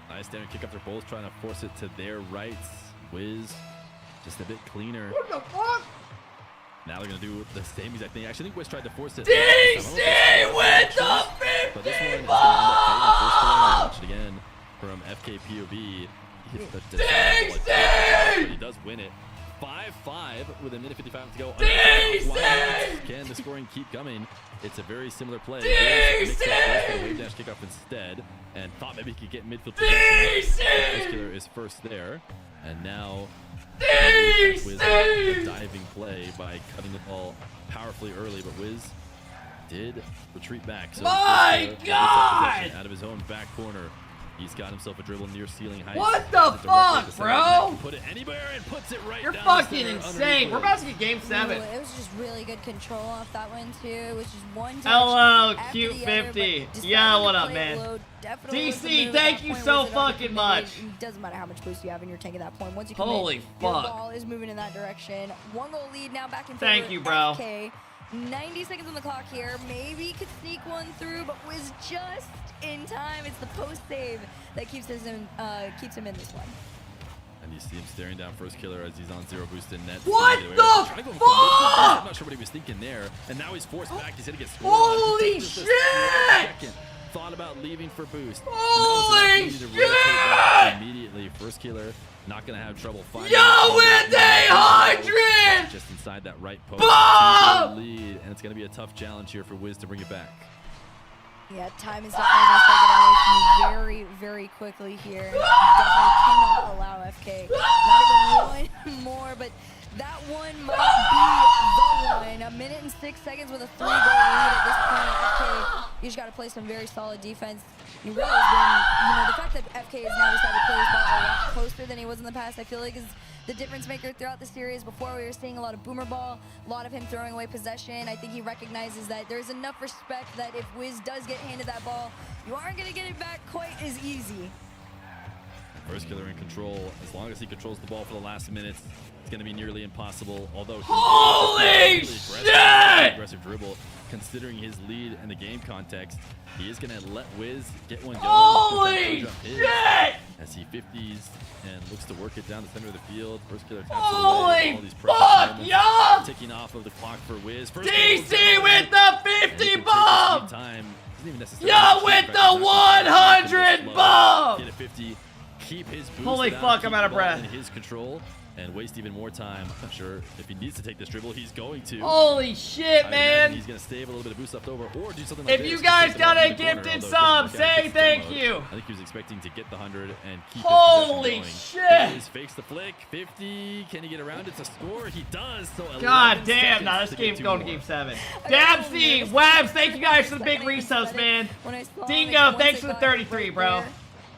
[SPEAKER 2] Nice down kick up. They're both trying to force it to their rights. Wiz just a bit cleaner.
[SPEAKER 1] What the fuck?
[SPEAKER 2] Now they're going to do the same exact thing. Actually, I think Wiz tried to force it.
[SPEAKER 1] DC with the 50 bomb!
[SPEAKER 2] Watch it again from FK POV. He hits the but he does win it. 5-5 with a minute 55 to go. Can the scoring keep coming? It's a very similar play. DC! Wave dash kickoff instead, and thought maybe he could get midfield position. First killer is first there, and now with a diving play by cutting the ball powerfully early, but Wiz did retreat back. So
[SPEAKER 1] my God!
[SPEAKER 2] Out of his own back corner. He's got himself a dribble near ceiling height.
[SPEAKER 1] What the fuck, bro?
[SPEAKER 2] Put it anywhere and puts it right
[SPEAKER 1] You're
[SPEAKER 2] down
[SPEAKER 1] fucking insane. We're about to get game 7.
[SPEAKER 9] Ooh, it was just really good control off that one too. It was just one touch.
[SPEAKER 1] Hello, cute 50. Yeah, what up, man? DC, thank you so fucking much.
[SPEAKER 9] It doesn't matter how much boost you have in your tank at that point. Once you
[SPEAKER 1] holy
[SPEAKER 9] fuck,
[SPEAKER 1] your
[SPEAKER 9] ball is moving in that direction. 1 goal lead now back in favor.
[SPEAKER 1] Thank you, bro.
[SPEAKER 9] FK. 90 seconds on the clock here. Maybe could sneak one through, but was just in time. It's the post save that keeps him in this one.
[SPEAKER 2] And you see him staring down first killer as he's on 0 boost in net.
[SPEAKER 1] What the fuck?
[SPEAKER 2] I'm not sure what he was thinking there. And now he's forced back. He's gonna get scored.
[SPEAKER 1] Holy shit!
[SPEAKER 2] Thought about leaving for boost.
[SPEAKER 1] Holy shit!
[SPEAKER 2] Immediately, first killer not gonna have trouble finding.
[SPEAKER 1] Yo, with 800!
[SPEAKER 2] Just inside that right post. Lead, and it's gonna be a tough challenge here for Wiz to bring it back.
[SPEAKER 9] Yeah, time is definitely going to take it away from you very, very quickly here. Definitely cannot allow FK. Not even one more, but that one might be the one. 1 minute and 6 seconds with a 3-goal lead at this point. FK, you just got to play some very solid defense. You realize when, the fact that FK has now decided to play this ball a lot closer than he was in the past, I feel like is the difference maker throughout the series. Before we were seeing a lot of boomer ball, a lot of him throwing away possession. I think he recognizes that there's enough respect that if Wiz does get handed that ball, you aren't going to get it back quite as easy.
[SPEAKER 2] First killer in control. As long as he controls the ball for the last minutes, it's going to be nearly impossible. Although
[SPEAKER 1] holy shit!
[SPEAKER 2] Aggressive dribble, considering his lead in the game context, he is going to let Wiz get one going.
[SPEAKER 1] Holy shit!
[SPEAKER 2] As he 50s and looks to work it down the center of the field. First killer taps
[SPEAKER 1] holy
[SPEAKER 2] all these
[SPEAKER 1] fuck, yo!
[SPEAKER 2] Ticking off of the clock for Wiz. First
[SPEAKER 1] DC with the 50 bomb!
[SPEAKER 2] Time.
[SPEAKER 1] Yo, with the 100 bomb!
[SPEAKER 2] Get a 50. Keep his boost.
[SPEAKER 1] Holy fuck, I'm out of breath.
[SPEAKER 2] In his control and waste even more time. I'm not sure if he needs to take this dribble. He's going to.
[SPEAKER 1] Holy shit, man.
[SPEAKER 2] He's going to save a little bit of boost left over or do something like
[SPEAKER 1] this. If you
[SPEAKER 2] guys
[SPEAKER 1] guys got a gifted sub, say thank you.
[SPEAKER 2] I think he was expecting to get the 100 and keep
[SPEAKER 1] holy shit.
[SPEAKER 2] He fakes the flick. 50. Can he get around it to score? He does. So
[SPEAKER 1] God damn. Now this game's going to game 7. Dabsy, Wabs, thank you guys for the big resubs, man. Dingo, thanks for the 33, bro.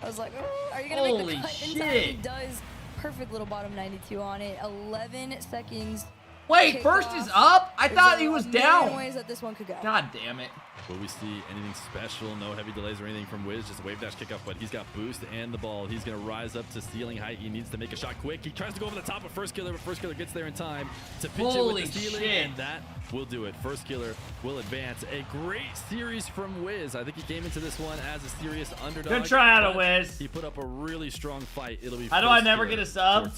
[SPEAKER 9] I was like, oh, are you going to make the cut in time? He does. Perfect little bottom 92 on it. 11 seconds.
[SPEAKER 1] Wait, first is up? I thought he was down.
[SPEAKER 9] Ways that this one could go.
[SPEAKER 1] God damn it.
[SPEAKER 2] Will we see anything special? No heavy delays or anything from Wiz. Just a wave dash kickoff, but he's got boost and the ball. He's going to rise up to ceiling height. He needs to make a shot quick. He tries to go over the top of first killer, but first killer gets there in time to pitch it with the ceiling, and that will do it. First killer will advance. A great series from Wiz. I think he came into this one as a serious underdog.
[SPEAKER 1] Good try out of Wiz.
[SPEAKER 2] He put up a really strong fight. It'll be.
[SPEAKER 1] How do I never get a sub?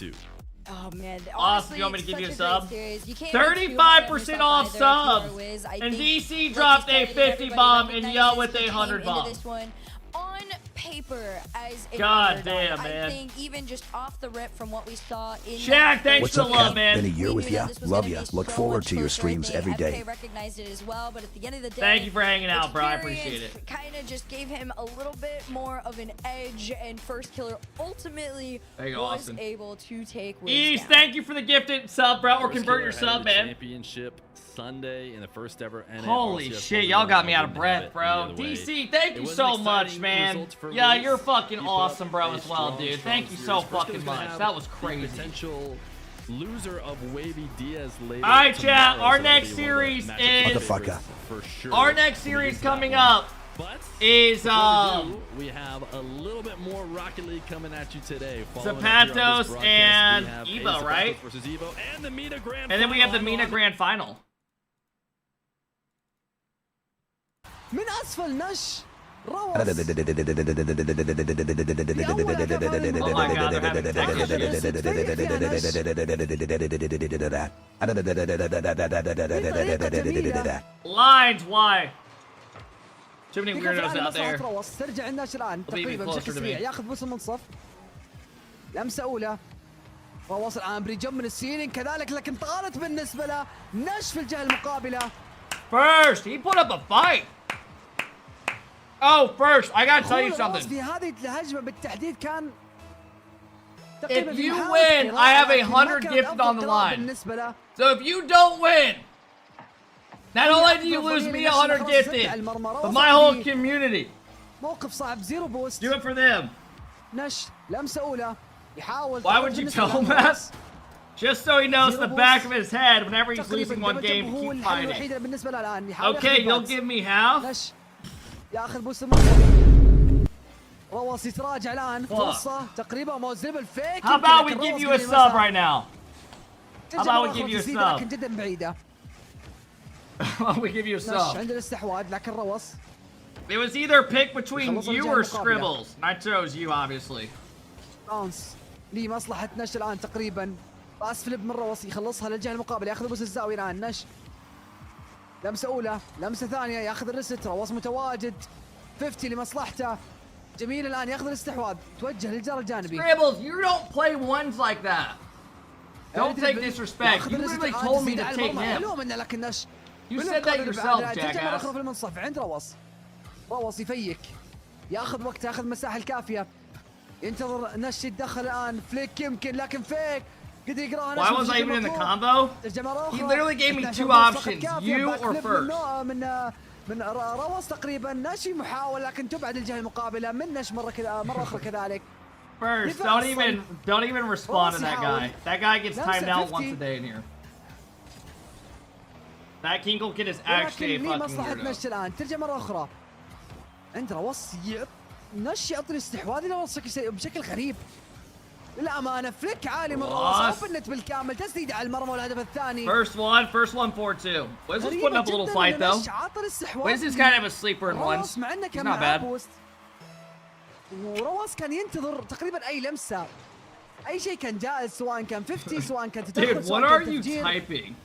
[SPEAKER 9] Oh man,
[SPEAKER 1] Austin, you want me to give you a sub? 35% off subs, and DC dropped a 50 bomb and Yo with a 100 bomb.
[SPEAKER 9] On paper as a
[SPEAKER 1] God
[SPEAKER 9] underdog.
[SPEAKER 1] damn, man.
[SPEAKER 9] I think even just off the rip from what we saw in
[SPEAKER 1] Shaq, thanks
[SPEAKER 3] What's
[SPEAKER 1] for
[SPEAKER 3] up,
[SPEAKER 1] the love,
[SPEAKER 3] Cap?
[SPEAKER 1] man.
[SPEAKER 3] Been a year with ya. Love ya. Look forward to your streams every day.
[SPEAKER 9] Recognized it as well, but at the end of the day,
[SPEAKER 1] Thank you for hanging out, bro. I appreciate it.
[SPEAKER 9] Kind of just gave him a little bit more of an edge, and First Killer ultimately was able to take Wiz
[SPEAKER 1] East,
[SPEAKER 9] down.
[SPEAKER 1] thank you for the gifted sub, bro, or convert your sub, man.
[SPEAKER 2] Championship Sunday in the first ever NA
[SPEAKER 1] Holy
[SPEAKER 2] RLCS
[SPEAKER 1] shit, y'all got me out of
[SPEAKER 2] wouldn't
[SPEAKER 1] breath,
[SPEAKER 2] have it
[SPEAKER 1] bro.
[SPEAKER 2] any other way.
[SPEAKER 1] DC, thank
[SPEAKER 2] It
[SPEAKER 1] you
[SPEAKER 2] was
[SPEAKER 1] so
[SPEAKER 2] an
[SPEAKER 1] much,
[SPEAKER 2] exciting
[SPEAKER 1] man.
[SPEAKER 2] result for
[SPEAKER 1] Yeah,
[SPEAKER 2] Wiz.
[SPEAKER 1] you're fucking
[SPEAKER 2] He put
[SPEAKER 1] awesome,
[SPEAKER 2] up
[SPEAKER 1] bro,
[SPEAKER 2] a
[SPEAKER 1] as well,
[SPEAKER 2] strong,
[SPEAKER 1] dude.
[SPEAKER 2] strong
[SPEAKER 1] Thank you
[SPEAKER 2] series.
[SPEAKER 1] so
[SPEAKER 2] First Killer's
[SPEAKER 1] fucking
[SPEAKER 2] gonna
[SPEAKER 1] much.
[SPEAKER 2] have
[SPEAKER 1] That was
[SPEAKER 2] the
[SPEAKER 1] crazy.
[SPEAKER 2] Potential loser of Wavy Diaz later.
[SPEAKER 1] Alright, chat,
[SPEAKER 2] tomorrow,
[SPEAKER 1] our
[SPEAKER 2] so that'll
[SPEAKER 1] next
[SPEAKER 2] be one of the
[SPEAKER 1] series
[SPEAKER 2] matchup
[SPEAKER 1] is...
[SPEAKER 2] favorites for sure.
[SPEAKER 1] Our next series coming
[SPEAKER 2] one.
[SPEAKER 1] up
[SPEAKER 2] But
[SPEAKER 1] is,
[SPEAKER 2] we have a little bit more Rocket League coming at you today.
[SPEAKER 1] Zapatos and Evo, right?
[SPEAKER 2] Versus Evo and the MENA Grand
[SPEAKER 1] And then we have the
[SPEAKER 2] Final
[SPEAKER 1] MENA
[SPEAKER 2] on.
[SPEAKER 1] Grand Final.
[SPEAKER 21] من أسفل نش روس
[SPEAKER 1] Lines, why? Too many weirdos out there.
[SPEAKER 21] روس ترجع النش الآن
[SPEAKER 1] Leave me
[SPEAKER 21] تقريبا
[SPEAKER 1] closer
[SPEAKER 21] بشكل
[SPEAKER 1] to
[SPEAKER 21] سريع
[SPEAKER 1] me.
[SPEAKER 21] ياخذ بوس المنصف لمسة أولى روس الآن بريجم من السيلين كذلك لكن طالت بالنسبة له نش في الجهة المقابلة.
[SPEAKER 1] First, he put up a fight. Oh, first, I gotta tell you something.
[SPEAKER 21] في هذه الهجمة بالتحديد كان
[SPEAKER 1] If you win, I have 100 gifted on the line. So if you don't win, not only do you lose me 100 gifted, but my whole community.
[SPEAKER 21] موقف صعب زيرو بوست.
[SPEAKER 1] Do it for them.
[SPEAKER 21] نش لمسة أولى يحاول.
[SPEAKER 1] Why would you tell him that? Just so he knows the back of his head whenever he's losing one game to keep fighting. Okay, you'll give me half?
[SPEAKER 21] ياخذ بوست المنصف. روس يتراجع الآن فرصة تقريبا موزلب الفيك.
[SPEAKER 1] How about we give you a sub right now? How about we give you a sub?
[SPEAKER 21] لكن جدا بعيدة.
[SPEAKER 1] How about we give you a sub?
[SPEAKER 21] عند الاستحواذ لكن روس.
[SPEAKER 1] It was either pick between you or Scribbles. And I chose you, obviously.
[SPEAKER 21] باونس لمصلحة نش الآن تقريبا. باس فليب من روس يخلصها للجهة المقابلة ياخذ بوس الزاوية الآن نش. لمسة أولى لمسة ثانية ياخذ الريست روس متواجد 50 لمصلحته. جميل الآن ياخذ الاستحواذ توجه للجار الجانبي.
[SPEAKER 1] Scribbles, you don't play ones like that. Don't take disrespect. You literally told me to take him. You said that yourself, jackass.
[SPEAKER 21] في المنصف عند روس يفيك ياخذ وقت ياخذ مساحة الكافية ينتظر نش يتدخل الآن فليك يمكن لكن فيك قد يقراها.
[SPEAKER 1] Why was I even in the combo? He literally gave me two options, you or first.
[SPEAKER 21] من روس تقريبا نش محاول لكن تبعد الجهة المقابلة من نش مرة أخرى كذلك.
[SPEAKER 1] First, don't even respond to that guy. That guy gets timed out once a day in here. That Kinkle kid is actually a fucking
[SPEAKER 21] مصلحة
[SPEAKER 1] weirdo.
[SPEAKER 21] نش الآن ترجع مرة أخرى. عند روس نش يعطي الاستحواذ إلى روس بشكل غريب. للأمانة فليك عالي من روس أوبنت بالكامل تسديد على المرمى والهدف الثاني.
[SPEAKER 1] First one 4-2. Wiz is putting up a little fight though. Wiz is kind of a sleeper in ones. He's not bad.
[SPEAKER 21] وروس كان ينتظر تقريبا أي لمسة. أي شيء كان جائز سواء كان 50 سواء كان تدخل.
[SPEAKER 1] Dude, what are you typing?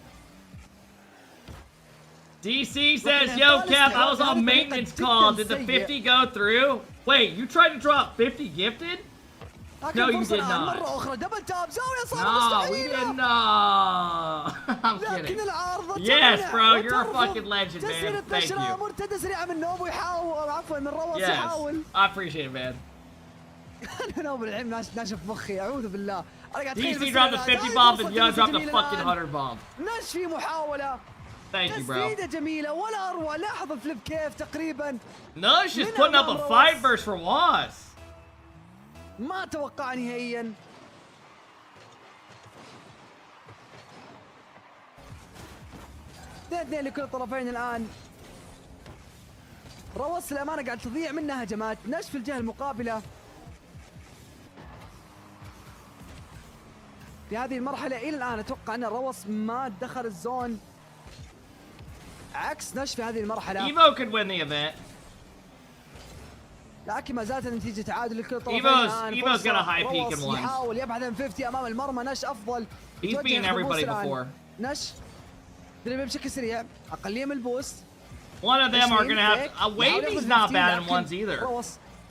[SPEAKER 1] DC says, yo, Cap, I was on maintenance call. Did the 50 go through? Wait, you tried to drop 50 gifted? No, you did not. No, we did not. I'm kidding. Yes, bro, you're a fucking legend, man. Thank you. Yes, I appreciate it, man. DC dropped the 50 bomb and Young dropped the fucking 100 bomb. Thank you, bro. Nush is putting up a fight versus for once.
[SPEAKER 21] ما توقع نهائيا. اثنين لكل الطرفين الآن. روس الأمانة قاعد تضيع منها هجمات نش في الجهة المقابلة. في هذه المرحلة إلى الآن أتوقع أن روس ما دخل الزون. عكس نش في هذه المرحلة.
[SPEAKER 1] Evo could win the event.
[SPEAKER 21] لكن ما زالت النتيجة تعادل لكل الطرفين.
[SPEAKER 1] Evo's got a high peak in ones.
[SPEAKER 21] يحاول يبحث عن 50 أمام المرمى نش أفضل.
[SPEAKER 1] He's beaten everybody before.
[SPEAKER 21] نش دريبل بشكل سريع أقلية من البوست.
[SPEAKER 1] One of them are gonna have. Wavy's not bad in ones either.
[SPEAKER 21] روس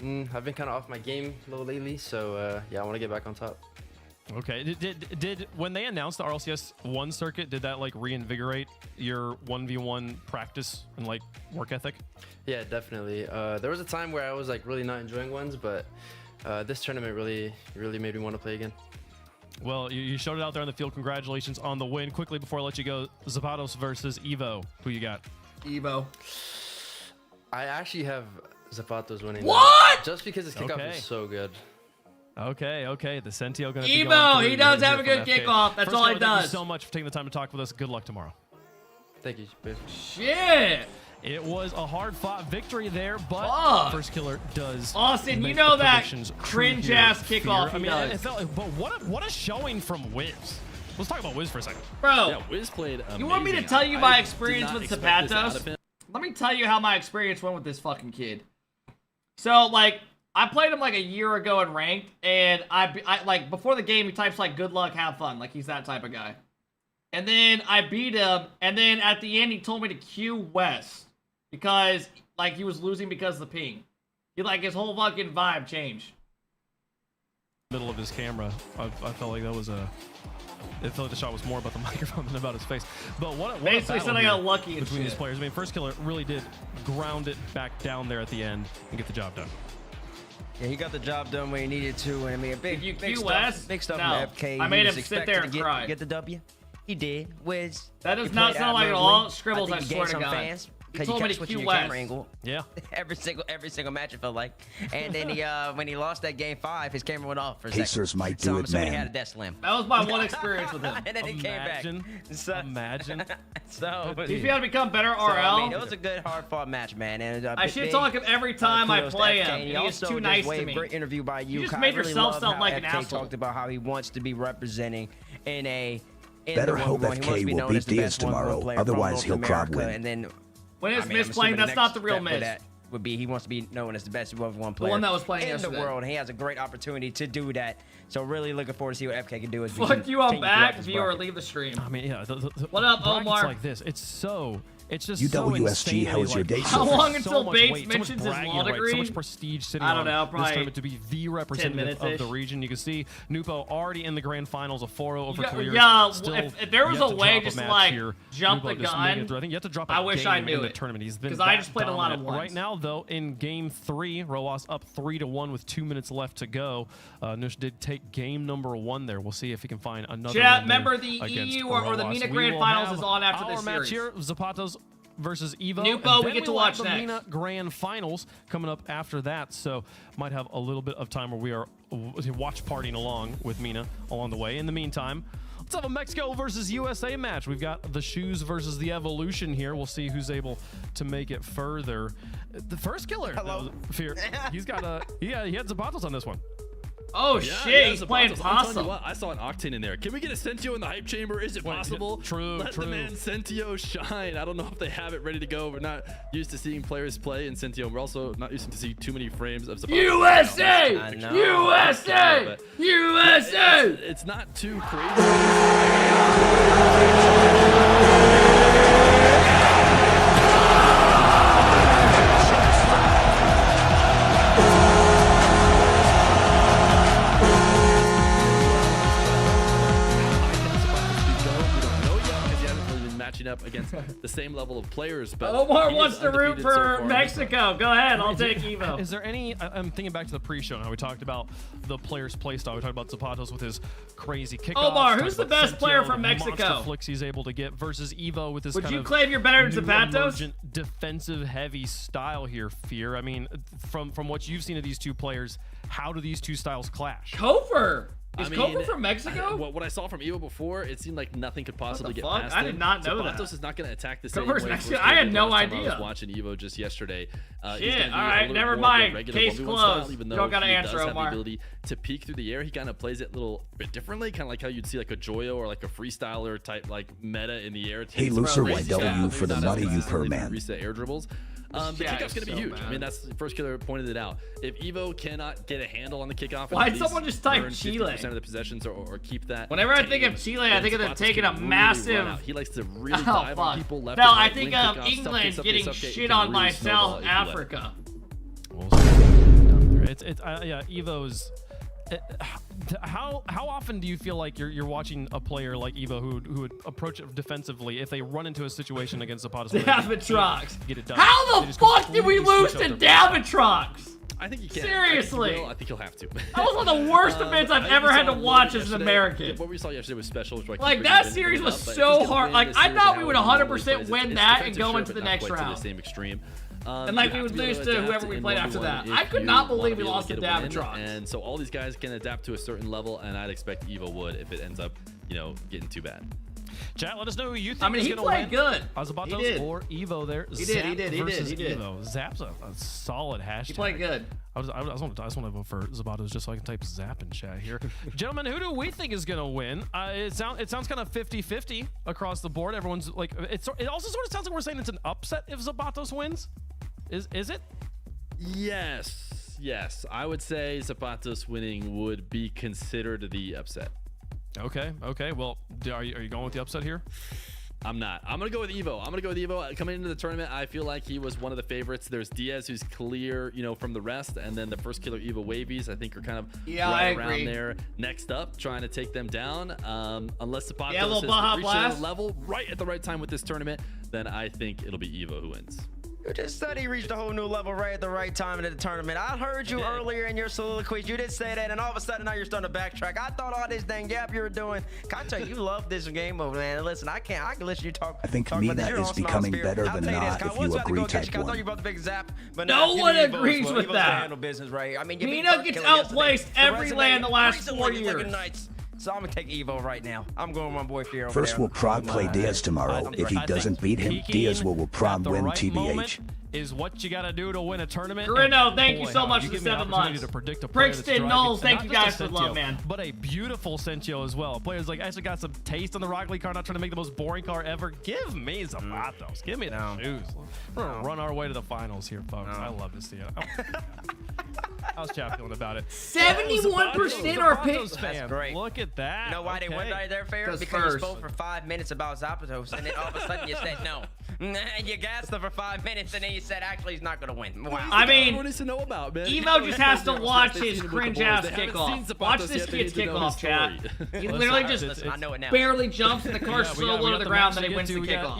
[SPEAKER 16] I've been kind of off my game a little lately, so yeah, I want to get back on top.
[SPEAKER 15] Okay. Did when they announced the RLCS 1 circuit, did that like reinvigorate your 1v1 practice and like work ethic?
[SPEAKER 16] Yeah, definitely. There was a time where I was like really not enjoying ones, but this tournament really made me want to play again.
[SPEAKER 15] Well, you showed it out there on the field. Congratulations on the win. Quickly before I let you go, Zapatos versus Evo. Who you got?
[SPEAKER 1] Evo.
[SPEAKER 16] I actually have Zapatos winning.
[SPEAKER 1] What?
[SPEAKER 16] Just because his kickoff is so good.
[SPEAKER 15] Okay. The Sentio gonna be
[SPEAKER 1] Evo,
[SPEAKER 15] going
[SPEAKER 1] he does have a good kickoff. That's all he does.
[SPEAKER 15] Thank you so much for taking the time to talk with us. Good luck tomorrow.
[SPEAKER 16] Thank you, babe.
[SPEAKER 1] Shit.
[SPEAKER 15] It was a hard-fought victory there, but First Killer does.
[SPEAKER 1] Austin, you know that cringe-ass kickoff he does.
[SPEAKER 15] It felt, but what a showing from Wiz. Let's talk about Wiz for a second.
[SPEAKER 1] Bro,
[SPEAKER 2] yeah, Wiz played amazing.
[SPEAKER 1] You want me to tell you my experience with Zapatos? Let me tell you how my experience went with this fucking kid. So, like, I played him like a year ago in ranked, and I like before the game he types like good luck, have fun, like he's that type of guy. And then I beat him, and then at the end he told me to Q West because like he was losing because of the ping. He like his whole fucking vibe changed.
[SPEAKER 15] Middle of his camera, I felt like that was a. It felt like the shot was more about the microphone than about his face. But what
[SPEAKER 1] basically said I got lucky
[SPEAKER 15] between these players. I mean, First Killer really did ground it back down there at the end and get the job done.
[SPEAKER 11] Yeah, he got the job done when he needed to. And I mean, big stuff
[SPEAKER 1] no.
[SPEAKER 11] from FK.
[SPEAKER 1] I made him sit there and cry.
[SPEAKER 11] Get the W. He did. Wiz.
[SPEAKER 1] That does not sound like at all. Scribbles, I swear to God.
[SPEAKER 11] Fans.
[SPEAKER 1] He told me to Q West.
[SPEAKER 15] Yeah.
[SPEAKER 11] every single match it felt like. And then he when he lost that game 5, his camera went off for a second.
[SPEAKER 3] Pacers might do it, man.
[SPEAKER 11] He had a death slam.
[SPEAKER 1] That was my one experience with him.
[SPEAKER 11] And then he came back.
[SPEAKER 15] Imagine.
[SPEAKER 1] So he's got to become better RL.
[SPEAKER 11] I mean, it was a good hard fought match, man. And
[SPEAKER 1] I should talk him every time I play him.
[SPEAKER 11] He
[SPEAKER 1] is too nice to me.
[SPEAKER 11] Great interview by you.
[SPEAKER 1] You just made yourself sound like an asshole.
[SPEAKER 11] Talked about how he wants to be representing in a.
[SPEAKER 3] Better hope FK will beat Diaz tomorrow, otherwise he'll crowd win.
[SPEAKER 11] And then
[SPEAKER 1] when it's Miss playing, that's not the real Miss.
[SPEAKER 11] Would be he wants to be known as the best 1v1 player
[SPEAKER 1] the one that was playing
[SPEAKER 11] in
[SPEAKER 1] yesterday.
[SPEAKER 11] The world. And he has a great opportunity to do that. So really looking forward to see what FK can do.
[SPEAKER 1] Fuck you, I'm back. Viewer, leave the stream.
[SPEAKER 15] I mean, yeah.
[SPEAKER 1] What up, Omar?
[SPEAKER 15] Like this, it's just
[SPEAKER 3] UWSG, how was your day?
[SPEAKER 1] How long until Bates mentions his law degree?
[SPEAKER 15] So much prestige sitting
[SPEAKER 1] I don't know,
[SPEAKER 15] on
[SPEAKER 1] probably
[SPEAKER 15] this tournament to be the representative of the region. You can see Nupo already in the grand finals, a 4-0 over Clear.
[SPEAKER 1] Yeah, if there was a way just to like jump the gun,
[SPEAKER 15] I think you have to drop a
[SPEAKER 1] I wish I knew
[SPEAKER 15] in the
[SPEAKER 1] it.
[SPEAKER 15] tournament. He's been
[SPEAKER 1] because I just played a lot of ones.
[SPEAKER 15] Right now, though, in game 3, Roas up 3-1 with 2 minutes left to go. Nush did take game number 1 there. We'll see if he can find another.
[SPEAKER 1] Chat, remember the EU or the MENA grand finals is on after this
[SPEAKER 15] match
[SPEAKER 1] series.
[SPEAKER 15] Here, Zapatos versus Evo.
[SPEAKER 1] Nupo, we get to watch
[SPEAKER 15] the
[SPEAKER 1] next.
[SPEAKER 15] MENA Grand Finals coming up after that, so might have a little bit of time where we are watch partying along with MENA along the way. In the meantime, let's have a Mexico versus USA match. We've got the Shoes versus the Evolution here. We'll see who's able to make it further. The First Killer, Fear, he's got he had Zapatos on this one.
[SPEAKER 1] Oh shit, he's playing Possum.
[SPEAKER 2] I saw an Octane in there. Can we get a Sentio in the hype chamber? Is it possible? Let the man Sentio shine. I don't know if they have it ready to go. We're not used to seeing players play in Sentio. We're also not used to see too many frames of Zapatos.
[SPEAKER 1] USA! USA! USA!
[SPEAKER 2] It's not too crazy. Up against the same level of players, but
[SPEAKER 1] Omar wants to root for Mexico. Go ahead, I'll take Evo.
[SPEAKER 15] Is there any? I'm thinking back to the pre-show now. We talked about the players' playstyle. We talked about Zapatos with his crazy kickoff.
[SPEAKER 1] Omar, who's the best player from Mexico?
[SPEAKER 15] Flicks he's able to get versus Evo with his.
[SPEAKER 1] Would you claim you're better than Zapatos?
[SPEAKER 15] Defensive heavy style here, Fear. I mean, from what you've seen of these two players, how do these two styles clash?
[SPEAKER 1] Kofer. Is Kofer from Mexico?
[SPEAKER 2] What I saw from Evo before, it seemed like nothing could possibly get past him.
[SPEAKER 1] I did not know that.
[SPEAKER 2] Zapatos is not going to attack the same
[SPEAKER 1] Kofer's
[SPEAKER 2] way.
[SPEAKER 1] Mexican. I had no idea.
[SPEAKER 2] I was watching Evo just yesterday.
[SPEAKER 1] Shit, all right, never mind. Case closed. You don't got to answer, Omar.
[SPEAKER 2] Have the ability to peek through the air. He kind of plays it a little bit differently, kind of like how you'd see like a Joyo or like a freestyler type like meta in the air.
[SPEAKER 3] Hey, Looser YW for the money you per man.
[SPEAKER 2] Reset air dribbles. The kickoff's going to be huge. I mean, that's the First Killer pointed it out. If Evo cannot get a handle on the kickoff,
[SPEAKER 1] why'd someone just type Chile?
[SPEAKER 2] 50% of the possessions or keep that.
[SPEAKER 1] Whenever I think of Chile, I think of them taking a massive.
[SPEAKER 2] He likes to really dive on people left.
[SPEAKER 1] No, I think of England getting shit on by South Africa.
[SPEAKER 15] Yeah, Evo's. How often do you feel like you're watching a player like Evo who would approach it defensively if they run into a situation against Zapatos?
[SPEAKER 1] Davitrox.
[SPEAKER 15] Get it done.
[SPEAKER 1] How the fuck did we lose to Davitrox?
[SPEAKER 19] I think you can.
[SPEAKER 1] Seriously.
[SPEAKER 19] I think you'll have to.
[SPEAKER 1] That was one of the worst events I've ever had to watch as an American.
[SPEAKER 19] What we saw yesterday was special.
[SPEAKER 1] Like that series was so hard. Like I thought we would 100% win that and go into the next round.
[SPEAKER 19] To the same extreme.
[SPEAKER 1] And like we would lose to whoever we played after that. I could not believe we lost to Davitrox.
[SPEAKER 19] And so all these guys can adapt to a certain level, and I'd expect Evo would if it ends up, getting too bad.
[SPEAKER 15] Chat, let us know who you think
[SPEAKER 1] I mean,
[SPEAKER 15] is
[SPEAKER 1] he
[SPEAKER 15] going to win.
[SPEAKER 1] played good.
[SPEAKER 15] Azabatos or Evo there.
[SPEAKER 1] He did. He did.
[SPEAKER 15] Evo. Zap's a solid hashtag.
[SPEAKER 1] He played good.
[SPEAKER 15] I just want to vote for Zabatos just so I can type Zap in chat here. Gentlemen, who do we think is going to win? It sounds kind of 50-50 across the board. Everyone's like, it also sort of sounds like we're saying it's an upset if Zabatos wins. Is it?
[SPEAKER 19] Yes. I would say Zapatos winning would be considered the upset.
[SPEAKER 15] Okay. Well, are you going with the upset here?
[SPEAKER 19] I'm not. I'm going to go with Evo. Coming into the tournament, I feel like he was one of the favorites. There's Diaz, who's clear, from the rest. And then the first killer Evo Wavies, I think, are kind of around there. Next up, trying to take them down. Unless Zapatos has reached a level right at the right time with this tournament, then I think it'll be Evo who wins.
[SPEAKER 11] You just said he reached a whole new level right at the right time in the tournament. I heard you earlier in your soliloquies. You did say that, and all of a sudden now you're starting to backtrack. I thought all this dang gap you were doing. Conte, you love this game mode, man. Listen, I can listen to you talk.
[SPEAKER 3] I think MENA is becoming better than not if you agree type
[SPEAKER 11] I
[SPEAKER 3] one.
[SPEAKER 11] thought you brought the big zap, but
[SPEAKER 1] no one agrees with that.
[SPEAKER 11] Handle business, right? I mean,
[SPEAKER 1] MENA gets outplaced every land the last 4 years.
[SPEAKER 11] So I'm gonna take Evo right now. I'm going with my boy Fear.
[SPEAKER 3] First, we'll Prague play Diaz tomorrow. If he doesn't beat him, Diaz will Prague win TBH.
[SPEAKER 15] Is what you got to do to win a tournament.
[SPEAKER 1] Garino, thank you so much for 7 months. Brixton, Knowles, thank you guys for the love, man.
[SPEAKER 15] But a beautiful Sentio as well. Players like actually got some taste on the RocketLeague car, not trying to make the most boring car ever. Give me Zapatos. Give me the shoes. We're going to run our way to the finals here, folks. I love to see it. How's chat feeling about it?
[SPEAKER 1] 71% are picked.
[SPEAKER 11] That's great.
[SPEAKER 15] Look at that.
[SPEAKER 11] You know why they went right there, Fair? Because you spoke for 5 minutes about Zapatos, and then all of a sudden you said no. And you gassed them for 5 minutes, and then you said actually he's not going to win. Wow.
[SPEAKER 1] I mean,
[SPEAKER 19] what needs to know about, man?
[SPEAKER 1] Evo just has to watch his cringe-ass kickoff. Watch this kid's kickoff, chat. He literally just barely jumps, and the car's so low to the ground that he wins the kickoff.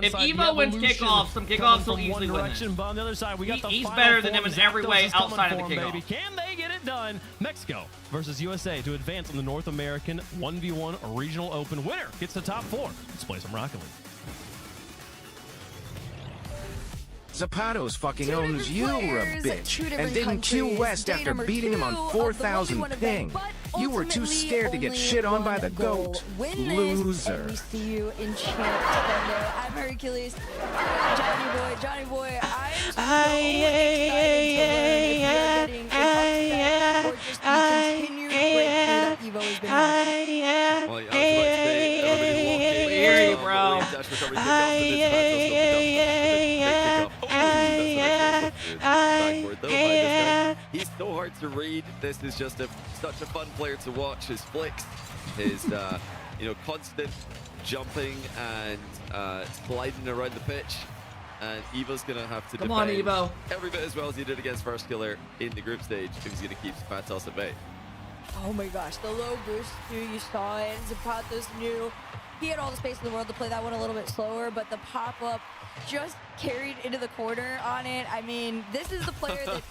[SPEAKER 1] If Evo wins kickoffs, some kickoffs will easily win it.
[SPEAKER 15] But on the other side, we got
[SPEAKER 1] He's better than him in every way outside of the kickoff.
[SPEAKER 15] Can they get it done? Mexico versus USA to advance in the North American 1v1 Regional Open. Winner gets the top 4. Let's play some Rocket League.
[SPEAKER 12] Zapatos fucking owns you were a bitch and didn't Q West after beating him on 4,000 ping. You were too scared to get shit on by the GOAT. Loser.
[SPEAKER 9] We see you in champ. I'm Hercules. Johnny Boy.
[SPEAKER 17] He's so hard to read. This is just such a fun player to watch. His flicks, his constant jumping and sliding around the pitch. And Evo's gonna have to defend
[SPEAKER 1] Evo.
[SPEAKER 17] every bit as well as he did against First Killer in the group stage if he's gonna keep Zapatos at bay.
[SPEAKER 9] Oh my gosh, the low boost too, you saw it. Zapatos knew he had all the space in the world to play that one a little bit slower, but the pop-up just carried into the corner on it. I mean, this is the player that,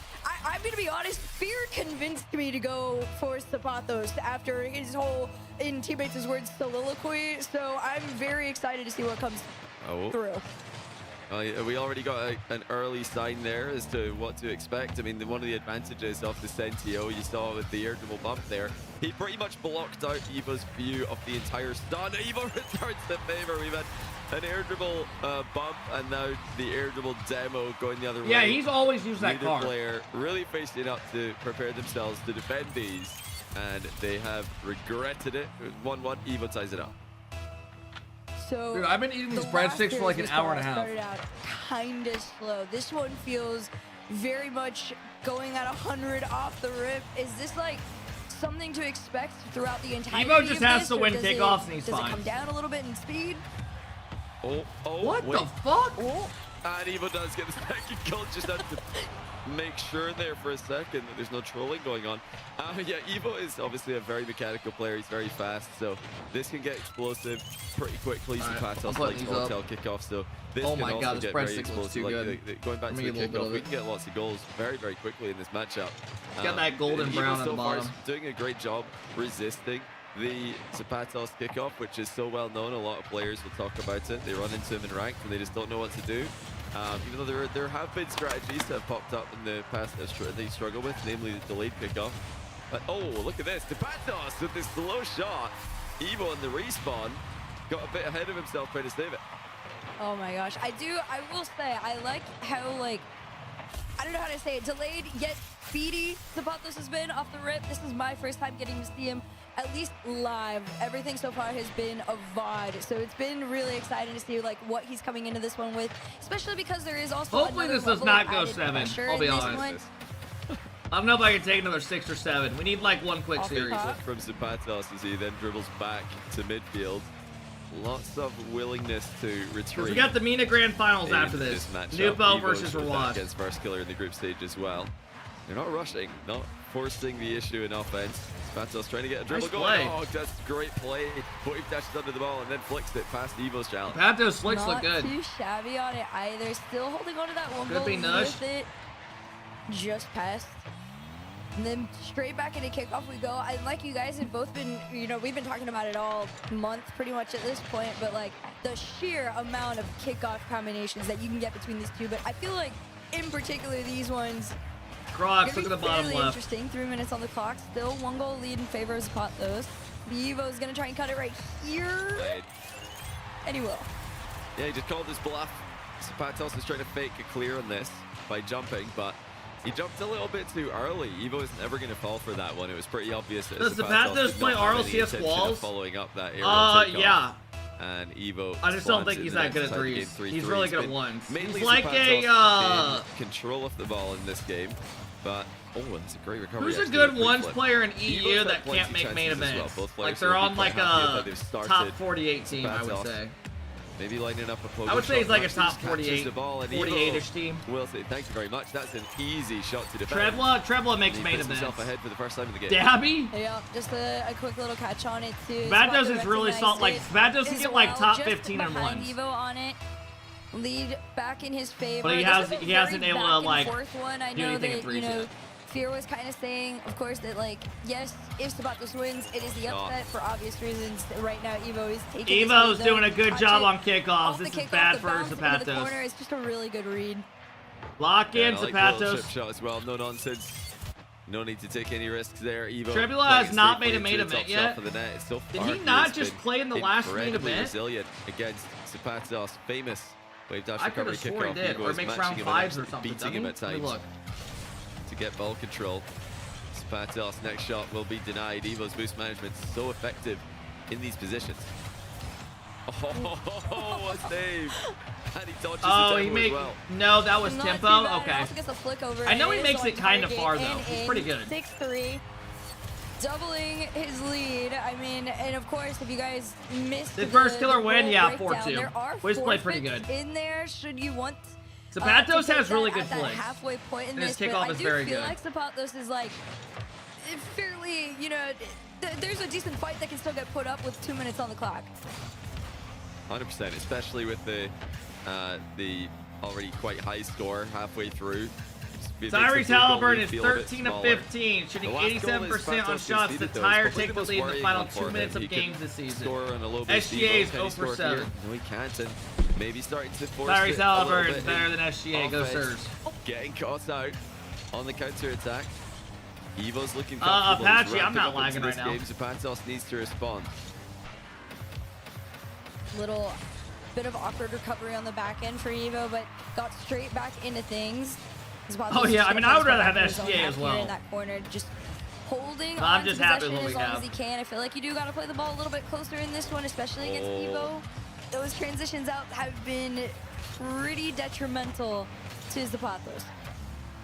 [SPEAKER 9] I'm going to be honest, Fear convinced me to go for Zapatos after his whole, in Teammates' words, soliloquy. So I'm very excited to see what comes through.
[SPEAKER 17] We already got an early sign there as to what to expect. I mean, one of the advantages of the Sentio you saw with the air dribble bump there, he pretty much blocked out Evo's view of the entire stun. Evo returns the favor. We've had an air dribble bump and now the air dribble demo going the other way.
[SPEAKER 1] Yeah, he's always used that
[SPEAKER 17] Neither
[SPEAKER 1] card.
[SPEAKER 17] player really facing up to prepare themselves to defend these, and they have regretted it. 1-1, Evo ties it up.
[SPEAKER 9] So
[SPEAKER 1] dude, I've been eating these breadsticks for like an hour and a half.
[SPEAKER 9] Started out kind of slow. This one feels very much going at 100 off the rip. Is this like something to expect throughout the entire
[SPEAKER 1] Evo just has to win kickoffs and he's
[SPEAKER 9] fine. Does
[SPEAKER 1] fine.
[SPEAKER 9] it come down a little bit in speed?
[SPEAKER 1] What the fuck?
[SPEAKER 17] And Evo does get the second goal. Just had to make sure there for a second that there's no trolling going on. Yeah, Evo is obviously a very mechanical player. He's very fast, so this can get explosive pretty quickly. Zapatos likes hotel kickoff, so this can also get very explosive. Like going back to the kickoff, we can get lots of goals very, very quickly in this matchup.
[SPEAKER 1] Got that golden brown at the bottom.
[SPEAKER 17] Doing a great job resisting the Zapatos kickoff, which is so well known. A lot of players will talk about it. They run into him in ranked and they just don't know what to do. Even though there have been strategies that have popped up in the past that they struggle with, namely the delayed kickoff. But oh, look at this. Zapatos with this slow shot. Evo in the respawn got a bit ahead of himself trying to save it.
[SPEAKER 9] Oh my gosh. I will say, I like how, like, I don't know how to say it, delayed yet speedy Zapatos has been off the rip. This is my first time getting to see him at least live. Everything so far has been a VOD, so it's been really exciting to see like what he's coming into this one with, especially because there is also
[SPEAKER 1] hopefully this does not go 7. I'll be honest. I don't know if I can take another 6 or 7. We need like one quick series.
[SPEAKER 17] From Zapatos as he then dribbles back to midfield. Lots of willingness to retreat.
[SPEAKER 1] We got the MENA Grand Finals after this. Nupo versus
[SPEAKER 17] Rawash. Against first killer in the group stage as well. They're not rushing, not forcing the issue in offense. Zapatos trying to get a dribble going. Oh, that's great play. Boy dashes under the ball and then flicks it past Evo's challenge.
[SPEAKER 1] Zapatos flicks look good.
[SPEAKER 9] Not too shabby on it either. Still holding on to that one goal with it. Just past. And then straight back into kickoff we go. And like you guys have both been, you know, we've been talking about it all month pretty much at this point, but like the sheer amount of kickoff combinations that you can get between these two. But I feel like in particular these ones
[SPEAKER 1] Crocs, look at the bottom left.
[SPEAKER 9] Interesting. 3 minutes on the clock. Still 1 goal lead in favor of Zapatos. The Evo is going to try and cut it right here. And he will.
[SPEAKER 17] Yeah, he just called his bluff. Zapatos is trying to fake a clear on this by jumping, but he jumped a little bit too early. Evo is never going to fall for that one. It was pretty obvious.
[SPEAKER 1] Does Zapatos play RLCS walls?
[SPEAKER 17] Following up that aerial
[SPEAKER 1] yeah.
[SPEAKER 17] And Evo.
[SPEAKER 1] I just don't think he's that good at threes. He's really good at ones.
[SPEAKER 17] He's
[SPEAKER 1] like a
[SPEAKER 17] control of the ball in this game, but that's a great recovery.
[SPEAKER 1] Who's a good ones player in EU that can't make main events? Like they're on like a top 48 team, I would say.
[SPEAKER 17] Maybe lining up a
[SPEAKER 1] I would say he's like a top 48, 48-ish team.
[SPEAKER 17] Will say thank you very much. That's an easy shot to defend.
[SPEAKER 1] Trebla makes main events.
[SPEAKER 17] Himself ahead for the first time in the game.
[SPEAKER 1] Dabby?
[SPEAKER 9] Yeah, just a quick little catch on it too.
[SPEAKER 1] Zapatos is really solid. Like Zapatos can get like top 15 and ones.
[SPEAKER 9] Evo on it. Lead back in his favor.
[SPEAKER 1] But he hasn't been able to like
[SPEAKER 9] do anything in threes yet. Fear was kind of saying, of course, that like, yes, if Zapatos wins, it is the upset for obvious reasons. Right now, Evo is taking.
[SPEAKER 1] Evo's doing a good job on kickoffs. This is bad for Zapatos.
[SPEAKER 9] The corner is just a really good read.
[SPEAKER 1] Lock in, Zapatos.
[SPEAKER 17] Chip shot as well. No nonsense. No need to take any risks there. Evo.
[SPEAKER 1] Trebula has not made a main event yet.
[SPEAKER 17] So
[SPEAKER 1] did he not just play in the last main event?
[SPEAKER 17] Resilient against Zapatos, famous wave dash
[SPEAKER 1] I could
[SPEAKER 17] recovery
[SPEAKER 1] have swore he did, or makes round 5s or something.
[SPEAKER 17] Beating him at times. To get ball control. Zapatos next shot will be denied. Evo's boost management is so effective in these positions. Oh, a save! And he dodges the tempo as well.
[SPEAKER 1] No, that was tempo. Okay.
[SPEAKER 9] Also gets a flick over
[SPEAKER 1] I know he makes it kind of far though. He's pretty good.
[SPEAKER 9] 6-3. Doubling his lead. I mean, and of course, if you guys missed
[SPEAKER 1] the first killer win, yeah, 4-2. Wiz played pretty good.
[SPEAKER 9] In there, should you want
[SPEAKER 1] Zapatos has really good
[SPEAKER 9] flicks. Halfway point in
[SPEAKER 1] and
[SPEAKER 9] this,
[SPEAKER 1] his kickoff is very good.
[SPEAKER 9] I feel like Zapatos is like fairly, you know, there's a decent fight that can still get put up with 2 minutes on the clock.
[SPEAKER 17] 100%, especially with the already quite high score halfway through.
[SPEAKER 1] Tyrese Halliburton is 13 of 15, shooting 87% on shots. The Tire take the lead in the final 2 minutes of games this season. SGA is 0 for 7.
[SPEAKER 17] No, he can't, and maybe starting to force
[SPEAKER 1] Tyrese Halliburton is better than SGA. Go Sirs.
[SPEAKER 17] Getting caught out on the counter attack. Evo's looking
[SPEAKER 1] comfortable. Apache, I'm not lagging right now.
[SPEAKER 17] Zapatos needs to respond.
[SPEAKER 9] Little bit of awkward recovery on the back end for Evo, but got straight back into things.
[SPEAKER 1] Oh yeah, I mean I would rather have SGA as well.
[SPEAKER 9] In that corner, just holding
[SPEAKER 1] on to possession
[SPEAKER 9] as long as he can. I feel like you do got to play the ball a little bit closer in this one, especially against Evo. Those transitions out have been pretty detrimental to Zapatos.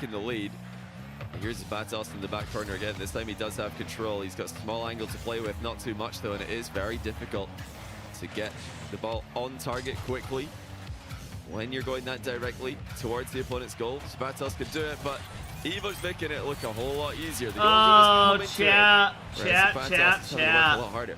[SPEAKER 17] back in the lead. And here's Batos in the back corner again. This time he does have control. He's got a small angle to play with, not too much though, and it is very difficult to get the ball on target quickly when you're going that directly towards the opponent's goal. Batos can do it, but Evo's making it look a whole lot easier. The
[SPEAKER 1] Oh,
[SPEAKER 17] chat.
[SPEAKER 1] chat.
[SPEAKER 17] A lot harder.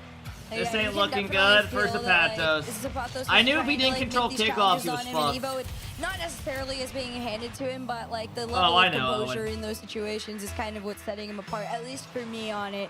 [SPEAKER 1] This ain't looking good for Zapatos. I knew if he didn't control kickoffs, he was fucked.
[SPEAKER 9] Evo, not necessarily as being handed to him, but like the level of composure in those situations is kind of what's setting him apart, at least for me on it.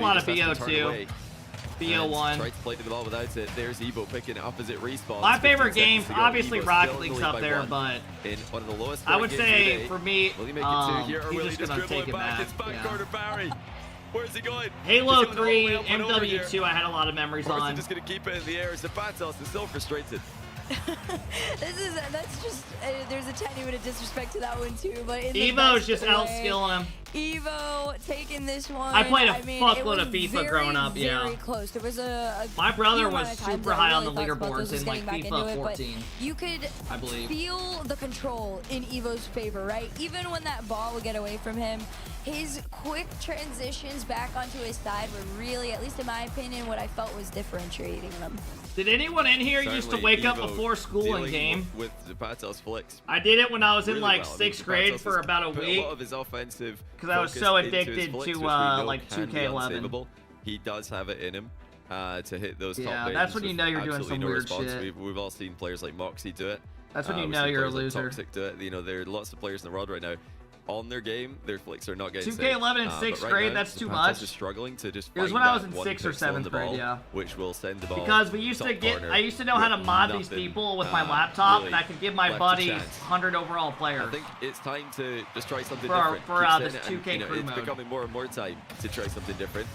[SPEAKER 1] a lot of BO2. BO1.
[SPEAKER 17] Tried to play to the ball without it. There's Evo picking it up as it respawns.
[SPEAKER 1] My favorite games,
[SPEAKER 17] to go.
[SPEAKER 1] obviously
[SPEAKER 17] Evo's
[SPEAKER 1] Rocket
[SPEAKER 17] still in the
[SPEAKER 1] League's
[SPEAKER 17] lead
[SPEAKER 1] up
[SPEAKER 17] by
[SPEAKER 1] there,
[SPEAKER 17] one.
[SPEAKER 1] but
[SPEAKER 17] In one of the lowest
[SPEAKER 1] I would
[SPEAKER 17] games
[SPEAKER 1] say
[SPEAKER 17] today.
[SPEAKER 1] for me,
[SPEAKER 17] Will he make it two here, or
[SPEAKER 1] he's
[SPEAKER 17] will he
[SPEAKER 1] just
[SPEAKER 17] just
[SPEAKER 1] gonna
[SPEAKER 17] dribble
[SPEAKER 1] take
[SPEAKER 17] it
[SPEAKER 1] it
[SPEAKER 17] back?
[SPEAKER 1] back.
[SPEAKER 17] It's backcourt to Barry. Where's he going?
[SPEAKER 1] Halo 3, MW2, I had a lot of memories
[SPEAKER 17] or is
[SPEAKER 1] on.
[SPEAKER 17] he just going to keep it in the air? Zapatos is so frustrated.
[SPEAKER 9] That's just there's a tiny bit of disrespect to that one too, but in
[SPEAKER 1] Evo's just outskilling him.
[SPEAKER 9] Evo taking this one.
[SPEAKER 1] I played a
[SPEAKER 9] mean,
[SPEAKER 1] fuckload of FIFA growing up.
[SPEAKER 9] Very close. There was
[SPEAKER 1] my brother was super high on the
[SPEAKER 9] really
[SPEAKER 1] leaderboards in like FIFA 14.
[SPEAKER 9] You could
[SPEAKER 1] I believe
[SPEAKER 9] feel the control in Evo's favor, right? Even when that ball would get away from him, his quick transitions back onto his side were really, at least in my opinion, what I felt was differentiating them.
[SPEAKER 1] Did anyone in here used to wake up before school and game?
[SPEAKER 17] With Zapatos flicks.
[SPEAKER 1] I did it when I was in like
[SPEAKER 17] well.
[SPEAKER 1] 6th grade for about a week.
[SPEAKER 17] A lot of his offensive
[SPEAKER 1] because I was so addicted to like 2K11.
[SPEAKER 17] He does have it in him to hit those top
[SPEAKER 1] Yeah, that's when you know you're doing some weird
[SPEAKER 17] response.
[SPEAKER 1] shit.
[SPEAKER 17] We've all seen players like Moxie do it.
[SPEAKER 1] That's when you
[SPEAKER 17] we've
[SPEAKER 1] know
[SPEAKER 17] seen
[SPEAKER 1] you're a
[SPEAKER 17] players like
[SPEAKER 1] loser.
[SPEAKER 17] Toxic do it. You know, there are lots of players in the world right now. On their game, their flicks are not getting
[SPEAKER 1] 2K11 in 6th grade, that's too much.
[SPEAKER 17] Is struggling to just
[SPEAKER 1] it was when I was in 6th or 7th grade, yeah.
[SPEAKER 17] Which will send the ball.
[SPEAKER 1] Because we used to get, I used to know how to mod these people with my laptop,
[SPEAKER 17] really
[SPEAKER 1] and I could give my buddies 100 overall players.
[SPEAKER 17] I think it's time to just try something
[SPEAKER 1] different. For this
[SPEAKER 17] Keep
[SPEAKER 1] 2K crew
[SPEAKER 17] it's
[SPEAKER 1] mode.
[SPEAKER 17] becoming more and more time to try something different.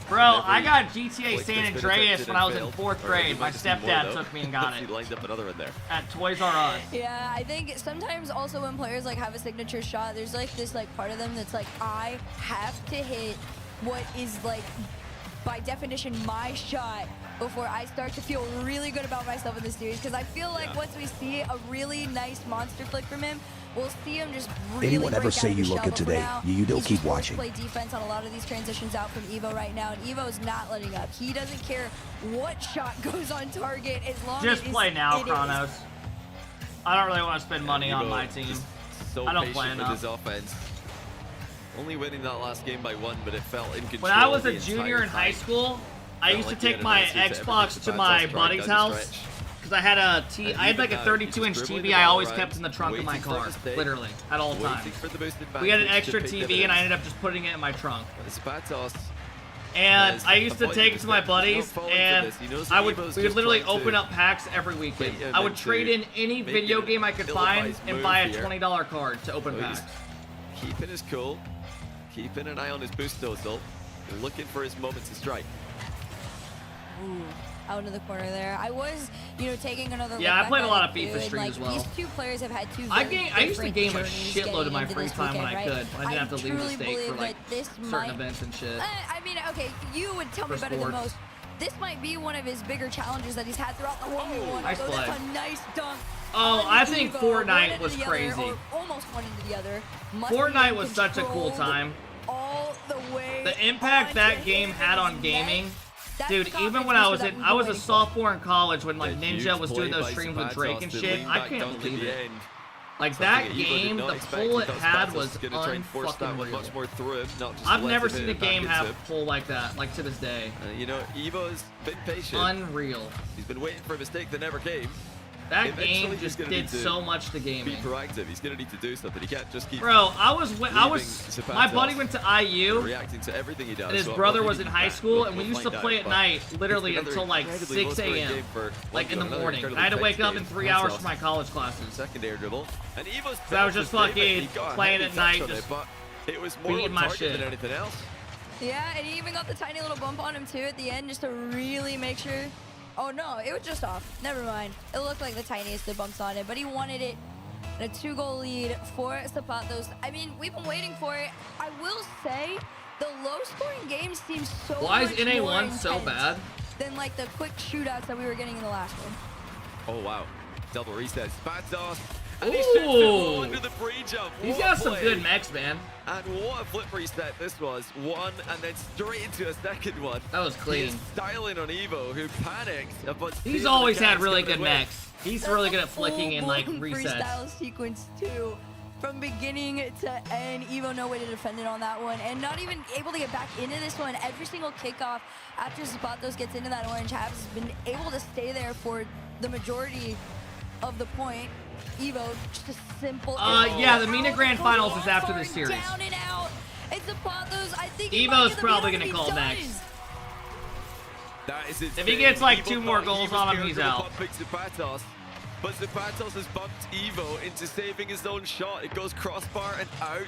[SPEAKER 1] Bro, I got GTA San Andreas when I was in 4th grade. My stepdad took me and got it.
[SPEAKER 17] He lined up another one there.
[SPEAKER 1] At Toys R Us.
[SPEAKER 9] Yeah, I think sometimes also when players like have a signature shot, there's like this like part of them that's like, I have to hit what is like by definition my shot before I start to feel really good about myself in this series. Because I feel like once we see a really nice monster flick from him, we'll see him just really
[SPEAKER 3] Anyone ever say you look good today? You don't keep watching.
[SPEAKER 9] Play defense on a lot of these transitions out from Evo right now, and Evo's not letting up. He doesn't care what shot goes on target as long as
[SPEAKER 1] just play now, Kronos. I don't really want to spend money on my team.
[SPEAKER 17] So
[SPEAKER 1] I don't play enough.
[SPEAKER 17] With his offense. Only winning that last game by 1, but it felt in control.
[SPEAKER 1] When I was a junior in high school, I used to take my Xbox to my buddy's house because I had I had like a 32-inch TV I always kept in the trunk of my car, literally, at all times. We had an extra TV and I ended up just putting it in my trunk. And I used to take it to my buddies, and we would literally open up packs every weekend. I would trade in any video game I could find and buy a $20 card to open packs.
[SPEAKER 17] Keeping his cool, keeping an eye on his boost nozzle, looking for his moment to strike.
[SPEAKER 9] Ooh, out into the corner there. I was, taking another look
[SPEAKER 1] I played a lot of
[SPEAKER 9] back
[SPEAKER 1] FIFA streams as well.
[SPEAKER 9] These two players have had two
[SPEAKER 1] I used to game a shitload of my free time when I could. I didn't have to leave the state for like certain events and shit.
[SPEAKER 9] I mean, okay, you would tell me better than most. This might be one of his bigger challenges that he's had throughout the 1v1.
[SPEAKER 1] Nice play.
[SPEAKER 9] That's a nice dunk.
[SPEAKER 1] Oh, I think Fortnite was crazy.
[SPEAKER 9] Almost one into the other.
[SPEAKER 1] Fortnite was such a cool time.
[SPEAKER 9] All the way.
[SPEAKER 1] The impact that game had on gaming. Dude, even when I was a sophomore in college when like Ninja was doing those streams with Drake and shit, I can't believe it. Like that game, the pull it had was unfucking real. I've never seen a game have a pull like that, like to this day.
[SPEAKER 17] Evo's been patient.
[SPEAKER 1] Unreal.
[SPEAKER 17] He's been waiting for a mistake that never came.
[SPEAKER 1] That game just did so much to gaming.
[SPEAKER 17] Be proactive. He's gonna need to do something. He can't just keep.
[SPEAKER 1] Bro, my buddy went to IU.
[SPEAKER 17] Reacting to everything he does.
[SPEAKER 1] And his brother was in high school, and we used to play at night, literally until like 6 a.m. Like in the morning. I had to wake up in 3 hours for my college classes.
[SPEAKER 17] Secondary dribble, and Evo's.
[SPEAKER 1] So I was just fucking playing at night, just
[SPEAKER 17] it was more
[SPEAKER 1] beating my shit
[SPEAKER 17] than anything else.
[SPEAKER 9] Yeah, and he even got the tiny little bump on him too at the end, just to really make sure. Oh no, it was just off. Never mind. It looked like the tiniest of bumps on it, but he wanted it. And a 2-goal lead for Zapatos. I mean, we've been waiting for it. I will say, the low-scoring games seem so
[SPEAKER 1] Why is
[SPEAKER 9] much
[SPEAKER 1] NA1
[SPEAKER 9] more
[SPEAKER 1] so bad?
[SPEAKER 9] Than like the quick shootouts that we were getting in the last one.
[SPEAKER 17] Oh wow, double reset. Zapatos.
[SPEAKER 1] And
[SPEAKER 17] he under the pre-jump.
[SPEAKER 1] He's got some good mechs, man.
[SPEAKER 17] And what a flip reset this was. One, and then straight into a second one.
[SPEAKER 1] That was clean.
[SPEAKER 17] He's styling on Evo, who panicked.
[SPEAKER 1] He's always had really good mechs. He's really good at flicking and like resets.
[SPEAKER 9] Freestyle sequence too. From beginning to end, Evo no way to defend it on that one. And not even able to get back into this one. Every single kickoff after Zapatos gets into that orange half has been able to stay there for the majority of the point. Evo, just a simple.
[SPEAKER 1] Yeah, the MENA Grand Finals is after this series.
[SPEAKER 9] Down and out. It's Zapatos. I think
[SPEAKER 1] Evo's probably gonna call next. If he gets like 2 more goals on him, he's out.
[SPEAKER 17] But Zapatos has bumped Evo into saving his own shot. It goes crossbar and out.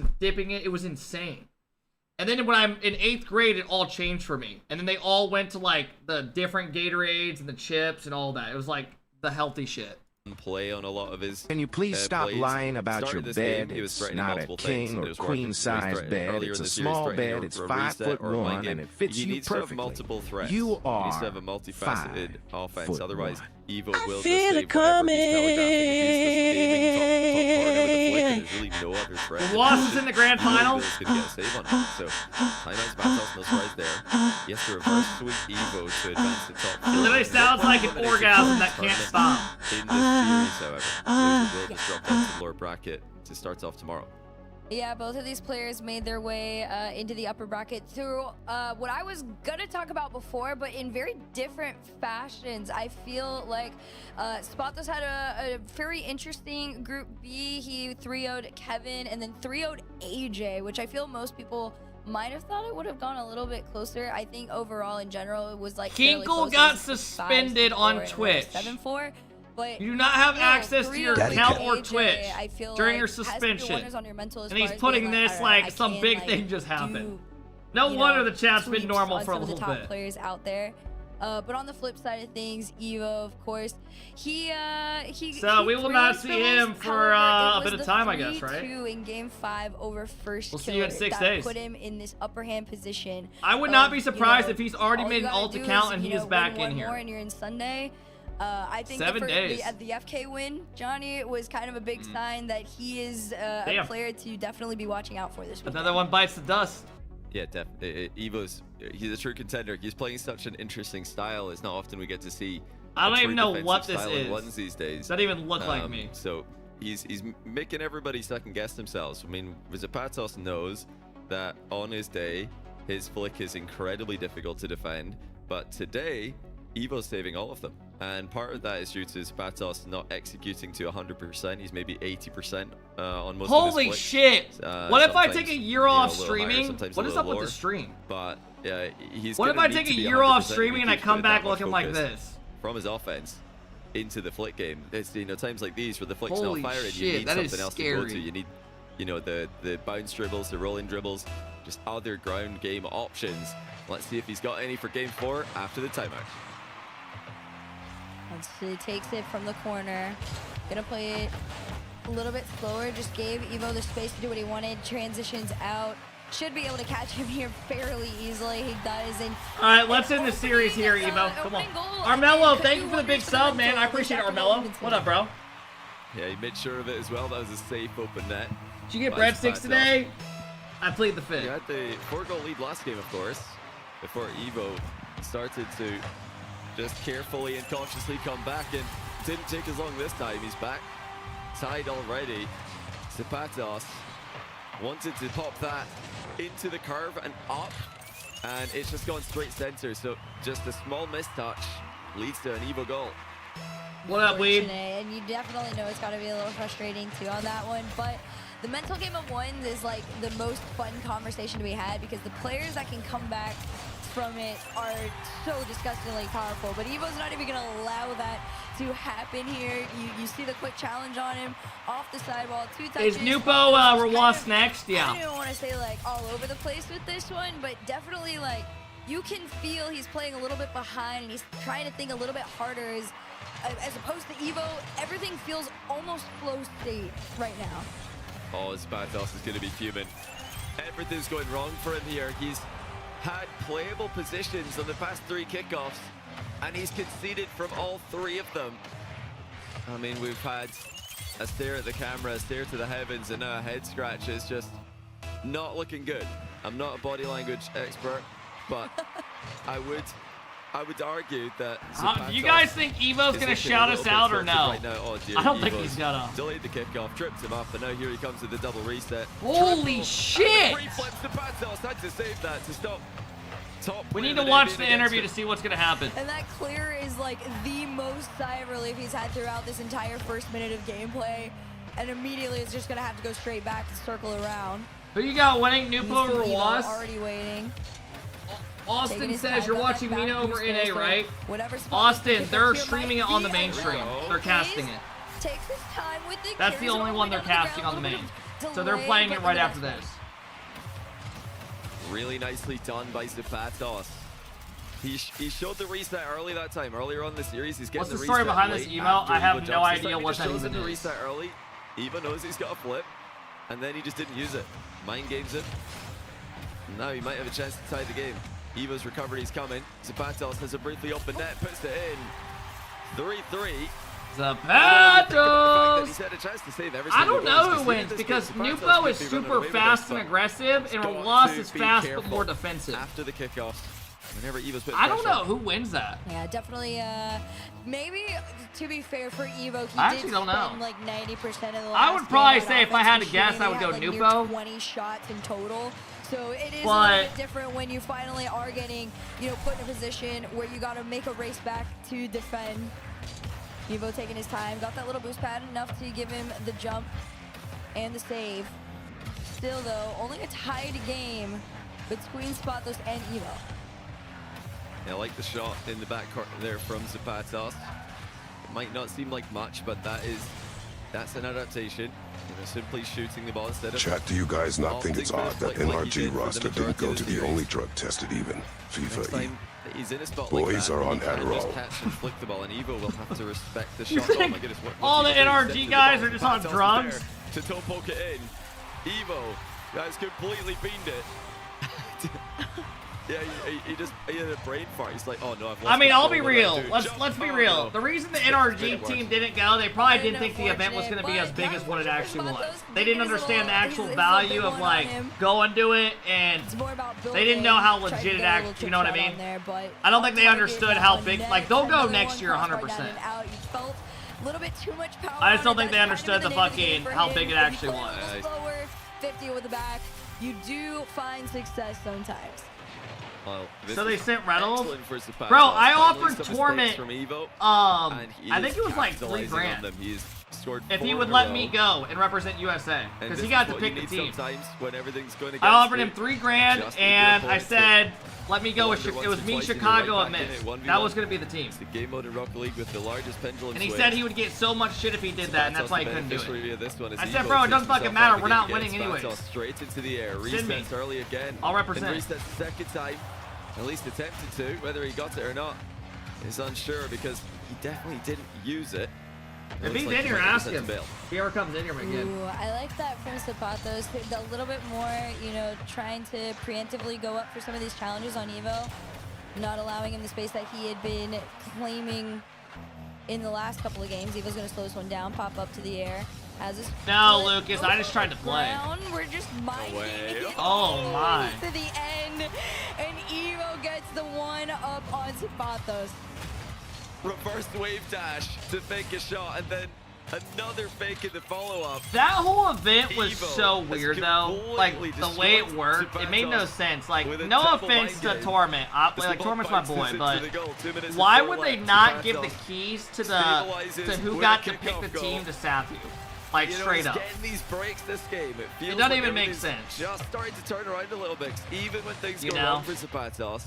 [SPEAKER 1] and dipping it. It was insane. And then when I'm in 8th grade, it all changed for me. And then they all went to like the different Gatorades and the chips and all that. It was like the healthy shit.
[SPEAKER 17] play on a lot of his.
[SPEAKER 12] Can you please stop
[SPEAKER 17] plays.
[SPEAKER 12] lying about your
[SPEAKER 17] Started this
[SPEAKER 12] bed?
[SPEAKER 17] game, he was
[SPEAKER 12] It's
[SPEAKER 17] threatening
[SPEAKER 12] not a
[SPEAKER 17] multiple things,
[SPEAKER 12] king
[SPEAKER 17] and it
[SPEAKER 12] or
[SPEAKER 17] was working.
[SPEAKER 12] queen size
[SPEAKER 17] Earlier
[SPEAKER 12] bed.
[SPEAKER 17] in
[SPEAKER 12] It's
[SPEAKER 17] the
[SPEAKER 12] a
[SPEAKER 17] series,
[SPEAKER 12] small
[SPEAKER 17] threatening
[SPEAKER 12] bed.
[SPEAKER 17] a
[SPEAKER 12] It's
[SPEAKER 17] reset or a
[SPEAKER 12] 5'1"
[SPEAKER 17] mind game.
[SPEAKER 12] and it fits
[SPEAKER 17] He
[SPEAKER 12] you
[SPEAKER 17] needs to have
[SPEAKER 12] perfectly.
[SPEAKER 17] multiple threats.
[SPEAKER 12] You
[SPEAKER 17] He needs
[SPEAKER 12] are
[SPEAKER 17] to have a multifaceted offense.
[SPEAKER 12] 5'1".
[SPEAKER 17] Otherwise, Evo will just
[SPEAKER 20] feel
[SPEAKER 17] save
[SPEAKER 20] it coming.
[SPEAKER 17] If he's just aiming top corner with a flick, and there's really no other threat.
[SPEAKER 1] Wasp is in the grand final.
[SPEAKER 17] Evo's gonna get a save on it. So timeouts Batos, no surprise there. He has to reverse sweep Evo to advance the top.
[SPEAKER 1] It literally sounds like an orgasm that can't stop.
[SPEAKER 17] In the series, however, Loser will just drop down to the lower bracket to start off tomorrow.
[SPEAKER 9] Yeah, both of these players made their way into the upper bracket through what I was gonna talk about before, but in very different fashions. I feel like Spatos had a very interesting Group B. He 3-0'd Kevin and then 3-0'd AJ, which I feel most people might have thought it would have gone a little bit closer. I think overall, in general, it was like
[SPEAKER 1] Kinkle got suspended on Twitch.
[SPEAKER 9] 7-4. But
[SPEAKER 1] you do not have access to your account or
[SPEAKER 9] AJ,
[SPEAKER 1] Twitch
[SPEAKER 9] I feel
[SPEAKER 1] during
[SPEAKER 9] like
[SPEAKER 1] your
[SPEAKER 9] has to be
[SPEAKER 1] suspension.
[SPEAKER 9] wonders on your mental as
[SPEAKER 1] And he's
[SPEAKER 9] far as
[SPEAKER 1] putting
[SPEAKER 9] being
[SPEAKER 1] this
[SPEAKER 9] "Alright,
[SPEAKER 1] like
[SPEAKER 9] I
[SPEAKER 1] some
[SPEAKER 9] can,
[SPEAKER 1] big
[SPEAKER 9] like,
[SPEAKER 1] thing just happened.
[SPEAKER 9] do,
[SPEAKER 1] No
[SPEAKER 9] you
[SPEAKER 1] wonder
[SPEAKER 9] know,
[SPEAKER 1] the chat's been
[SPEAKER 9] sweeps
[SPEAKER 1] normal
[SPEAKER 9] on
[SPEAKER 1] for a
[SPEAKER 9] some of the
[SPEAKER 1] little
[SPEAKER 9] top
[SPEAKER 1] bit.
[SPEAKER 9] players out there. But on the flip side of things, Evo, of course, he
[SPEAKER 1] So we will not see him for a bit of time, I guess,
[SPEAKER 9] 3-2
[SPEAKER 1] right?
[SPEAKER 9] in Game 5 over First
[SPEAKER 1] We'll see you in 6
[SPEAKER 9] that
[SPEAKER 1] days.
[SPEAKER 9] put him in this upper hand position.
[SPEAKER 1] I would not be
[SPEAKER 9] of,
[SPEAKER 1] surprised
[SPEAKER 9] you know,
[SPEAKER 1] if he's already
[SPEAKER 9] all
[SPEAKER 1] made
[SPEAKER 9] you
[SPEAKER 1] an
[SPEAKER 9] gotta
[SPEAKER 1] alt
[SPEAKER 9] do
[SPEAKER 1] account and
[SPEAKER 9] you
[SPEAKER 1] he is
[SPEAKER 9] know,
[SPEAKER 1] back
[SPEAKER 9] win
[SPEAKER 1] in
[SPEAKER 9] one
[SPEAKER 1] here.
[SPEAKER 9] more and you're in Sunday. I think
[SPEAKER 1] 7 days.
[SPEAKER 9] the FK win, Johnny, was kind of a big sign that he is a player to definitely be watching out for this weekend.
[SPEAKER 1] Another one bites the dust.
[SPEAKER 17] Yeah, Evo's, he's a true contender. He's playing such an interesting style. It's not often we get to see.
[SPEAKER 1] I don't
[SPEAKER 17] a
[SPEAKER 1] even
[SPEAKER 17] true
[SPEAKER 1] know what
[SPEAKER 17] defensive
[SPEAKER 1] this
[SPEAKER 17] style in
[SPEAKER 1] is.
[SPEAKER 17] ones these days.
[SPEAKER 1] Doesn't even look like me.
[SPEAKER 17] So he's making everybody second guess themselves. I mean, Zapatos knows that on his day, his flick is incredibly difficult to defend. But today, Evo's saving all of them. And part of that is due to Zapatos not executing to 100%. He's maybe 80% on most of his
[SPEAKER 1] Holy
[SPEAKER 17] flicks.
[SPEAKER 1] shit! What if I take a year off
[SPEAKER 17] a little
[SPEAKER 1] streaming?
[SPEAKER 17] higher,
[SPEAKER 1] What is up with
[SPEAKER 17] lower.
[SPEAKER 1] the stream?
[SPEAKER 17] But he's
[SPEAKER 1] What if
[SPEAKER 17] gonna
[SPEAKER 1] I
[SPEAKER 17] need
[SPEAKER 1] take
[SPEAKER 17] to
[SPEAKER 1] a
[SPEAKER 17] be
[SPEAKER 1] year off
[SPEAKER 17] 100%
[SPEAKER 1] streaming and I
[SPEAKER 17] if he
[SPEAKER 1] come
[SPEAKER 17] keeps
[SPEAKER 1] back
[SPEAKER 17] that much
[SPEAKER 1] looking like
[SPEAKER 17] focus
[SPEAKER 1] this?
[SPEAKER 17] From his offense into the flick game. It's, you know, times like these where the flick's
[SPEAKER 1] Holy
[SPEAKER 17] not firing,
[SPEAKER 1] shit,
[SPEAKER 17] you need
[SPEAKER 1] that is
[SPEAKER 17] something else to go to.
[SPEAKER 1] scary.
[SPEAKER 17] You need, you know, the bounce dribbles, the rolling dribbles, just other ground game options. Let's see if he's got any for game 4 after the timeout.
[SPEAKER 9] Once he takes it from the corner, gonna play it a little bit slower. Just gave Evo the space to do what he wanted. Transitions out. Should be able to catch him here fairly easily. He does.
[SPEAKER 1] All right, let's end the series here, Evo. Come on. Armello, thank you for the big sub, man. I appreciate it, Armello. What up, bro?
[SPEAKER 17] Yeah, he made sure of it as well. That was a safe open net.
[SPEAKER 1] Did you get breadsticks today? I plead the fifth.
[SPEAKER 17] You had the 4-goal lead last game, of course, before Evo started to just carefully and cautiously come back, and didn't take as long this time. He's back, tied already. Zapatos wanted to pop that into the curve and up, and it's just gone straight center. So just a small mistouch leads to an Evo goal.
[SPEAKER 1] What up, Weed?
[SPEAKER 9] And you definitely know it's got to be a little frustrating too on that one, but the mental game of ones is like the most fun conversation to be had, because the players that can come back from it are so disgustingly powerful, but Evo's not even gonna allow that to happen here. You see the quick challenge on him off the sidewall, 2 touches.
[SPEAKER 1] Is Nupo Rawas next? Yeah.
[SPEAKER 9] I don't even want to say like all over the place with this one, but definitely like you can feel he's playing a little bit behind and he's trying to think a little bit harder. As opposed to Evo, everything feels almost flow state right now.
[SPEAKER 17] Oh, Zapatos is going to be fuming. Everything's going wrong for him here. He's had playable positions on the past 3 kickoffs, and he's conceded from all 3 of them. I mean, we've had a stare at the camera, a stare to the heavens, and now a head scratch. Is just not looking good. I'm not a body language expert, but I would argue that
[SPEAKER 1] Do you guys think Evo's gonna shout us out or no?
[SPEAKER 17] Right now. Oh, dear,
[SPEAKER 1] I don't think
[SPEAKER 17] Evo's
[SPEAKER 1] he's gonna.
[SPEAKER 17] delayed the kickoff, tripped him up, and now here he comes with the double reset.
[SPEAKER 1] Holy shit!
[SPEAKER 17] Had to save that to stop.
[SPEAKER 1] We need to watch the interview to see what's gonna happen.
[SPEAKER 9] And that clear is like the most sigh of relief he's had throughout this entire first minute of gameplay. And immediately it's just gonna have to go straight back and circle around.
[SPEAKER 1] Who you got winning, Nupo or Rawas?
[SPEAKER 9] Already waiting.
[SPEAKER 1] Austin says you're watching MENA over NA, right? Austin, they're streaming it on the main stream. They're casting it.
[SPEAKER 9] Takes his time with it.
[SPEAKER 1] That's the only one they're casting on the main. So they're playing it right after this.
[SPEAKER 17] Really nicely done by Zapatos. He showed the reset early that time. Earlier on in the series, he's getting
[SPEAKER 1] What's the story behind this emo? I have no idea what that even is.
[SPEAKER 17] Reset early. Evo knows he's got a flip, and then he just didn't use it. Mind games it. Now he might have a chance to tie the game. Evo's recovery is coming. Zapatos has a briefly open net, puts it in. 3-3.
[SPEAKER 1] Zapatos!
[SPEAKER 17] He's had a chance to save every
[SPEAKER 1] I don't
[SPEAKER 17] single
[SPEAKER 1] know who wins because Nupo is super fast and aggressive, and Rolas is fast but more defensive.
[SPEAKER 17] After the kickoff, whenever Evo's put
[SPEAKER 1] I don't know who wins that.
[SPEAKER 9] Yeah, definitely. Maybe to be fair for Evo, he
[SPEAKER 1] I
[SPEAKER 9] did
[SPEAKER 1] actually don't know.
[SPEAKER 9] spend like 90% of the last
[SPEAKER 1] I would probably
[SPEAKER 9] game on
[SPEAKER 1] say if I had to
[SPEAKER 9] offensive
[SPEAKER 1] guess,
[SPEAKER 9] shooting.
[SPEAKER 1] I would
[SPEAKER 9] They
[SPEAKER 1] go
[SPEAKER 9] had, like, near
[SPEAKER 1] Nupo.
[SPEAKER 9] 20 shots in total. So it is a
[SPEAKER 1] But-
[SPEAKER 9] little bit different when you finally are getting, put in a position where you got to make a race back to defend. Evo taking his time, got that little boost pad, enough to give him the jump and the save. Still though, only a tied game between Spatos and Evo.
[SPEAKER 17] Yeah, I like the shot in the backcourt there from Zapatos. It might not seem like much, but that's an adaptation. Simply shooting the ball instead of...
[SPEAKER 14] Chat, do you guys not think it's odd that NRG roster didn't go to the only drug tested even? FIFA E.
[SPEAKER 17] He's in a spot
[SPEAKER 14] Boys
[SPEAKER 17] like that,
[SPEAKER 14] are on
[SPEAKER 17] he can just
[SPEAKER 14] Adderall.
[SPEAKER 17] catch and flick the ball, and Evo will have to respect the
[SPEAKER 1] You
[SPEAKER 17] shot. Oh
[SPEAKER 1] think
[SPEAKER 17] my goodness,
[SPEAKER 1] all
[SPEAKER 17] what's
[SPEAKER 1] the
[SPEAKER 17] he doing?
[SPEAKER 1] NRG
[SPEAKER 17] Sends
[SPEAKER 1] guys
[SPEAKER 17] the
[SPEAKER 1] are just
[SPEAKER 17] ball.
[SPEAKER 1] on
[SPEAKER 17] Zapatos
[SPEAKER 1] drugs?
[SPEAKER 17] there to toe poke it in. Evo has completely beamed it. Yeah, he had a brain fart. He's like, oh no, I've lost
[SPEAKER 1] I mean, I'll
[SPEAKER 17] control.
[SPEAKER 1] be real.
[SPEAKER 17] What do I do?
[SPEAKER 1] Let's
[SPEAKER 17] Jump.
[SPEAKER 1] be
[SPEAKER 17] Oh,
[SPEAKER 1] real.
[SPEAKER 17] no.
[SPEAKER 1] The reason the NRG team didn't go, they probably didn't think the event was going to be as big as what it actually was. They didn't understand the actual value of like going to it, and they didn't know how legit it actually. You know what I mean? I don't think they understood how big. Like they'll go next year 100%. I just don't think they understood the fucking how big it actually was.
[SPEAKER 9] Slower, 50 with the back. You do find success sometimes.
[SPEAKER 17] Well,
[SPEAKER 1] So they sent Reynolds?
[SPEAKER 17] excellent for Zapatos.
[SPEAKER 1] Bro, I
[SPEAKER 17] Finally,
[SPEAKER 1] offered
[SPEAKER 17] some
[SPEAKER 1] Torment,
[SPEAKER 17] mistakes from Evo, and he
[SPEAKER 1] I think
[SPEAKER 17] is
[SPEAKER 1] it was like
[SPEAKER 17] capitalizing
[SPEAKER 1] $3 grand.
[SPEAKER 17] on them. He's scored
[SPEAKER 1] If he
[SPEAKER 17] 4
[SPEAKER 1] would
[SPEAKER 17] in a
[SPEAKER 1] let
[SPEAKER 17] row.
[SPEAKER 1] me go and represent USA,
[SPEAKER 17] And
[SPEAKER 1] because
[SPEAKER 17] this
[SPEAKER 1] he got
[SPEAKER 17] is
[SPEAKER 1] to
[SPEAKER 17] what
[SPEAKER 1] pick
[SPEAKER 17] you
[SPEAKER 1] the
[SPEAKER 17] need
[SPEAKER 1] team.
[SPEAKER 17] sometimes when everything's going
[SPEAKER 1] I
[SPEAKER 17] against
[SPEAKER 1] offered
[SPEAKER 17] you.
[SPEAKER 1] him $3 grand,
[SPEAKER 17] Just be
[SPEAKER 1] and
[SPEAKER 17] careful.
[SPEAKER 1] I said, let me go with.
[SPEAKER 17] Wonder
[SPEAKER 1] It was
[SPEAKER 17] once or
[SPEAKER 1] me,
[SPEAKER 17] twice and you're
[SPEAKER 1] Chicago,
[SPEAKER 17] right
[SPEAKER 1] and
[SPEAKER 17] back in
[SPEAKER 1] Miss.
[SPEAKER 17] it, 1v1.
[SPEAKER 1] That was gonna be the team.
[SPEAKER 17] It's the game mode in Rocket League with the largest pendulum
[SPEAKER 1] And he
[SPEAKER 17] swing.
[SPEAKER 1] said he would get so much shit if he did that, and that's why he couldn't do it.
[SPEAKER 17] This one
[SPEAKER 1] I said, bro, it doesn't fucking matter. We're not winning anyways.
[SPEAKER 17] Straight into the air.
[SPEAKER 1] Send me.
[SPEAKER 17] Resets early again.
[SPEAKER 1] I'll represent.
[SPEAKER 17] And resets the second time. At least attempted to. Whether he got it or not is unsure because he definitely didn't use it.
[SPEAKER 1] If he's in here, ask him. If he ever comes in here again.
[SPEAKER 9] Ooh, I like that from Zapatos. A little bit more, trying to preemptively go up for some of these challenges on Evo. Not allowing him the space that he had been claiming in the last couple of games. Evo's going to slow this one down, pop up to the air. Has his
[SPEAKER 1] No, Lucas, I just tried to play.
[SPEAKER 9] We're just minding it
[SPEAKER 1] Oh my.
[SPEAKER 9] to the end, and Evo gets the one up on Zapatos.
[SPEAKER 17] Reverse wave dash to fake a shot and then another fake in the follow-up.
[SPEAKER 1] That whole event was
[SPEAKER 17] Evo
[SPEAKER 1] so
[SPEAKER 17] has
[SPEAKER 1] weird though. Like the way it worked, it made no sense. Like no offense to Torment, like Torment's my boy, but why would they not give the keys to who got to pick the team to Safu? Like straight up.
[SPEAKER 17] Getting these breaks this game.
[SPEAKER 1] It doesn't even make sense.
[SPEAKER 17] Just starting to turn around a little bit, even when things go
[SPEAKER 1] know?
[SPEAKER 17] wrong for Zapatos.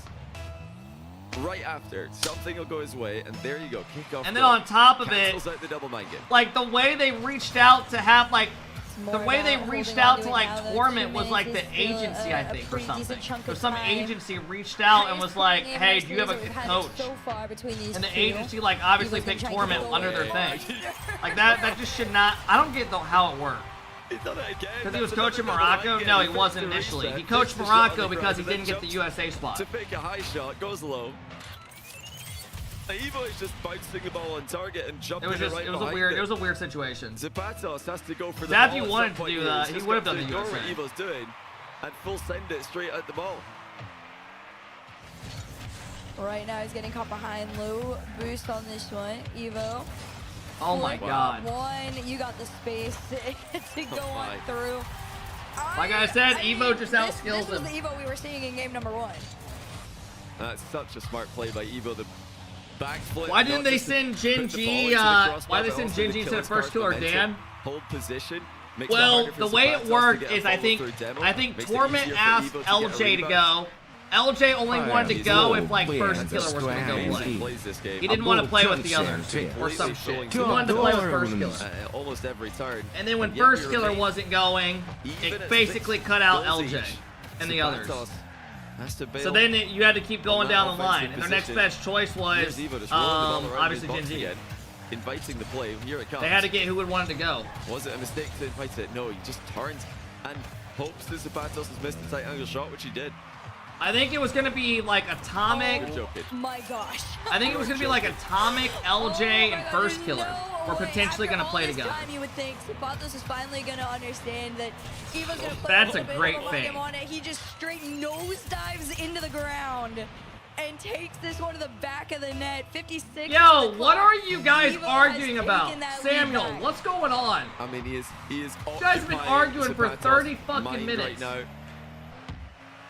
[SPEAKER 17] Right after, something will go his way, and there you go, kick off.
[SPEAKER 1] And then on top of it,
[SPEAKER 17] cancels out the double mind game.
[SPEAKER 1] like the way they reached out to have like the way they reached out to like Torment was like the agency, I think, or something. So some agency reached out and was like, hey, do you have a coach? And the agency like obviously picked Torment under their thing. Like that just should not, I don't get how it worked. Because he was coaching Morocco? No, he wasn't initially. He coached Morocco because he didn't get the USA spot.
[SPEAKER 17] To fake a high shot, goes low. Evo is just bouncing the ball on target and jumping right behind
[SPEAKER 1] it was a weird situation.
[SPEAKER 17] Zapatos has to go for the
[SPEAKER 1] If
[SPEAKER 17] ball.
[SPEAKER 1] he wanted to do that, he would have done the
[SPEAKER 17] USA.
[SPEAKER 1] USA.
[SPEAKER 17] What Evo's doing and full send it straight at the ball.
[SPEAKER 9] Right now he's getting caught behind. Low boost on this one. Evo.
[SPEAKER 1] Oh my god.
[SPEAKER 9] One, you got the space to go on through.
[SPEAKER 1] Like I said, Evo just outskills
[SPEAKER 9] This
[SPEAKER 1] him.
[SPEAKER 9] was the Evo we were seeing in game number 1.
[SPEAKER 17] That's such a smart play by Evo. The backflip.
[SPEAKER 1] Why didn't they send Jinji? Why did they send Jinji instead of first killer Dan?
[SPEAKER 17] Hold position.
[SPEAKER 1] Well, the way it worked is I think Torment asked LJ to go. LJ only wanted to go if like first killer was going to go play. He didn't want to play with the others or some shit. He wanted to play with first killer.
[SPEAKER 17] Almost every turn.
[SPEAKER 1] And then when first killer wasn't going, it basically cut out LJ and the others. So then you had to keep going down the line, and their next best choice was obviously Gen Z.
[SPEAKER 17] Inviting the play. Here it comes.
[SPEAKER 1] They had to get who would want it to go.
[SPEAKER 17] Was it a mistake to invite it? No, he just turns and hopes that Zapatos has missed the tight angle shot, which he did.
[SPEAKER 1] I think it was going to be like Atomic.
[SPEAKER 9] Oh my gosh.
[SPEAKER 1] I think it was going to be like Atomic, LJ, and First Killer. We're potentially going to play together.
[SPEAKER 9] Time, you would think Zapatos is finally going to understand that Evo's going to play
[SPEAKER 1] That's
[SPEAKER 9] a
[SPEAKER 1] a
[SPEAKER 9] little
[SPEAKER 1] great
[SPEAKER 9] bit
[SPEAKER 1] thing.
[SPEAKER 9] him on it. He just straight nosedives into the ground and takes this one to the back of the net. 56.
[SPEAKER 1] Yo, what are you guys arguing about? Samuel, what's going on?
[SPEAKER 17] I mean, he is.
[SPEAKER 1] You guys have been arguing for 30 fucking minutes.
[SPEAKER 17] Right now.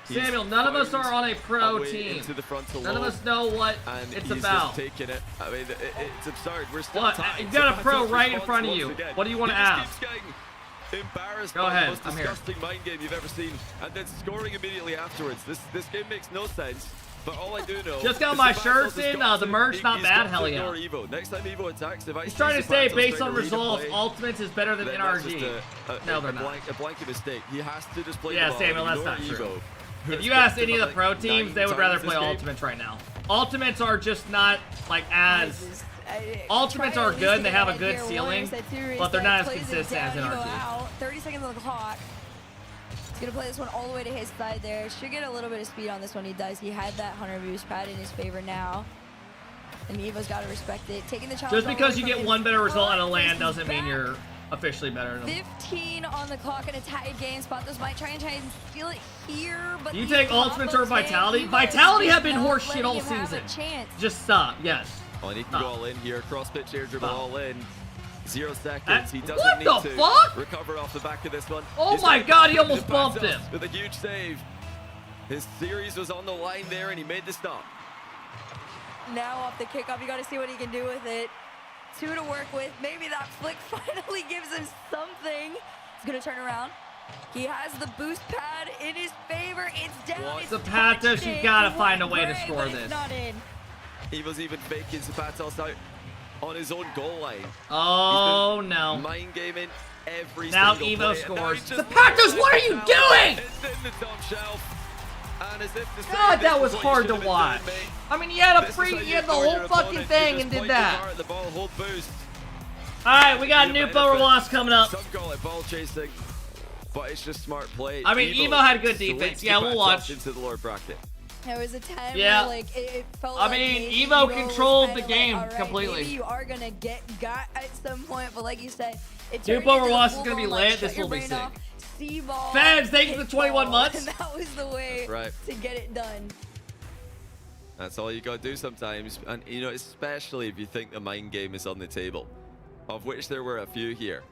[SPEAKER 1] Samuel, none of us are on a pro team. None of us know what it's about.
[SPEAKER 17] Just taking it. I mean, it's absurd. We're still
[SPEAKER 1] What?
[SPEAKER 17] tied.
[SPEAKER 1] You've got a pro
[SPEAKER 17] Zapatos
[SPEAKER 1] right in
[SPEAKER 17] responds
[SPEAKER 1] front of
[SPEAKER 17] once
[SPEAKER 1] you.
[SPEAKER 17] again.
[SPEAKER 1] What do you want to
[SPEAKER 17] He just
[SPEAKER 1] ask?
[SPEAKER 17] keeps getting embarrassed
[SPEAKER 1] Go
[SPEAKER 17] by
[SPEAKER 1] ahead,
[SPEAKER 17] the most
[SPEAKER 1] I'm here.
[SPEAKER 17] disgusting mind game you've ever seen, and then scoring immediately afterwards. This game makes no sense. But all I do know
[SPEAKER 1] Just got
[SPEAKER 17] is
[SPEAKER 1] my
[SPEAKER 17] Zapatos
[SPEAKER 1] shirts
[SPEAKER 17] has
[SPEAKER 1] in.
[SPEAKER 17] got
[SPEAKER 1] The
[SPEAKER 17] to-
[SPEAKER 1] merch not
[SPEAKER 17] he's
[SPEAKER 1] bad.
[SPEAKER 17] got
[SPEAKER 1] Hell
[SPEAKER 17] to
[SPEAKER 1] yeah.
[SPEAKER 17] ignore Evo. Next time Evo attacks, if I
[SPEAKER 1] He's
[SPEAKER 17] see
[SPEAKER 1] trying to say
[SPEAKER 17] Zapatos
[SPEAKER 1] based
[SPEAKER 17] trying
[SPEAKER 1] on
[SPEAKER 17] to read a
[SPEAKER 1] results,
[SPEAKER 17] play,
[SPEAKER 1] Ultimates is better than
[SPEAKER 17] then that's
[SPEAKER 1] NRG.
[SPEAKER 17] just
[SPEAKER 1] No, they're not.
[SPEAKER 17] a blanket mistake. He has to just play
[SPEAKER 1] Yeah,
[SPEAKER 17] the ball.
[SPEAKER 1] Samuel, that's
[SPEAKER 17] ignore
[SPEAKER 1] not
[SPEAKER 17] Evo,
[SPEAKER 1] true.
[SPEAKER 17] who
[SPEAKER 1] If
[SPEAKER 17] has
[SPEAKER 1] you ask
[SPEAKER 17] been
[SPEAKER 1] any of the
[SPEAKER 17] like
[SPEAKER 1] pro teams,
[SPEAKER 17] 9
[SPEAKER 1] they would rather
[SPEAKER 17] times this
[SPEAKER 1] play
[SPEAKER 17] game.
[SPEAKER 1] Ultimates right now. Ultimates are just not like as. Ultimates are good and they have a good ceiling, but they're not as consistent as NRG.
[SPEAKER 9] 30 seconds on the clock. He's going to play this one all the way to his side there. Should get a little bit of speed on this one. He does. He had that 100 boost pad in his favor now. And Evo's got to respect it. Taking the challenge.
[SPEAKER 1] Just because you
[SPEAKER 9] all the way
[SPEAKER 1] get
[SPEAKER 9] from
[SPEAKER 1] one better result at a
[SPEAKER 9] front,
[SPEAKER 1] land
[SPEAKER 9] he's
[SPEAKER 1] doesn't mean
[SPEAKER 9] back.
[SPEAKER 1] you're officially better than them.
[SPEAKER 9] 15 on the clock in a tied game. Spatos might try and steal it here, but
[SPEAKER 1] You
[SPEAKER 9] the
[SPEAKER 1] take Ultimates over
[SPEAKER 9] combos, man,
[SPEAKER 1] Vitality?
[SPEAKER 9] Evo
[SPEAKER 1] Vitality
[SPEAKER 9] is
[SPEAKER 1] have been
[SPEAKER 9] not
[SPEAKER 1] horse shit
[SPEAKER 9] letting
[SPEAKER 1] all
[SPEAKER 9] him have a
[SPEAKER 1] season.
[SPEAKER 9] chance.
[SPEAKER 1] Just stop, yes.
[SPEAKER 17] Oh, and he can go all in here. Cross pitch air dribble
[SPEAKER 1] Stop.
[SPEAKER 17] all in. 0 seconds. He doesn't
[SPEAKER 1] what
[SPEAKER 17] need
[SPEAKER 1] the
[SPEAKER 17] to
[SPEAKER 1] fuck?
[SPEAKER 17] recover off the back of this one.
[SPEAKER 1] Oh
[SPEAKER 17] He's
[SPEAKER 1] my
[SPEAKER 17] gonna
[SPEAKER 1] God, he
[SPEAKER 17] go
[SPEAKER 1] almost
[SPEAKER 17] to
[SPEAKER 1] bumped
[SPEAKER 17] Patos
[SPEAKER 1] him.
[SPEAKER 17] with a huge save. His series was on the line there, and he made the stop.
[SPEAKER 9] Now off the kickoff, you got to see what he can do with it. 2 to work with. Maybe that flick finally gives him something. He's going to turn around. He has the boost pad in his favor. It's down. It's
[SPEAKER 1] Zapatos,
[SPEAKER 9] touched
[SPEAKER 1] you
[SPEAKER 9] it.
[SPEAKER 1] gotta
[SPEAKER 9] He
[SPEAKER 1] find a
[SPEAKER 9] went
[SPEAKER 1] way to
[SPEAKER 9] gray,
[SPEAKER 1] score
[SPEAKER 9] but it's
[SPEAKER 1] this.
[SPEAKER 9] not in.
[SPEAKER 17] He was even faking Zapatos out on his own goal line.
[SPEAKER 1] Oh
[SPEAKER 17] He's been
[SPEAKER 1] no.
[SPEAKER 17] mind gaming every
[SPEAKER 1] Now
[SPEAKER 17] single
[SPEAKER 1] Evo
[SPEAKER 17] play, and now he
[SPEAKER 1] scores.
[SPEAKER 17] just
[SPEAKER 1] Zapatos,
[SPEAKER 17] loses
[SPEAKER 1] what are
[SPEAKER 17] it
[SPEAKER 1] you
[SPEAKER 17] now.
[SPEAKER 1] doing?
[SPEAKER 17] It's in the top shelf. And as if to say,
[SPEAKER 1] God,
[SPEAKER 17] this
[SPEAKER 1] that
[SPEAKER 17] is
[SPEAKER 1] was
[SPEAKER 17] what you
[SPEAKER 1] hard
[SPEAKER 17] should
[SPEAKER 1] to
[SPEAKER 17] have been
[SPEAKER 1] watch.
[SPEAKER 17] doing, mate.
[SPEAKER 1] I mean, he had a
[SPEAKER 17] This is
[SPEAKER 1] free,
[SPEAKER 17] how
[SPEAKER 1] he
[SPEAKER 17] you
[SPEAKER 1] had the
[SPEAKER 17] ignore
[SPEAKER 1] whole
[SPEAKER 17] your
[SPEAKER 1] fucking
[SPEAKER 17] opponent.
[SPEAKER 1] thing
[SPEAKER 17] You
[SPEAKER 1] and
[SPEAKER 17] just
[SPEAKER 1] did
[SPEAKER 17] point
[SPEAKER 1] that.
[SPEAKER 17] the car at the ball, hold boost.
[SPEAKER 1] All right, we got a new Power Loss coming up.
[SPEAKER 17] Some call it ball chasing, but it's just smart play.
[SPEAKER 1] I mean, Evo had good defense.
[SPEAKER 17] slips
[SPEAKER 1] Yeah, we'll
[SPEAKER 17] Zapatos
[SPEAKER 1] watch.
[SPEAKER 17] into the lower bracket.
[SPEAKER 9] There was a time
[SPEAKER 1] Yeah.
[SPEAKER 9] where like it felt
[SPEAKER 1] I
[SPEAKER 9] like
[SPEAKER 1] mean,
[SPEAKER 9] maybe
[SPEAKER 1] Evo
[SPEAKER 9] was
[SPEAKER 1] controlled
[SPEAKER 9] kinda
[SPEAKER 1] the game
[SPEAKER 9] like, all right,
[SPEAKER 1] completely.
[SPEAKER 9] Maybe you are gonna get got at some point, but like you said, it
[SPEAKER 1] New
[SPEAKER 9] turned
[SPEAKER 1] Power
[SPEAKER 9] into the
[SPEAKER 1] Loss is
[SPEAKER 9] full
[SPEAKER 1] gonna be
[SPEAKER 9] blown, like,
[SPEAKER 1] lit.
[SPEAKER 9] shut
[SPEAKER 1] This
[SPEAKER 9] your
[SPEAKER 1] will be
[SPEAKER 9] brain
[SPEAKER 1] sick.
[SPEAKER 9] off, C-ball,
[SPEAKER 1] Feds, thank you for the 21
[SPEAKER 9] kickball,
[SPEAKER 1] months.
[SPEAKER 9] And that was the way
[SPEAKER 17] Right.
[SPEAKER 9] to get it done.
[SPEAKER 17] That's all you gotta do sometimes, and you know, especially if you think the mind game is on the table, of which there were a few here.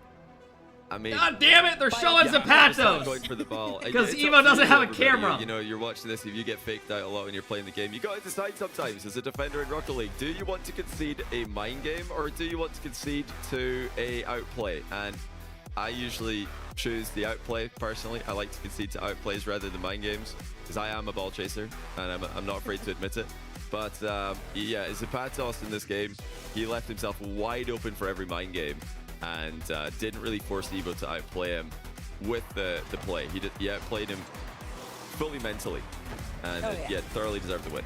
[SPEAKER 17] I mean,
[SPEAKER 1] God damn it, they're showing Zapatos.
[SPEAKER 17] going for the ball.
[SPEAKER 1] Because
[SPEAKER 17] It's
[SPEAKER 1] Evo
[SPEAKER 17] up to
[SPEAKER 1] doesn't
[SPEAKER 17] you,
[SPEAKER 1] have a
[SPEAKER 17] everybody.
[SPEAKER 1] camera.
[SPEAKER 17] You know, you're watching this. If you get faked out a lot when you're playing the game, you gotta decide sometimes as a defender in Rocket League: do you want to concede a mind game or do you want to concede to a outplay? And I usually choose the outplay personally. I like to concede to outplays rather than mind games because I am a ball chaser and I'm not afraid to admit it. But yeah, Zapatos in this game, he left himself wide open for every mind game and didn't really force Evo to outplay him with the play. He outplayed him fully mentally and yeah, thoroughly deserved the win.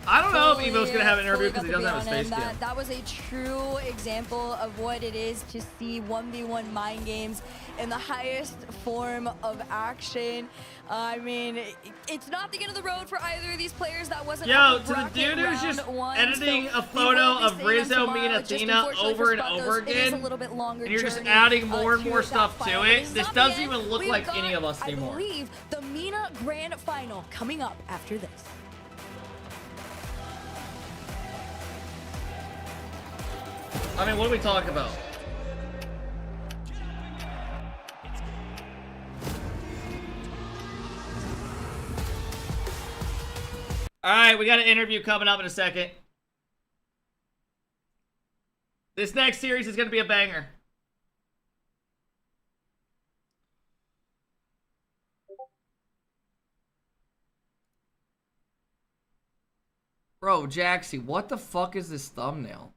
[SPEAKER 1] I don't know if Evo's gonna have an interview
[SPEAKER 9] Fully
[SPEAKER 1] because he
[SPEAKER 9] got
[SPEAKER 1] doesn't
[SPEAKER 9] the
[SPEAKER 1] have his
[SPEAKER 9] beat on
[SPEAKER 1] face
[SPEAKER 9] him.
[SPEAKER 1] cam.
[SPEAKER 9] That was a true example of what it is to see 1v1 mind games in the highest form of action. I mean, it's not the end of the road for either of these players. That wasn't
[SPEAKER 1] Yo,
[SPEAKER 9] up
[SPEAKER 1] to the
[SPEAKER 9] bracket
[SPEAKER 1] dude who's
[SPEAKER 9] round
[SPEAKER 1] just
[SPEAKER 9] one,
[SPEAKER 1] editing
[SPEAKER 9] so
[SPEAKER 1] a
[SPEAKER 9] we
[SPEAKER 1] photo
[SPEAKER 9] will be
[SPEAKER 1] of
[SPEAKER 9] seeing them
[SPEAKER 1] Rizzo, me and
[SPEAKER 9] tomorrow. Just
[SPEAKER 1] Athena
[SPEAKER 9] unfortunately
[SPEAKER 1] over
[SPEAKER 9] for
[SPEAKER 1] and
[SPEAKER 9] Spatos,
[SPEAKER 1] over
[SPEAKER 9] it is a
[SPEAKER 1] again,
[SPEAKER 9] little bit longer
[SPEAKER 1] and you're just
[SPEAKER 9] journey,
[SPEAKER 1] adding more and
[SPEAKER 9] to
[SPEAKER 1] more
[SPEAKER 9] that
[SPEAKER 1] stuff to
[SPEAKER 9] final.
[SPEAKER 1] it.
[SPEAKER 9] It's
[SPEAKER 1] This
[SPEAKER 9] not the
[SPEAKER 1] doesn't
[SPEAKER 9] end.
[SPEAKER 1] even look
[SPEAKER 9] We've
[SPEAKER 1] like
[SPEAKER 9] got,
[SPEAKER 1] any of us anymore.
[SPEAKER 9] I believe the MENA Grand Final coming up after this.
[SPEAKER 1] I mean, what are we talking about? All right, we got an interview coming up in a second. This next series is going to be a banger. Bro, Jaxie, what the fuck is this thumbnail?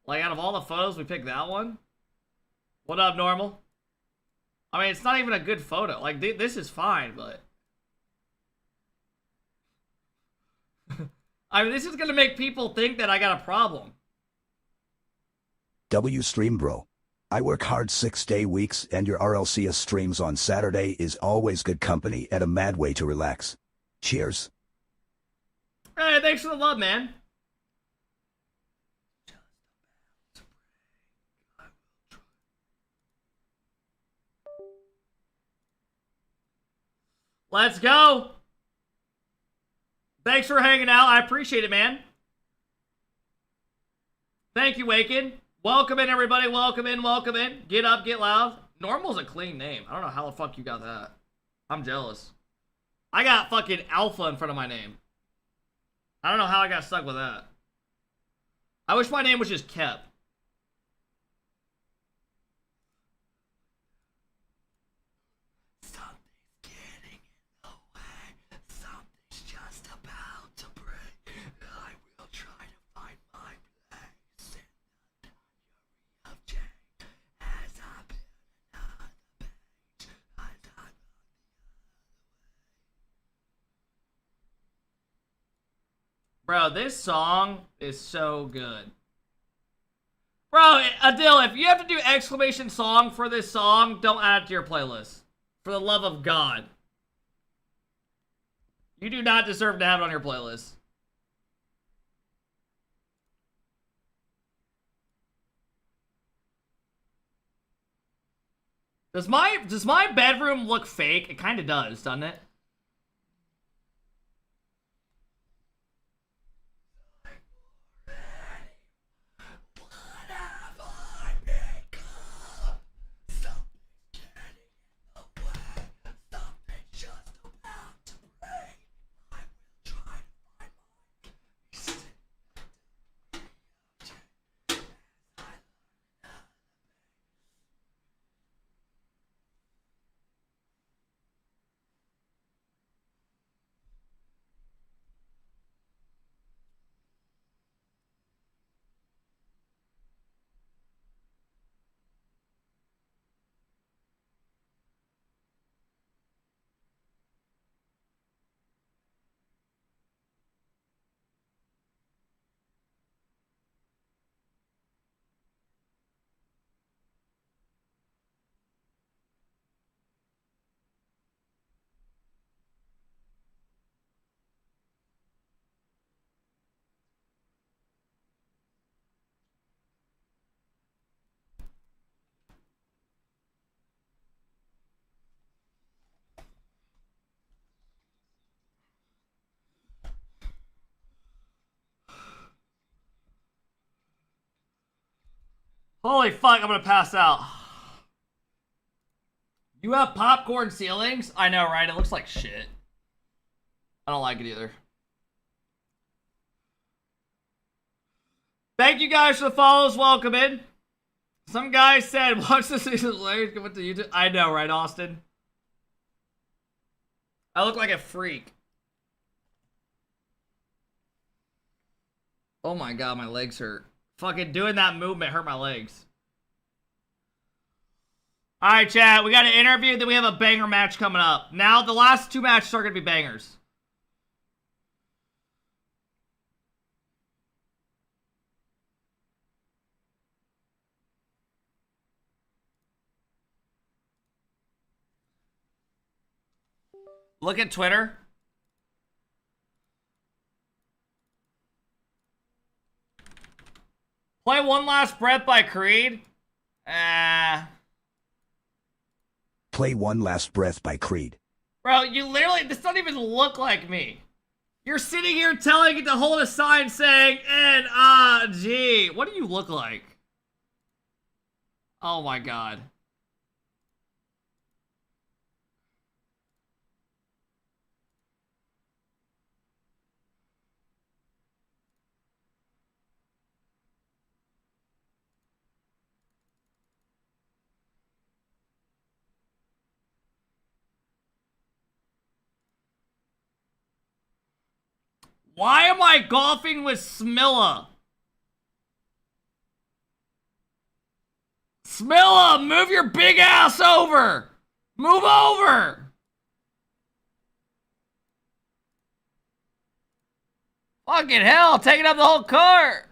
[SPEAKER 1] Like, out of all the photos, we picked that one? What up, normal? I mean, it's not even a good photo. Like, this is fine, but... I mean, this is gonna make people think that I got a problem.
[SPEAKER 3] W stream bro. I work hard 6-day weeks and your RLCS streams on Saturday is always good company and a mad way to relax. Cheers.
[SPEAKER 1] Hey, thanks for the love, man. Let's go. Thanks for hanging out. I appreciate it, man. Thank you, Waken. Welcome in, everybody. Welcome in, welcome in. Get up, get loud. Normal's a clean name. I don't know how the fuck you got that. I'm jealous. I got fucking Alpha in front of my name. I don't know how I got stuck with that. I wish my name was just Kep. Bro, this song is so good. Bro, Adil, if you have to do exclamation song for this song, don't add it to your playlist. For the love of God. You do not deserve to have it on your playlist. Does my bedroom look fake? It kind of does, doesn't it? Holy fuck, I'm gonna pass out. You have popcorn ceilings? I know, right? It looks like shit. I don't like it either. Thank you guys for the follows. Welcome in. Some guy said, watch the season later, come to YouTube. I know, right, Austin? I look like a freak. Oh my god, my legs hurt. Fucking doing that movement hurt my legs. Alright, chat. We got an interview, then we have a banger match coming up. Now, the last two matches are going to be bangers. Look at Twitter. Play One Last Breath by Creed.
[SPEAKER 3] Play One Last Breath by Creed.
[SPEAKER 1] Bro, you literally, this doesn't even look like me. You're sitting here telling it to hold a sign saying N-I-G. What do you look like? Oh my god. Why am I golfing with Smilla? Smilla, move your big ass over. Move over. Fucking hell, taking up the whole cart.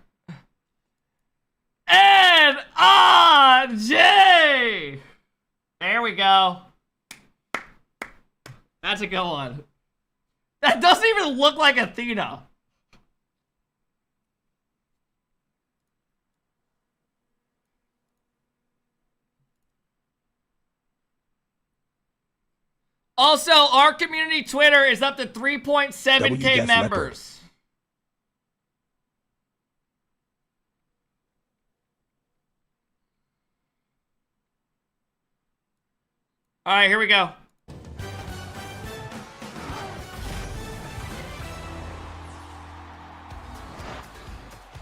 [SPEAKER 1] And ALG. There we go. That's a good one. That doesn't even look like Athena. Also, our community Twitter is up to 3.7K members. All right, here we go.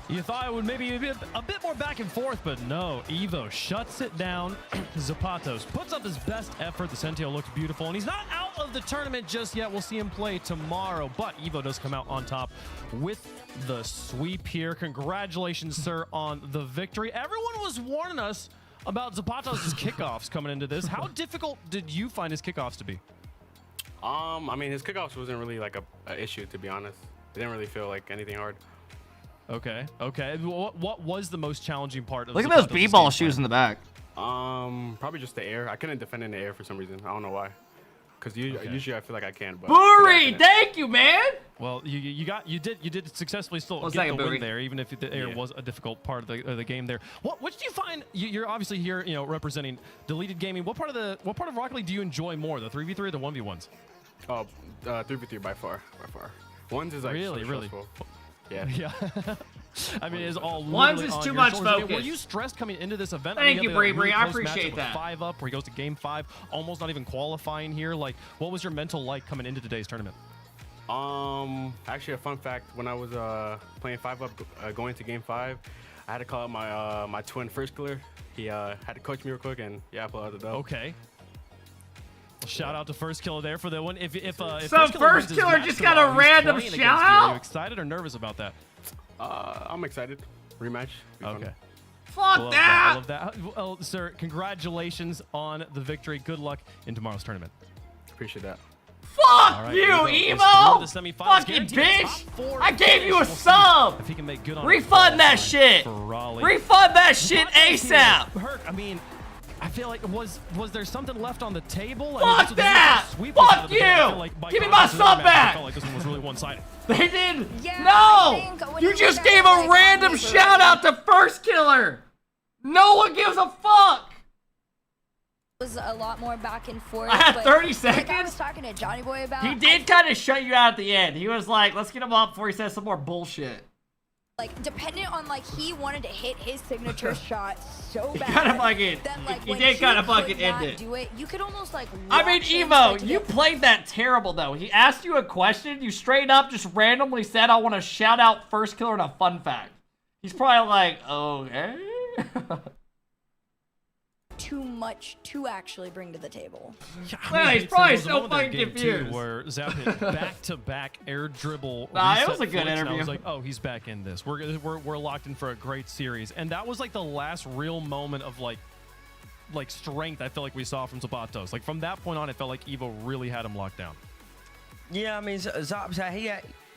[SPEAKER 15] You thought it would maybe be a bit more back and forth, but no. Evo shuts it down. Zapatos puts up his best effort. The Sentio looks beautiful, and he's not out of the tournament just yet. We'll see him play tomorrow, but Evo does come out on top with the sweep here. Congratulations, sir, on the victory. Everyone was warning us about Zapatos' kickoffs coming into this. How difficult did you find his kickoffs to be?
[SPEAKER 20] I mean, his kickoffs wasn't really like a issue, to be honest. It didn't really feel like anything hard.
[SPEAKER 15] Okay. What was the most challenging part of
[SPEAKER 1] Look at those b-ball shoes in the back.
[SPEAKER 20] Probably just the air. I couldn't defend in the air for some reason. I don't know why. Because usually I feel like I can. But
[SPEAKER 1] Buri, thank you, man.
[SPEAKER 15] Well, you did successfully still get the win there, even if the air was a difficult part of the game there. Which do you find? You're obviously here, representing Deleted Gaming. What part of Rocket League do you enjoy more, the 3v3 or the 1v1s?
[SPEAKER 20] Oh, 3v3 by far. Ones is like
[SPEAKER 15] really.
[SPEAKER 20] Stressful. Yeah.
[SPEAKER 15] I mean, it's all
[SPEAKER 1] Ones is too much focus.
[SPEAKER 15] Were you stressed coming into this event?
[SPEAKER 1] Thank you, Bree. I appreciate that.
[SPEAKER 15] 5 up, where he goes to game 5, almost not even qualifying here. Like, what was your mental like coming into today's tournament?
[SPEAKER 20] Actually, a fun fact: when I was playing 5 up, going to game 5, I had to call out my twin first killer. He had to coach me real quick, and I pulled out the dub.
[SPEAKER 15] Okay. Shout out to First Killer there for the one. If
[SPEAKER 1] so First Killer just got a random shout out.
[SPEAKER 15] Are you excited or nervous about that?
[SPEAKER 20] I'm excited. Rematch.
[SPEAKER 15] Okay.
[SPEAKER 1] Fuck that!
[SPEAKER 15] I love that. Well, sir, congratulations on the victory. Good luck in tomorrow's tournament.
[SPEAKER 20] Appreciate that.
[SPEAKER 1] Fuck you, Evo! Fucking bitch! I gave you a sub!
[SPEAKER 15] If he can make good on
[SPEAKER 1] refund that shit! Refund that shit ASAP!
[SPEAKER 15] Hurt. I mean, I feel like was there something left on the table?
[SPEAKER 1] Fuck that! Fuck you! Give me my sub back!
[SPEAKER 15] I felt like this one was really one-sided.
[SPEAKER 1] They did. No! You just gave a random shout out to First Killer. No one gives a fuck.
[SPEAKER 9] Was a lot more back and forth.
[SPEAKER 1] I had 30 seconds.
[SPEAKER 9] Like I was talking to Johnny Boy about.
[SPEAKER 1] He did kind of shut you out at the end. He was like, "Let's get him up before he says some more bullshit."
[SPEAKER 9] Like, dependent on he wanted to hit his signature shot so bad.
[SPEAKER 1] He did kind of fucking end it.
[SPEAKER 9] Do it. You could almost
[SPEAKER 1] I mean, Evo, you played that terrible though. He asked you a question, you straight up just randomly said, "I want to shout out First Killer and a fun fact." He's probably like, "Okay."
[SPEAKER 9] Too much to actually bring to the table.
[SPEAKER 15] Yeah,
[SPEAKER 1] well, he's probably so fucking confused.
[SPEAKER 15] Where Zap hit back-to-back air dribble.
[SPEAKER 1] Nah, it was a good interview.
[SPEAKER 15] I was like, oh, he's back in this. We're locked in for a great series, and that was like the last real moment of like strength I feel like we saw from Zapatos. Like from that point on, it felt like Evo really had him locked down.
[SPEAKER 11] Yeah, I mean, Zop,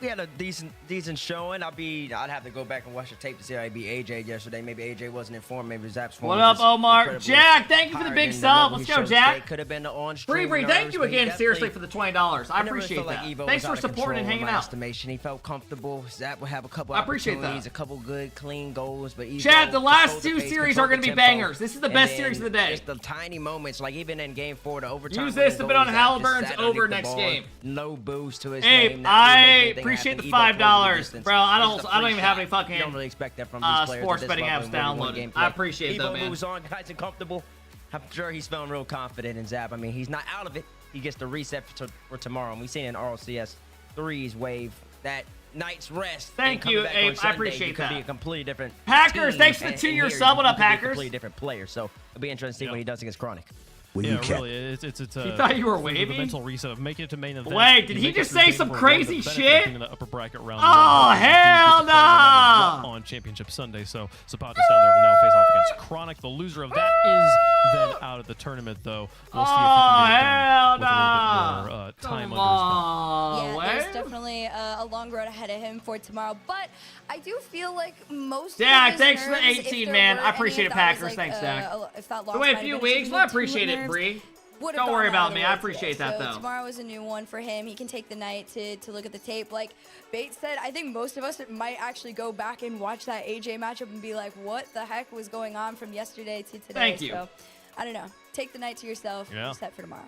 [SPEAKER 11] he had a decent showing. I'd have to go back and watch the tape to see how he beat AJ yesterday. Maybe AJ wasn't informed. Maybe Zap's form.
[SPEAKER 1] What up, Omar? Jack, thank you for the big sub. Let's go, Jack.
[SPEAKER 11] Could have been the
[SPEAKER 1] Bree, thank you again, seriously, for the $20. I appreciate that. Thanks for supporting and hanging out.
[SPEAKER 11] Estimation. He felt comfortable. Zap would have a couple
[SPEAKER 1] I appreciate that.
[SPEAKER 11] a couple good, clean goals. But
[SPEAKER 1] Chad, the last 2 series are going to be bangers. This is the best series of the day.
[SPEAKER 11] Just the tiny moments, like even in game 4, the overtime.
[SPEAKER 1] Use this to bet on Halliburton's over next game.
[SPEAKER 11] No boost to his
[SPEAKER 1] game. Hey, I appreciate the $5. Bro, I don't even have any fucking
[SPEAKER 11] don't really expect that from these players
[SPEAKER 1] sports betting apps downloaded. I appreciate that, man.
[SPEAKER 11] Moves on, guys, and comfortable. I'm sure he's feeling real confident in Zap. I mean, he's not out of it. He gets the reset for tomorrow. And we've seen in RLCS 3's wave that night's rest.
[SPEAKER 1] Thank you, Abe. I appreciate that.
[SPEAKER 11] Could be a completely different
[SPEAKER 1] Packers,
[SPEAKER 11] team.
[SPEAKER 1] Thanks for the 2-year sub. What up, Packers?
[SPEAKER 11] Completely different player. So it'll be interesting to see what he does against Chronic.
[SPEAKER 3] you kept.
[SPEAKER 15] Really, it's
[SPEAKER 1] You thought you were
[SPEAKER 15] the
[SPEAKER 1] wavy?
[SPEAKER 15] mental reset of making it to main event.
[SPEAKER 1] Wait, did
[SPEAKER 15] You
[SPEAKER 1] he
[SPEAKER 15] make it
[SPEAKER 1] just
[SPEAKER 15] through
[SPEAKER 1] say
[SPEAKER 15] game
[SPEAKER 1] some
[SPEAKER 15] four,
[SPEAKER 1] crazy
[SPEAKER 15] the benefit of
[SPEAKER 1] shit?
[SPEAKER 15] being in the upper bracket round
[SPEAKER 1] Oh,
[SPEAKER 15] one.
[SPEAKER 1] hell no!
[SPEAKER 15] On Championship Sunday, so Zapata's down there will now face off against Chronic. The loser of that is then out of the tournament, though. We'll see if he can get it done with a little bit more time under his belt.
[SPEAKER 9] Yeah, there's definitely a long road ahead of him for tomorrow, but I do feel like most
[SPEAKER 1] Dak,
[SPEAKER 9] of his
[SPEAKER 1] thanks for the
[SPEAKER 9] nerves,
[SPEAKER 1] 18,
[SPEAKER 9] if there
[SPEAKER 1] man.
[SPEAKER 9] I
[SPEAKER 1] I appreciate it, Packers.
[SPEAKER 9] Like,
[SPEAKER 1] Thanks, Dak.
[SPEAKER 9] If that
[SPEAKER 1] So
[SPEAKER 9] loss
[SPEAKER 1] wait a
[SPEAKER 9] might have
[SPEAKER 1] few
[SPEAKER 9] been
[SPEAKER 1] weeks.
[SPEAKER 9] attributed
[SPEAKER 1] I
[SPEAKER 9] to
[SPEAKER 1] appreciate it,
[SPEAKER 9] nerves,
[SPEAKER 1] Bree.
[SPEAKER 9] would've
[SPEAKER 1] Don't
[SPEAKER 9] gone
[SPEAKER 1] worry
[SPEAKER 9] out
[SPEAKER 1] about
[SPEAKER 9] of the
[SPEAKER 1] me.
[SPEAKER 9] way
[SPEAKER 1] I appreciate
[SPEAKER 9] today.
[SPEAKER 1] that,
[SPEAKER 9] So
[SPEAKER 1] though.
[SPEAKER 9] tomorrow is a new one for him. He can take the night to look at the tape. Like Bates said, I think most of us might actually go back and watch that AJ matchup and be like, what the heck was going on from yesterday to today?
[SPEAKER 1] Thank you.
[SPEAKER 9] So, I don't know. Take the night to yourself.
[SPEAKER 15] Yeah.
[SPEAKER 9] Set for tomorrow.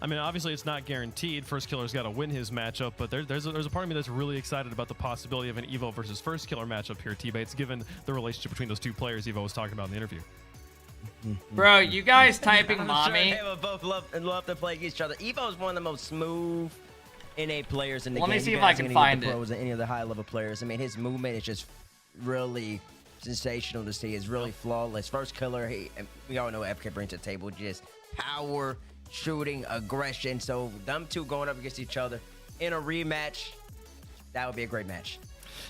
[SPEAKER 15] I mean, obviously, it's not guaranteed. First Killer's got to win his matchup, but there's a part of me that's really excited about the possibility of an Evo versus First Killer matchup here, T-Bates, given the relationship between those two players Evo was talking about in the interview.
[SPEAKER 1] Bro, you guys typing
[SPEAKER 11] I'm
[SPEAKER 1] mommy.
[SPEAKER 11] Sure they would both love to play against each other. Evo is one of the most smooth NA players in the game.
[SPEAKER 1] Let me see
[SPEAKER 11] You
[SPEAKER 1] if I
[SPEAKER 11] guys
[SPEAKER 1] can
[SPEAKER 11] ain't
[SPEAKER 1] find
[SPEAKER 11] the
[SPEAKER 1] it.
[SPEAKER 11] pros and any of the high-level players. I mean, his movement is just really sensational to see. It's really flawless. First Killer, we all know AlphaKep brings to the table just power, shooting, aggression. So them two going up against each other in a rematch, that would be a great match.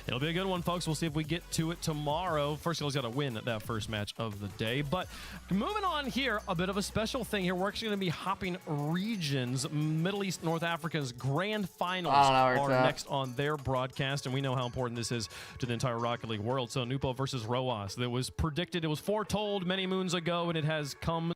[SPEAKER 15] It'll be a good one, folks. We'll see if we get to it tomorrow. First Killer's got to win that first match of the day. But moving on here, a bit of a special thing here. We're actually going to be hopping regions. Middle East, North Africa's grand finals are next on their broadcast, and we know how important this is to the entire Rocket League world. So Nupo versus Roas. That was predicted. It was foretold many moons ago, and it has come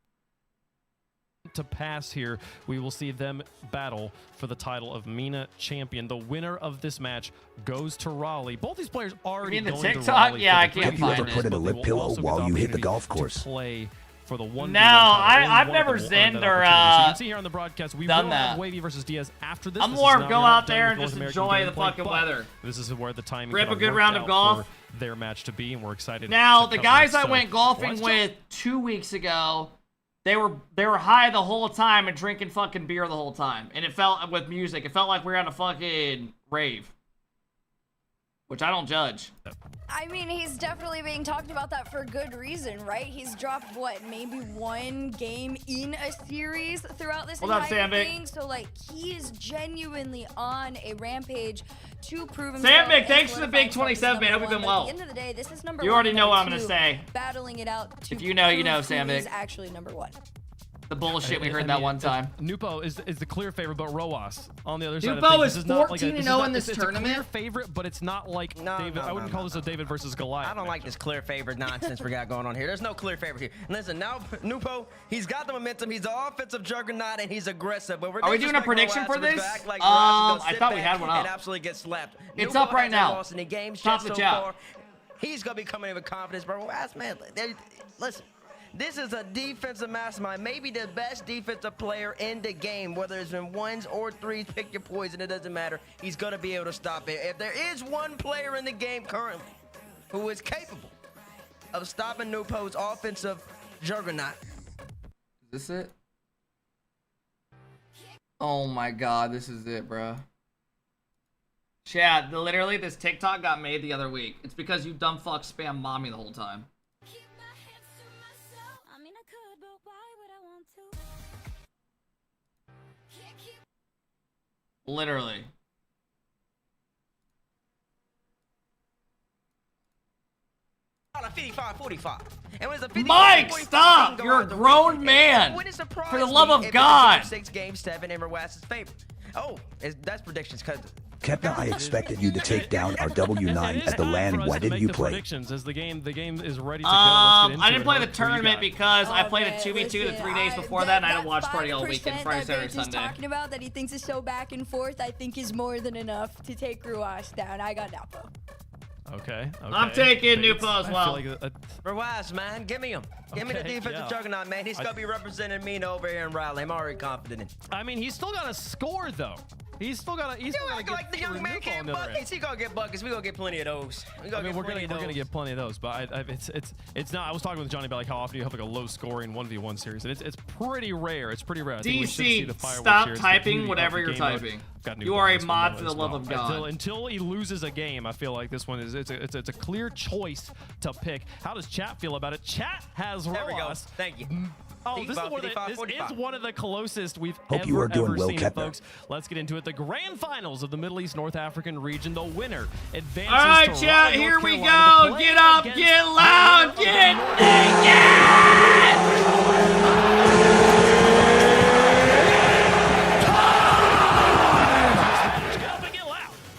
[SPEAKER 15] to pass here. We will see them battle for the title of MENA champion. The winner of this match goes to Raleigh. Both these players already
[SPEAKER 1] You mean the
[SPEAKER 15] going to
[SPEAKER 1] TikTok?
[SPEAKER 15] Raleigh.
[SPEAKER 1] Yeah, I
[SPEAKER 15] for the
[SPEAKER 1] can't
[SPEAKER 3] Have you
[SPEAKER 1] find
[SPEAKER 3] ever
[SPEAKER 1] it.
[SPEAKER 3] put in a
[SPEAKER 15] but they
[SPEAKER 3] lip
[SPEAKER 15] will
[SPEAKER 3] pillow
[SPEAKER 15] also get
[SPEAKER 3] while you hit the
[SPEAKER 15] opportunity
[SPEAKER 3] golf
[SPEAKER 15] to
[SPEAKER 3] course?
[SPEAKER 15] play for the 1v1
[SPEAKER 1] No,
[SPEAKER 15] title.
[SPEAKER 1] I've
[SPEAKER 15] One
[SPEAKER 1] never
[SPEAKER 15] of them will earn
[SPEAKER 1] zened
[SPEAKER 15] that
[SPEAKER 1] or,
[SPEAKER 15] opportunity. So you can see here on the broadcast, we
[SPEAKER 1] done
[SPEAKER 15] will
[SPEAKER 1] that.
[SPEAKER 15] have Wavy versus Diaz after this.
[SPEAKER 1] I'm
[SPEAKER 15] This
[SPEAKER 1] more
[SPEAKER 15] is
[SPEAKER 1] of
[SPEAKER 15] not
[SPEAKER 1] go
[SPEAKER 15] really
[SPEAKER 1] out
[SPEAKER 15] done
[SPEAKER 1] there
[SPEAKER 15] with
[SPEAKER 1] and
[SPEAKER 15] North
[SPEAKER 1] just
[SPEAKER 15] American
[SPEAKER 1] enjoy the
[SPEAKER 15] gameplay,
[SPEAKER 1] fucking
[SPEAKER 15] but
[SPEAKER 1] weather.
[SPEAKER 15] This is where the timing
[SPEAKER 1] Rip
[SPEAKER 15] kinda
[SPEAKER 1] a good
[SPEAKER 15] worked
[SPEAKER 1] round of
[SPEAKER 15] out
[SPEAKER 1] golf.
[SPEAKER 15] for their match to be, and we're excited.
[SPEAKER 1] Now,
[SPEAKER 15] to
[SPEAKER 1] the
[SPEAKER 15] cover
[SPEAKER 1] guys
[SPEAKER 15] it.
[SPEAKER 1] I
[SPEAKER 15] So,
[SPEAKER 1] went golfing
[SPEAKER 15] let's
[SPEAKER 1] with 2 weeks ago, they were high the whole time and drinking fucking beer the whole time. And it felt, with music, it felt like we were on a fucking rave. Which I don't judge.
[SPEAKER 9] I mean, he's definitely being talked about that for good reason, right? He's dropped, what, maybe one game in a series throughout this
[SPEAKER 1] Hold up,
[SPEAKER 9] entire
[SPEAKER 1] Sandvik.
[SPEAKER 9] thing? So, like, he is genuinely on a rampage to prove himself.
[SPEAKER 1] Sandvik,
[SPEAKER 9] and
[SPEAKER 1] thanks for the big
[SPEAKER 9] solidify himself as
[SPEAKER 1] 27, man. Hope
[SPEAKER 9] number
[SPEAKER 1] you've been
[SPEAKER 9] one.
[SPEAKER 1] well.
[SPEAKER 9] But at the end of the day, this is number
[SPEAKER 1] You
[SPEAKER 9] one
[SPEAKER 1] already
[SPEAKER 9] and
[SPEAKER 1] know what
[SPEAKER 9] number
[SPEAKER 1] I'm gonna
[SPEAKER 9] two,
[SPEAKER 1] say.
[SPEAKER 9] Battling it out to
[SPEAKER 1] If you know, you know,
[SPEAKER 9] prove who
[SPEAKER 1] Sandvik.
[SPEAKER 9] is actually number one.
[SPEAKER 1] The bullshit we
[SPEAKER 15] I
[SPEAKER 1] heard
[SPEAKER 15] mean,
[SPEAKER 1] that one time.
[SPEAKER 15] Nupo is the clear favorite, but Roas on the other side of
[SPEAKER 1] Nupo
[SPEAKER 15] things.
[SPEAKER 1] is
[SPEAKER 15] This not like
[SPEAKER 1] 14-0 in this
[SPEAKER 15] it's
[SPEAKER 1] tournament.
[SPEAKER 15] a clear favorite, but it's not like David. I wouldn't call this a David versus Goliath.
[SPEAKER 11] I don't like this clear favorite nonsense we got going on here. There's no clear favorite here. And listen, now Nupo, he's got the momentum. He's the offensive juggernaut, and he's aggressive. But we're
[SPEAKER 1] Are we doing a prediction for this?
[SPEAKER 11] Like
[SPEAKER 1] I thought we had one up.
[SPEAKER 11] And absolutely get slapped.
[SPEAKER 1] It's
[SPEAKER 11] Nupo
[SPEAKER 1] up right
[SPEAKER 11] hasn't
[SPEAKER 1] now.
[SPEAKER 11] lost any games
[SPEAKER 1] Top
[SPEAKER 11] just
[SPEAKER 1] the
[SPEAKER 11] so
[SPEAKER 1] chat.
[SPEAKER 11] far. He's gonna be coming in with confidence, bro. Man, listen. This is a defensive mastermind, maybe the best defensive player in the game, whether it's in ones or threes, pick your poison, it doesn't matter. He's going to be able to stop it. If there is one player in the game currently who is capable of stopping Nupo's offensive juggernaut.
[SPEAKER 1] Is this it? Oh my god, this is it, bro. Chad, literally, this TikTok got made the other week. It's because you dumb fuck spam mommy the whole time. Literally. Mike, stop! You're a grown man. For the love of God.
[SPEAKER 11] 6 game 7 in Roas's favor. Oh, that's predictions because
[SPEAKER 3] Kepna, I expected you to take down our W9 at the LAN. Why didn't you play?
[SPEAKER 15] Predictions as the game is ready to go.
[SPEAKER 1] I didn't play the tournament because I played a 2v2 the 3 days before that, and I had a watch party all weekend, Friday, Saturday, Sunday.
[SPEAKER 9] Talking about that he thinks is so back and forth, I think is more than enough to take Ruas down. I got Napo.
[SPEAKER 15] Okay.
[SPEAKER 1] I'm taking Nupo as well.
[SPEAKER 11] Ruas, man, give me him. Give me the defensive juggernaut, man. He's gonna be representing MENA over here in Raleigh. I'm already confident in.
[SPEAKER 15] I mean, he's still got to score though. He's still got to. He's still got to get
[SPEAKER 11] like the young man getting buckets. He gonna get buckets. We gonna get plenty of those.
[SPEAKER 15] We're gonna get plenty of those, but it's not. I was talking with Johnny about like how often you have like a low scoring 1v1 series, and it's pretty rare. It's pretty rare. I think we should see the fireworks
[SPEAKER 1] stop
[SPEAKER 15] here. It's
[SPEAKER 1] typing whatever you're typing. You are a mod for the love of God.
[SPEAKER 15] Until he loses a game, I feel like this one is it's a clear choice to pick. How does chat feel about it? Chat has Roas.
[SPEAKER 11] Thank you.
[SPEAKER 7] Oh, this is one of the closest we've
[SPEAKER 3] Hope you are doing
[SPEAKER 7] ever
[SPEAKER 3] well,
[SPEAKER 7] seen,
[SPEAKER 3] Kepner.
[SPEAKER 7] folks. Let's get into it. The grand finals of the Middle East North African region. The winner advances.
[SPEAKER 1] All right,
[SPEAKER 7] to
[SPEAKER 1] chat,
[SPEAKER 7] Raleigh,
[SPEAKER 1] here
[SPEAKER 7] North
[SPEAKER 1] we
[SPEAKER 7] Carolina to
[SPEAKER 1] go.
[SPEAKER 7] play
[SPEAKER 1] Get up,
[SPEAKER 7] against
[SPEAKER 1] get loud,
[SPEAKER 7] the
[SPEAKER 1] get
[SPEAKER 7] North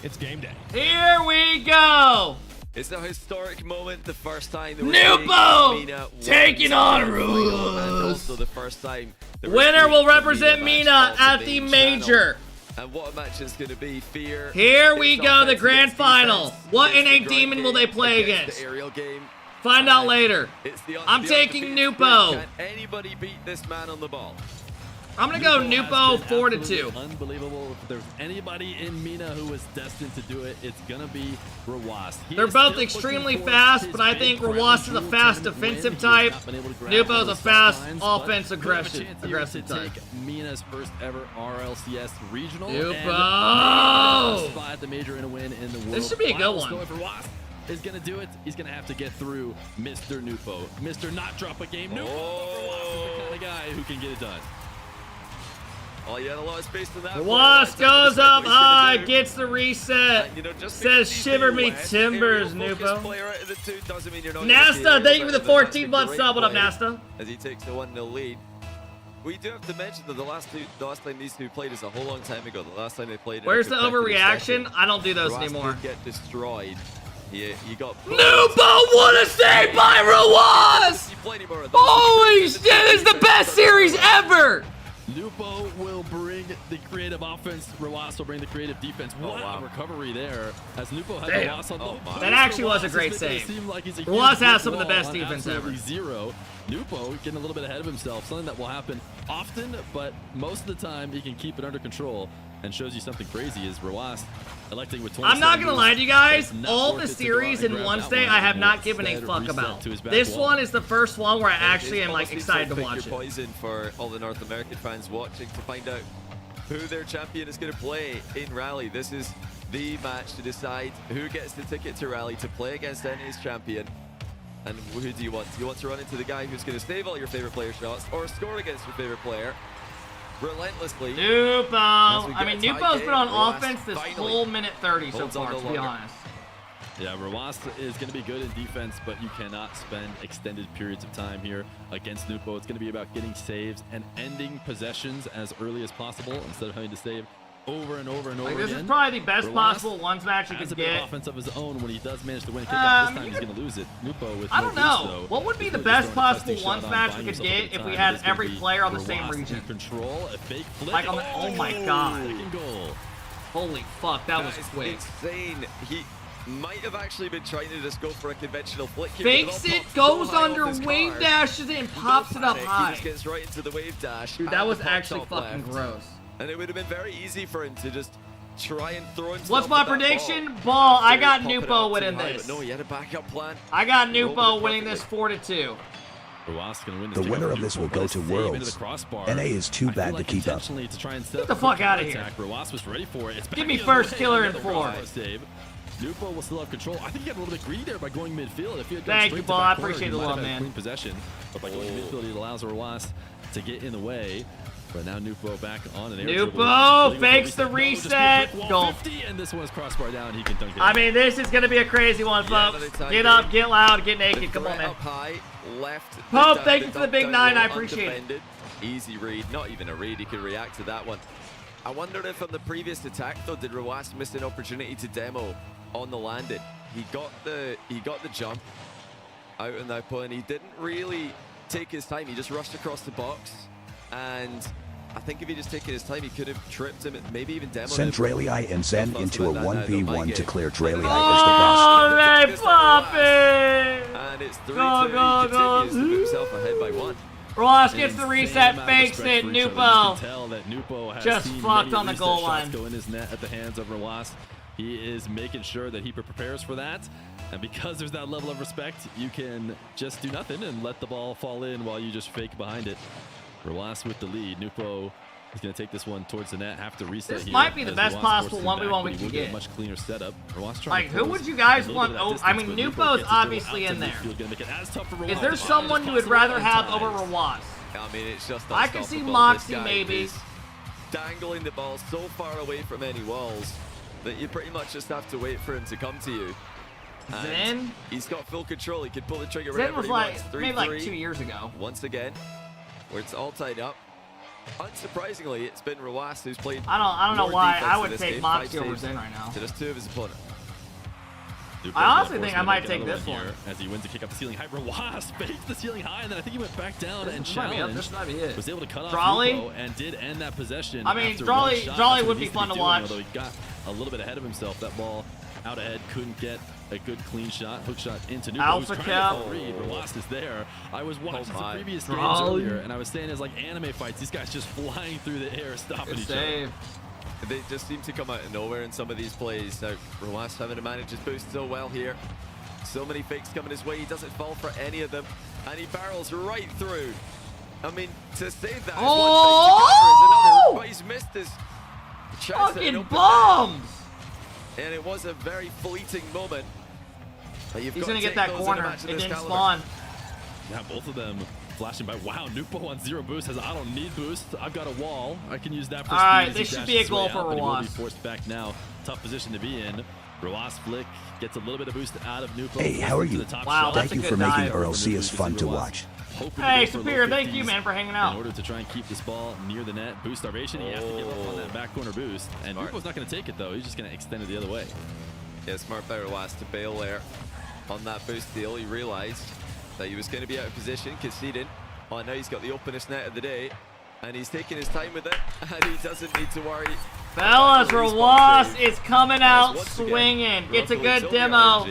[SPEAKER 7] It's game day.
[SPEAKER 1] Here we go.
[SPEAKER 17] It's a historic moment. The first time that
[SPEAKER 1] Nupo taking on Rules.
[SPEAKER 17] And also the first time.
[SPEAKER 1] Winner will represent MENA at the major.
[SPEAKER 17] And what a match it's going to be. Fear.
[SPEAKER 1] Here we go, the grand final. What NA demon will they play against? Find out later. I'm taking Nupo.
[SPEAKER 17] Can anybody beat this man on the ball?
[SPEAKER 1] I'm gonna go Nupo 4-2.
[SPEAKER 19] Unbelievable. If there's anybody in MENA who is destined to do it, it's gonna be Rawas.
[SPEAKER 1] They're both extremely fast, but I think Rawas is a fast defensive type. Nupo's a fast offense aggressive type.
[SPEAKER 19] MENA's first ever RLCS regional.
[SPEAKER 1] Nupo!
[SPEAKER 19] Spot at the major and a win in the world.
[SPEAKER 1] This should be a good one.
[SPEAKER 19] If Rawas is gonna do it, he's gonna have to get through Mr. Nupo. Mr. Not Drop a Game. Nupo. Rawas is the kind of guy who can get it done.
[SPEAKER 17] Oh, you had a lot of space to that.
[SPEAKER 1] Rawas goes up high, gets the reset. Says shiver me timbers, Nupo. Nasta, thank you for the 14-month sub. What up, Nasta?
[SPEAKER 17] As he takes the 1-0 lead. We do have to mention that the last time these two played is a whole long time ago. The last time they played.
[SPEAKER 1] Where's the overreaction? I don't do those anymore.
[SPEAKER 17] Did get destroyed. He got.
[SPEAKER 1] Nupo, what a save by Rawas! Holy shit, this is the best series ever!
[SPEAKER 19] Nupo will bring the creative offense. Rawas will bring the creative defense. Wow, recovery there. As Nupo had Rawas on the
[SPEAKER 1] That actually was a great save. Rawas has some of the best defense ever.
[SPEAKER 19] Zero. Nupo getting a little bit ahead of himself. Something that will happen often, but most of the time he can keep it under control. And shows you something crazy is Rawas electing with 20.
[SPEAKER 1] I'm not gonna lie to you guys, all the series in one state I have not given a fuck about. This one is the first one where I actually am like excited to watch it.
[SPEAKER 17] Poison for all the North American fans watching to find out who their champion is going to play in Rally. This is the match to decide who gets the ticket to Rally to play against NA's champion. And who do you want? Do you want to run into the guy who's going to save all your favorite player shots or score against your favorite player? Relentlessly.
[SPEAKER 1] Nupo. I mean, Nupo's been on offense this whole minute 30 so far, to be honest.
[SPEAKER 19] Yeah, Rawas is going to be good in defense, but you cannot spend extended periods of time here against Nupo. It's going to be about getting saves and ending possessions as early as possible instead of having to save over and over and over again.
[SPEAKER 1] This is probably the best possible ones match you
[SPEAKER 19] has
[SPEAKER 1] could
[SPEAKER 19] a bit
[SPEAKER 1] get.
[SPEAKER 19] of offense of his own when he does manage to win a kickoff. This time he's going to lose it. Nupo with
[SPEAKER 1] I don't know.
[SPEAKER 19] Though,
[SPEAKER 1] what would be the best possible ones match we could get if we had every player on the same region?
[SPEAKER 19] Control, a fake flip.
[SPEAKER 1] Like on the, oh my god.
[SPEAKER 19] Goal.
[SPEAKER 1] Holy fuck, that was quick.
[SPEAKER 17] Insane. He might have actually been trying to just go for a conventional flick here.
[SPEAKER 1] Fakes it, goes under, wave dashes it, and pops it up high.
[SPEAKER 17] He just gets right into the wave dash.
[SPEAKER 1] Dude, that was actually fucking gross.
[SPEAKER 17] And it would have been very easy for him to just try and throw himself.
[SPEAKER 1] What's my prediction? Ball. I got Nupo winning this.
[SPEAKER 17] No, he had a backup plan.
[SPEAKER 1] I got Nupo winning this 4-2.
[SPEAKER 3] The winner of this will go to Worlds. NA is too bad to keep up.
[SPEAKER 1] Get the fuck out of here.
[SPEAKER 19] Rawas was ready for it.
[SPEAKER 1] Give me first killer in 4.
[SPEAKER 19] Nupo will still have control. I think he got a little bit greedy there by going midfield. If he had
[SPEAKER 1] Thank you, Ball. I appreciate the love, man.
[SPEAKER 19] Clean possession, but by going midfield, it allows Rawas to get in the way. But now Nupo back on an air
[SPEAKER 1] Nupo fakes the reset. Goal.
[SPEAKER 19] 50, and this one's crossbar down. He can dunk it.
[SPEAKER 1] I mean, this is gonna be a crazy one, folks. Get up, get loud, get naked. Come on, man. Pope, thank you for the big 9. I appreciate it.
[SPEAKER 17] Easy read, not even a read. He could react to that one. I wonder if on the previous attack though, did Rawas miss an opportunity to demo on the landing? He got the jump out in that point. He didn't really take his time. He just rushed across the box, and I think if he just taken his time, he could have tripped him, maybe even demoed
[SPEAKER 3] Send
[SPEAKER 17] him.
[SPEAKER 3] Dralei and Zen into a 1v1 to clear Dralei
[SPEAKER 1] Oh, they pop it!
[SPEAKER 17] And it's 3-2. He continues to move himself ahead by 1.
[SPEAKER 1] Ross gets the reset, fakes it, Nupo.
[SPEAKER 19] Tell that Nupo has
[SPEAKER 1] just fucked on the goal line.
[SPEAKER 19] Go in his net at the hands of Rawas. He is making sure that he prepares for that. And because there's that level of respect, you can just do nothing and let the ball fall in while you just fake behind it. Rawas with the lead. Nupo is going to take this one towards the net. Have to reset
[SPEAKER 1] this
[SPEAKER 19] here.
[SPEAKER 1] might be the best possible 1v1 we can get.
[SPEAKER 19] A much cleaner setup.
[SPEAKER 1] Like, who would you guys want? Oh, I mean, Nupo's obviously in there. Is there someone you would rather have over Rawas?
[SPEAKER 17] I mean, it's just
[SPEAKER 1] I can see
[SPEAKER 17] unstoppable.
[SPEAKER 1] Moxie
[SPEAKER 17] This guy
[SPEAKER 1] maybe.
[SPEAKER 17] is dangling the ball so far away from any walls that you pretty much just have to wait for him to come to you. And
[SPEAKER 1] Zen?
[SPEAKER 17] he's got full control. He can pull the trigger
[SPEAKER 1] Zen
[SPEAKER 17] whenever
[SPEAKER 1] was
[SPEAKER 17] he
[SPEAKER 1] like,
[SPEAKER 17] wants.
[SPEAKER 1] maybe like
[SPEAKER 17] 3-3.
[SPEAKER 1] 2 years ago.
[SPEAKER 17] Once again, where it's all tied up. Unsurprisingly, it's been Rawas who's played.
[SPEAKER 1] I don't know
[SPEAKER 17] more
[SPEAKER 1] why
[SPEAKER 17] defense
[SPEAKER 1] I
[SPEAKER 17] in
[SPEAKER 1] would
[SPEAKER 17] this
[SPEAKER 1] take
[SPEAKER 17] game,
[SPEAKER 1] Moxie
[SPEAKER 17] 5
[SPEAKER 1] over
[SPEAKER 17] saves
[SPEAKER 1] Zen right now.
[SPEAKER 17] to just 2 of his opponent.
[SPEAKER 1] I honestly think I might take this one.
[SPEAKER 19] As he wins to kick up the ceiling high. Rawas faked the ceiling high, and then I think he went back down and
[SPEAKER 1] This might be it.
[SPEAKER 19] challenged.
[SPEAKER 1] This might be it.
[SPEAKER 19] Was able to cut off
[SPEAKER 1] Drawley?
[SPEAKER 19] Lupo and did end that possession.
[SPEAKER 1] I mean,
[SPEAKER 19] after
[SPEAKER 1] Drawley-
[SPEAKER 19] one shot.
[SPEAKER 1] Drawley
[SPEAKER 19] That's what
[SPEAKER 1] would
[SPEAKER 19] he
[SPEAKER 1] be
[SPEAKER 19] needs
[SPEAKER 1] fun
[SPEAKER 19] be
[SPEAKER 1] to
[SPEAKER 19] doing,
[SPEAKER 1] watch.
[SPEAKER 19] Although he got a little bit ahead of himself. That ball out ahead, couldn't get a good clean shot, hook shot into Nupo. Who's trying to
[SPEAKER 1] AlphaKep.
[SPEAKER 19] read. Rawas is there. I was watching some previous games
[SPEAKER 1] Drawley.
[SPEAKER 19] earlier, and I was saying it's like anime fights. These guys just flying through the air, stopping each other.
[SPEAKER 17] They just seem to come out of nowhere in some of these plays. Now, Rawas having to manage his boost so well here. So many fakes coming his way. He doesn't fall for any of them. And he barrels right through. I mean, to save that is one thing, to counter is another. But he's missed his chance at an
[SPEAKER 1] Fucking
[SPEAKER 17] open
[SPEAKER 1] bombs!
[SPEAKER 17] net. And it was a very fleeting moment. But you've
[SPEAKER 1] He's
[SPEAKER 17] got
[SPEAKER 1] gonna
[SPEAKER 17] to
[SPEAKER 1] get
[SPEAKER 17] take
[SPEAKER 1] that
[SPEAKER 17] those in a
[SPEAKER 1] corner.
[SPEAKER 17] match of
[SPEAKER 1] It
[SPEAKER 17] this
[SPEAKER 1] didn't
[SPEAKER 17] caliber.
[SPEAKER 1] spawn.
[SPEAKER 19] Yeah, both of them flashing by. Wow, Nupo on 0 boost has I don't need boost. I've got a wall. I can use that for
[SPEAKER 1] All right,
[SPEAKER 19] speed as he
[SPEAKER 1] this should
[SPEAKER 19] dashes
[SPEAKER 1] be a
[SPEAKER 19] his way
[SPEAKER 1] goal
[SPEAKER 19] out,
[SPEAKER 1] for
[SPEAKER 19] but he will be
[SPEAKER 1] Rawas.
[SPEAKER 19] forced back now. Tough position to be in. Rawas flick gets a little bit of boost out of Nupo.
[SPEAKER 3] Hey, how are
[SPEAKER 19] To the
[SPEAKER 3] you?
[SPEAKER 19] top
[SPEAKER 1] Wow,
[SPEAKER 19] shelf.
[SPEAKER 1] that's
[SPEAKER 3] Thank
[SPEAKER 1] a
[SPEAKER 3] you for
[SPEAKER 1] good
[SPEAKER 3] making
[SPEAKER 1] dive.
[SPEAKER 3] RLCS fun to watch.
[SPEAKER 19] Hoping to
[SPEAKER 1] Hey,
[SPEAKER 19] go for low
[SPEAKER 1] Superior, thank
[SPEAKER 19] 50s
[SPEAKER 1] you, man, for hanging out.
[SPEAKER 19] In order to try and keep this ball near the net. Boost starvation. He has to give up on that back corner boost. And Nupo's not going to take it, though. He's just going to extend it the other way.
[SPEAKER 17] Yeah, smart by Rawas to bail there on that boost deal. He realized that he was going to be out of position, conceding. Oh, now he's got the openest net of the day, and he's taking his time with it, and he doesn't need to worry.
[SPEAKER 1] Fellas,
[SPEAKER 17] Rawas
[SPEAKER 1] Rawas is coming out swinging. Gets a good demo.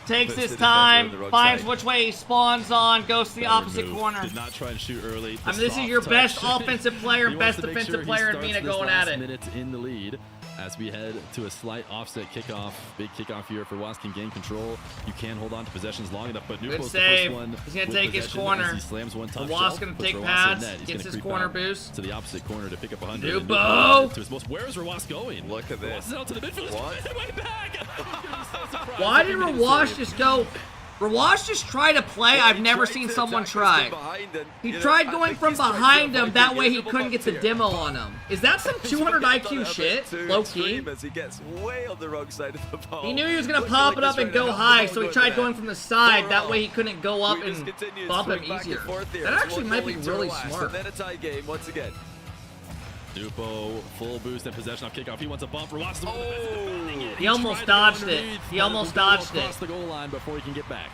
[SPEAKER 1] Takes his time, finds which way he spawns on, goes to the opposite corner.
[SPEAKER 19] Did not try and shoot early.
[SPEAKER 1] I mean, this is your best offensive player and best defensive player in MENA going at it.
[SPEAKER 19] Minutes in the lead as we head to a slight offset kickoff. Big kickoff here for Rawas can gain control. You can hold on to possessions long enough, but
[SPEAKER 1] Good
[SPEAKER 19] Nupo's the
[SPEAKER 1] save.
[SPEAKER 19] first one.
[SPEAKER 1] He's gonna
[SPEAKER 19] with
[SPEAKER 1] take his
[SPEAKER 19] possession
[SPEAKER 1] corner.
[SPEAKER 19] as he slams one top
[SPEAKER 1] Rawas
[SPEAKER 19] shelf,
[SPEAKER 1] gonna
[SPEAKER 19] puts
[SPEAKER 1] take
[SPEAKER 19] Rawas in
[SPEAKER 1] pads,
[SPEAKER 19] net. He's
[SPEAKER 1] gets
[SPEAKER 19] gonna
[SPEAKER 1] his
[SPEAKER 19] creep
[SPEAKER 1] corner
[SPEAKER 19] out
[SPEAKER 1] boost.
[SPEAKER 19] to the opposite corner to pick up 100. and
[SPEAKER 1] Nupo!
[SPEAKER 19] to his most. Where is Rawas going?
[SPEAKER 17] Look at this.
[SPEAKER 19] Rawas is out to the midfield.
[SPEAKER 17] What?
[SPEAKER 19] Way back.
[SPEAKER 1] Why did Rawas just go? Rawas just tried to play. I've never seen someone try. He tried going from behind him. That way he couldn't get the demo on him. Is that some 200 IQ shit? Low key.
[SPEAKER 17] As he gets way on the wrong side of the ball.
[SPEAKER 1] He knew he was gonna pop it up and go high, so he tried going from the side. That way he couldn't go up and bump him easier. That actually might be really smart.
[SPEAKER 17] And then a tie game once again.
[SPEAKER 19] Nupo, full boost and possession off kickoff. He wants a bump. Rawas is
[SPEAKER 1] He almost dodged it. He almost dodged it.
[SPEAKER 19] Across the goal line before he can get back.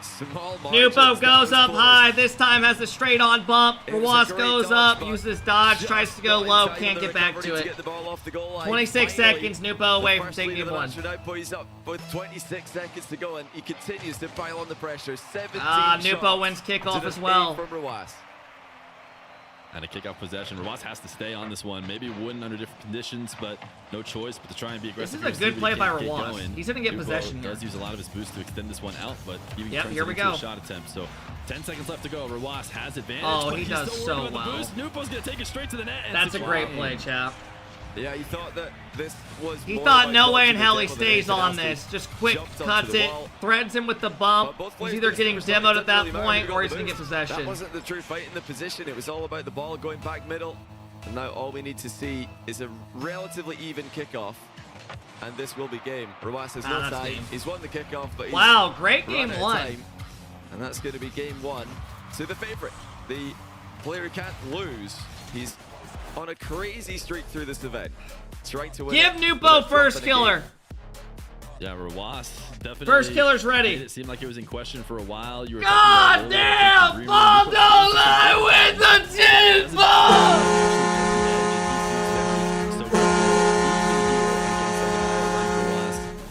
[SPEAKER 1] Nupo goes up high. This time has the straight on bump. Rawas goes up, uses dodge, tries to go low, can't get back to it. 26 seconds, Nupo away from taking it one.
[SPEAKER 17] He's up with 26 seconds to go, and he continues to pile on the pressure. 17
[SPEAKER 1] Nupo wins kickoff as well.
[SPEAKER 17] From Rawas.
[SPEAKER 19] And a kickoff possession. Rawas has to stay on this one. Maybe wouldn't under different conditions, but no choice but to try and be aggressive.
[SPEAKER 1] This is a good play by Rawas. He's gonna get
[SPEAKER 19] Nupo
[SPEAKER 1] possession here.
[SPEAKER 19] does use a lot of his boost to extend this one out, but even
[SPEAKER 1] Yep,
[SPEAKER 19] turns
[SPEAKER 1] here
[SPEAKER 19] it
[SPEAKER 1] we
[SPEAKER 19] into
[SPEAKER 1] go.
[SPEAKER 19] a shot attempt. So 10 seconds left to go. Rawas has advantage.
[SPEAKER 1] Oh,
[SPEAKER 19] but
[SPEAKER 1] he
[SPEAKER 19] he's
[SPEAKER 1] does
[SPEAKER 19] still
[SPEAKER 1] so
[SPEAKER 19] working on the
[SPEAKER 1] well.
[SPEAKER 19] boost. Nupo's gonna take it straight to the net. And
[SPEAKER 1] That's a great
[SPEAKER 19] secure.
[SPEAKER 1] play, chap.
[SPEAKER 17] Yeah, he thought that this was.
[SPEAKER 1] He
[SPEAKER 17] more
[SPEAKER 1] thought
[SPEAKER 17] about
[SPEAKER 1] no way in
[SPEAKER 17] dodging the
[SPEAKER 1] hell he
[SPEAKER 17] demo than
[SPEAKER 1] stays
[SPEAKER 17] anything
[SPEAKER 1] on
[SPEAKER 17] else. He
[SPEAKER 1] this. Just quick
[SPEAKER 17] jumped onto
[SPEAKER 1] cuts
[SPEAKER 17] the
[SPEAKER 1] it,
[SPEAKER 17] wall.
[SPEAKER 1] threads him with the bump.
[SPEAKER 17] Both
[SPEAKER 1] He's
[SPEAKER 17] players
[SPEAKER 1] either
[SPEAKER 17] missed
[SPEAKER 1] getting
[SPEAKER 17] their shot.
[SPEAKER 1] demoed
[SPEAKER 17] It
[SPEAKER 1] at that
[SPEAKER 17] didn't really
[SPEAKER 1] point
[SPEAKER 17] matter
[SPEAKER 1] or
[SPEAKER 17] who
[SPEAKER 1] he's
[SPEAKER 17] got
[SPEAKER 1] gonna
[SPEAKER 17] the
[SPEAKER 1] get
[SPEAKER 17] boost.
[SPEAKER 1] possession.
[SPEAKER 17] That wasn't the true fight in the position. It was all about the ball going back middle. And now all we need to see is a relatively even kickoff. And this will be game. Rawas has no
[SPEAKER 1] that's
[SPEAKER 17] time.
[SPEAKER 1] game.
[SPEAKER 17] He's won the kickoff, but he's
[SPEAKER 1] Wow, great
[SPEAKER 17] run
[SPEAKER 1] game
[SPEAKER 17] out of
[SPEAKER 1] one.
[SPEAKER 17] time. And that's going to be game one to the favorite. The player who can't lose. He's on a crazy streak through this event. Trying to win.
[SPEAKER 1] Give
[SPEAKER 17] it
[SPEAKER 1] Nupo
[SPEAKER 17] without
[SPEAKER 1] first
[SPEAKER 17] dropping a
[SPEAKER 1] killer.
[SPEAKER 17] game.
[SPEAKER 19] Yeah, Rawas definitely.
[SPEAKER 1] First killer's ready.
[SPEAKER 19] Made it seemed like it was in question for a while. You were
[SPEAKER 1] God damn! Ball don't lie with the 10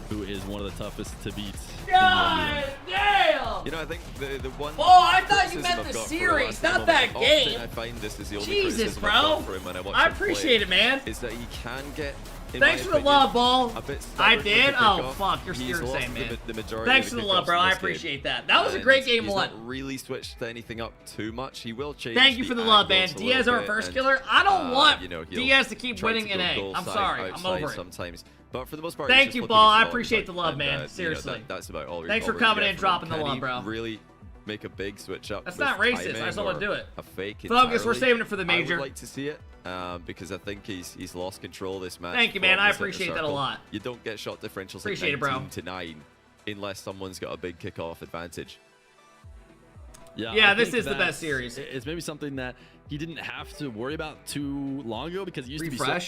[SPEAKER 19] who is one of the toughest to beat.
[SPEAKER 1] God damn!
[SPEAKER 17] You know, I think the one.
[SPEAKER 1] Oh, I thought you
[SPEAKER 17] criticism
[SPEAKER 1] meant
[SPEAKER 17] I've
[SPEAKER 1] the
[SPEAKER 17] got for
[SPEAKER 1] series,
[SPEAKER 17] Rawas
[SPEAKER 1] not
[SPEAKER 17] at the
[SPEAKER 1] that
[SPEAKER 17] moment,
[SPEAKER 1] game.
[SPEAKER 17] often I find this is the only
[SPEAKER 1] Jesus,
[SPEAKER 17] criticism
[SPEAKER 1] bro.
[SPEAKER 17] I've got for him when I watch
[SPEAKER 1] I
[SPEAKER 17] him
[SPEAKER 1] appreciate
[SPEAKER 17] play,
[SPEAKER 1] it, man.
[SPEAKER 17] Is that he can get. in
[SPEAKER 1] Thanks
[SPEAKER 17] my
[SPEAKER 1] for the
[SPEAKER 17] opinion,
[SPEAKER 1] love, Ball.
[SPEAKER 17] a bit
[SPEAKER 1] I
[SPEAKER 17] stubborn with
[SPEAKER 1] did?
[SPEAKER 17] the
[SPEAKER 1] Oh,
[SPEAKER 17] kickoff.
[SPEAKER 1] fuck. You're
[SPEAKER 17] He's
[SPEAKER 1] insane,
[SPEAKER 17] lost
[SPEAKER 1] man.
[SPEAKER 17] the majority
[SPEAKER 1] Thanks
[SPEAKER 17] of
[SPEAKER 1] for
[SPEAKER 17] the
[SPEAKER 1] the love,
[SPEAKER 17] kickoffs
[SPEAKER 1] bro.
[SPEAKER 17] in
[SPEAKER 1] I
[SPEAKER 17] this game.
[SPEAKER 1] appreciate that. That was a
[SPEAKER 17] And
[SPEAKER 1] great game
[SPEAKER 17] he's
[SPEAKER 1] one.
[SPEAKER 17] not really switched anything up too much. He will change.
[SPEAKER 1] Thank you for the love, man.
[SPEAKER 17] angles a
[SPEAKER 1] Diaz,
[SPEAKER 17] little
[SPEAKER 1] our
[SPEAKER 17] bit
[SPEAKER 1] first
[SPEAKER 17] and,
[SPEAKER 1] killer. I don't want
[SPEAKER 17] you know, he'll
[SPEAKER 1] Diaz to keep
[SPEAKER 17] try
[SPEAKER 1] winning
[SPEAKER 17] go
[SPEAKER 1] in A.
[SPEAKER 17] goal
[SPEAKER 1] I'm
[SPEAKER 17] side,
[SPEAKER 1] sorry. I'm
[SPEAKER 17] outside
[SPEAKER 1] over it.
[SPEAKER 17] sometimes. But for the most part,
[SPEAKER 1] Thank
[SPEAKER 17] it's
[SPEAKER 1] you,
[SPEAKER 17] just
[SPEAKER 1] Ball.
[SPEAKER 17] looking
[SPEAKER 1] I
[SPEAKER 17] for all
[SPEAKER 1] appreciate
[SPEAKER 17] his
[SPEAKER 1] the
[SPEAKER 17] fight.
[SPEAKER 1] love,
[SPEAKER 17] And,
[SPEAKER 1] man.
[SPEAKER 17] you know,
[SPEAKER 1] Seriously.
[SPEAKER 17] that's about all.
[SPEAKER 1] Thanks
[SPEAKER 17] all
[SPEAKER 1] for
[SPEAKER 17] we're gonna
[SPEAKER 1] coming
[SPEAKER 17] get
[SPEAKER 1] in,
[SPEAKER 17] from him.
[SPEAKER 1] dropping the
[SPEAKER 17] Can
[SPEAKER 1] love,
[SPEAKER 17] he
[SPEAKER 1] bro.
[SPEAKER 17] really make a big switch up.
[SPEAKER 1] That's not racist. I just don't want to do it.
[SPEAKER 17] A fake.
[SPEAKER 1] Focus. We're saving it for the major.
[SPEAKER 17] I would like to see it because I think he's lost control of this match.
[SPEAKER 1] Thank you, man. I appreciate that a lot.
[SPEAKER 17] You don't get shot differentials
[SPEAKER 1] Appreciate
[SPEAKER 17] at
[SPEAKER 1] it, bro.
[SPEAKER 17] 19-9 unless someone's got a big kickoff advantage.
[SPEAKER 1] Yeah, this is the best series.
[SPEAKER 19] It's maybe something that he didn't have to worry about too long ago because it used to be so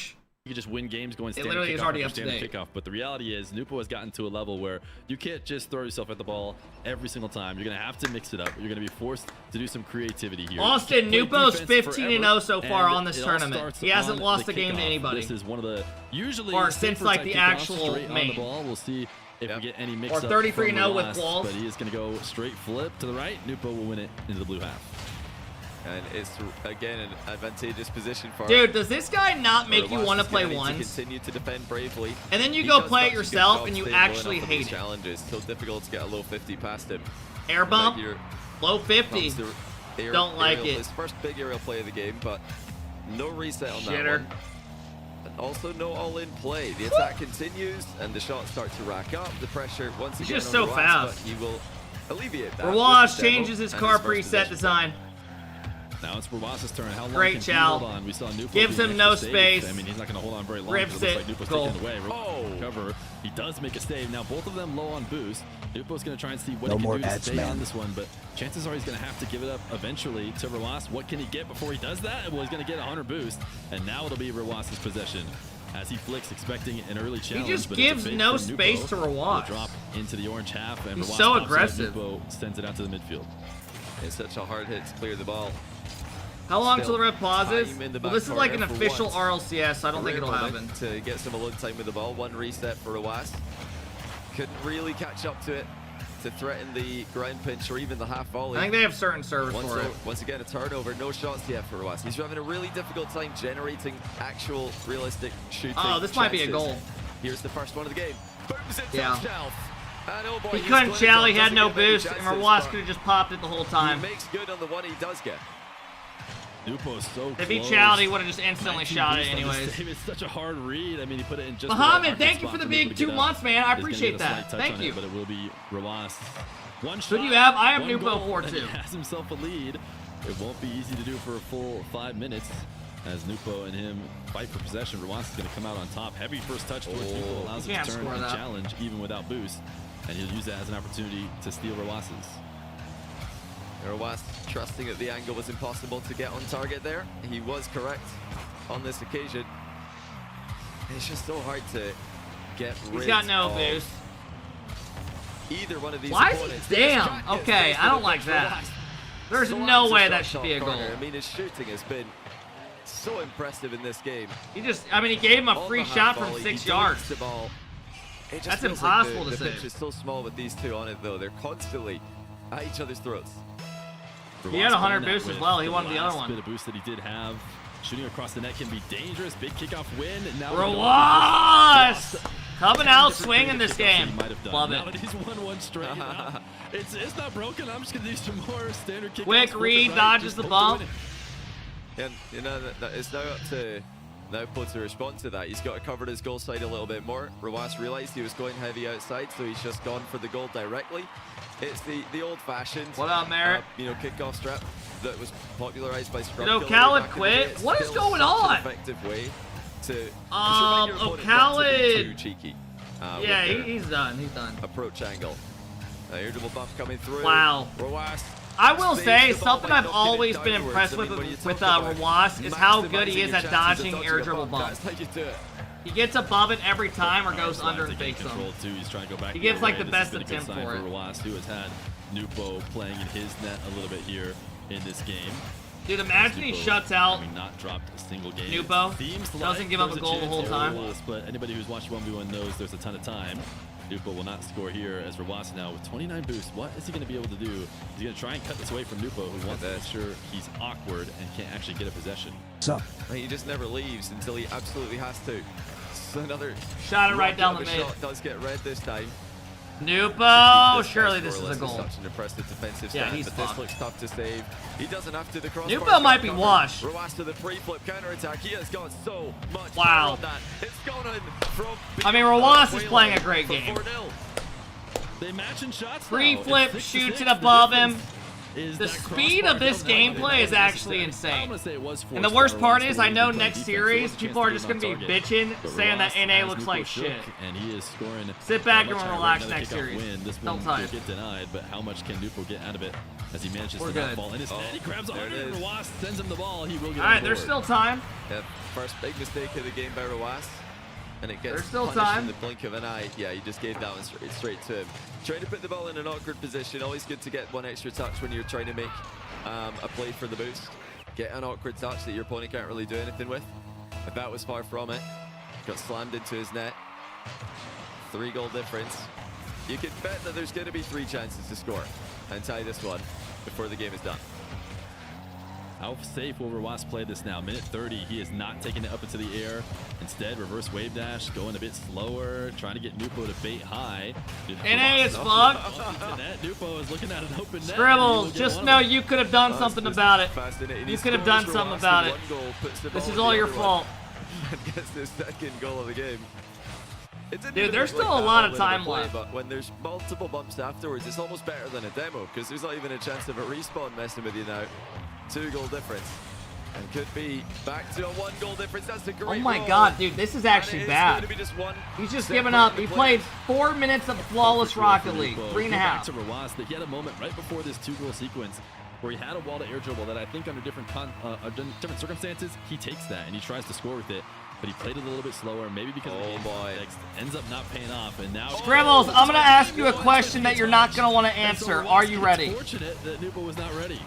[SPEAKER 19] you could just win games going standard
[SPEAKER 1] literally is already up to
[SPEAKER 19] standard
[SPEAKER 1] date.
[SPEAKER 19] kickoff. But the reality is, Nupo has gotten to a level where you can't just throw yourself at the ball every single time. You're going to have to mix it up. You're going to be forced to do some creativity here.
[SPEAKER 1] Austin, Nupo's 15-0 so far on this tournament. He hasn't lost a game to anybody.
[SPEAKER 19] This is one of the usually
[SPEAKER 1] or since like the actual
[SPEAKER 19] main. On the ball. We'll see if we get any mix
[SPEAKER 1] or 33-0 with walls.
[SPEAKER 19] But he is going to go straight flip to the right. Nupo will win it into the blue half.
[SPEAKER 17] And it's, again, an advantageous position for
[SPEAKER 1] Dude, does this guy not make you want to play ones?
[SPEAKER 17] Continue to defend bravely.
[SPEAKER 1] And then you go play it yourself and you actually hate it.
[SPEAKER 17] Challenges. So difficult to get a low 50 past him.
[SPEAKER 1] Air bump, low 50. Don't like it.
[SPEAKER 17] His first big aerial play of the game, but no reset on that one. And also no all-in play. The attack continues and the shots start to rack up. The pressure once again.
[SPEAKER 1] He's just so fast.
[SPEAKER 17] But he will alleviate that.
[SPEAKER 1] Rawash changes his car preset design.
[SPEAKER 19] Now it's Rawas's turn. How long
[SPEAKER 1] Great
[SPEAKER 19] can
[SPEAKER 1] chow.
[SPEAKER 19] he hold on? We saw Nupo
[SPEAKER 1] gives him no space.
[SPEAKER 19] I mean, he's not going to hold on very long.
[SPEAKER 1] Rips it.
[SPEAKER 19] Like Nupo's taking it away. Cover. He does make a save. Now both of them low on boost. Nupo's going to try and see what he can do to stay on this one, but chances are he's going to have to give it up eventually to Rawas. What can he get before he does that? Well, he's going to get 100 boost, and now it'll be Rawas's possession. As he flicks, expecting an early challenge.
[SPEAKER 1] He just gives no space to Rawas.
[SPEAKER 19] Drop into the orange half, and
[SPEAKER 1] he's
[SPEAKER 19] Rawas
[SPEAKER 1] so aggressive.
[SPEAKER 19] Nupo sends it out to the midfield.
[SPEAKER 17] It's such a hard hit to clear the ball.
[SPEAKER 1] How long till the red pauses? Well, this is like an official RLCS, so I don't think it'll happen.
[SPEAKER 17] To get some alone time with the ball, one reset for Rawas. Couldn't really catch up to it to threaten the ground pinch or even the half volley.
[SPEAKER 1] I think they have certain servers for it.
[SPEAKER 17] Once again, a turnover, no shots yet for Rawas. He's having a really difficult time generating actual realistic shooting.
[SPEAKER 1] Oh, this might be a goal.
[SPEAKER 17] Here's the first one of the game. Booms it
[SPEAKER 1] yeah.
[SPEAKER 17] And oh boy,
[SPEAKER 1] he couldn't shell, he had no boost, and Rawas could have just popped it the whole time.
[SPEAKER 17] He makes good on the one he does get.
[SPEAKER 19] Nupo's so
[SPEAKER 1] if he chowed, he would have just instantly shot it anyways.
[SPEAKER 19] It's such a hard read. I mean, he put it in just
[SPEAKER 1] Muhammad, thank you for the big 2 months, man. I appreciate that. Thank you.
[SPEAKER 19] But it will be Rawas. One shot.
[SPEAKER 1] Who do you have? I have Nupo 4-2.
[SPEAKER 19] He has himself a lead. It won't be easy to do for a full 5 minutes. As Nupo and him fight for possession, Rawas is going to come out on top. Heavy first touch towards Nupo allows him to turn and challenge even without boost. And he'll use that as an opportunity to steal Rawas's.
[SPEAKER 17] Rawas trusting that the angle was impossible to get on target there. He was correct on this occasion. It's just so hard to get rid of.
[SPEAKER 1] He's got no boost.
[SPEAKER 17] Either one of these
[SPEAKER 1] Why is he damn? Okay, I don't like that. There's no way that should be a goal.
[SPEAKER 17] I mean, his shooting has been so impressive in this game.
[SPEAKER 1] He just, I mean, he gave him a free shot from 6 yards.
[SPEAKER 17] The ball.
[SPEAKER 1] That's impossible to
[SPEAKER 17] save. The
[SPEAKER 1] save.
[SPEAKER 17] pitch is so small with these two on it, though. They're constantly at each other's throats.
[SPEAKER 1] He had 100 boosts as well. He wanted the other one.
[SPEAKER 19] Bit of boost that he did have. Shooting across the net can be dangerous. Big kickoff win. Now
[SPEAKER 1] Rawas coming out swinging this game. Love it.
[SPEAKER 19] He's 1-1 straight. It's not broken. I'm just gonna do some more standard kickoffs.
[SPEAKER 1] Quick read, dodges the bump.
[SPEAKER 17] And you know it's now up to Nupo to respond to that. He's got to cover his goal side a little bit more. Rawas realized he was going heavy outside, so he's just gone for the goal directly. It's the old-fashioned,
[SPEAKER 1] what up, Merritt?
[SPEAKER 17] Kickoff strap that was popularized by Scrub.
[SPEAKER 1] Khaled quit. What is going on?
[SPEAKER 17] Effective way to
[SPEAKER 1] Khaled.
[SPEAKER 17] Too cheeky.
[SPEAKER 1] Yeah, he's done. He's done.
[SPEAKER 17] Approach angle. Irritable bump coming through.
[SPEAKER 1] Wow.
[SPEAKER 17] Rawas.
[SPEAKER 1] I will say something I've always been impressed with Rawas is how good he is at dodging air dribble bumps. He gets above it every time or goes under and fakes them. He gives like the best attempt for it.
[SPEAKER 19] Rawas, who has had Nupo playing in his net a little bit here in this game.
[SPEAKER 1] Dude, imagine he shuts out
[SPEAKER 19] not dropped a single game.
[SPEAKER 1] Nupo doesn't give up a goal the whole time.
[SPEAKER 19] But anybody who's watched 1v1 knows there's a ton of time. Nupo will not score here as Rawas now with 29 boosts. What is he going to be able to do? He's going to try and cut this away from Nupo, who wants to make sure he's awkward and can't actually get a possession.
[SPEAKER 3] So
[SPEAKER 17] he just never leaves until he absolutely has to. So another
[SPEAKER 1] shot it right down the mid.
[SPEAKER 17] Shot does get red this time.
[SPEAKER 1] Nupo, surely this is a goal.
[SPEAKER 17] Such an impressive defensive stand, but this looks tough to save. He doesn't have to. The cross.
[SPEAKER 1] Nupo might be washed.
[SPEAKER 17] Rawas to the pre-flip counter-attack. He has gone so much.
[SPEAKER 1] Wow.
[SPEAKER 17] On that. It's gone in from.
[SPEAKER 1] I mean, Rawas is playing a great game.
[SPEAKER 19] They match in shots.
[SPEAKER 1] Pre-flip shoots it above him. The speed of this gameplay is actually insane. And the worst part is, I know next series, people are just going to be bitching, saying that NA looks like shit.
[SPEAKER 19] And he is scoring.
[SPEAKER 1] Sit back and relax next series.
[SPEAKER 19] Don't type. Get denied, but how much can Nupo get out of it as he manages to not fall in his net? He grabs 100. Rawas sends him the ball. He will get.
[SPEAKER 1] All right, there's still time.
[SPEAKER 17] Yep. First big mistake of the game by Rawas. And it gets
[SPEAKER 1] There's still
[SPEAKER 17] punished
[SPEAKER 1] time.
[SPEAKER 17] in the blink of an eye. Yeah, he just gave that one straight to him. Trying to put the ball in an awkward position. Always good to get one extra touch when you're trying to make a play for the boost. Get an awkward touch that your opponent can't really do anything with. But that was far from it. Got slammed into his net. 3-goal difference. You can bet that there's going to be 3 chances to score and tie this one before the game is done.
[SPEAKER 19] How safe will Rawas play this now? Minute 30, he is not taking it up into the air. Instead, reverse wave dash, going a bit slower, trying to get Nupo to bait high.
[SPEAKER 1] NA is fucked.
[SPEAKER 19] Nupo is looking at an open net.
[SPEAKER 1] Scribbles, just know you could have done something about it. You could have done something about it. This is all your fault.
[SPEAKER 17] Gets the 2nd goal of the game.
[SPEAKER 1] Dude, there's still a lot of time left.
[SPEAKER 17] But when there's multiple bumps afterwards, it's almost better than a demo because there's not even a chance of a respawn messing with you now. 2-goal difference. And could be back to a 1-goal difference. That's a great
[SPEAKER 1] Oh my
[SPEAKER 17] goal.
[SPEAKER 1] god, dude, this is actually bad. He's just giving up. He played 4 minutes of flawless Rocket League. 3.5.
[SPEAKER 19] Back to Rawas, that he had a moment right before this 2-goal sequence where he had a wall to air dribble that I think under different circumstances, he takes that and he tries to score with it. But he played it a little bit slower, maybe because of the game context, ends up not paying off, and now...
[SPEAKER 1] Scribbles, I'm going to ask you a question that you're not going to want to answer. Are you ready?
[SPEAKER 19] It's fortunate that Nupo was not ready.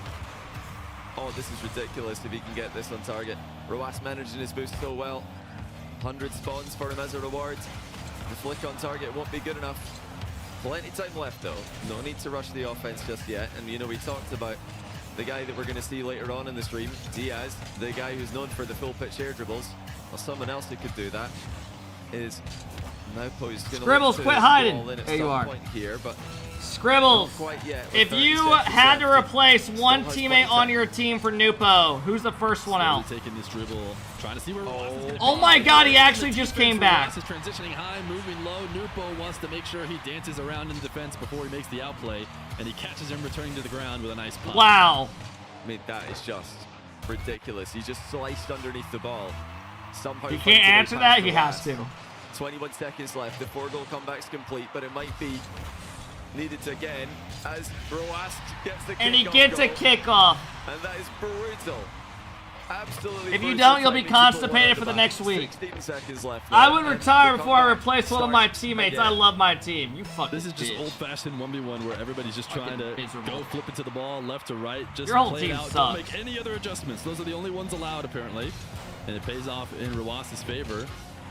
[SPEAKER 17] Oh, this is ridiculous if he can get this on target. Rawas managing his boost so well. 100 spawns for him as a reward. The flick on target won't be good enough. Plenty time left though. No need to rush the offense just yet. And you know, we talked about the guy that we're going to see later on in the stream, Diaz, the guy who's known for the full pitch air dribbles. Well, someone else who could do that is now posed.
[SPEAKER 1] Scribbles, quit hiding. There you are.
[SPEAKER 17] Here, but
[SPEAKER 1] Scribbles, if you had to replace one teammate on your team for Nupo, who's the first one out?
[SPEAKER 19] Taking this dribble, trying to see where
[SPEAKER 1] oh my god, he actually just came back.
[SPEAKER 19] Is transitioning high, moving low. Nupo wants to make sure he dances around in defense before he makes the outplay, and he catches him returning to the ground with a nice pop.
[SPEAKER 1] Wow.
[SPEAKER 17] I mean, that is just ridiculous. He just sliced underneath the ball. Somehow
[SPEAKER 1] he can't answer that, he has to.
[SPEAKER 17] 21 seconds left. The 4-goal comeback's complete, but it might be needed again as Rawas gets the kickoff.
[SPEAKER 1] And he gets a kickoff.
[SPEAKER 17] And that is brutal. Absolutely.
[SPEAKER 1] If you don't, you'll be constipated for the next week.
[SPEAKER 17] 16 seconds left.
[SPEAKER 1] I would retire before I replace one of my teammates. I love my team. You fucking
[SPEAKER 19] This is just old-fashioned 1v1 where everybody's just trying to go flip into the ball left to right. Just
[SPEAKER 1] your whole
[SPEAKER 19] play
[SPEAKER 1] team
[SPEAKER 19] it out.
[SPEAKER 1] sucks.
[SPEAKER 19] Don't make any other adjustments. Those are the only ones allowed, apparently. And it pays off in Rawas's favor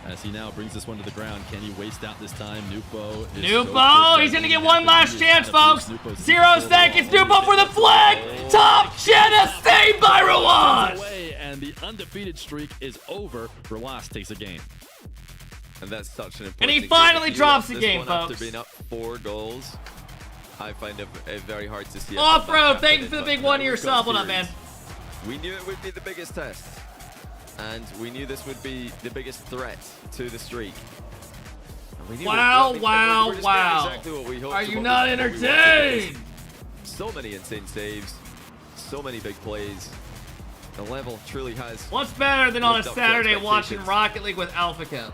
[SPEAKER 19] as he now brings this one to the ground. Can he waste out this time? Nupo is
[SPEAKER 1] he's going to get one last chance, folks. 0 seconds. Nupo for the flag. Top Jenna saved by Rawas.
[SPEAKER 19] And the undefeated streak is over. Rawas takes a game.
[SPEAKER 17] And that's such an important
[SPEAKER 1] And he finally drops the game,
[SPEAKER 17] folks. After being up 4 goals, I find it very hard to see.
[SPEAKER 1] Off-road, thank you for the big one to yourself. What up, man?
[SPEAKER 17] We knew it would be the biggest test. And we knew this would be the biggest threat to the streak.
[SPEAKER 1] Wow.
[SPEAKER 17] Exactly what we hoped.
[SPEAKER 1] Are you not entertained?
[SPEAKER 17] So many insane saves. So many big plays. The level truly has...
[SPEAKER 1] What's better than on a Saturday watching Rocket League with AlphaKep?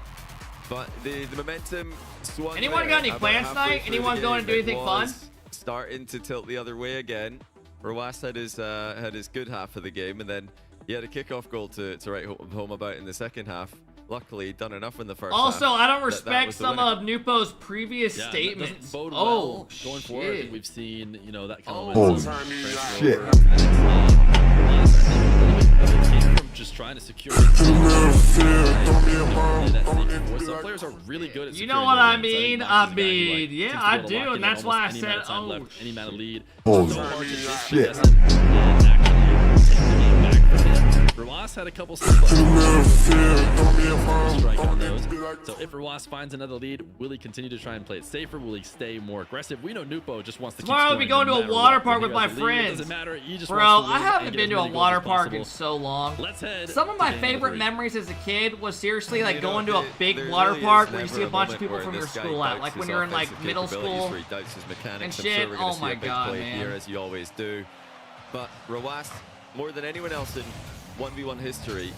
[SPEAKER 17] But the momentum swung.
[SPEAKER 1] Anyone got any plans tonight? Anyone going to do anything fun?
[SPEAKER 17] Starting to tilt the other way again. Rawas had his good half of the game, and then he had a kickoff goal to write home about in the second half. Luckily, he'd done enough in the first half.
[SPEAKER 1] Also, I don't respect some of Nupo's previous statements.
[SPEAKER 19] Bode
[SPEAKER 1] oh,
[SPEAKER 19] well. Going forward, I think we've seen, you know, that kind of
[SPEAKER 14] shit.
[SPEAKER 19] Just trying to secure
[SPEAKER 14] it.
[SPEAKER 19] Some players are really good at
[SPEAKER 1] you know what I mean? Yeah, I do, and that's why I said, oh,
[SPEAKER 19] any amount of lead.
[SPEAKER 14] Holy shit.
[SPEAKER 19] Rawas had a couple strike on those. So if Rawas finds another lead, will he continue to try and play it safer? Will he stay more aggressive? We know Nupo just wants to keep
[SPEAKER 1] Tomorrow I'll be going to a water park with my friends.
[SPEAKER 19] Doesn't matter. He just
[SPEAKER 1] Bro, I haven't been to a water park in so long.
[SPEAKER 19] Let's head.
[SPEAKER 1] Some of my favorite memories as a kid was seriously like going to a big water park where you see a bunch of people from your school at, like when you're in like middle school and shit. Oh my god, man.
[SPEAKER 17] As you always do. but Rawas, more than anyone else in 1v1 history,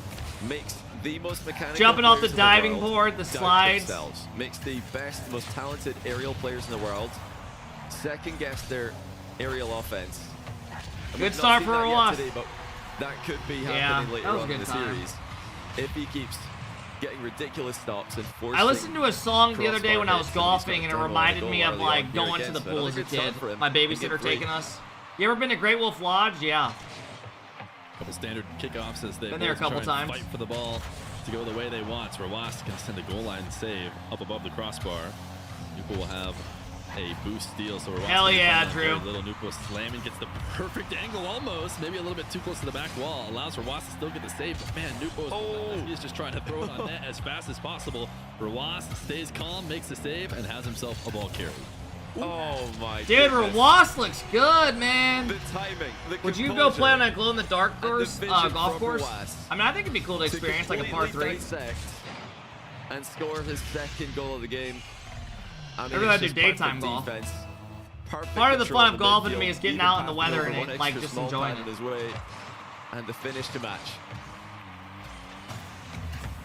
[SPEAKER 17] makes the most mechanical
[SPEAKER 1] jumping off the
[SPEAKER 17] players in
[SPEAKER 1] diving
[SPEAKER 17] world
[SPEAKER 1] board, the
[SPEAKER 17] doubt
[SPEAKER 1] slides.
[SPEAKER 17] themselves. Makes the best, most talented aerial players in the world second guess their aerial offense.
[SPEAKER 1] Good start for Rawas.
[SPEAKER 17] Today, but that could be happening later on in the
[SPEAKER 1] time.
[SPEAKER 17] series if he keeps getting ridiculous stops and forcing.
[SPEAKER 1] I listened to a song the other day when I was
[SPEAKER 17] crossbar hits,
[SPEAKER 1] golfing, and it reminded me of like going to the pool as a kid. My babysitter taking us. You ever been to Great Wolf Lodge? Yeah.
[SPEAKER 19] Couple standard kickoffs as they
[SPEAKER 1] been there a couple times.
[SPEAKER 19] Fight for the ball to go the way they want. Rawas can send a goal line save up above the crossbar. Nupo will have a boost steal, so Rawas.
[SPEAKER 1] Hell yeah, Drew.
[SPEAKER 19] Little Nupo slamming, gets the perfect angle almost, maybe a little bit too close to the back wall. Allows Rawas to still get the save, but man, Nupo he's just trying to throw it on net as fast as possible. Rawas stays calm, makes the save, and has himself a ball carry.
[SPEAKER 17] Oh my
[SPEAKER 1] Dude,
[SPEAKER 17] goodness.
[SPEAKER 1] Rawas looks good, man.
[SPEAKER 17] The timing, the
[SPEAKER 1] Would you go play on that glow-in-the-dark course, golf course? I mean, I think it'd be cool to experience like a par 3.
[SPEAKER 17] And score his second goal of the game. I mean,
[SPEAKER 1] I'd rather do daytime golf. Part of the fun of golfing to me is getting out in the weather and like just enjoying it.
[SPEAKER 17] His way, and the finish to match.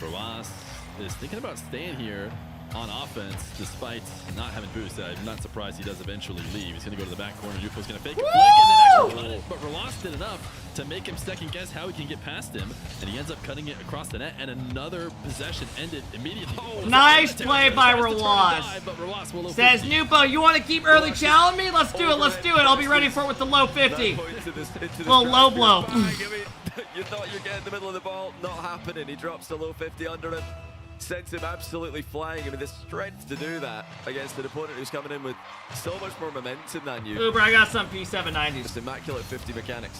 [SPEAKER 19] Rawas is thinking about staying here on offense despite not having boost. I'm not surprised he does eventually leave. He's going to go to the back corner. Nupo's going to fake a flick and then actually cut it. But Rawas did enough to make him second guess how he can get past him, and he ends up cutting it across the net, and another possession ended immediately.
[SPEAKER 1] Nice play by Rawas. Says Nupo, you want to keep early challenge me? Let's do it. Let's do it. I'll be ready for it with the low 50. Little low blow.
[SPEAKER 17] You thought you'd get in the middle of the ball. Not happening. He drops the low 50 under him. Sends him absolutely flying. I mean, the strength to do that against an opponent who's coming in with so much more momentum than you.
[SPEAKER 1] Uber, I got some P790s.
[SPEAKER 17] Just immaculate 50 mechanics.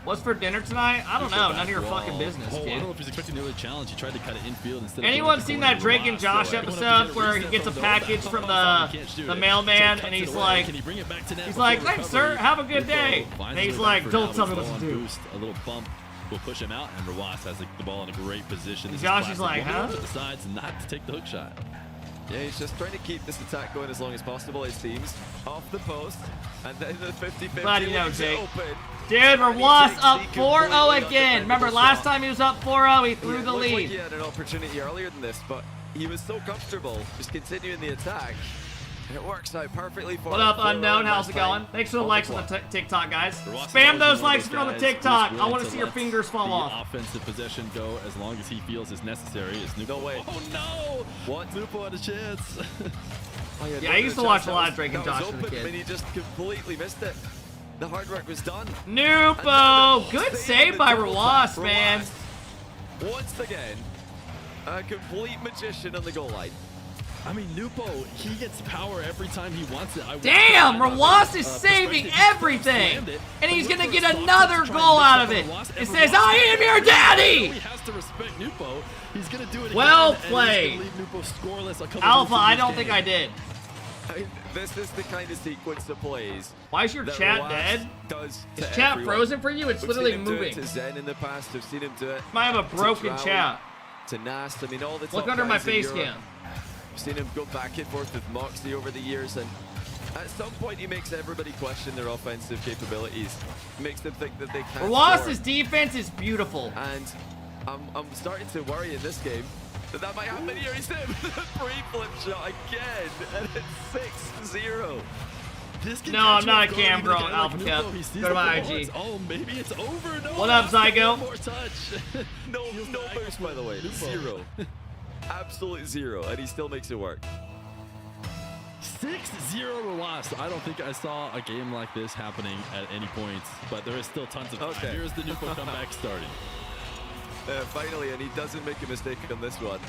[SPEAKER 1] What's for dinner tonight? I don't know. None of your fucking business,
[SPEAKER 19] I don't know
[SPEAKER 1] kid.
[SPEAKER 19] if he's expecting the early challenge. He tried to cut it infield instead.
[SPEAKER 1] Anyone seen that Drake and Josh episode where he gets a package from the mailman and he's like, thanks sir, have a good day. And he's like, don't tell me what to do.
[SPEAKER 19] A little bump will push him out, and Rawas has the ball in a great position.
[SPEAKER 1] And Josh is like, huh?
[SPEAKER 19] Decides not to take the hook shot.
[SPEAKER 17] Yeah, he's just trying to keep this attack going as long as possible. It seems off the post, and then the 50-50.
[SPEAKER 1] Glad you know, Jake. Dude, Rawas up 4-0 again. Remember last time he was up 4-0, he threw the lead.
[SPEAKER 17] Like he had an opportunity earlier than this, but he was so comfortable just continuing the attack. And it works out perfectly for
[SPEAKER 1] What up, Unknown? How's it going? Thanks for the likes on the TikTok, guys. Spam those likes if you're on the TikTok. I want to see your fingers fall off.
[SPEAKER 19] Offensive possession go as long as he feels is necessary.
[SPEAKER 17] No way.
[SPEAKER 19] Oh no! What? Nupo had a chance.
[SPEAKER 1] Yeah, I used to watch a lot of Drake and Josh as a kid.
[SPEAKER 17] And he just completely missed it. The hard work was done.
[SPEAKER 1] Nupo! Good save by Rawas, man.
[SPEAKER 17] Once again, a complete magician on the goal line.
[SPEAKER 19] I mean, Nupo, he gets power every time he wants it.
[SPEAKER 1] Damn, Rawas is saving everything, and he's gonna get another goal out of it. It says, "I am your daddy."
[SPEAKER 19] He has to respect Nupo. He's gonna do it.
[SPEAKER 1] Well
[SPEAKER 19] again,
[SPEAKER 1] played,
[SPEAKER 19] scoreless.
[SPEAKER 1] Alpha. I don't think I did.
[SPEAKER 17] This is the kind of sequence of plays.
[SPEAKER 1] Why is your chat dead? Is chat frozen for you? It's literally moving.
[SPEAKER 17] To Zen in the past, I've seen him do it.
[SPEAKER 1] Might have a broken chat.
[SPEAKER 17] To Nast, I mean, all the
[SPEAKER 1] Look under my face cam.
[SPEAKER 17] I've seen him go back and forth with Moxie over the years, and at some point he makes everybody question their offensive capabilities. He makes them think that they can't.
[SPEAKER 1] Rawas' defense is beautiful.
[SPEAKER 17] And I'm starting to worry in this game that might happen here. He's hit pre-flip shot again, and it's 6-0.
[SPEAKER 1] No, I'm not a cam girl on AlphaKep. Go to my IG.
[SPEAKER 19] Oh, maybe it's over. No,
[SPEAKER 1] what up, Zygo?
[SPEAKER 17] More touch. no boost, by the way. 0. Absolute 0, and he still makes it work.
[SPEAKER 19] 6-0 Rawas. I don't think I saw a game like this happening at any point, but there is still tons of time.
[SPEAKER 17] Okay.
[SPEAKER 19] Here's the Nupo comeback starting.
[SPEAKER 17] Finally, and he doesn't make a mistake on this one.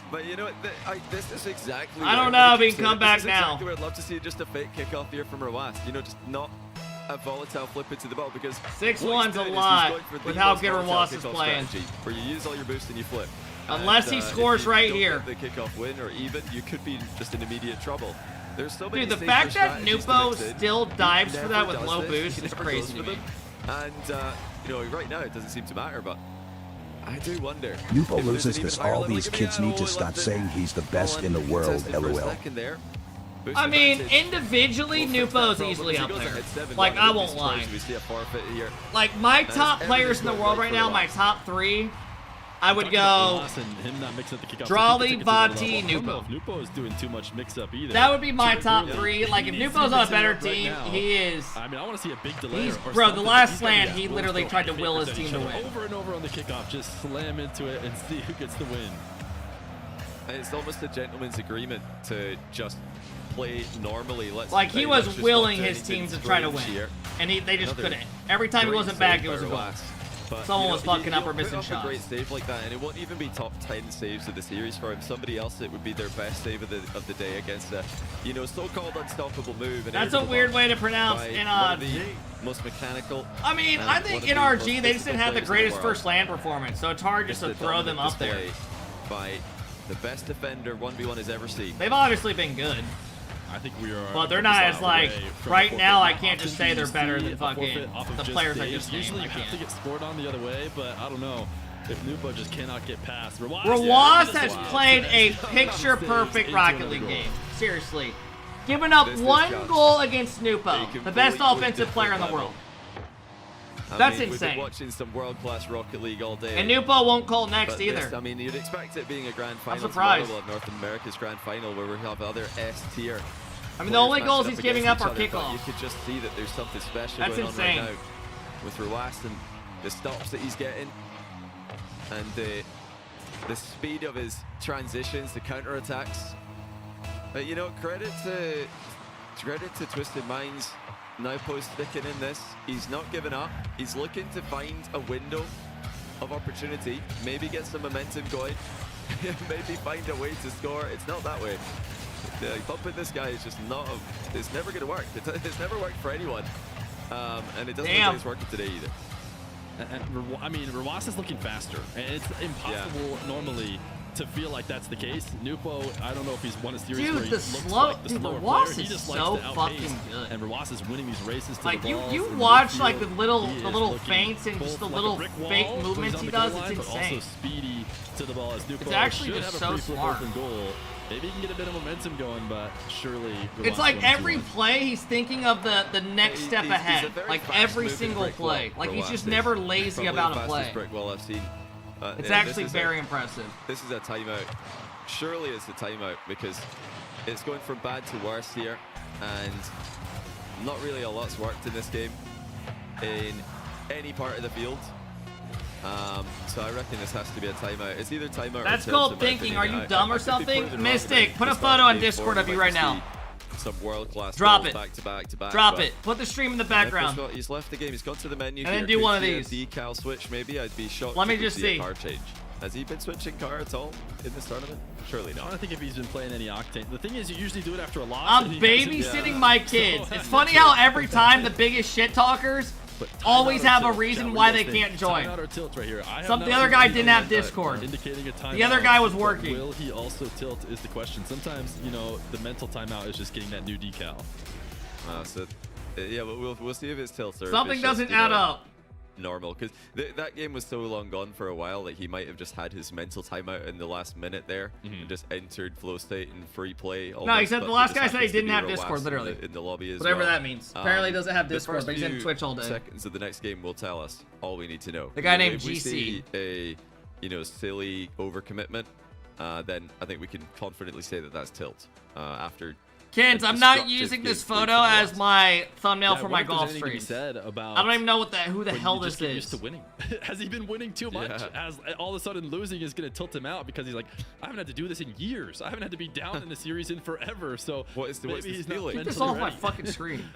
[SPEAKER 17] But you know what? This is exactly.
[SPEAKER 1] I don't know if he can come back now.
[SPEAKER 17] Exactly, I'd love to see just a fake kickoff here from Rawas. You know, just not a volatile flip into the ball, because
[SPEAKER 1] 6-1's a lot with how good Rawas is playing.
[SPEAKER 17] Where you use all your boost and you flip.
[SPEAKER 1] Unless he scores right here.
[SPEAKER 17] The kickoff win, or even you could be just in immediate trouble. There's so many.
[SPEAKER 1] Dude, the fact that Nupo still dives for that with low boost is crazy to me.
[SPEAKER 17] And you know, right now it doesn't seem to matter, but I do wonder.
[SPEAKER 3] Nupo loses because all these kids need to stop saying he's the best in the world, lol.
[SPEAKER 1] I mean, individually, Nupo's easily up there. Like, I won't lie. Like, my top players in the world right now, my top 3, I would go Drawley, Vati, Nupo.
[SPEAKER 19] Nupo is doing too much mix-up either.
[SPEAKER 1] That would be my top 3. Like, if Nupo's on a better team, he is.
[SPEAKER 19] I mean, I want to see a big delay.
[SPEAKER 1] Bro, the last slant, he literally tried to will his team to win.
[SPEAKER 19] Over and over on the kickoff, just slam into it and see who gets the win.
[SPEAKER 17] And it's almost a gentleman's agreement to just play normally.
[SPEAKER 1] Like, he was willing his team to try to win, and they just couldn't. Every time he wasn't back, it was a goal.
[SPEAKER 17] But,
[SPEAKER 1] someone was fucking up or missing
[SPEAKER 17] shots. A great save like that, and it won't even be top 10 saves of the series for him. Somebody else, it would be their best save of the day against a, so-called unstoppable move. And
[SPEAKER 1] that's a weird way to pronounce NRG.
[SPEAKER 17] Most mechanical.
[SPEAKER 1] I mean, I think NRG, they just didn't have the greatest first land performance, so it's hard just to throw them up there.
[SPEAKER 17] By the best defender 1v1 has ever seen.
[SPEAKER 1] They've obviously been good.
[SPEAKER 19] I think we are.
[SPEAKER 1] But they're not as like right now. I can't just say they're better than fucking the players I just named.
[SPEAKER 19] Usually you have to get scored on the other way, but I don't know if Nupo just cannot get past.
[SPEAKER 1] Rawas has played a picture-perfect Rocket League game. Seriously, giving up one goal against Nupo, the best offensive player in the world. That's insane.
[SPEAKER 17] We've been watching some world-class Rocket League all day.
[SPEAKER 1] And Nupo won't call next either.
[SPEAKER 17] I mean, you'd expect it being a grand final.
[SPEAKER 1] I'm surprised.
[SPEAKER 17] Of North America's grand final, where we have other S tier.
[SPEAKER 1] I mean, the only goals he's giving up are kickoffs.
[SPEAKER 17] You could just see that there's something special
[SPEAKER 1] going on right now
[SPEAKER 17] with Rawas and the stops that he's getting, and the speed of his transitions, the counter attacks. But credit to Twisted Minds. Now sticking in this. He's not giving up. He's looking to find a window of opportunity. Maybe get some momentum going. Maybe find a way to score. It's not that way. Bumping this guy is just not. It's never going to work. It's never worked for anyone. And it doesn't look like it's working today either.
[SPEAKER 19] I mean, Rawas is looking faster, and it's impossible normally to feel like that's the case. Nupo, I don't know if he's won a series where he looks like the slower player. He just likes to outpace, and Rawas is winning these races to the balls.
[SPEAKER 1] You watch like the little feints and just the little fake movements he does. It's insane.
[SPEAKER 19] Also speedy to the ball as Nupo.
[SPEAKER 1] It's actually just so smart.
[SPEAKER 19] Maybe he can get a bit of momentum going, but surely
[SPEAKER 1] it's like every play he's thinking of the next step ahead. Like every single play. Like he's just never lazy about a play.
[SPEAKER 17] I've seen.
[SPEAKER 1] It's actually very impressive.
[SPEAKER 17] This is a timeout. Surely it's a timeout because it's going from bad to worse here, and not really a lot's worked in this game in any part of the field. So I reckon this has to be a timeout. It's either timeout or
[SPEAKER 1] That's called thinking. Are you dumb or something? Mystic, put a photo on Discord of you right now.
[SPEAKER 17] Some world-class
[SPEAKER 1] Drop it.
[SPEAKER 17] back to back to back.
[SPEAKER 1] Drop it. Put the stream in the background.
[SPEAKER 17] He's left the game. He's gone to the menu.
[SPEAKER 1] And then do one of these.
[SPEAKER 17] Decal switch, maybe. I'd be shocked.
[SPEAKER 1] Let me just see.
[SPEAKER 17] A car change. Has he been switching car at all in this tournament? Surely not.
[SPEAKER 19] I don't think if he's been playing any Octane. The thing is, you usually do it after a loss.
[SPEAKER 1] I'm babysitting my kids. It's funny how every time the biggest shit talkers always have a reason why they can't join. The other guy didn't have Discord. The other guy was working.
[SPEAKER 19] Will he also tilt is the question. Sometimes, the mental timeout is just getting that new decal.
[SPEAKER 17] Yeah, but we'll see if it's tilt or
[SPEAKER 1] something doesn't add up.
[SPEAKER 17] Normal, because that game was so long gone for a while that he might have just had his mental timeout in the last minute there and just entered flow state and free play.
[SPEAKER 1] No, he said the last guy said he didn't have Discord, literally.
[SPEAKER 17] In the lobby as
[SPEAKER 1] whatever that means. Apparently he doesn't have Discord, but he's in Twitch all day.
[SPEAKER 17] Seconds of the next game will tell us all we need to know.
[SPEAKER 1] The guy named
[SPEAKER 17] if we
[SPEAKER 1] GC.
[SPEAKER 17] See a silly overcommitment, then I think we can confidently say that that's tilt. After
[SPEAKER 1] Kens, I'm not using this photo as my thumbnail for my golf stream. I don't even know who the hell this is.
[SPEAKER 19] Used to winning. Has he been winning too much? As all of a sudden losing is going to tilt him out because he's like, I haven't had to do this in years. I haven't had to be down in the series in forever. So
[SPEAKER 17] what's this feeling?
[SPEAKER 1] Get this off my fucking screen.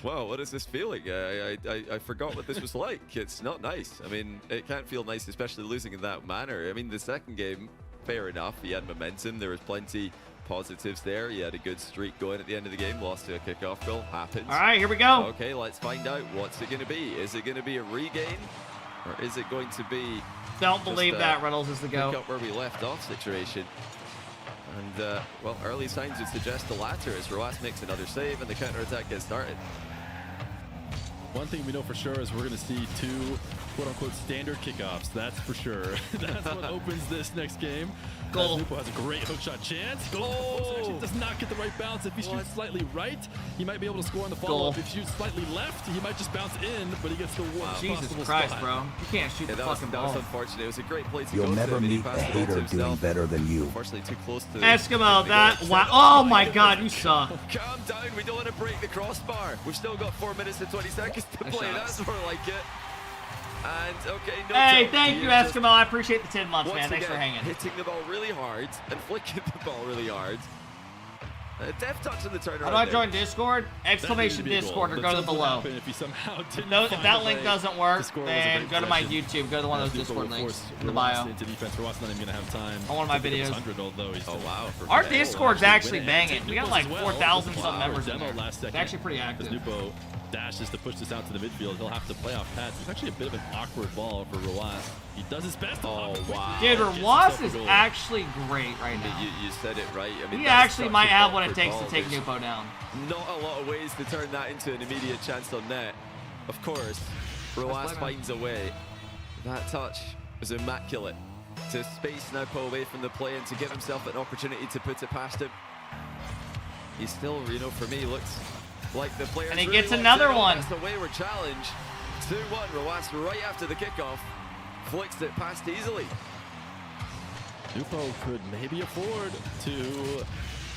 [SPEAKER 17] Wow, what is this feeling? I forgot what this was like. It's not nice. I mean, it can't feel nice, especially losing in that manner. I mean, the second game, fair enough. He had momentum. There was plenty positives there. He had a good streak going at the end of the game. Lost to a kickoff goal. Happens.
[SPEAKER 1] All right, here we go.
[SPEAKER 17] Okay, let's find out. What's it going to be? Is it going to be a regain, or is it going to be?
[SPEAKER 1] Don't believe that Reynolds is the go.
[SPEAKER 17] Pick up where we left off situation. And well, early signs would suggest the latter as Rawas makes another save and the counter attack gets started.
[SPEAKER 19] one thing we know for sure is we're going to see 2 quote-unquote standard kickoffs. That's for sure. That's what opens this next game.
[SPEAKER 1] Goal.
[SPEAKER 19] Nupo has a great hookshot chance. Actually does not get the right bounce. If he shoots slightly right, he might be able to score on the follow-up. If he shoots slightly left, he might just bounce in, but he gets the worst possible
[SPEAKER 1] Christ,
[SPEAKER 19] spot.
[SPEAKER 1] bro. You can't shoot the fucking ball.
[SPEAKER 17] That was unfortunate. It was a great play to
[SPEAKER 3] You'll
[SPEAKER 17] go
[SPEAKER 3] never
[SPEAKER 17] to,
[SPEAKER 3] meet a hater doing better than you.
[SPEAKER 17] Unfortunately, too close to
[SPEAKER 1] Eskimo, that wow. Oh my god, you suck.
[SPEAKER 17] Calm down. We don't want to break the crossbar. We've still got 4 minutes and 20 seconds to play. That's more like it. And okay, no
[SPEAKER 1] hey,
[SPEAKER 17] joke.
[SPEAKER 1] thank you, Eskimo. I appreciate the 10 months, man. Thanks for hanging.
[SPEAKER 17] Hitting the ball really hard and flicking the ball really hard. Def touch on the turnaround.
[SPEAKER 1] How do I join Discord? Exclamation Discord or go to the below. If that link doesn't work, then go to my YouTube. Go to one of those Discord links in the bio.
[SPEAKER 19] Into defense. Ross not even gonna have time.
[SPEAKER 1] On one of my videos.
[SPEAKER 19] Oh
[SPEAKER 17] wow!
[SPEAKER 1] Our Discord's actually banging. We got like 4,000 some members in there.
[SPEAKER 19] Last second.
[SPEAKER 1] It's actually pretty active.
[SPEAKER 19] Nupo dashes to push this out to the midfield. He'll have to play off pads. It's actually a bit of an awkward ball for Rawas. He does his best.
[SPEAKER 17] Oh wow!
[SPEAKER 1] Dude, Rawas is actually great right now.
[SPEAKER 17] You said it right. I mean,
[SPEAKER 1] he actually might have what it takes to take Nupo down.
[SPEAKER 17] Not a lot of ways to turn that into an immediate chance on net. Of course, Rawas finds a way. That touch was immaculate. To space Nupo away from the play and to give himself an opportunity to put it past him. He still, you know, for me, looks like the player.
[SPEAKER 1] And he gets another one.
[SPEAKER 17] That's the wayward challenge. 2-1. Rawas right after the kickoff flicks it past easily.
[SPEAKER 19] Nupo could maybe afford to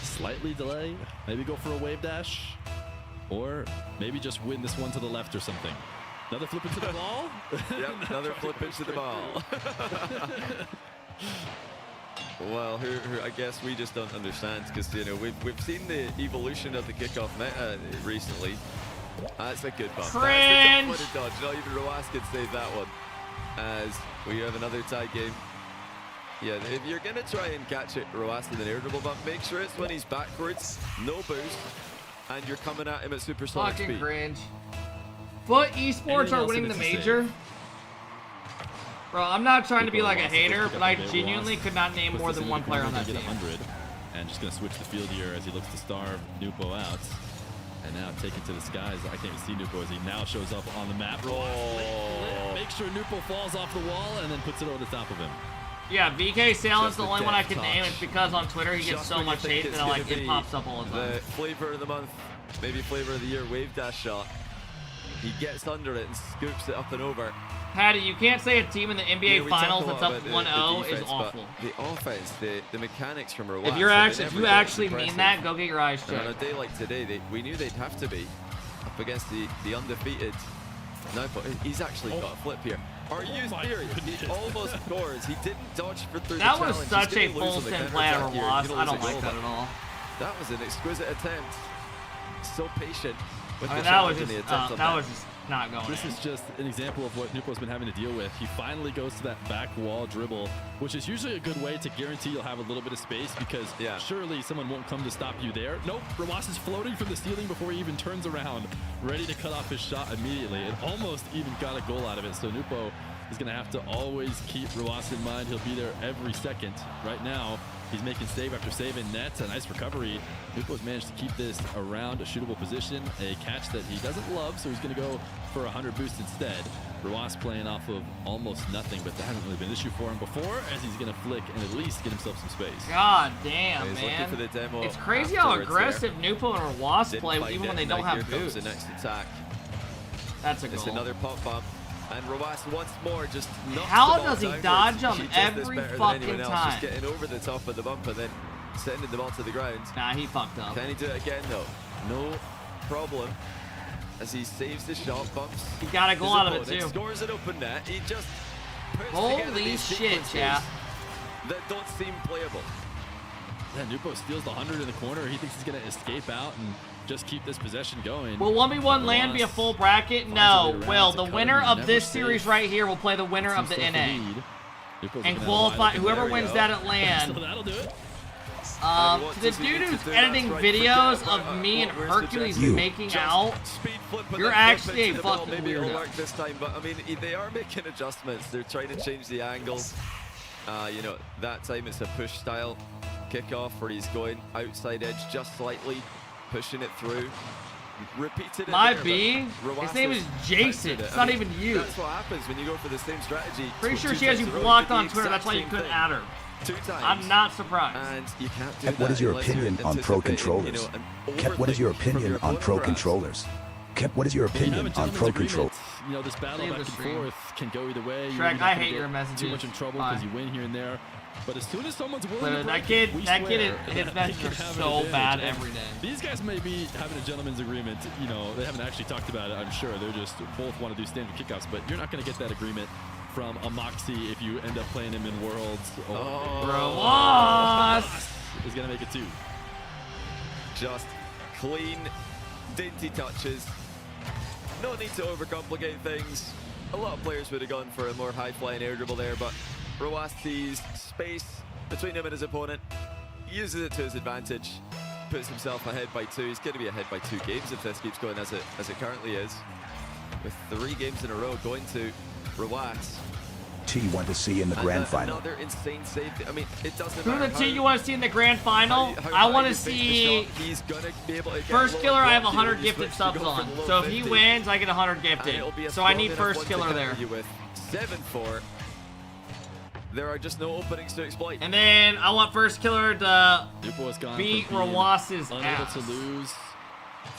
[SPEAKER 19] slightly delay, maybe go for a wave dash, or maybe just win this one to the left or something. Another flip into the ball.
[SPEAKER 17] Yep, another flip into the ball. Well, I guess we just don't understand because, you know, we've seen the evolution of the kickoff meta recently. That's a good bump.
[SPEAKER 1] Cringe.
[SPEAKER 17] That's a dodge. Not even Rawas could save that one. As we have another tie game. Yeah, if you're gonna try and catch it, Rawas with an air dribble bump, make sure it's when he's backwards, no boost, and you're coming at him at supersonic
[SPEAKER 1] Fucking
[SPEAKER 17] speed.
[SPEAKER 1] cringe. Foot Esports are winning the major. Bro, I'm not trying to be like a hater, but I genuinely could not name more than one player on that team.
[SPEAKER 19] And just gonna switch the field here as he looks to starve Nupo out. And now taken to the skies. I can't even see Nupo as he now shows up on the map. Make sure Nupo falls off the wall and then puts it over the top of him.
[SPEAKER 1] Yeah, VK Salen's the only one I can name. It's because on Twitter he gets so much hate that like it pops up all the time.
[SPEAKER 17] The flavor of the month, maybe flavor of the year, wave dash shot. He gets under it and scoops it up and over.
[SPEAKER 1] Patty, you can't say a team in the NBA Finals that's up 1-0 is awful.
[SPEAKER 17] The offense, the mechanics from Rawas.
[SPEAKER 1] If you actually mean that, go get your eyes checked.
[SPEAKER 17] And on a day like today, we knew they'd have to be up against the undefeated. No, but he's actually got a flip here. Are you serious? He almost scores. He didn't dodge through the challenge.
[SPEAKER 1] That was such a full send play out of Rawas. I don't like that at all.
[SPEAKER 17] That was an exquisite attempt. So patient with the
[SPEAKER 1] that was
[SPEAKER 17] challenge and
[SPEAKER 1] just
[SPEAKER 17] the attempt on that.
[SPEAKER 1] Not going
[SPEAKER 19] This is just an example of what Nupo's been having to deal with. He finally goes to that back wall dribble, which is usually a good way to guarantee you'll have a little bit of space because surely someone won't come to stop you there. Nope, Rawas is floating from the ceiling before he even turns around, ready to cut off his shot immediately, and almost even got a goal out of it. So Nupo is going to have to always keep Rawas in mind. He'll be there every second. Right now, he's making save after save in net. A nice recovery. Nupo's managed to keep this around a shootable position. A catch that he doesn't love, so he's going to go for 100 boost instead. Rawas playing off of almost nothing, but that hasn't really been an issue for him before, as he's going to flick and at least get himself some space.
[SPEAKER 1] God damn,
[SPEAKER 17] he's
[SPEAKER 1] man.
[SPEAKER 17] For the demo
[SPEAKER 1] it's crazy how aggressive Nupo and Rawas play even when they don't have boots.
[SPEAKER 17] The next attack.
[SPEAKER 1] That's a goal.
[SPEAKER 17] It's another pop bump. And Rawas once more just knocks
[SPEAKER 1] How
[SPEAKER 17] the ball
[SPEAKER 1] does he
[SPEAKER 17] downwards.
[SPEAKER 1] dodge him
[SPEAKER 17] He does
[SPEAKER 1] every
[SPEAKER 17] this better
[SPEAKER 1] fucking
[SPEAKER 17] than anyone else,
[SPEAKER 1] time?
[SPEAKER 17] just getting over the top of the bump and then sending the ball to the ground.
[SPEAKER 1] Nah, he fucked up.
[SPEAKER 17] Can he do it again though? No problem. As he saves the shot, bumps.
[SPEAKER 1] He got a goal out of it too.
[SPEAKER 17] Scores an open net. He just puts together
[SPEAKER 1] Holy
[SPEAKER 17] these
[SPEAKER 1] shit, chat.
[SPEAKER 17] that don't seem playable.
[SPEAKER 19] Yeah, Nupo steals the 100 in the corner. He thinks he's going to escape out and just keep this possession going.
[SPEAKER 1] Will 1v1 land be a full bracket? No. Will the winner of this series right here will play the winner of the NA and qualify. Whoever wins that at land.
[SPEAKER 19] So that'll do it.
[SPEAKER 1] To the dude who's editing videos of me and Hercules making out, you're actually a fucking weirdo.
[SPEAKER 17] This time, but I mean, they are making adjustments. They're trying to change the angles. You know, that time it's a push style kickoff where he's going outside edge just slightly, pushing it through. repeated it.
[SPEAKER 1] My
[SPEAKER 17] there,
[SPEAKER 1] B?
[SPEAKER 17] but
[SPEAKER 1] His name is
[SPEAKER 17] Roas
[SPEAKER 1] Jason.
[SPEAKER 17] countered it.
[SPEAKER 1] It's
[SPEAKER 17] I
[SPEAKER 1] not
[SPEAKER 17] mean,
[SPEAKER 1] even you.
[SPEAKER 17] That's what happens when you go for the same strategy.
[SPEAKER 1] Pretty sure
[SPEAKER 17] two
[SPEAKER 1] she has you
[SPEAKER 17] times in a row.
[SPEAKER 1] blocked
[SPEAKER 17] You did
[SPEAKER 1] on
[SPEAKER 17] the
[SPEAKER 1] Twitter. That's
[SPEAKER 17] exact
[SPEAKER 1] why you
[SPEAKER 17] same
[SPEAKER 1] couldn't
[SPEAKER 17] thing.
[SPEAKER 1] add her.
[SPEAKER 17] 2 times.
[SPEAKER 1] I'm not surprised.
[SPEAKER 17] And you can't do
[SPEAKER 3] Kep, what
[SPEAKER 17] that
[SPEAKER 3] is your
[SPEAKER 17] unless you're
[SPEAKER 3] opinion on pro
[SPEAKER 17] anticipating,
[SPEAKER 3] controllers?
[SPEAKER 17] an
[SPEAKER 3] Kep, what is your
[SPEAKER 17] overthinking from
[SPEAKER 3] opinion on pro
[SPEAKER 17] opponent, perhaps?
[SPEAKER 3] controllers? Kep, what is your
[SPEAKER 19] You have a
[SPEAKER 3] opinion on
[SPEAKER 19] gentleman's
[SPEAKER 3] pro
[SPEAKER 19] agreement.
[SPEAKER 3] control?
[SPEAKER 19] You know, this battle
[SPEAKER 1] Leave
[SPEAKER 19] back
[SPEAKER 1] the
[SPEAKER 19] and
[SPEAKER 1] stream.
[SPEAKER 19] forth can go either way. You're
[SPEAKER 1] Shrek,
[SPEAKER 19] not
[SPEAKER 1] I
[SPEAKER 19] gonna
[SPEAKER 1] hate
[SPEAKER 19] get
[SPEAKER 1] your messages.
[SPEAKER 19] too much in trouble
[SPEAKER 1] Bye.
[SPEAKER 19] because you win here and there. But as soon as someone's willing to
[SPEAKER 1] But
[SPEAKER 19] break
[SPEAKER 1] that kid,
[SPEAKER 19] it, we
[SPEAKER 1] that kid,
[SPEAKER 19] swear
[SPEAKER 1] his
[SPEAKER 19] that
[SPEAKER 1] messages
[SPEAKER 19] they
[SPEAKER 1] are
[SPEAKER 19] can have an
[SPEAKER 1] so
[SPEAKER 19] advantage.
[SPEAKER 1] bad
[SPEAKER 19] And
[SPEAKER 1] every day.
[SPEAKER 19] These guys may be having a gentleman's agreement. You know, they haven't actually talked about it, I'm sure. They're just both want to do standard kickoffs, but you're not going to get that agreement from a Moxie if you end up playing him in Worlds.
[SPEAKER 1] Roas
[SPEAKER 19] is going to make it 2.
[SPEAKER 17] Just clean, dainty touches. No need to overcomplicate things. A lot of players would have gone for a more high-flying air dribble there, but Roas sees space between him and his opponent, uses it to his advantage, puts himself ahead by 2. He's going to be ahead by 2 games if this keeps going as it currently is. With 3 games in a row going to Roas.
[SPEAKER 3] T you want to see in the grand final?
[SPEAKER 17] Another insane save. I mean, it doesn't
[SPEAKER 1] Who
[SPEAKER 17] matter
[SPEAKER 1] the T
[SPEAKER 17] how-
[SPEAKER 1] you want to see in the grand final?
[SPEAKER 17] how
[SPEAKER 1] I want
[SPEAKER 17] you
[SPEAKER 1] to
[SPEAKER 17] fake the
[SPEAKER 1] see
[SPEAKER 17] shot, he's gonna be able to get
[SPEAKER 1] first
[SPEAKER 17] low
[SPEAKER 1] killer. I have
[SPEAKER 17] block,
[SPEAKER 1] 100
[SPEAKER 17] you know,
[SPEAKER 1] gifted
[SPEAKER 17] you
[SPEAKER 1] subs
[SPEAKER 17] go for
[SPEAKER 1] on.
[SPEAKER 17] the low
[SPEAKER 1] So if he
[SPEAKER 17] 50,
[SPEAKER 1] wins, I get 100
[SPEAKER 17] and
[SPEAKER 1] gifted.
[SPEAKER 17] it'll be a
[SPEAKER 1] So I
[SPEAKER 17] strong
[SPEAKER 1] need
[SPEAKER 17] enough
[SPEAKER 1] first
[SPEAKER 17] one to
[SPEAKER 1] killer there.
[SPEAKER 17] counter you with 7-4. There are just no openings to exploit.
[SPEAKER 1] And then I want first killer to
[SPEAKER 19] Nupo has gone
[SPEAKER 1] beat
[SPEAKER 19] from being
[SPEAKER 1] Roas's
[SPEAKER 19] unable
[SPEAKER 1] ass.
[SPEAKER 19] to lose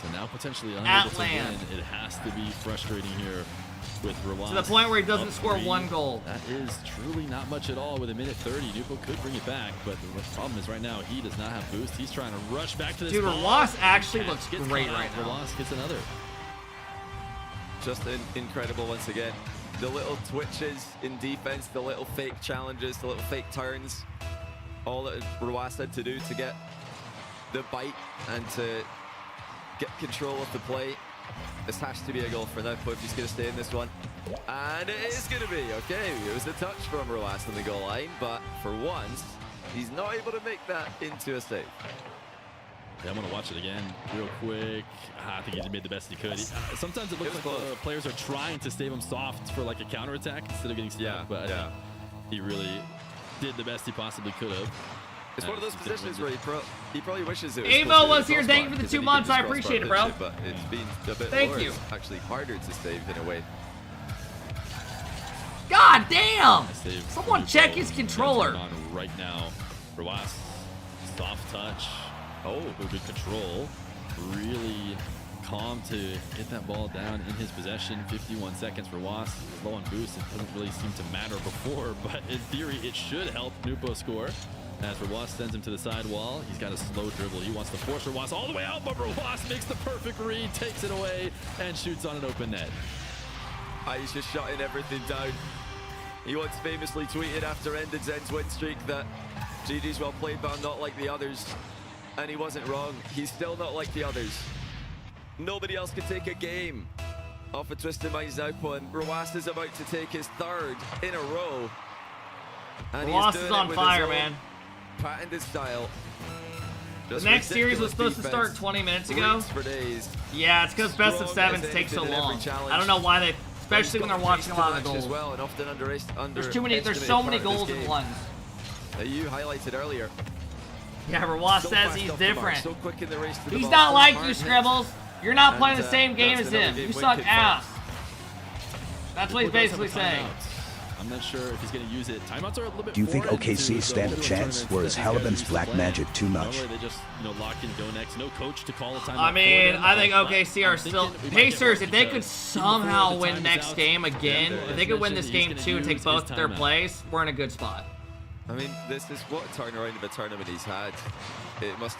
[SPEAKER 19] to now potentially
[SPEAKER 1] At
[SPEAKER 19] unable to
[SPEAKER 1] land.
[SPEAKER 19] win. It has to be frustrating here with Roas.
[SPEAKER 1] To the point where he doesn't
[SPEAKER 19] up
[SPEAKER 1] score
[SPEAKER 19] 3.
[SPEAKER 1] 1 goal.
[SPEAKER 19] That is truly not much at all with a minute 30. Nupo could bring it back, but the problem is right now he does not have boost. He's trying to rush back to this
[SPEAKER 1] Dude,
[SPEAKER 19] ball.
[SPEAKER 1] Roas actually
[SPEAKER 19] Catch
[SPEAKER 1] looks
[SPEAKER 19] gets
[SPEAKER 1] great
[SPEAKER 19] caught out.
[SPEAKER 1] right now.
[SPEAKER 19] Roas gets another.
[SPEAKER 17] Just incredible once again. The little twitches in defense, the little fake challenges, the little fake turns. All that Roas had to do to get the bite and to get control of the play. This has to be a goal for now. But he's going to stay in this one. And it is going to be. Okay, it was the touch from Roas on the goal line, but for once, he's not able to make that into a save.
[SPEAKER 19] Yeah, I'm going to watch it again real quick. I think he made the best he could. Sometimes it looks like players are trying to save him soft for like a counterattack instead of getting stuck. But I think he really did the best he possibly could have.
[SPEAKER 17] It's one of those positions where he probably wishes it was
[SPEAKER 1] Avo
[SPEAKER 17] closer to
[SPEAKER 1] was
[SPEAKER 17] the
[SPEAKER 1] here. Thank you for the
[SPEAKER 17] crossbar,
[SPEAKER 1] 2
[SPEAKER 17] because
[SPEAKER 1] months.
[SPEAKER 17] then
[SPEAKER 1] I
[SPEAKER 17] he could just
[SPEAKER 1] appreciate it,
[SPEAKER 17] crossbar
[SPEAKER 1] bro.
[SPEAKER 17] pitch but it's been a bit
[SPEAKER 1] Thank
[SPEAKER 17] lower.
[SPEAKER 1] you.
[SPEAKER 17] It's actually harder to save in a way.
[SPEAKER 1] God damn!
[SPEAKER 19] Save
[SPEAKER 1] Someone
[SPEAKER 19] Nupo.
[SPEAKER 1] check his controller.
[SPEAKER 19] On right now. Roas, soft touch. Oh, good control. Really calm to get that ball down in his possession. 51 seconds for Roas. He's low on boost. It doesn't really seem to matter before, but in theory, it should help Nupo score. As Roas sends him to the side wall, he's got a slow dribble. He wants to force Roas all the way out, but Roas makes the perfect read, takes it away, and shoots on an open net.
[SPEAKER 17] He's just shutting everything down. He once famously tweeted after ended Zen's win streak that GG's well played, but I'm not like the others. And he wasn't wrong. He's still not like the others. Nobody else could take a game off a Twisted Minds output, and Roas is about to take his 3rd in a row. And
[SPEAKER 1] Roas
[SPEAKER 17] he's
[SPEAKER 1] is
[SPEAKER 17] doing
[SPEAKER 1] on
[SPEAKER 17] it with
[SPEAKER 1] fire,
[SPEAKER 17] his own
[SPEAKER 1] man.
[SPEAKER 17] patented style.
[SPEAKER 1] The
[SPEAKER 17] Just
[SPEAKER 1] next series was
[SPEAKER 17] ridiculous
[SPEAKER 1] supposed to start
[SPEAKER 17] defense.
[SPEAKER 1] 20 minutes ago.
[SPEAKER 17] Reads for days.
[SPEAKER 1] Yeah, it's because best of
[SPEAKER 17] Strong
[SPEAKER 1] sevens
[SPEAKER 17] as
[SPEAKER 1] take so
[SPEAKER 17] anything in every
[SPEAKER 1] long.
[SPEAKER 17] challenge.
[SPEAKER 1] I don't know why they,
[SPEAKER 17] But he's
[SPEAKER 1] especially when
[SPEAKER 17] got
[SPEAKER 1] they're watching a
[SPEAKER 17] pace
[SPEAKER 1] lot
[SPEAKER 17] to
[SPEAKER 1] of the
[SPEAKER 17] match
[SPEAKER 1] goals.
[SPEAKER 17] as well, and often
[SPEAKER 1] There's too many. There's so many goals at once.
[SPEAKER 17] That you highlighted earlier.
[SPEAKER 1] Yeah, Roas
[SPEAKER 17] So
[SPEAKER 1] says
[SPEAKER 17] fast
[SPEAKER 1] he's
[SPEAKER 17] off the mark,
[SPEAKER 1] different.
[SPEAKER 17] so quick in the race to the
[SPEAKER 1] He's
[SPEAKER 17] ball,
[SPEAKER 1] not
[SPEAKER 17] so
[SPEAKER 1] like
[SPEAKER 17] hard
[SPEAKER 1] you,
[SPEAKER 17] hits.
[SPEAKER 1] Scribbles. You're not playing the
[SPEAKER 17] And,
[SPEAKER 1] same game
[SPEAKER 17] that's
[SPEAKER 1] as
[SPEAKER 17] another
[SPEAKER 1] him.
[SPEAKER 17] game
[SPEAKER 1] You
[SPEAKER 17] win
[SPEAKER 1] suck
[SPEAKER 17] confirmed.
[SPEAKER 1] ass. That's what he's
[SPEAKER 19] Nupo does have
[SPEAKER 1] basically
[SPEAKER 19] a
[SPEAKER 1] saying.
[SPEAKER 19] timeout. I'm not sure if he's going to use it. Timeouts are a little bit
[SPEAKER 3] Do you think
[SPEAKER 19] foreign
[SPEAKER 3] OKC
[SPEAKER 19] to
[SPEAKER 3] stand a
[SPEAKER 19] the
[SPEAKER 3] chance,
[SPEAKER 19] tournaments
[SPEAKER 3] whereas
[SPEAKER 19] that these guys are
[SPEAKER 3] Halibin's
[SPEAKER 19] used to
[SPEAKER 3] black
[SPEAKER 19] playing.
[SPEAKER 3] magic too much?
[SPEAKER 19] Normally they just, lock in go next. No coach to call a timeout.
[SPEAKER 1] I mean,
[SPEAKER 19] for them.
[SPEAKER 1] I think
[SPEAKER 19] But
[SPEAKER 1] OKC are
[SPEAKER 19] I'm
[SPEAKER 1] still
[SPEAKER 19] thinking we might get
[SPEAKER 1] Pacers.
[SPEAKER 19] one
[SPEAKER 1] If they
[SPEAKER 19] because
[SPEAKER 1] could
[SPEAKER 19] even
[SPEAKER 1] somehow
[SPEAKER 19] before the
[SPEAKER 1] win
[SPEAKER 19] time is
[SPEAKER 1] next
[SPEAKER 19] out,
[SPEAKER 1] game again,
[SPEAKER 19] as
[SPEAKER 1] if they could win
[SPEAKER 19] mentioned,
[SPEAKER 1] this
[SPEAKER 19] he's
[SPEAKER 1] game
[SPEAKER 19] gonna
[SPEAKER 1] too and take
[SPEAKER 19] use
[SPEAKER 1] both
[SPEAKER 19] his
[SPEAKER 1] their
[SPEAKER 19] timeout.
[SPEAKER 1] plays, we're in a good spot.
[SPEAKER 17] I mean, this is what a turnaround of a tournament he's had. It must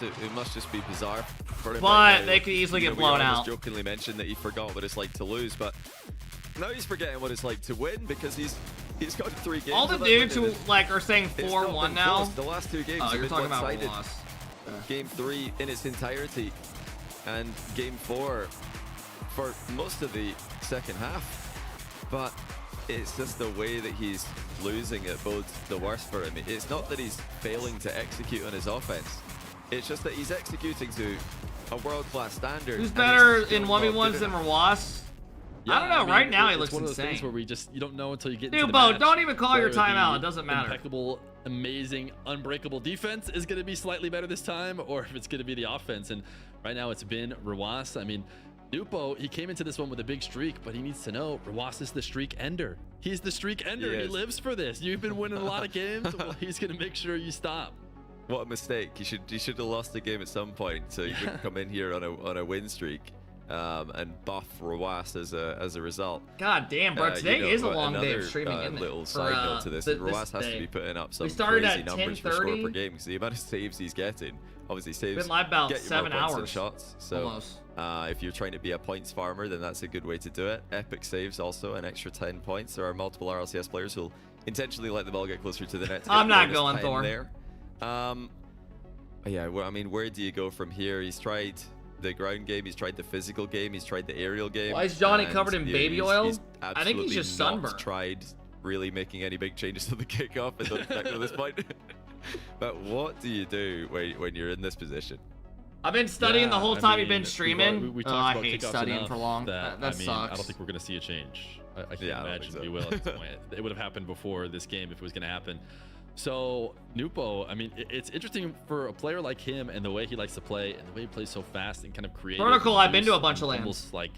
[SPEAKER 17] just be bizarre for him.
[SPEAKER 1] But
[SPEAKER 17] right now.
[SPEAKER 1] they could easily get
[SPEAKER 17] We
[SPEAKER 1] blown
[SPEAKER 17] almost
[SPEAKER 1] out.
[SPEAKER 17] jokingly mentioned that he forgot what it's like to lose, but now he's forgetting what it's like to win because he's got 3 games.
[SPEAKER 1] All the
[SPEAKER 17] without
[SPEAKER 1] dudes
[SPEAKER 17] winning
[SPEAKER 1] who
[SPEAKER 17] it.
[SPEAKER 1] like are saying
[SPEAKER 17] It's not
[SPEAKER 1] 4-1
[SPEAKER 17] been
[SPEAKER 1] now.
[SPEAKER 17] close. The last 2 games
[SPEAKER 1] Oh,
[SPEAKER 17] have
[SPEAKER 1] you're
[SPEAKER 17] been
[SPEAKER 1] talking about
[SPEAKER 17] one-sided.
[SPEAKER 1] loss.
[SPEAKER 17] Game 3 in its entirety, and Game 4 for most of the second half. But it's just the way that he's losing it bodes the worst for him. It's not that he's failing to execute on his offense. It's just that he's executing to a world-class standard.
[SPEAKER 1] Who's
[SPEAKER 17] and
[SPEAKER 1] better
[SPEAKER 17] he's still
[SPEAKER 1] in
[SPEAKER 17] not
[SPEAKER 1] 1v1s
[SPEAKER 17] good
[SPEAKER 1] than
[SPEAKER 17] enough.
[SPEAKER 1] Roas? I don't know.
[SPEAKER 19] I mean,
[SPEAKER 1] right now, he
[SPEAKER 19] it's
[SPEAKER 1] looks
[SPEAKER 19] one of those things
[SPEAKER 1] insane.
[SPEAKER 19] where you don't know until you get
[SPEAKER 1] Dude,
[SPEAKER 19] into the
[SPEAKER 1] Bo,
[SPEAKER 19] match
[SPEAKER 1] don't even call your
[SPEAKER 19] whether
[SPEAKER 1] timeout.
[SPEAKER 19] the
[SPEAKER 1] It doesn't matter.
[SPEAKER 19] Impeccable, amazing, unbreakable defense is going to be slightly better this time, or if it's going to be the offense. And right now, it's been Roas. I mean, Nupo, he came into this one with a big streak, but he needs to know Rawas is the streak ender. He's the streak ender. He lives for this. You've been winning a lot of games. Well, he's going to make sure you stop.
[SPEAKER 17] What a mistake. You should have lost the game at some point, so you wouldn't come in here on a win streak and buff Rawas as a result.
[SPEAKER 1] God damn, bro. Today is a long day of streaming, isn't it?
[SPEAKER 17] Little side note to this. Rawas has to be putting up some crazy numbers for score per game, because the amount of saves he's getting, obviously saves
[SPEAKER 1] been live about
[SPEAKER 17] get you
[SPEAKER 1] 7
[SPEAKER 17] more points
[SPEAKER 1] hours.
[SPEAKER 17] and shots. So if you're trying to be a points farmer, then that's a good way to do it. Epic saves also an extra 10 points. There are multiple RLCS players who'll intentionally let the ball get closer to the net.
[SPEAKER 1] I'm not going Thor.
[SPEAKER 17] There. Yeah, well, I mean, where do you go from here? He's tried the ground game, he's tried the physical game, he's tried the aerial game.
[SPEAKER 1] Why is Johnny covered in baby oil?
[SPEAKER 17] He's
[SPEAKER 1] I think he's just sunburned.
[SPEAKER 17] Tried really making any big changes to the kickoff and don't expect at this point. But what do you do when you're in this position?
[SPEAKER 1] I've been studying the whole time you've been streaming.
[SPEAKER 19] We
[SPEAKER 1] I hate studying for long. That sucks.
[SPEAKER 19] I don't think we're going to see a change. I can't imagine we will at this point. It would have happened before this game if it was going to happen. So Nupo, I mean, it's interesting for a player like him and the way he likes to play and the way he plays so fast and kind of creative.
[SPEAKER 1] Vertical, I've been to a bunch of lands.
[SPEAKER 19] Almost like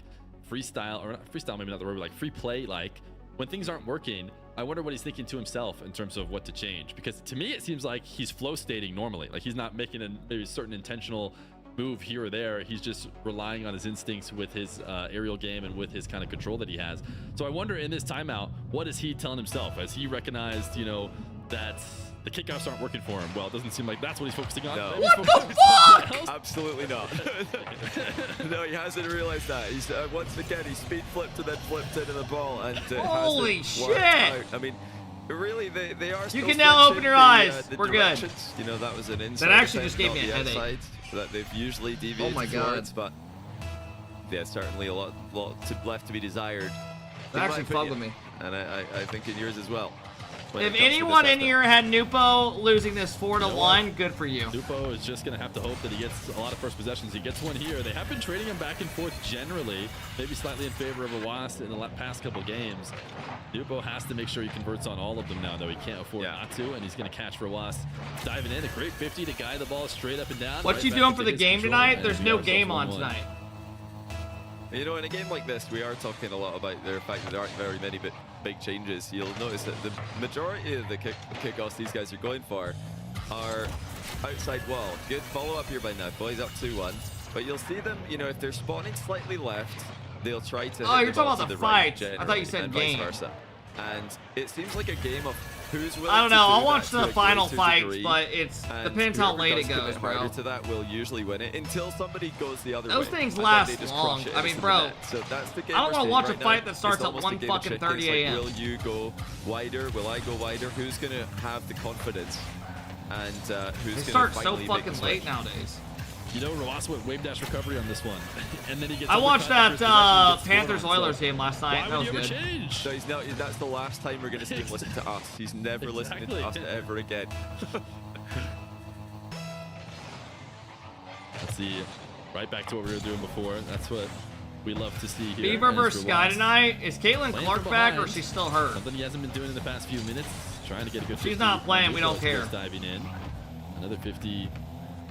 [SPEAKER 19] freestyle, or not freestyle, maybe not the word, but like free play. Like when things aren't working, I wonder what he's thinking to himself in terms of what to change. Because to me, it seems like he's flow stating normally. Like he's not making maybe a certain intentional move here or there. He's just relying on his instincts with his aerial game and with his kind of control that he has. So I wonder in this timeout, what is he telling himself? Has he recognized, you know, that the kickoffs aren't working for him? Well, it doesn't seem like that's what he's focusing on.
[SPEAKER 17] No.
[SPEAKER 1] What the fuck?
[SPEAKER 17] Absolutely not. No, he hasn't realized that. He's once again, he speed flipped and then flipped into the ball, and
[SPEAKER 1] holy shit!
[SPEAKER 17] I mean, really, they are.
[SPEAKER 1] You can now open your eyes.
[SPEAKER 17] The
[SPEAKER 1] We're good.
[SPEAKER 17] You know, that was an inside.
[SPEAKER 1] That actually just
[SPEAKER 17] attempt,
[SPEAKER 1] gave me a
[SPEAKER 17] not the
[SPEAKER 1] headache.
[SPEAKER 17] outside that they've usually deviated
[SPEAKER 1] Oh my God.
[SPEAKER 17] towards, but yeah, certainly a lot left to be desired.
[SPEAKER 1] That actually fucked with me.
[SPEAKER 17] And I think in yours as well.
[SPEAKER 1] If anyone in here had Nupo losing this 4-1, good for you.
[SPEAKER 19] Nupo is just going to have to hope that he gets a lot of first possessions. He gets one here. They have been trading him back and forth generally, maybe slightly in favor of Rawas in the past couple games. Nupo has to make sure he converts on all of them now, though. He can't afford not to, and he's going to catch Rawas diving in. A great 50 to guide the ball straight up and down.
[SPEAKER 1] What you doing for the game tonight? There's no game on tonight.
[SPEAKER 17] You know, in a game like this, we are talking a lot about the fact that there aren't very many big changes. You'll notice that the majority of the kickoffs these guys are going for are outside wall. Good follow-up here by now. Boys up 2-1. But you'll see them, you know, if they're spawning slightly left, they'll try to
[SPEAKER 1] Oh,
[SPEAKER 17] hit
[SPEAKER 1] you're
[SPEAKER 17] the ball
[SPEAKER 1] talking about
[SPEAKER 17] to
[SPEAKER 1] the
[SPEAKER 17] right,
[SPEAKER 1] fights. I thought you said
[SPEAKER 17] and
[SPEAKER 1] game.
[SPEAKER 17] vice versa. And it seems like a game of who's willing
[SPEAKER 1] I don't know.
[SPEAKER 17] to do
[SPEAKER 1] I'll watch
[SPEAKER 17] that to
[SPEAKER 1] the
[SPEAKER 17] a
[SPEAKER 1] final
[SPEAKER 17] greater
[SPEAKER 1] fights,
[SPEAKER 17] degree,
[SPEAKER 1] but it depends how
[SPEAKER 17] whoever
[SPEAKER 1] late
[SPEAKER 17] does
[SPEAKER 1] it goes,
[SPEAKER 17] commit
[SPEAKER 1] bro.
[SPEAKER 17] harder to that will usually win it until somebody goes the other way.
[SPEAKER 1] Those things
[SPEAKER 17] and then
[SPEAKER 1] last
[SPEAKER 17] they just
[SPEAKER 1] long.
[SPEAKER 17] crush it
[SPEAKER 1] I mean,
[SPEAKER 17] into the
[SPEAKER 1] bro,
[SPEAKER 17] net. So that's the game
[SPEAKER 1] I don't
[SPEAKER 17] we're
[SPEAKER 1] want to watch a
[SPEAKER 17] seeing right
[SPEAKER 1] fight
[SPEAKER 17] now.
[SPEAKER 1] that starts
[SPEAKER 17] It's
[SPEAKER 1] at
[SPEAKER 17] almost a
[SPEAKER 1] 1
[SPEAKER 17] game of
[SPEAKER 1] fucking
[SPEAKER 17] chickens.
[SPEAKER 1] 30
[SPEAKER 17] Like,
[SPEAKER 1] a.m.
[SPEAKER 17] will you go wider? Will I go wider? Who's gonna have the confidence? And who's
[SPEAKER 1] They
[SPEAKER 17] gonna
[SPEAKER 1] start so
[SPEAKER 17] finally make
[SPEAKER 1] fucking
[SPEAKER 17] the
[SPEAKER 1] late
[SPEAKER 17] switch?
[SPEAKER 1] nowadays.
[SPEAKER 19] You know, Rawas went wave dash recovery on this one. And then he gets
[SPEAKER 1] I watched that Panthers
[SPEAKER 19] Oilers
[SPEAKER 1] Oilers game last night. That was good.
[SPEAKER 17] So he's now, that's the last time we're going to see him listen to us. He's never listening to us ever again.
[SPEAKER 19] Let's see. Right back to what we were doing before. That's what we love to see here.
[SPEAKER 1] Beaver versus Sky tonight. Is Caitlin Clark back or is she still hurt?
[SPEAKER 19] Something he hasn't been doing in the past few minutes. Trying to get a good 50.
[SPEAKER 1] She's not playing. We don't care.
[SPEAKER 19] Diving in. Another 50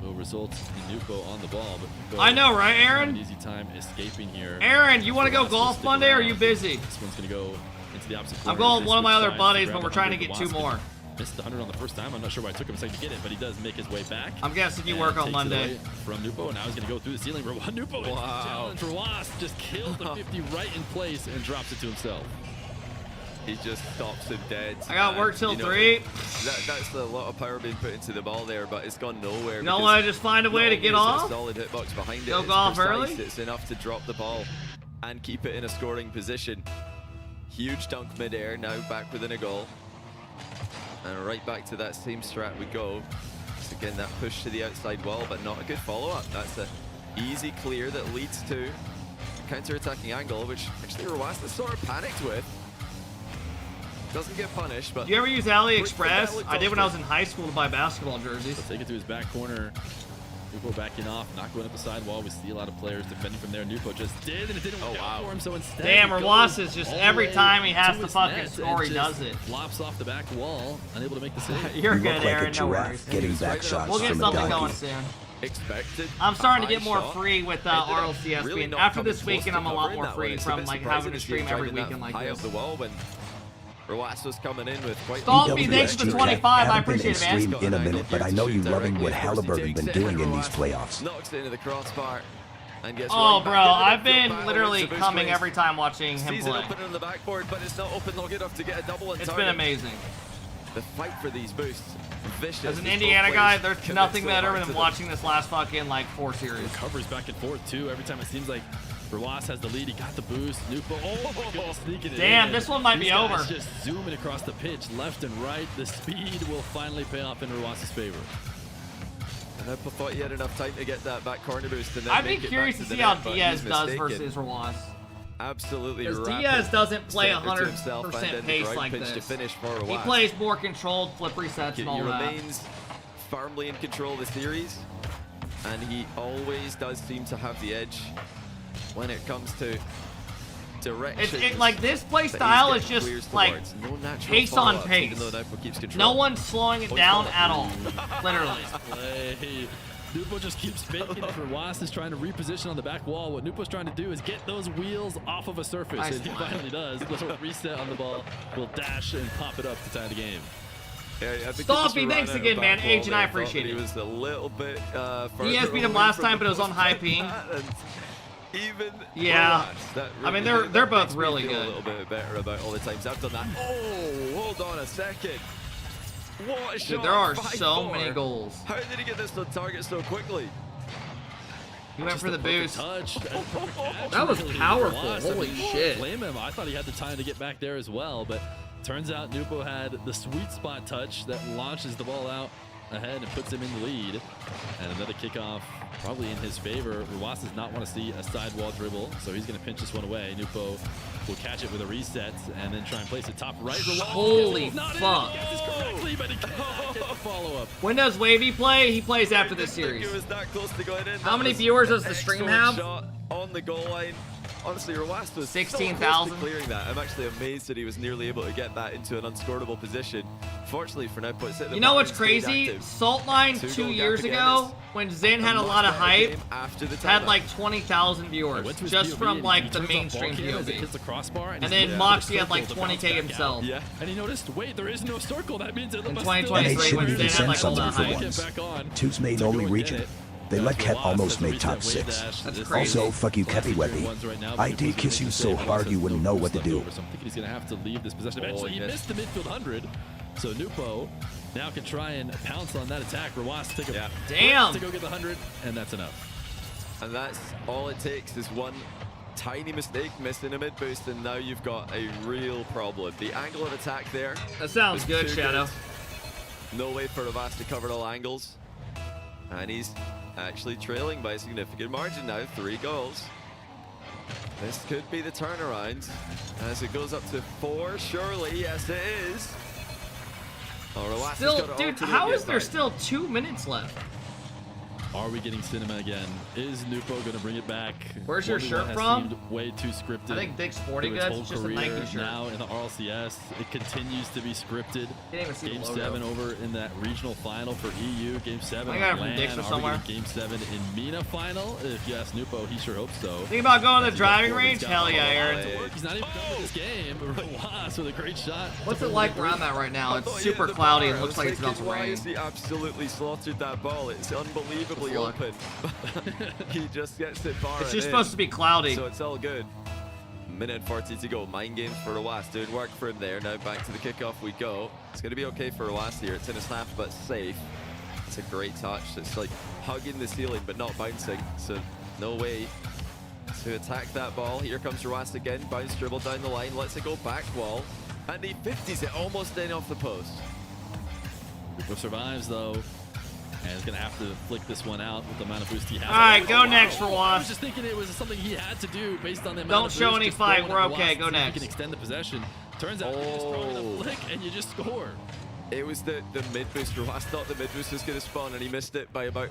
[SPEAKER 19] will result in Nupo on the ball. But
[SPEAKER 1] I know, right, Aaron?
[SPEAKER 19] An easy time escaping here.
[SPEAKER 1] Aaron, you want to go golf Monday or are you busy?
[SPEAKER 19] This one's going to go into the opposite corner.
[SPEAKER 1] I'm going with one of my other buddies, but we're trying to get 2 more.
[SPEAKER 19] Missed the 100 on the first time. I'm not sure why it took him a second to get it, but he does make his way back.
[SPEAKER 1] I'm guessing you work on Monday.
[SPEAKER 19] From Nupo, and now he's going to go through the ceiling. Nupo challenge Rawas, just kills the 50 right in place and drops it to himself.
[SPEAKER 17] He just stops him dead.
[SPEAKER 1] I got work till 3.
[SPEAKER 17] That's a lot of power being put into the ball there, but it's gone nowhere.
[SPEAKER 1] You don't want to just find a way to get off?
[SPEAKER 17] Solid hitbox behind it.
[SPEAKER 1] Go golf early?
[SPEAKER 17] It's enough to drop the ball and keep it in a scoring position. Huge dunk midair, now back within a goal. And right back to that same strat we go. So again, that push to the outside wall, but not a good follow-up. That's an easy clear that leads to a counter-attacking angle, which actually Rawas is sort of panicked with. Doesn't get punished, but...
[SPEAKER 1] Do you ever use AliExpress? I did when I was in high school to buy basketball jerseys.
[SPEAKER 19] Take it to his back corner. Nupo backing off, not going up the sidewall. We see a lot of players defending from there. Nupo just did, and it didn't work out for him, so instead...
[SPEAKER 1] Damn, Rawas is just every time he has to fucking score, he does it.
[SPEAKER 19] Flops off the back wall, unable to make the save.
[SPEAKER 1] You're
[SPEAKER 3] you
[SPEAKER 1] good,
[SPEAKER 3] look like
[SPEAKER 1] Aaron,
[SPEAKER 3] a
[SPEAKER 1] no
[SPEAKER 3] giraffe
[SPEAKER 1] worries.
[SPEAKER 3] getting back shots
[SPEAKER 1] We'll get
[SPEAKER 3] from a
[SPEAKER 1] something
[SPEAKER 3] donkey.
[SPEAKER 1] going soon.
[SPEAKER 17] expected.
[SPEAKER 1] I'm starting to get more
[SPEAKER 17] shot.
[SPEAKER 1] free with RLCS.
[SPEAKER 17] Really
[SPEAKER 1] Being, after
[SPEAKER 17] coming
[SPEAKER 1] this
[SPEAKER 17] close
[SPEAKER 1] weekend,
[SPEAKER 17] to
[SPEAKER 1] I'm a lot
[SPEAKER 17] covering
[SPEAKER 1] more
[SPEAKER 17] that
[SPEAKER 1] free
[SPEAKER 17] one. It's a
[SPEAKER 1] from
[SPEAKER 17] bit
[SPEAKER 1] like
[SPEAKER 17] surprising
[SPEAKER 1] having to
[SPEAKER 17] see him
[SPEAKER 1] stream every
[SPEAKER 17] driving that
[SPEAKER 1] weekend like
[SPEAKER 17] high
[SPEAKER 1] this.
[SPEAKER 17] up the wall when Roas was coming in with quite
[SPEAKER 1] Stalby, thanks for the 25. I
[SPEAKER 3] Haven't been in
[SPEAKER 1] appreciate it, man.
[SPEAKER 3] stream in a minute, but I know you loving what Halliburton been doing in these playoffs.
[SPEAKER 17] knocks it into the crossbar. And gets
[SPEAKER 1] Oh,
[SPEAKER 17] right
[SPEAKER 1] bro,
[SPEAKER 17] back into the
[SPEAKER 1] I've been
[SPEAKER 17] battle.
[SPEAKER 1] literally
[SPEAKER 17] It's a boost
[SPEAKER 1] coming
[SPEAKER 17] race.
[SPEAKER 1] every time watching him
[SPEAKER 17] Sees
[SPEAKER 1] play.
[SPEAKER 17] it open on the backboard, but it's not open long enough to get a double on
[SPEAKER 1] It's
[SPEAKER 17] target.
[SPEAKER 1] been amazing.
[SPEAKER 17] The fight for these boosts. Vicious.
[SPEAKER 1] As an
[SPEAKER 17] These
[SPEAKER 1] Indiana
[SPEAKER 17] both
[SPEAKER 1] guy,
[SPEAKER 17] players
[SPEAKER 1] there's
[SPEAKER 17] commit
[SPEAKER 1] nothing
[SPEAKER 17] so
[SPEAKER 1] better
[SPEAKER 17] hard
[SPEAKER 1] than
[SPEAKER 17] to them.
[SPEAKER 1] watching this last fucking like 4 series.
[SPEAKER 19] Recovers back and forth too. Every time it seems like Roas has the lead, he got the boost. Nupo, oh my goodness, sneaking it
[SPEAKER 1] Damn,
[SPEAKER 19] in.
[SPEAKER 1] this one might
[SPEAKER 19] These
[SPEAKER 1] be
[SPEAKER 19] guys
[SPEAKER 1] over.
[SPEAKER 19] Just zooming across the pitch, left and right. The speed will finally pay off in Roas's favor.
[SPEAKER 17] And I thought he had enough time to get that back corner boost. And then
[SPEAKER 1] I'd be
[SPEAKER 17] make it
[SPEAKER 1] curious
[SPEAKER 17] back
[SPEAKER 1] to
[SPEAKER 17] the
[SPEAKER 1] see how
[SPEAKER 17] net, but
[SPEAKER 1] Diaz
[SPEAKER 17] he's
[SPEAKER 1] does
[SPEAKER 17] mistaken.
[SPEAKER 1] versus Roas.
[SPEAKER 17] Absolutely
[SPEAKER 1] Because
[SPEAKER 17] rapid
[SPEAKER 1] Diaz doesn't play
[SPEAKER 17] center to himself, and
[SPEAKER 1] 100%
[SPEAKER 17] then the
[SPEAKER 1] pace
[SPEAKER 17] ground
[SPEAKER 1] like
[SPEAKER 17] pitch to
[SPEAKER 1] this.
[SPEAKER 17] finish for
[SPEAKER 1] He
[SPEAKER 17] Roas.
[SPEAKER 1] plays more controlled, flip resets and all
[SPEAKER 17] He
[SPEAKER 1] that.
[SPEAKER 17] remains firmly in control of the series, and he always does seem to have the edge when it comes to direction.
[SPEAKER 1] Like this play style is just like pace on pace. No one's slowing it down at all. Literally.
[SPEAKER 19] Play. Nupo just keeps faking it for Was is trying to reposition on the back wall. What Nupo's trying to do is get those wheels off of a surface,
[SPEAKER 1] Nice
[SPEAKER 19] and he
[SPEAKER 1] play.
[SPEAKER 19] finally does. Little reset on the ball, will dash and pop it up to tie the game.
[SPEAKER 17] Yeah, I think
[SPEAKER 1] Stompy, thanks again, man. Age and I appreciate
[SPEAKER 17] He
[SPEAKER 1] it.
[SPEAKER 17] was a little bit.
[SPEAKER 1] He has
[SPEAKER 17] further
[SPEAKER 1] beat him
[SPEAKER 17] away
[SPEAKER 1] last
[SPEAKER 17] from
[SPEAKER 1] time,
[SPEAKER 17] the
[SPEAKER 1] but it was on
[SPEAKER 17] post
[SPEAKER 1] high
[SPEAKER 17] for
[SPEAKER 1] ping.
[SPEAKER 17] that, and even
[SPEAKER 1] Yeah.
[SPEAKER 17] that
[SPEAKER 1] I mean,
[SPEAKER 17] really-
[SPEAKER 1] they're
[SPEAKER 17] that
[SPEAKER 1] both
[SPEAKER 17] makes me
[SPEAKER 1] really
[SPEAKER 17] feel
[SPEAKER 1] good.
[SPEAKER 17] A little bit better about all the times I've done that. Oh, hold on a second. What a shot!
[SPEAKER 1] Dude, there are
[SPEAKER 17] 5-4.
[SPEAKER 1] so many goals.
[SPEAKER 17] How did he get this on target so quickly?
[SPEAKER 1] He went for the boost.
[SPEAKER 19] Touch.
[SPEAKER 1] That was powerful.
[SPEAKER 19] Was. I
[SPEAKER 1] Holy
[SPEAKER 19] mean,
[SPEAKER 1] shit.
[SPEAKER 19] Blame him. I thought he had the time to get back there as well, but turns out Nupo had the sweet spot touch that launches the ball out ahead and puts him in the lead. And another kickoff probably in his favor. Ruas does not want to see a sidewall dribble, so he's going to pinch this one away. Nupo will catch it with a reset and then try and place it top right. Ruas
[SPEAKER 1] Holy
[SPEAKER 19] not
[SPEAKER 1] fuck.
[SPEAKER 19] In. He guesses correctly, but he can't get the follow-up.
[SPEAKER 1] When does Wavy play? He plays after this series.
[SPEAKER 17] It was that close to going in.
[SPEAKER 1] How many viewers does the stream have?
[SPEAKER 17] Shot on the goal line. Honestly, Ruas was
[SPEAKER 1] 16,000.
[SPEAKER 17] clearing that. I'm actually amazed that he was nearly able to get that into an unscorable position. Fortunately for now, puts it.
[SPEAKER 1] You know what's crazy? Saltline 2 years ago, when Zen had a lot of hype, had like 20,000 viewers just from like the mainstream POV. And then Moxie had like 20K himself.
[SPEAKER 19] Yeah. And he noticed, wait, there is no circle. That means it
[SPEAKER 1] In
[SPEAKER 19] must
[SPEAKER 1] 2023,
[SPEAKER 3] And it
[SPEAKER 1] when
[SPEAKER 3] shouldn't
[SPEAKER 1] Zen
[SPEAKER 3] even
[SPEAKER 1] had
[SPEAKER 3] send
[SPEAKER 1] like all
[SPEAKER 3] something
[SPEAKER 1] that
[SPEAKER 3] for
[SPEAKER 1] hype.
[SPEAKER 3] once. Two's made only region. They let Kep almost make top 6. Also, fuck you, Kepi Weppy. I did kiss you so hard you wouldn't know what to do.
[SPEAKER 19] So I'm thinking he's going to have to leave this possession. Eventually, he missed the midfield 100. So Nupo now can try and pounce on that attack. Ruas take a
[SPEAKER 1] Damn
[SPEAKER 19] to go get the 100, and that's enough.
[SPEAKER 17] And that's all it takes is one tiny mistake, missing a mid boost, and now you've got a real problem. The angle of attack there.
[SPEAKER 1] That sounds
[SPEAKER 17] was
[SPEAKER 1] good,
[SPEAKER 17] too
[SPEAKER 1] Shadow.
[SPEAKER 17] No way for Ruas to cover all angles. And he's actually trailing by a significant margin now, 3 goals. This could be the turnaround as it goes up to 4, surely. Yes, it is. Oh, Ruas has
[SPEAKER 1] Still,
[SPEAKER 17] got it all
[SPEAKER 1] dude,
[SPEAKER 17] to do
[SPEAKER 1] how
[SPEAKER 17] to
[SPEAKER 1] is
[SPEAKER 17] get
[SPEAKER 1] there
[SPEAKER 17] back.
[SPEAKER 1] still 2 minutes left?
[SPEAKER 19] Are we getting cinema again? Is Nupo going to bring it back?
[SPEAKER 1] Where's your
[SPEAKER 19] 1v1
[SPEAKER 1] shirt
[SPEAKER 19] has
[SPEAKER 1] from?
[SPEAKER 19] seemed way too scripted.
[SPEAKER 1] I think Dick's Sporting
[SPEAKER 19] through its
[SPEAKER 1] Goods,
[SPEAKER 19] whole
[SPEAKER 1] it's just a
[SPEAKER 19] career.
[SPEAKER 1] Nike shirt.
[SPEAKER 19] Now in the RLCS, it continues to be scripted.
[SPEAKER 1] Can't even see the
[SPEAKER 19] Game
[SPEAKER 1] logo.
[SPEAKER 19] 7 over in that regional final for EU. Game 7
[SPEAKER 1] I got it
[SPEAKER 19] on
[SPEAKER 1] from
[SPEAKER 19] LAN.
[SPEAKER 1] Dick's or
[SPEAKER 19] Are we
[SPEAKER 1] somewhere.
[SPEAKER 19] getting Game 7 in MENA final? If you ask Nupo, he sure hopes so.
[SPEAKER 1] Think about going to the
[SPEAKER 19] As he goes
[SPEAKER 1] driving
[SPEAKER 19] forward,
[SPEAKER 1] range?
[SPEAKER 19] he's got
[SPEAKER 1] Hell yeah,
[SPEAKER 19] all
[SPEAKER 1] Aaron.
[SPEAKER 19] the work. He's not even done with this game. Ruas with a great shot.
[SPEAKER 1] What's it like where I'm at right now? It's super cloudy and looks like it's about to
[SPEAKER 17] Why
[SPEAKER 1] rain.
[SPEAKER 17] has he absolutely slaughtered that ball? It's unbelievably
[SPEAKER 1] Good luck.
[SPEAKER 17] open. He just gets it far.
[SPEAKER 1] It's
[SPEAKER 17] and
[SPEAKER 1] just
[SPEAKER 17] in.
[SPEAKER 1] supposed to be cloudy.
[SPEAKER 17] So it's all good. Minute and 40 to go. Mind games for Ruas. Doing work for him there. Now back to the kickoff we go. It's going to be okay for Ruas here. It's in his half, but safe. It's a great touch. It's like hugging the ceiling, but not bouncing. So no way to attack that ball. Here comes Ruas again. Bounce dribble down the line. Lets it go back wall. And he 50s it almost in off the post.
[SPEAKER 19] Nupo survives though. And he's going to have to flick this one out with the amount of boost he has.
[SPEAKER 1] All right, go next for
[SPEAKER 19] I
[SPEAKER 1] Ruas.
[SPEAKER 19] was just thinking it was something he had to do based on the amount
[SPEAKER 1] Don't
[SPEAKER 19] of
[SPEAKER 1] show
[SPEAKER 19] boost,
[SPEAKER 1] any
[SPEAKER 19] just
[SPEAKER 1] fight.
[SPEAKER 19] throwing
[SPEAKER 1] We're
[SPEAKER 19] at Ruas
[SPEAKER 1] okay.
[SPEAKER 19] to
[SPEAKER 1] Go
[SPEAKER 19] see if he
[SPEAKER 1] next.
[SPEAKER 19] can extend the possession. Turns out you're just throwing a flick and you just score.
[SPEAKER 17] It was the mid boost. Ruas thought the mid boost was going to spawn, and he missed it by about,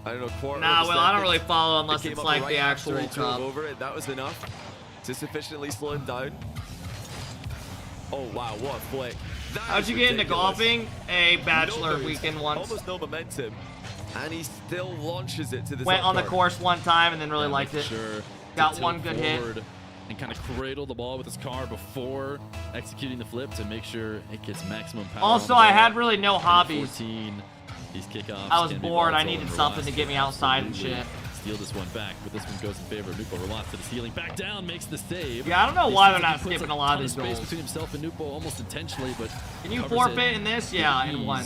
[SPEAKER 17] I don't know, quarter.
[SPEAKER 1] Nah,
[SPEAKER 17] of a
[SPEAKER 1] well, I don't
[SPEAKER 17] second.
[SPEAKER 1] really follow unless
[SPEAKER 17] It came
[SPEAKER 1] it's
[SPEAKER 17] up
[SPEAKER 1] like
[SPEAKER 17] right
[SPEAKER 1] the
[SPEAKER 17] after
[SPEAKER 1] actual
[SPEAKER 17] he drove
[SPEAKER 1] cup.
[SPEAKER 17] over it. That was enough to sufficiently slow him down. Oh wow, what a flick! That
[SPEAKER 1] How'd
[SPEAKER 17] is
[SPEAKER 1] you get into
[SPEAKER 17] ridiculous.
[SPEAKER 1] golfing? A bachelor
[SPEAKER 17] No boost,
[SPEAKER 1] weekend once.
[SPEAKER 17] Almost no momentum. And he still launches it to the
[SPEAKER 1] Went on the
[SPEAKER 17] car.
[SPEAKER 1] course one time and then really liked it.
[SPEAKER 19] Sure.
[SPEAKER 1] Got one good hit.
[SPEAKER 19] And kind of cradle the ball with his car before executing the flip to make sure it gets maximum power.
[SPEAKER 1] Also, I had really no hobbies.
[SPEAKER 19] 14, these kickoffs.
[SPEAKER 1] I was bored. I needed something to get me outside and shit.
[SPEAKER 19] Steal this one back, but this one goes in favor of Nupo. Rolas to the ceiling, back down, makes the save.
[SPEAKER 1] Yeah, I don't know why they're not skipping a lot of these
[SPEAKER 19] space
[SPEAKER 1] goals.
[SPEAKER 19] between himself and Nupo almost intentionally, but
[SPEAKER 1] can you forfeit in this? Yeah, in one.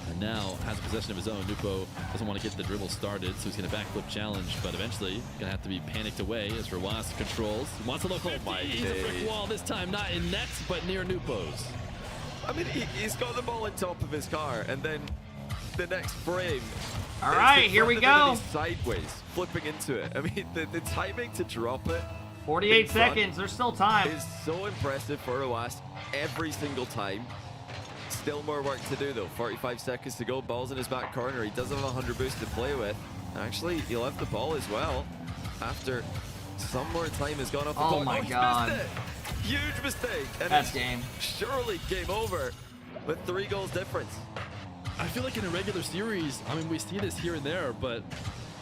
[SPEAKER 19] And now has possession of his own. Nupo doesn't want to get the dribble started, so he's going to backflip challenge, but eventually going to have to be panicked away as Rolas controls. Wants a low 50. He's a brick wall, this time not in net, but near Nupo's.
[SPEAKER 17] I mean, he's got the ball on top of his car, and then the next frame.
[SPEAKER 1] All right, here we go.
[SPEAKER 17] Sideways, flipping into it. I mean, the timing to drop it.
[SPEAKER 1] 48 seconds. There's still time.
[SPEAKER 17] Is so impressive for Rolas every single time. Still more work to do though. 45 seconds to go. Ball's in his back corner. He does have a 100 boost to play with. Actually, he'll have the ball as well after some more time has gone off the clock.
[SPEAKER 1] Oh my god.
[SPEAKER 17] Missed it. Huge mistake. And
[SPEAKER 1] that's game.
[SPEAKER 17] Surely game over with 3 goals difference.
[SPEAKER 19] I feel like in a regular series, I mean, we see this here and there, but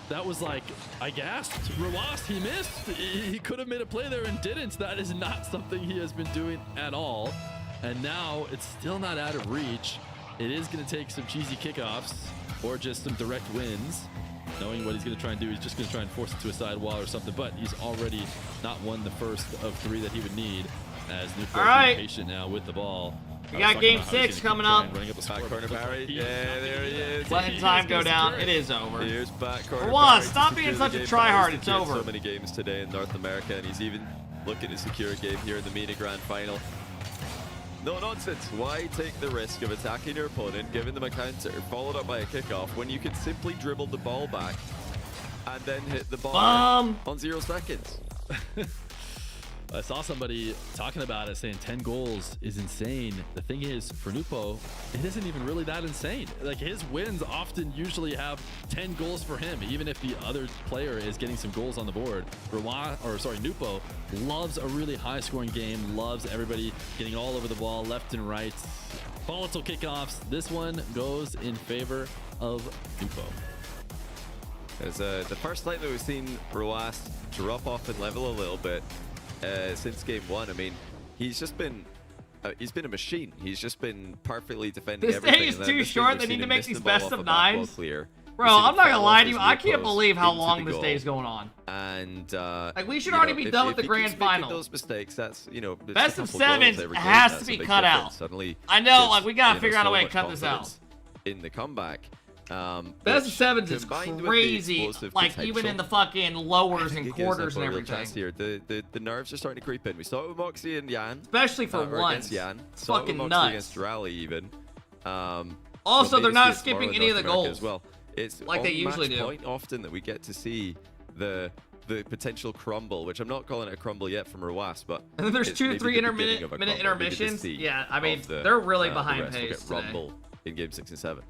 [SPEAKER 19] that was like, I gasped. Rolas, he missed. He could have made a play there and didn't. That is not something he has been doing at all. And now it's still not out of reach. It is going to take some cheesy kickoffs or just some direct wins. Knowing what he's going to try and do, he's just going to try and force it to a sidewall or something. But he's already not won the first of 3 that he would need. As Nupo is patient now with the ball.
[SPEAKER 1] We got game 6 coming up.
[SPEAKER 17] Running up the back corner, Barry. Yeah, there he is.
[SPEAKER 1] Letting time go down. It is over.
[SPEAKER 17] Here's back corner.
[SPEAKER 1] Barry, stop being such a tryhard. It's over.
[SPEAKER 17] So many games today in North America, and he's even looking to secure a game here in the MENA Grand Final. No nonsense. Why take the risk of attacking your opponent, giving them a counter, followed up by a kickoff, when you can simply dribble the ball back and then hit the ball on 0 seconds?
[SPEAKER 19] I saw somebody talking about it, saying 10 goals is insane. The thing is, for Nupo, it isn't even really that insane. Like, his wins often usually have 10 goals for him, even if the other player is getting some goals on the board. Nupo loves a really high-scoring game, loves everybody getting all over the ball, left and right. Volatile kickoffs. This one goes in favor of Nupo.
[SPEAKER 17] It's the first time that we've seen Roas drop off and level a little bit. Since game 1, I mean, he's been a machine. He's just been perfectly defending everything.
[SPEAKER 1] This day is too short. They need to make these best of 9s. Bro, I'm not gonna lie to you. I can't believe how long this day is going on.
[SPEAKER 17] And
[SPEAKER 1] like, we should already be done with the grand final.
[SPEAKER 17] Those mistakes, that's, you know,
[SPEAKER 1] best of 7s has to be cut out.
[SPEAKER 17] Suddenly,
[SPEAKER 1] I know, like, we gotta figure out a way to cut this out.
[SPEAKER 17] In the comeback.
[SPEAKER 1] Best of 7s is crazy, like even in the fucking lowers and quarters and everything.
[SPEAKER 17] Here. The nerves are starting to creep in. We saw it with Moxie and Yan.
[SPEAKER 1] Especially for once.
[SPEAKER 17] Yan.
[SPEAKER 1] Fucking
[SPEAKER 17] Moxie
[SPEAKER 1] nuts.
[SPEAKER 17] Against Rally even.
[SPEAKER 1] Also, they're not skipping any of the goals.
[SPEAKER 17] As well. It's
[SPEAKER 1] like they usually do.
[SPEAKER 17] Point often that we get to see the potential crumble, which I'm not calling it a crumble yet from Roas, but
[SPEAKER 1] and then there's 2-3 minute intermissions. Yeah, I mean, they're really behind pace today.
[SPEAKER 17] Rumble in game 6 and 7.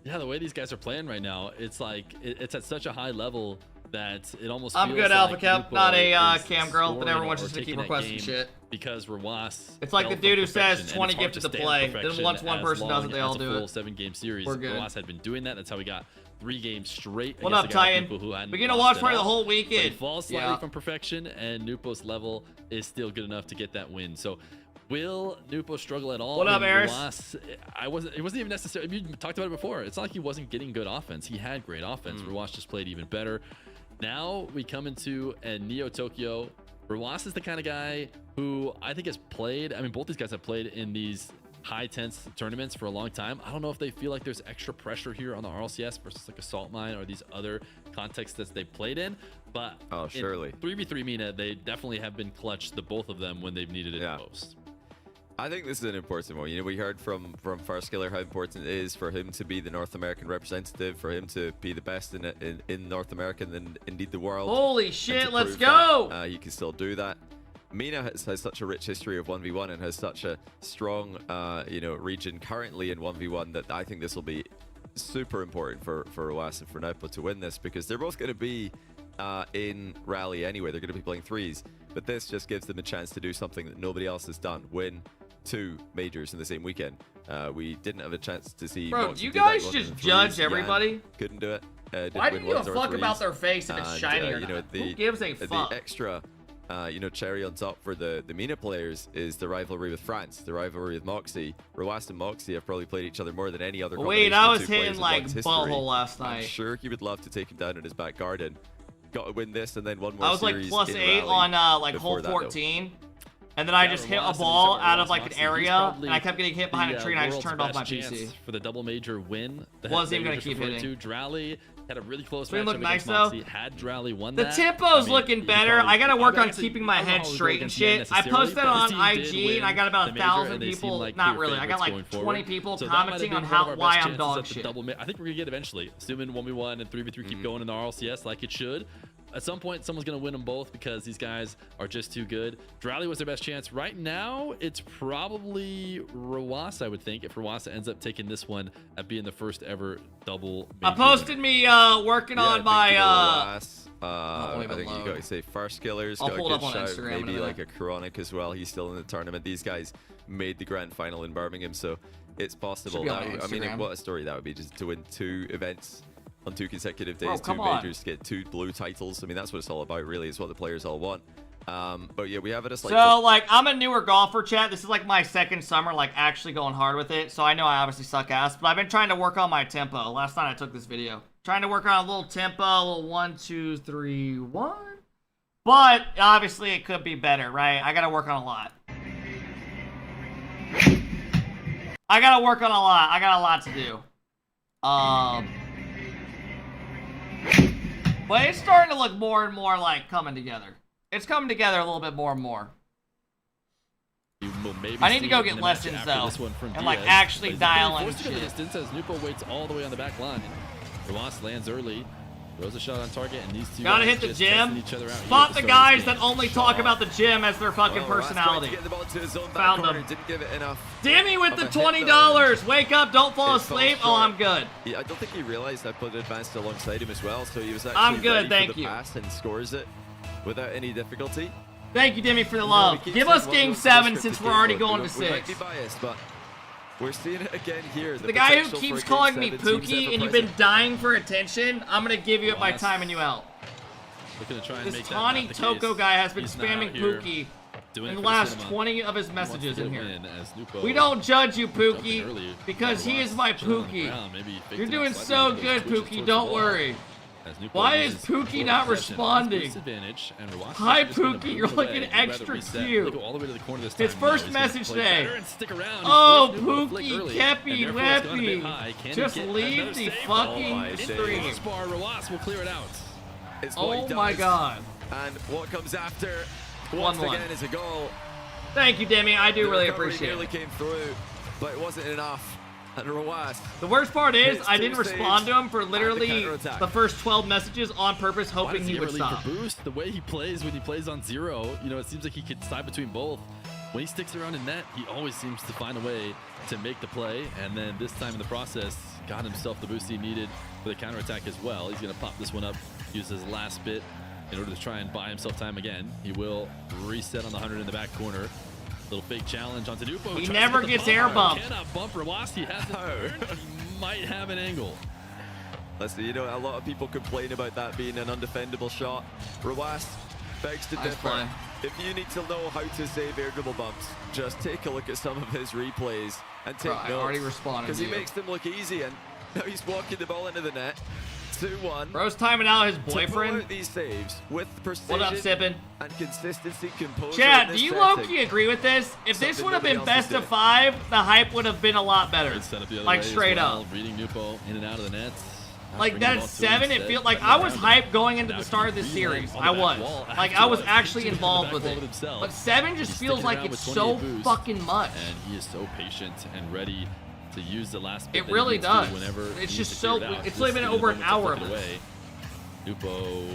[SPEAKER 19] Yeah, the way these guys are playing right now, it's like it's at such a high level that it almost
[SPEAKER 1] I'm
[SPEAKER 19] feels
[SPEAKER 1] good,
[SPEAKER 19] like
[SPEAKER 1] AlphaKep, not a cam girl, but everyone's just gonna keep requesting shit.
[SPEAKER 19] Because Roas,
[SPEAKER 1] it's like the dude who says 20 gifted to play. Then once one person does it, they all do it.
[SPEAKER 19] Full 7-game series.
[SPEAKER 1] We're good.
[SPEAKER 19] Roas had been doing that. That's how we got 3 games straight.
[SPEAKER 1] What up, Titan? We're gonna watch probably the whole weekend.
[SPEAKER 19] He falls slightly from perfection, and Nupo's level is still good enough to get that win. So, will Nupo struggle at all?
[SPEAKER 1] What up, Eris?
[SPEAKER 19] It wasn't even necessary. You talked about it before. It's not like he wasn't getting good offense. He had great offense. Roas just played even better. Now we come into a Neo Tokyo. Roas is the kind of guy who I think has played. I mean, both these guys have played in these high tense tournaments for a long time. I don't know if they feel like there's extra pressure here on the RLCS versus like a Salt Mine or these other contexts that they played in. But
[SPEAKER 17] surely
[SPEAKER 19] 3v3 MENA, they definitely have been clutch, the both of them, when they've needed it most.
[SPEAKER 17] I think this is an important one. You know, we heard from Farskiller how important it is for him to be the North American representative, for him to be the best in North America and indeed the world.
[SPEAKER 1] Holy shit, let's go!
[SPEAKER 17] He can still do that. MENA has such a rich history of 1v1 and has such a strong, region currently in 1v1 that I think this will be super important for Roas and for Nupo to win this, because they're both going to be in Rally anyway. They're going to be playing 3s, but this just gives them a chance to do something that nobody else has done. Win 2 majors in the same weekend. We didn't have a chance to see.
[SPEAKER 1] Bro,
[SPEAKER 17] Moxie
[SPEAKER 1] you
[SPEAKER 17] do that
[SPEAKER 1] guys
[SPEAKER 17] one
[SPEAKER 1] just
[SPEAKER 17] in the
[SPEAKER 1] judge
[SPEAKER 17] threes.
[SPEAKER 1] everybody?
[SPEAKER 17] Jan couldn't do it.
[SPEAKER 1] Why do you give a fuck about their face if it's shiny or not? Who gives a fuck?
[SPEAKER 17] The extra, cherry on top for the MENA players is the rivalry with France, the rivalry with Moxie. Roas and Moxie have probably played each other more than any other.
[SPEAKER 1] Wait, I was hitting like butthole last night.
[SPEAKER 17] I'm sure he would love to take him down in his back garden. Got to win this and then one more.
[SPEAKER 1] I was like +8 on like hole 14. And then I just hit a ball out of like an area, and I kept getting hit behind a tree, and I just turned off my PC.
[SPEAKER 19] For the double major win.
[SPEAKER 1] Wasn't even gonna keep hitting.
[SPEAKER 19] Drowley had a really close
[SPEAKER 1] match. Look nice though.
[SPEAKER 19] Moxie. Had Drowley won
[SPEAKER 1] the tempo's looking better. I gotta work on keeping my head straight and shit. I posted on IG, and I got about 1,000 people. Not really. I got like 20 people commenting on why I'm dog shit.
[SPEAKER 19] I think we're gonna get eventually, assuming 1v1 and 3v3 keep going in the RLCS like it should. At some point, someone's going to win them both because these guys are just too good. Drowley was their best chance. Right now, it's probably Roas, I would think, if Roas ends up taking this one at being the first ever double.
[SPEAKER 1] I posted me working on my...
[SPEAKER 17] I think you got to say first killers.
[SPEAKER 1] I'll
[SPEAKER 17] got
[SPEAKER 1] pull
[SPEAKER 17] a
[SPEAKER 1] it
[SPEAKER 17] good
[SPEAKER 1] up on
[SPEAKER 17] shout.
[SPEAKER 1] Instagram.
[SPEAKER 17] Maybe like a Chronic as well. He's still in the tournament. These guys made the grand final in Birmingham, so it's possible. I mean, what a story that would be, just to win 2 events on 2 consecutive days, 2 majors, get 2 blue titles. I mean, that's what it's all about, really. It's what the players all want. But yeah, we have it as like...
[SPEAKER 1] So, like, I'm a newer golfer, chat. This is like my second summer, like, actually going hard with it. So I know I obviously suck ass, but I've been trying to work on my tempo. Last night I took this video. Trying to work on a little tempo, a little 1, 2, 3, 1. But obviously it could be better, right? I gotta work on a lot. I got a lot to do. But it's starting to look more and more like coming together. It's coming together a little bit more and more. I need to go get lessons though, and like actually dial in shit.
[SPEAKER 19] Distance as Nupo waits all the way on the back line. Roas lands early, throws a shot on target, and these two
[SPEAKER 1] gotta hit the gym. Spot the guys that only talk about the gym as their fucking personality. Found them. Demi with the $20. Wake up, don't fall asleep. Oh, I'm good.
[SPEAKER 17] Yeah, I don't think he realized I put advanced alongside him as well, so he was actually
[SPEAKER 1] I'm good,
[SPEAKER 17] ready
[SPEAKER 1] thank
[SPEAKER 17] for the
[SPEAKER 1] you.
[SPEAKER 17] pass and scores it without any difficulty.
[SPEAKER 1] Thank you, Demi, for the love. Give us game 7 since we're already going to 6.
[SPEAKER 17] We might be biased, but we're seeing it again here.
[SPEAKER 1] The guy who keeps calling me Pookie and you've been dying for attention, I'm going to give you my timing you out.
[SPEAKER 19] Looking to try and
[SPEAKER 1] this
[SPEAKER 19] make
[SPEAKER 1] Tawny
[SPEAKER 19] that
[SPEAKER 1] Toko guy has been spamming Pookie in the last 20 of his messages in here. We don't judge you, Pookie, because he is my Pookie. You're doing so good, Pookie, don't worry. Why is Pookie not responding? Hi, Pookie, you're looking extra cute. His first message today. Oh, Pookie, Keppy, Weppy. Just leave the fucking stream. Oh my god.
[SPEAKER 17] And what comes after, once again, is a goal.
[SPEAKER 1] Thank you, Demi. I do really appreciate it.
[SPEAKER 17] Nearly came through, but it wasn't enough.
[SPEAKER 1] The worst part is I didn't respond to him for literally the first 12 messages on purpose, hoping he would stop.
[SPEAKER 19] Boost? The way he plays when he plays on 0, you know, it seems like he could slide between both. When he sticks around in net, he always seems to find a way to make the play. And then this time in the process, got himself the boost he needed for the counterattack as well. He's going to pop this one up, use his last bit in order to try and buy himself time again. He will reset on the 100 in the back corner. Little fake challenge onto Nupo.
[SPEAKER 1] He never gets air bumped.
[SPEAKER 19] Cannot bump Roas. He hasn't earned. He might have an angle.
[SPEAKER 17] Listen, you know, a lot of people complain about that being an undefendable shot. Roas begs to differ. If you need to know how to save air dribble bumps, just take a look at some of his replays and take notes.
[SPEAKER 1] I already responded
[SPEAKER 17] because he makes them look easy, and now he's walking the ball into the net. 2-1.
[SPEAKER 1] Bro's timing out his boyfriend.
[SPEAKER 17] These saves with precision.
[SPEAKER 1] What up, Sippin?
[SPEAKER 17] And consistency, composure.
[SPEAKER 1] Chad, do you low-key agree with this? If this would have been best of 5, the hype would have been a lot better. Like straight up.
[SPEAKER 19] Reading Nupo in and out of the nets.
[SPEAKER 1] Like that at 7, it feels like I was hyped going into the start of this series. I was. Like I was actually involved with it. But 7 just feels like it's so fucking much.
[SPEAKER 19] And he is so patient and ready to use the last bit.
[SPEAKER 1] It really does. It's just so. It's only been over an hour of it.
[SPEAKER 19] Nupo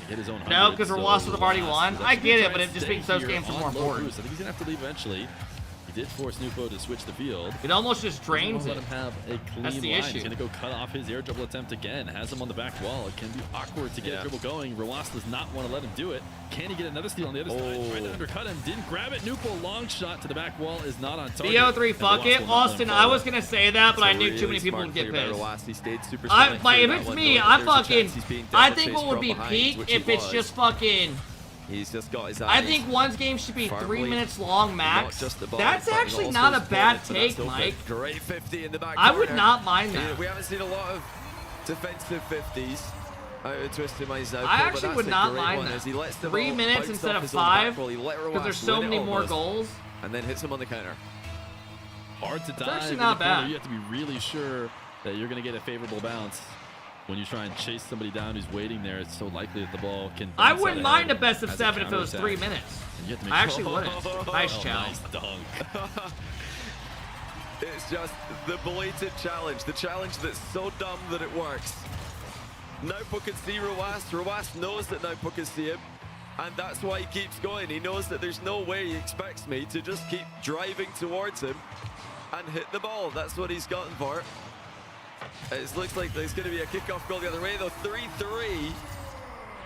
[SPEAKER 19] hit his own.
[SPEAKER 1] No, because Roas would have already won. I get it, but it just makes those games more important.
[SPEAKER 19] I think he's gonna have to leave eventually. He did force Nupo to switch the field.
[SPEAKER 1] It almost just drains
[SPEAKER 19] Let
[SPEAKER 1] it.
[SPEAKER 19] him have a clean
[SPEAKER 1] That's the
[SPEAKER 19] line.
[SPEAKER 1] issue.
[SPEAKER 19] He's going to go cut off his air dribble attempt again. Has him on the back wall. It can be awkward to get a dribble going. Rawas does not want to let him do it. Can he get another steal on the other side? Tried to undercut him. Didn't grab it. Nupo, long shot to the back wall, is not on target.
[SPEAKER 1] BO3, fuck it. Austin, I was going to say that, but I knew too many people would get pissed. If it's me, I think what would be peak if it's just fucking...
[SPEAKER 17] He's just got his eyes.
[SPEAKER 1] I think one's game should be 3 minutes long max. That's actually not a bad take, Mike.
[SPEAKER 17] Great 50 in the back
[SPEAKER 1] I would
[SPEAKER 17] corner.
[SPEAKER 1] not mind that.
[SPEAKER 17] We haven't seen a lot of defensive 50s. Twisting myself.
[SPEAKER 1] I actually would not mind that. 3 minutes instead of 5, because there's so many more goals.
[SPEAKER 17] And then hits him on the counter.
[SPEAKER 19] Hard to dive.
[SPEAKER 1] It's actually not bad.
[SPEAKER 19] You have to be really sure that you're going to get a favorable bounce. When you try and chase somebody down who's waiting there, it's so likely that the ball can.
[SPEAKER 1] I wouldn't mind a best of 7 if it was 3 minutes. I actually wouldn't. Nice challenge.
[SPEAKER 19] Nice dunk.
[SPEAKER 17] It's just the blatant challenge. The challenge that's so dumb that it works. Naupo can see Rawas. Rawas knows that Naupo can see him. And that's why he keeps going. He knows that there's no way he expects me to just keep driving towards him and hit the ball. That's what he's gotten for it. It looks like there's going to be a kickoff goal the other way, though. 3-3.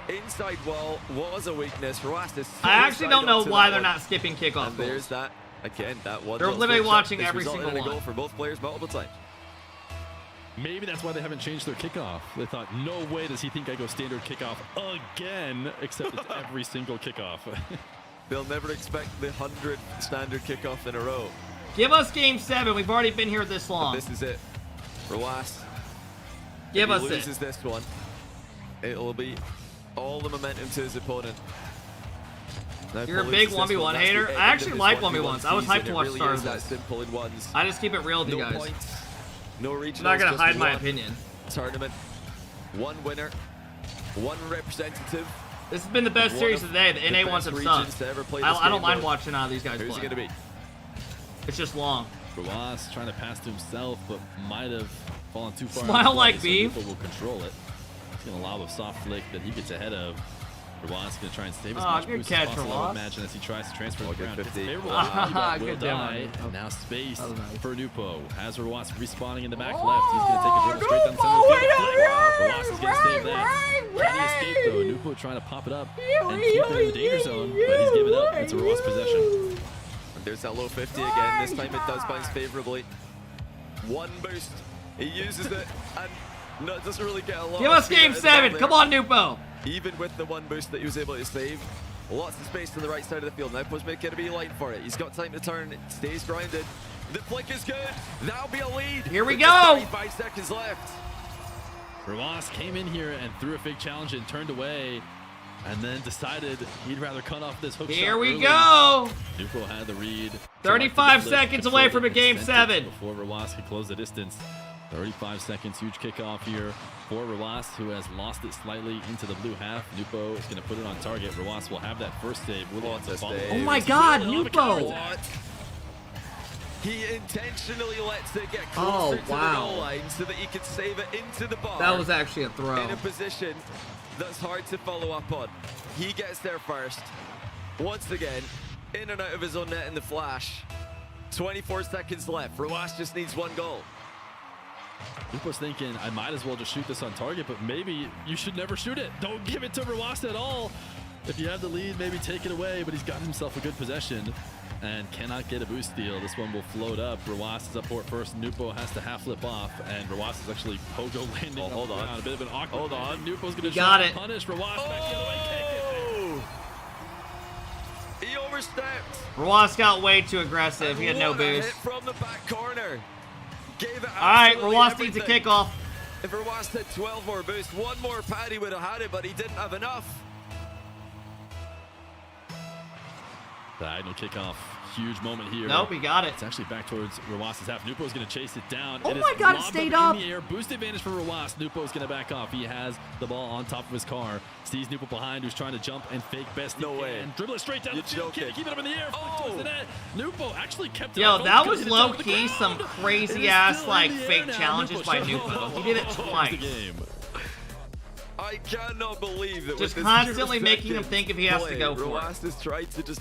[SPEAKER 17] Inside wall was a weakness. Rawas is
[SPEAKER 1] I actually don't know why they're not skipping kickoff
[SPEAKER 17] and
[SPEAKER 1] goals.
[SPEAKER 17] there's that. Again, that one.
[SPEAKER 1] They're literally watching every single one.
[SPEAKER 17] Goal for both players multiple times.
[SPEAKER 19] Maybe that's why they haven't changed their kickoff. They thought, no way does he think I go standard kickoff again, except it's every single kickoff.
[SPEAKER 17] They'll never expect the 100th standard kickoff in a row.
[SPEAKER 1] Give us game 7. We've already been here this long.
[SPEAKER 17] But this is it. Rawas.
[SPEAKER 1] Give us
[SPEAKER 17] it. If he
[SPEAKER 1] it.
[SPEAKER 17] loses this one, it'll be all the momentum to his opponent. Now,
[SPEAKER 1] You're a big 1v1 hater. I actually like 1v1s. I was hyped to watch Stars.
[SPEAKER 17] That simple in ones.
[SPEAKER 1] I just keep it real with you guys.
[SPEAKER 17] Points, no regionals,
[SPEAKER 1] I'm not gonna
[SPEAKER 17] just
[SPEAKER 1] hide my
[SPEAKER 17] one
[SPEAKER 1] opinion.
[SPEAKER 17] Tournament, one winner, one representative.
[SPEAKER 1] This has been the best series of the day. The NA ones have sucked. I don't mind watching these guys
[SPEAKER 17] Who's
[SPEAKER 1] play.
[SPEAKER 17] it gonna be?
[SPEAKER 1] It's just long.
[SPEAKER 19] Rawas trying to pass to himself, but might have fallen too far.
[SPEAKER 1] Smile like beef.
[SPEAKER 19] So will control it. He's gonna lob a soft flick that he gets ahead of. Rawas gonna try and save as much
[SPEAKER 1] good
[SPEAKER 19] boost
[SPEAKER 1] catch,
[SPEAKER 19] as possible. I
[SPEAKER 1] Rawas.
[SPEAKER 19] would imagine as he tries to transfer the ground. It's
[SPEAKER 17] 50.
[SPEAKER 19] favorable.
[SPEAKER 1] Good
[SPEAKER 19] Will die.
[SPEAKER 1] demo.
[SPEAKER 19] And now space
[SPEAKER 1] nice.
[SPEAKER 19] for Nupo. Has Rawas respawning in the back left. He's gonna take a dribble straight down the center of the field. Rawas is gonna save that. Can he escape though? Nupo trying to pop it up and keep it in the danger zone, but he's giving up. It's a Rawas possession.
[SPEAKER 17] And there's that low 50 again. This time it does bounce favorably. One boost. He uses it and no, it doesn't really get a lot.
[SPEAKER 1] Give us game 7. Come on, Nupo.
[SPEAKER 17] Even with the one boost that he was able to save. Lots of space to the right side of the field. Now Nupo's making a beeline for it. He's got time to turn. It stays grounded. The flick is good. That'll be a lead.
[SPEAKER 1] Here we
[SPEAKER 17] With
[SPEAKER 1] go.
[SPEAKER 17] just 35 seconds left.
[SPEAKER 19] Rawas came in here and threw a fake challenge and turned away, and then decided he'd rather cut off this hook shot.
[SPEAKER 1] Here we
[SPEAKER 19] early.
[SPEAKER 1] go.
[SPEAKER 19] Nupo had the read.
[SPEAKER 1] 35 seconds away from a game 7.
[SPEAKER 19] Before Rawas could close the distance. 35 seconds, huge kickoff here for Rawas, who has lost it slightly into the blue half. Nupo is going to put it on target. Rawas will have that first save.
[SPEAKER 1] Oh my God, Nupo!
[SPEAKER 17] What? He intentionally lets it get closer to the goal line so that he can save it into the bar.
[SPEAKER 1] That was actually a throw.
[SPEAKER 17] In a position that's hard to follow up on. He gets there first. Once again, in and out of his own net in the flash. 24 seconds left. Rawas just needs one goal.
[SPEAKER 19] Nupo's thinking, I might as well just shoot this on target, but maybe you should never shoot it. Don't give it to Rawas at all. If you have the lead, maybe take it away, but he's gotten himself a good possession and cannot get a boost steal. This one will float up. Rawas is up for it first. Nupo has to half flip off, and Rawas is actually pogo landing.
[SPEAKER 17] Hold on.
[SPEAKER 19] A bit of an awkward.
[SPEAKER 17] Hold on.
[SPEAKER 19] Nupo's going to
[SPEAKER 1] got it.
[SPEAKER 19] Punish Rawas back the other way. Kick it.
[SPEAKER 17] He overstepped.
[SPEAKER 1] Rawas got way too aggressive. He had no boost.
[SPEAKER 17] Hit from the back corner. Gave it
[SPEAKER 1] All right,
[SPEAKER 17] absolutely
[SPEAKER 1] Rawas needs a
[SPEAKER 17] everything.
[SPEAKER 1] kickoff.
[SPEAKER 17] If Rawas had 12 more boosts, one more pad, he would have had it, but he didn't have enough.
[SPEAKER 19] Diagonal kickoff. Huge moment here.
[SPEAKER 1] Nope, he got it.
[SPEAKER 19] It's actually back towards Rawas' half. Nupo's going to chase it down.
[SPEAKER 1] Oh
[SPEAKER 19] It is
[SPEAKER 1] my God, it
[SPEAKER 19] lobbed
[SPEAKER 1] stayed
[SPEAKER 19] up
[SPEAKER 1] up.
[SPEAKER 19] in the air. Boost advantage for Rawas. Nupo's going to back off. He has the ball on top of his car. Sees Nupo behind, who's trying to jump and fake best he
[SPEAKER 17] No way.
[SPEAKER 19] can. Dribble it straight down
[SPEAKER 17] You're
[SPEAKER 19] the field.
[SPEAKER 17] joking.
[SPEAKER 19] Can't keep it up in the air.
[SPEAKER 17] Oh.
[SPEAKER 19] Towards the net. Nupo actually kept it
[SPEAKER 1] Yo,
[SPEAKER 19] up.
[SPEAKER 1] that
[SPEAKER 19] Couldn't
[SPEAKER 1] was
[SPEAKER 19] hit it on the
[SPEAKER 1] low-key
[SPEAKER 19] ground.
[SPEAKER 1] some
[SPEAKER 19] It is
[SPEAKER 1] crazy-ass,
[SPEAKER 19] still
[SPEAKER 1] like,
[SPEAKER 19] in the air
[SPEAKER 1] fake
[SPEAKER 19] now.
[SPEAKER 1] challenges
[SPEAKER 19] Nupo
[SPEAKER 1] by
[SPEAKER 19] showed
[SPEAKER 1] Nupo.
[SPEAKER 19] up.
[SPEAKER 1] He did it
[SPEAKER 19] Lost the
[SPEAKER 1] twice.
[SPEAKER 19] game.
[SPEAKER 17] I cannot believe that
[SPEAKER 1] Just
[SPEAKER 17] with this
[SPEAKER 1] constantly
[SPEAKER 17] 0
[SPEAKER 1] making him
[SPEAKER 17] seconds
[SPEAKER 1] think if he has to
[SPEAKER 17] play,
[SPEAKER 1] go for it.
[SPEAKER 17] Rawas has tried to just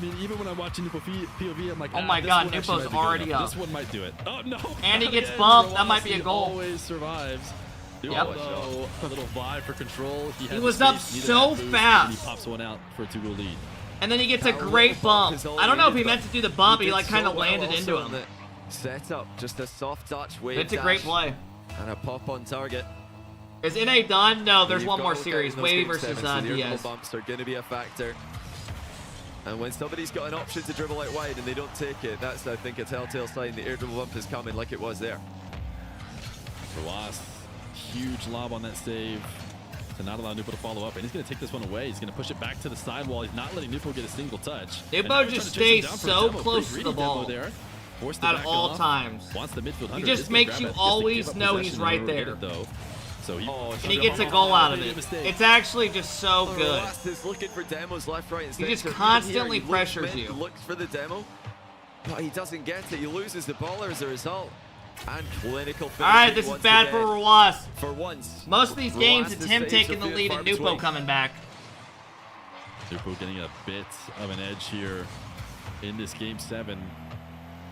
[SPEAKER 19] mean, even when I'm watching Nupo POV, I'm like,
[SPEAKER 1] oh my god, Nupo's already up.
[SPEAKER 19] This one might do it. Oh no!
[SPEAKER 1] And he gets bumped. That might be a goal.
[SPEAKER 19] Always survives. Dude,
[SPEAKER 1] yep.
[SPEAKER 19] A little vibe for control.
[SPEAKER 1] He was up so fast.
[SPEAKER 19] And he pops one out for a 2-goal lead.
[SPEAKER 1] And then he gets a great bump. I don't know if he meant to do the bump. He like kind of landed into him.
[SPEAKER 17] Set up, just a soft touch wave.
[SPEAKER 1] It's a great play.
[SPEAKER 17] And a pop on target.
[SPEAKER 1] Is NA done? No, there's one more series. Wavy versus Diaz.
[SPEAKER 17] Bumps are going to be a factor. And when somebody's got an option to dribble out wide and they don't take it, that's, I think, a telltale sign the air dribble bump is coming like it was there.
[SPEAKER 19] Roas, huge lob on that save to not allow Nupo to follow up. And he's going to take this one away. He's going to push it back to the sidewall. He's not letting Nupo get a single touch.
[SPEAKER 1] Nupo just stays so close to the ball
[SPEAKER 19] there.
[SPEAKER 1] At all times.
[SPEAKER 19] Wants the midfield 100.
[SPEAKER 1] He just makes you always know he's right there.
[SPEAKER 19] So
[SPEAKER 1] and he gets a goal out of it. It's actually just so good.
[SPEAKER 17] Is looking for demos left, right, and
[SPEAKER 1] he just constantly pressures you.
[SPEAKER 17] Looks for the demo, but he doesn't get it. He loses the ball as a result. And clinical.
[SPEAKER 1] All right, this is bad for Roas.
[SPEAKER 17] For once.
[SPEAKER 1] Most of these games, it's him taking the lead and Nupo coming back.
[SPEAKER 19] Nupo getting a bit of an edge here in this game 7.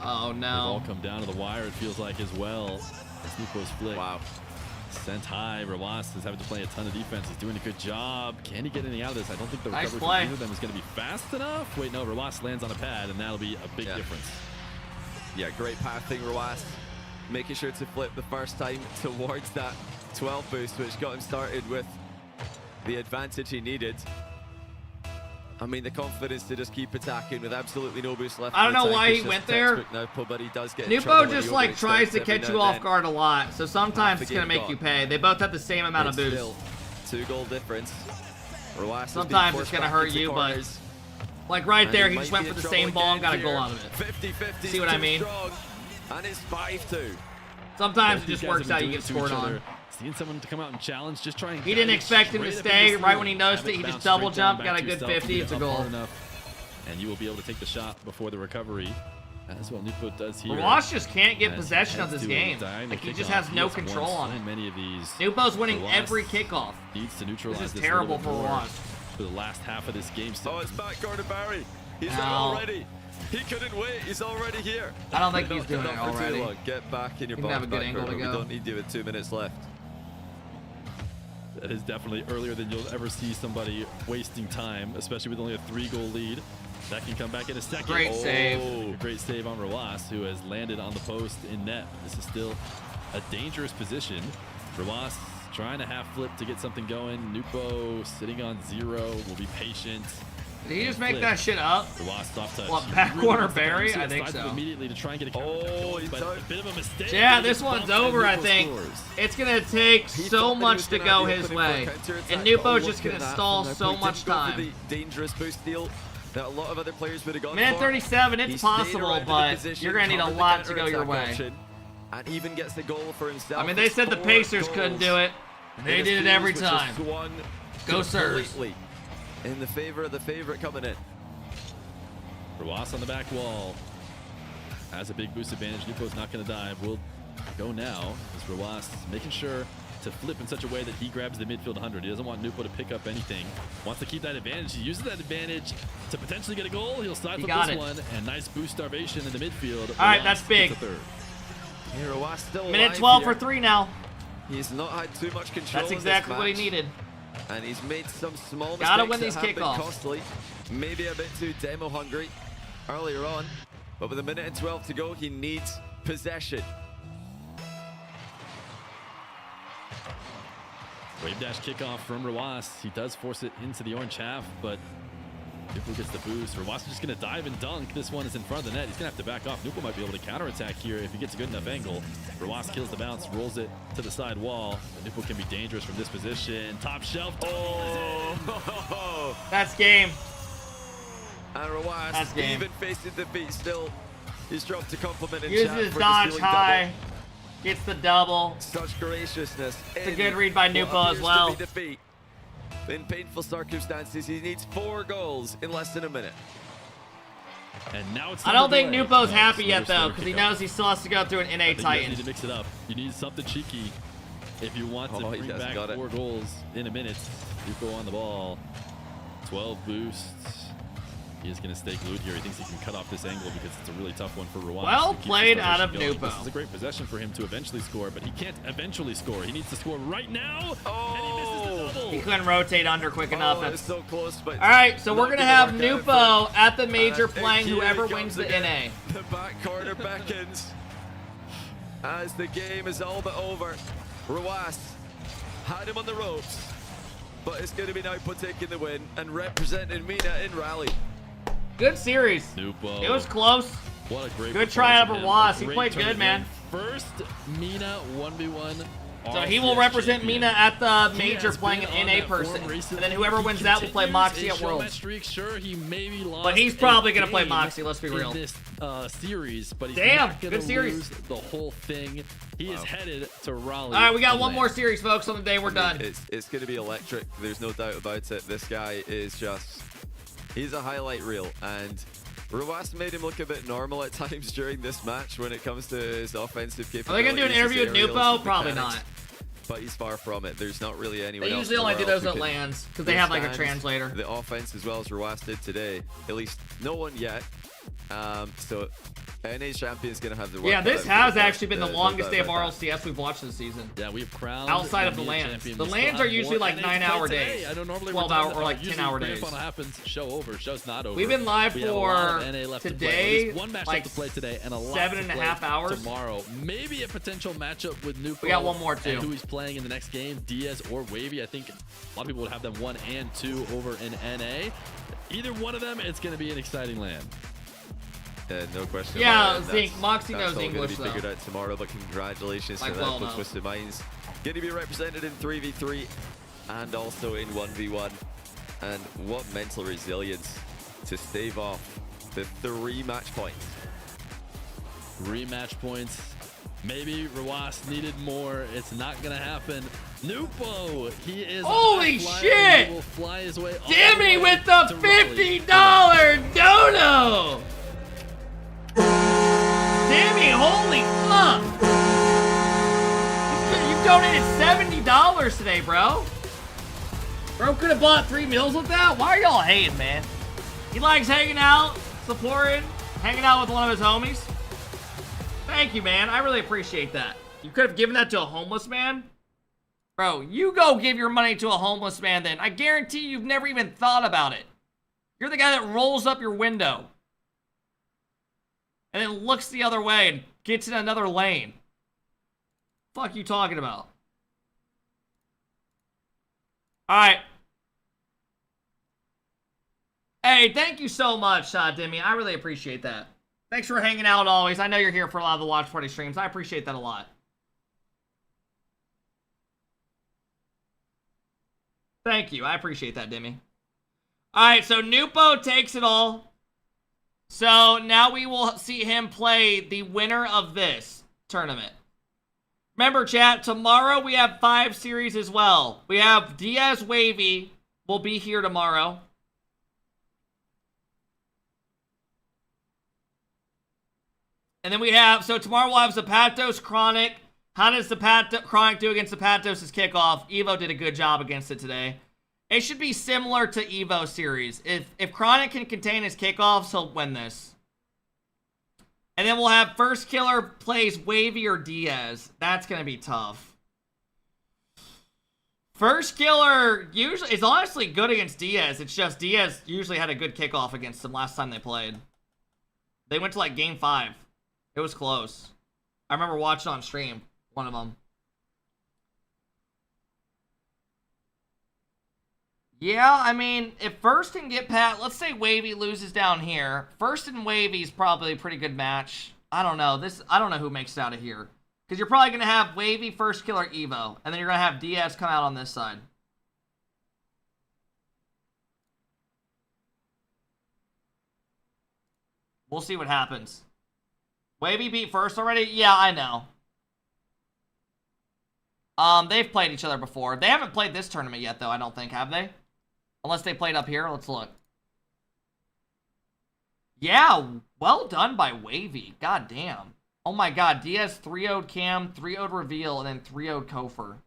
[SPEAKER 1] Oh no!
[SPEAKER 19] They've all come down to the wire. It feels like as well. As Nupo's flick.
[SPEAKER 17] Wow.
[SPEAKER 19] Sent high. Roas is having to play a ton of defense. He's doing a good job. Can he get anything out of this? I don't think the recovery from either of them is going to be fast enough. Wait, no. Roas lands on a pad, and that'll be a big difference.
[SPEAKER 17] Yeah, great pathing, Roas. Making sure to flip the first time towards that 12 boost, which got him started with the advantage he needed. I mean, the confidence to just keep attacking with absolutely no boost left.
[SPEAKER 1] I don't know why he went there.
[SPEAKER 17] But he does get
[SPEAKER 1] Nupo just like tries to catch you off guard a lot, so sometimes it's gonna make you pay. They both have the same amount of boost.
[SPEAKER 17] 2-goal difference.
[SPEAKER 1] Sometimes it's gonna hurt you, but like right there, he just went for the same ball and got a goal out of it.
[SPEAKER 17] 50-50.
[SPEAKER 1] See what I mean?
[SPEAKER 17] And it's 5-2.
[SPEAKER 1] Sometimes it just works out. You get scored on.
[SPEAKER 19] Seeing someone to come out and challenge, just trying.
[SPEAKER 1] He didn't expect him to stay. Right when he noticed it, he just double jumped, got a good 50. It's a goal.
[SPEAKER 19] And you will be able to take the shot before the recovery. That's what Nupo does here.
[SPEAKER 1] Roas just can't get possession of this game. Like he just has no control on it.
[SPEAKER 19] Many of these.
[SPEAKER 1] Nupo's winning every kickoff.
[SPEAKER 19] Needs to neutralize
[SPEAKER 1] this is terrible for Roas.
[SPEAKER 19] For the last half of this game.
[SPEAKER 17] Oh, it's back Gordon Barry. He's there already. He couldn't wait. He's already here.
[SPEAKER 1] I don't think he's doing it already.
[SPEAKER 17] Get back in your box.
[SPEAKER 1] Have a good angle to go.
[SPEAKER 17] We don't need you with 2 minutes left.
[SPEAKER 19] That is definitely earlier than you'll ever see somebody wasting time, especially with only a 3-goal lead. That can come back in a second.
[SPEAKER 1] Great save.
[SPEAKER 19] A great save on Roas, who has landed on the post in net. This is still a dangerous position. Roas trying to half flip to get something going. Nupo sitting on 0, will be patient.
[SPEAKER 1] Did he just make that shit up?
[SPEAKER 19] Roas soft touch.
[SPEAKER 1] What, back corner Barry? I think so.
[SPEAKER 19] Immediately to try and get a counter.
[SPEAKER 17] He's
[SPEAKER 19] but a bit of a mistake.
[SPEAKER 1] Yeah, this one's over, I think. It's going to take so much to go his way. And Nupo's just going to stall so much time.
[SPEAKER 17] Dangerous boost deal that a lot of other players would have gone
[SPEAKER 1] Minute 37, it's possible, but you're going to need a lot to go your way.
[SPEAKER 17] And even gets the goal for himself.
[SPEAKER 1] I mean, they said the Pacers couldn't do it. They did it every time. Go Sirs.
[SPEAKER 17] In the favor of the favorite coming in.
[SPEAKER 19] Roas on the back wall has a big boost advantage. Nupo's not going to dive. We'll go now as Roas making sure to flip in such a way that he grabs the midfield 100. He doesn't want Nupo to pick up anything. Wants to keep that advantage. He uses that advantage to potentially get a goal. He'll slide for this one. And nice boost starvation in the midfield.
[SPEAKER 1] All right, that's big. Minute 12 for 3 now.
[SPEAKER 17] He's not had too much control.
[SPEAKER 1] That's exactly what he needed.
[SPEAKER 17] And he's made some small mistakes.
[SPEAKER 1] Gotta win these
[SPEAKER 17] that have been
[SPEAKER 1] kickoffs.
[SPEAKER 17] Costly. Maybe a bit too demo hungry earlier on. But with a minute and 12 to go, he needs possession.
[SPEAKER 19] Wave dash kickoff from Roas. He does force it into the orange half, but Nupo gets the boost. Roas is just going to dive and dunk. This one is in front of the net. He's going to have to back off. Nupo might be able to counterattack here if he gets a good enough angle. Roas kills the bounce, rolls it to the side wall. Nupo can be dangerous from this position. Top shelf.
[SPEAKER 17] Oh!
[SPEAKER 1] That's game.
[SPEAKER 17] And Roas, even facing defeat, still he's dropped a compliment in
[SPEAKER 1] uses
[SPEAKER 17] chat
[SPEAKER 1] his
[SPEAKER 17] for
[SPEAKER 1] dodge
[SPEAKER 17] the
[SPEAKER 1] high.
[SPEAKER 17] Double.
[SPEAKER 1] Gets the double.
[SPEAKER 17] Such graciousness.
[SPEAKER 1] It's a good read by Nupo as well.
[SPEAKER 17] In painful circumstances, he needs 4 goals in less than a minute.
[SPEAKER 19] And now it's
[SPEAKER 1] I don't think Nupo's happy yet, though, because he knows he still has to go through an NA Titan.
[SPEAKER 19] You need to mix it up. You need something cheeky if you want to bring back 4 goals in a minute. Nupo on the ball. 12 boosts. He is going to stay glued here. He thinks he can cut off this angle because it's a really tough one for Roas.
[SPEAKER 1] Well played out of Nupo.
[SPEAKER 19] This is a great possession for him to eventually score, but he can't eventually score. He needs to score right now.
[SPEAKER 17] Oh,
[SPEAKER 1] He couldn't rotate under quick enough.
[SPEAKER 17] It's so close, but
[SPEAKER 1] all right, so we're gonna have Nupo at the major
[SPEAKER 17] and
[SPEAKER 1] playing
[SPEAKER 17] here
[SPEAKER 1] whoever
[SPEAKER 17] he
[SPEAKER 1] wins
[SPEAKER 17] comes
[SPEAKER 1] the
[SPEAKER 17] again.
[SPEAKER 1] NA.
[SPEAKER 17] The back corner beckons as the game is all but over. Ruas had him on the ropes, but it's going to be Nupo taking the win and representing MENA in rally.
[SPEAKER 1] Good series.
[SPEAKER 19] Nupo.
[SPEAKER 1] It was close.
[SPEAKER 19] What a great
[SPEAKER 1] good try out of
[SPEAKER 19] performance
[SPEAKER 1] Ruas.
[SPEAKER 19] from him.
[SPEAKER 1] He played good, man.
[SPEAKER 19] First MENA 1v1.
[SPEAKER 1] So he will represent MENA at the major playing an NA person. And then whoever wins that will play Moxie at Worlds.
[SPEAKER 19] Sure, he maybe lost,
[SPEAKER 1] but he's probably going to play Moxie, let's be real.
[SPEAKER 19] In this series, but he's
[SPEAKER 1] damn,
[SPEAKER 19] not
[SPEAKER 1] good series.
[SPEAKER 19] Lose the whole thing. He is headed to Raleigh.
[SPEAKER 1] All right, we got one more series, folks, on the day we're done.
[SPEAKER 17] It's going to be electric. There's no doubt about it. This guy is just, he's a highlight reel. And Ruas made him look a bit normal at times during this match when it comes to his offensive capabilities.
[SPEAKER 1] Are they going to do an interview with Nupo? Probably not.
[SPEAKER 17] But he's far from it. There's not really anyone
[SPEAKER 1] else.
[SPEAKER 17] They
[SPEAKER 1] usually only do those at lands because they have like a translator.
[SPEAKER 17] The offense as well as Ruas did today. At least no one yet. So NA champion's gonna have the
[SPEAKER 1] yeah. This has actually been the longest day of RLCS we've watched this season.
[SPEAKER 19] Yeah, we've crowned
[SPEAKER 1] outside of the lands. The lands are usually like 9-hour days.
[SPEAKER 19] I don't normally
[SPEAKER 1] 12-hour or like 10-hour days.
[SPEAKER 19] When happens, show over. Show's not over.
[SPEAKER 1] We've been live for today,
[SPEAKER 19] one match
[SPEAKER 1] like
[SPEAKER 19] left to play today, and a lot
[SPEAKER 1] 7.5 hours
[SPEAKER 19] tomorrow. Maybe a potential matchup with Nupo.
[SPEAKER 1] We got one more too.
[SPEAKER 19] And who he's playing in the next game, Diaz or Wavy. I think a lot of people would have them 1 and 2 over in NA. Either one of them, it's going to be an exciting land.
[SPEAKER 17] No question.
[SPEAKER 1] Yeah, Zink. Moxie knows English,
[SPEAKER 17] though. That's all going to be figured out tomorrow, but congratulations to them for Twisted Minds. Going to be represented in 3v3 and also in 1v1. And what mental resilience to stave off the 3 match points.
[SPEAKER 19] 3 match points. Maybe Ruas needed more. It's not going to happen. Nupo, he is
[SPEAKER 1] holy shit!
[SPEAKER 19] He will fly his way
[SPEAKER 1] Dimmy with the $50 dono! Dimmy, holy fuck! You donated $70 today, bro. Bro could have bought 3 meals with that? Why are y'all hating, man? He likes hanging out, supporting, hanging out with one of his homies. Thank you, man. I really appreciate that. You could have given that to a homeless man. Bro, you go give your money to a homeless man then. I guarantee you've never even thought about it. You're the guy that rolls up your window and then looks the other way and gets in another lane. Fuck you talking about? Alright. Hey, thank you so much, Dimmy. I really appreciate that. Thanks for hanging out always. I know you're here for a lot of the watch party streams. I appreciate that a lot. Thank you. I appreciate that, Dimmy. Alright, so Nupo takes it all. So now we will see him play the winner of this tournament. Remember, chat, tomorrow we have 5 series as well. We have Diaz Wavy will be here tomorrow. And then we have, so tomorrow we'll have Zapatos, Chronic. How does Chronic do against Zapatos' kickoff? Evo did a good job against it today. It should be similar to Evo series. If Chronic can contain his kickoffs, he'll win this. And then we'll have First Killer plays Wavy or Diaz. That's going to be tough. First Killer usually is honestly good against Diaz. It's just Diaz usually had a good kickoff against him last time they played. They went to like game 5. It was close. I remember watching on stream, one of them. Yeah, I mean, if First can get past, let's say Wavy loses down here. First and Wavy is probably a pretty good match. I don't know. I don't know who makes it out of here. Because you're probably going to have Wavy, First Killer, Evo. And then you're going to have Diaz come out on this side. We'll see what happens. Wavy beat First already? Yeah, I know. They've played each other before. They haven't played this tournament yet, though, I don't think, have they? Unless they played up here. Let's look. Yeah, well done by Wavy. God damn. Oh my god, Diaz 3-0'd Cam, 3-0'd Reveal, and then 3-0'd Kofor.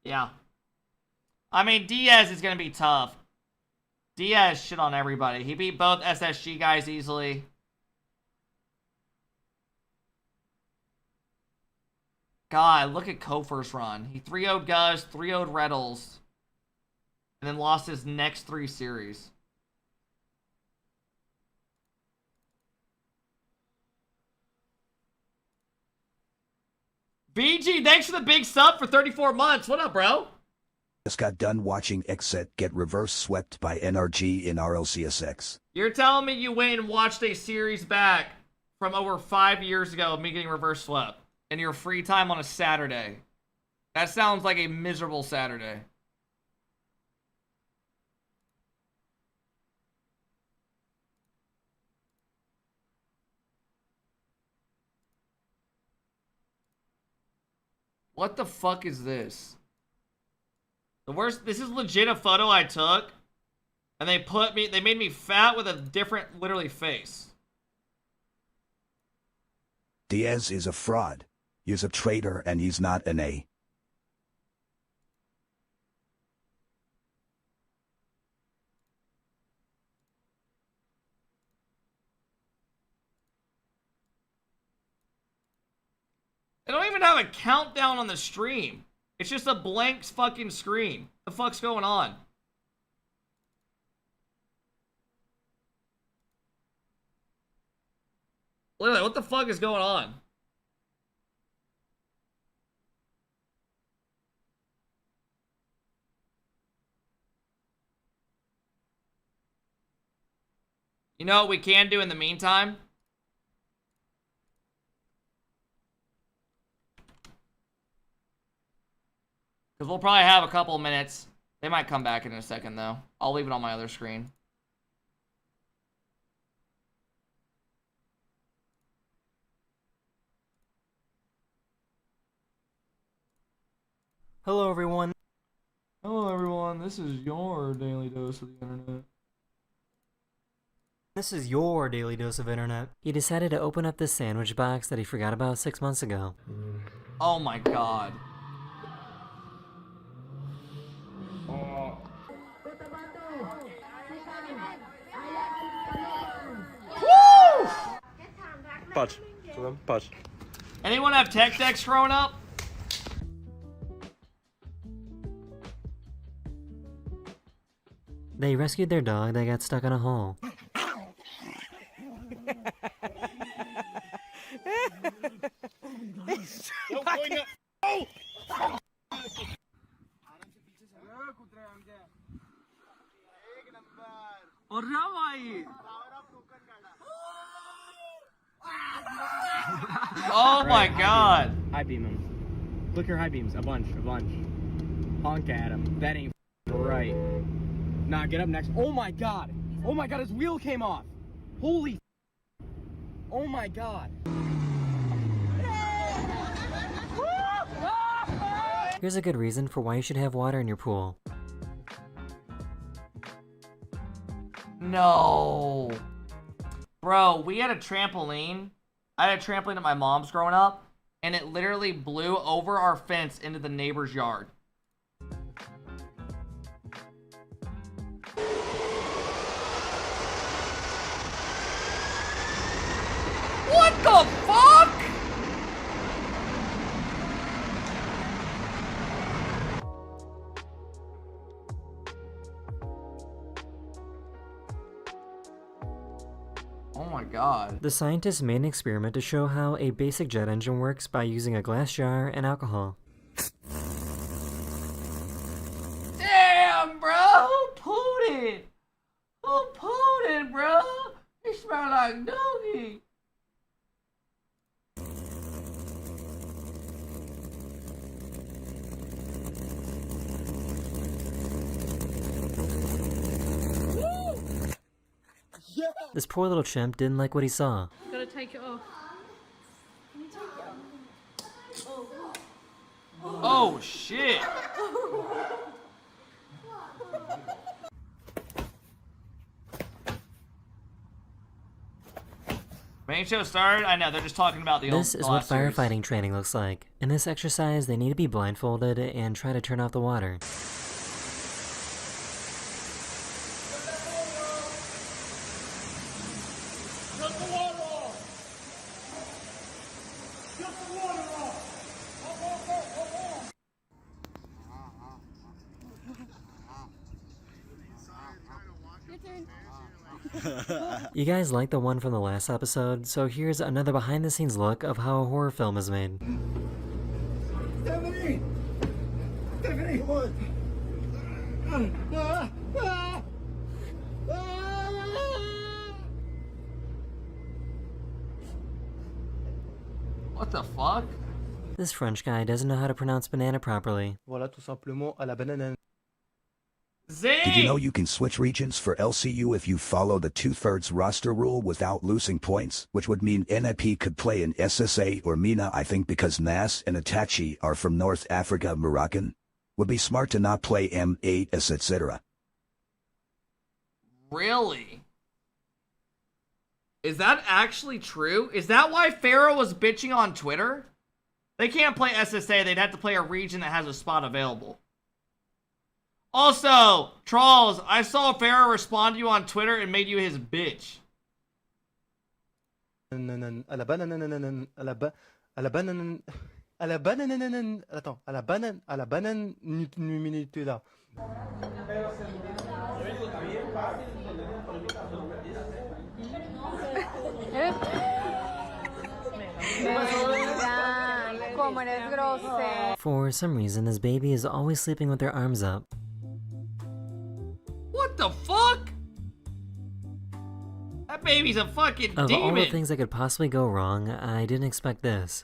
[SPEAKER 1] Yeah. I mean, Diaz is going to be tough. Diaz shit on everybody. He beat both SSG guys easily. God, look at Kofer's run. He 3-0'd Gus, 3-0'd Reddles, and then lost his next 3 series. BG, thanks for the big sub for 34 months. What up, bro?
[SPEAKER 3] Just got done watching Xset get reverse swept by NRG in RLCS.
[SPEAKER 1] You're telling me you went and watched a series back from over 5 years ago of me getting reverse swept in your free time on a Saturday? That sounds like a miserable Saturday. What the fuck is this? The worst, this is legit a photo I took, and they made me fat with a different, literally, face.
[SPEAKER 3] Diaz is a fraud. He's a traitor and he's not an A.
[SPEAKER 1] They don't even have a countdown on the stream. It's just a blank fucking screen. The fuck's going on? Literally, what the fuck is going on? You know what we can do in the meantime? Because we'll probably have a couple minutes. They might come back in a second, though. I'll leave it on my other screen.
[SPEAKER 4] Hello, everyone.
[SPEAKER 1] Hello, everyone. This is your daily dose of the internet.
[SPEAKER 4] This is your daily dose of internet. He decided to open up this sandwich box that he forgot about 6 months ago.
[SPEAKER 1] Oh my god. Woo!
[SPEAKER 4] Patrz, patrz.
[SPEAKER 1] Anyone have tech decks growing up?
[SPEAKER 4] They rescued their dog that got stuck in a hole.
[SPEAKER 1] Oh my god.
[SPEAKER 22] High beam him. Look your high beams. A bunch. Honk at him. That ain't right. Nah, get up next. Oh my god. Oh my god, his wheel came off. Holy. Oh my god.
[SPEAKER 4] Here's a good reason for why you should have water in your pool.
[SPEAKER 1] No. Bro, we had a trampoline. I had a trampoline at my mom's growing up, and it literally blew over our fence into the neighbor's yard. What the fuck? Oh my god.
[SPEAKER 4] The scientists made an experiment to show how a basic jet engine works by using a glass jar and alcohol.
[SPEAKER 1] Damn, bro! Who pulled it? Who pulled it, bro? It smelled like doggy.
[SPEAKER 4] This poor little chimp didn't like what he saw.
[SPEAKER 23] Gotta take it off.
[SPEAKER 1] Oh shit! Main show started? I know, they're just talking about the
[SPEAKER 4] This is what
[SPEAKER 1] last series.
[SPEAKER 4] firefighting training looks like. In this exercise, they need to be blindfolded and try to turn off the water. You guys liked the one from the last episode, so here's another behind the scenes look of how a horror film is made.
[SPEAKER 21] Stephanie! Stephanie! What?
[SPEAKER 1] What the fuck?
[SPEAKER 4] This French guy doesn't know how to pronounce banana properly.
[SPEAKER 21] Voilà tout simplement à la banane.
[SPEAKER 3] Did you know you can switch regions for LCU if you follow the 2/3 roster rule without losing points, which would mean NAP could play in SSA or MENA, I think, because Nas and Itachi are from North Africa, Moroccan. Would be smart to not play M8s, etc.
[SPEAKER 1] Really? Is that actually true? Is that why Pharaoh was bitching on Twitter? They can't play SSA, they'd have to play a region that has a spot available. Also, Trolls, I saw Pharaoh respond to you on Twitter and made you his bitch.
[SPEAKER 4] For some reason, this baby is always sleeping with their arms up.
[SPEAKER 1] What the fuck? That baby's a fucking
[SPEAKER 4] Of
[SPEAKER 1] demon.
[SPEAKER 4] all the things that could possibly go wrong, I didn't expect this.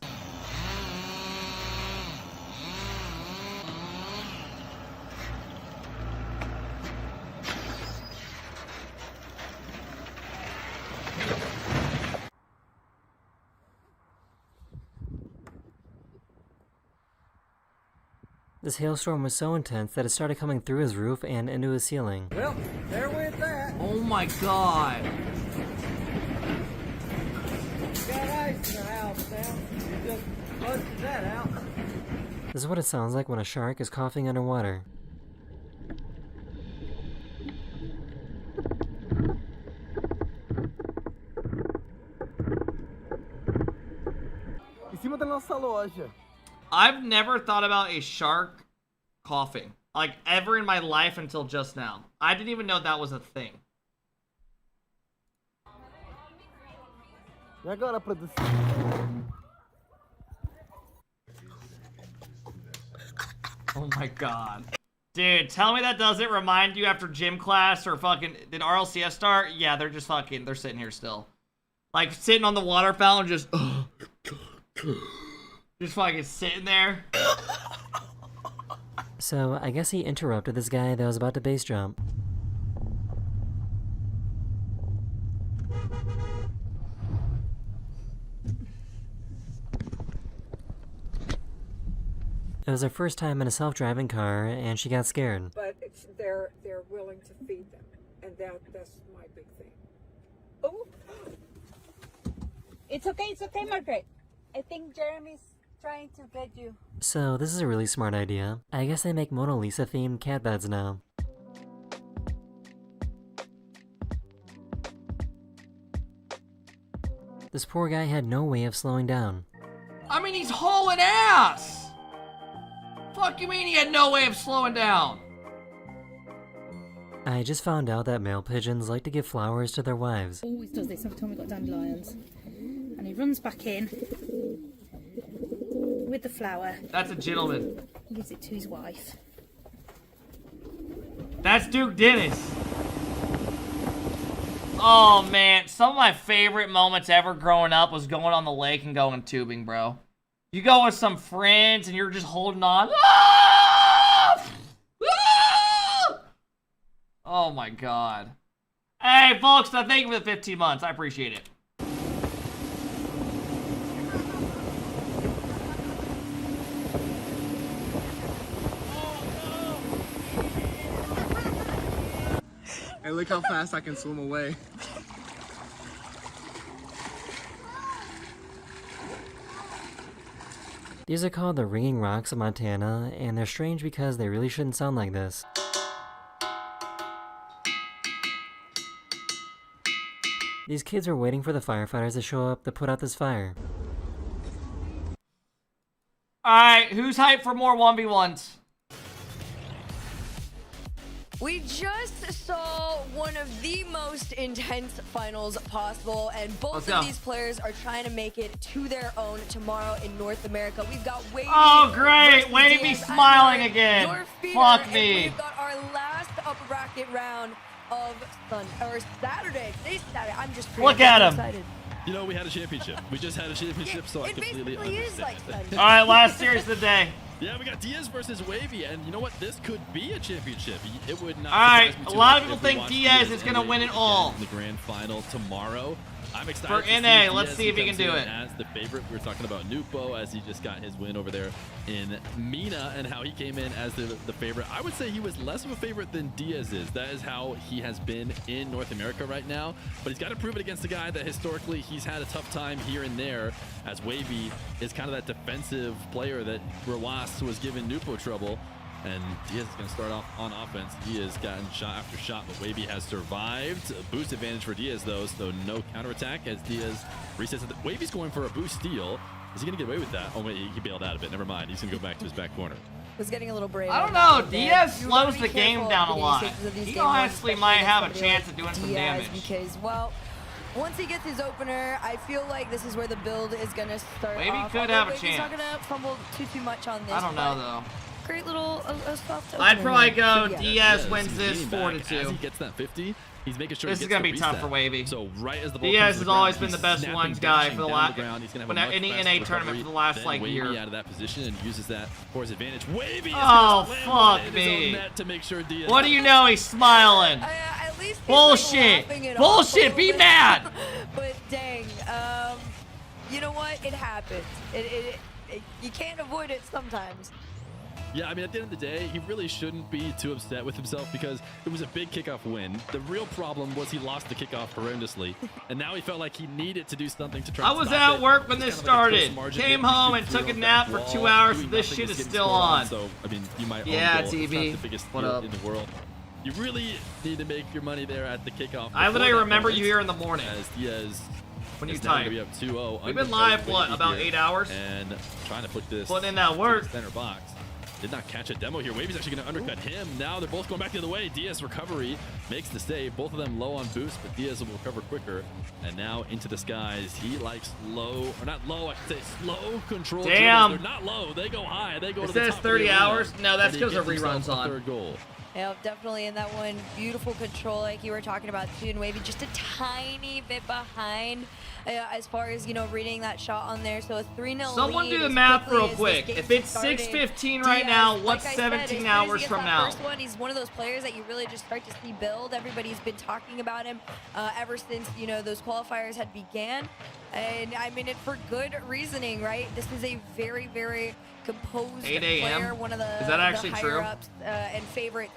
[SPEAKER 4] This hailstorm was so intense that it started coming through his roof and into his ceiling.
[SPEAKER 21] Well, there went that.
[SPEAKER 1] Oh my god.
[SPEAKER 21] You got ice in the house now. You just busted that out.
[SPEAKER 4] This is what it sounds like when a shark is coughing underwater.
[SPEAKER 21] Em cima da nossa loja.
[SPEAKER 1] I've never thought about a shark coughing. Like, ever in my life until just now. I didn't even know that was a thing.
[SPEAKER 21] E agora, produção?
[SPEAKER 1] Oh my god. Dude, tell me that doesn't remind you after gym class or fucking... Did RLCS start? Yeah, they're just fucking... They're sitting here still. Like, sitting on the water fountain just... Just fucking sitting there.
[SPEAKER 4] So, I guess he interrupted this guy that was about to base jump. It was her first time in a self-driving car, and she got scared.
[SPEAKER 5] But they're willing to feed them, and that's my big thing. Oh, it's okay, Margaret. I think Jeremy's trying to get you.
[SPEAKER 4] So, this is a really smart idea. I guess they make Mona Lisa-themed cat beds now. This poor guy had no way of slowing down.
[SPEAKER 1] I mean, he's hauling ass! Fuck you mean he had no way of slowing down?
[SPEAKER 4] I just found out that male pigeons like to give flowers to their wives.
[SPEAKER 8] Always does this every time we've got dandelions. And he runs back in with the flower.
[SPEAKER 1] That's a gentleman.
[SPEAKER 8] He gives it to his wife.
[SPEAKER 1] That's Duke Dennis. Oh man, some of my favorite moments ever growing up was going on the lake and going tubing, bro. You go with some friends and you're just holding on. Ah! Ah! Oh my god. Hey folks, thank you for the 15 months. I appreciate it.
[SPEAKER 23] Hey, look how fast I can swim away.
[SPEAKER 4] These are called the Ringing Rocks of Montana, and they're strange because they really shouldn't sound like this. These kids were waiting for the firefighters to show up to put out this fire.
[SPEAKER 1] Alright, who's hyped for more 1v1s?
[SPEAKER 9] We just saw one of the most intense finals possible, and both of these players are trying to make it to their own tomorrow in North America. We've got Wavy.
[SPEAKER 1] Oh, great. Wavy smiling again. Fuck me.
[SPEAKER 9] We've got our last upper bracket round of Saturday. Today's Saturday. I'm just
[SPEAKER 1] look at him.
[SPEAKER 9] Excited.
[SPEAKER 19] You know, we had a championship. We just had a championship, so I completely understand.
[SPEAKER 1] All right, last series of the day.
[SPEAKER 19] Yeah, we got Diaz versus Wavy, and you know what? This could be a championship. It would not.
[SPEAKER 1] All right, a lot of people think Diaz is going to win it all.
[SPEAKER 19] In the grand final tomorrow. I'm excited
[SPEAKER 1] for NA. Let's see if he can do it.
[SPEAKER 19] As the favorite, we were talking about Nupo as he just got his win over there in MENA and how he came in as the favorite. I would say he was less of a favorite than Diaz is. That is how he has been in North America right now. But he's got to prove it against a guy that historically he's had a tough time here and there, as Wavy is kind of that defensive player that Rawas was giving Nupo trouble. And Diaz is going to start off on offense. He has gotten shot after shot, but Wavy has survived. A boost advantage for Diaz, though, so no counterattack as Diaz resets. Wavy's going for a boost steal. Is he going to get away with that? Oh, wait, he bailed out of it. Never mind. He's going to go back to his back corner.
[SPEAKER 9] Was getting a little brave.
[SPEAKER 1] I don't know. Diaz slows the game down a lot. He honestly might have a chance of doing some damage.
[SPEAKER 9] Because, well, once he gets his opener, I feel like this is where the build is going to start.
[SPEAKER 1] Wavy could have a chance.
[SPEAKER 9] He's not going to fumble too much on this.
[SPEAKER 1] I don't know, though.
[SPEAKER 9] Great little soft opener.
[SPEAKER 1] I'd probably go Diaz wins this 4-2.
[SPEAKER 19] As he gets that 50, he's making sure
[SPEAKER 1] this is gonna be tough for Wavy.
[SPEAKER 19] So right as the ball
[SPEAKER 1] Diaz has always been the best ones guy for the last any NA tournament for the last like year.
[SPEAKER 19] Out of that position and uses that for his advantage. Wavy.
[SPEAKER 1] Oh fuck me!
[SPEAKER 19] To make sure Diaz
[SPEAKER 1] what do you know? He's smiling.
[SPEAKER 9] At least
[SPEAKER 1] bullshit. Bullshit. Be mad.
[SPEAKER 9] But dang, you know what? It happens. You can't avoid it sometimes.
[SPEAKER 19] Yeah, I mean, at the end of the day, he really shouldn't be too upset with himself because it was a big kickoff win. The real problem was he lost the kickoff horrendously, and now he felt like he needed to do something to try to stop it.
[SPEAKER 1] I was at work when this started. Came home and took a nap for 2 hours. This shit is still on.
[SPEAKER 19] So, I mean, you might
[SPEAKER 1] TV.
[SPEAKER 19] The biggest deal in the world. You really need to make your money there at the kickoff.
[SPEAKER 1] I literally remember you here in the morning.
[SPEAKER 19] As Diaz
[SPEAKER 1] when you type.
[SPEAKER 19] Be up 2-0.
[SPEAKER 1] We've been live, what, about 8 hours?
[SPEAKER 19] And trying to put this
[SPEAKER 1] in that work.
[SPEAKER 19] Center box. Did not catch a demo here. Wavy's actually going to undercut him. Now they're both going back the other way. Diaz recovery makes the save. Both of them low on boost, but Diaz will recover quicker. And now into the skies. He likes low, or not low, I should say slow control.
[SPEAKER 1] Damn.
[SPEAKER 19] They're not low. They go high. They go to
[SPEAKER 1] the
[SPEAKER 19] the
[SPEAKER 1] top. It says 30 hours? No, that's because of reruns on.
[SPEAKER 19] Third goal.
[SPEAKER 9] Yeah, definitely in that one. Beautiful control like you were talking about too, and Wavy just a tiny bit behind as far as, you know, reading that shot on there. So a 3-0
[SPEAKER 1] Someone do the math real quick. If it's 6:15 right now, what's 17 hours from now?
[SPEAKER 9] First one, he's one of those players that you really just start to see build. Everybody's been talking about him ever since, you know, those qualifiers had began. And I mean it for good reasoning, right? This is a very, very composed
[SPEAKER 1] 8
[SPEAKER 9] player, one of the,
[SPEAKER 1] is that actually
[SPEAKER 9] the higher ups and favorite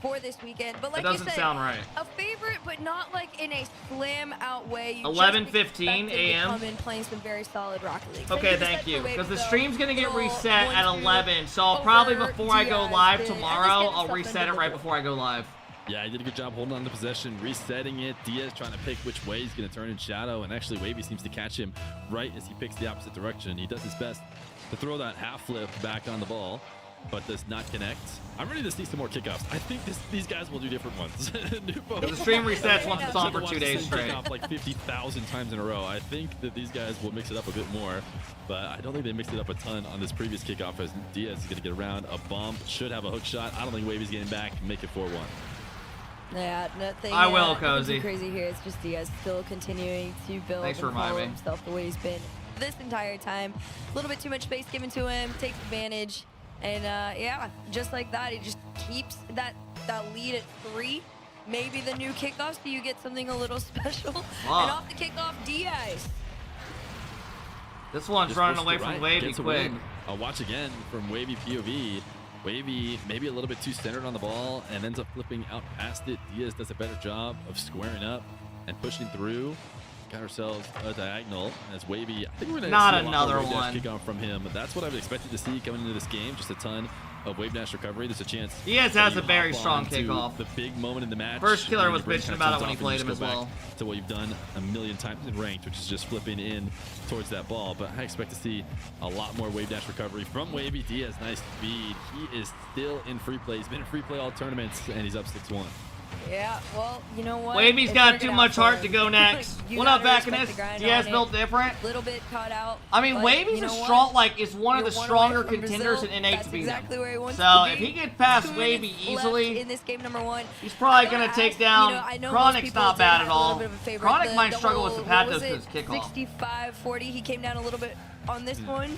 [SPEAKER 9] for this weekend. But like
[SPEAKER 1] that doesn't
[SPEAKER 9] you said,
[SPEAKER 1] sound right.
[SPEAKER 9] A favorite, but not like in a slam out way.
[SPEAKER 1] 11:15 a.m.
[SPEAKER 9] Come in playing some very solid Rocket League.
[SPEAKER 1] Okay, thank you. Because the stream's gonna get reset at 11, so I'll probably before I go live tomorrow, I'll reset it right before I go live.
[SPEAKER 19] Yeah, he did a good job holding on to possession, resetting it. Diaz trying to pick which way he's going to turn in shadow, and actually Wavy seems to catch him right as he picks the opposite direction. He does his best to throw that half flip back on the ball, but does not connect. I'm ready to see some more kickoffs. I think these guys will do different ones.
[SPEAKER 1] The stream resets once it's on for 2 days straight.
[SPEAKER 19] Kickoff like 50,000 times in a row. I think that these guys will mix it up a bit more, but I don't think they mixed it up a ton on this previous kickoff as Diaz is going to get around a bump, should have a hook shot. I don't think Wavy's getting back, make it 4-1.
[SPEAKER 9] Yeah, nothing.
[SPEAKER 1] I will, Cozy.
[SPEAKER 9] Crazy here. It's just Diaz still continuing to build and follow himself the way he's been this entire time. A little bit too much space given to him, takes advantage, and yeah, just like that, he just keeps that lead at 3. Maybe the new kickoff, so you get something a little special.
[SPEAKER 1] Wow.
[SPEAKER 9] And off the kickoff, Diaz.
[SPEAKER 1] This one's running away from Wavy quick.
[SPEAKER 19] I'll watch again from Wavy POV. Wavy maybe a little bit too centered on the ball and ends up flipping out past it. Diaz does a better job of squaring up and pushing through. Got ourselves a diagonal as Wavy. I think we're going to see
[SPEAKER 1] another one
[SPEAKER 19] kick out from him. That's what I've expected to see coming into this game. Just a ton of wave dash recovery, there's a chance.
[SPEAKER 1] Diaz has a very strong kickoff.
[SPEAKER 19] The big moment in the match.
[SPEAKER 1] First killer was bitching about it when he played him as well.
[SPEAKER 19] To what you've done a million times in ranked, which is just flipping in towards that ball. But I expect to see a lot more wave dash recovery from Wavy. Diaz, nice speed. He is still in free play. He's been in free play all tournaments, and he's up 6-1.
[SPEAKER 9] Yeah, well, you know what?
[SPEAKER 1] Wavy's got too much heart to go next. What up, Bacchus? Diaz built different.
[SPEAKER 9] Little bit caught out.
[SPEAKER 1] I mean, Wavy's a strong, like, is one of the stronger contenders in NA to beat him. So if he gets past Wavy easily,
[SPEAKER 9] in this game number 1,
[SPEAKER 1] he's probably gonna take down. Chronic's not bad at all. Chronic might struggle with the Patos because kickoff.
[SPEAKER 9] 65-40. He came down a little bit on this one.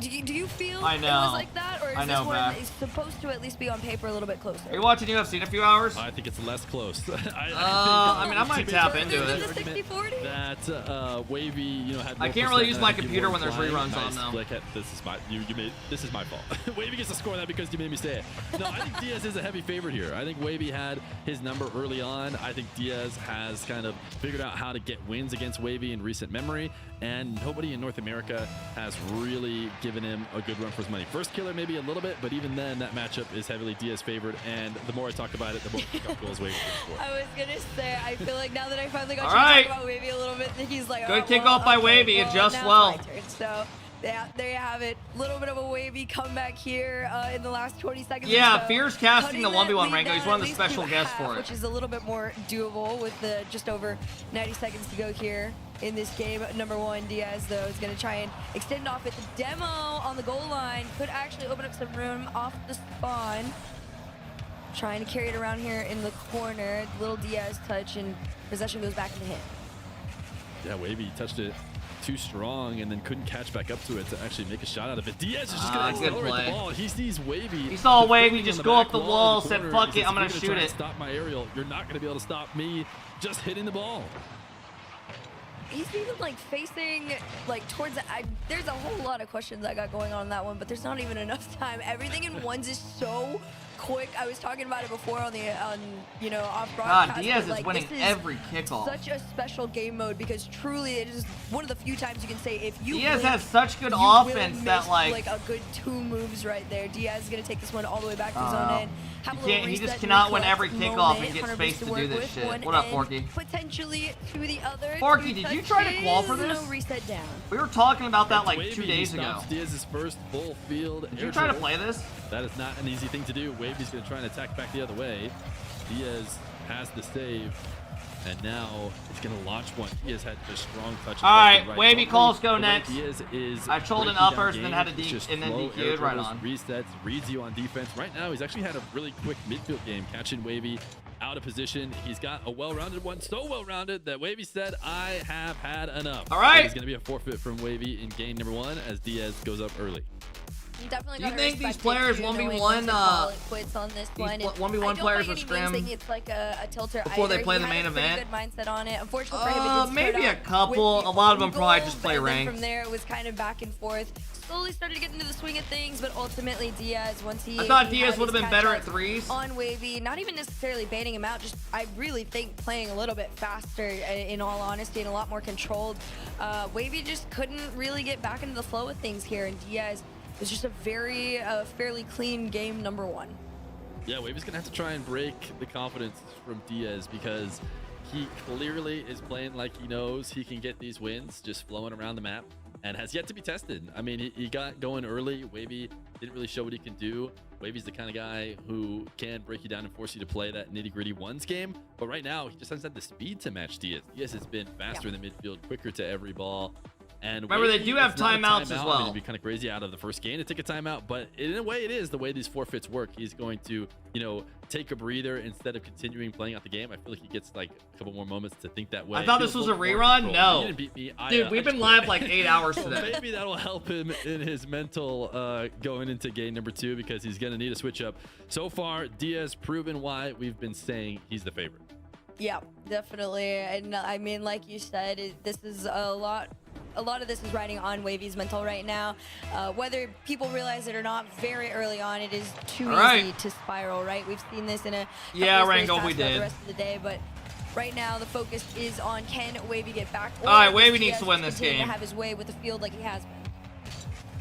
[SPEAKER 9] Do you feel
[SPEAKER 1] I know.
[SPEAKER 9] it was like that, or is this one is supposed to at least be on paper a little bit closer?
[SPEAKER 1] Are you watching UFC in a few hours?
[SPEAKER 19] I think it's less close.
[SPEAKER 1] I mean, I might tap into it.
[SPEAKER 19] That Wavy, you know, had.
[SPEAKER 1] I can't really use my computer when there's reruns on though.
[SPEAKER 19] This is my fault. Wavy gets to score that because you made me say it. No, I think Diaz is a heavy favorite here. I think Wavy had his number early on. I think Diaz has kind of figured out how to get wins against Wavy in recent memory, and nobody in North America has really given him a good run for his money. First killer maybe a little bit, but even then that matchup is heavily Diaz favored, and the more I talk about it, the more pickup goals Wavy can score.
[SPEAKER 9] I was gonna say, I feel like now that I finally got you to talk about Wavy a little bit, he's like,
[SPEAKER 1] good kickoff by Wavy, adjust well.
[SPEAKER 9] So yeah, there you have it. A little bit of a Wavy comeback here in the last 20 seconds.
[SPEAKER 1] Yeah, Fear's casting the 1v1 Rango. He's one of the special guests for it.
[SPEAKER 9] Which is a little bit more doable with the just over 90 seconds to go here in this game. Number 1, Diaz, though, is going to try and extend off it. The demo on the goal line could actually open up some room off the spawn. Trying to carry it around here in the corner. Little Diaz touch, and possession goes back into him.
[SPEAKER 19] Yeah, Wavy touched it too strong and then couldn't catch back up to it to actually make a shot out of it. Diaz is just going to accelerate the ball. He sees Wavy.
[SPEAKER 1] He saw Wavy just go up the wall, said, fuck it, I'm going to shoot it.
[SPEAKER 19] Stop my aerial. You're not going to be able to stop me just hitting the ball.
[SPEAKER 9] He's even like facing like towards the, there's a whole lot of questions I got going on that one, but there's not even enough time. Everything in ones is so quick. I was talking about it before on the you know, off broadcast.
[SPEAKER 1] God, Diaz is winning every kickoff.
[SPEAKER 9] Such a special game mode because truly it is one of the few times you can say if you
[SPEAKER 1] Diaz
[SPEAKER 9] blink,
[SPEAKER 1] has such good offense that
[SPEAKER 9] like a good 2 moves right there. Diaz is gonna take this one all the way back to his own end.
[SPEAKER 1] He just cannot win every kickoff and get space to do this shit. What up, Forky?
[SPEAKER 9] Potentially to the other.
[SPEAKER 1] Forky, did you try to qual for this?
[SPEAKER 9] No reset down.
[SPEAKER 1] We were talking about that like 2 days ago.
[SPEAKER 19] Diaz's first full field.
[SPEAKER 1] Did you try to play this?
[SPEAKER 19] That is not an easy thing to do. Wavy's going to try and attack back the other way. Diaz has the save, and now it's going to launch one. Diaz had a strong touch.
[SPEAKER 1] All right, Wavy calls go next.
[SPEAKER 19] Diaz is
[SPEAKER 1] I told an uppers and then had a and then DQ'd right on.
[SPEAKER 19] Resets, reads you on defense. Right now, he's actually had a really quick midfield game, catching Wavy out of position. He's got a well-rounded one, so well-rounded that Wavy said, I have had enough.
[SPEAKER 1] All right.
[SPEAKER 19] It's going to be a forfeit from Wavy in game number 1 as Diaz goes up early.
[SPEAKER 9] Do
[SPEAKER 1] you think these players 1v1
[SPEAKER 9] quits on this one?
[SPEAKER 1] 1v1 players will scrim
[SPEAKER 9] it's like a tilter
[SPEAKER 1] before they play the main event?
[SPEAKER 9] Good mindset on it. Unfortunately for him, it didn't
[SPEAKER 1] maybe a couple. A lot of them probably just play ranked.
[SPEAKER 9] From there, it was kind of back and forth. Slowly started to get into the swing of things, but ultimately Diaz, once he...
[SPEAKER 1] I thought Diaz would have been better at threes.
[SPEAKER 9] On Wavy, not even necessarily baiting him out, just I really think playing a little bit faster, in all honesty, and a lot more controlled. Wavy just couldn't really get back into the flow of things here, and Diaz was just a very fairly clean game number 1.
[SPEAKER 19] Yeah, Wavy's gonna have to try and break the confidence from Diaz because he clearly is playing like he knows he can get these wins just flowing around the map and has yet to be tested. I mean, he got going early. Wavy didn't really show what he can do. Wavy's the kind of guy who can break you down and force you to play that nitty-gritty ones game. But right now, he just hasn't had the speed to match Diaz. Diaz has been faster in the midfield, quicker to every ball. And
[SPEAKER 1] remember, they do have timeouts as well.
[SPEAKER 19] I mean, it'd be kind of crazy out of the first game to take a timeout, but in a way, it is the way these forfeits work. He's going to, you know, take a breather instead of continuing playing out the game. I feel like he gets like a couple more moments to think that way.
[SPEAKER 1] I thought this was a rerun. No,
[SPEAKER 19] he didn't beat me.
[SPEAKER 1] Dude, we've been live like 8 hours today.
[SPEAKER 19] Maybe that'll help him in his mental going into game number 2 because he's going to need a switch up. So far, Diaz proven why we've been saying he's the favorite.
[SPEAKER 9] Yeah, definitely. And I mean, like you said, this is a lot of this is riding on Wavy's mental right now. Whether people realize it or not, very early on, it is too easy to spiral, right? We've seen this in a
[SPEAKER 1] Rango, we did
[SPEAKER 9] the rest of the day, but right now the focus is on can Wavy get back.
[SPEAKER 1] All right, Wavy needs to win this game.
[SPEAKER 9] To have his way with the field like he has been.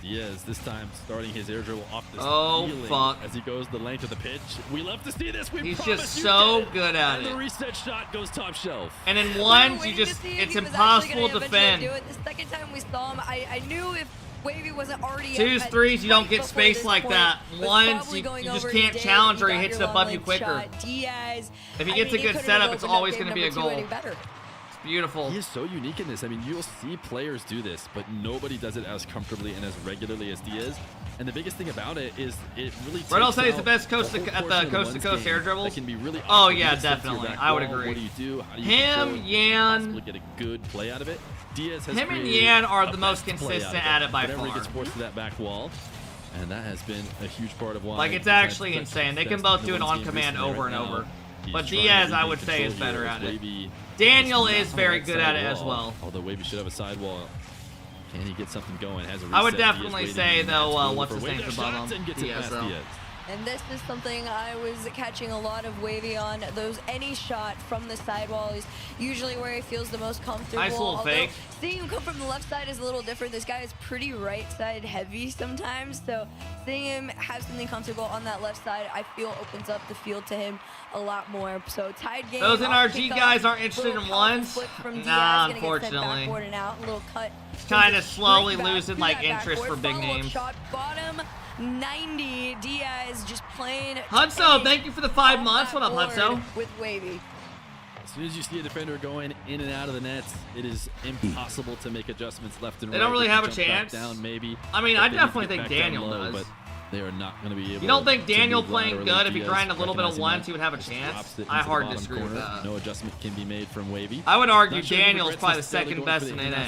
[SPEAKER 19] Diaz this time starting his air dribble off the ceiling
[SPEAKER 1] fuck.
[SPEAKER 19] as he goes the length of the pitch. We love to see this.
[SPEAKER 1] He's just so good at it.
[SPEAKER 19] The reset shot goes top shelf.
[SPEAKER 1] And in ones, it's impossible to defend.
[SPEAKER 9] The second time we saw him, I knew if Wavy wasn't already
[SPEAKER 1] twos, threes, you don't get space like that. Ones, you just can't challenge or he hits it above you quicker.
[SPEAKER 9] Diaz,
[SPEAKER 1] if he gets a good setup, it's always going to be a goal. It's beautiful.
[SPEAKER 19] He is so unique in this. I mean, you'll see players do this, but nobody does it as comfortably and as regularly as Diaz. And the biggest thing about it is it really takes
[SPEAKER 1] I'll say he's the best
[SPEAKER 19] at
[SPEAKER 1] the coast-to-coast air dribbles.
[SPEAKER 19] Can be really
[SPEAKER 1] oh, yeah, definitely. I would agree.
[SPEAKER 19] What do you do? How do you
[SPEAKER 1] him, Yan.
[SPEAKER 19] Get a good play out of it. Diaz has
[SPEAKER 1] him and Yan are the most consistent at it by far.
[SPEAKER 19] Whenever he gets forced to that back wall. And that has been a huge part of why.
[SPEAKER 1] Like, it's actually insane. They can both do it on command over and over. But Diaz, I would say, is better at it. Daniel is very good at it as well.
[SPEAKER 19] Although Wavy should have a sidewall. Can he get something going? Has a reset.
[SPEAKER 1] I would definitely say, though, what's his name's above him?
[SPEAKER 9] Diaz, though. And this is something I was catching a lot of Wavy on. Any shot from the sidewall is usually where he feels the most comfortable.
[SPEAKER 1] Nice little fake.
[SPEAKER 9] Seeing him come from the left side is a little different. This guy is pretty right side heavy sometimes. So seeing him have something comfortable on that left side, I feel opens up the field to him a lot more. So tied game.
[SPEAKER 1] Those NRG guys aren't interested in ones? Nah, unfortunately. Kind of slowly losing like interest for big names.
[SPEAKER 9] Shot bottom. 90. Diaz just playing.
[SPEAKER 1] Hudso, thank you for the 5 months. What up, Hudso?
[SPEAKER 9] With Wavy.
[SPEAKER 19] As soon as you see a defender going in and out of the nets, it is impossible to make adjustments left and right.
[SPEAKER 1] They don't really have a chance.
[SPEAKER 19] Down, maybe.
[SPEAKER 1] I mean, I definitely think Daniel does.
[SPEAKER 19] But they are not going to be able.
[SPEAKER 1] You don't think Daniel playing good, if he grind a little bit of ones, he would have a chance? I hard disagree with that.
[SPEAKER 19] No adjustment can be made from Wavy.
[SPEAKER 1] I would argue Daniel is probably the second best in NA.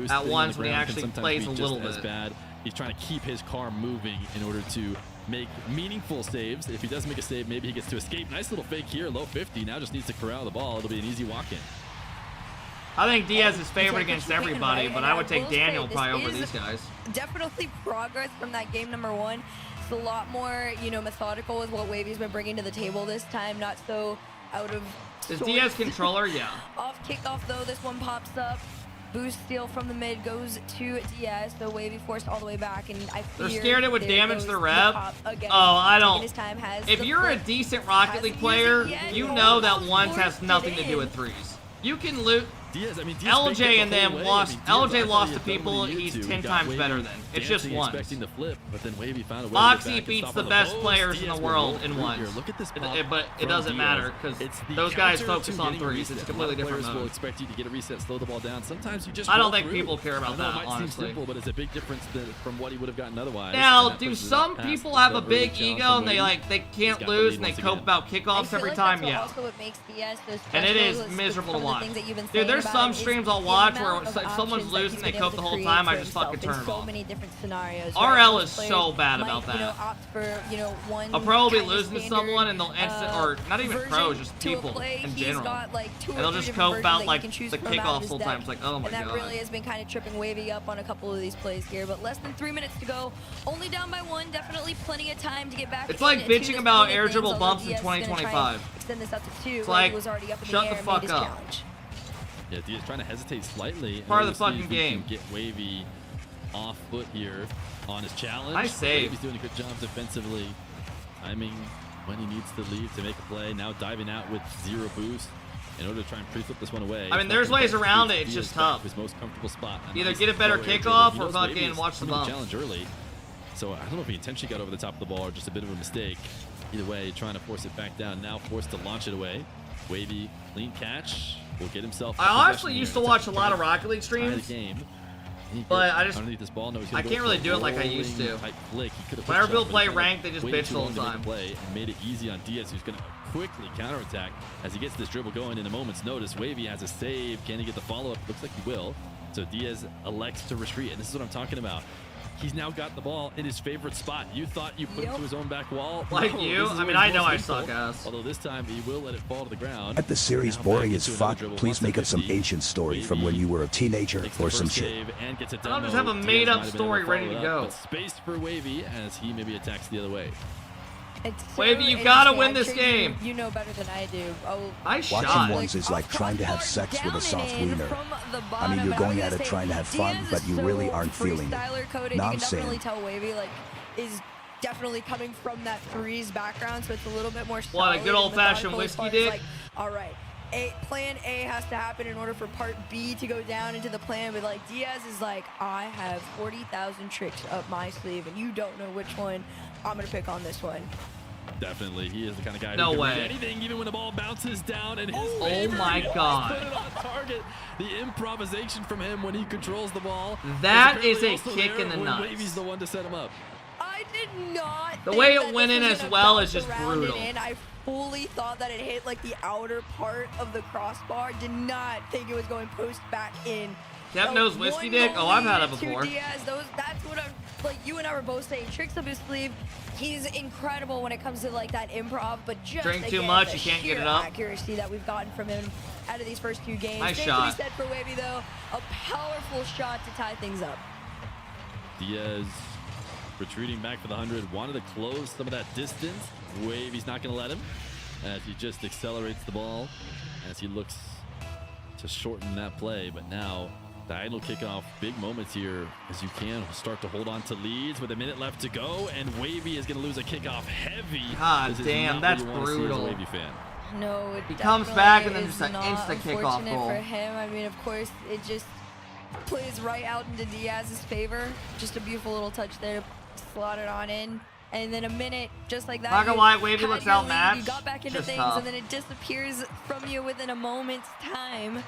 [SPEAKER 1] At ones when he actually plays a little bit.
[SPEAKER 19] He's trying to keep his car moving in order to make meaningful saves. If he does make a save, maybe he gets to escape. Nice little fake here, low 50. Now just needs to corral the ball. It'll be an easy walk-in.
[SPEAKER 1] I think Diaz is favored against everybody, but I would take Daniel probably over these guys.
[SPEAKER 9] Definitely progress from that game number 1. It's a lot more, methodical with what Wavy's been bringing to the table this time. Not so out of
[SPEAKER 1] Is Diaz controller? Yeah.
[SPEAKER 9] Off kickoff, though, this one pops up. Boost steal from the mid goes to Diaz, so Wavy forced all the way back, and I fear
[SPEAKER 1] they're scared it would damage the rev. I don't. If you're a decent Rocket League player, you know that ones has nothing to do with threes. You can loot.
[SPEAKER 19] Diaz, I mean,
[SPEAKER 1] LJ and them lost. LJ lost to people he's 10 times better than. It's just ones.
[SPEAKER 19] Expecting the flip, but then Wavy found a way
[SPEAKER 1] Moxie beats the best players in the world in ones.
[SPEAKER 19] Look at this,
[SPEAKER 1] but it doesn't matter because those guys focus on threes. It's a completely different mode.
[SPEAKER 19] Will expect you to get a reset, slow the ball down. Sometimes you just.
[SPEAKER 1] I don't think people care about that.
[SPEAKER 19] It might seem simple, but it's a big difference from what he would have gotten otherwise.
[SPEAKER 1] Now, do some people have a big ego and they can't lose and they cope about kickoffs every time? Yeah. And it is miserable to watch. Dude, there's some streams I'll watch where if someone's losing, they cope the whole time. I just fucking turn it off. RL is so bad about that. A pro will be losing to someone and they'll or not even pros, just people in general. And they'll just cope about like the kickoffs the whole time. It's like, oh my god.
[SPEAKER 9] And that really has been kind of tripping Wavy up on a couple of these plays here. But less than 3 minutes to go. Only down by 1. Definitely plenty of time to get back.
[SPEAKER 1] It's like bitching about air dribble bumps in 2025.
[SPEAKER 9] Extend this out to 2.
[SPEAKER 1] It's like,
[SPEAKER 9] shut the
[SPEAKER 1] fuck up.
[SPEAKER 19] Yeah, Diaz trying to hesitate slightly.
[SPEAKER 1] Part of the fucking game.
[SPEAKER 19] Get Wavy off foot here on his challenge.
[SPEAKER 1] Nice save.
[SPEAKER 19] He's doing a good job defensively. Timing when he needs to leave to make a play. Now diving out with 0 boost in order to try and pre-flip this one away.
[SPEAKER 1] I mean, there's ways around it. It's just tough.
[SPEAKER 19] His most comfortable spot.
[SPEAKER 1] Either get a better kickoff or fucking watch the bump.
[SPEAKER 19] Challenge early. So I don't know if he intentionally got over the top of the ball or just a bit of a mistake. Either way, trying to force it back down. Now forced to launch it away. Wavy, clean catch. Will get himself.
[SPEAKER 1] I honestly used to watch a lot of Rocket League streams, but I can't really do it like I used to. Whenever people play ranked, they just bitch the whole time.
[SPEAKER 19] Play and made it easy on Diaz, who's going to quickly counterattack as he gets this dribble going in a moment's notice. Wavy has a save. Can he get the follow-up? Looks like he will. So Diaz elects to retreat, and this is what I'm talking about. He's now got the ball in his favorite spot. You thought you put him to his own back wall.
[SPEAKER 1] Like
[SPEAKER 19] no,
[SPEAKER 1] you? I mean, I know I suck ass.
[SPEAKER 19] Although this time he will let it fall to the ground.
[SPEAKER 3] At the series boring as fuck, please make up some ancient story from when you were a teenager or some shit.
[SPEAKER 1] I'll just have a made-up story ready to go.
[SPEAKER 19] But space for Wavy as he maybe attacks the other way.
[SPEAKER 1] Wavy, you gotta win this game.
[SPEAKER 9] You know better than I do. Oh,
[SPEAKER 3] Watching ones is like trying to have sex with a soft wiener. I mean, you're going at it trying to have fun, but you really aren't feeling it.
[SPEAKER 9] You can definitely tell Wavy is definitely coming from that freeze background, so it's a little bit more solid.
[SPEAKER 1] What a good old-fashioned whiskey dick.
[SPEAKER 9] Like, all right, plan A has to happen in order for part B to go down into the plan, but like Diaz is like, I have 40,000 tricks up my sleeve, and you don't know which one I'm gonna pick on this one.
[SPEAKER 19] Definitely, he is the kind of guy
[SPEAKER 1] no
[SPEAKER 19] who can
[SPEAKER 1] way.
[SPEAKER 19] read anything, even when the ball bounces down. And his
[SPEAKER 1] oh my God!
[SPEAKER 19] Put it on target. The improvisation from him when he controls the ball.
[SPEAKER 1] That is a kick in the nuts.
[SPEAKER 19] Wavy's the one to set him up.
[SPEAKER 9] I did not.
[SPEAKER 1] The way it went in as well is just brutal.
[SPEAKER 9] I fully thought that it hit like the outer part of the crossbar. Did not think it was going post back in.
[SPEAKER 1] Kept nose whiskey dick. Oh, I've had it before.
[SPEAKER 9] Diaz, that's what I'm like. You and I were both saying tricks up his sleeve. He's incredible when it comes to like that improv, but just
[SPEAKER 1] drink too much, you can't get it up.
[SPEAKER 9] Accuracy that we've gotten from him out of these first few games.
[SPEAKER 1] Nice
[SPEAKER 9] Same
[SPEAKER 1] shot.
[SPEAKER 9] to be said for Wavy though. A powerful shot to tie things up.
[SPEAKER 19] Diaz retreating back for the 100, wanted to close some of that distance. Wavy's not going to let him as he just accelerates the ball as he looks to shorten that play. But now diagonal kickoff, big moments here as you can start to hold on to leads with a minute left to go, and Wavy is going to lose a kickoff heavy.
[SPEAKER 1] God damn, that's brutal.
[SPEAKER 19] Wavy fan.
[SPEAKER 9] No, it
[SPEAKER 1] he comes back and then just an instant kickoff goal.
[SPEAKER 9] For him, I mean, of course, it just plays right out into Diaz's favor. Just a beautiful little touch there, slot it on in. And then a minute, just like that.
[SPEAKER 1] Not gonna lie, Wavy looks outmatched.
[SPEAKER 9] You got back into things,
[SPEAKER 1] tough.
[SPEAKER 9] and then it disappears from you within a moment's time.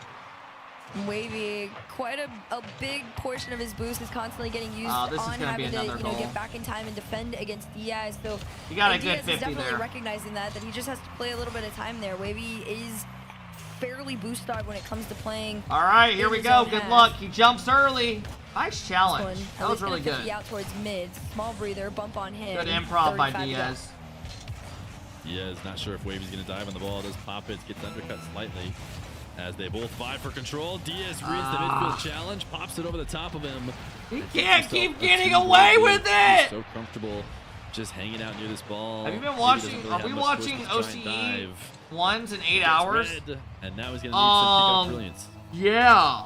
[SPEAKER 9] Wavy, quite a big portion of his boost is constantly getting used on having to get back in time and defend against Diaz. So
[SPEAKER 1] you got a good
[SPEAKER 9] Diaz
[SPEAKER 1] 50
[SPEAKER 9] is definitely
[SPEAKER 1] there.
[SPEAKER 9] recognizing that he just has to play a little bit of time there. Wavy is fairly boost starved when it comes to playing.
[SPEAKER 1] All right, here we go. Good luck. He jumps early. Nice challenge. That was really good.
[SPEAKER 9] Out towards mid, small breather, bump on him.
[SPEAKER 1] Good improv by Diaz.
[SPEAKER 19] Diaz not sure if Wavy's going to dive on the ball. Does pop it, gets undercut slightly. As they both vie for control, Diaz reads the midfield challenge, pops it over the top of him.
[SPEAKER 1] He can't keep getting away with it!
[SPEAKER 19] So comfortable just hanging out near this ball.
[SPEAKER 1] Have you been watching, are we watching OCE ones in 8 hours?
[SPEAKER 19] And now he's going to need some kickoff brilliance.
[SPEAKER 1] Yeah,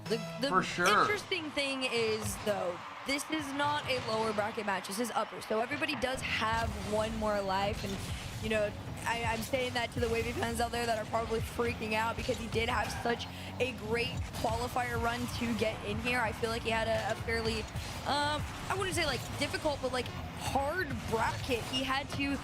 [SPEAKER 9] the
[SPEAKER 1] for sure.
[SPEAKER 9] Interesting thing is, though, this is not a lower bracket match, this is upper. So everybody does have one more life, and you know, I'm saying that to the Wavy fans out there that are probably freaking out because he did have such a great qualifier run to get in here. I feel like he had a fairly, I wouldn't say like difficult, but like hard bracket. He had to,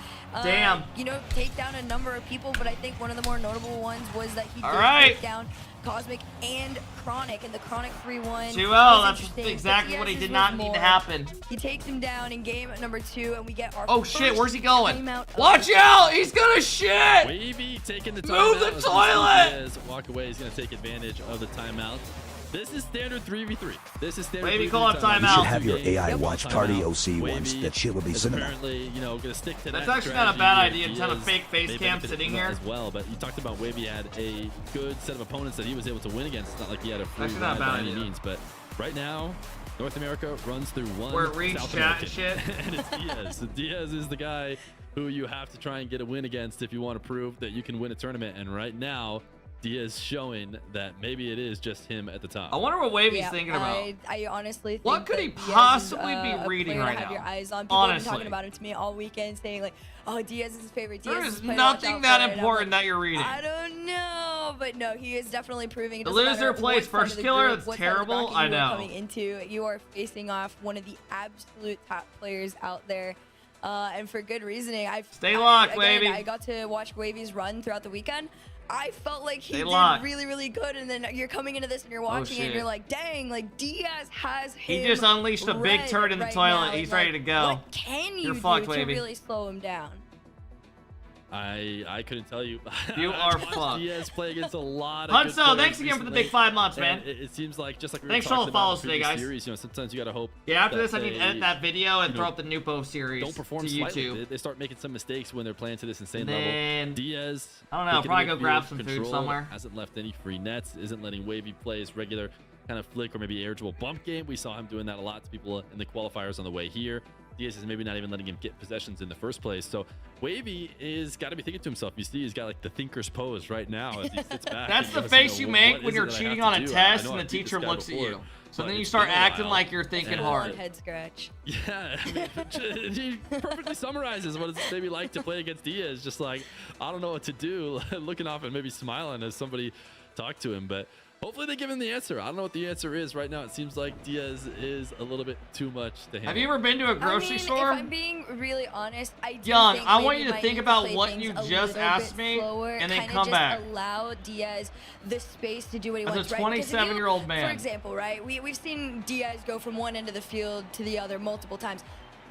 [SPEAKER 9] you know, take down a number of people, but I think one of the more notable ones was that he did take down Cosmic and Chronic, and the Chronic 3-1.
[SPEAKER 1] 2-0, that's exactly what he did not need to happen.
[SPEAKER 9] He takes him down in game number 2, and we get our
[SPEAKER 1] oh shit, where's he going? Watch out, he's gonna shit!
[SPEAKER 19] Wavy taking the
[SPEAKER 1] timeout. Move the toilet!
[SPEAKER 19] Walk away, he's gonna take advantage of the timeout. This is standard 3v3. This is standard
[SPEAKER 1] Wavy, call up timeout.
[SPEAKER 3] You should have your AI watch party OC once. That shit will be cinema.
[SPEAKER 19] Apparently, you know, gonna stick to
[SPEAKER 1] that's
[SPEAKER 19] that
[SPEAKER 1] actually not a bad idea.
[SPEAKER 19] A
[SPEAKER 1] ton of fake face cam sitting here
[SPEAKER 19] as well. But you talked about Wavy had a good set of opponents that he was able to win against. It's not like he had a free ride by any means. But right now, North America runs through one South American.
[SPEAKER 1] Shit.
[SPEAKER 19] And it's Diaz. So Diaz is the guy who you have to try and get a win against if you want to prove that you can win a tournament. And right now, Diaz showing that maybe it is just him at the top.
[SPEAKER 1] I wonder what Wavy's thinking about.
[SPEAKER 9] I honestly think
[SPEAKER 1] what could he possibly be reading right now?
[SPEAKER 9] Your eyes on. People have been talking about it to me all weekend, saying like, "Oh, Diaz is his favorite."
[SPEAKER 1] There is nothing that important that you're reading.
[SPEAKER 9] I don't know, but no, he is definitely proving.
[SPEAKER 1] The loser plays first killer. That's terrible. I know.
[SPEAKER 9] Coming into, you are facing off one of the absolute top players out there. And for good reasoning.
[SPEAKER 1] Stay locked, Wavy.
[SPEAKER 9] I got to watch Wavy's run throughout the weekend. I felt like he did really, really good, and then you're coming into this and you're watching it and you're like, dang, like Diaz has him.
[SPEAKER 1] He just unleashed a big turd in the toilet. He's ready to go.
[SPEAKER 9] What can you do to really slow him down?
[SPEAKER 19] I couldn't tell you.
[SPEAKER 1] You are fucked.
[SPEAKER 19] Diaz play against a lot of
[SPEAKER 1] Hunso, thanks again for the big 5 months, man.
[SPEAKER 19] It seems like just like we
[SPEAKER 1] thanks for all the follows today, guys.
[SPEAKER 19] Series, you know, sometimes you gotta hope.
[SPEAKER 1] Yeah, after this, I need to edit that video and throw up the Nupo series
[SPEAKER 19] don't perform
[SPEAKER 1] to YouTube.
[SPEAKER 19] They start making some mistakes when they're playing to this insane level. Diaz,
[SPEAKER 1] I don't know, probably go grab some food somewhere.
[SPEAKER 19] Hasn't left any free nets. Isn't letting Wavy play his regular kind of flick or maybe air dribble bump game. We saw him doing that a lot to people in the qualifiers on the way here. Diaz is maybe not even letting him get possessions in the first place. So Wavy is got to be thinking to himself. You see, he's got like the thinker's pose right now as he sits back.
[SPEAKER 1] That's the face you make when you're cheating on a test and the teacher looks at you. So then you start acting like you're thinking hard.
[SPEAKER 9] Head scratch.
[SPEAKER 19] Yeah, I mean, he perfectly summarizes what it's maybe like to play against Diaz. Just like, I don't know what to do, looking off and maybe smiling as somebody talked to him. But hopefully they give him the answer. I don't know what the answer is right now. It seems like Diaz is a little bit too much to handle.
[SPEAKER 1] Have you ever been to a grocery store?
[SPEAKER 9] If I'm being really honest, I do
[SPEAKER 1] Young,
[SPEAKER 9] think
[SPEAKER 1] I want
[SPEAKER 9] maybe
[SPEAKER 1] you to
[SPEAKER 9] might
[SPEAKER 1] think
[SPEAKER 9] need to
[SPEAKER 1] about
[SPEAKER 9] play
[SPEAKER 1] what
[SPEAKER 9] things
[SPEAKER 1] you
[SPEAKER 9] a
[SPEAKER 1] just
[SPEAKER 9] little
[SPEAKER 1] asked
[SPEAKER 9] bit
[SPEAKER 1] me
[SPEAKER 9] slower,
[SPEAKER 1] and then
[SPEAKER 9] kinda
[SPEAKER 1] come
[SPEAKER 9] just
[SPEAKER 1] back.
[SPEAKER 9] Allow Diaz the space to do what he
[SPEAKER 1] As a
[SPEAKER 9] wants, right? Because if you-
[SPEAKER 1] 27-year-old man.
[SPEAKER 9] For example, right? We've seen Diaz go from one end of the field to the other multiple times.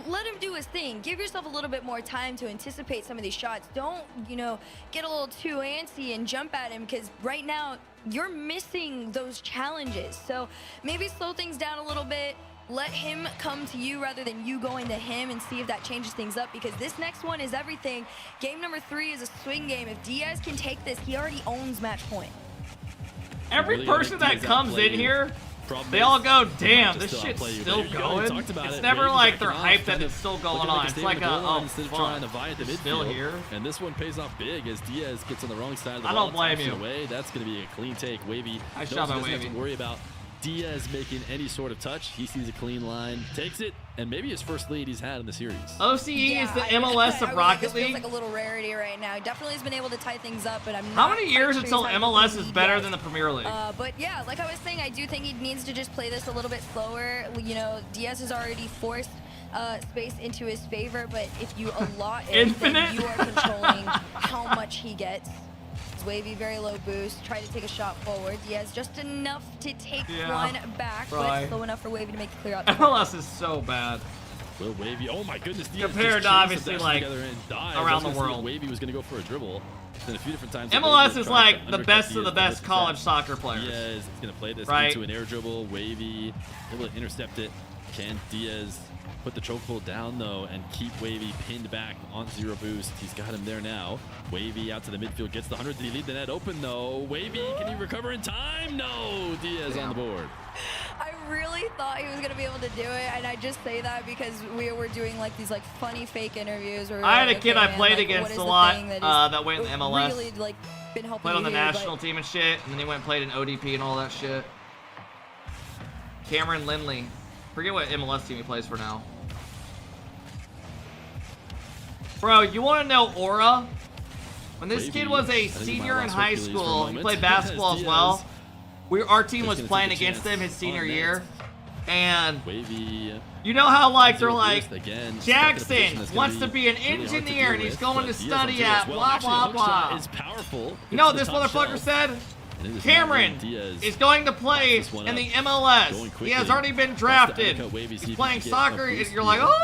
[SPEAKER 9] Let him do his thing. Give yourself a little bit more time to anticipate some of these shots. Don't, you know, get a little too antsy and jump at him, because right now you're missing those challenges. So maybe slow things down a little bit. Let him come to you rather than you going to him, and see if that changes things up, because this next one is everything. Game number 3 is a swing game. If Diaz can take this, he already owns match point.
[SPEAKER 1] Every person that comes in here, they all go, damn, this shit's still going. It's never like they're hyped that it's still going on. It's like a, oh, fuck, it's still here.
[SPEAKER 19] And this one pays off big as Diaz gets on the wrong side of the
[SPEAKER 1] I
[SPEAKER 19] ball.
[SPEAKER 1] don't blame you.
[SPEAKER 19] Away. That's going to be a clean take. Wavy
[SPEAKER 1] I
[SPEAKER 19] knows he
[SPEAKER 1] shot my
[SPEAKER 19] doesn't have
[SPEAKER 1] Wavy.
[SPEAKER 19] to worry about Diaz making any sort of touch. He sees a clean line, takes it, and maybe his first lead he's had in the series.
[SPEAKER 1] OCE is the MLS of Rocket League.
[SPEAKER 9] Feels like a little rarity right now. Definitely has been able to tie things up, but I'm not
[SPEAKER 1] How many years
[SPEAKER 9] quite
[SPEAKER 1] until
[SPEAKER 9] sure he's having
[SPEAKER 1] MLS
[SPEAKER 9] the
[SPEAKER 1] is
[SPEAKER 9] lead
[SPEAKER 1] better
[SPEAKER 9] yet.
[SPEAKER 1] than the Premier League?
[SPEAKER 9] But yeah, like I was saying, I do think he needs to just play this a little bit slower. You know, Diaz has already forced space into his favor, but if you allot it, then you are controlling how much he gets. Wavy, very low boost, try to take a shot forward. Diaz just enough to take one back, but slow enough for Wavy to make the clear out.
[SPEAKER 1] MLS is so bad.
[SPEAKER 19] Will Wavy, oh my goodness, Diaz
[SPEAKER 1] compared to obviously like around the world.
[SPEAKER 19] Wavy was going to go for a dribble. Then a few different times.
[SPEAKER 1] MLS is like the best of the best college soccer players.
[SPEAKER 19] Diaz is going to play this
[SPEAKER 1] right
[SPEAKER 19] into an air dribble. Wavy able to intercept it. Can Diaz put the chokehold down though and keep Wavy pinned back on 0 boost? He's got him there now. Wavy out to the midfield, gets the 100. Did he leave the net open though? Wavy, can he recover in time? No, Diaz on the board.
[SPEAKER 9] I really thought he was going to be able to do it, and I just say that because we were doing like these like funny fake interviews. Where
[SPEAKER 1] I had a
[SPEAKER 9] like,
[SPEAKER 1] kid
[SPEAKER 9] okay,
[SPEAKER 1] I
[SPEAKER 9] man,
[SPEAKER 1] played
[SPEAKER 9] like,
[SPEAKER 1] against
[SPEAKER 9] what is
[SPEAKER 1] a
[SPEAKER 9] the
[SPEAKER 1] lot
[SPEAKER 9] thing
[SPEAKER 1] that went in MLS.
[SPEAKER 9] Really, like, been helping
[SPEAKER 1] played on the
[SPEAKER 9] you here,
[SPEAKER 1] national team and shit, and then he went and played in ODP and all that shit. Cameron Lindley. Forget what MLS team he plays for now. Bro, you want to know Aura? When this kid was a senior in high school, he played basketball as well. Our team was playing against him his senior year, and you know how like they're like, Jackson wants to be an engineer and he's going to study at blah blah blah. You know what this motherfucker said? Cameron is going to play in the MLS. He has already been drafted. He's playing soccer, and you're like, oh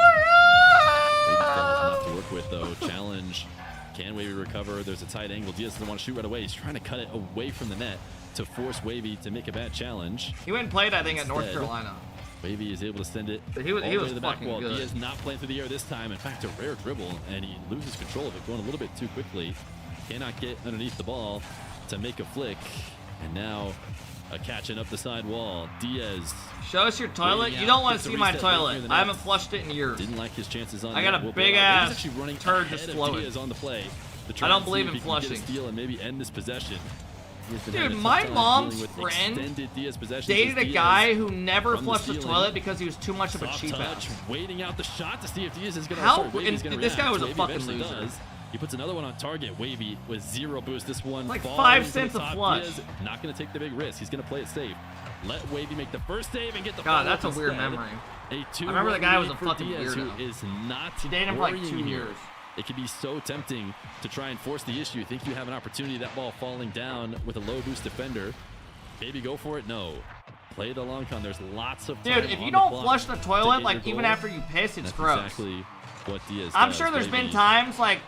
[SPEAKER 19] yeah. To work with though. Challenge. Can Wavy recover? There's a tight angle. Diaz doesn't want to shoot right away. He's trying to cut it away from the net to force Wavy to make a bad challenge.
[SPEAKER 1] He went and played, I think, at North Carolina.
[SPEAKER 19] Wavy is able to send it
[SPEAKER 1] he was
[SPEAKER 19] to the back wall.
[SPEAKER 1] good.
[SPEAKER 19] Diaz not playing through the air this time. In fact, a rare dribble, and he loses control of it, going a little bit too quickly. Cannot get underneath the ball to make a flick. And now a catching up the side wall. Diaz.
[SPEAKER 1] Show us your toilet. You don't want to see my toilet. I haven't flushed it in years.
[SPEAKER 19] Didn't like his chances on
[SPEAKER 1] I got a big ass turd to slow it.
[SPEAKER 19] On the play.
[SPEAKER 1] I don't believe in flushing.
[SPEAKER 19] Steal and maybe end this possession.
[SPEAKER 1] Dude, my mom's friend dated a guy who never flushed the toilet because he was too much of a cheap ass.
[SPEAKER 19] Waiting out the shot to see if Diaz is going
[SPEAKER 1] to. This guy was a fucking loser.
[SPEAKER 19] He puts another one on target. Wavy with 0 boost. This one
[SPEAKER 1] like 5 cents a flush.
[SPEAKER 19] Diaz not going to take the big risk. He's going to play it safe. Let Wavy make the first save and get the
[SPEAKER 1] God, that's a weird memory. I remember the guy was a fucking
[SPEAKER 19] Diaz
[SPEAKER 1] weirdo.
[SPEAKER 19] Who is not
[SPEAKER 1] he dated him for like 2 years.
[SPEAKER 19] It can be so tempting to try and force the issue. Think you have an opportunity, that ball falling down with a low boost defender. Maybe go for it. No. Play the long con. There's lots of time.
[SPEAKER 1] Dude, if you don't flush the toilet, like even after you piss, it's gross.
[SPEAKER 19] Exactly what Diaz
[SPEAKER 1] I'm sure there's been times like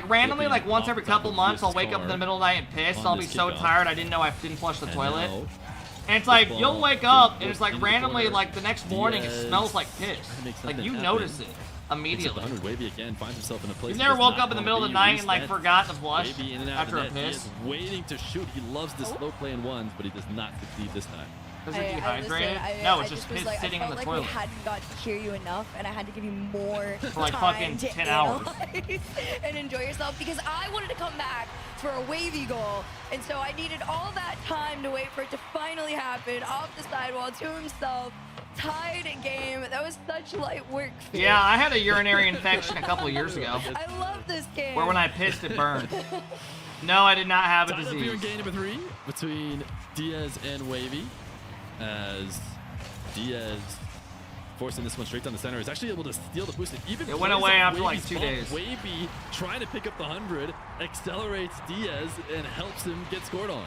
[SPEAKER 1] randomly, like once every couple months, I'll wake up in the middle of the night and piss. I'll be so tired I didn't know I didn't flush the toilet. And it's like, you'll wake up and it's like randomly, like the next morning it smells like piss. Like you notice it immediately.
[SPEAKER 19] Wavy again finds himself in a place.
[SPEAKER 1] You never woke up in the middle of the night and like forgot to flush after a piss?
[SPEAKER 19] He is waiting to shoot. He loves this slow play in ones, but he does not succeed this time.
[SPEAKER 1] Because you're dehydrated?
[SPEAKER 9] Listen,
[SPEAKER 1] No, it's just piss
[SPEAKER 9] like,
[SPEAKER 1] sitting in the
[SPEAKER 9] I felt
[SPEAKER 1] toilet.
[SPEAKER 9] like we hadn't got to hear you enough, and I had to give you more
[SPEAKER 1] For like
[SPEAKER 9] time
[SPEAKER 1] fucking
[SPEAKER 9] to
[SPEAKER 1] 10 hours.
[SPEAKER 9] analyze and enjoy yourself, because I wanted to come back for a wavy goal, and so I needed all that time to wait for it to finally happen off the sidewall to himself. Tied game. That was such light work.
[SPEAKER 1] Yeah, I had a urinary infection a couple of years ago.
[SPEAKER 9] I love this game.
[SPEAKER 1] Where when I pissed, it burned. No, I did not have a
[SPEAKER 2] Tied up here
[SPEAKER 1] disease.
[SPEAKER 2] in game number 3 between Diaz and Wavy, as Diaz forcing this one straight down the center is actually able to steal the boost.
[SPEAKER 1] It went away after like 2 days.
[SPEAKER 2] Wavy trying to pick up the 100, accelerates Diaz and helps him get scored on.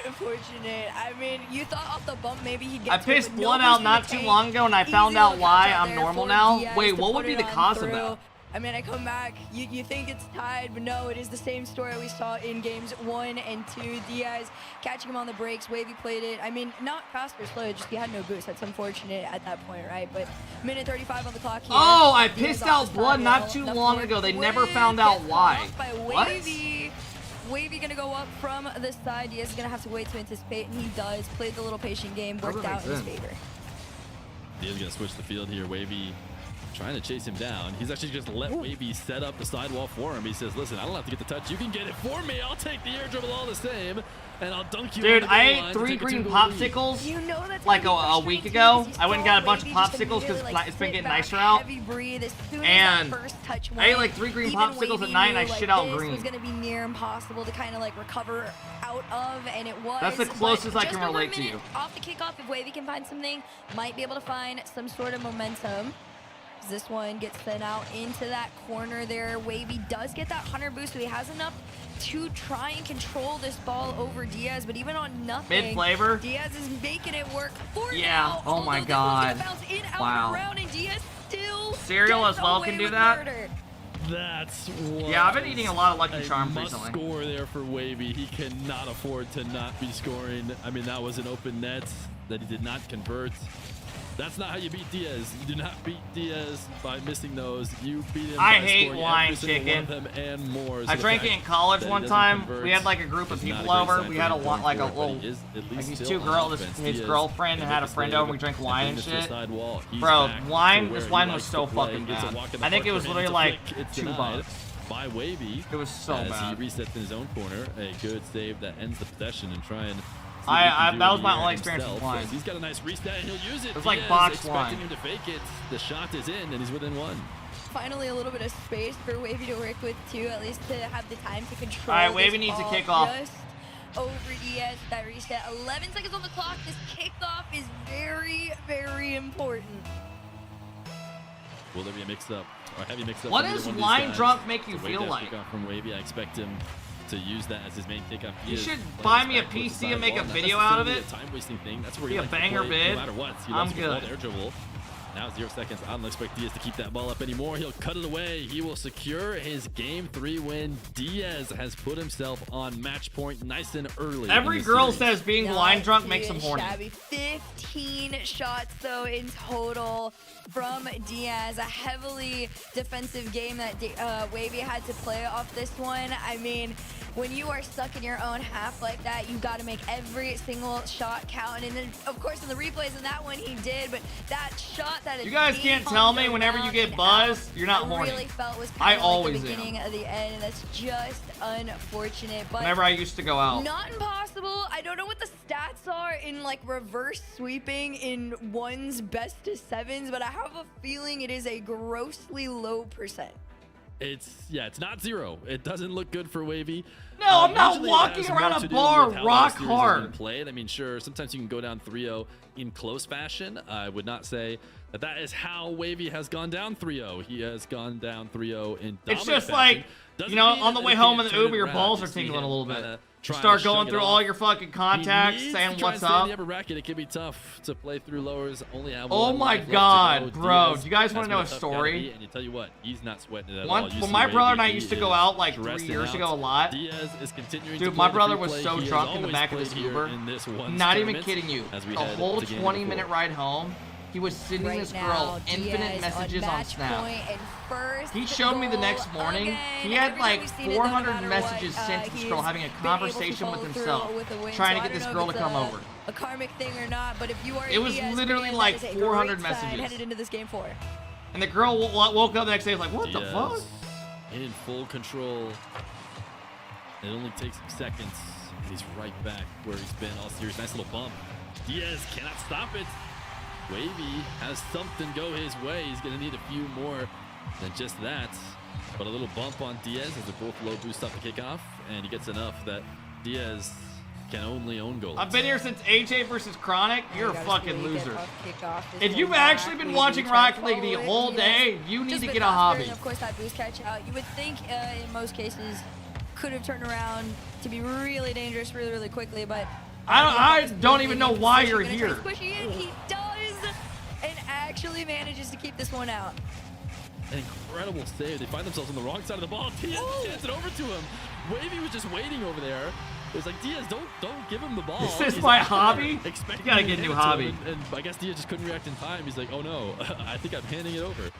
[SPEAKER 9] Unfortunate. I mean, you thought off the bump maybe he'd get
[SPEAKER 1] I pissed blood out not too long ago, and I found out why I'm normal now. Wait, what would be the cause of that?
[SPEAKER 9] I mean, I come back, you think it's tied, but no, it is the same story we saw in games 1 and 2. Diaz catching him on the brakes, Wavy played it. I mean, not fast or slow, just he had no boost. That's unfortunate at that point, right? But minute 35 on the clock here.
[SPEAKER 1] Oh, I pissed out blood not too long ago. They never found out why. What?
[SPEAKER 9] Wavy gonna go up from the side. Diaz is gonna have to wait to anticipate, and he does. Played the little patient game, worked out in his favor.
[SPEAKER 2] Diaz gonna switch the field here. Wavy trying to chase him down. He's actually just let Wavy set up the sidewall for him. He says, listen, I don't have to get the touch. You can get it for me. I'll take the air dribble all the same, and I'll dunk you.
[SPEAKER 1] Dude, I ate 3 green popsicles like a week ago. I went and got a bunch of popsicles because it's been getting nicer out. And I ate like 3 green popsicles at night, and I shit out green.
[SPEAKER 9] It was going to be near impossible to kind of like recover out of, and it was.
[SPEAKER 1] That's the closest I can relate to you.
[SPEAKER 9] Off the kickoff, if Wavy can find something, might be able to find some sort of momentum. This one gets sent out into that corner there. Wavy does get that 100 boost, so he has enough to try and control this ball over Diaz, but even on nothing,
[SPEAKER 1] mid-flavor,
[SPEAKER 9] Diaz is making it work for
[SPEAKER 1] yeah.
[SPEAKER 9] now.
[SPEAKER 1] Oh my god. Wow.
[SPEAKER 9] And Diaz still
[SPEAKER 1] Cereal as well can do that.
[SPEAKER 9] Murder.
[SPEAKER 2] That's what.
[SPEAKER 1] Yeah, I've been eating a lot of Lucky Charms recently.
[SPEAKER 2] Score there for Wavy. He cannot afford to not be scoring. I mean, that was an open net that he did not convert. That's not how you beat Diaz. You do not beat Diaz by missing those. You beat him by
[SPEAKER 1] hate wine chicken.
[SPEAKER 2] One of them and more. So
[SPEAKER 1] I drank it in college one time. We had like a group of people over. We had a like a little like these 2 girls, his girlfriend had a friend over. We drank wine and shit. Bro, wine. This wine was so fucking bad. I think it was literally like $2.
[SPEAKER 2] By Wavy.
[SPEAKER 1] It was so bad.
[SPEAKER 2] He resets in his own corner. A good save that ends the possession and try and.
[SPEAKER 1] That was my only experience with wine.
[SPEAKER 2] He's got a nice reset and he'll use it.
[SPEAKER 1] It was like box
[SPEAKER 2] wine.
[SPEAKER 1] wine.
[SPEAKER 2] Expecting him to fake it. The shot is in and he's within 1.
[SPEAKER 9] Finally, a little bit of space for Wavy to work with too, at least to have the time to control.
[SPEAKER 1] All right, Wavy needs to kick off.
[SPEAKER 9] Just over Diaz, that reset. 11 seconds on the clock. This kickoff is very, very important.
[SPEAKER 2] Will there be a mix-up? Or heavy mix-up?
[SPEAKER 1] What does wine drunk make you feel like?
[SPEAKER 2] From Wavy, I expect him to use that as his main kickoff.
[SPEAKER 1] You should buy me a PC and make a video out of it.
[SPEAKER 2] Time-wasting thing. That's where
[SPEAKER 1] be
[SPEAKER 2] he
[SPEAKER 1] a banger bid.
[SPEAKER 2] No matter what.
[SPEAKER 1] I'm good.
[SPEAKER 2] Air dribble. Now 0 seconds. I don't expect Diaz to keep that ball up anymore. He'll cut it away. He will secure his Game 3 win. Diaz has put himself on match point nice and early.
[SPEAKER 1] Every girl says being wine drunk makes them horny.
[SPEAKER 9] 15 shots, though, in total from Diaz. A heavily defensive game that Wavy had to play off this one. I mean, when you are stuck in your own half like that, you got to make every single shot count. And then, of course, in the replays in that one, he did. But that shot that
[SPEAKER 1] you guys can't tell me whenever you get buzzed, you're not horny.
[SPEAKER 9] Really felt was
[SPEAKER 1] I
[SPEAKER 9] like
[SPEAKER 1] always
[SPEAKER 9] the beginning
[SPEAKER 1] am.
[SPEAKER 9] Of the end. That's just unfortunate. But
[SPEAKER 1] whenever I used to go out.
[SPEAKER 9] Not impossible. I don't know what the stats are in like reverse sweeping in one's best of 7s, but I have a feeling it is a grossly low percent.
[SPEAKER 2] It's not 0. It doesn't look good for Wavy.
[SPEAKER 1] No, I'm not walking around a bar rock hard.
[SPEAKER 2] Played. I mean, sure, sometimes you can go down 3-0 in close fashion. I would not say that is how Wavy has gone down 3-0. He has gone down 3-0 in
[SPEAKER 1] It's just like, you know, on the way home in the Uber, your balls are tingling a little bit. You start going through all your fucking contacts, saying what's up.
[SPEAKER 2] In the upper bracket, it can be tough to play through lowers. Only have
[SPEAKER 1] oh my god, bro! Do you guys want to know a story?
[SPEAKER 2] And you tell you what, he's not sweating it at
[SPEAKER 1] all. When my brother and I used to go out like 3 years ago a lot,
[SPEAKER 2] Diaz is continuing
[SPEAKER 1] dude, my brother was so drunk in the back of his Uber. Not even kidding you. The whole 20-minute ride home, he was sending this girl infinite messages on Snap. He showed me the next morning. He had like 400 messages sent to this girl having a conversation with himself, trying to get this girl to come over.
[SPEAKER 9] a karmic thing or not, but if you are
[SPEAKER 1] It was
[SPEAKER 9] Diaz
[SPEAKER 1] literally
[SPEAKER 9] fan,
[SPEAKER 1] like
[SPEAKER 9] that is a
[SPEAKER 1] 400
[SPEAKER 9] great sign
[SPEAKER 1] messages.
[SPEAKER 9] headed into this game 4.
[SPEAKER 1] And the girl woke up the next day like, what the fuck?
[SPEAKER 19] In full control. It only takes him seconds. And he's right back where he's been all series. Nice little bump. Diaz cannot stop it. Wavy has something go his way. He's going to need a few more than just that. But a little bump on Diaz as they both low boost off the kickoff. And he gets enough that Diaz can only own goals.
[SPEAKER 1] I've been here since AJ versus Chronic. You're a fucking loser. If you've actually been watching Rocket League the whole day, you need to get a hobby.
[SPEAKER 9] Of course, that boost catch out. You would think in most cases could have turned around to be really dangerous really, really quickly, but
[SPEAKER 1] I don't even know why you're here.
[SPEAKER 9] He does, and actually manages to keep this one out.
[SPEAKER 19] An incredible save. They find themselves on the wrong side of the ball. Diaz hands it over to him. Wavy was just waiting over there. It was like, Diaz, don't give him the ball.
[SPEAKER 1] Is this my hobby? You gotta get a new hobby.
[SPEAKER 19] And I guess Diaz just couldn't react in time. He's like, oh no, I think I'm handing it over.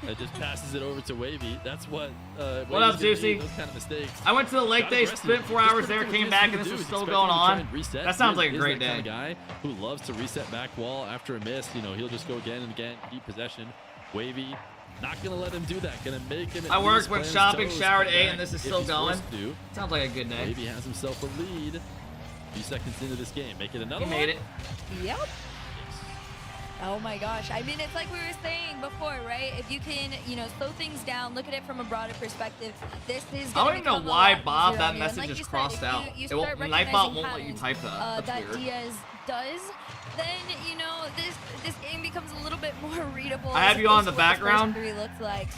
[SPEAKER 19] It just passes it over to Wavy. That's what
[SPEAKER 1] What up, Juicy?
[SPEAKER 19] Those kind of mistakes.
[SPEAKER 1] I went to the lake day, spent 4 hours there, came back, and this was still going on. That sounds like a great day.
[SPEAKER 19] Kind of guy who loves to reset back wall after a miss. You know, he'll just go again and again, keep possession. Wavy, not gonna let him do that. Gonna make him.
[SPEAKER 1] I worked, went shopping, showered, ate, and this is still going. Sounds like a good day.
[SPEAKER 19] Wavy has himself a lead. A few seconds into this game, make it another.
[SPEAKER 1] He made it.
[SPEAKER 9] Yep. Oh my gosh. I mean, it's like we were saying before, right? If you can, you know, slow things down, look at it from a broader perspective, this is
[SPEAKER 1] I don't even know why, Bob, that
[SPEAKER 9] and
[SPEAKER 1] message
[SPEAKER 9] like
[SPEAKER 1] is crossed out. Nightbot won't let you type that. That's weird.
[SPEAKER 9] Diaz does, then, you know, this game becomes a little bit more readable.
[SPEAKER 1] I have you on the background.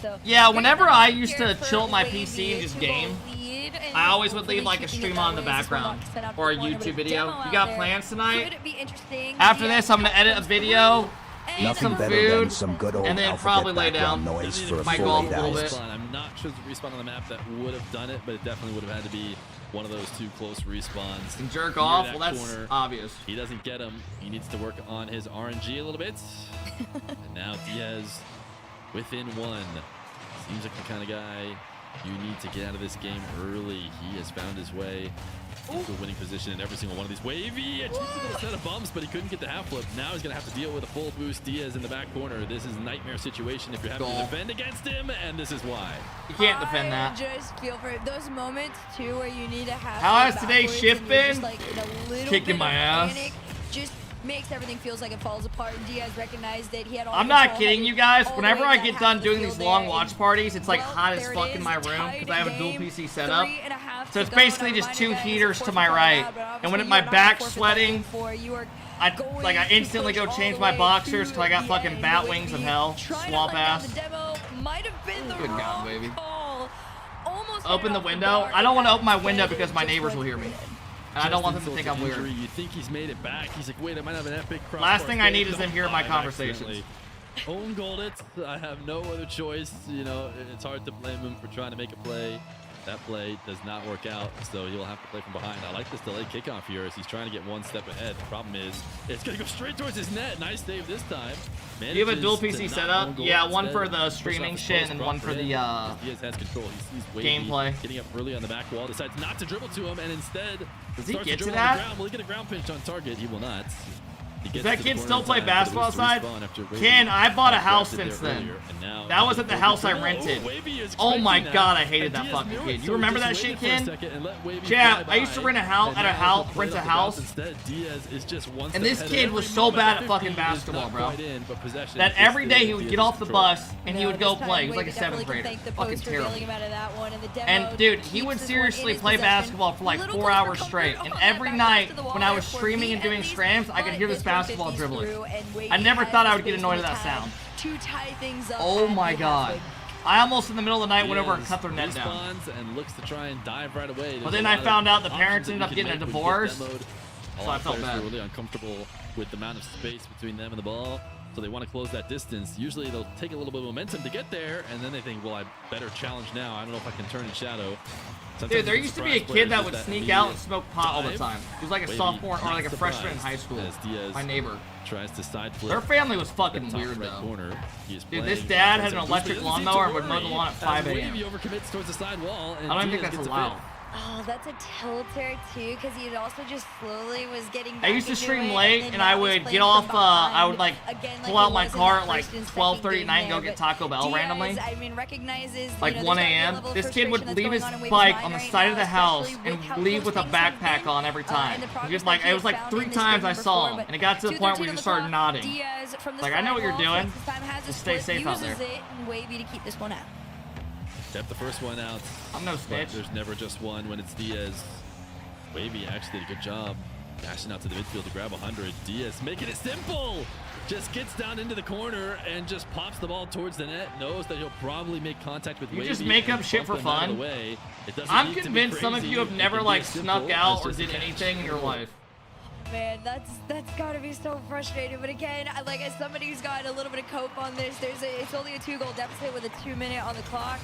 [SPEAKER 9] So
[SPEAKER 1] yeah, whenever I used to chill at my PC and just game, I always would leave like a stream on in the background or a YouTube video. You got plans tonight? After this, I'm gonna edit a video, eat some food, and then probably lay down.
[SPEAKER 3] Noise for
[SPEAKER 1] my golf a little bit.
[SPEAKER 19] I'm not sure the respawn on the map that would have done it, but it definitely would have had to be one of those two close respawns.
[SPEAKER 1] And jerk off? Well, that's obvious.
[SPEAKER 19] He doesn't get him. He needs to work on his RNG a little bit. And now Diaz within one. Seems like the kind of guy you need to get out of this game early. He has found his way into a winning position in every single one of these. Wavy, a set of bumps, but he couldn't get the half flip. Now he's going to have to deal with a full boost. Diaz in the back corner. This is a nightmare situation if you're having to defend against him, and this is why.
[SPEAKER 1] You can't defend that.
[SPEAKER 9] I just feel for those moments, too, where you need to have
[SPEAKER 1] how has today's shift been?
[SPEAKER 9] Like
[SPEAKER 1] kicking my ass.
[SPEAKER 9] Just makes everything feels like it falls apart, and Diaz recognized it. He had all
[SPEAKER 1] I'm not kidding you guys. Whenever I get done doing these long watch parties, it's like hot as fuck in my room because I have a dual PC setup. So it's basically just 2 heaters to my right. And when my back's sweating, I instantly go change my boxers because I got fucking bat wings of hell. Swamp ass. Good God, baby. Open the window. I don't want to open my window because my neighbors will hear me. And I don't want them to think I'm weird.
[SPEAKER 19] You think he's made it back. He's like, wait, I might have an epic cross.
[SPEAKER 1] Last thing I need is them hearing my conversations.
[SPEAKER 19] Own goaled it. I have no other choice. You know, it's hard to blame him for trying to make a play. That play does not work out, so he'll have to play from behind. I like this delayed kickoff here as he's trying to get one step ahead. The problem is, it's going to go straight towards his net. Nice save this time.
[SPEAKER 1] Do you have a dual PC setup? Yeah, one for the streaming shit and one for the
[SPEAKER 19] Diaz has control. He's
[SPEAKER 1] gameplay.
[SPEAKER 19] Getting up early on the back wall, decides not to dribble to him, and instead
[SPEAKER 1] does he get
[SPEAKER 19] to
[SPEAKER 1] that?
[SPEAKER 19] Ground. Will he get a ground pinch on target? He will not.
[SPEAKER 1] Does that kid still play basketball outside? Ken, I bought a house since then. That was at the house I rented. Oh my god, I hated that fucking kid. You remember that shit, Ken? Chat, I used to rent a house and this kid was so bad at fucking basketball, bro, that every day he would get off the bus and he would go play. He was like a 7th grader. Fucking terrible. And dude, he would seriously play basketball for like 4 hours straight. And every night when I was streaming and doing scrims, I could hear this basketball dribbling. I never thought I would get annoyed at that sound. Oh my god. I almost in the middle of the night went over and cut their net down.
[SPEAKER 19] And looks to try and dive right away.
[SPEAKER 1] But then I found out the parents ended up getting a divorce. So I felt bad.
[SPEAKER 19] Really uncomfortable with the amount of space between them and the ball. So they want to close that distance. Usually they'll take a little bit of momentum to get there, and then they think, well, I better challenge now. I don't know if I can turn in shadow.
[SPEAKER 1] Dude, there used to be a kid that would sneak out and smoke pot all the time. He was like a sophomore or like a freshman in high school. My neighbor.
[SPEAKER 19] Tries to side flip.
[SPEAKER 1] Their family was fucking weird though. Dude, this dad had an electric lawnmower and would mow the lawn at 5 a.m.
[SPEAKER 19] Overcommits towards the side wall, and
[SPEAKER 1] I don't think that's allowed.
[SPEAKER 9] Oh, that's a tilter too, because he also just slowly was getting back
[SPEAKER 1] I used to
[SPEAKER 9] into
[SPEAKER 1] stream
[SPEAKER 9] it,
[SPEAKER 1] late, and I would get off, I would like pull out my car at like 12:30 at night and go get Taco Bell randomly.
[SPEAKER 9] I mean, recognizes,
[SPEAKER 1] Like
[SPEAKER 9] you know,
[SPEAKER 1] 1
[SPEAKER 9] there's gotta be a
[SPEAKER 1] a.m.
[SPEAKER 9] level of
[SPEAKER 1] This kid would
[SPEAKER 9] frustration
[SPEAKER 1] leave
[SPEAKER 9] that's
[SPEAKER 1] his
[SPEAKER 9] going on in
[SPEAKER 1] bike
[SPEAKER 9] Wavy's
[SPEAKER 1] on the
[SPEAKER 9] mind
[SPEAKER 1] side
[SPEAKER 9] right
[SPEAKER 1] of the
[SPEAKER 9] now,
[SPEAKER 1] house
[SPEAKER 9] especially
[SPEAKER 1] and
[SPEAKER 9] with how
[SPEAKER 1] leave
[SPEAKER 9] close
[SPEAKER 1] with a
[SPEAKER 9] things have
[SPEAKER 1] backpack
[SPEAKER 9] been,
[SPEAKER 1] on every time.
[SPEAKER 9] and the
[SPEAKER 1] Just
[SPEAKER 9] progress
[SPEAKER 1] like
[SPEAKER 9] that
[SPEAKER 1] it was like
[SPEAKER 9] he
[SPEAKER 1] 3
[SPEAKER 9] found in this
[SPEAKER 1] times
[SPEAKER 9] game
[SPEAKER 1] I saw him,
[SPEAKER 9] before,
[SPEAKER 1] and it got to the point where he just started nodding.
[SPEAKER 9] Diaz from the
[SPEAKER 1] Like, I know what you're
[SPEAKER 9] sidewall
[SPEAKER 1] doing.
[SPEAKER 9] takes his time, has a
[SPEAKER 1] Just stay
[SPEAKER 9] split,
[SPEAKER 1] safe out there.
[SPEAKER 9] uses it, and Wavy to keep this one out.
[SPEAKER 19] Kept the first one out.
[SPEAKER 1] I'm no snitch.
[SPEAKER 19] There's never just one when it's Diaz. Wavy actually did a good job dashing out to the midfield to grab 100. Diaz making it simple. Just gets down into the corner and just pops the ball towards the net. Knows that he'll probably make contact with Wavy.
[SPEAKER 1] You just make up shit for fun. I'm convinced some of you have never like snuck out or did anything in your life.
[SPEAKER 9] Man, that's gotta be so frustrating. But again, like as somebody who's got a little bit of cope on this, it's only a 2-goal deficit with a 2 minute on the clock.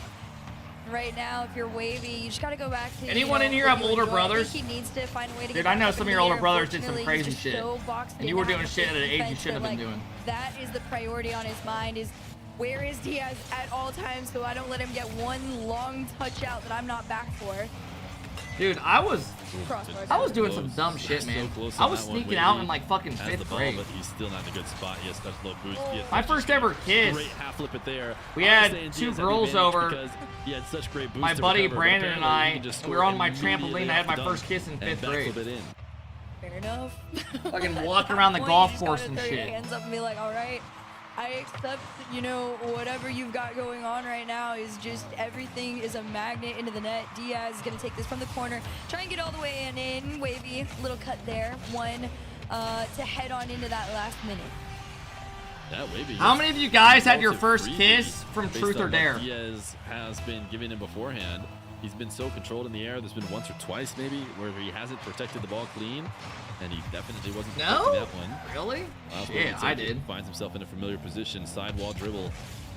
[SPEAKER 9] Right now, if you're Wavy, you just gotta go back to.
[SPEAKER 1] Anyone in here have older brothers?
[SPEAKER 9] I think he needs to find a way to
[SPEAKER 1] Dude,
[SPEAKER 9] get
[SPEAKER 1] I know
[SPEAKER 9] back
[SPEAKER 1] some of
[SPEAKER 9] in
[SPEAKER 1] your
[SPEAKER 9] the
[SPEAKER 1] older
[SPEAKER 9] air.
[SPEAKER 1] brothers did some
[SPEAKER 9] Unfortunately,
[SPEAKER 1] crazy
[SPEAKER 9] he's just
[SPEAKER 1] shit,
[SPEAKER 9] so boxed
[SPEAKER 1] and you
[SPEAKER 9] in
[SPEAKER 1] were
[SPEAKER 9] now
[SPEAKER 1] doing
[SPEAKER 9] with
[SPEAKER 1] shit at an age you
[SPEAKER 9] defense
[SPEAKER 1] shouldn't have
[SPEAKER 9] that,
[SPEAKER 1] been doing.
[SPEAKER 9] That is the priority on his mind. Is where is Diaz at all times, so I don't let him get one long touch out that I'm not back for.
[SPEAKER 1] Dude, I was doing some dumb shit, man. I was sneaking out in like fucking 5th grade.
[SPEAKER 19] But he's still not in a good spot. He has such low boost.
[SPEAKER 1] My first ever kiss.
[SPEAKER 19] Great half flip it there.
[SPEAKER 1] We had 2 girls over.
[SPEAKER 19] He had such great boost
[SPEAKER 1] My
[SPEAKER 19] to
[SPEAKER 1] buddy
[SPEAKER 19] recover,
[SPEAKER 1] Brandon and I, and we were on my
[SPEAKER 19] immediately
[SPEAKER 1] trampoline. I had my
[SPEAKER 19] off the
[SPEAKER 1] first
[SPEAKER 19] dunk
[SPEAKER 1] kiss in 5th
[SPEAKER 19] and
[SPEAKER 1] grade.
[SPEAKER 19] backflip it in.
[SPEAKER 9] Fair enough.
[SPEAKER 1] Fucking walking around the golf course and shit.
[SPEAKER 9] Hands up and be like, all right, I accept, you know, whatever you've got going on right now is just everything is a magnet into the net. Diaz is going to take this from the corner, try and get all the way in. Wavy, little cut there. One to head on into that last minute.
[SPEAKER 1] How many of you guys had your first kiss from Truth or Dare?
[SPEAKER 19] Diaz has been giving him beforehand. He's been so controlled in the air. There's been once or twice maybe where he hasn't protected the ball clean, and he definitely wasn't protecting that one.
[SPEAKER 1] Really?
[SPEAKER 19] Yeah,
[SPEAKER 1] I did.
[SPEAKER 19] Finds himself in a familiar position, sidewall dribble.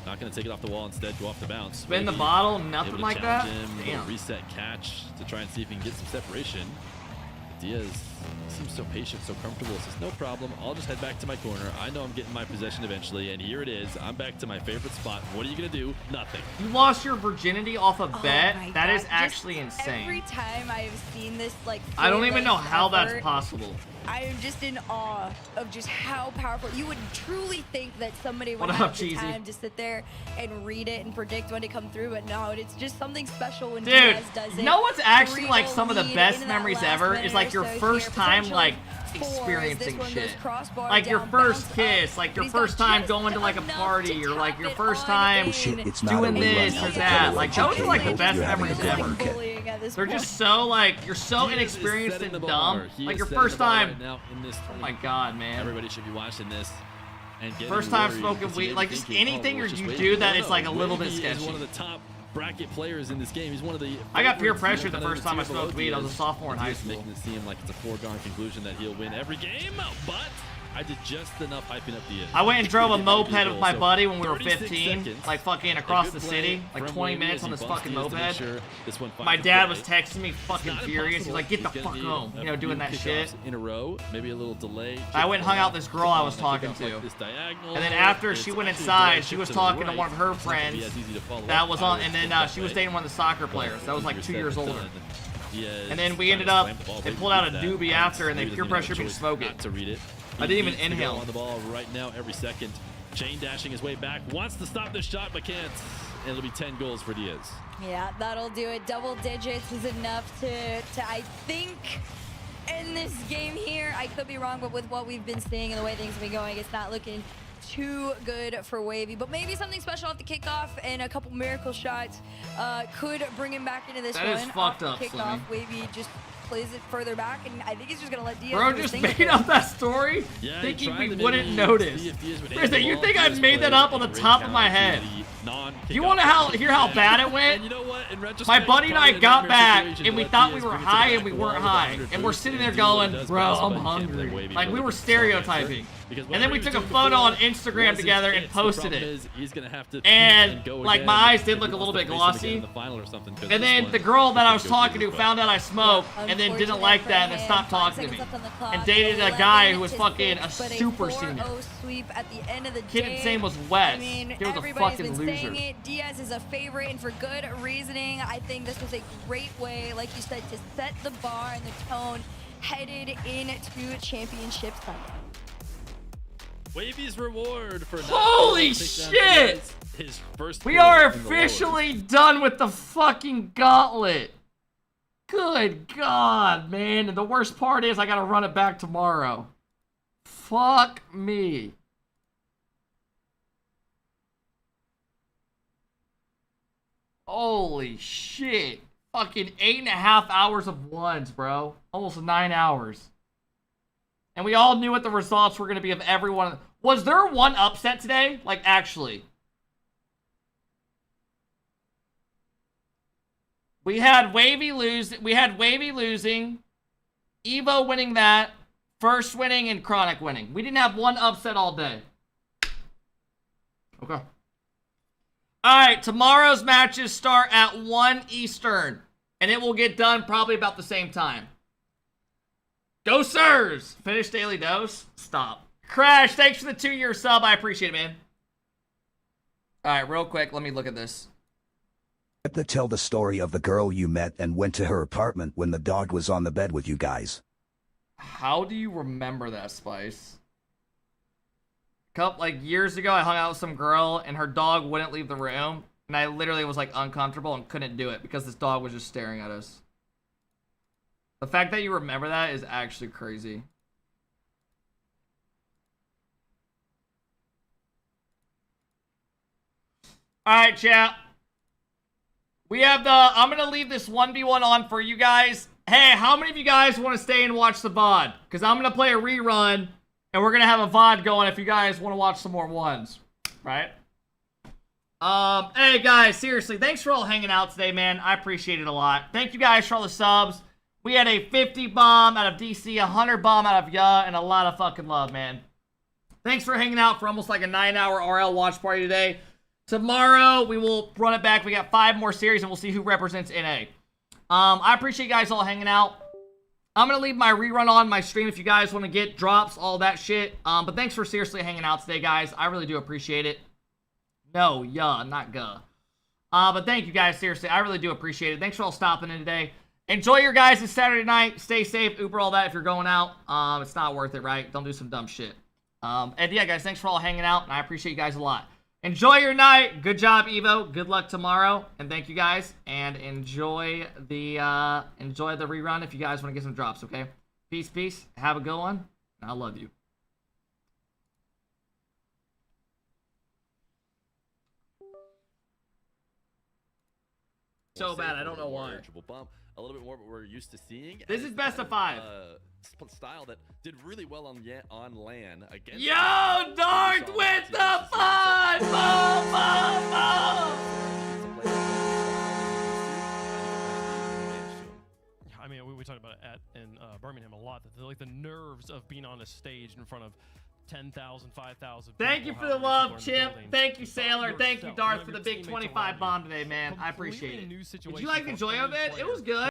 [SPEAKER 19] Not going to take it off the wall, instead go off the bounce.
[SPEAKER 1] Spin the bottle, nothing like that?
[SPEAKER 19] Damn. Reset catch to try and see if he can get some separation. Diaz seems so patient, so comfortable. Says, no problem. I'll just head back to my corner. I know I'm getting my possession eventually, and here it is. I'm back to my favorite spot. What are you going to do? Nothing.
[SPEAKER 1] You lost your virginity off a bet?
[SPEAKER 9] My
[SPEAKER 1] That
[SPEAKER 9] God.
[SPEAKER 1] is actually insane.
[SPEAKER 9] Every time I've seen this, like,
[SPEAKER 1] I don't even know how
[SPEAKER 9] effort,
[SPEAKER 1] that's possible.
[SPEAKER 9] I am just in awe of just how powerful. You would truly think that somebody would
[SPEAKER 1] What
[SPEAKER 9] have
[SPEAKER 1] up,
[SPEAKER 9] the
[SPEAKER 1] Cheesy?
[SPEAKER 9] time to sit there and read it and predict when to come through, but no, it's just something special when
[SPEAKER 1] Dude,
[SPEAKER 9] Diaz does it.
[SPEAKER 1] you know what's actually like
[SPEAKER 9] 3-goal
[SPEAKER 1] some of the
[SPEAKER 9] lead
[SPEAKER 1] best
[SPEAKER 9] into that
[SPEAKER 1] memories
[SPEAKER 9] last
[SPEAKER 1] ever
[SPEAKER 9] minute
[SPEAKER 1] is like
[SPEAKER 9] or
[SPEAKER 1] your
[SPEAKER 9] so
[SPEAKER 1] first
[SPEAKER 9] here.
[SPEAKER 1] time
[SPEAKER 9] Potentially
[SPEAKER 1] like
[SPEAKER 9] 4 as this
[SPEAKER 1] experiencing
[SPEAKER 9] one goes
[SPEAKER 1] shit.
[SPEAKER 9] crossbar
[SPEAKER 1] Like your
[SPEAKER 9] down,
[SPEAKER 1] first
[SPEAKER 9] bounce
[SPEAKER 1] kiss,
[SPEAKER 9] up,
[SPEAKER 1] like your
[SPEAKER 9] but he's got
[SPEAKER 1] first time
[SPEAKER 9] just
[SPEAKER 1] going to like a
[SPEAKER 9] enough
[SPEAKER 1] party,
[SPEAKER 9] to
[SPEAKER 1] or like
[SPEAKER 9] tap
[SPEAKER 1] your
[SPEAKER 9] it
[SPEAKER 1] first
[SPEAKER 9] on
[SPEAKER 1] time
[SPEAKER 9] in.
[SPEAKER 3] Shit, it's not
[SPEAKER 1] doing
[SPEAKER 3] a rerun,
[SPEAKER 1] this or
[SPEAKER 3] AlphaKep.
[SPEAKER 1] that. Like those are like the
[SPEAKER 3] Hope
[SPEAKER 1] best
[SPEAKER 3] you're having a
[SPEAKER 1] memories
[SPEAKER 3] good
[SPEAKER 1] ever.
[SPEAKER 3] one, kid.
[SPEAKER 9] Bullying at this
[SPEAKER 1] They're
[SPEAKER 9] point.
[SPEAKER 1] just so like, you're so inexperienced and dumb. Like your first time,
[SPEAKER 19] now in this
[SPEAKER 1] oh my god, man.
[SPEAKER 19] Everybody should be watching this. And
[SPEAKER 1] First time smoking weed, like just anything you do that is like a little bit
[SPEAKER 19] Wavy is
[SPEAKER 1] sketchy.
[SPEAKER 19] one of the top bracket players in this game. He's one of the.
[SPEAKER 1] I got peer
[SPEAKER 19] favorites,
[SPEAKER 1] pressure
[SPEAKER 19] you
[SPEAKER 1] the
[SPEAKER 19] know,
[SPEAKER 1] first
[SPEAKER 19] kind
[SPEAKER 1] time I
[SPEAKER 19] of the tier
[SPEAKER 1] smoked
[SPEAKER 19] below
[SPEAKER 1] weed. I was a
[SPEAKER 19] Diaz.
[SPEAKER 1] sophomore in high
[SPEAKER 19] Diaz
[SPEAKER 1] school.
[SPEAKER 19] making it seem like it's a foregone conclusion that he'll win every game, but I did just enough hyping up Diaz.
[SPEAKER 1] I went and drove a
[SPEAKER 19] He
[SPEAKER 1] moped
[SPEAKER 19] did
[SPEAKER 1] with my
[SPEAKER 19] so
[SPEAKER 1] buddy when we were
[SPEAKER 19] 36
[SPEAKER 1] 15,
[SPEAKER 19] seconds.
[SPEAKER 1] like fucking
[SPEAKER 19] A
[SPEAKER 1] across
[SPEAKER 19] good
[SPEAKER 1] the
[SPEAKER 19] play
[SPEAKER 1] city, like
[SPEAKER 19] from
[SPEAKER 1] 20
[SPEAKER 19] Wavy
[SPEAKER 1] minutes
[SPEAKER 19] as
[SPEAKER 1] on
[SPEAKER 19] he
[SPEAKER 1] this
[SPEAKER 19] bumps
[SPEAKER 1] fucking
[SPEAKER 19] Diaz to make
[SPEAKER 1] moped.
[SPEAKER 19] sure this one
[SPEAKER 1] My
[SPEAKER 19] finds
[SPEAKER 1] dad
[SPEAKER 19] a
[SPEAKER 1] was
[SPEAKER 19] play.
[SPEAKER 1] texting me fucking
[SPEAKER 19] Not
[SPEAKER 1] furious. He's
[SPEAKER 19] impossible.
[SPEAKER 1] like, get the
[SPEAKER 19] He's
[SPEAKER 1] fuck
[SPEAKER 19] gonna
[SPEAKER 1] home,
[SPEAKER 19] need
[SPEAKER 1] you know,
[SPEAKER 19] a
[SPEAKER 1] doing
[SPEAKER 19] few
[SPEAKER 1] that shit.
[SPEAKER 19] kickoffs in a row, maybe a little delay.
[SPEAKER 1] I went and hung out with this girl I was talking to. And then after she went inside, she was talking to one of her friends that was on, and then she was dating one of the soccer players that was like 2 years older. And then we ended up, they pulled out a doobie after, and they peer pressured me to smoke it.
[SPEAKER 19] To read it.
[SPEAKER 1] I didn't even inhale.
[SPEAKER 19] On the ball right now every second. Chain dashing his way back, wants to stop this shot but can't. And it'll be 10 goals for Diaz.
[SPEAKER 9] Yeah, that'll do it. Double digits is enough to I think, end this game here. I could be wrong, but with what we've been seeing and the way things have been going, it's not looking too good for Wavy. But maybe something special off the kickoff and a couple miracle shots could bring him back into this one.
[SPEAKER 1] That is fucked up,
[SPEAKER 9] Kickoff,
[SPEAKER 1] Slimmy.
[SPEAKER 9] Wavy just plays it further back, and I think he's just gonna let Diaz.
[SPEAKER 1] Bro
[SPEAKER 9] do his
[SPEAKER 1] just
[SPEAKER 9] thing
[SPEAKER 1] made up that story,
[SPEAKER 19] Yeah,
[SPEAKER 1] thinking
[SPEAKER 19] he
[SPEAKER 1] we
[SPEAKER 19] tried
[SPEAKER 1] wouldn't
[SPEAKER 19] to
[SPEAKER 1] notice.
[SPEAKER 19] see if Diaz would
[SPEAKER 1] Rizza,
[SPEAKER 19] aim the
[SPEAKER 1] you
[SPEAKER 19] ball.
[SPEAKER 1] think I
[SPEAKER 19] Diaz
[SPEAKER 1] made that
[SPEAKER 19] played
[SPEAKER 1] up on the
[SPEAKER 19] a great
[SPEAKER 1] top of my
[SPEAKER 19] counter
[SPEAKER 1] head?
[SPEAKER 19] to the non-kickoff
[SPEAKER 1] You want to hear how bad it went?
[SPEAKER 19] And you know what? In
[SPEAKER 1] My
[SPEAKER 19] retrospect,
[SPEAKER 1] buddy and I
[SPEAKER 19] probably a
[SPEAKER 1] got
[SPEAKER 19] nightmare
[SPEAKER 1] back,
[SPEAKER 19] situation
[SPEAKER 1] and we
[SPEAKER 19] to let
[SPEAKER 1] thought we
[SPEAKER 19] Diaz
[SPEAKER 1] were
[SPEAKER 19] bring it to
[SPEAKER 1] high,
[SPEAKER 19] the
[SPEAKER 1] and we
[SPEAKER 19] back wall
[SPEAKER 1] weren't
[SPEAKER 19] with
[SPEAKER 1] high.
[SPEAKER 19] 100
[SPEAKER 1] And we're
[SPEAKER 19] boost
[SPEAKER 1] sitting
[SPEAKER 19] and
[SPEAKER 1] there
[SPEAKER 19] do what it
[SPEAKER 1] going,
[SPEAKER 19] does
[SPEAKER 1] bro,
[SPEAKER 19] best,
[SPEAKER 1] I'm
[SPEAKER 19] but can't let
[SPEAKER 1] hungry.
[SPEAKER 19] Wavy
[SPEAKER 1] Like, we
[SPEAKER 19] really
[SPEAKER 1] were
[SPEAKER 19] accelerate.
[SPEAKER 1] stereotyping. And then we took a photo on Instagram together and posted it.
[SPEAKER 19] He's gonna have to
[SPEAKER 1] and like my eyes did look a little bit glossy. And then the girl that I was talking to found out I smoked and then didn't like that and then stopped talking to me. And dated a guy who was fucking a super senior. Kid's name was Wes.
[SPEAKER 9] I mean,
[SPEAKER 1] He was a
[SPEAKER 9] everybody's
[SPEAKER 1] fucking
[SPEAKER 9] been
[SPEAKER 1] loser.
[SPEAKER 9] saying it. Diaz is a favorite, and for good reasoning. I think this was a great way, like you said, to set the bar and the tone headed into championship Sunday.
[SPEAKER 19] Wavy's reward for
[SPEAKER 1] Holy shit!
[SPEAKER 19] His first
[SPEAKER 1] We are officially done with the fucking gauntlet. Good God, man. And the worst part is I gotta run it back tomorrow. Fuck me. Holy shit. Fucking 8.5 hours of ones, bro. Almost 9 hours. And we all knew what the results were going to be of everyone. Was there one upset today? Like, actually. We had Wavy losing, Evo winning that, First winning, and Chronic winning. We didn't have one upset all day. Okay. Alright, tomorrow's matches start at 1 Eastern. And it will get done probably about the same time. Go Sirs! Finish daily dose? Stop. Crash, thanks for the 2-year sub. I appreciate it, man. Alright, real quick, let me look at this.
[SPEAKER 3] Tell the story of the girl you met and went to her apartment when the dog was on the bed with you guys.
[SPEAKER 1] How do you remember that, Spice? Like years ago, I hung out with some girl and her dog wouldn't leave the room. And I literally was like uncomfortable and couldn't do it because this dog was just staring at us. The fact that you remember that is actually crazy. Alright, chat. We have the... I'm going to leave this 1v1 on for you guys. Hey, how many of you guys want to stay and watch the VOD? Because I'm going to play a rerun. And we're going to have a VOD going if you guys want to watch some more ones. Right? Hey, guys. Seriously, thanks for all hanging out today, man. I appreciate it a lot. Thank you guys for all the subs. We had a 50 bomb out of DC, a 100 bomb out of Ya, and a lot of fucking love, man. Thanks for hanging out for almost like a 9-hour RL watch party today. Tomorrow, we will run it back. We got 5 more series, and we'll see who represents NA. I appreciate you guys all hanging out. I'm going to leave my rerun on my stream if you guys want to get drops, all that shit. But thanks for seriously hanging out today, guys. I really do appreciate it. No, yeah, not guh. But thank you guys, seriously. I really do appreciate it. Thanks for all stopping in today. Enjoy your guys this Saturday night. Stay safe. Uber all that if you're going out. It's not worth it, right? Don't do some dumb shit. And yeah, guys, thanks for all hanging out. And I appreciate you guys a lot. Enjoy your night. Good job, Evo. Good luck tomorrow. And thank you guys. And enjoy the rerun if you guys want to get some drops, okay? Peace, peace. Have a good one. And I love you. So bad, I don't know why.
[SPEAKER 19] A little bit more what we're used to seeing.
[SPEAKER 1] This is best of 5.
[SPEAKER 19] Style that did really well on LAN against.
[SPEAKER 1] Yo, Dart with the fun! Boom, boom, boom!
[SPEAKER 15] I mean, we talked about it in Birmingham a lot. That like the nerves of being on a stage in front of 10,000, 5,000.
[SPEAKER 1] Thank you for the love, Chip. Thank you, Sailor. Thank you, Darth, for the big 25 bomb today, man. I appreciate it. Did you like the joy of it? It was good.